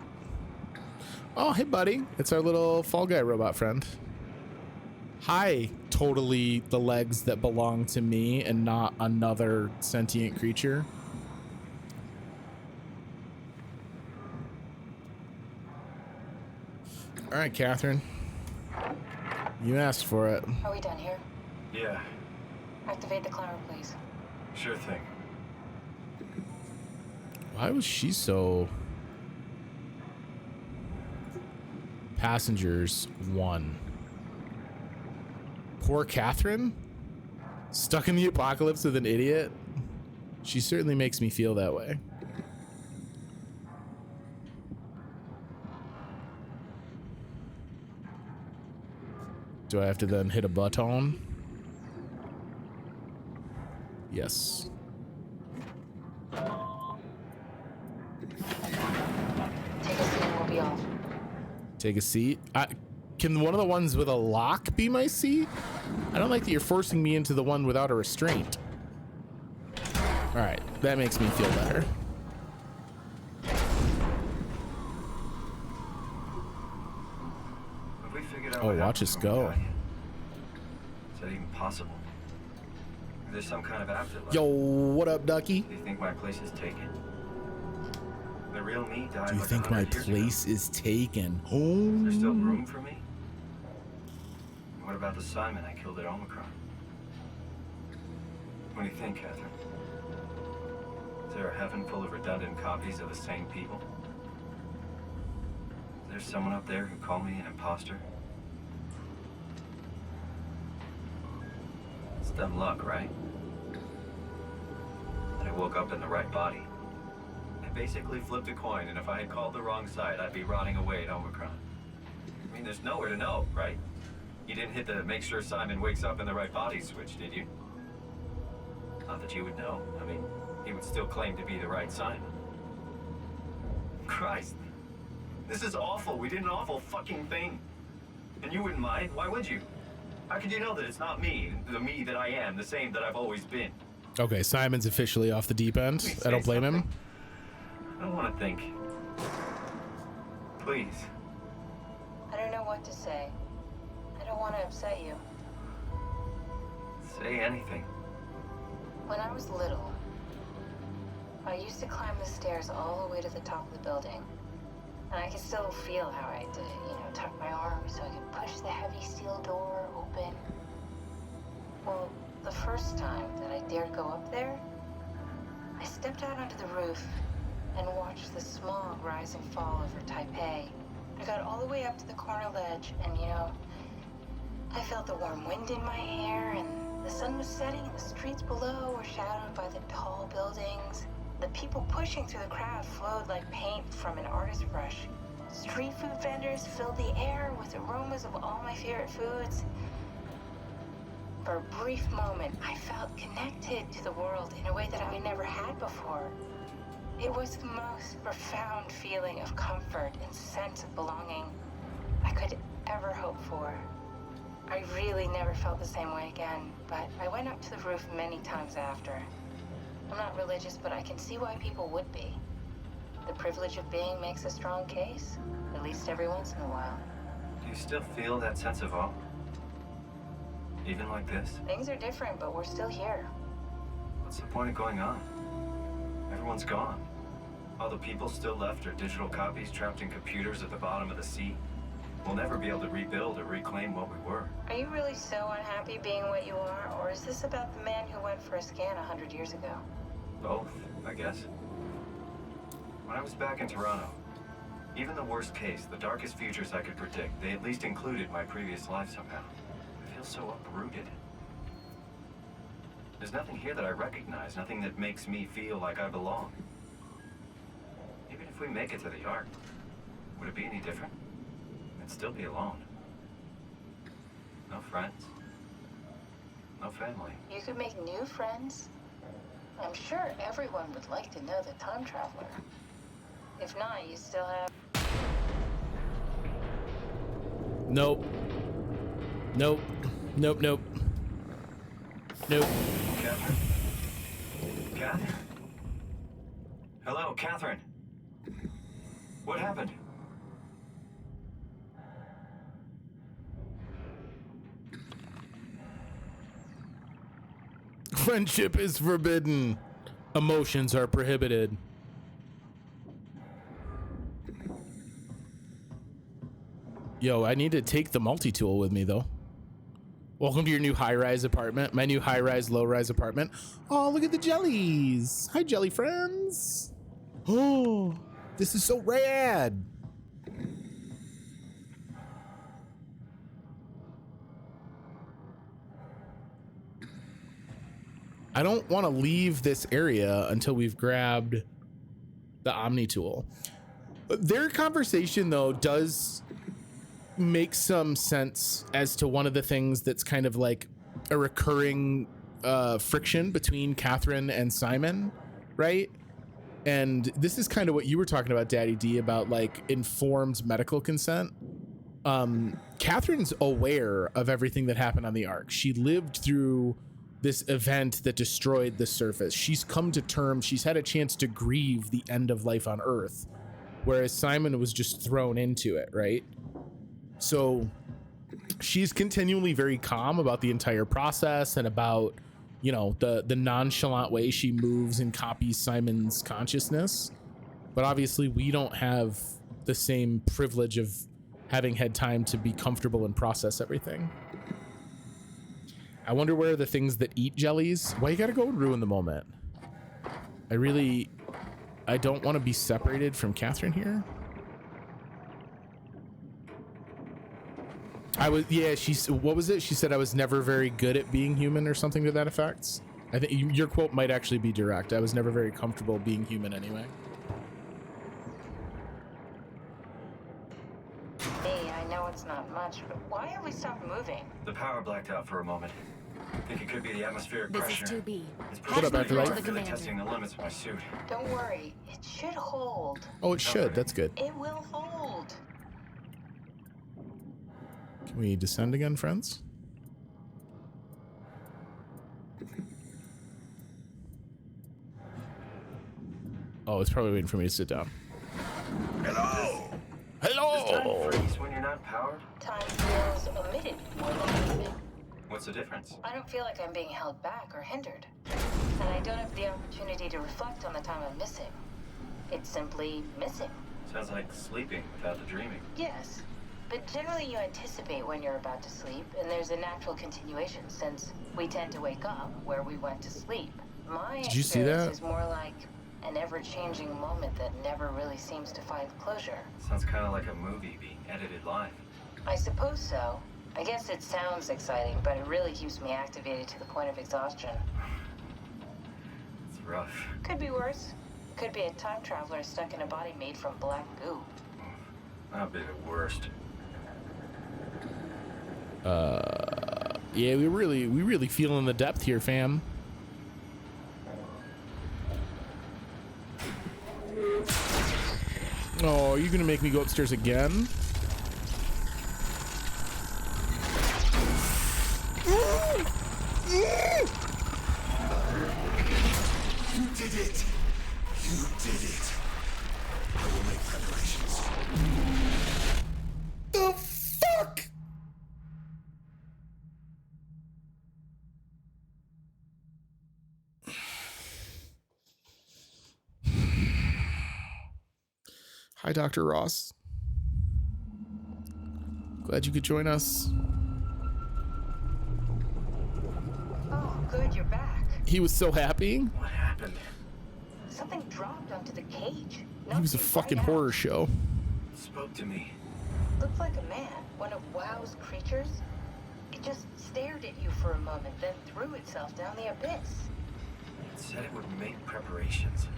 Oh, hey, buddy. It's our little Fall Guy robot friend. Hi, totally the legs that belong to me and not another sentient creature. All right, Catherine. You asked for it. Are we done here? Yeah, Activate the climber, please. sure thing. Why was she so... Passengers 1. Poor Catherine? Stuck in the apocalypse with an idiot? She certainly makes me feel that way. Do I have to then hit a button? Yes. Take a seat and we'll be off. Take a seat? Can one of the ones with a lock be my seat? I don't like that you're forcing me into the one without a restraint. All right, that makes me feel better. Have we figured out Oh, what watch happened us when we go. got here? Is that even possible? Is there some kind of afterlife? Yo, what up, Ducky? Do you think my place is taken? The real me died Do you like think my 100 years place is taken? ago. Is there still Oh. room for me? And what about the Simon I killed at Omicron? What do you think, Catherine? Is there a heaven full of redundant copies of the same people? Is there someone up there who called me an imposter? It's dumb luck, right? That I woke up in the right body. I basically flipped a coin, and if I had called the wrong side, I'd be rotting away at Omicron. I mean, there's nowhere to know, right? You didn't hit the make sure Simon wakes up in the right body switch, did you? Not that you would know. I mean, he would still claim to be the right Simon. Christ. This is awful. We did an awful fucking thing. And you wouldn't mind? Why would you? How could you know that it's not me, the me that I am, the same that I've always been? Okay, Simon's officially off the deep end. I don't blame him. I don't want to think. Please. I don't know what to say. I don't want to upset you. Say anything. When I was little, I used to climb the stairs all the way to the top of the building. And I could still feel how I had to, tuck my arms so I could push the heavy steel door open. Well, the first time that I dared go up there, I stepped out onto the roof and watched the smog rise and fall over Taipei. I got all the way up to the corner ledge, and I felt the warm wind in my hair, and the sun was setting, and the streets below were shadowed by the tall buildings. The people pushing through the crowd flowed like paint from an artist's brush. Street food vendors filled the air with aromas of all my favorite foods. For a brief moment, I felt connected to the world in a way that I never had before. It was the most profound feeling of comfort and sense of belonging I could ever hope for. I really never felt the same way again, but I went up to the roof many times after. I'm not religious, but I can see why people would be. The privilege of being makes a strong case, at least every once in a while. Do you still feel that sense of awe? Even like this? Things are different, but we're still here. What's the point of going on? Everyone's gone. All the people still left are digital copies trapped in computers at the bottom of the sea. We'll never be able to rebuild or reclaim what we were. Are you really so unhappy being what you are, or is this about the man who went for a scan 100 years ago? Both, I guess. When I was back in Toronto, even the worst case, the darkest futures I could predict, they at least included my previous life somehow. I feel so uprooted. There's nothing here that I recognize, nothing that makes me feel like I belong. Even if we make it to the Ark, would it be any different? I'd still be alone. No friends. No family. You could make new friends. I'm sure everyone would like to know the time traveler. If not, you still have... Nope. Nope. Nope, nope. Nope. Catherine? Catherine? Hello, Catherine. What happened? Friendship is forbidden. Emotions are prohibited. Yo, I need to take the multi-tool with me, though. Welcome to your new high-rise apartment. My new high-rise, low-rise apartment. Oh, look at the jellies. Hi, jelly friends. Oh, this is so rad. I don't want to leave this area until we've grabbed the Omni tool. Their conversation, though, does make some sense as to one of the things that's kind of like a recurring friction between Catherine and Simon, right? And this is kind of what you were talking about, Daddy D, about like informed medical consent. Catherine's aware of everything that happened on the Ark. She lived through this event that destroyed the surface. She's come to terms. She's had a chance to grieve the end of life on Earth, whereas Simon was just thrown into it, right? So she's continually very calm about the entire process and about, you know, the nonchalant way she moves and copies Simon's consciousness. But obviously we don't have the same privilege of having had time to be comfortable and process everything. I wonder where the things that eat jellies. Why you gotta go and ruin the moment? I don't want to be separated from Catherine here. What was it? She said I was never very good at being human or something to that effect. I think your quote might actually be direct. I was never very comfortable being human anyway. Hey, I know it's not much, but why have we stopped moving? The power blacked out for a moment. I think it could be the atmospheric This pressure. is 2B. What up, Afterlife? To the Really commander. testing the limits of my suit. Don't worry, it should hold. Oh, it should. That's good. It will hold. Can we descend again, friends? Oh, it's probably waiting for me to sit down. Hello! Hello! Does time freeze when you're not powered? Time feels omitted more than moving. What's the difference? I don't feel like I'm being held back or hindered. And I don't have the opportunity to reflect on the time I'm missing. It's simply missing. Sounds like sleeping without the dreaming. Yes. But generally you anticipate when you're about to sleep, and there's a natural continuation since we tend to wake up where we went to sleep. My Did you see experience that? is more like an ever-changing moment that never really seems to find closure. Sounds kind of like a movie being edited live. I suppose so. I guess it sounds exciting, but it really keeps me activated to the point of exhaustion. It's rough. Could be worse. Could be a time traveler stuck in a body made from black goo. That'd be the worst. Yeah, we really feeling the depth here, fam. Oh, are you gonna make me go upstairs again? You did it! You did it! I will make preparations. The fuck? Hi, Dr. Ross. Glad you could join us. Oh, good, you're back. He was so happy. What happened? Something dropped onto the cage. He was a fucking horror show. Spoke to me. Looked like a man, one of WoW's creatures. It just stared at you for a moment, then threw itself down the abyss. It said it would make preparations.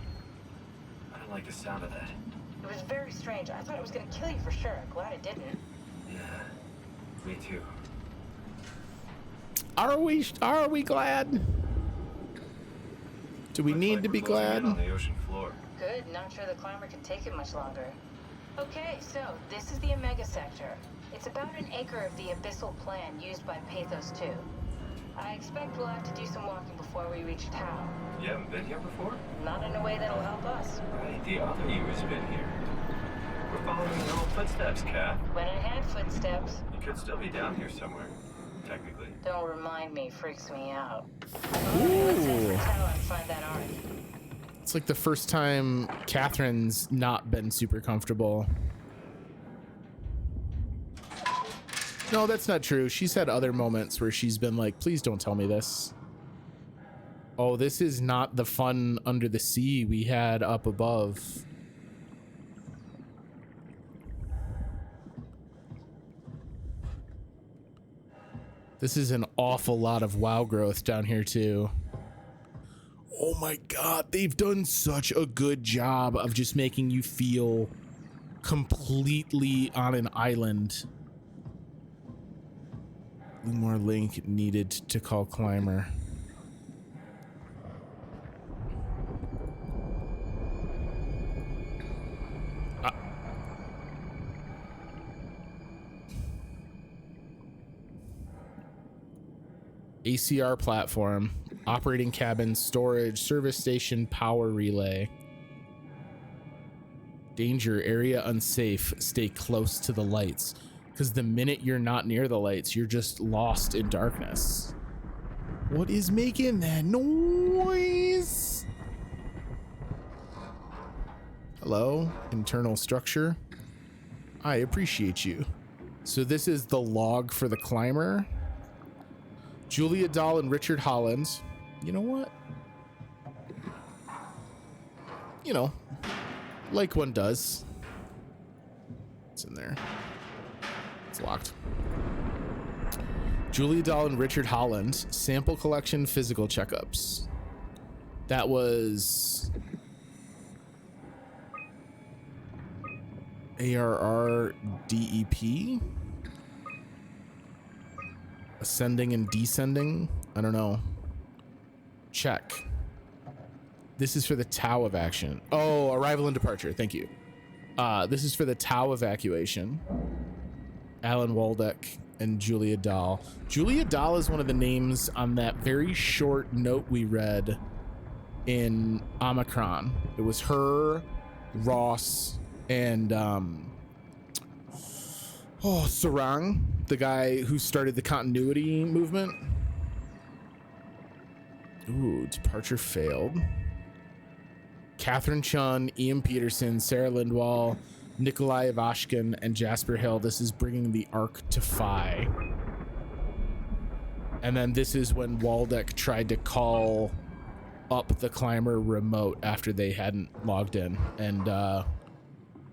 I don't like the sound of that. It was very strange. I thought it was gonna kill you for sure. Glad it didn't. Yeah, me too. Are we glad? Do we need to be glad? On the ocean floor. Good, not sure the climber can take it much longer. Okay, so this is the Omega Sector. It's about an acre of the abyssal plan used by Pathos 2. I expect we'll have to do some walking before we reach town. You haven't been here before? Not in a way that'll help us. Right, the other you has been here. We're following your old footsteps, Kat. When I had footsteps. You could still be down here somewhere, technically. Don't remind me, freaks me out. Ooh. Let's head for town and find that arc. It's like the first time Catherine's not been super comfortable. No, that's not true. She's had other moments where she's been like, please don't tell me this. Oh, this is not the fun under the sea we had up above. This is an awful lot of WoW growth down here too. Oh my god, they've done such a good job of just making you feel completely on an island. More link needed to call climber. ACR platform, operating cabin, storage, service station, power relay. Danger, area unsafe, stay close to the lights. Because the minute you're not near the lights, you're just lost in darkness. What is making that noise? Hello, internal structure. I appreciate you. So this is the log for the climber. Julia Dahl and Richard Holland. You know what? you know, like one does. It's in there. It's locked. Julia Dahl and Richard Holland, sample collection, physical checkups. That was ARR DEP. Ascending and descending. I don't know. Check. This is for the Tau evacuation. Oh, arrival and departure. Thank you. This is for the Tau evacuation. Alan Waldeck and Julia Dahl. Julia Dahl is one of the names on that very short note we read in Omicron. It was her, Ross, and Sarang, the guy who started the continuity movement. Ooh, departure failed. Catherine Chun, Ian Peterson, Sarah Lindwall, Nikolai Ivashkin, and Jasper Hill. This is bringing the Ark to Phi. And then this is when Waldeck tried to call up the climber remote after they hadn't logged in and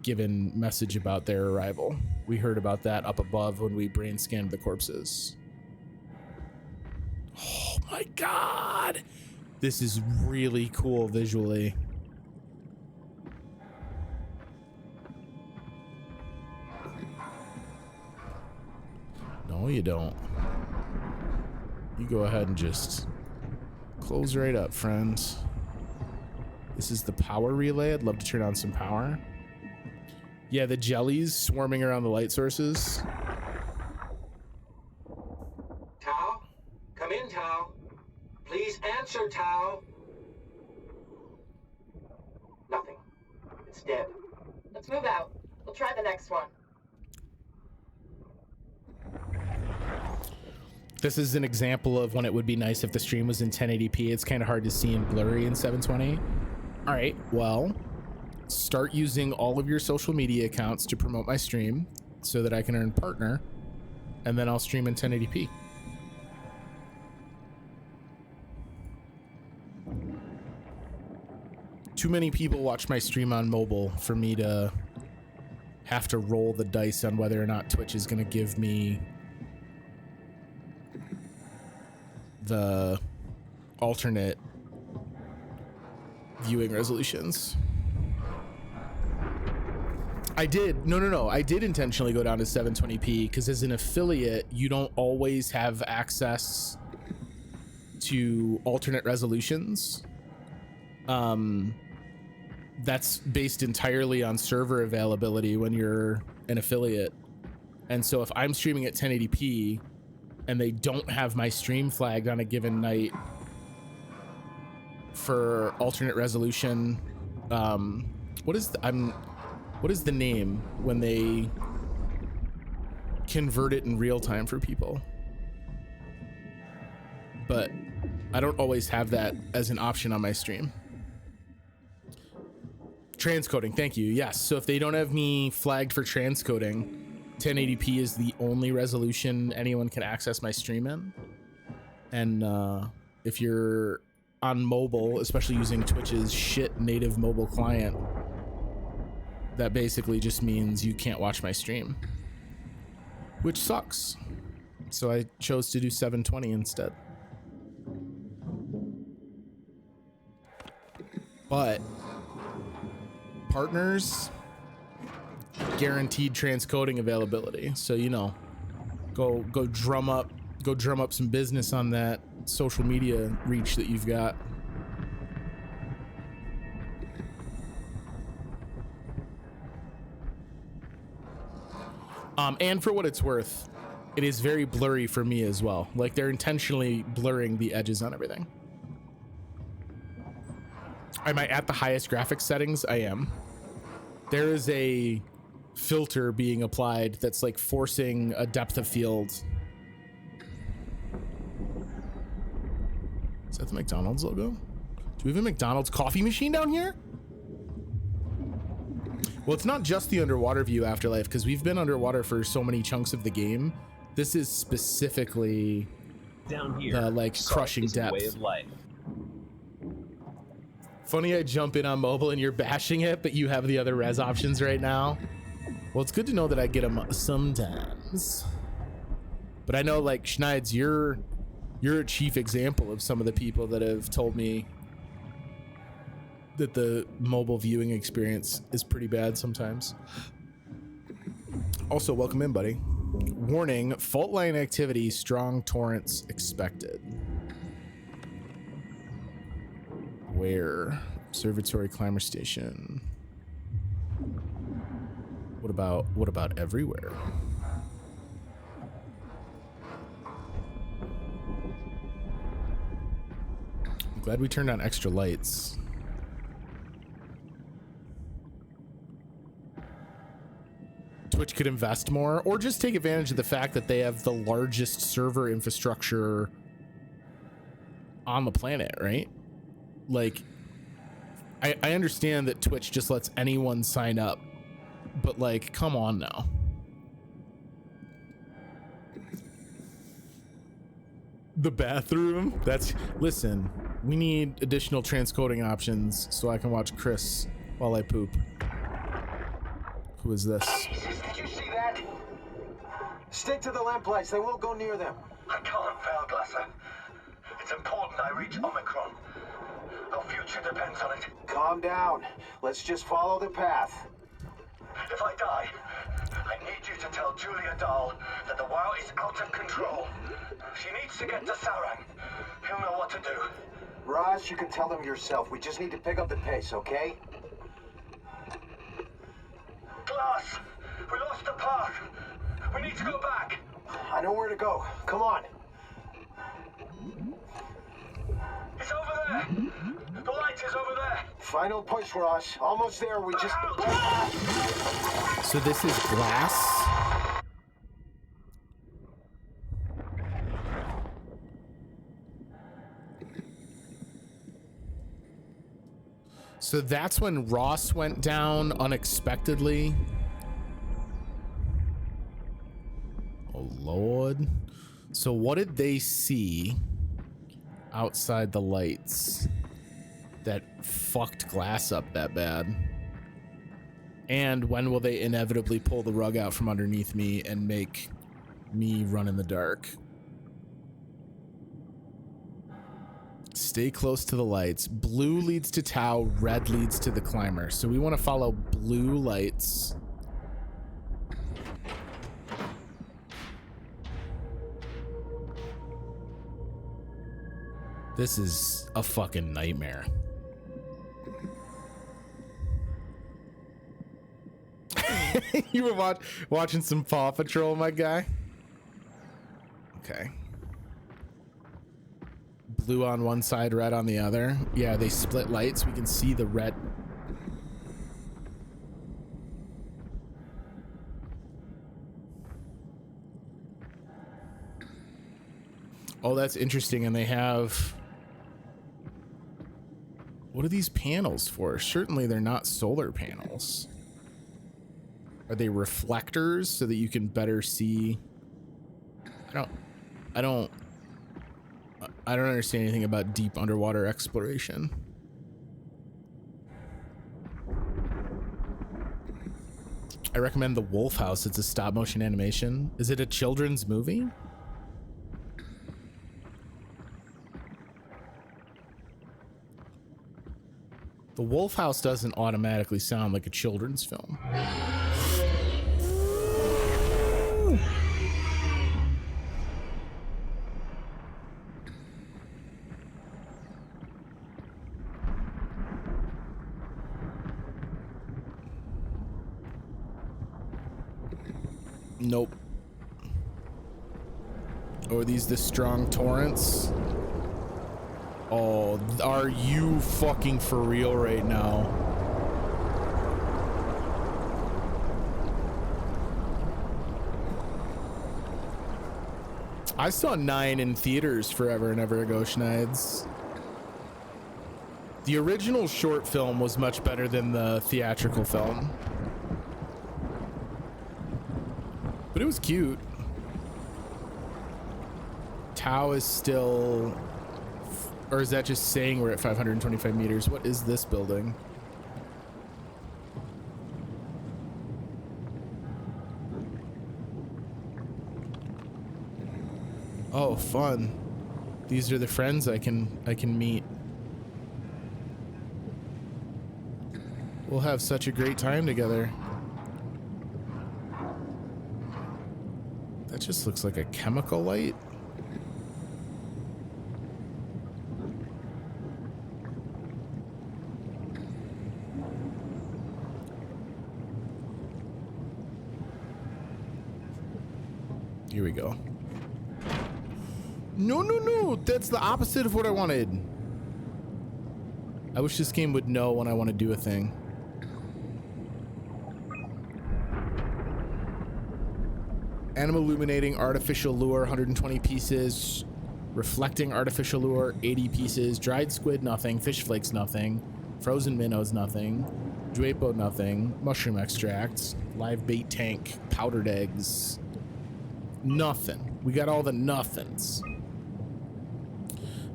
given message about their arrival. We heard about that up above when we brain scanned the corpses. Oh my God. This is really cool visually. No, you don't. You go ahead and just close right up, friends. This is the power relay. I'd love to turn on some power. Yeah, the jellies swarming around the light sources. Tau? Come in, Tau. Please answer, Tau. Nothing. It's dead. Let's move out. We'll try the next one. This is an example of when it would be nice if the stream was in 1080p. It's kind of hard to see and blurry in 720. All right, well, start using all of your social media accounts to promote my stream so that I can earn partner, and then I'll stream in 1080p. Too many people watch my stream on mobile for me to have to roll the dice on whether or not Twitch is going to give me the alternate viewing resolutions. I did. No. I did intentionally go down to 720p because as an affiliate, you don't always have access to alternate resolutions. That's based entirely on server availability when you're an affiliate. And so if I'm streaming at 1080p and they don't have my stream flagged on a given night for alternate resolution, what is the name when they convert it in real time for people? But I don't always have that as an option on my stream. Transcoding, thank you. Yes, so if they don't have me flagged for transcoding, 1080p is the only resolution anyone can access my stream in. And if you're on mobile, especially using Twitch's shit native mobile client, that basically just means you can't watch my stream, which sucks. So I chose to do 720 instead. But partners guaranteed transcoding availability, so you know, go drum up some business on that social media reach that you've got. And for what it's worth, it is very blurry for me as well. Like, they're intentionally blurring the edges on everything. Am I at the highest graphics settings? I am. There is a filter being applied that's like forcing a depth of field. Is that the McDonald's logo? Do we have a McDonald's coffee machine down here? Well, it's not just the underwater view Afterlife, because we've been underwater for so many chunks of the game. This is specifically down here, the like crushing depth. Way of life. Funny I jump in on mobile and you're bashing it, but you have the other res options right now. Well, it's good to know that I get them sometimes. But I know, like, Schneids, you're a chief example of some of the people that have told me that the mobile viewing experience is pretty bad sometimes. Also, welcome in, buddy. Warning, fault line activity, strong torrents expected. Where? Observatory climber station. What about everywhere? I'm glad we turned on extra lights. Twitch could invest more or just take advantage of the fact that they have the largest server infrastructure on the planet, right? Like, I understand that Twitch just lets anyone sign up, but like, come on now. The bathroom? Listen, we need additional transcoding options so I can watch Chris while I poop. Who is this? Jesus, did you see that? Stick to the lamplights. They won't go near them. I can't fail, Glasser. It's important I reach Omicron. Our future depends on it. Calm down. Let's just follow the path. If I die, I need you to tell Julia Dahl that the WoW is out of control. She needs to get to Sarang. He'll know what to do. Raj, you can tell them yourself. We just need to pick up the pace, okay? Glass! We lost the path! We need to go back! I know where to go. Come on. It's over there! The light is over there! Final push, Raj. Almost there. We just... So this is glass? So that's when Ross went down unexpectedly. Oh, Lord. So what did they see outside the lights that fucked glass up that bad? And when will they inevitably pull the rug out from underneath me and make me run in the dark? Stay close to the lights. Blue leads to Tau, red leads to the climber. So we want to follow blue lights. This is a fucking nightmare. You were watching some Paw Patrol, my guy? Okay. Blue on one side, red on the other. Yeah, they split lights. We can see the red. Oh, that's interesting. And they have... What are these panels for? Certainly they're not solar panels. Are they reflectors so that you can better see? I don't understand anything about deep underwater exploration. I recommend The Wolf House. It's a stop motion animation. Is it a children's movie? The Wolf House doesn't automatically sound like a children's film. Nope. Oh, are these the strong torrents? Oh, are you fucking for real right now? I saw 9 in theaters forever and ever ago, Schneids. The original short film was much better than the theatrical film. But it was cute. Tau is still Or is that just saying we're at 525 meters? What is this building? Oh, fun. These are the friends I can meet. We'll have such a great time together. That just looks like a chemical light. Here we go. No, no, no. That's the opposite of what I wanted. I wish this game would know when I want to do a thing. Animal illuminating artificial lure, 120 pieces. Reflecting artificial lure, 80 pieces. Dried squid, nothing. Fish flakes, nothing. Frozen minnows, nothing. Duepo, nothing. Mushroom extracts. Live bait tank. Powdered eggs. Nothing. We got all the nothings.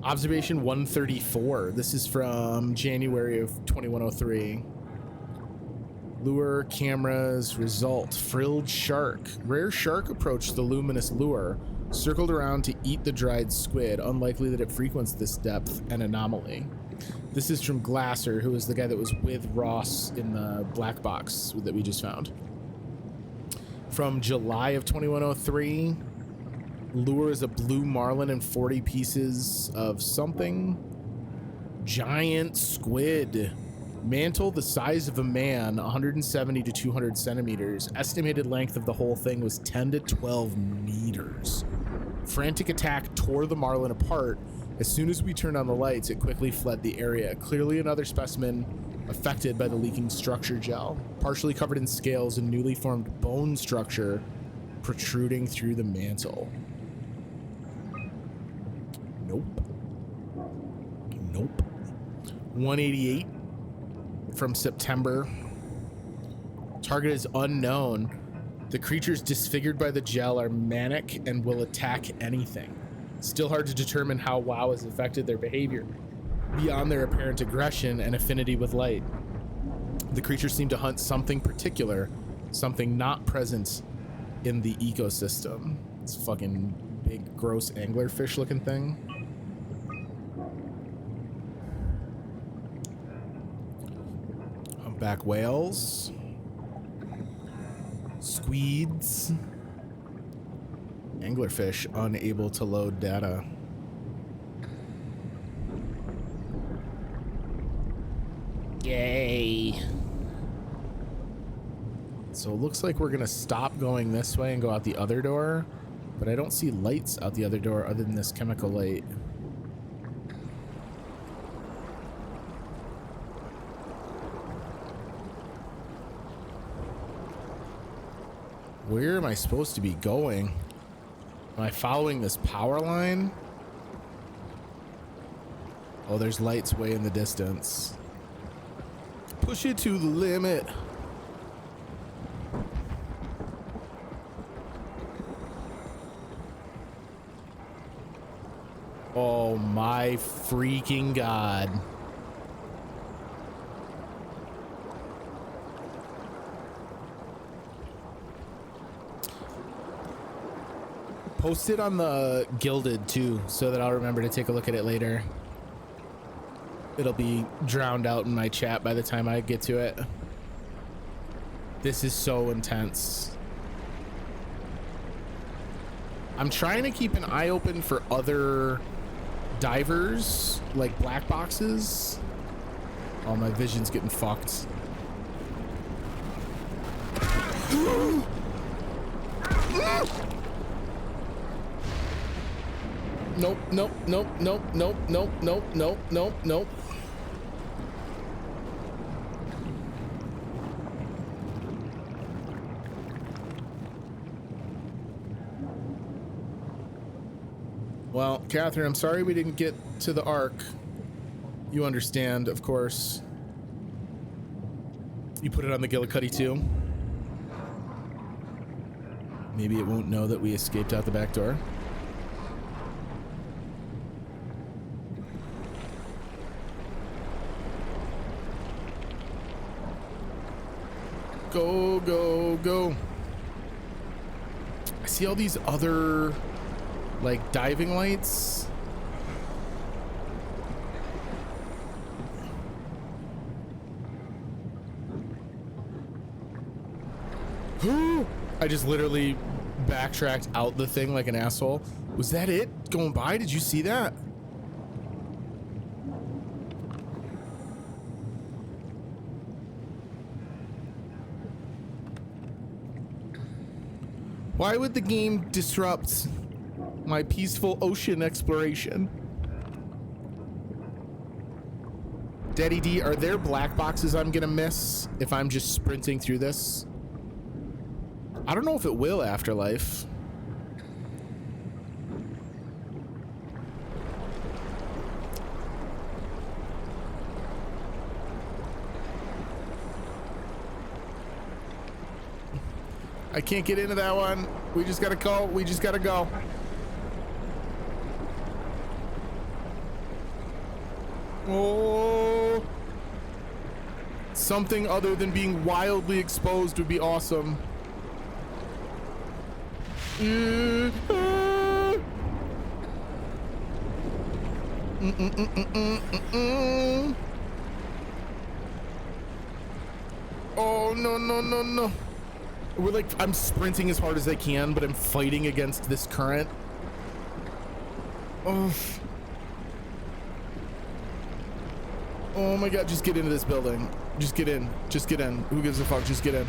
Observation 134. This is from January of 2103. Lure cameras result. Frilled shark. Rare shark approached the luminous lure, circled around to eat the dried squid. Unlikely that it frequents this depth. An anomaly. This is from Glasser, who is the guy that was with Ross in the black box that we just found. From July of 2103. Lure is a blue marlin and 40 pieces of something. Giant squid. Mantle the size of a man, 170 to 200 centimeters. Estimated length of the whole thing was 10 to 12 meters. Frantic attack tore the marlin apart. As soon as we turned on the lights, it quickly fled the area. Clearly another specimen affected by the leaking structure gel. Partially covered in scales and newly formed bone structure protruding through the mantle. Nope. Nope. 188 from September. Target is unknown. The creatures disfigured by the gel are manic and will attack anything. Still hard to determine how WoW has affected their behavior beyond their apparent aggression and affinity with light. The creatures seem to hunt something particular, something not present in the ecosystem. It's fucking big, gross anglerfish looking thing. Humpback whales. Squeeds. Anglerfish unable to load data. Yay. So it looks like we're gonna stop going this way and go out the other door, but I don't see lights out the other door other than this chemical light. Where am I supposed to be going? Am I following this power line? Oh, there's lights way in the distance. Push it to the limit. Oh my freaking God. Post it on the Gilded too, so that I'll remember to take a look at it later. It'll be drowned out in my chat by the time I get to it. This is so intense. I'm trying to keep an eye open for other divers, like black boxes. Oh, my vision's getting fucked. Nope, nope, nope, nope, nope, nope, nope, nope, nope, nope. Well, Catherine, I'm sorry we didn't get to the Ark. You understand, of course. You put it on the Gillicuddy too. Maybe it won't know that we escaped out the back door. Go, go, go. I see all these other, like, diving lights. I just literally backtracked out the thing like an asshole. Was that it going by? Did you see that? Why would the game disrupt my peaceful ocean exploration? Daddy D, are there black boxes I'm gonna miss if I'm just sprinting through this? I don't know if it will Afterlife. I can't get into that one. We just gotta go. We just gotta go. Oh. Something other than being wildly exposed would be awesome. Oh, no, no, no, no. We're like, I'm sprinting as hard as I can, but I'm fighting against this current. Oh. Oh my God, just get into this building. Just get in. Just get in. Who gives a fuck? Just get in.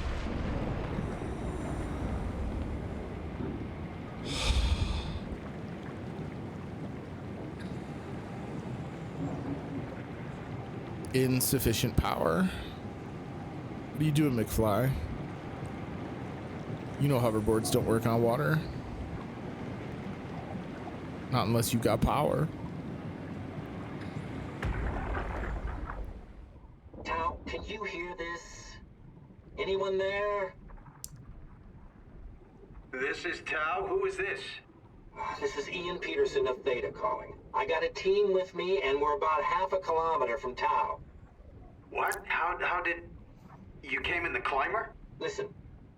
Insufficient power. What are you doing, McFly? You know hoverboards don't work on water. Not unless you got power. Tao, can you hear this? Anyone there? This is Tao. Who is this? This is Ian Peterson of Theta calling. I got a team with me and we're about half a kilometer from Tao. What? How did... You came in the climber? Listen,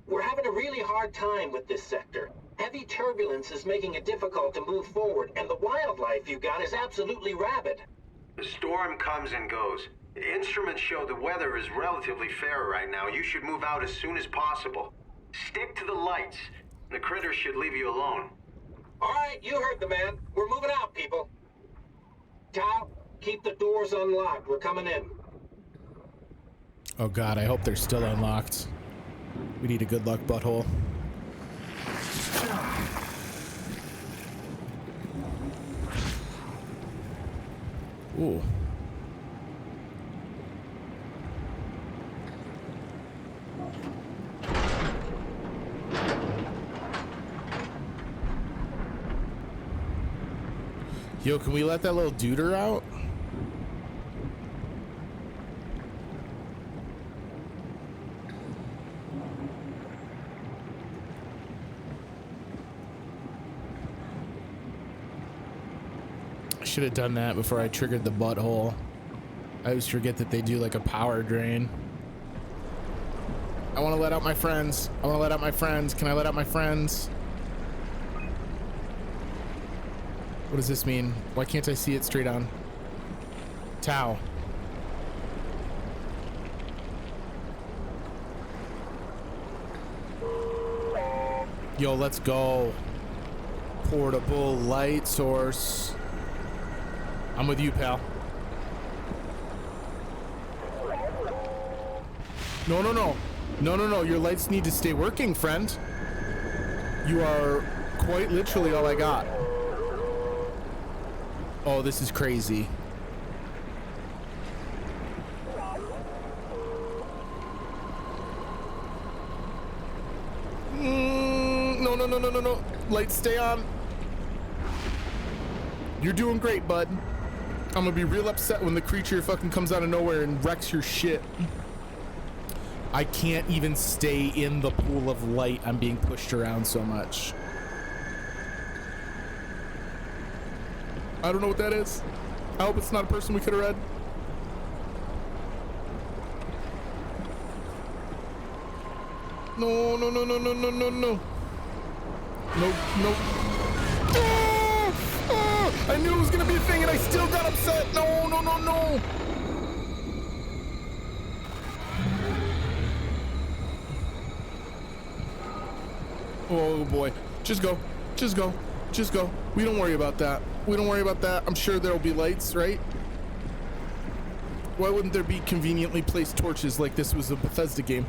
we're having a really hard time with this sector. Heavy turbulence is making it difficult to move forward, and the wildlife you got is absolutely rabid. The storm comes and goes. Instruments show the weather is relatively fair right now. You should move out as soon as possible. Stick to the lights. The critters should leave you alone. All right, you heard the man. We're moving out, people. Tao, keep the doors unlocked. We're coming in. Oh God, I hope they're still unlocked. We need a good luck butthole. Ooh. Yo, can we let that little duder out? Should have done that before I triggered the butthole. I always forget that they do like a power drain. I want to let out my friends. I want to let out my friends. Can I let out my friends? What does this mean? Why can't I see it straight on? Tao. Yo, let's go. Portable light source. I'm with you, pal. No, no, no. No, no, no. Your lights need to stay working, friend. You are quite literally all I got. Oh, this is crazy. No, no, no, no, no, no. Lights stay on. You're doing great, bud. I'm gonna be real upset when the creature fucking comes out of nowhere and wrecks your shit. I can't even stay in the pool of light. I'm being pushed around so much. I don't know what that is. I hope it's not a person we could have read. No, no, no, no, no, no, no, no. Nope, nope. Ah! Ah! I knew it was gonna be a thing and I still got upset. No, no, no, no. Oh boy. Just go. Just go. Just go. We don't worry about that. We don't worry about that. I'm sure there'll be lights, right? Why wouldn't there be conveniently placed torches like this was a Bethesda game?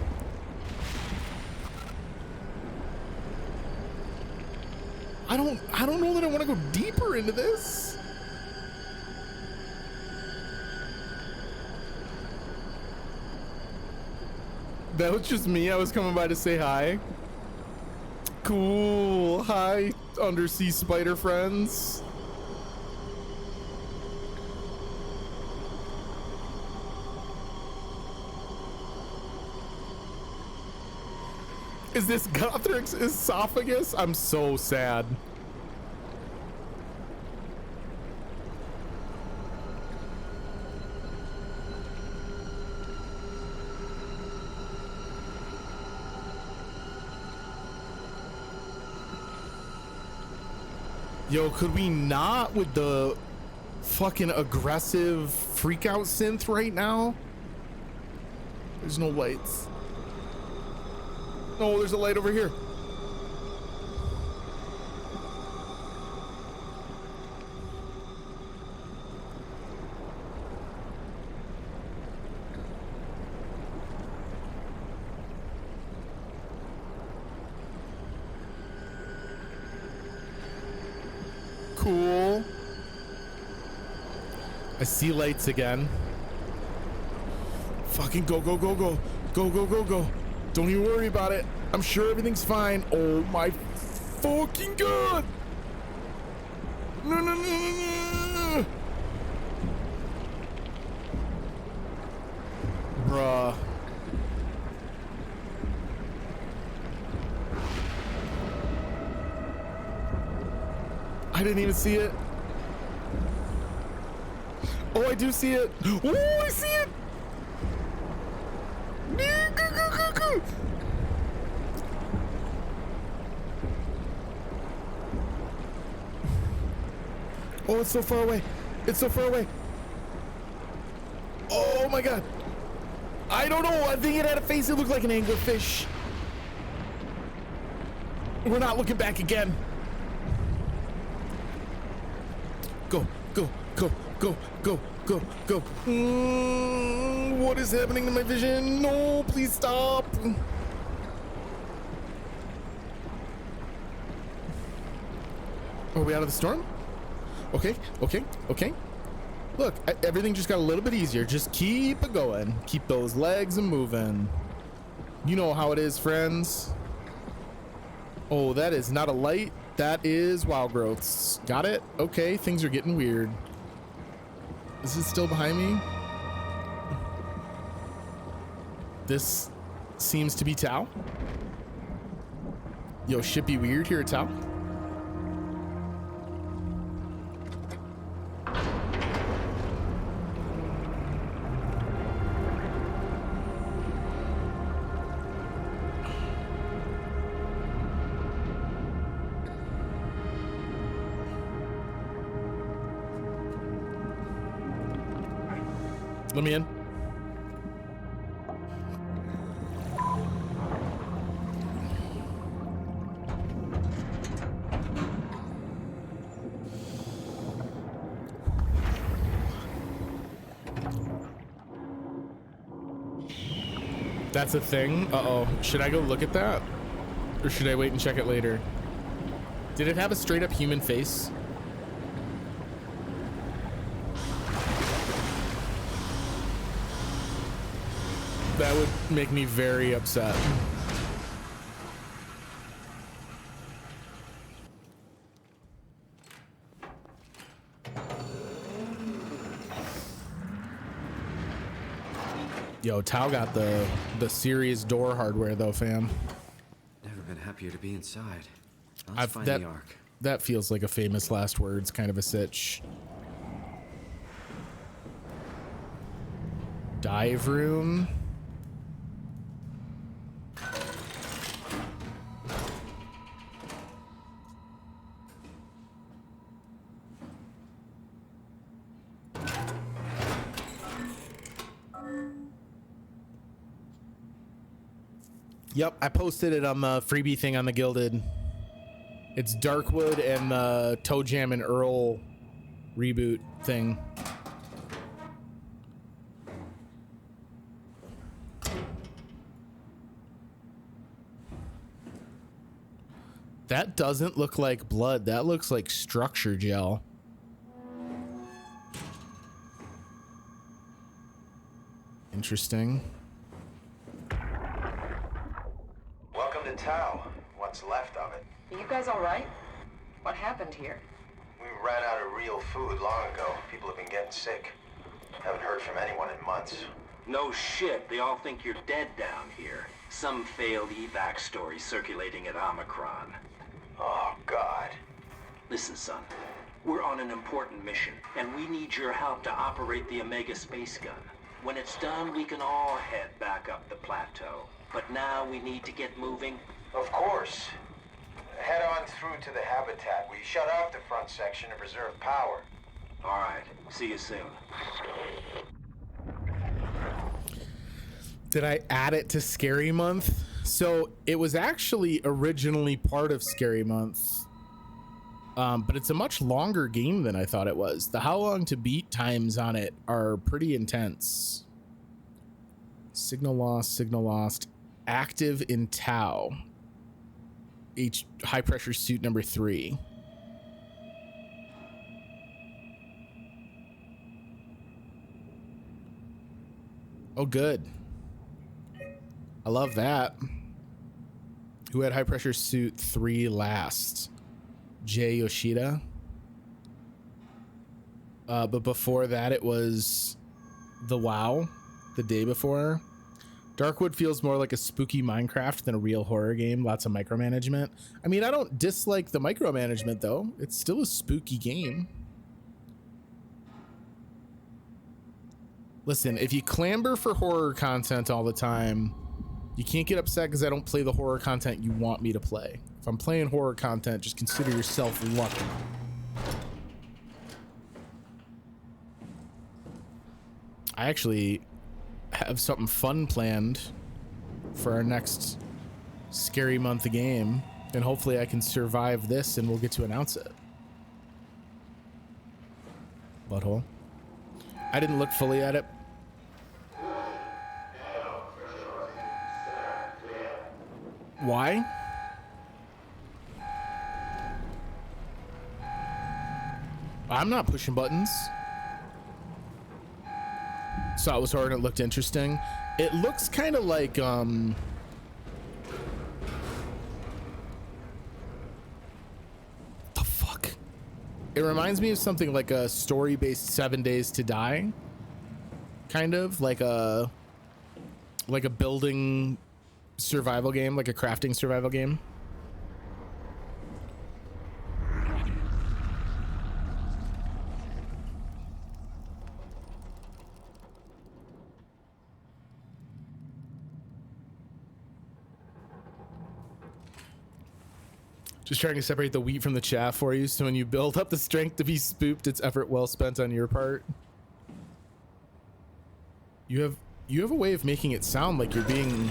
I don't know that I want to go deeper into this. That was just me. I was coming by to say hi. Cool. Hi, undersea spider friends. Is this Gothric's esophagus? I'm so sad. Yo, could we not with the fucking aggressive freakout synth right now? There's no lights. Oh, there's a light over here. Cool. I see lights again. Fucking go, go, go, go. Go, go, go, go. Don't even worry about it. I'm sure everything's fine. Oh my fucking god. No, no, no, no, no. Bruh. I didn't even see it. Oh, I do see it. Oh, I see it. Oh, it's so far away. It's so far away. Oh my god. I don't know. I think it had a face that looked like an anglerfish. We're not looking back again. Go, go, go, go, go, go, go. What is happening to my vision? No, please stop. Are we out of the storm? Okay, okay, okay. Look, everything just got a little bit easier. Just keep it going. Keep those legs moving. You know how it is, friends. Oh, that is not a light. That is wild growths. Got it? Okay, things are getting weird. Is it still behind me? This seems to be Tau. Yo, shit be weird here at Tau. Let me in. That's a thing? Uh-oh. Should I go look at that? Or should I wait and check it later? Did it have a straight up human face? That would make me very upset. Yo, Tau got the serious door hardware though, fam. Never been happier to be inside. Let's I've find that the Ark. that feels like a famous last words kind of a sitch. Dive room. Yep, I posted it on the freebie thing on the Gilded. It's Darkwood and the Toe Jam and Earl reboot thing. That doesn't look like blood. That looks like structure gel. Interesting. Welcome to Tau. What's left of it. Are you guys all right? What happened here? We ran out of real food long ago. People have been getting sick. Haven't heard from anyone in months. No shit, they all think you're dead down here. Some failed evac story circulating at Omicron. Oh, God. Listen, son. We're on an important mission, and we need your help to operate the Omega space gun. When it's done, we can all head back up the plateau. But now we need to get moving. Of course. Head on through to the habitat. We shut off the front section to preserve power. All right. See you soon. Did I add it to Scary Month? So it was actually originally part of Scary Month. But it's a much longer game than I thought it was. The how long to beat times on it are pretty intense. Signal lost. Active in Tau. High pressure suit number 3. Oh, good. I love that. Who had high pressure suit 3 last? Jay Yoshida. But before that, it was the WoW, the day before. Darkwood feels more like a spooky Minecraft than a real horror game. Lots of micromanagement. I mean, I don't dislike the micromanagement, though. It's still a spooky game. Listen, if you clamber for horror content all the time, you can't get upset because I don't play the horror content you want me to play. If I'm playing horror content, just consider yourself lucky. I actually have something fun planned for our next Scary Month game, and hopefully I can survive this and we'll get to announce it. Butthole. I didn't look fully at it. Why? I'm not pushing buttons. Saw it was hard and it looked interesting. It looks kind of like the fuck? It reminds me of something like a story-based 7 Days to Die. Kind of like a building survival game, like a crafting survival game. Just trying to separate the wheat from the chaff for you, so when you build up the strength to be spooked, it's effort well spent on your part. You have a way of making it sound like you're being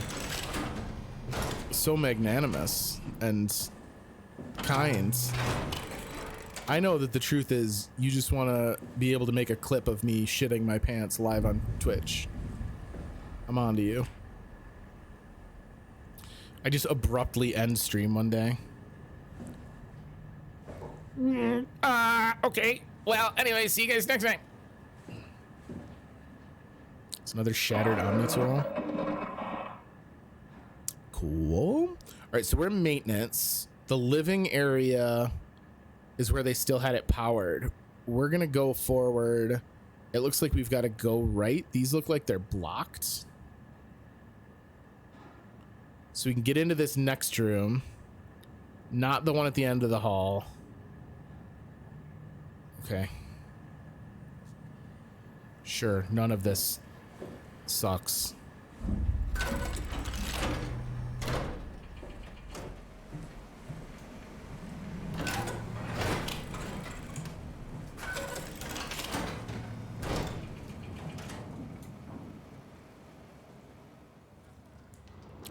so magnanimous and kind. I know that the truth is you just want to be able to make a clip of me shitting my pants live on Twitch. I'm on to you. I just abruptly end stream one day. Okay. Well, anyway, see you guys next time. It's another shattered Omni tool. Cool. All right, so we're maintenance. The living area is where they still had it powered. We're gonna go forward. It looks like we've got to go right. These look like they're blocked. So we can get into this next room. Not the one at the end of the hall. Okay. Sure, none of this sucks.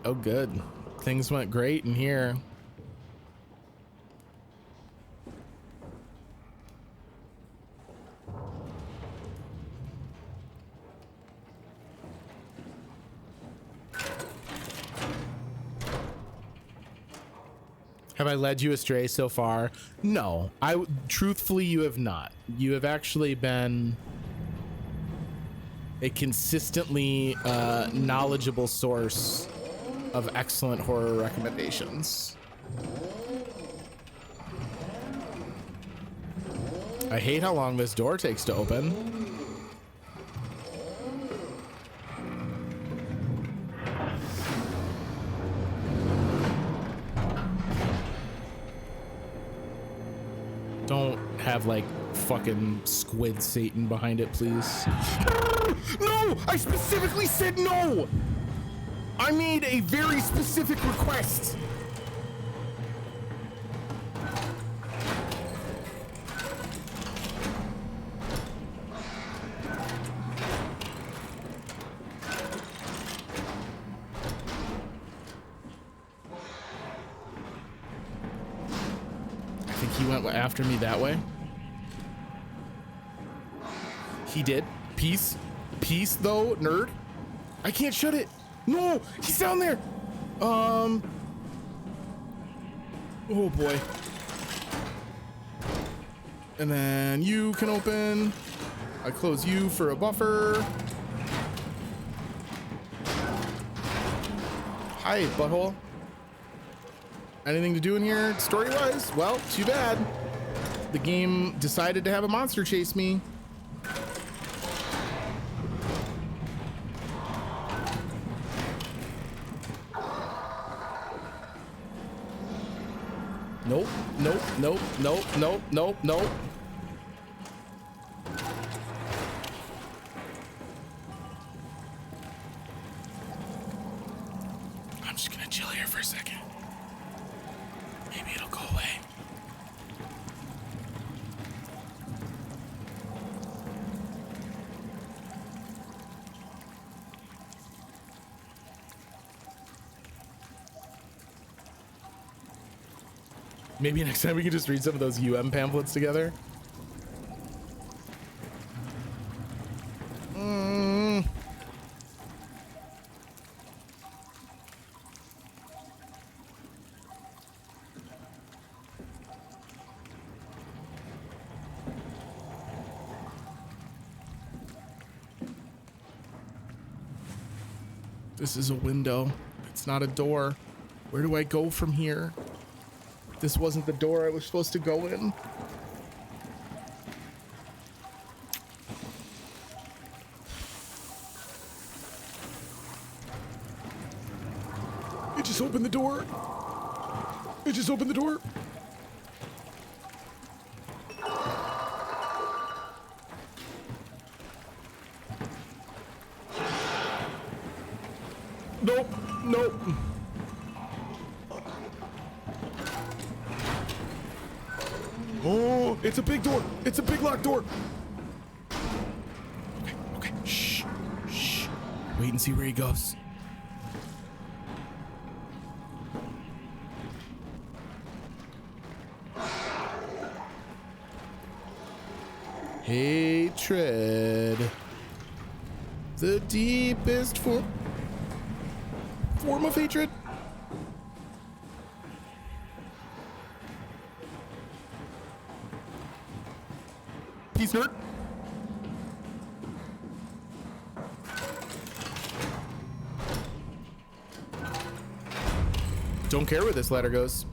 Oh, good. things went great in here. Have I led you astray so far? No, truthfully, you have not. You have actually been a consistently knowledgeable source of excellent horror recommendations. I hate how long this door takes to open. Don't have like fucking squid Satan behind it, please. No! I specifically said no! I made a very specific request. I think he went after me that way. He did. Peace. Peace, though, nerd. I can't shut it. No, he's down there. Oh, boy. And then you can open. I close you for a buffer. Hi, butthole. Anything to do in here story-wise? Well, too bad. The game decided to have a monster chase me. Nope, nope, nope, nope, nope, nope, nope. I'm just gonna chill here for a second. Maybe it'll go away. Maybe next time we can just read some of those pamphlets together. This is a window. It's not a door. Where do I go from here? This wasn't the door I was supposed to go in. It just opened the door. It just opened the door. Nope, nope. Oh, it's a big door. It's a big locked door. Okay, okay. Shh, shh. Wait and see where he goes. Hatred. The deepest form of hatred. Peace, nerd. Don't care where this ladder goes.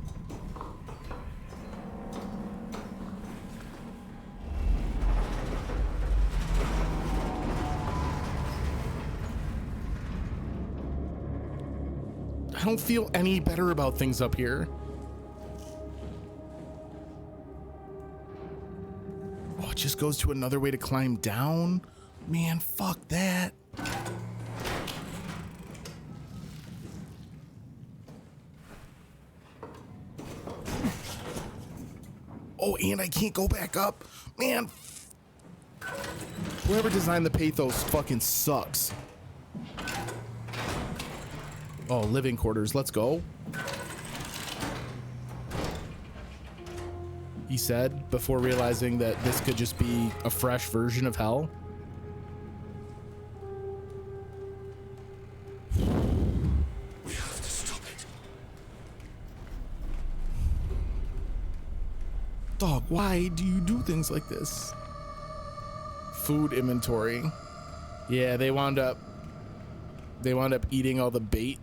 I don't feel any better about things up here. Oh, it just goes to another way to climb down? Man, fuck that. Oh, and I can't go back up. Man. Whoever designed the pathos fucking sucks. Oh, living quarters. Let's go. He said before realizing that this could just be a fresh version of hell. We have to stop it. Dog, why do you do things like this? Food inventory. Yeah, they wound up eating all the bait.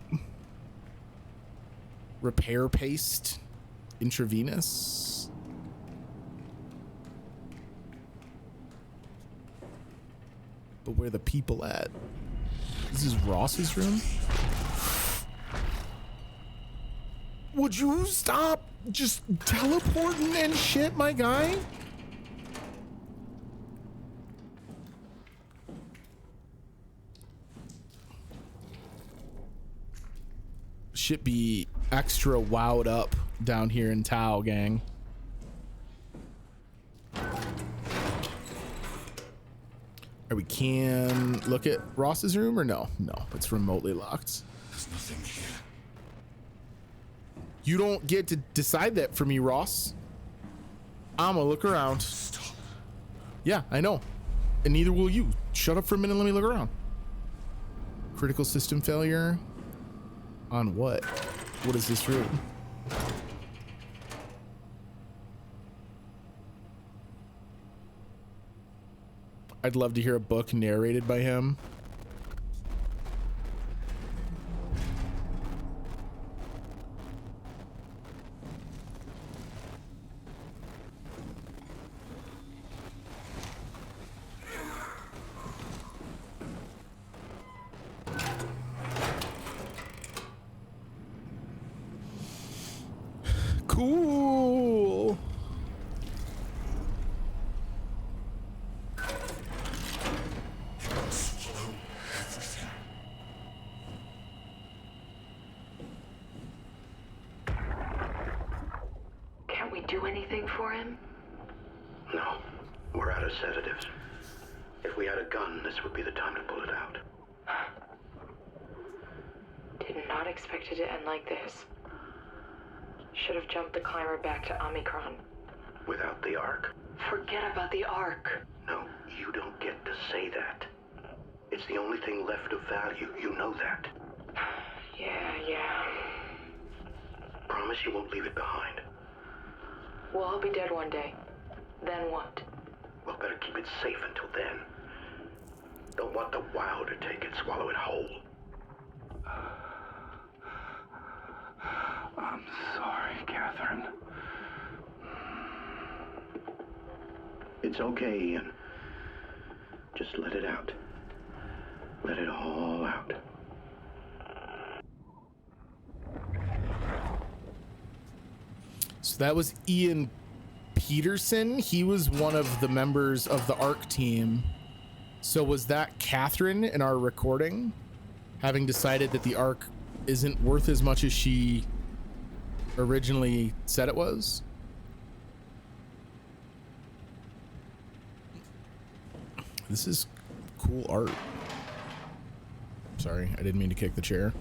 Repair paste. Intravenous. But where the people at? This is Ross's room? Would you stop just teleporting and shit, my guy? Shit be extra wowed up down here in Tau, gang. Or we can look at Ross's room, or no? No, it's remotely locked. There's nothing here. You don't get to decide that for me, Ross. I'ma look around. Stop. Yeah, I know. And neither will you. Shut up for a minute and let me look around. Critical system failure. On what? What is this room? I'd love to hear a book narrated by him. Cool. Can't we do anything for him? No, we're out of sedatives. If we had a gun, this would be the time to pull it out. Did not expect it to end like this. Should have jumped the climber back to Omicron. Without the Ark? Forget about the Ark. No, you don't get to say that. It's the only thing left of value. You know that. Yeah. Promise you won't leave it behind. We'll all be dead one day. Then what? Well, better keep it safe until then. Don't want the wow to take it, swallow it whole. I'm sorry, Catherine. It's okay, Ian. Just let it out. Let it all out. So that was Ian Peterson. He was one of the members of the ARC team. So was that Catherine in our recording, having decided that the ARC isn't worth as much as she originally said it was? This is cool art. Sorry, I didn't mean to kick the chair.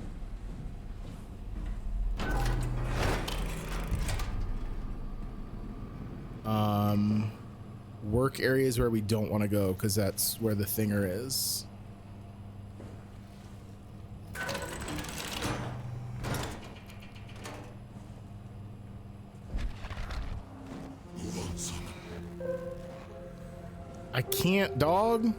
Work areas where we don't want to go, because that's where the thinger is. I can't, dog.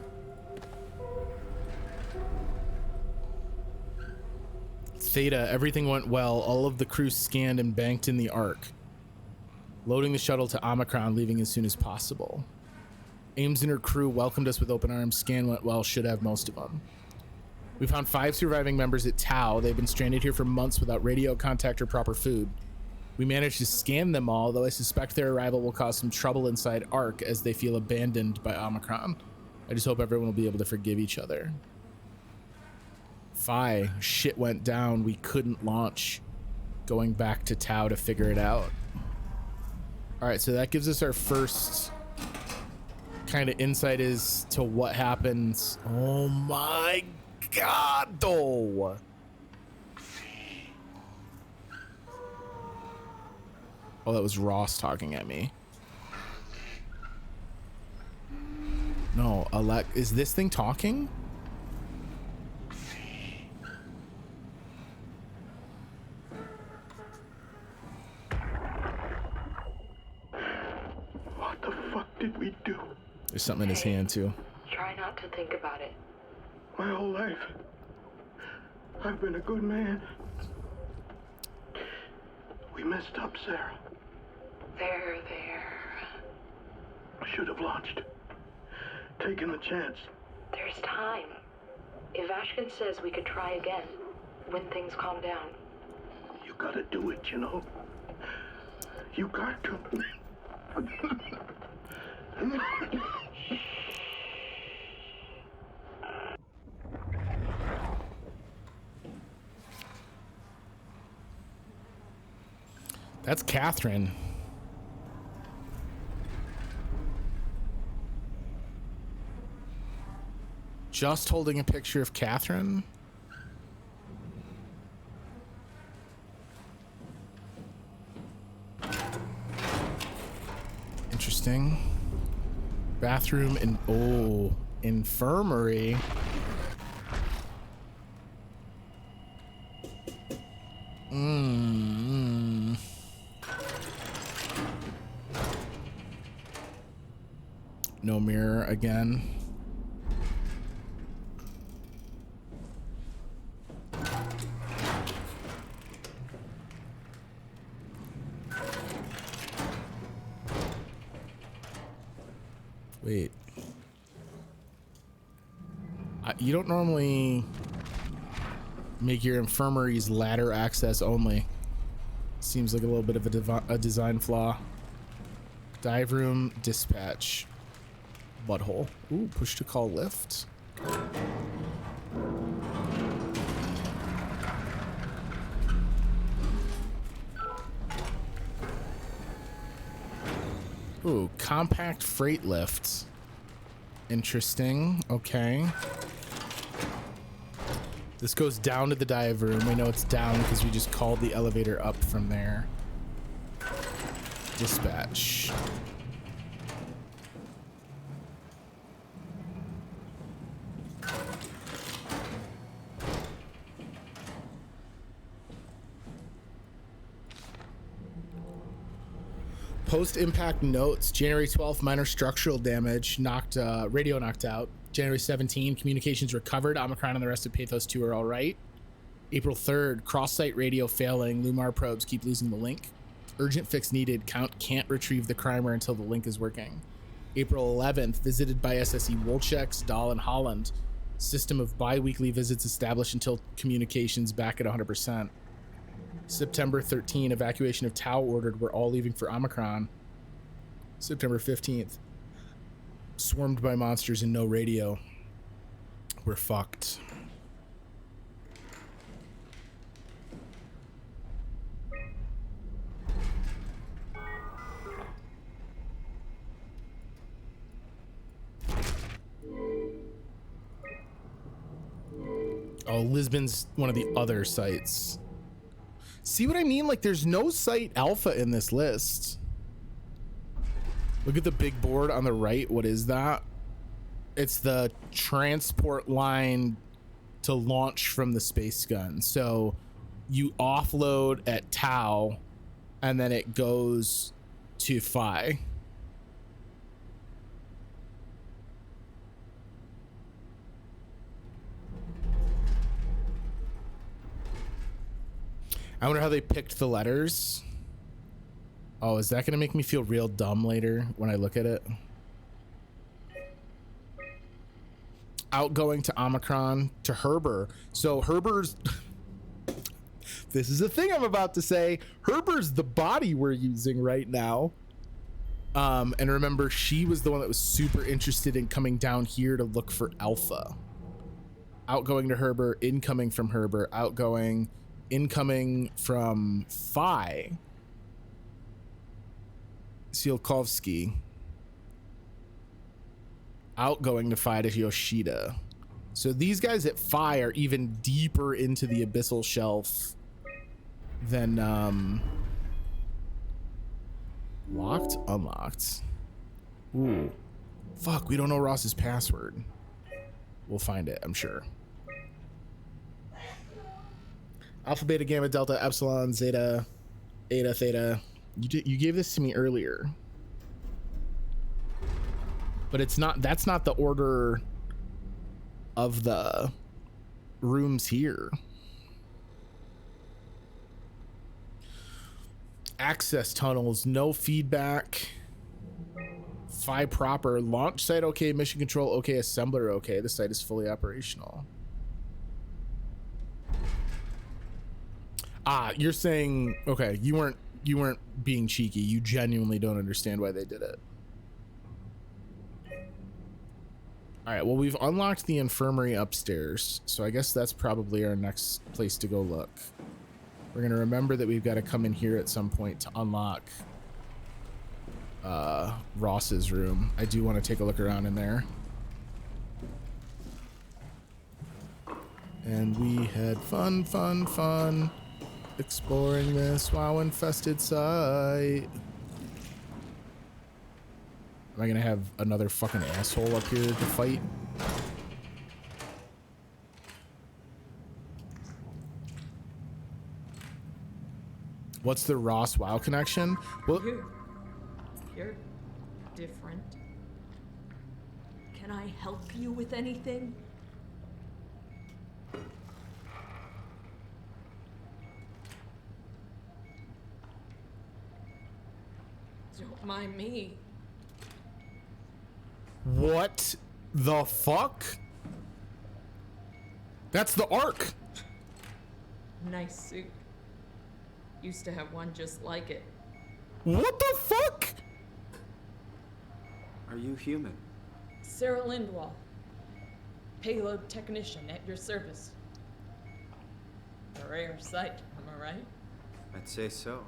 Theta, everything went well. All of the crew scanned and banked in the Ark. Loading the shuttle to Omicron, leaving as soon as possible. Ames and her crew welcomed us with open arms. Scan went well, should have most of them. We found 5 surviving members at Tau. They've been stranded here for months without radio contact or proper food. We managed to scan them all, though I suspect their arrival will cause some trouble inside ARC as they feel abandoned by Omicron. I just hope everyone will be able to forgive each other. Shit went down. We couldn't launch. Going back to Tau to figure it out. Alright, so that gives us our first kind of insight as to what happens. Oh my god, though. Oh, that was Ross talking at me. No, is this thing talking? What the fuck did we do? There's something in his hand too. Try not to think about it. My whole life, I've been a good man. We messed up, Sarah. There. I should have launched. Taken the chance. There's time. If Ashkin says we could try again, when things calm down. You gotta do it, you know. You got to. That's Catherine. Just holding a picture of Catherine. Interesting. Bathroom and infirmary. No mirror again. Wait. You don't normally make your infirmaries ladder access only. Seems like a little bit of a design flaw. Dive room, dispatch. Butthole. Ooh, push to call lift. Ooh, compact freight lift. Interesting. Okay. This goes down to the dive room. We know it's down because we just called the elevator up from there. Dispatch. Post-impact notes. January 12th, minor structural damage. Radio knocked out. January 17th, communications recovered. Omicron and the rest of Pathos 2 are all right. April 3rd, cross-site radio failing. Lumar probes keep losing the link. Urgent fix needed. Count can't retrieve the crimer until the link is working. April 11th, visited by SSE Wolchek, Dahl, and Holland. System of bi-weekly visits established until communications back at 100%. September 13, evacuation of Tau ordered. We're all leaving for Omicron. September 15th, swarmed by monsters and no radio. We're fucked. Oh, Lisbon's one of the other sites. See what I mean? Like, there's no site alpha in this list. Look at the big board on the right. What is that? It's the transport line to launch from the space gun. So you offload at Tau and then it goes to Phi. I wonder how they picked the letters. Oh, is that going to make me feel real dumb later when I look at it? Outgoing to Omicron to Herber. So Herber's... This is a thing I'm about to say. Herber's the body we're using right now. And remember, she was the one that was super interested in coming down here to look for Alpha. Outgoing to Herber, incoming from Herber, outgoing... Incoming from Phi. Tsiolkovsky. Outgoing to Phi to Yoshida. So these guys at Phi are even deeper into the abyssal shelf than Locked, unlocked. Ooh. Fuck, we don't know Ross's password. We'll find it, I'm sure. Alpha, beta, gamma, delta, epsilon, zeta, eta, theta. You gave this to me earlier. But it's not, that's not the order of the rooms here. Access tunnels, no feedback. Phi proper, launch site okay, mission control okay, assembler okay. The site is fully operational. Ah, you're saying, okay, you weren't being cheeky. You genuinely don't understand why they did it. All right, well, we've unlocked the infirmary upstairs, so I guess that's probably our next place to go look. We're gonna remember that we've got to come in here at some point to unlock Ross's room. I do want to take a look around in there. And we had fun exploring this WoW infested site. Am I gonna have another fucking asshole up here to fight? What's the Ross WoW connection? Well, You're different. Can I help you with anything? Don't mind me. what the fuck? That's the Ark. Nice suit. Used to have one just like it. What the fuck? Are you human? Sarah Lindwall. Payload technician at your service. A rare sight, am I right? I'd say so.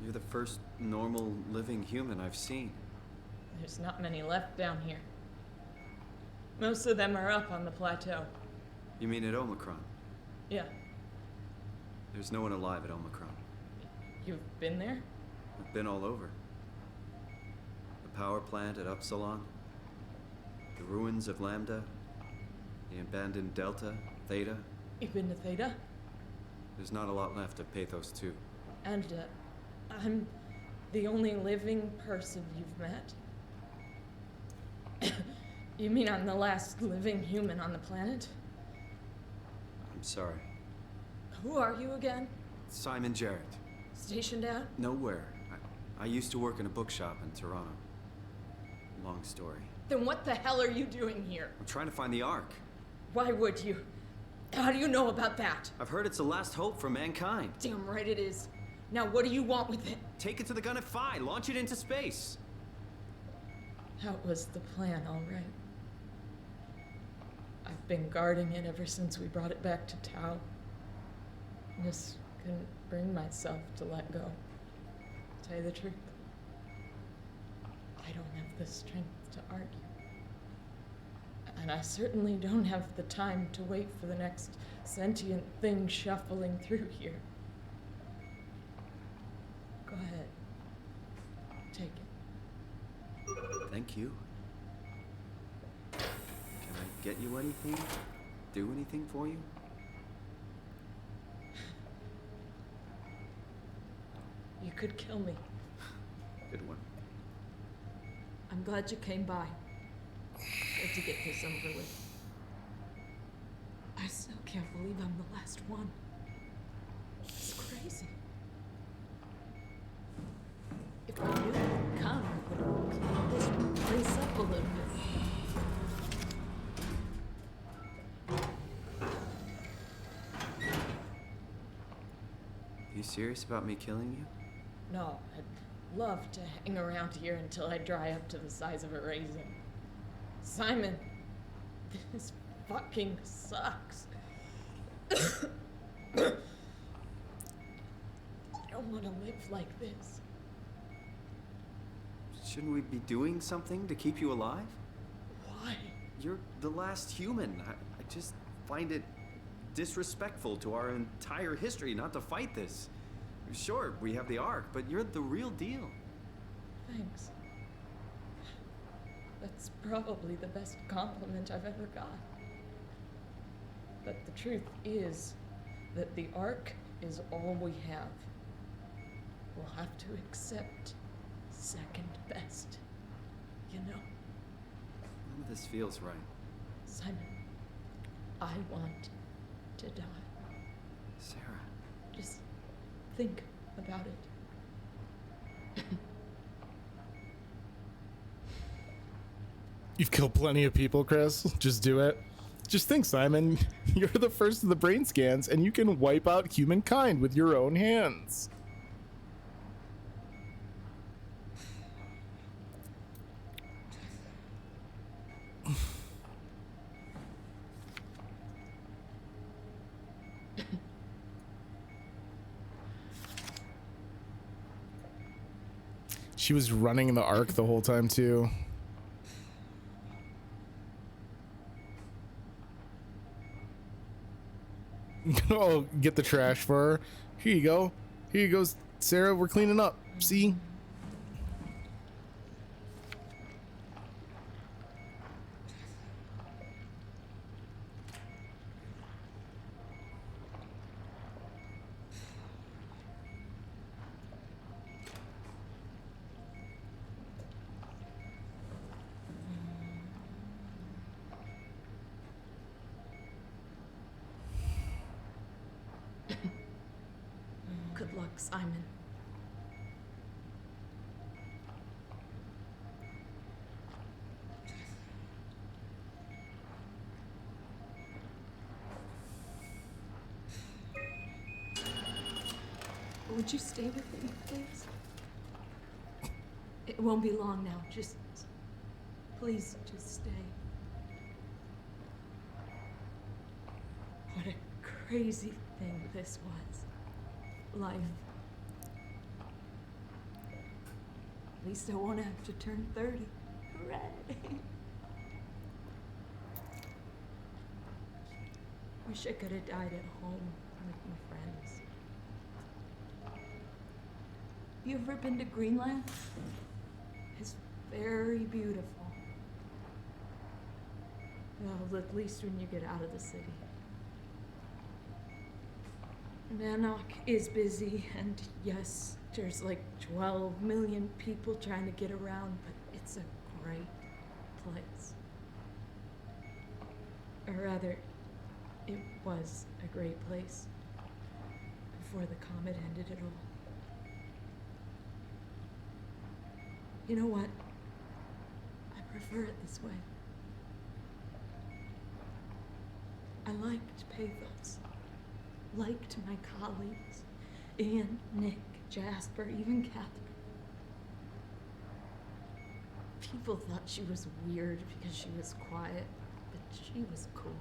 You're the first normal living human I've seen. There's not many left down here. Most of them are up on the plateau. You mean at Omicron? Yeah. There's no one alive at Omicron. You've been there? I've been all over. The power plant at Upsilon, the ruins of Lambda, the abandoned Delta, Theta. You've been to Theta? There's not a lot left of Pathos 2. And, I'm the only living person you've met? You mean I'm the last living human on the planet? I'm sorry. Who are you again? Simon Jarrett. Stationed out? Nowhere. I used to work in a bookshop in Toronto. Long story. Then what the hell are you doing here? I'm trying to find the Ark. Why would you? How do you know about that? I've heard it's the last hope for mankind. Damn right it is. Now what do you want with it? Take it to the Gun at Phi. Launch it into space. That was the plan, all right. I've been guarding it ever since we brought it back to Tau. Just couldn't bring myself to let go. To tell you the truth, I don't have the strength to argue. And I certainly don't have the time to wait for the next sentient thing shuffling through here. Go ahead. Take it. Thank you. Can I get you anything? Do anything for you? You could kill me. Good one. I'm glad you came by. Good to get this over with. I still can't believe I'm the last one. It's crazy. If I knew you'd come, I would have cleaned this place up a little bit. You serious about me killing you? No, I'd love to hang around here until I dry up to the size of a raisin. Simon, this fucking sucks. I don't want to live like this. Shouldn't we be doing something to keep you alive? Why? You're the last human. I just find it disrespectful to our entire history not to fight this. Sure, we have the Ark, but you're the real deal. Thanks. That's probably the best compliment I've ever got. But the truth is that the Ark is all we have. We'll have to accept second best, you know? None of this feels right. Simon, I want to die. Sarah. Just think about it. You've killed plenty of people, Chris. Just do it. Just think, Simon. You're the first of the brain scans, and you can wipe out humankind with your own hands. She was running the Ark the whole time, too. Oh, get the trash for her. Here you go. Here you go, Sarah. We're cleaning up. See? Good luck, Simon. Would you stay with me, please? It won't be long now. Please, just stay. What a crazy thing this was. Life. At least I won't have to turn 30. Hooray! Wish I could have died at home with my friends. You ever been to Greenland? It's very beautiful. Well, at least when you get out of the city. Nanook is busy, and yes, there's like 12 million people trying to get around, but it's a great place. Or rather, it was a great place before the comet ended it all. You know what? I prefer it this way. I liked Pathos. Liked my colleagues. Ian, Nick, Jasper, even Catherine. People thought she was weird because she was quiet, but she was cool.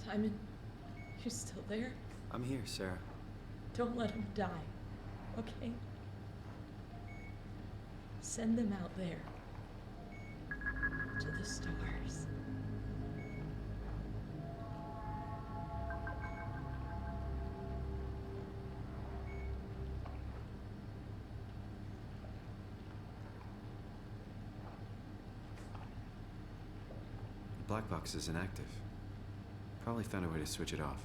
Simon, you still there? I'm here, Sarah. Don't let him die, okay? Send them out there. To the stars. The black box is inactive. Probably found a way to switch it off.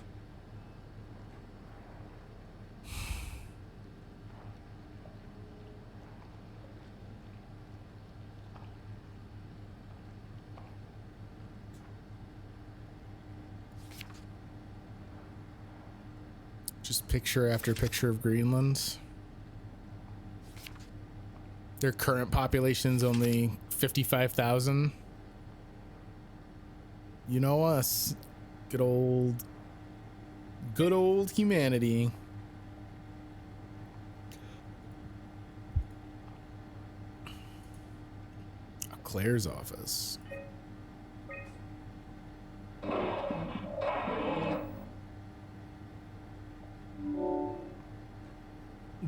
Just picture after picture of Greenland. Their current population's only 55,000. You know us. Good old humanity. Claire's office.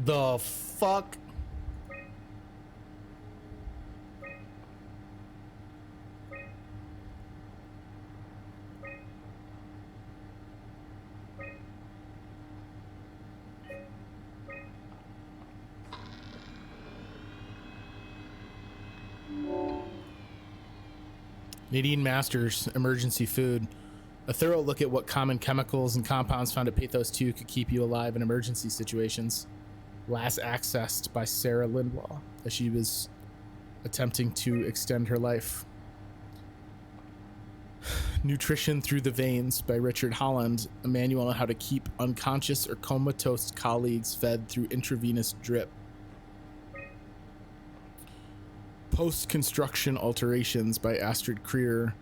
The fuck? Nadine Masters, emergency food. A thorough look at what common chemicals and compounds found at Pathos 2 could keep you alive in emergency situations. Last accessed by Sarah Lindwall as she was attempting to extend her life. Nutrition Through the Veins by Richard Holland, a manual on how to keep unconscious or comatose colleagues fed through intravenous drip. Post-Construction Alterations by Astrid Creer,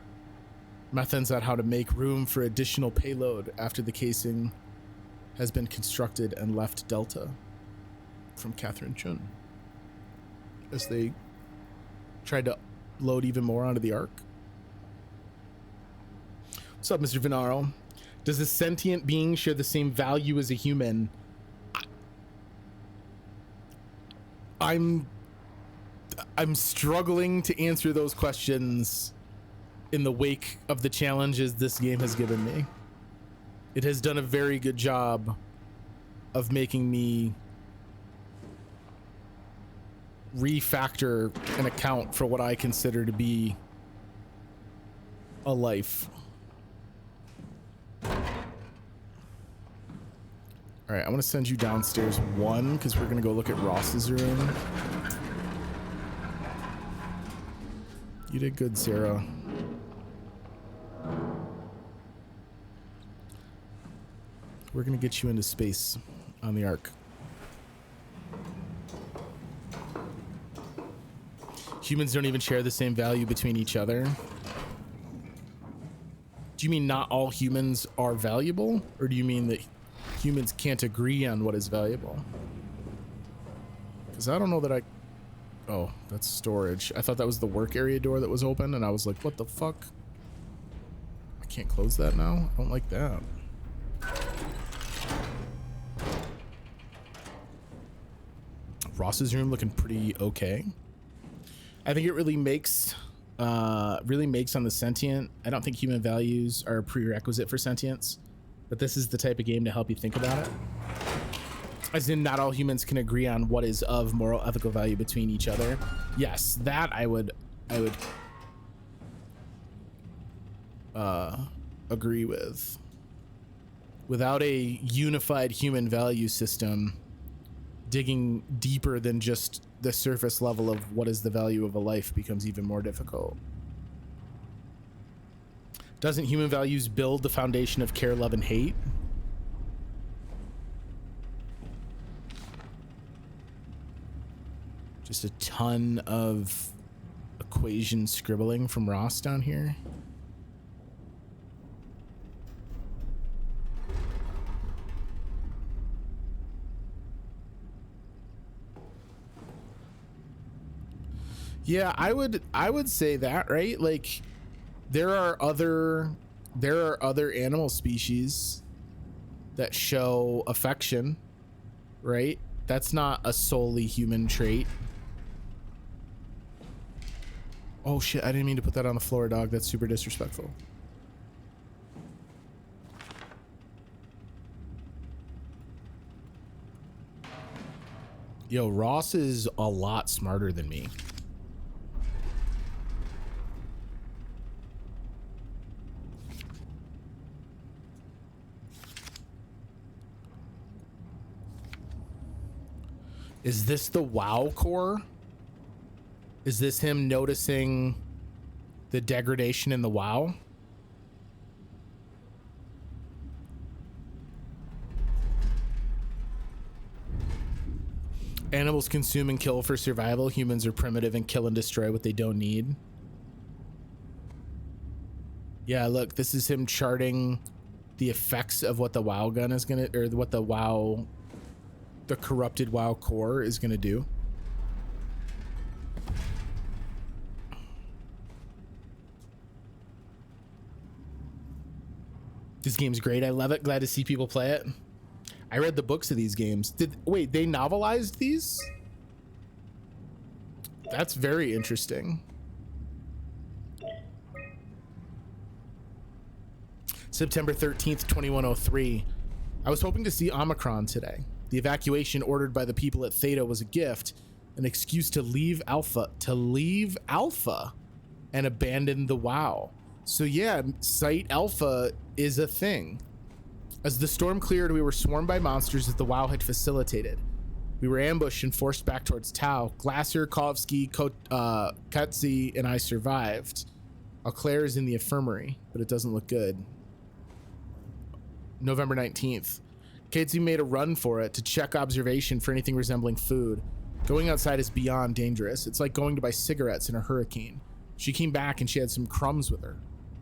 methods on how to make room for additional payload after the casing has been constructed and left Delta, from Catherine Chun, as they tried to load even more onto the Ark. What's up, Mr. Venaro? Does a sentient being share the same value as a human? I'm struggling to answer those questions in the wake of the challenges this game has given me. It has done a very good job of making me refactor and account for what I consider to be a life. All right, I'm gonna send you downstairs 1 because we're gonna go look at Ross's room. You did good, Sarah. We're gonna get you into space on the Ark. Humans don't even share the same value between each other. Do you mean not all humans are valuable? Or do you mean that humans can't agree on what is valuable? Because I don't know that I... Oh, that's storage. I thought that was the work area door that was open, and I was like, what the fuck? I can't close that now? I don't like that. Ross's room looking pretty okay. I think it really makes on the sentient. I don't think human values are a prerequisite for sentience, but this is the type of game to help you think about it. As in, not all humans can agree on what is of moral ethical value between each other. Yes, that I would agree with. Without a unified human value system, digging deeper than just the surface level of what is the value of a life becomes even more difficult. Doesn't human values build the foundation of care, love, and hate? Just a ton of equation scribbling from Ross down here. Yeah, I would say that, right? Like there are other animal species that show affection, right? That's not a solely human trait. Oh shit, I didn't mean to put that on the floor, dog. That's super disrespectful. Yo, Ross is a lot smarter than me. Is this the WoW core? Is this him noticing the degradation in the WoW? Animals consume and kill for survival. Humans are primitive and kill and destroy what they don't need. Yeah, look, this is him charting the effects of what the WoW gun is gonna, or what the WoW, the corrupted WoW core is gonna do. This game's great. I love it. Glad to see people play it. I read the books of these games. Wait, they novelized these? That's very interesting. September 13th, 2103. I was hoping to see Omicron today. The evacuation ordered by the people at Theta was a gift, an excuse to leave Alpha and abandoned the WoW. So yeah, Site Alpha is a thing. As the storm cleared, we were swarmed by monsters that the WoW had facilitated. We were ambushed and forced back towards Tau. Glacier, Kovsky, Kutzi, and I survived. Claire is in the infirmary, but it doesn't look good. November 19th. Katesy made a run for it to check observation for anything resembling food. Going outside is beyond dangerous. It's like going to buy cigarettes in a hurricane. She came back and she had some crumbs with her.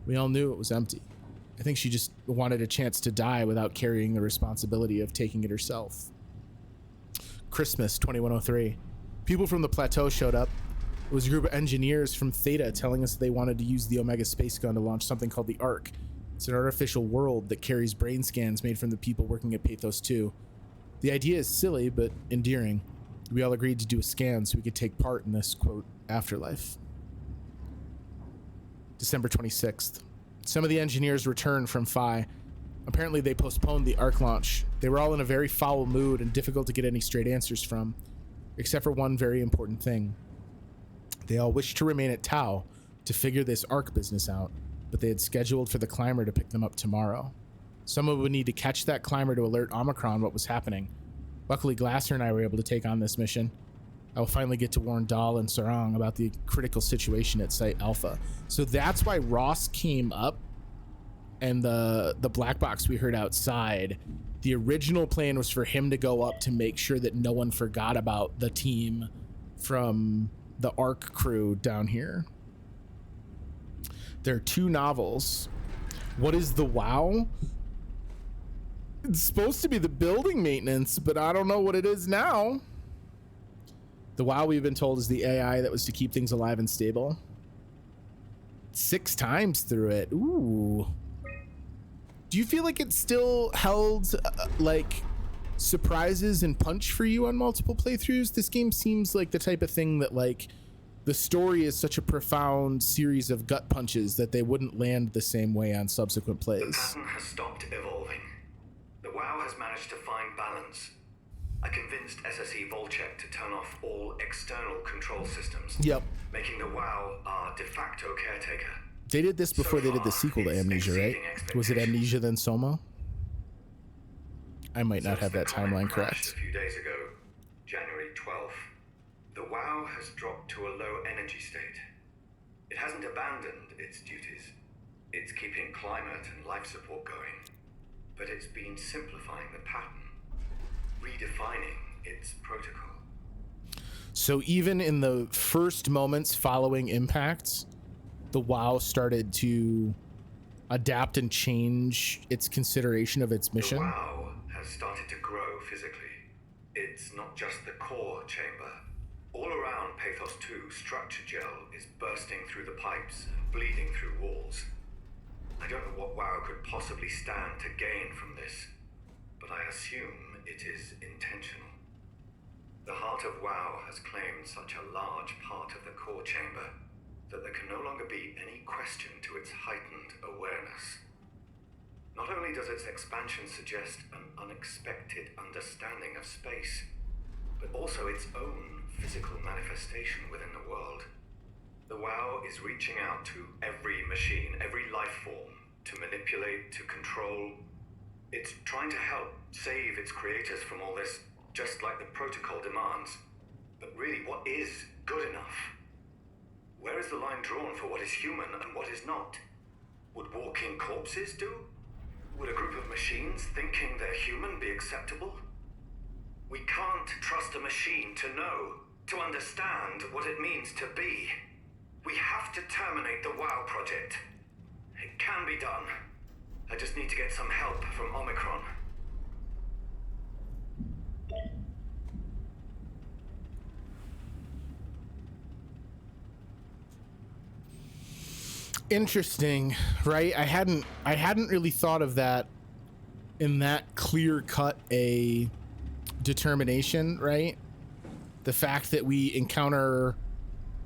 We all knew it was empty. I think she just wanted a chance to die without carrying the responsibility of taking it herself. Christmas 2103. People from the plateau showed up. It was a group of engineers from Theta telling us they wanted to use the Omega space gun to launch something called the Ark. It's an artificial world that carries brain scans made from the people working at Pathos 2. The idea is silly, but endearing. We all agreed to do a scan so we could take part in this, quote, afterlife. December 26th. Some of the engineers returned from Phi. Apparently they postponed the Ark launch. They were all in a very foul mood and difficult to get any straight answers from, except for one very important thing. They all wished to remain at Tau to figure this Ark business out, but they had scheduled for the climber to pick them up tomorrow. Someone would need to catch that climber to alert Omicron what was happening. Luckily, Glasser and I were able to take on this mission. I will finally get to warn Dahl and Sarang about the critical situation at Site Alpha. So that's why Ross came up, and the black box we heard outside, the original plan was for him to go up to make sure that no one forgot about the team from the Ark crew down here. There are 2 novels. What is the WoW? It's supposed to be the building maintenance, but I don't know what it is now. The WoW, we've been told, is the AI that was to keep things alive and stable. 6 times through it. Ooh. Do you feel like it still held like surprises and punch for you on multiple playthroughs? This game seems like the type of thing that, like, the story is such a profound series of gut punches that they wouldn't land the same way on subsequent plays. The pattern has stopped evolving. The WoW has managed to find balance. I convinced SSE Volcheck to turn off all external control systems. Yep. Making the WoW our de facto caretaker. They did this before they did the sequel to Amnesia, right? Was it Amnesia then Soma? I might not have that timeline correct. A few days ago, January 12th, the WoW has dropped to a low energy state. It hasn't abandoned its duties. It's keeping climate and life support going. But it's been simplifying the pattern, redefining its protocol. So even in the first moments following impact, the WoW started to adapt and change its consideration of its mission. The WoW has started to grow physically. It's not just the core chamber. All around Pathos 2, structure gel is bursting through the pipes and bleeding through walls. I don't know what WoW could possibly stand to gain from this, but I assume it is intentional. The heart of WoW has claimed such a large part of the core chamber that there can no longer be any question to its heightened awareness. Not only does its expansion suggest an unexpected understanding of space, but also its own physical manifestation within the world. The WoW is reaching out to every machine, every life form, to manipulate, to control. It's trying to help save its creators from all this, just like the protocol demands. But really, what is good enough? Where is the line drawn for what is human and what is not? Would walking corpses do? Would a group of machines thinking they're human be acceptable? We can't trust a machine to know, to understand what it means to be. We have to terminate the WoW project. It can be done. I just need to get some help from Omicron. Interesting, right? I hadn't really thought of that in that clear cut a determination, right? The fact that we encounter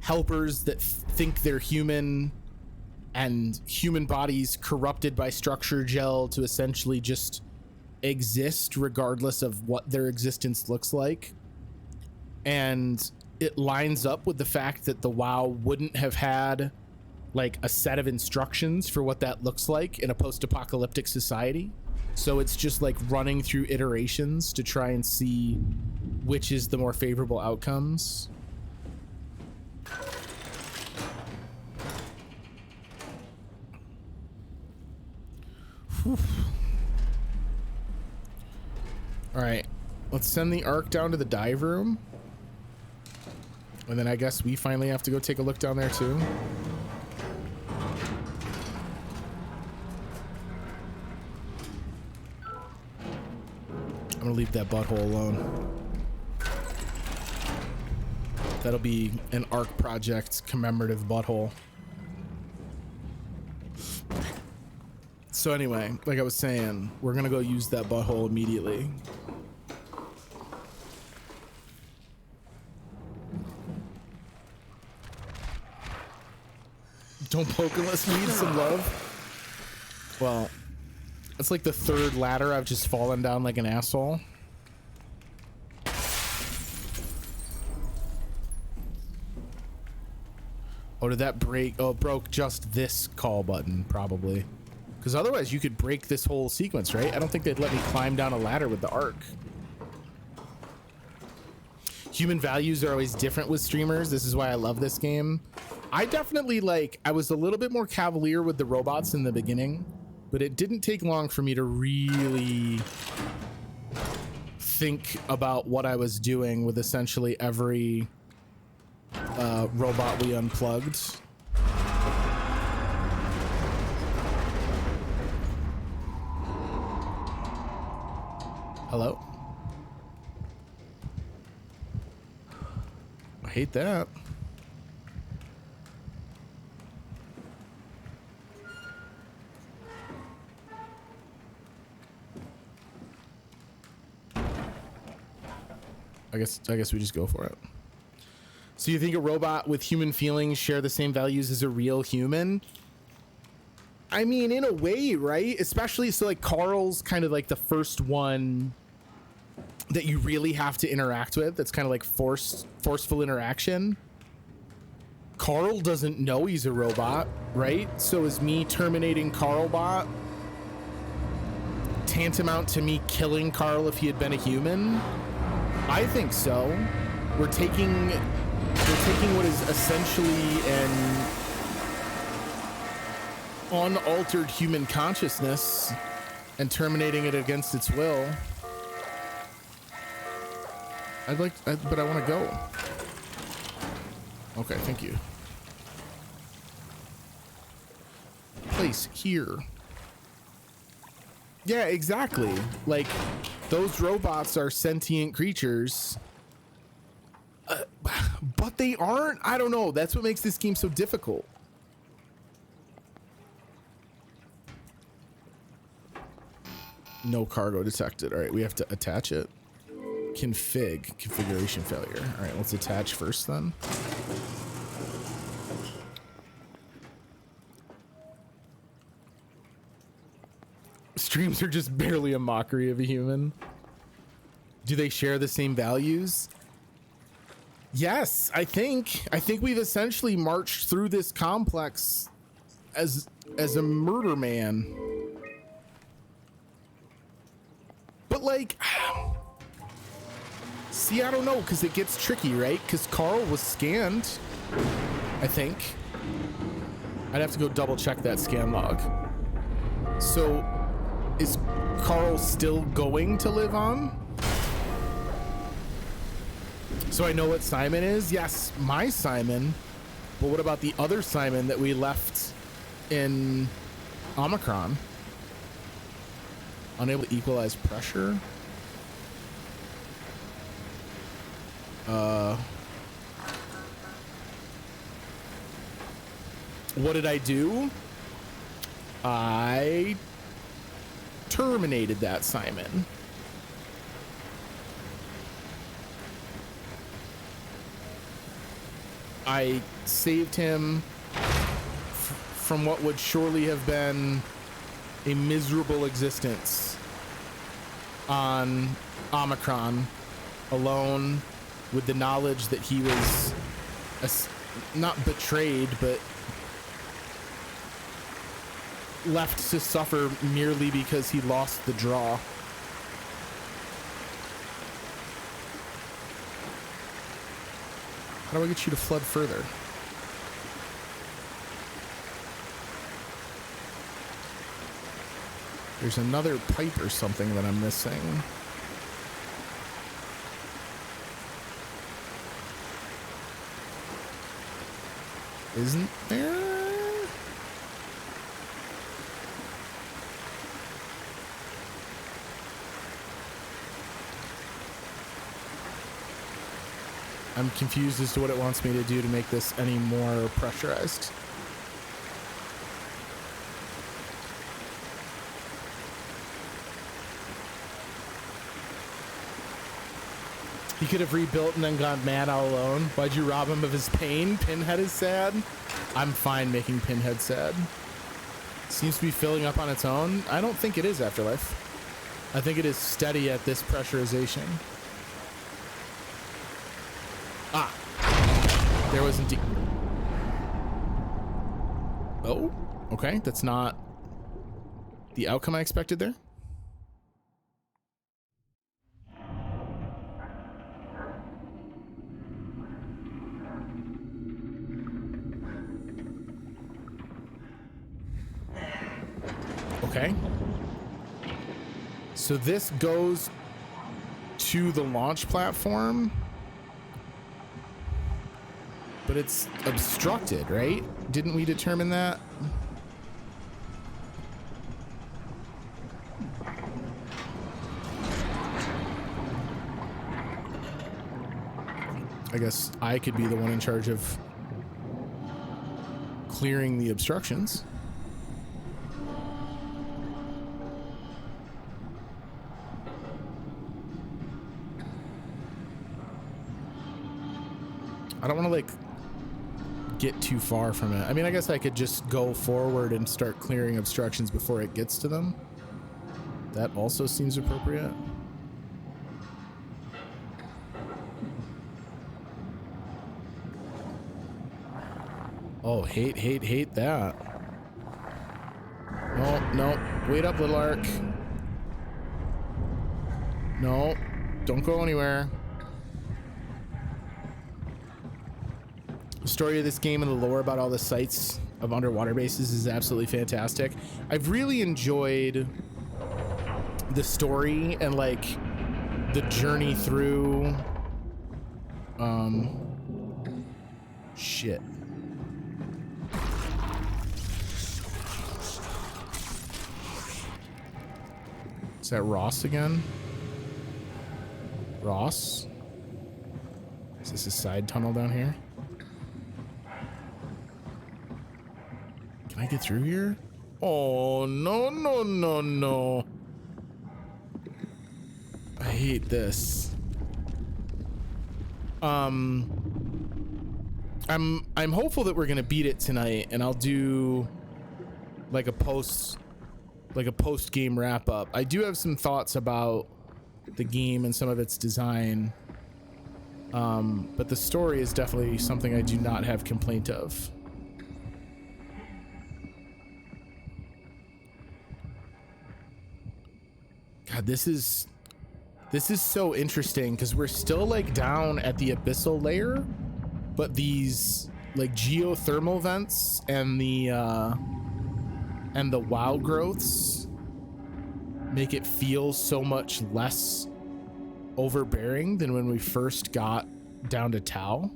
helpers that think they're human and human bodies corrupted by structure gel to essentially just exist regardless of what their existence looks like. And it lines up with the fact that the WoW wouldn't have had like a set of instructions for what that looks like in a post-apocalyptic society. So it's just like running through iterations to try and see which is the more favorable outcomes. Whew. All right, let's send the Ark down to the dive room. And then I guess we finally have to go take a look down there too. I'm gonna leave that butthole alone. That'll be an Ark project commemorative butthole. So anyway, like I was saying, we're gonna go use that butthole immediately. Don't poke unless you need some love. Well, it's like the third ladder I've just fallen down like an asshole. Oh, did that break? Oh, it broke just this call button, probably. Because otherwise you could break this whole sequence, right? I don't think they'd let me climb down a ladder with the Ark. Human values are always different with streamers. This is why I love this game. I definitely I was a little bit more cavalier with the robots in the beginning, but it didn't take long for me to really think about what I was doing with essentially every robot we unplugged. Hello? I hate that. I guess we just go for it. So you think a robot with human feelings share the same values as a real human? I mean, in a way, right? Especially so like Carl's kind of like the first one that you really have to interact with. That's kind of like forceful interaction. Carl doesn't know he's a robot, right? So is me terminating Carlbot tantamount to me killing Carl if he had been a human? I think so. We're taking what is essentially an unaltered human consciousness and terminating it against its will. But I want to go. Okay, thank you. Place here. Yeah, exactly. Like, those robots are sentient creatures. But they aren't. I don't know. That's what makes this game so difficult. No cargo detected. All right, we have to attach it. Configuration failure. All right, let's attach first then. Streams are just barely a mockery of a human. Do they share the same values? Yes, I think we've essentially marched through this complex as a murder man. But like, see, I don't know, because it gets tricky, right? Because Carl was scanned, I think. I'd have to go double check that scan log. So is Carl still going to live on? So I know what Simon is. Yes, my Simon. But what about the other Simon that we left in Omicron? Unable to equalize pressure. What did I do? I terminated that Simon. I saved him from what would surely have been a miserable existence on Omicron, alone, with the knowledge that he was not betrayed, but left to suffer merely because he lost the draw. How do I get you to flood further? There's another pipe or something that I'm missing. Isn't there? I'm confused as to what it wants me to do to make this any more pressurized. He could have rebuilt and then gone mad all alone. Why'd you rob him of his pain? Pinhead is sad. I'm fine making Pinhead sad. Seems to be filling up on its own. I don't think it is Afterlife. I think it is steady at this pressurization. Ah. There was indeed. Oh, okay. That's not the outcome I expected there. Okay. So this goes to the launch platform, but it's obstructed, right? Didn't we determine that? I guess I could be the one in charge of clearing the obstructions. I don't want to like get too far from it. I mean, I guess I could just go forward and start clearing obstructions before it gets to them. That also seems appropriate. Oh, hate that. No, wait up, little arc. No, don't go anywhere. The story of this game and the lore about all the sites of underwater bases is absolutely fantastic. I've really enjoyed the story and like the journey through shit. Is that Ross again? Ross? Is this a side tunnel down here? Can I get through here? Oh, no, no, no, no. I hate this. I'm hopeful that we're gonna beat it tonight, and I'll do like a post-game wrap-up. I do have some thoughts about the game and some of its design, but the story is definitely something I do not have complaint of. God, this is so interesting because we're still like down at the abyssal layer, but these like geothermal vents and the WoW growths make it feel so much less overbearing than when we first got down to Tau.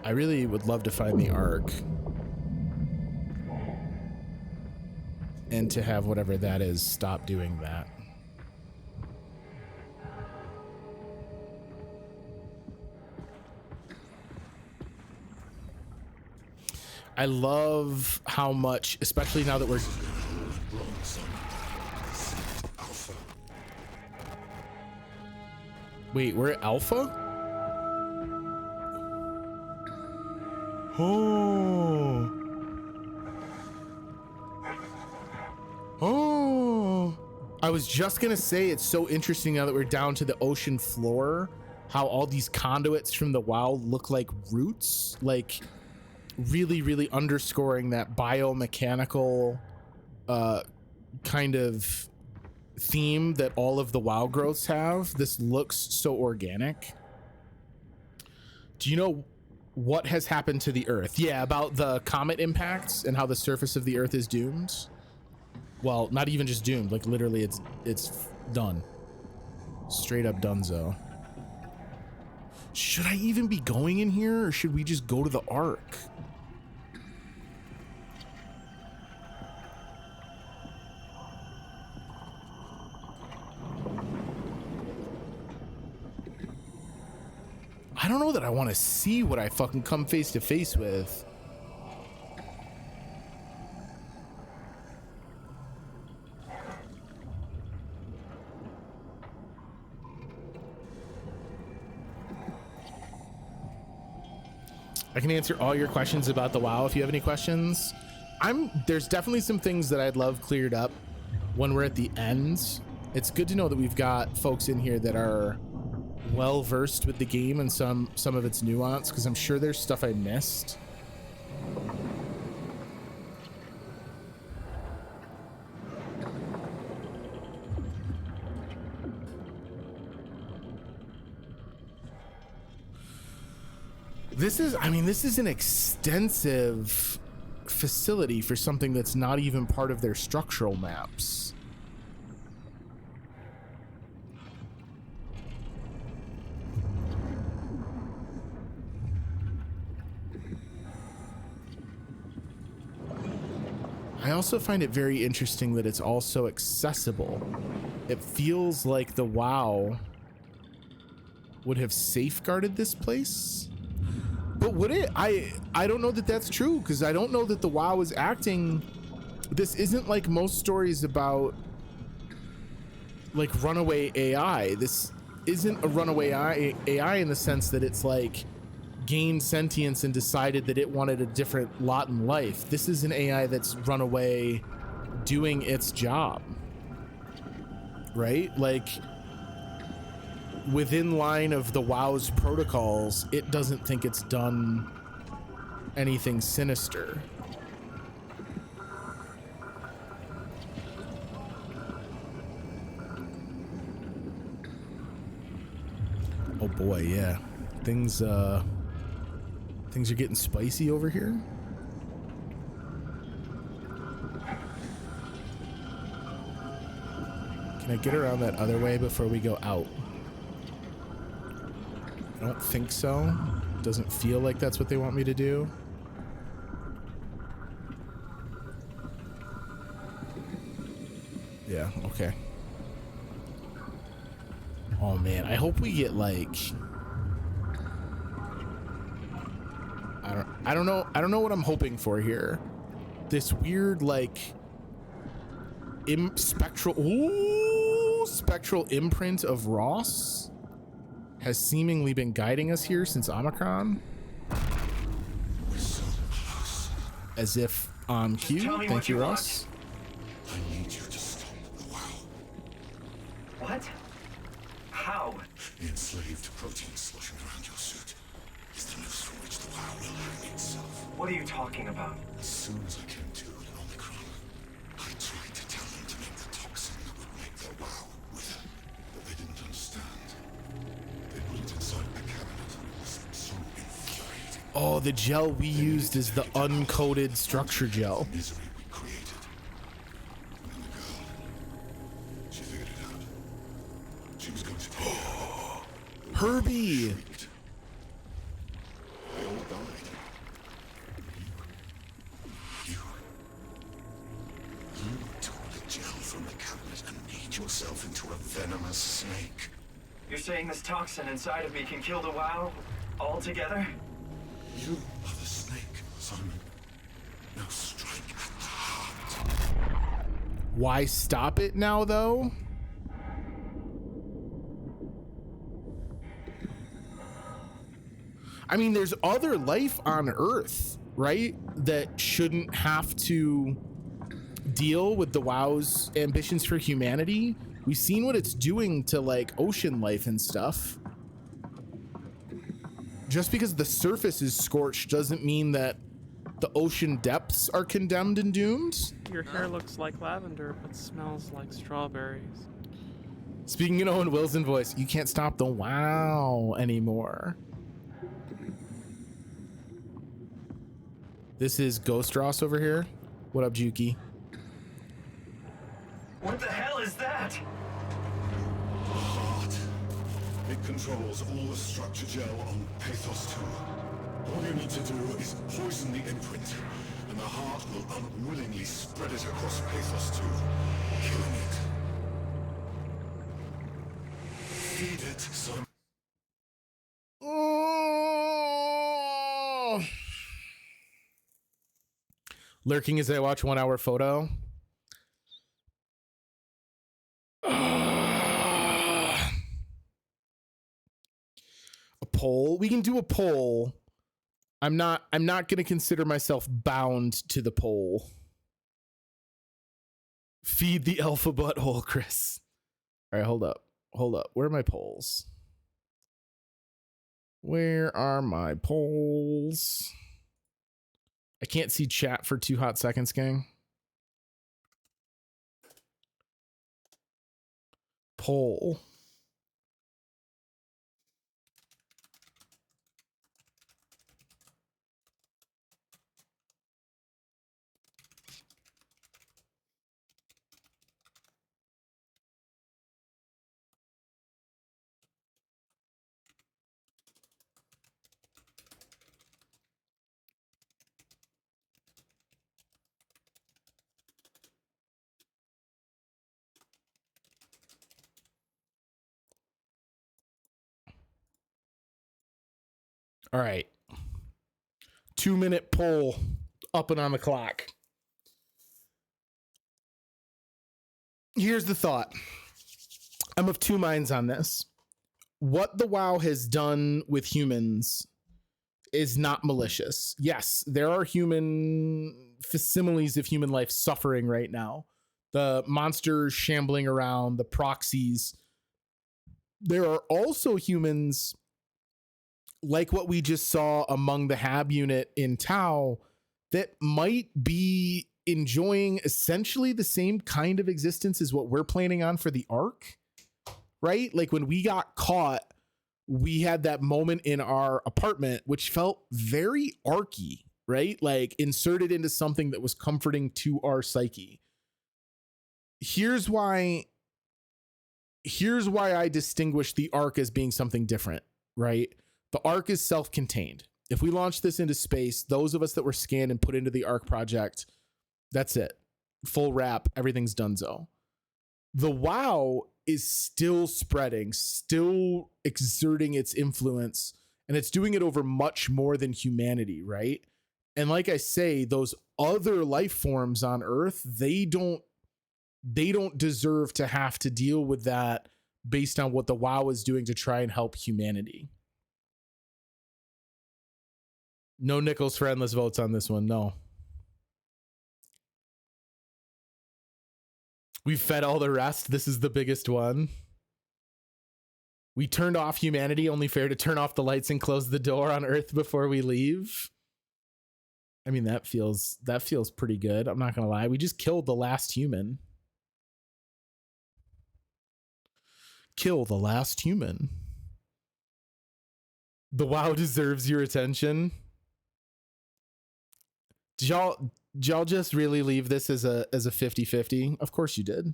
I really would love to find the Ark and to have whatever that is stop doing that. I love how much, especially now that we're wait, we're at Alpha? Oh. Oh. I was just gonna say it's so interesting now that we're down to the ocean floor how all these conduits from the WoW look like roots, like really, really underscoring that biomechanical kind of theme that all of the WoW growths have. This looks so organic. Do you know what has happened to the Earth? Yeah, about the comet impacts and how the surface of the Earth is doomed. Well, not even just doomed, like literally it's done. Straight up donezo. Should I even be going in here, or should we just go to the Ark? I don't know that I want to see what I fucking come face to face with. I can answer all your questions about the WoW if you have any questions. There's definitely some things that I'd love cleared up when we're at the end. It's good to know that we've got folks in here that are well versed with the game and some of its nuance, because I'm sure there's stuff I missed. This is an extensive facility for something that's not even part of their structural maps. I also find it very interesting that it's also accessible. It feels like the WoW would have safeguarded this place. But would it? I don't know that that's true, because I don't know that the WoW is acting. This isn't like most stories about like runaway AI. This isn't a runaway AI in the sense that it's like gained sentience and decided that it wanted a different lot in life. This is an AI that's run away doing its job, right? Like within line of the WoW's protocols, it doesn't think it's done anything sinister. Oh boy, yeah. Things are getting spicy over here. Can I get around that other way before we go out? I don't think so. Doesn't feel like that's what they want me to do. Yeah, okay. Oh man, I hope we get like I don't know what I'm hoping for here. This weird like spectral imprint of Ross has seemingly been guiding us here since Omicron. As if on cue. Thank you, Ross. I need you to stop the WoW. What? How? The enslaved protein sloshing around your suit is the noose from which the WoW will hang itself. What are you talking about? As soon as I came to with Omicron, I tried to tell them to make the toxin that would make their WoW wither, but they didn't understand. They put it inside my cabinet and it was so infuriating. Oh, the gel we used is the uncoated structure gel. Misery we created. And then the girl, she figured it out. She was going to take it. Herbie! They all died. You took the gel from the cabinet and made yourself into a venomous snake. You're saying this toxin inside of me can kill the WoW altogether? You are the snake, Simon. Now strike at the heart. Why stop it now, though? I mean, there's other life on Earth, right? That shouldn't have to deal with the WoW's ambitions for humanity. We've seen what it's doing to like ocean life and stuff. Just because the surface is scorched doesn't mean that the ocean depths are condemned and doomed. Your hair looks like lavender, but smells like strawberries. Speaking in Owen Wilson voice, you can't stop the wow anymore. This is Ghost Ross over here. What up, Juki? What the hell is that? Heart. It controls all the structure gel on Pathos 2. All you need to do is poison the imprint, and the heart will unwillingly spread it across Pathos 2, killing it. Feed it some... Oh. Lurking as I watch 1 hour photo. A poll. We can do a poll. I'm not going to consider myself bound to the poll. Feed the alpha butthole, Chris. All right, hold up. Where are my polls? Where are my polls? I can't see chat for 2 hot seconds, gang. Poll. All right. 2-minute poll up and on the clock. Here's the thought. I'm of two minds on this. What the WoW has done with humans is not malicious. Yes, there are human facsimiles of human life suffering right now. The monsters shambling around, the proxies. There are also humans like what we just saw among the Hab unit in Tau that might be enjoying essentially the same kind of existence as what we're planning on for the Ark, right? Like when we got caught, we had that moment in our apartment, which felt very Arky, right? Like inserted into something that was comforting to our psyche. Here's why I distinguish the Ark as being something different, right? The Ark is self-contained. If we launch this into space, those of us that were scanned and put into the Ark project, that's it. Full wrap, everything's donezo. The WoW is still spreading, still exerting its influence, and it's doing it over much more than humanity, right? And like I say, those other life forms on Earth, they don't deserve to have to deal with that based on what the WoW is doing to try and help humanity. No Nichols for endless votes on this one. No. We've fed all the rest. This is the biggest one. We turned off humanity. Only fair to turn off the lights and close the door on Earth before we leave. I mean, that feels pretty good. I'm not going to lie. We just killed the last human. Kill the last human. The WoW deserves your attention. Did y'all just really leave this as a 50-50? Of course you did.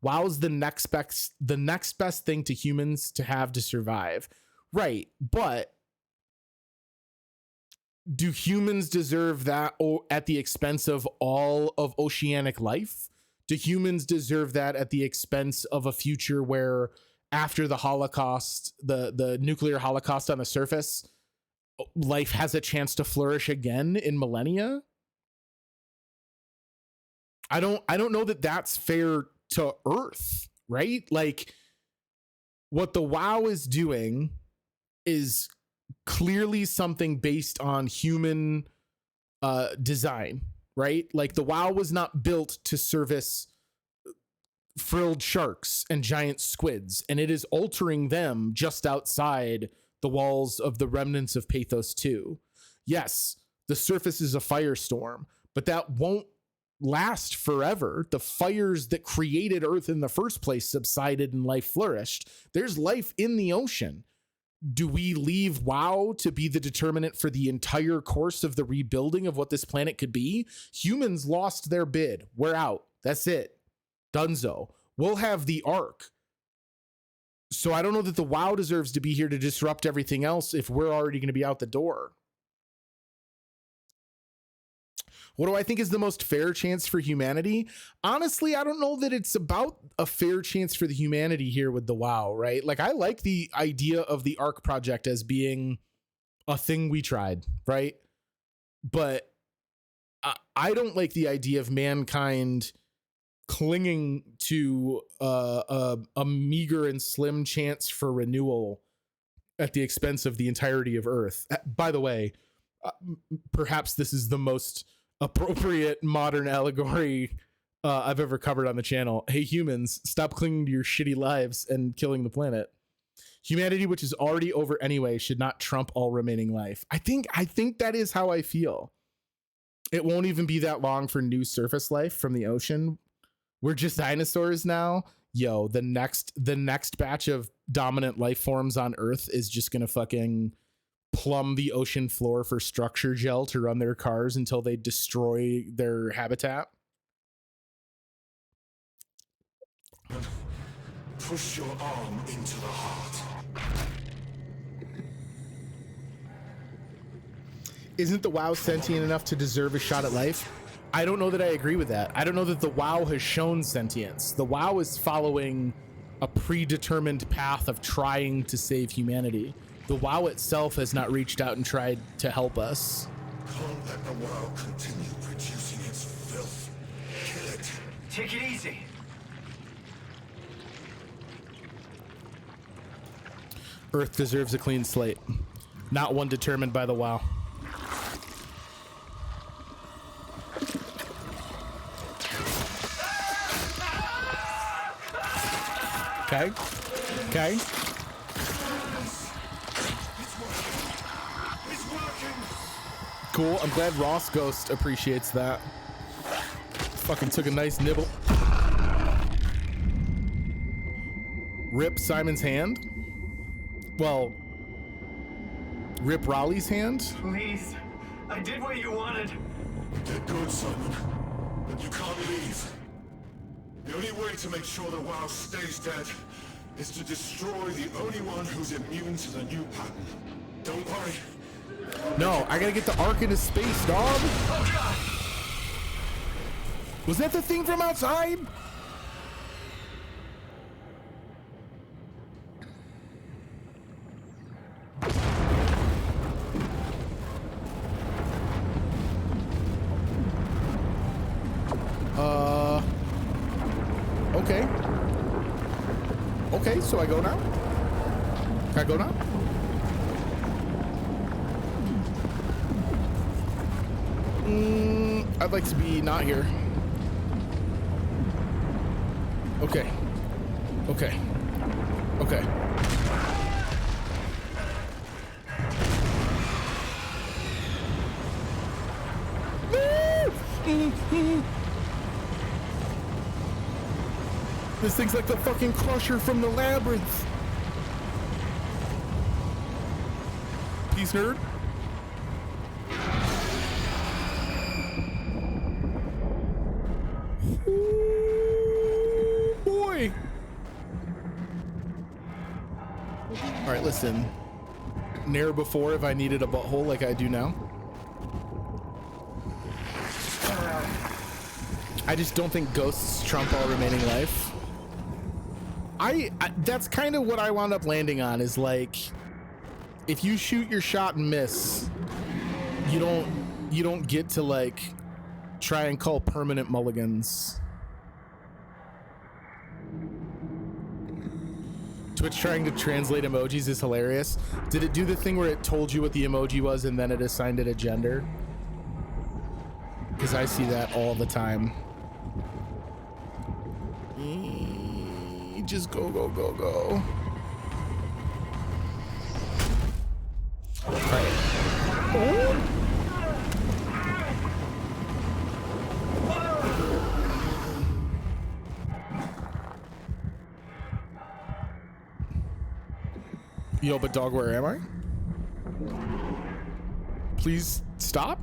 WoW's the next best thing to humans to have to survive. Right, but do humans deserve that at the expense of all of oceanic life? Do humans deserve that at the expense of a future where after the Holocaust, the nuclear Holocaust on the surface, life has a chance to flourish again in millennia? I don't know that that's fair to Earth, right? Like what the WoW is doing is clearly something based on human design, right? Like the WoW was not built to service frilled sharks and giant squids, and it is altering them just outside the walls of the remnants of Pathos 2. Yes, the surface is a firestorm, but that won't last forever. The fires that created Earth in the first place subsided and life flourished. There's life in the ocean. Do we leave WoW to be the determinant for the entire course of the rebuilding of what this planet could be? Humans lost their bid. We're out. That's it. Dunzo. We'll have the Ark. So I don't know that the WoW deserves to be here to disrupt everything else if we're already going to be out the door. What do I think is the most fair chance for humanity? Honestly, I don't know that it's about a fair chance for the humanity here with the WoW, right? Like, I like the idea of the Ark project as being a thing we tried, right? But I don't like the idea of mankind clinging to a meager and slim chance for renewal at the expense of the entirety of Earth. By the way, perhaps this is the most appropriate modern allegory I've ever covered on the channel. Hey humans, stop clinging to your shitty lives and killing the planet. Humanity, which is already over anyway, should not trump all remaining life. I think that is how I feel. It won't even be that long for new surface life from the ocean. We're just dinosaurs now. Yo, the next batch of dominant life forms on Earth is just gonna fucking plumb the ocean floor for structure gel to run their cars until they destroy their habitat. Push your arm into the heart. Isn't the WoW sentient enough to deserve a shot at life? I don't know that I agree with that. I don't know that the WoW has shown sentience. The WoW is following a predetermined path of trying to save humanity. The WoW itself has not reached out and tried to help us. Can't let the WoW continue producing its filth. Kill it. Take it easy. Earth deserves a clean slate, not one determined by the WoW. Okay. Okay. Cool. I'm glad Ross Ghost appreciates that. Fucking took a nice nibble. Rip Simon's hand. Well, rip Raleigh's hand. Please, I did what you wanted. You did good, Simon. But you can't leave. The only way to make sure the WoW stays dead is to destroy the only one who's immune to the new pattern. Don't worry. No, I gotta get the Ark into space, dog. Oh God! Was that the thing from outside? Okay. Okay, so I go now? Can I go now? I'd like to be not here. Okay. Okay. Okay. This thing's like the fucking crusher from the labyrinth. Peace, nerd. Ooh, boy. All right, listen. Ne'er before have I needed a butthole like I do now. I just don't think ghosts trump all remaining life. I that's kind of what I wound up landing on, is like, if you shoot your shot and miss, you don't get to like try and call permanent mulligans. Twitch trying to translate emojis is hilarious. Did it do the thing where it told you what the emoji was and then it assigned it a gender? Because I see that all the time. Just go, go, go, go. Yo, but dog, where am I? Please stop.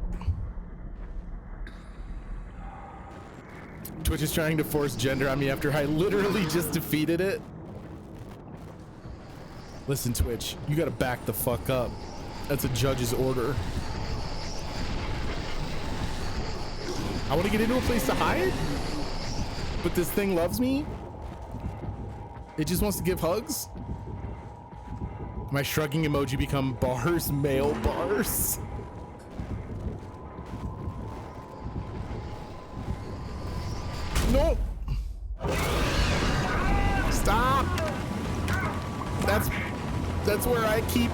Twitch is trying to force gender on me after I literally just defeated it. Listen, Twitch, you gotta back the fuck up. That's a judge's order. I want to get into a place to hide, but this thing loves me. It just wants to give hugs. My shrugging emoji become bars, male bars. No. Stop. That's where I keep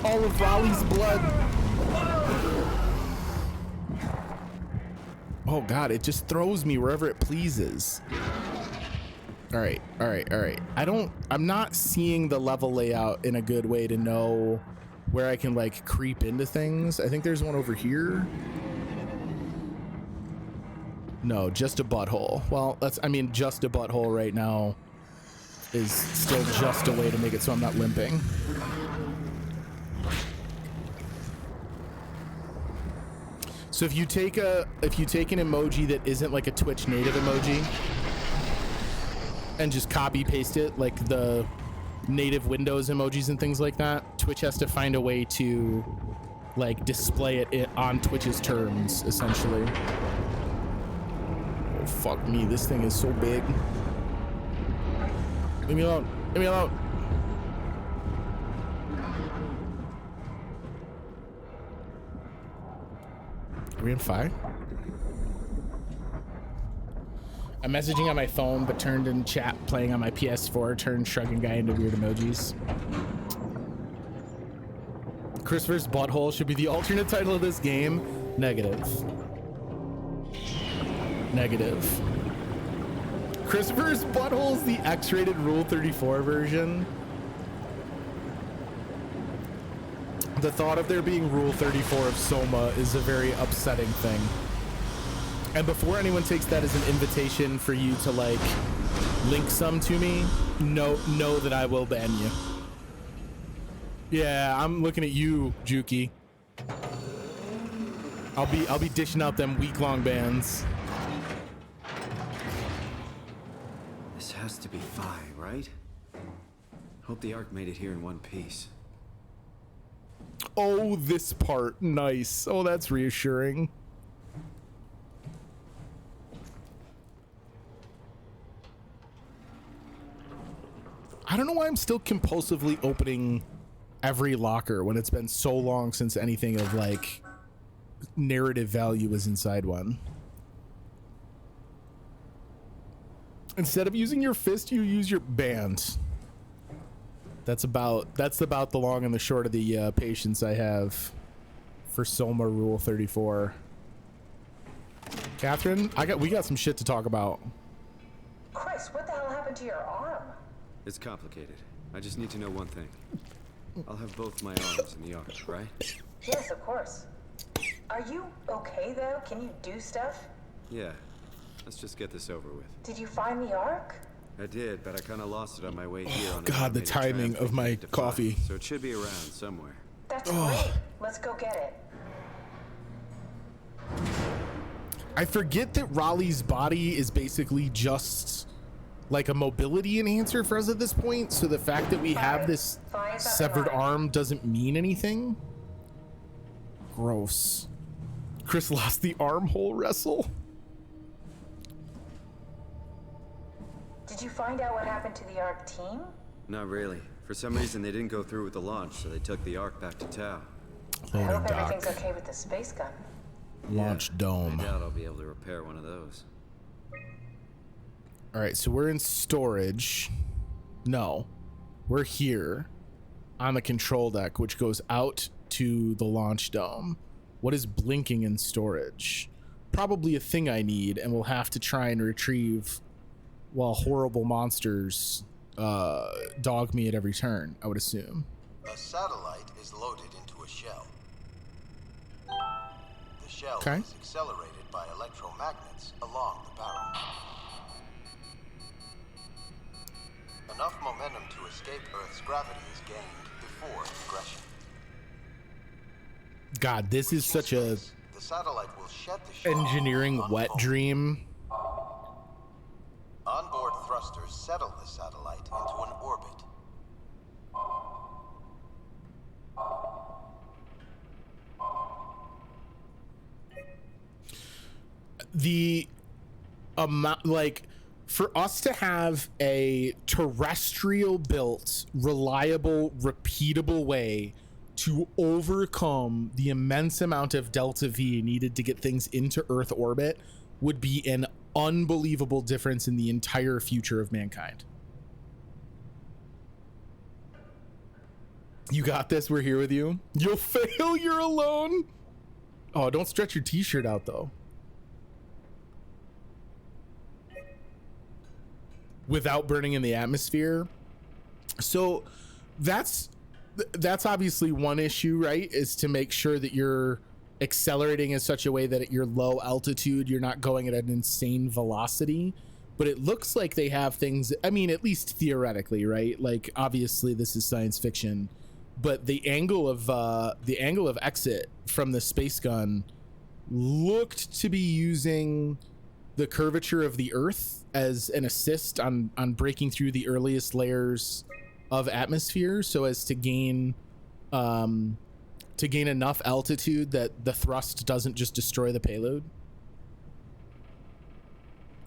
all of Raleigh's blood. Oh God, it just throws me wherever it pleases. All right. I'm not seeing the level layout in a good way to know where I can like creep into things. I think there's one over here. No, just a butthole. Well, just a butthole right now is still just a way to make it so I'm not limping. So if you take an emoji that isn't like a Twitch native emoji and just copy paste it like the native Windows emojis and things like that, Twitch has to find a way to like display it on Twitch's terms, essentially. Oh, fuck me, this thing is so big. Leave me alone. Leave me alone. Are we in 5? I'm messaging on my phone, but turned in chat playing on my PS4, turned shrugging guy into weird emojis. ChrisVs Butthole should be the alternate title of this game. Negative. ChrisVs Butthole is the X-rated Rule 34 version. The thought of there being Rule 34 of SOMA is a very upsetting thing. And before anyone takes that as an invitation for you to like link some to me, know that I will ban you. Yeah, I'm looking at you, Juki. I'll be dishing out them week-long bans. This has to be Phi, right? Hope the Ark made it here in one piece. Oh, this part. Nice. Oh, that's reassuring. I don't know why I'm still compulsively opening every locker when it's been so long since anything of like narrative value was inside one. Instead of using your fist, you use your band. That's about the long and the short of the patience I have for SOMA Rule 34. Catherine, we got some shit to talk about. Chris, what the hell happened to your arm? It's complicated. I just need to know one thing. I'll have both my arms in the Ark, right? Yes, of course. Are you okay though? Can you do stuff? Yeah. Let's just get this over with. Did you find the Ark? I did, but I kind of lost it on my way here. Oh God, the timing of my coffee. So it should be around somewhere. That's great. Let's go get it. I forget that Raleigh's body is basically just like a mobility enhancer for us at this point. So the fact that we have this severed arm doesn't mean anything. Gross. Chris lost the armhole wrestle. Did you find out what happened to the Ark team? Not really. For some reason, they didn't go through with the launch, so they took the Ark back to Tau. I hope everything's okay with the space gun. Launch dome. I doubt I'll be able to repair one of those. All right, so we're in storage. No, we're here on the control deck, which goes out to the launch dome. What is blinking in storage? Probably a thing I need, and we'll have to try and retrieve while horrible monsters dog me at every turn, I would assume. A satellite is loaded into a shell. The shell is accelerated by electromagnets along the barrel. Enough momentum to escape Earth's gravity is gained, God, this is such a The satellite will shed the shell engineering on wet fold. dream. Onboard thrusters settle the satellite into an orbit. The amount, like, for us to have a terrestrial built, reliable, repeatable way to overcome the immense amount of delta V needed to get things into Earth orbit would be an unbelievable difference in the entire future of mankind. You got this. We're here with you. You'll fail. You're alone. Oh, don't stretch your t-shirt out though. Without burning in the atmosphere. So that's obviously one issue, right? Is to make sure that you're accelerating in such a way that at your low altitude, you're not going at an insane velocity. But it looks like they have things, I mean, at least theoretically, right? Like, obviously this is science fiction, but the angle of exit from the space gun looked to be using the curvature of the Earth as an assist on breaking through the earliest layers of atmosphere, so as to gain enough altitude that the thrust doesn't just destroy the payload.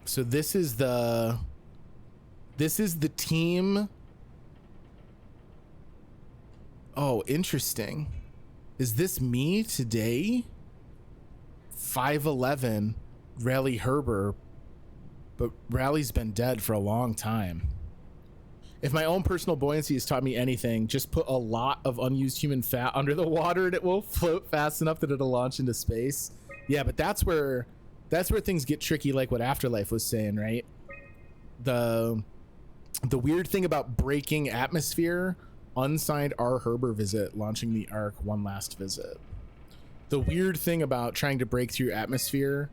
So this is the team. Oh, interesting. Is this me today? 5'11", Raleigh Herber, but Raleigh's been dead for a long time. If my own personal buoyancy has taught me anything, just put a lot of unused human fat under the water and it will float fast enough that it'll launch into space. Yeah, but that's where things get tricky, like what Afterlife was saying, right? The weird thing about breaking atmosphere, unsigned R. Herber visit, launching the Ark, one last visit. The weird thing about trying to break through atmosphere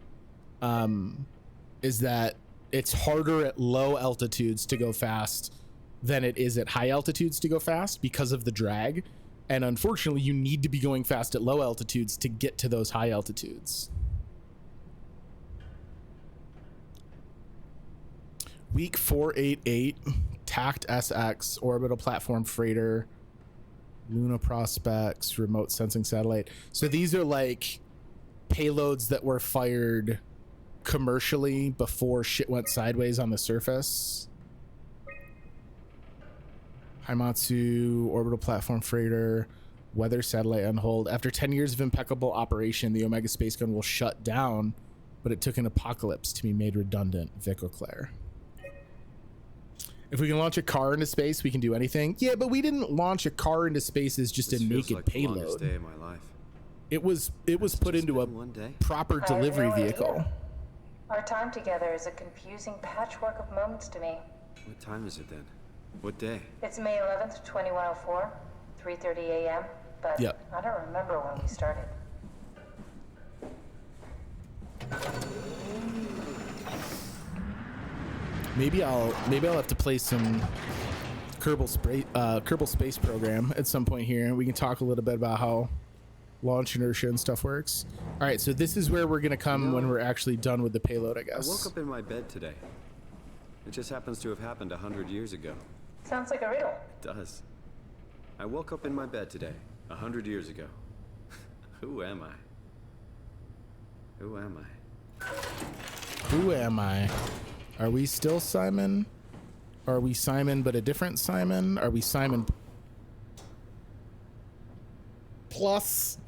is that it's harder at low altitudes to go fast than it is at high altitudes to go fast because of the drag. And unfortunately, you need to be going fast at low altitudes to get to those high altitudes. Week 488, TACT SX, orbital platform freighter, Luna prospects, remote sensing satellite. So these are like payloads that were fired commercially before shit went sideways on the surface. Haimatsu, orbital platform freighter, weather satellite on hold. After 10 years of impeccable operation, the Omega Space Gun will shut down, but it took an apocalypse to be made redundant. Vic Auclair. If we can launch a car into space, we can do anything. Yeah, but we didn't launch a car into space as just a naked like the longest payload. Day of my life. It was put into a proper delivery vehicle. Our time together is a confusing patchwork of moments to me. What time is it then? What day? It's May 11th, 2104, 3:30 a.m., but Yep. I don't remember when we started. Maybe I'll have to play some Kerbal Space Program at some point here, and we can talk a little bit about how launch inertia and stuff works. All right, so this is where we're gonna come when we're actually done with the payload, I guess. I woke up in my bed today. It just happens to have happened 100 years ago. Sounds like a riddle. It does. I woke up in my bed today, 100 years ago. Who am I? Who am I? Who am I? Are we still Simon? Are we Simon but a different Simon? Are we Simon plus?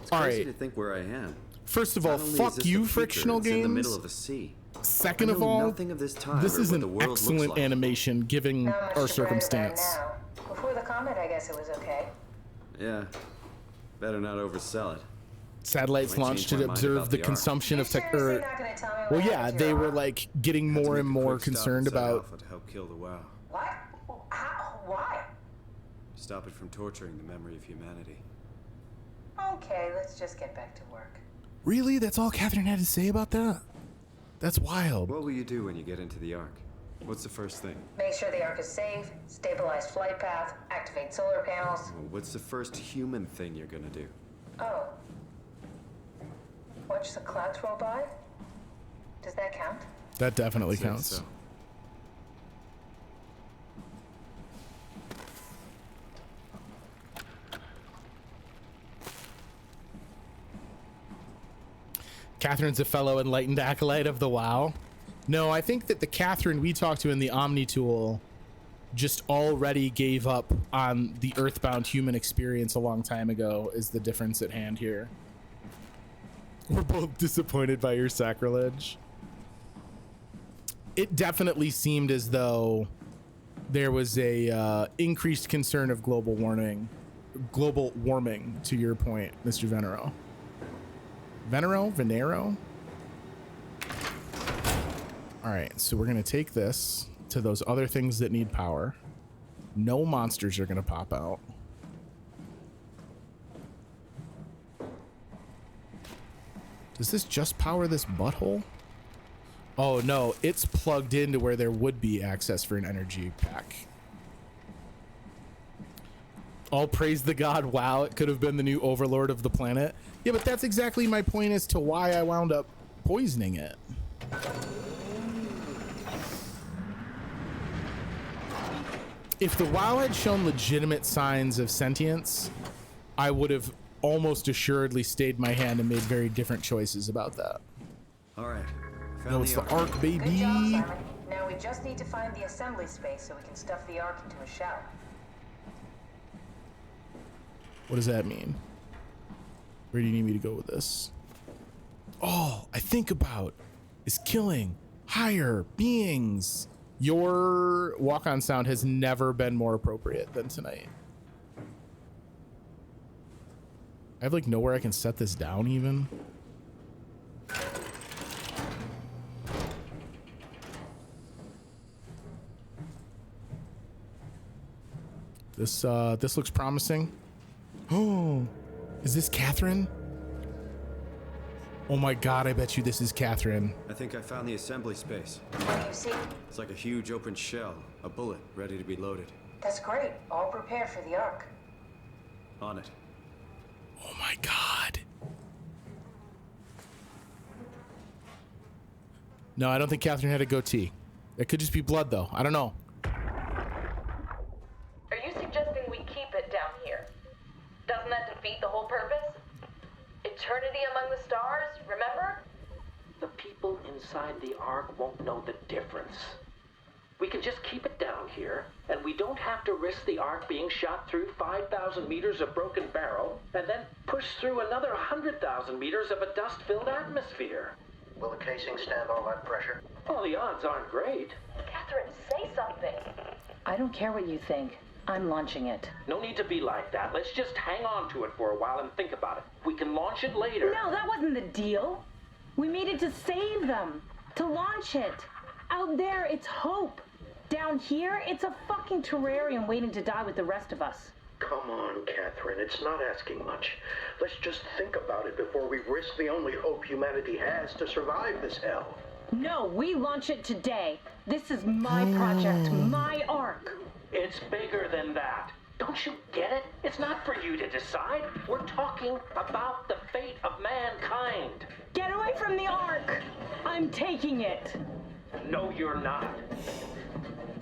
It's All crazy right. to think where I am. First of all, Not only is fuck this you, the future, frictional it's games. in the middle of the sea. Second I of know all, nothing of this time this or is what an the world looks excellent like. animation given Not much our to brag about circumstance. now. Before the comet, I guess it was okay. Yeah. Better not oversell it. Satellites Might launched change my to mind observe about the the Ark. consumption of tech. You're not gonna tell me what Well, yeah, happened to they your were Ark? like getting Had to more make and a more quick stop concerned inside about. Alpha to help kill the WoW. What? How? Why? Stop it from torturing the memory of humanity. Okay, let's just get back to work. Really? That's all Catherine had to say about that? That's wild. What will you do when you get into the Ark? What's the first thing? Make sure the Ark is safe, stabilize flight path, activate solar panels. Well, what's the first human thing you're gonna do? Oh. Watch the clouds roll by? Does that count? That definitely I'd say counts. so. Catherine's a fellow enlightened acolyte of the WoW. No, I think that the Catherine we talked to in the Omni tool just already gave up on the earthbound human experience a long time ago is the difference at hand here. We're both disappointed by your sacrilege. It definitely seemed as though there was a increased concern of global warming, to your point, Mr. Venero. Venero? All right, so we're gonna take this to those other things that need power. No monsters are gonna pop out. Does this just power this butthole? Oh no, it's plugged into where there would be access for an energy pack. All praise the god. Wow, it could have been the new overlord of the planet. Yeah, but that's exactly my point as to why I wound up poisoning it. If the WoW had shown legitimate signs of sentience, I would have almost assuredly stayed my hand and made very different choices about that. All right. No, it's the Ark, baby. Good job, Simon. Now we just need to find the assembly space so we can stuff the Ark into a shell. What does that mean? Where do you need me to go with this? All I think about is killing higher beings. Your walk-on sound has never been more appropriate than tonight. I have like nowhere I can set this down even. This looks promising. Oh, is this Catherine? Oh my god, I bet you this is Catherine. I think I found the assembly space. What do you see? It's like a huge open shell, a bullet ready to be loaded. That's great. All prepared for the Ark. On it. Oh my god. No, I don't think Catherine had a goatee. It could just be blood though. I don't know. Are you suggesting we keep it down here? Doesn't that defeat the whole purpose? Eternity among the stars, remember? The people inside the Ark won't know the difference. We can just keep it down here, and we don't have to risk the Ark being shot through 5,000 meters of broken barrel, and then push through another 100,000 meters of a dust-filled atmosphere. Will the casing stand all that pressure? Well, the odds aren't great. Catherine, say something. I don't care what you think. I'm launching it. No need to be like that. Let's just hang on to it for a while and think about it. We can launch it later. No, that wasn't the deal. We made it to save them, to launch it. Out there, it's hope. Down here, it's a fucking terrarium waiting to die with the rest of us. Come on, Catherine. It's not asking much. Let's just think about it before we risk the only hope humanity has to survive this hell. No, we launch it today. This is my project, my Ark. It's bigger than that. Don't you get it? It's not for you to decide. We're talking about the fate of mankind. Get away from the Ark! I'm taking it. No, you're not.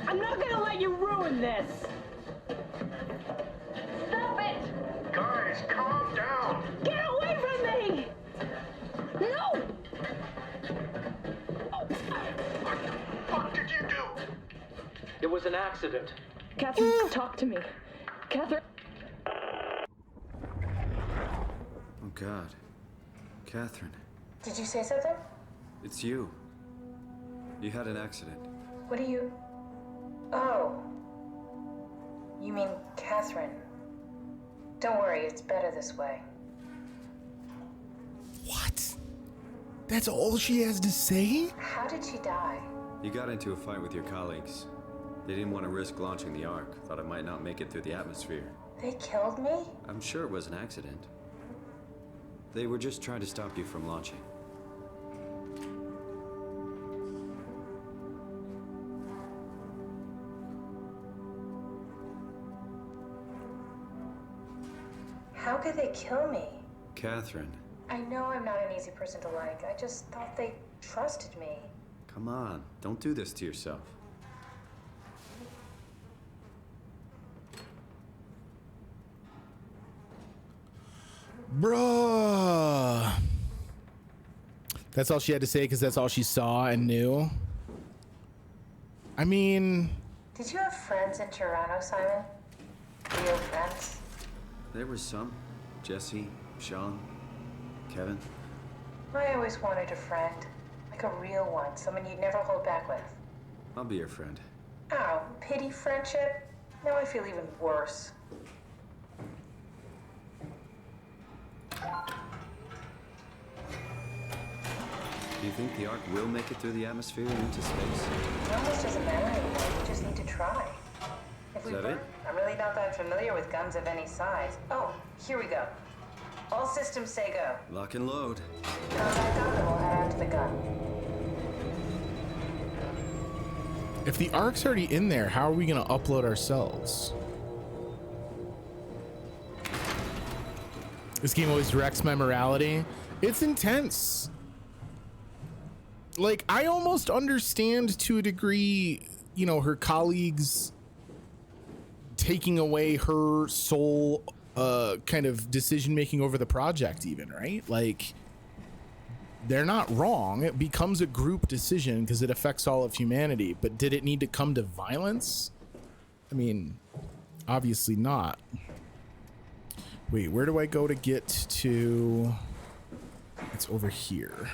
I'm not gonna let you ruin this. Stop it! Guys, calm down. Get away from me! No! What the fuck did you do? It was an accident. Catherine, talk to me. Catherine. Oh god. Catherine, Did you say something? it's you. You had an accident. What do you... Oh. You mean Catherine. Don't worry, it's better this way. What? That's all she has to say? How did she die? You got into a fight with your colleagues. They didn't want to risk launching the Ark. Thought it might not make it through the atmosphere. They killed me? I'm sure it was an accident. They were just trying to stop you from launching. How could they kill me? Catherine, I know I'm not an easy person to like. I just thought they trusted me. come on. Don't do this to yourself. Bruh. That's all she had to say because that's all she saw and knew. I mean... Did you have friends in Toronto, Simon? Real friends? There were some. Jesse, Sean, Kevin. I always wanted a friend. Like a real one. Someone you'd never hold back with. I'll be your friend. Oh, pity friendship? Now I feel even worse. Do you think the Ark will make it through the atmosphere and into space? It almost doesn't matter anymore. We just need to try. If Is that it? I'm really not that familiar with guns of any size. Oh, here we go. All systems say go. Lock and load. Contact up and we'll head out to the gun. If the Ark's already in there, how are we going to upload ourselves? This game always wrecks my morality. It's intense. Like, I almost understand to a degree, you know, her colleagues taking away her sole kind of decision making over the project even, right? Like, they're not wrong. It becomes a group decision because it affects all of humanity. But did it need to come to violence? I mean, obviously not. Wait, where do I go to get to? It's over here.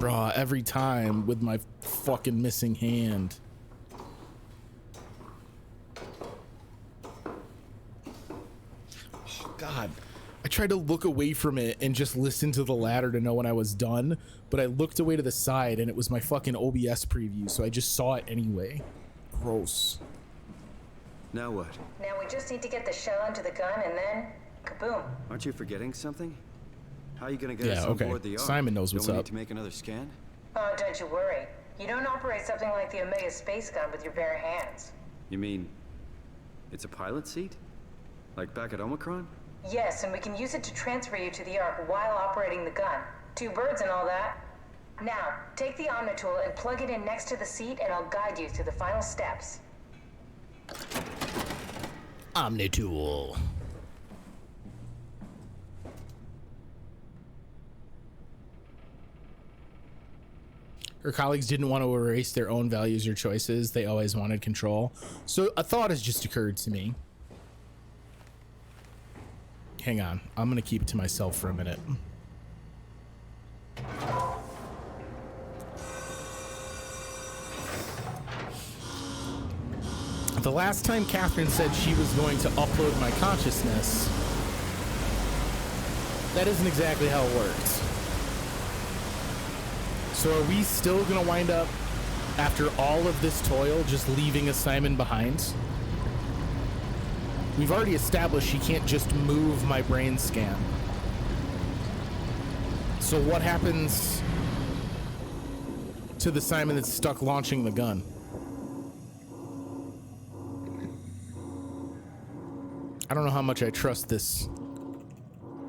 Bruh, every time with my fucking missing hand. Oh, God. I tried to look away from it and just listen to the ladder to know when I was done, but I looked away to the side and it was my fucking OBS preview, so I just saw it anyway. Gross. Now what? Now we just need to get the shell into the gun and then kaboom. Aren't you forgetting something? How are you going to get Yeah, us on okay. board the Ark? Simon knows what's Don't we up. need to make another scan? Oh, don't you worry. You don't operate something like the Omega space gun with your bare hands. You mean it's a pilot seat? Like back at Omicron? Yes, and we can use it to transfer you to the Ark while operating the gun. 2 birds and all that. Now, take the Omnitool and plug it in next to the seat and I'll guide you through the final steps. Omnitool. Her colleagues didn't want to erase their own values or choices. They always wanted control. So a thought has just occurred to me. Hang on. I'm going to keep it to myself for a minute. The last time Catherine said she was going to upload my consciousness, that isn't exactly how it works. So are we still gonna wind up, after all of this toil, just leaving a Simon behind? We've already established she can't just move my brain scan. So what happens to the Simon that's stuck launching the gun? I don't know how much I trust this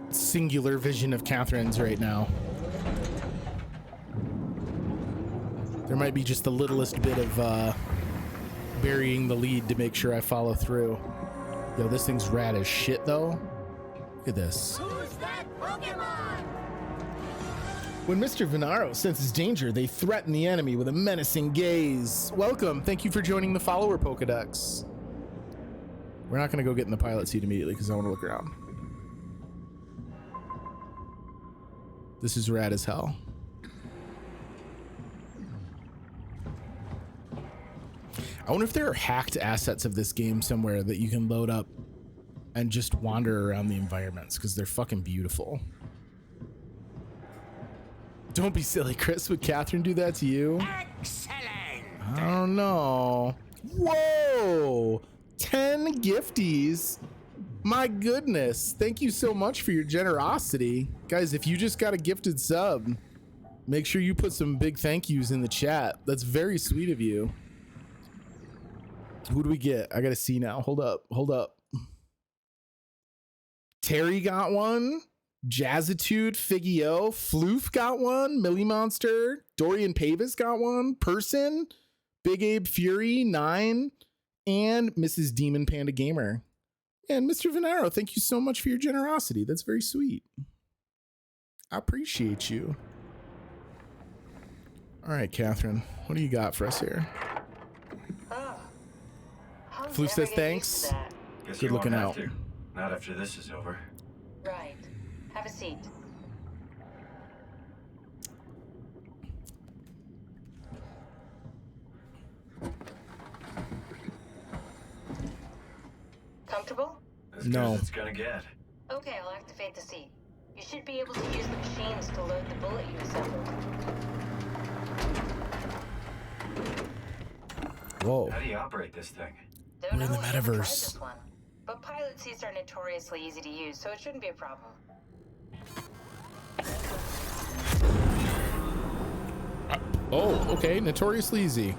singular vision of Catherine's right now. There might be just the littlest bit of burying the lead to make sure I follow through. Yo, this thing's rad as shit, though. Look at this. Who's that Pokemon? When Mr. Venaro senses danger, they threaten the enemy with a menacing gaze. Welcome. Thank you for joining the follower Pokedex. We're not going to go get in the pilot seat immediately because I want to look around. This is rad as hell. I wonder if there are hacked assets of this game somewhere that you can load up and just wander around the environments because they're fucking beautiful. Don't be silly, Chris. Would Catherine do that to you? Excellent! I don't know. Whoa! 10 gifties. My goodness. Thank you so much for your generosity. Guys, if you just got a gifted sub, make sure you put some big thank yous in the chat. That's very sweet of you. Who do we get? I gotta see now. Hold up. Terry got one. Jazzitude, Figio, Floof got one. Millie Monster, Dorian Pavis got one. Person, Big Abe Fury, 9, and Mrs. Demon Panda Gamer. And Mr. Venaro, thank you so much for your generosity. That's very sweet. I appreciate you. All right, Catherine, what do you got for us here? Floof says thanks. Guess Good you won't looking have out. to. Not after this is over. Right. Have a seat. Comfortable? As good as it's gonna get. Okay, I'll activate the seat. You should be able to use the machines to load the bullet you assembled. Whoa. How do you operate this thing? We're in the I haven't tried metaverse. this one. But pilot seats are notoriously easy to use, so it shouldn't be a problem. Oh, okay. Notoriously easy.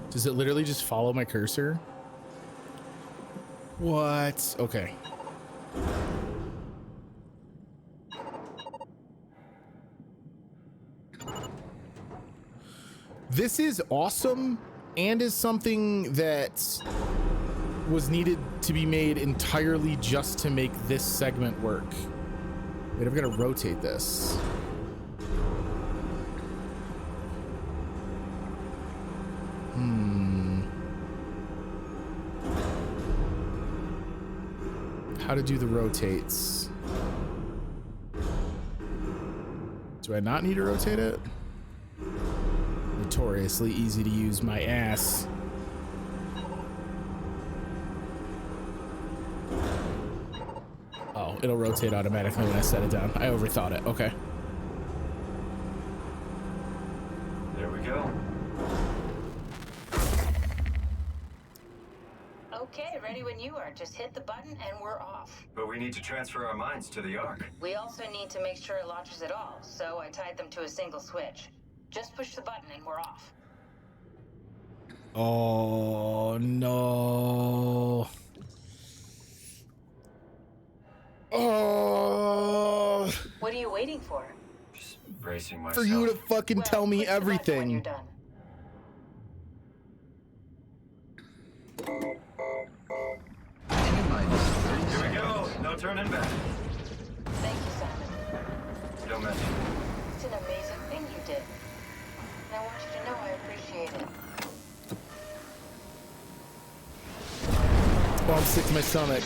Does it literally just follow my cursor? What? Okay. This is awesome and is something that was needed to be made entirely just to make this segment work. Wait, I'm gonna rotate this. How to do the rotates. Do I not need to rotate it? Notoriously easy to use, my ass. Oh, it'll rotate automatically when I set it down. I overthought it. Okay. There we go. Okay, ready when you are. Just hit the button and we're off. But we need to transfer our minds to the Ark. We also need to make sure it launches at all, so I tied them to a single switch. Just push the button and we're off. Oh no. Oh. What are you waiting for? Just bracing myself. For you to fucking tell me everything. You're done. Here we go. No turning back. Thank you, Simon. Don't mention it. It's an amazing thing you did. And I want you to know I appreciate it. Oh, I'm sick to my stomach.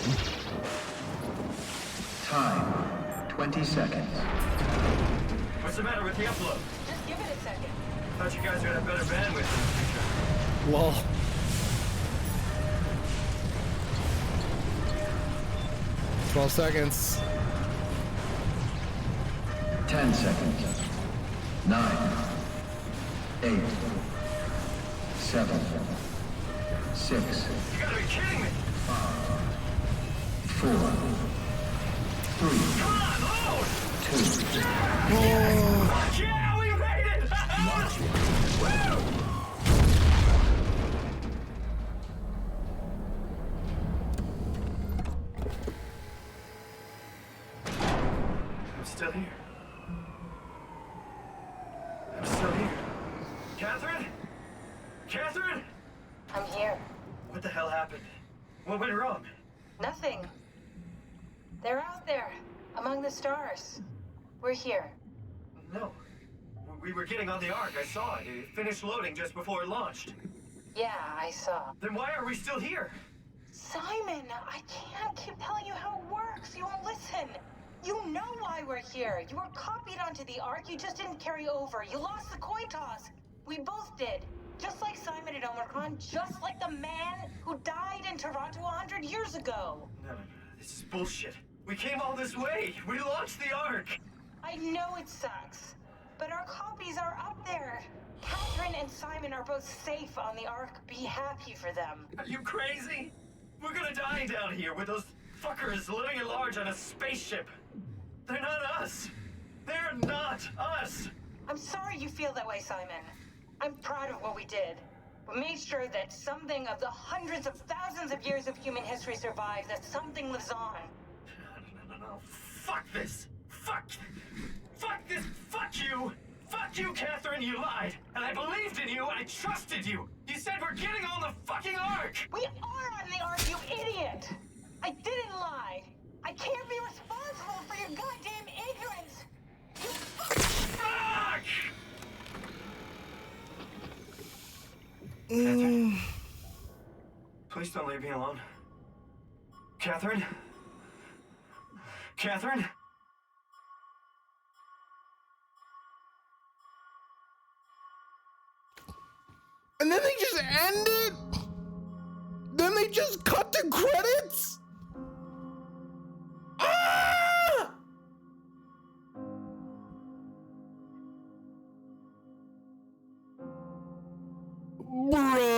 Time, 20 seconds. What's the matter with the upload? Just give it a second. Thought you guys would have better bandwidth in the future. Lol. "12 seconds. 10 seconds. 9, 8, 7, 6. You gotta be kidding me! 4, 3, Come on, load! 2. Fuck yeah, we made it! Woo! I'm still here. I'm still here. Catherine? Catherine? I'm here. What the hell happened? What went wrong? Nothing. They're out there, among the stars. We're here. No. We were getting on the Ark. I saw it. It finished loading just before it launched. Yeah, I saw. Then why are we still here? Simon, I can't keep telling you how it works. You won't listen. You know why we're here. You were copied onto the Ark. You just didn't carry over. You lost the coin toss. We both did. Just like Simon at Omicron, just like the man who died in Toronto 100 years ago. No. This is bullshit. We came all this way. We launched the Ark. I know it sucks, but our copies are up there. Catherine and Simon are both safe on the Ark. Be happy for them. Are you crazy? We're gonna die down here with those fuckers living at large on a spaceship. They're not us. They're not us. I'm sorry you feel that way, Simon. I'm proud of what we did. but made sure that something of the hundreds of thousands of years of human history survives, that something lives on. No. Fuck this! Fuck this! Fuck you! Fuck you, Catherine, you lied! And I believed in you, I trusted you! You said we're getting on the fucking Ark! We are on the Ark, you idiot! I didn't lie! I can't be responsible for your goddamn ignorance! You fuck! Catherine? Please don't leave me alone. Catherine? Catherine? And then they just end it? Then they just cut to credits? Ah! Bruh.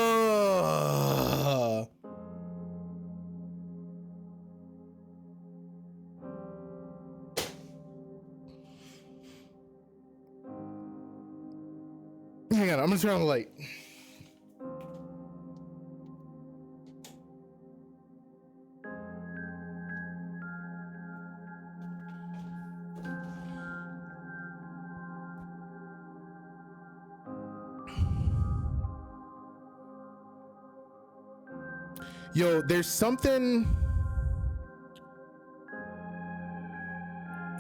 Hang on, I'm gonna turn on the light. Yo, there's something.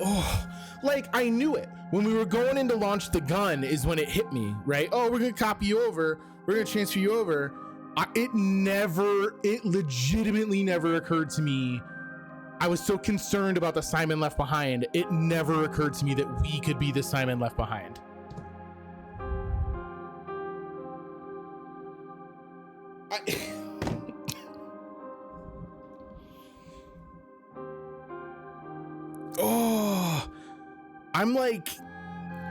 Oh, like I knew it. When we were going in to launch the gun is when it hit me, right? Oh, we're gonna copy you over. We're gonna transfer you over. It legitimately never occurred to me. I was so concerned about the Simon Left Behind. It never occurred to me that we could be the Simon Left Behind. Oh,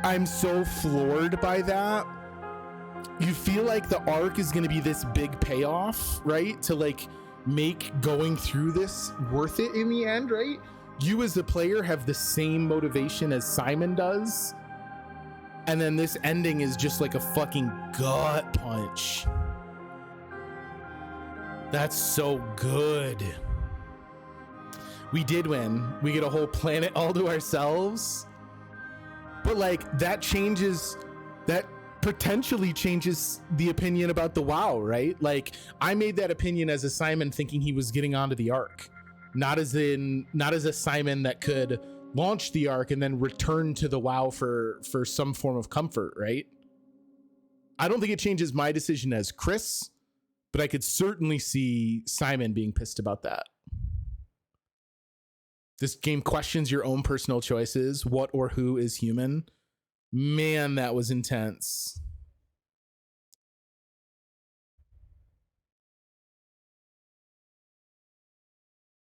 I'm so floored by that. You feel like the arc is going to be this big payoff, right? To like make going through this worth it in the end, right? You as the player have the same motivation as Simon does. And then this ending is just like a fucking gut punch. That's so good. We did win. We get a whole planet all to ourselves. But like that potentially changes the opinion about the WoW, right? Like I made that opinion as a Simon thinking he was getting onto the Ark, not as a Simon that could launch the Ark and then return to the WoW for some form of comfort, right? I don't think it changes my decision as Chris, but I could certainly see Simon being pissed about that. This game questions your own personal choices. What or who is human? Man, that was intense.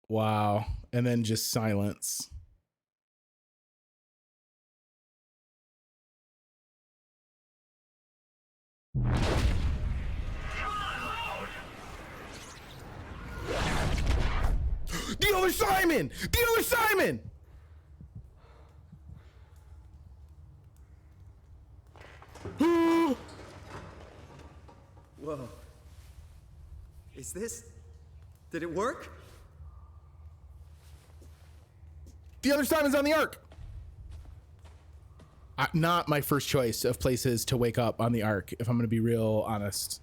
Wow. And then just silence. The other Simon! The other Simon! Whoa. Is this... Did it work? The other Simon's on the Ark. Not my first choice of places to wake up on the Ark, if I'm going to be real honest.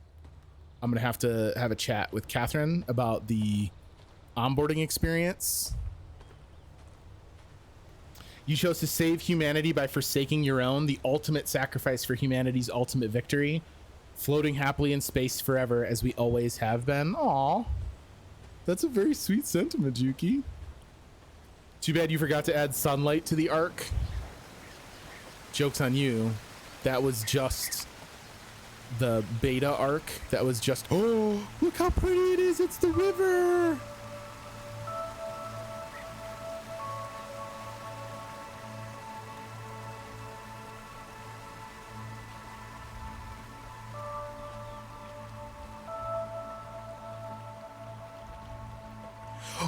I'm going to have a chat with Catherine about the onboarding experience. You chose to save humanity by forsaking your own, the ultimate sacrifice for humanity's ultimate victory. Floating happily in space forever as we always have been. Aw. That's a very sweet sentiment, Yuki. Too bad you forgot to add sunlight to the Ark. Joke's on you. That was just the beta Ark. That was just, oh, look how pretty it is. It's the river.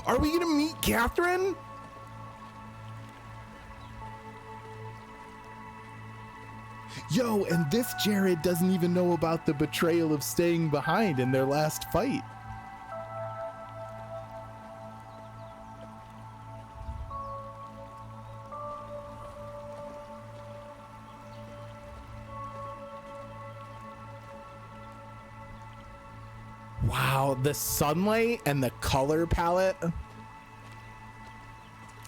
Are we gonna meet Catherine? Yo, and this Jared doesn't even know about the betrayal of staying behind in their last fight. Wow, the sunlight and the color palette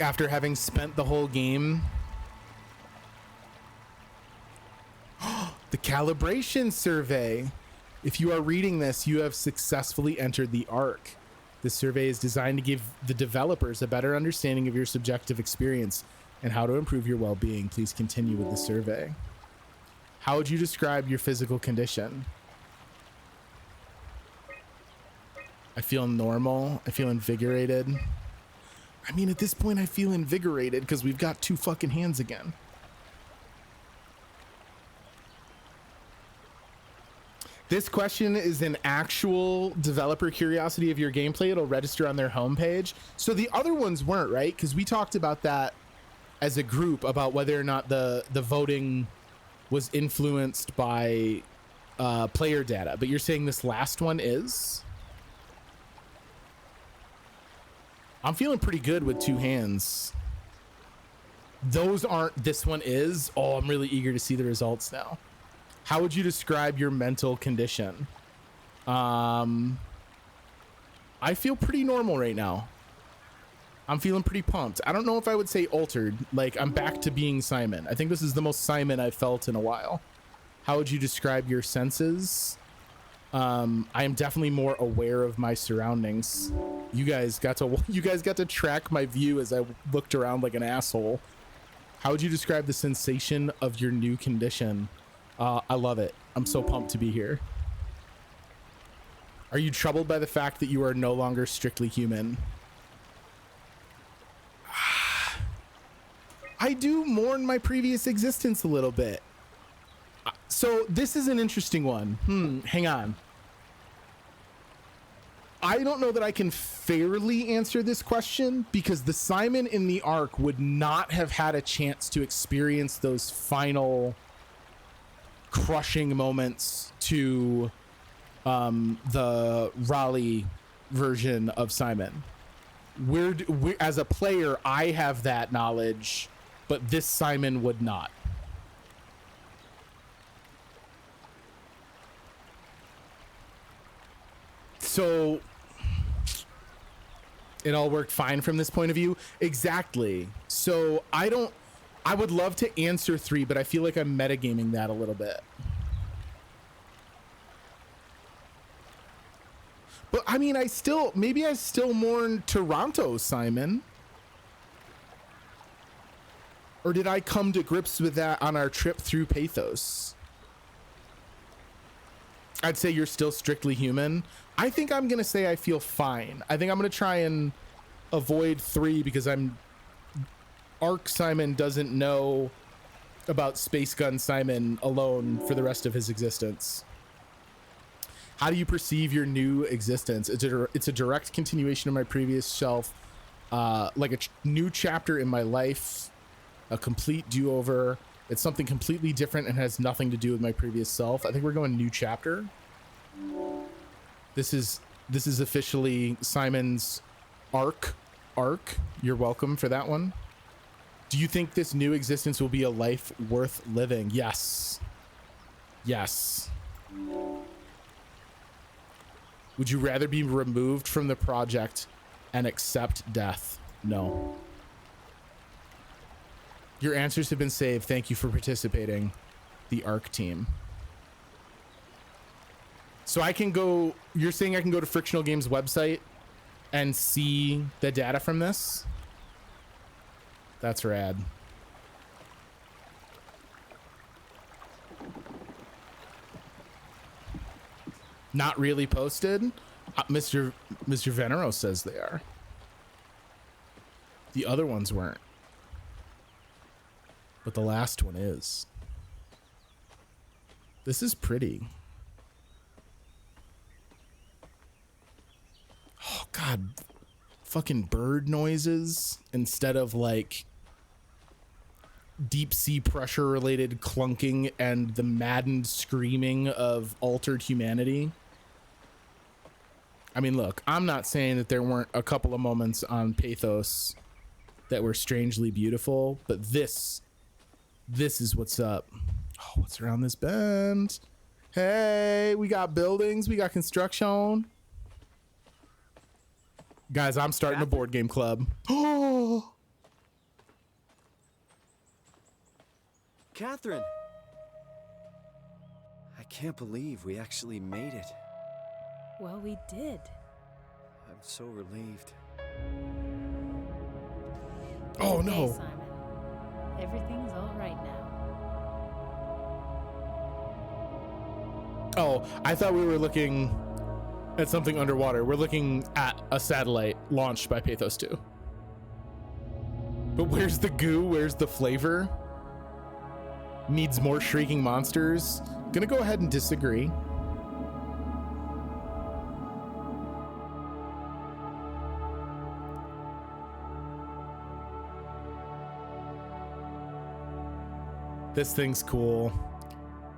after having spent the whole game. The calibration survey. If you are reading this, you have successfully entered the ARC. This survey is designed to give the developers a better understanding of your subjective experience and how to improve your well-being. Please continue with the survey. How would you describe your physical condition? I feel normal. I feel invigorated. I mean, at this point, I feel invigorated because we've got 2 fucking hands again. This question is an actual developer curiosity of your gameplay. It'll register on their homepage. So the other ones weren't, right? Because we talked about that as a group, about whether or not the voting was influenced by player data. But you're saying this last one is? I'm feeling pretty good with 2 hands. Those aren't, this one is. Oh, I'm really eager to see the results now. How would you describe your mental condition? I feel pretty normal right now. I'm feeling pretty pumped. I don't know if I would say altered. Like, I'm back to being Simon. I think this is the most Simon I've felt in a while. How would you describe your senses? I am definitely more aware of my surroundings. You guys got to track my view as I looked around like an asshole. How would you describe the sensation of your new condition? I love it. I'm so pumped to be here. Are you troubled by the fact that you are no longer strictly human? I do mourn my previous existence a little bit. So this is an interesting one. Hang on. I don't know that I can fairly answer this question because the Simon in the Ark would not have had a chance to experience those final crushing moments to the Raleigh version of Simon. We're as a player, I have that knowledge, but this Simon would not. So it all worked fine from this point of view. Exactly. So I would love to answer 3, but I feel like I'm metagaming that a little bit. But I mean, maybe I still mourn Toronto, Simon. Or did I come to grips with that on our trip through Pathos? I'd say you're still strictly human. I think I'm going to say I feel fine. I think I'm going to try and avoid 3 because Arc Simon doesn't know about Space Gun Simon alone for the rest of his existence. How do you perceive your new existence? It's a direct continuation of my previous self, like a new chapter in my life, a complete do-over. It's something completely different and has nothing to do with my previous self. I think we're going new chapter. This is officially Simon's arc. You're welcome for that one. Do you think this new existence will be a life worth living? Yes. Yes. Would you rather be removed from the project and accept death? No. Your answers have been saved. Thank you for participating. The ARC team. So I can go, you're saying I can go to Frictional Games website and see the data from this? That's rad. Not really posted? Mr. Venero says they are. The other ones weren't. But the last one is. This is pretty. Oh, God. Fucking bird noises instead of like deep sea pressure related clunking and the maddened screaming of altered humanity. I mean, look, I'm not saying that there weren't a couple of moments on Pathos that were strangely beautiful, but this is what's up. Oh, what's around this bend? Hey, we got buildings, we got construction. Guys, I'm starting a board game club. Oh, Catherine! I can't believe we actually made it. Well, we did. I'm so relieved. Oh It's okay, no. Simon. Everything's all right now. Oh, I thought we were looking at something underwater. We're looking at a satellite launched by Pathos 2. But where's the goo? Where's the flavor? Needs more shrieking monsters. Gonna go ahead and disagree. This thing's cool.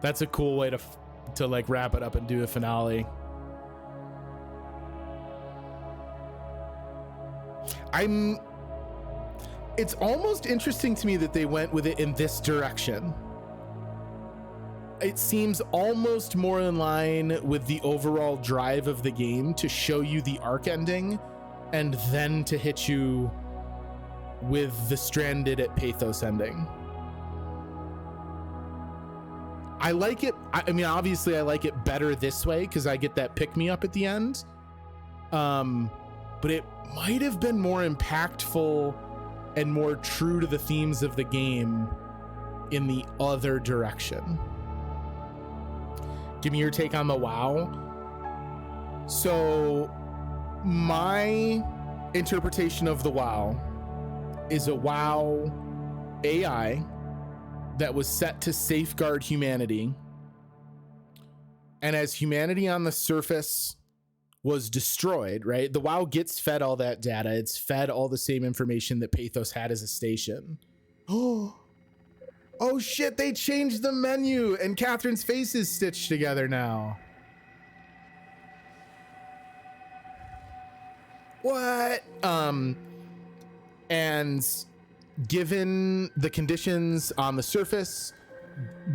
That's a cool way to like wrap it up and do a finale. It's almost interesting to me that they went with it in this direction. It seems almost more in line with the overall drive of the game to show you the arc ending and then to hit you with the stranded at Pathos ending. I like it. I mean, obviously I like it better this way because I get that pick me up at the end. But it might have been more impactful and more true to the themes of the game in the other direction. Give me your take on the WoW. So my interpretation of the WoW is a WoW AI that was set to safeguard humanity. And as humanity on the surface was destroyed, right? The WoW gets fed all that data. It's fed all the same information that Pathos had as a station. Oh shit, they changed the menu and Catherine's face is stitched together now. What? And given the conditions on the surface,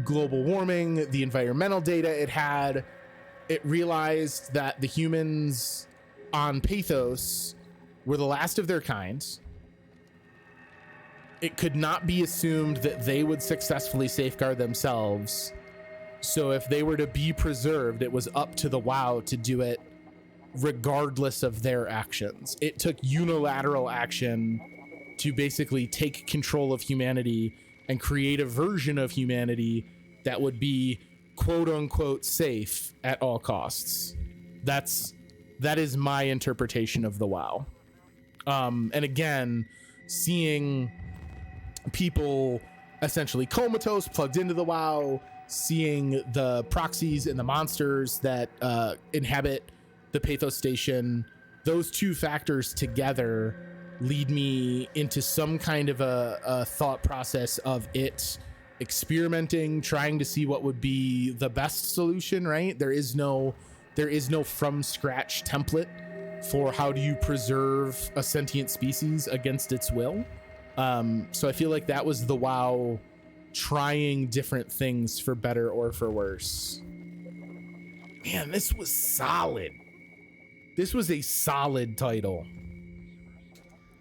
global warming, the environmental data it had, it realized that the humans on Pathos were the last of their kind. It could not be assumed that they would successfully safeguard themselves. So if they were to be preserved, it was up to the WoW to do it regardless of their actions. It took unilateral action to basically take control of humanity and create a version of humanity that would be quote unquote safe at all costs. That is my interpretation of the WoW. And again, seeing people essentially comatose plugged into the WoW, seeing the proxies and the monsters that inhabit the Pathos station, those two factors together lead me into some kind of a thought process of it experimenting, trying to see what would be the best solution, right? There is no from scratch template for how do you preserve a sentient species against its will. So I feel like that was the WoW trying different things for better or for worse. Man, this was solid. This was a solid title.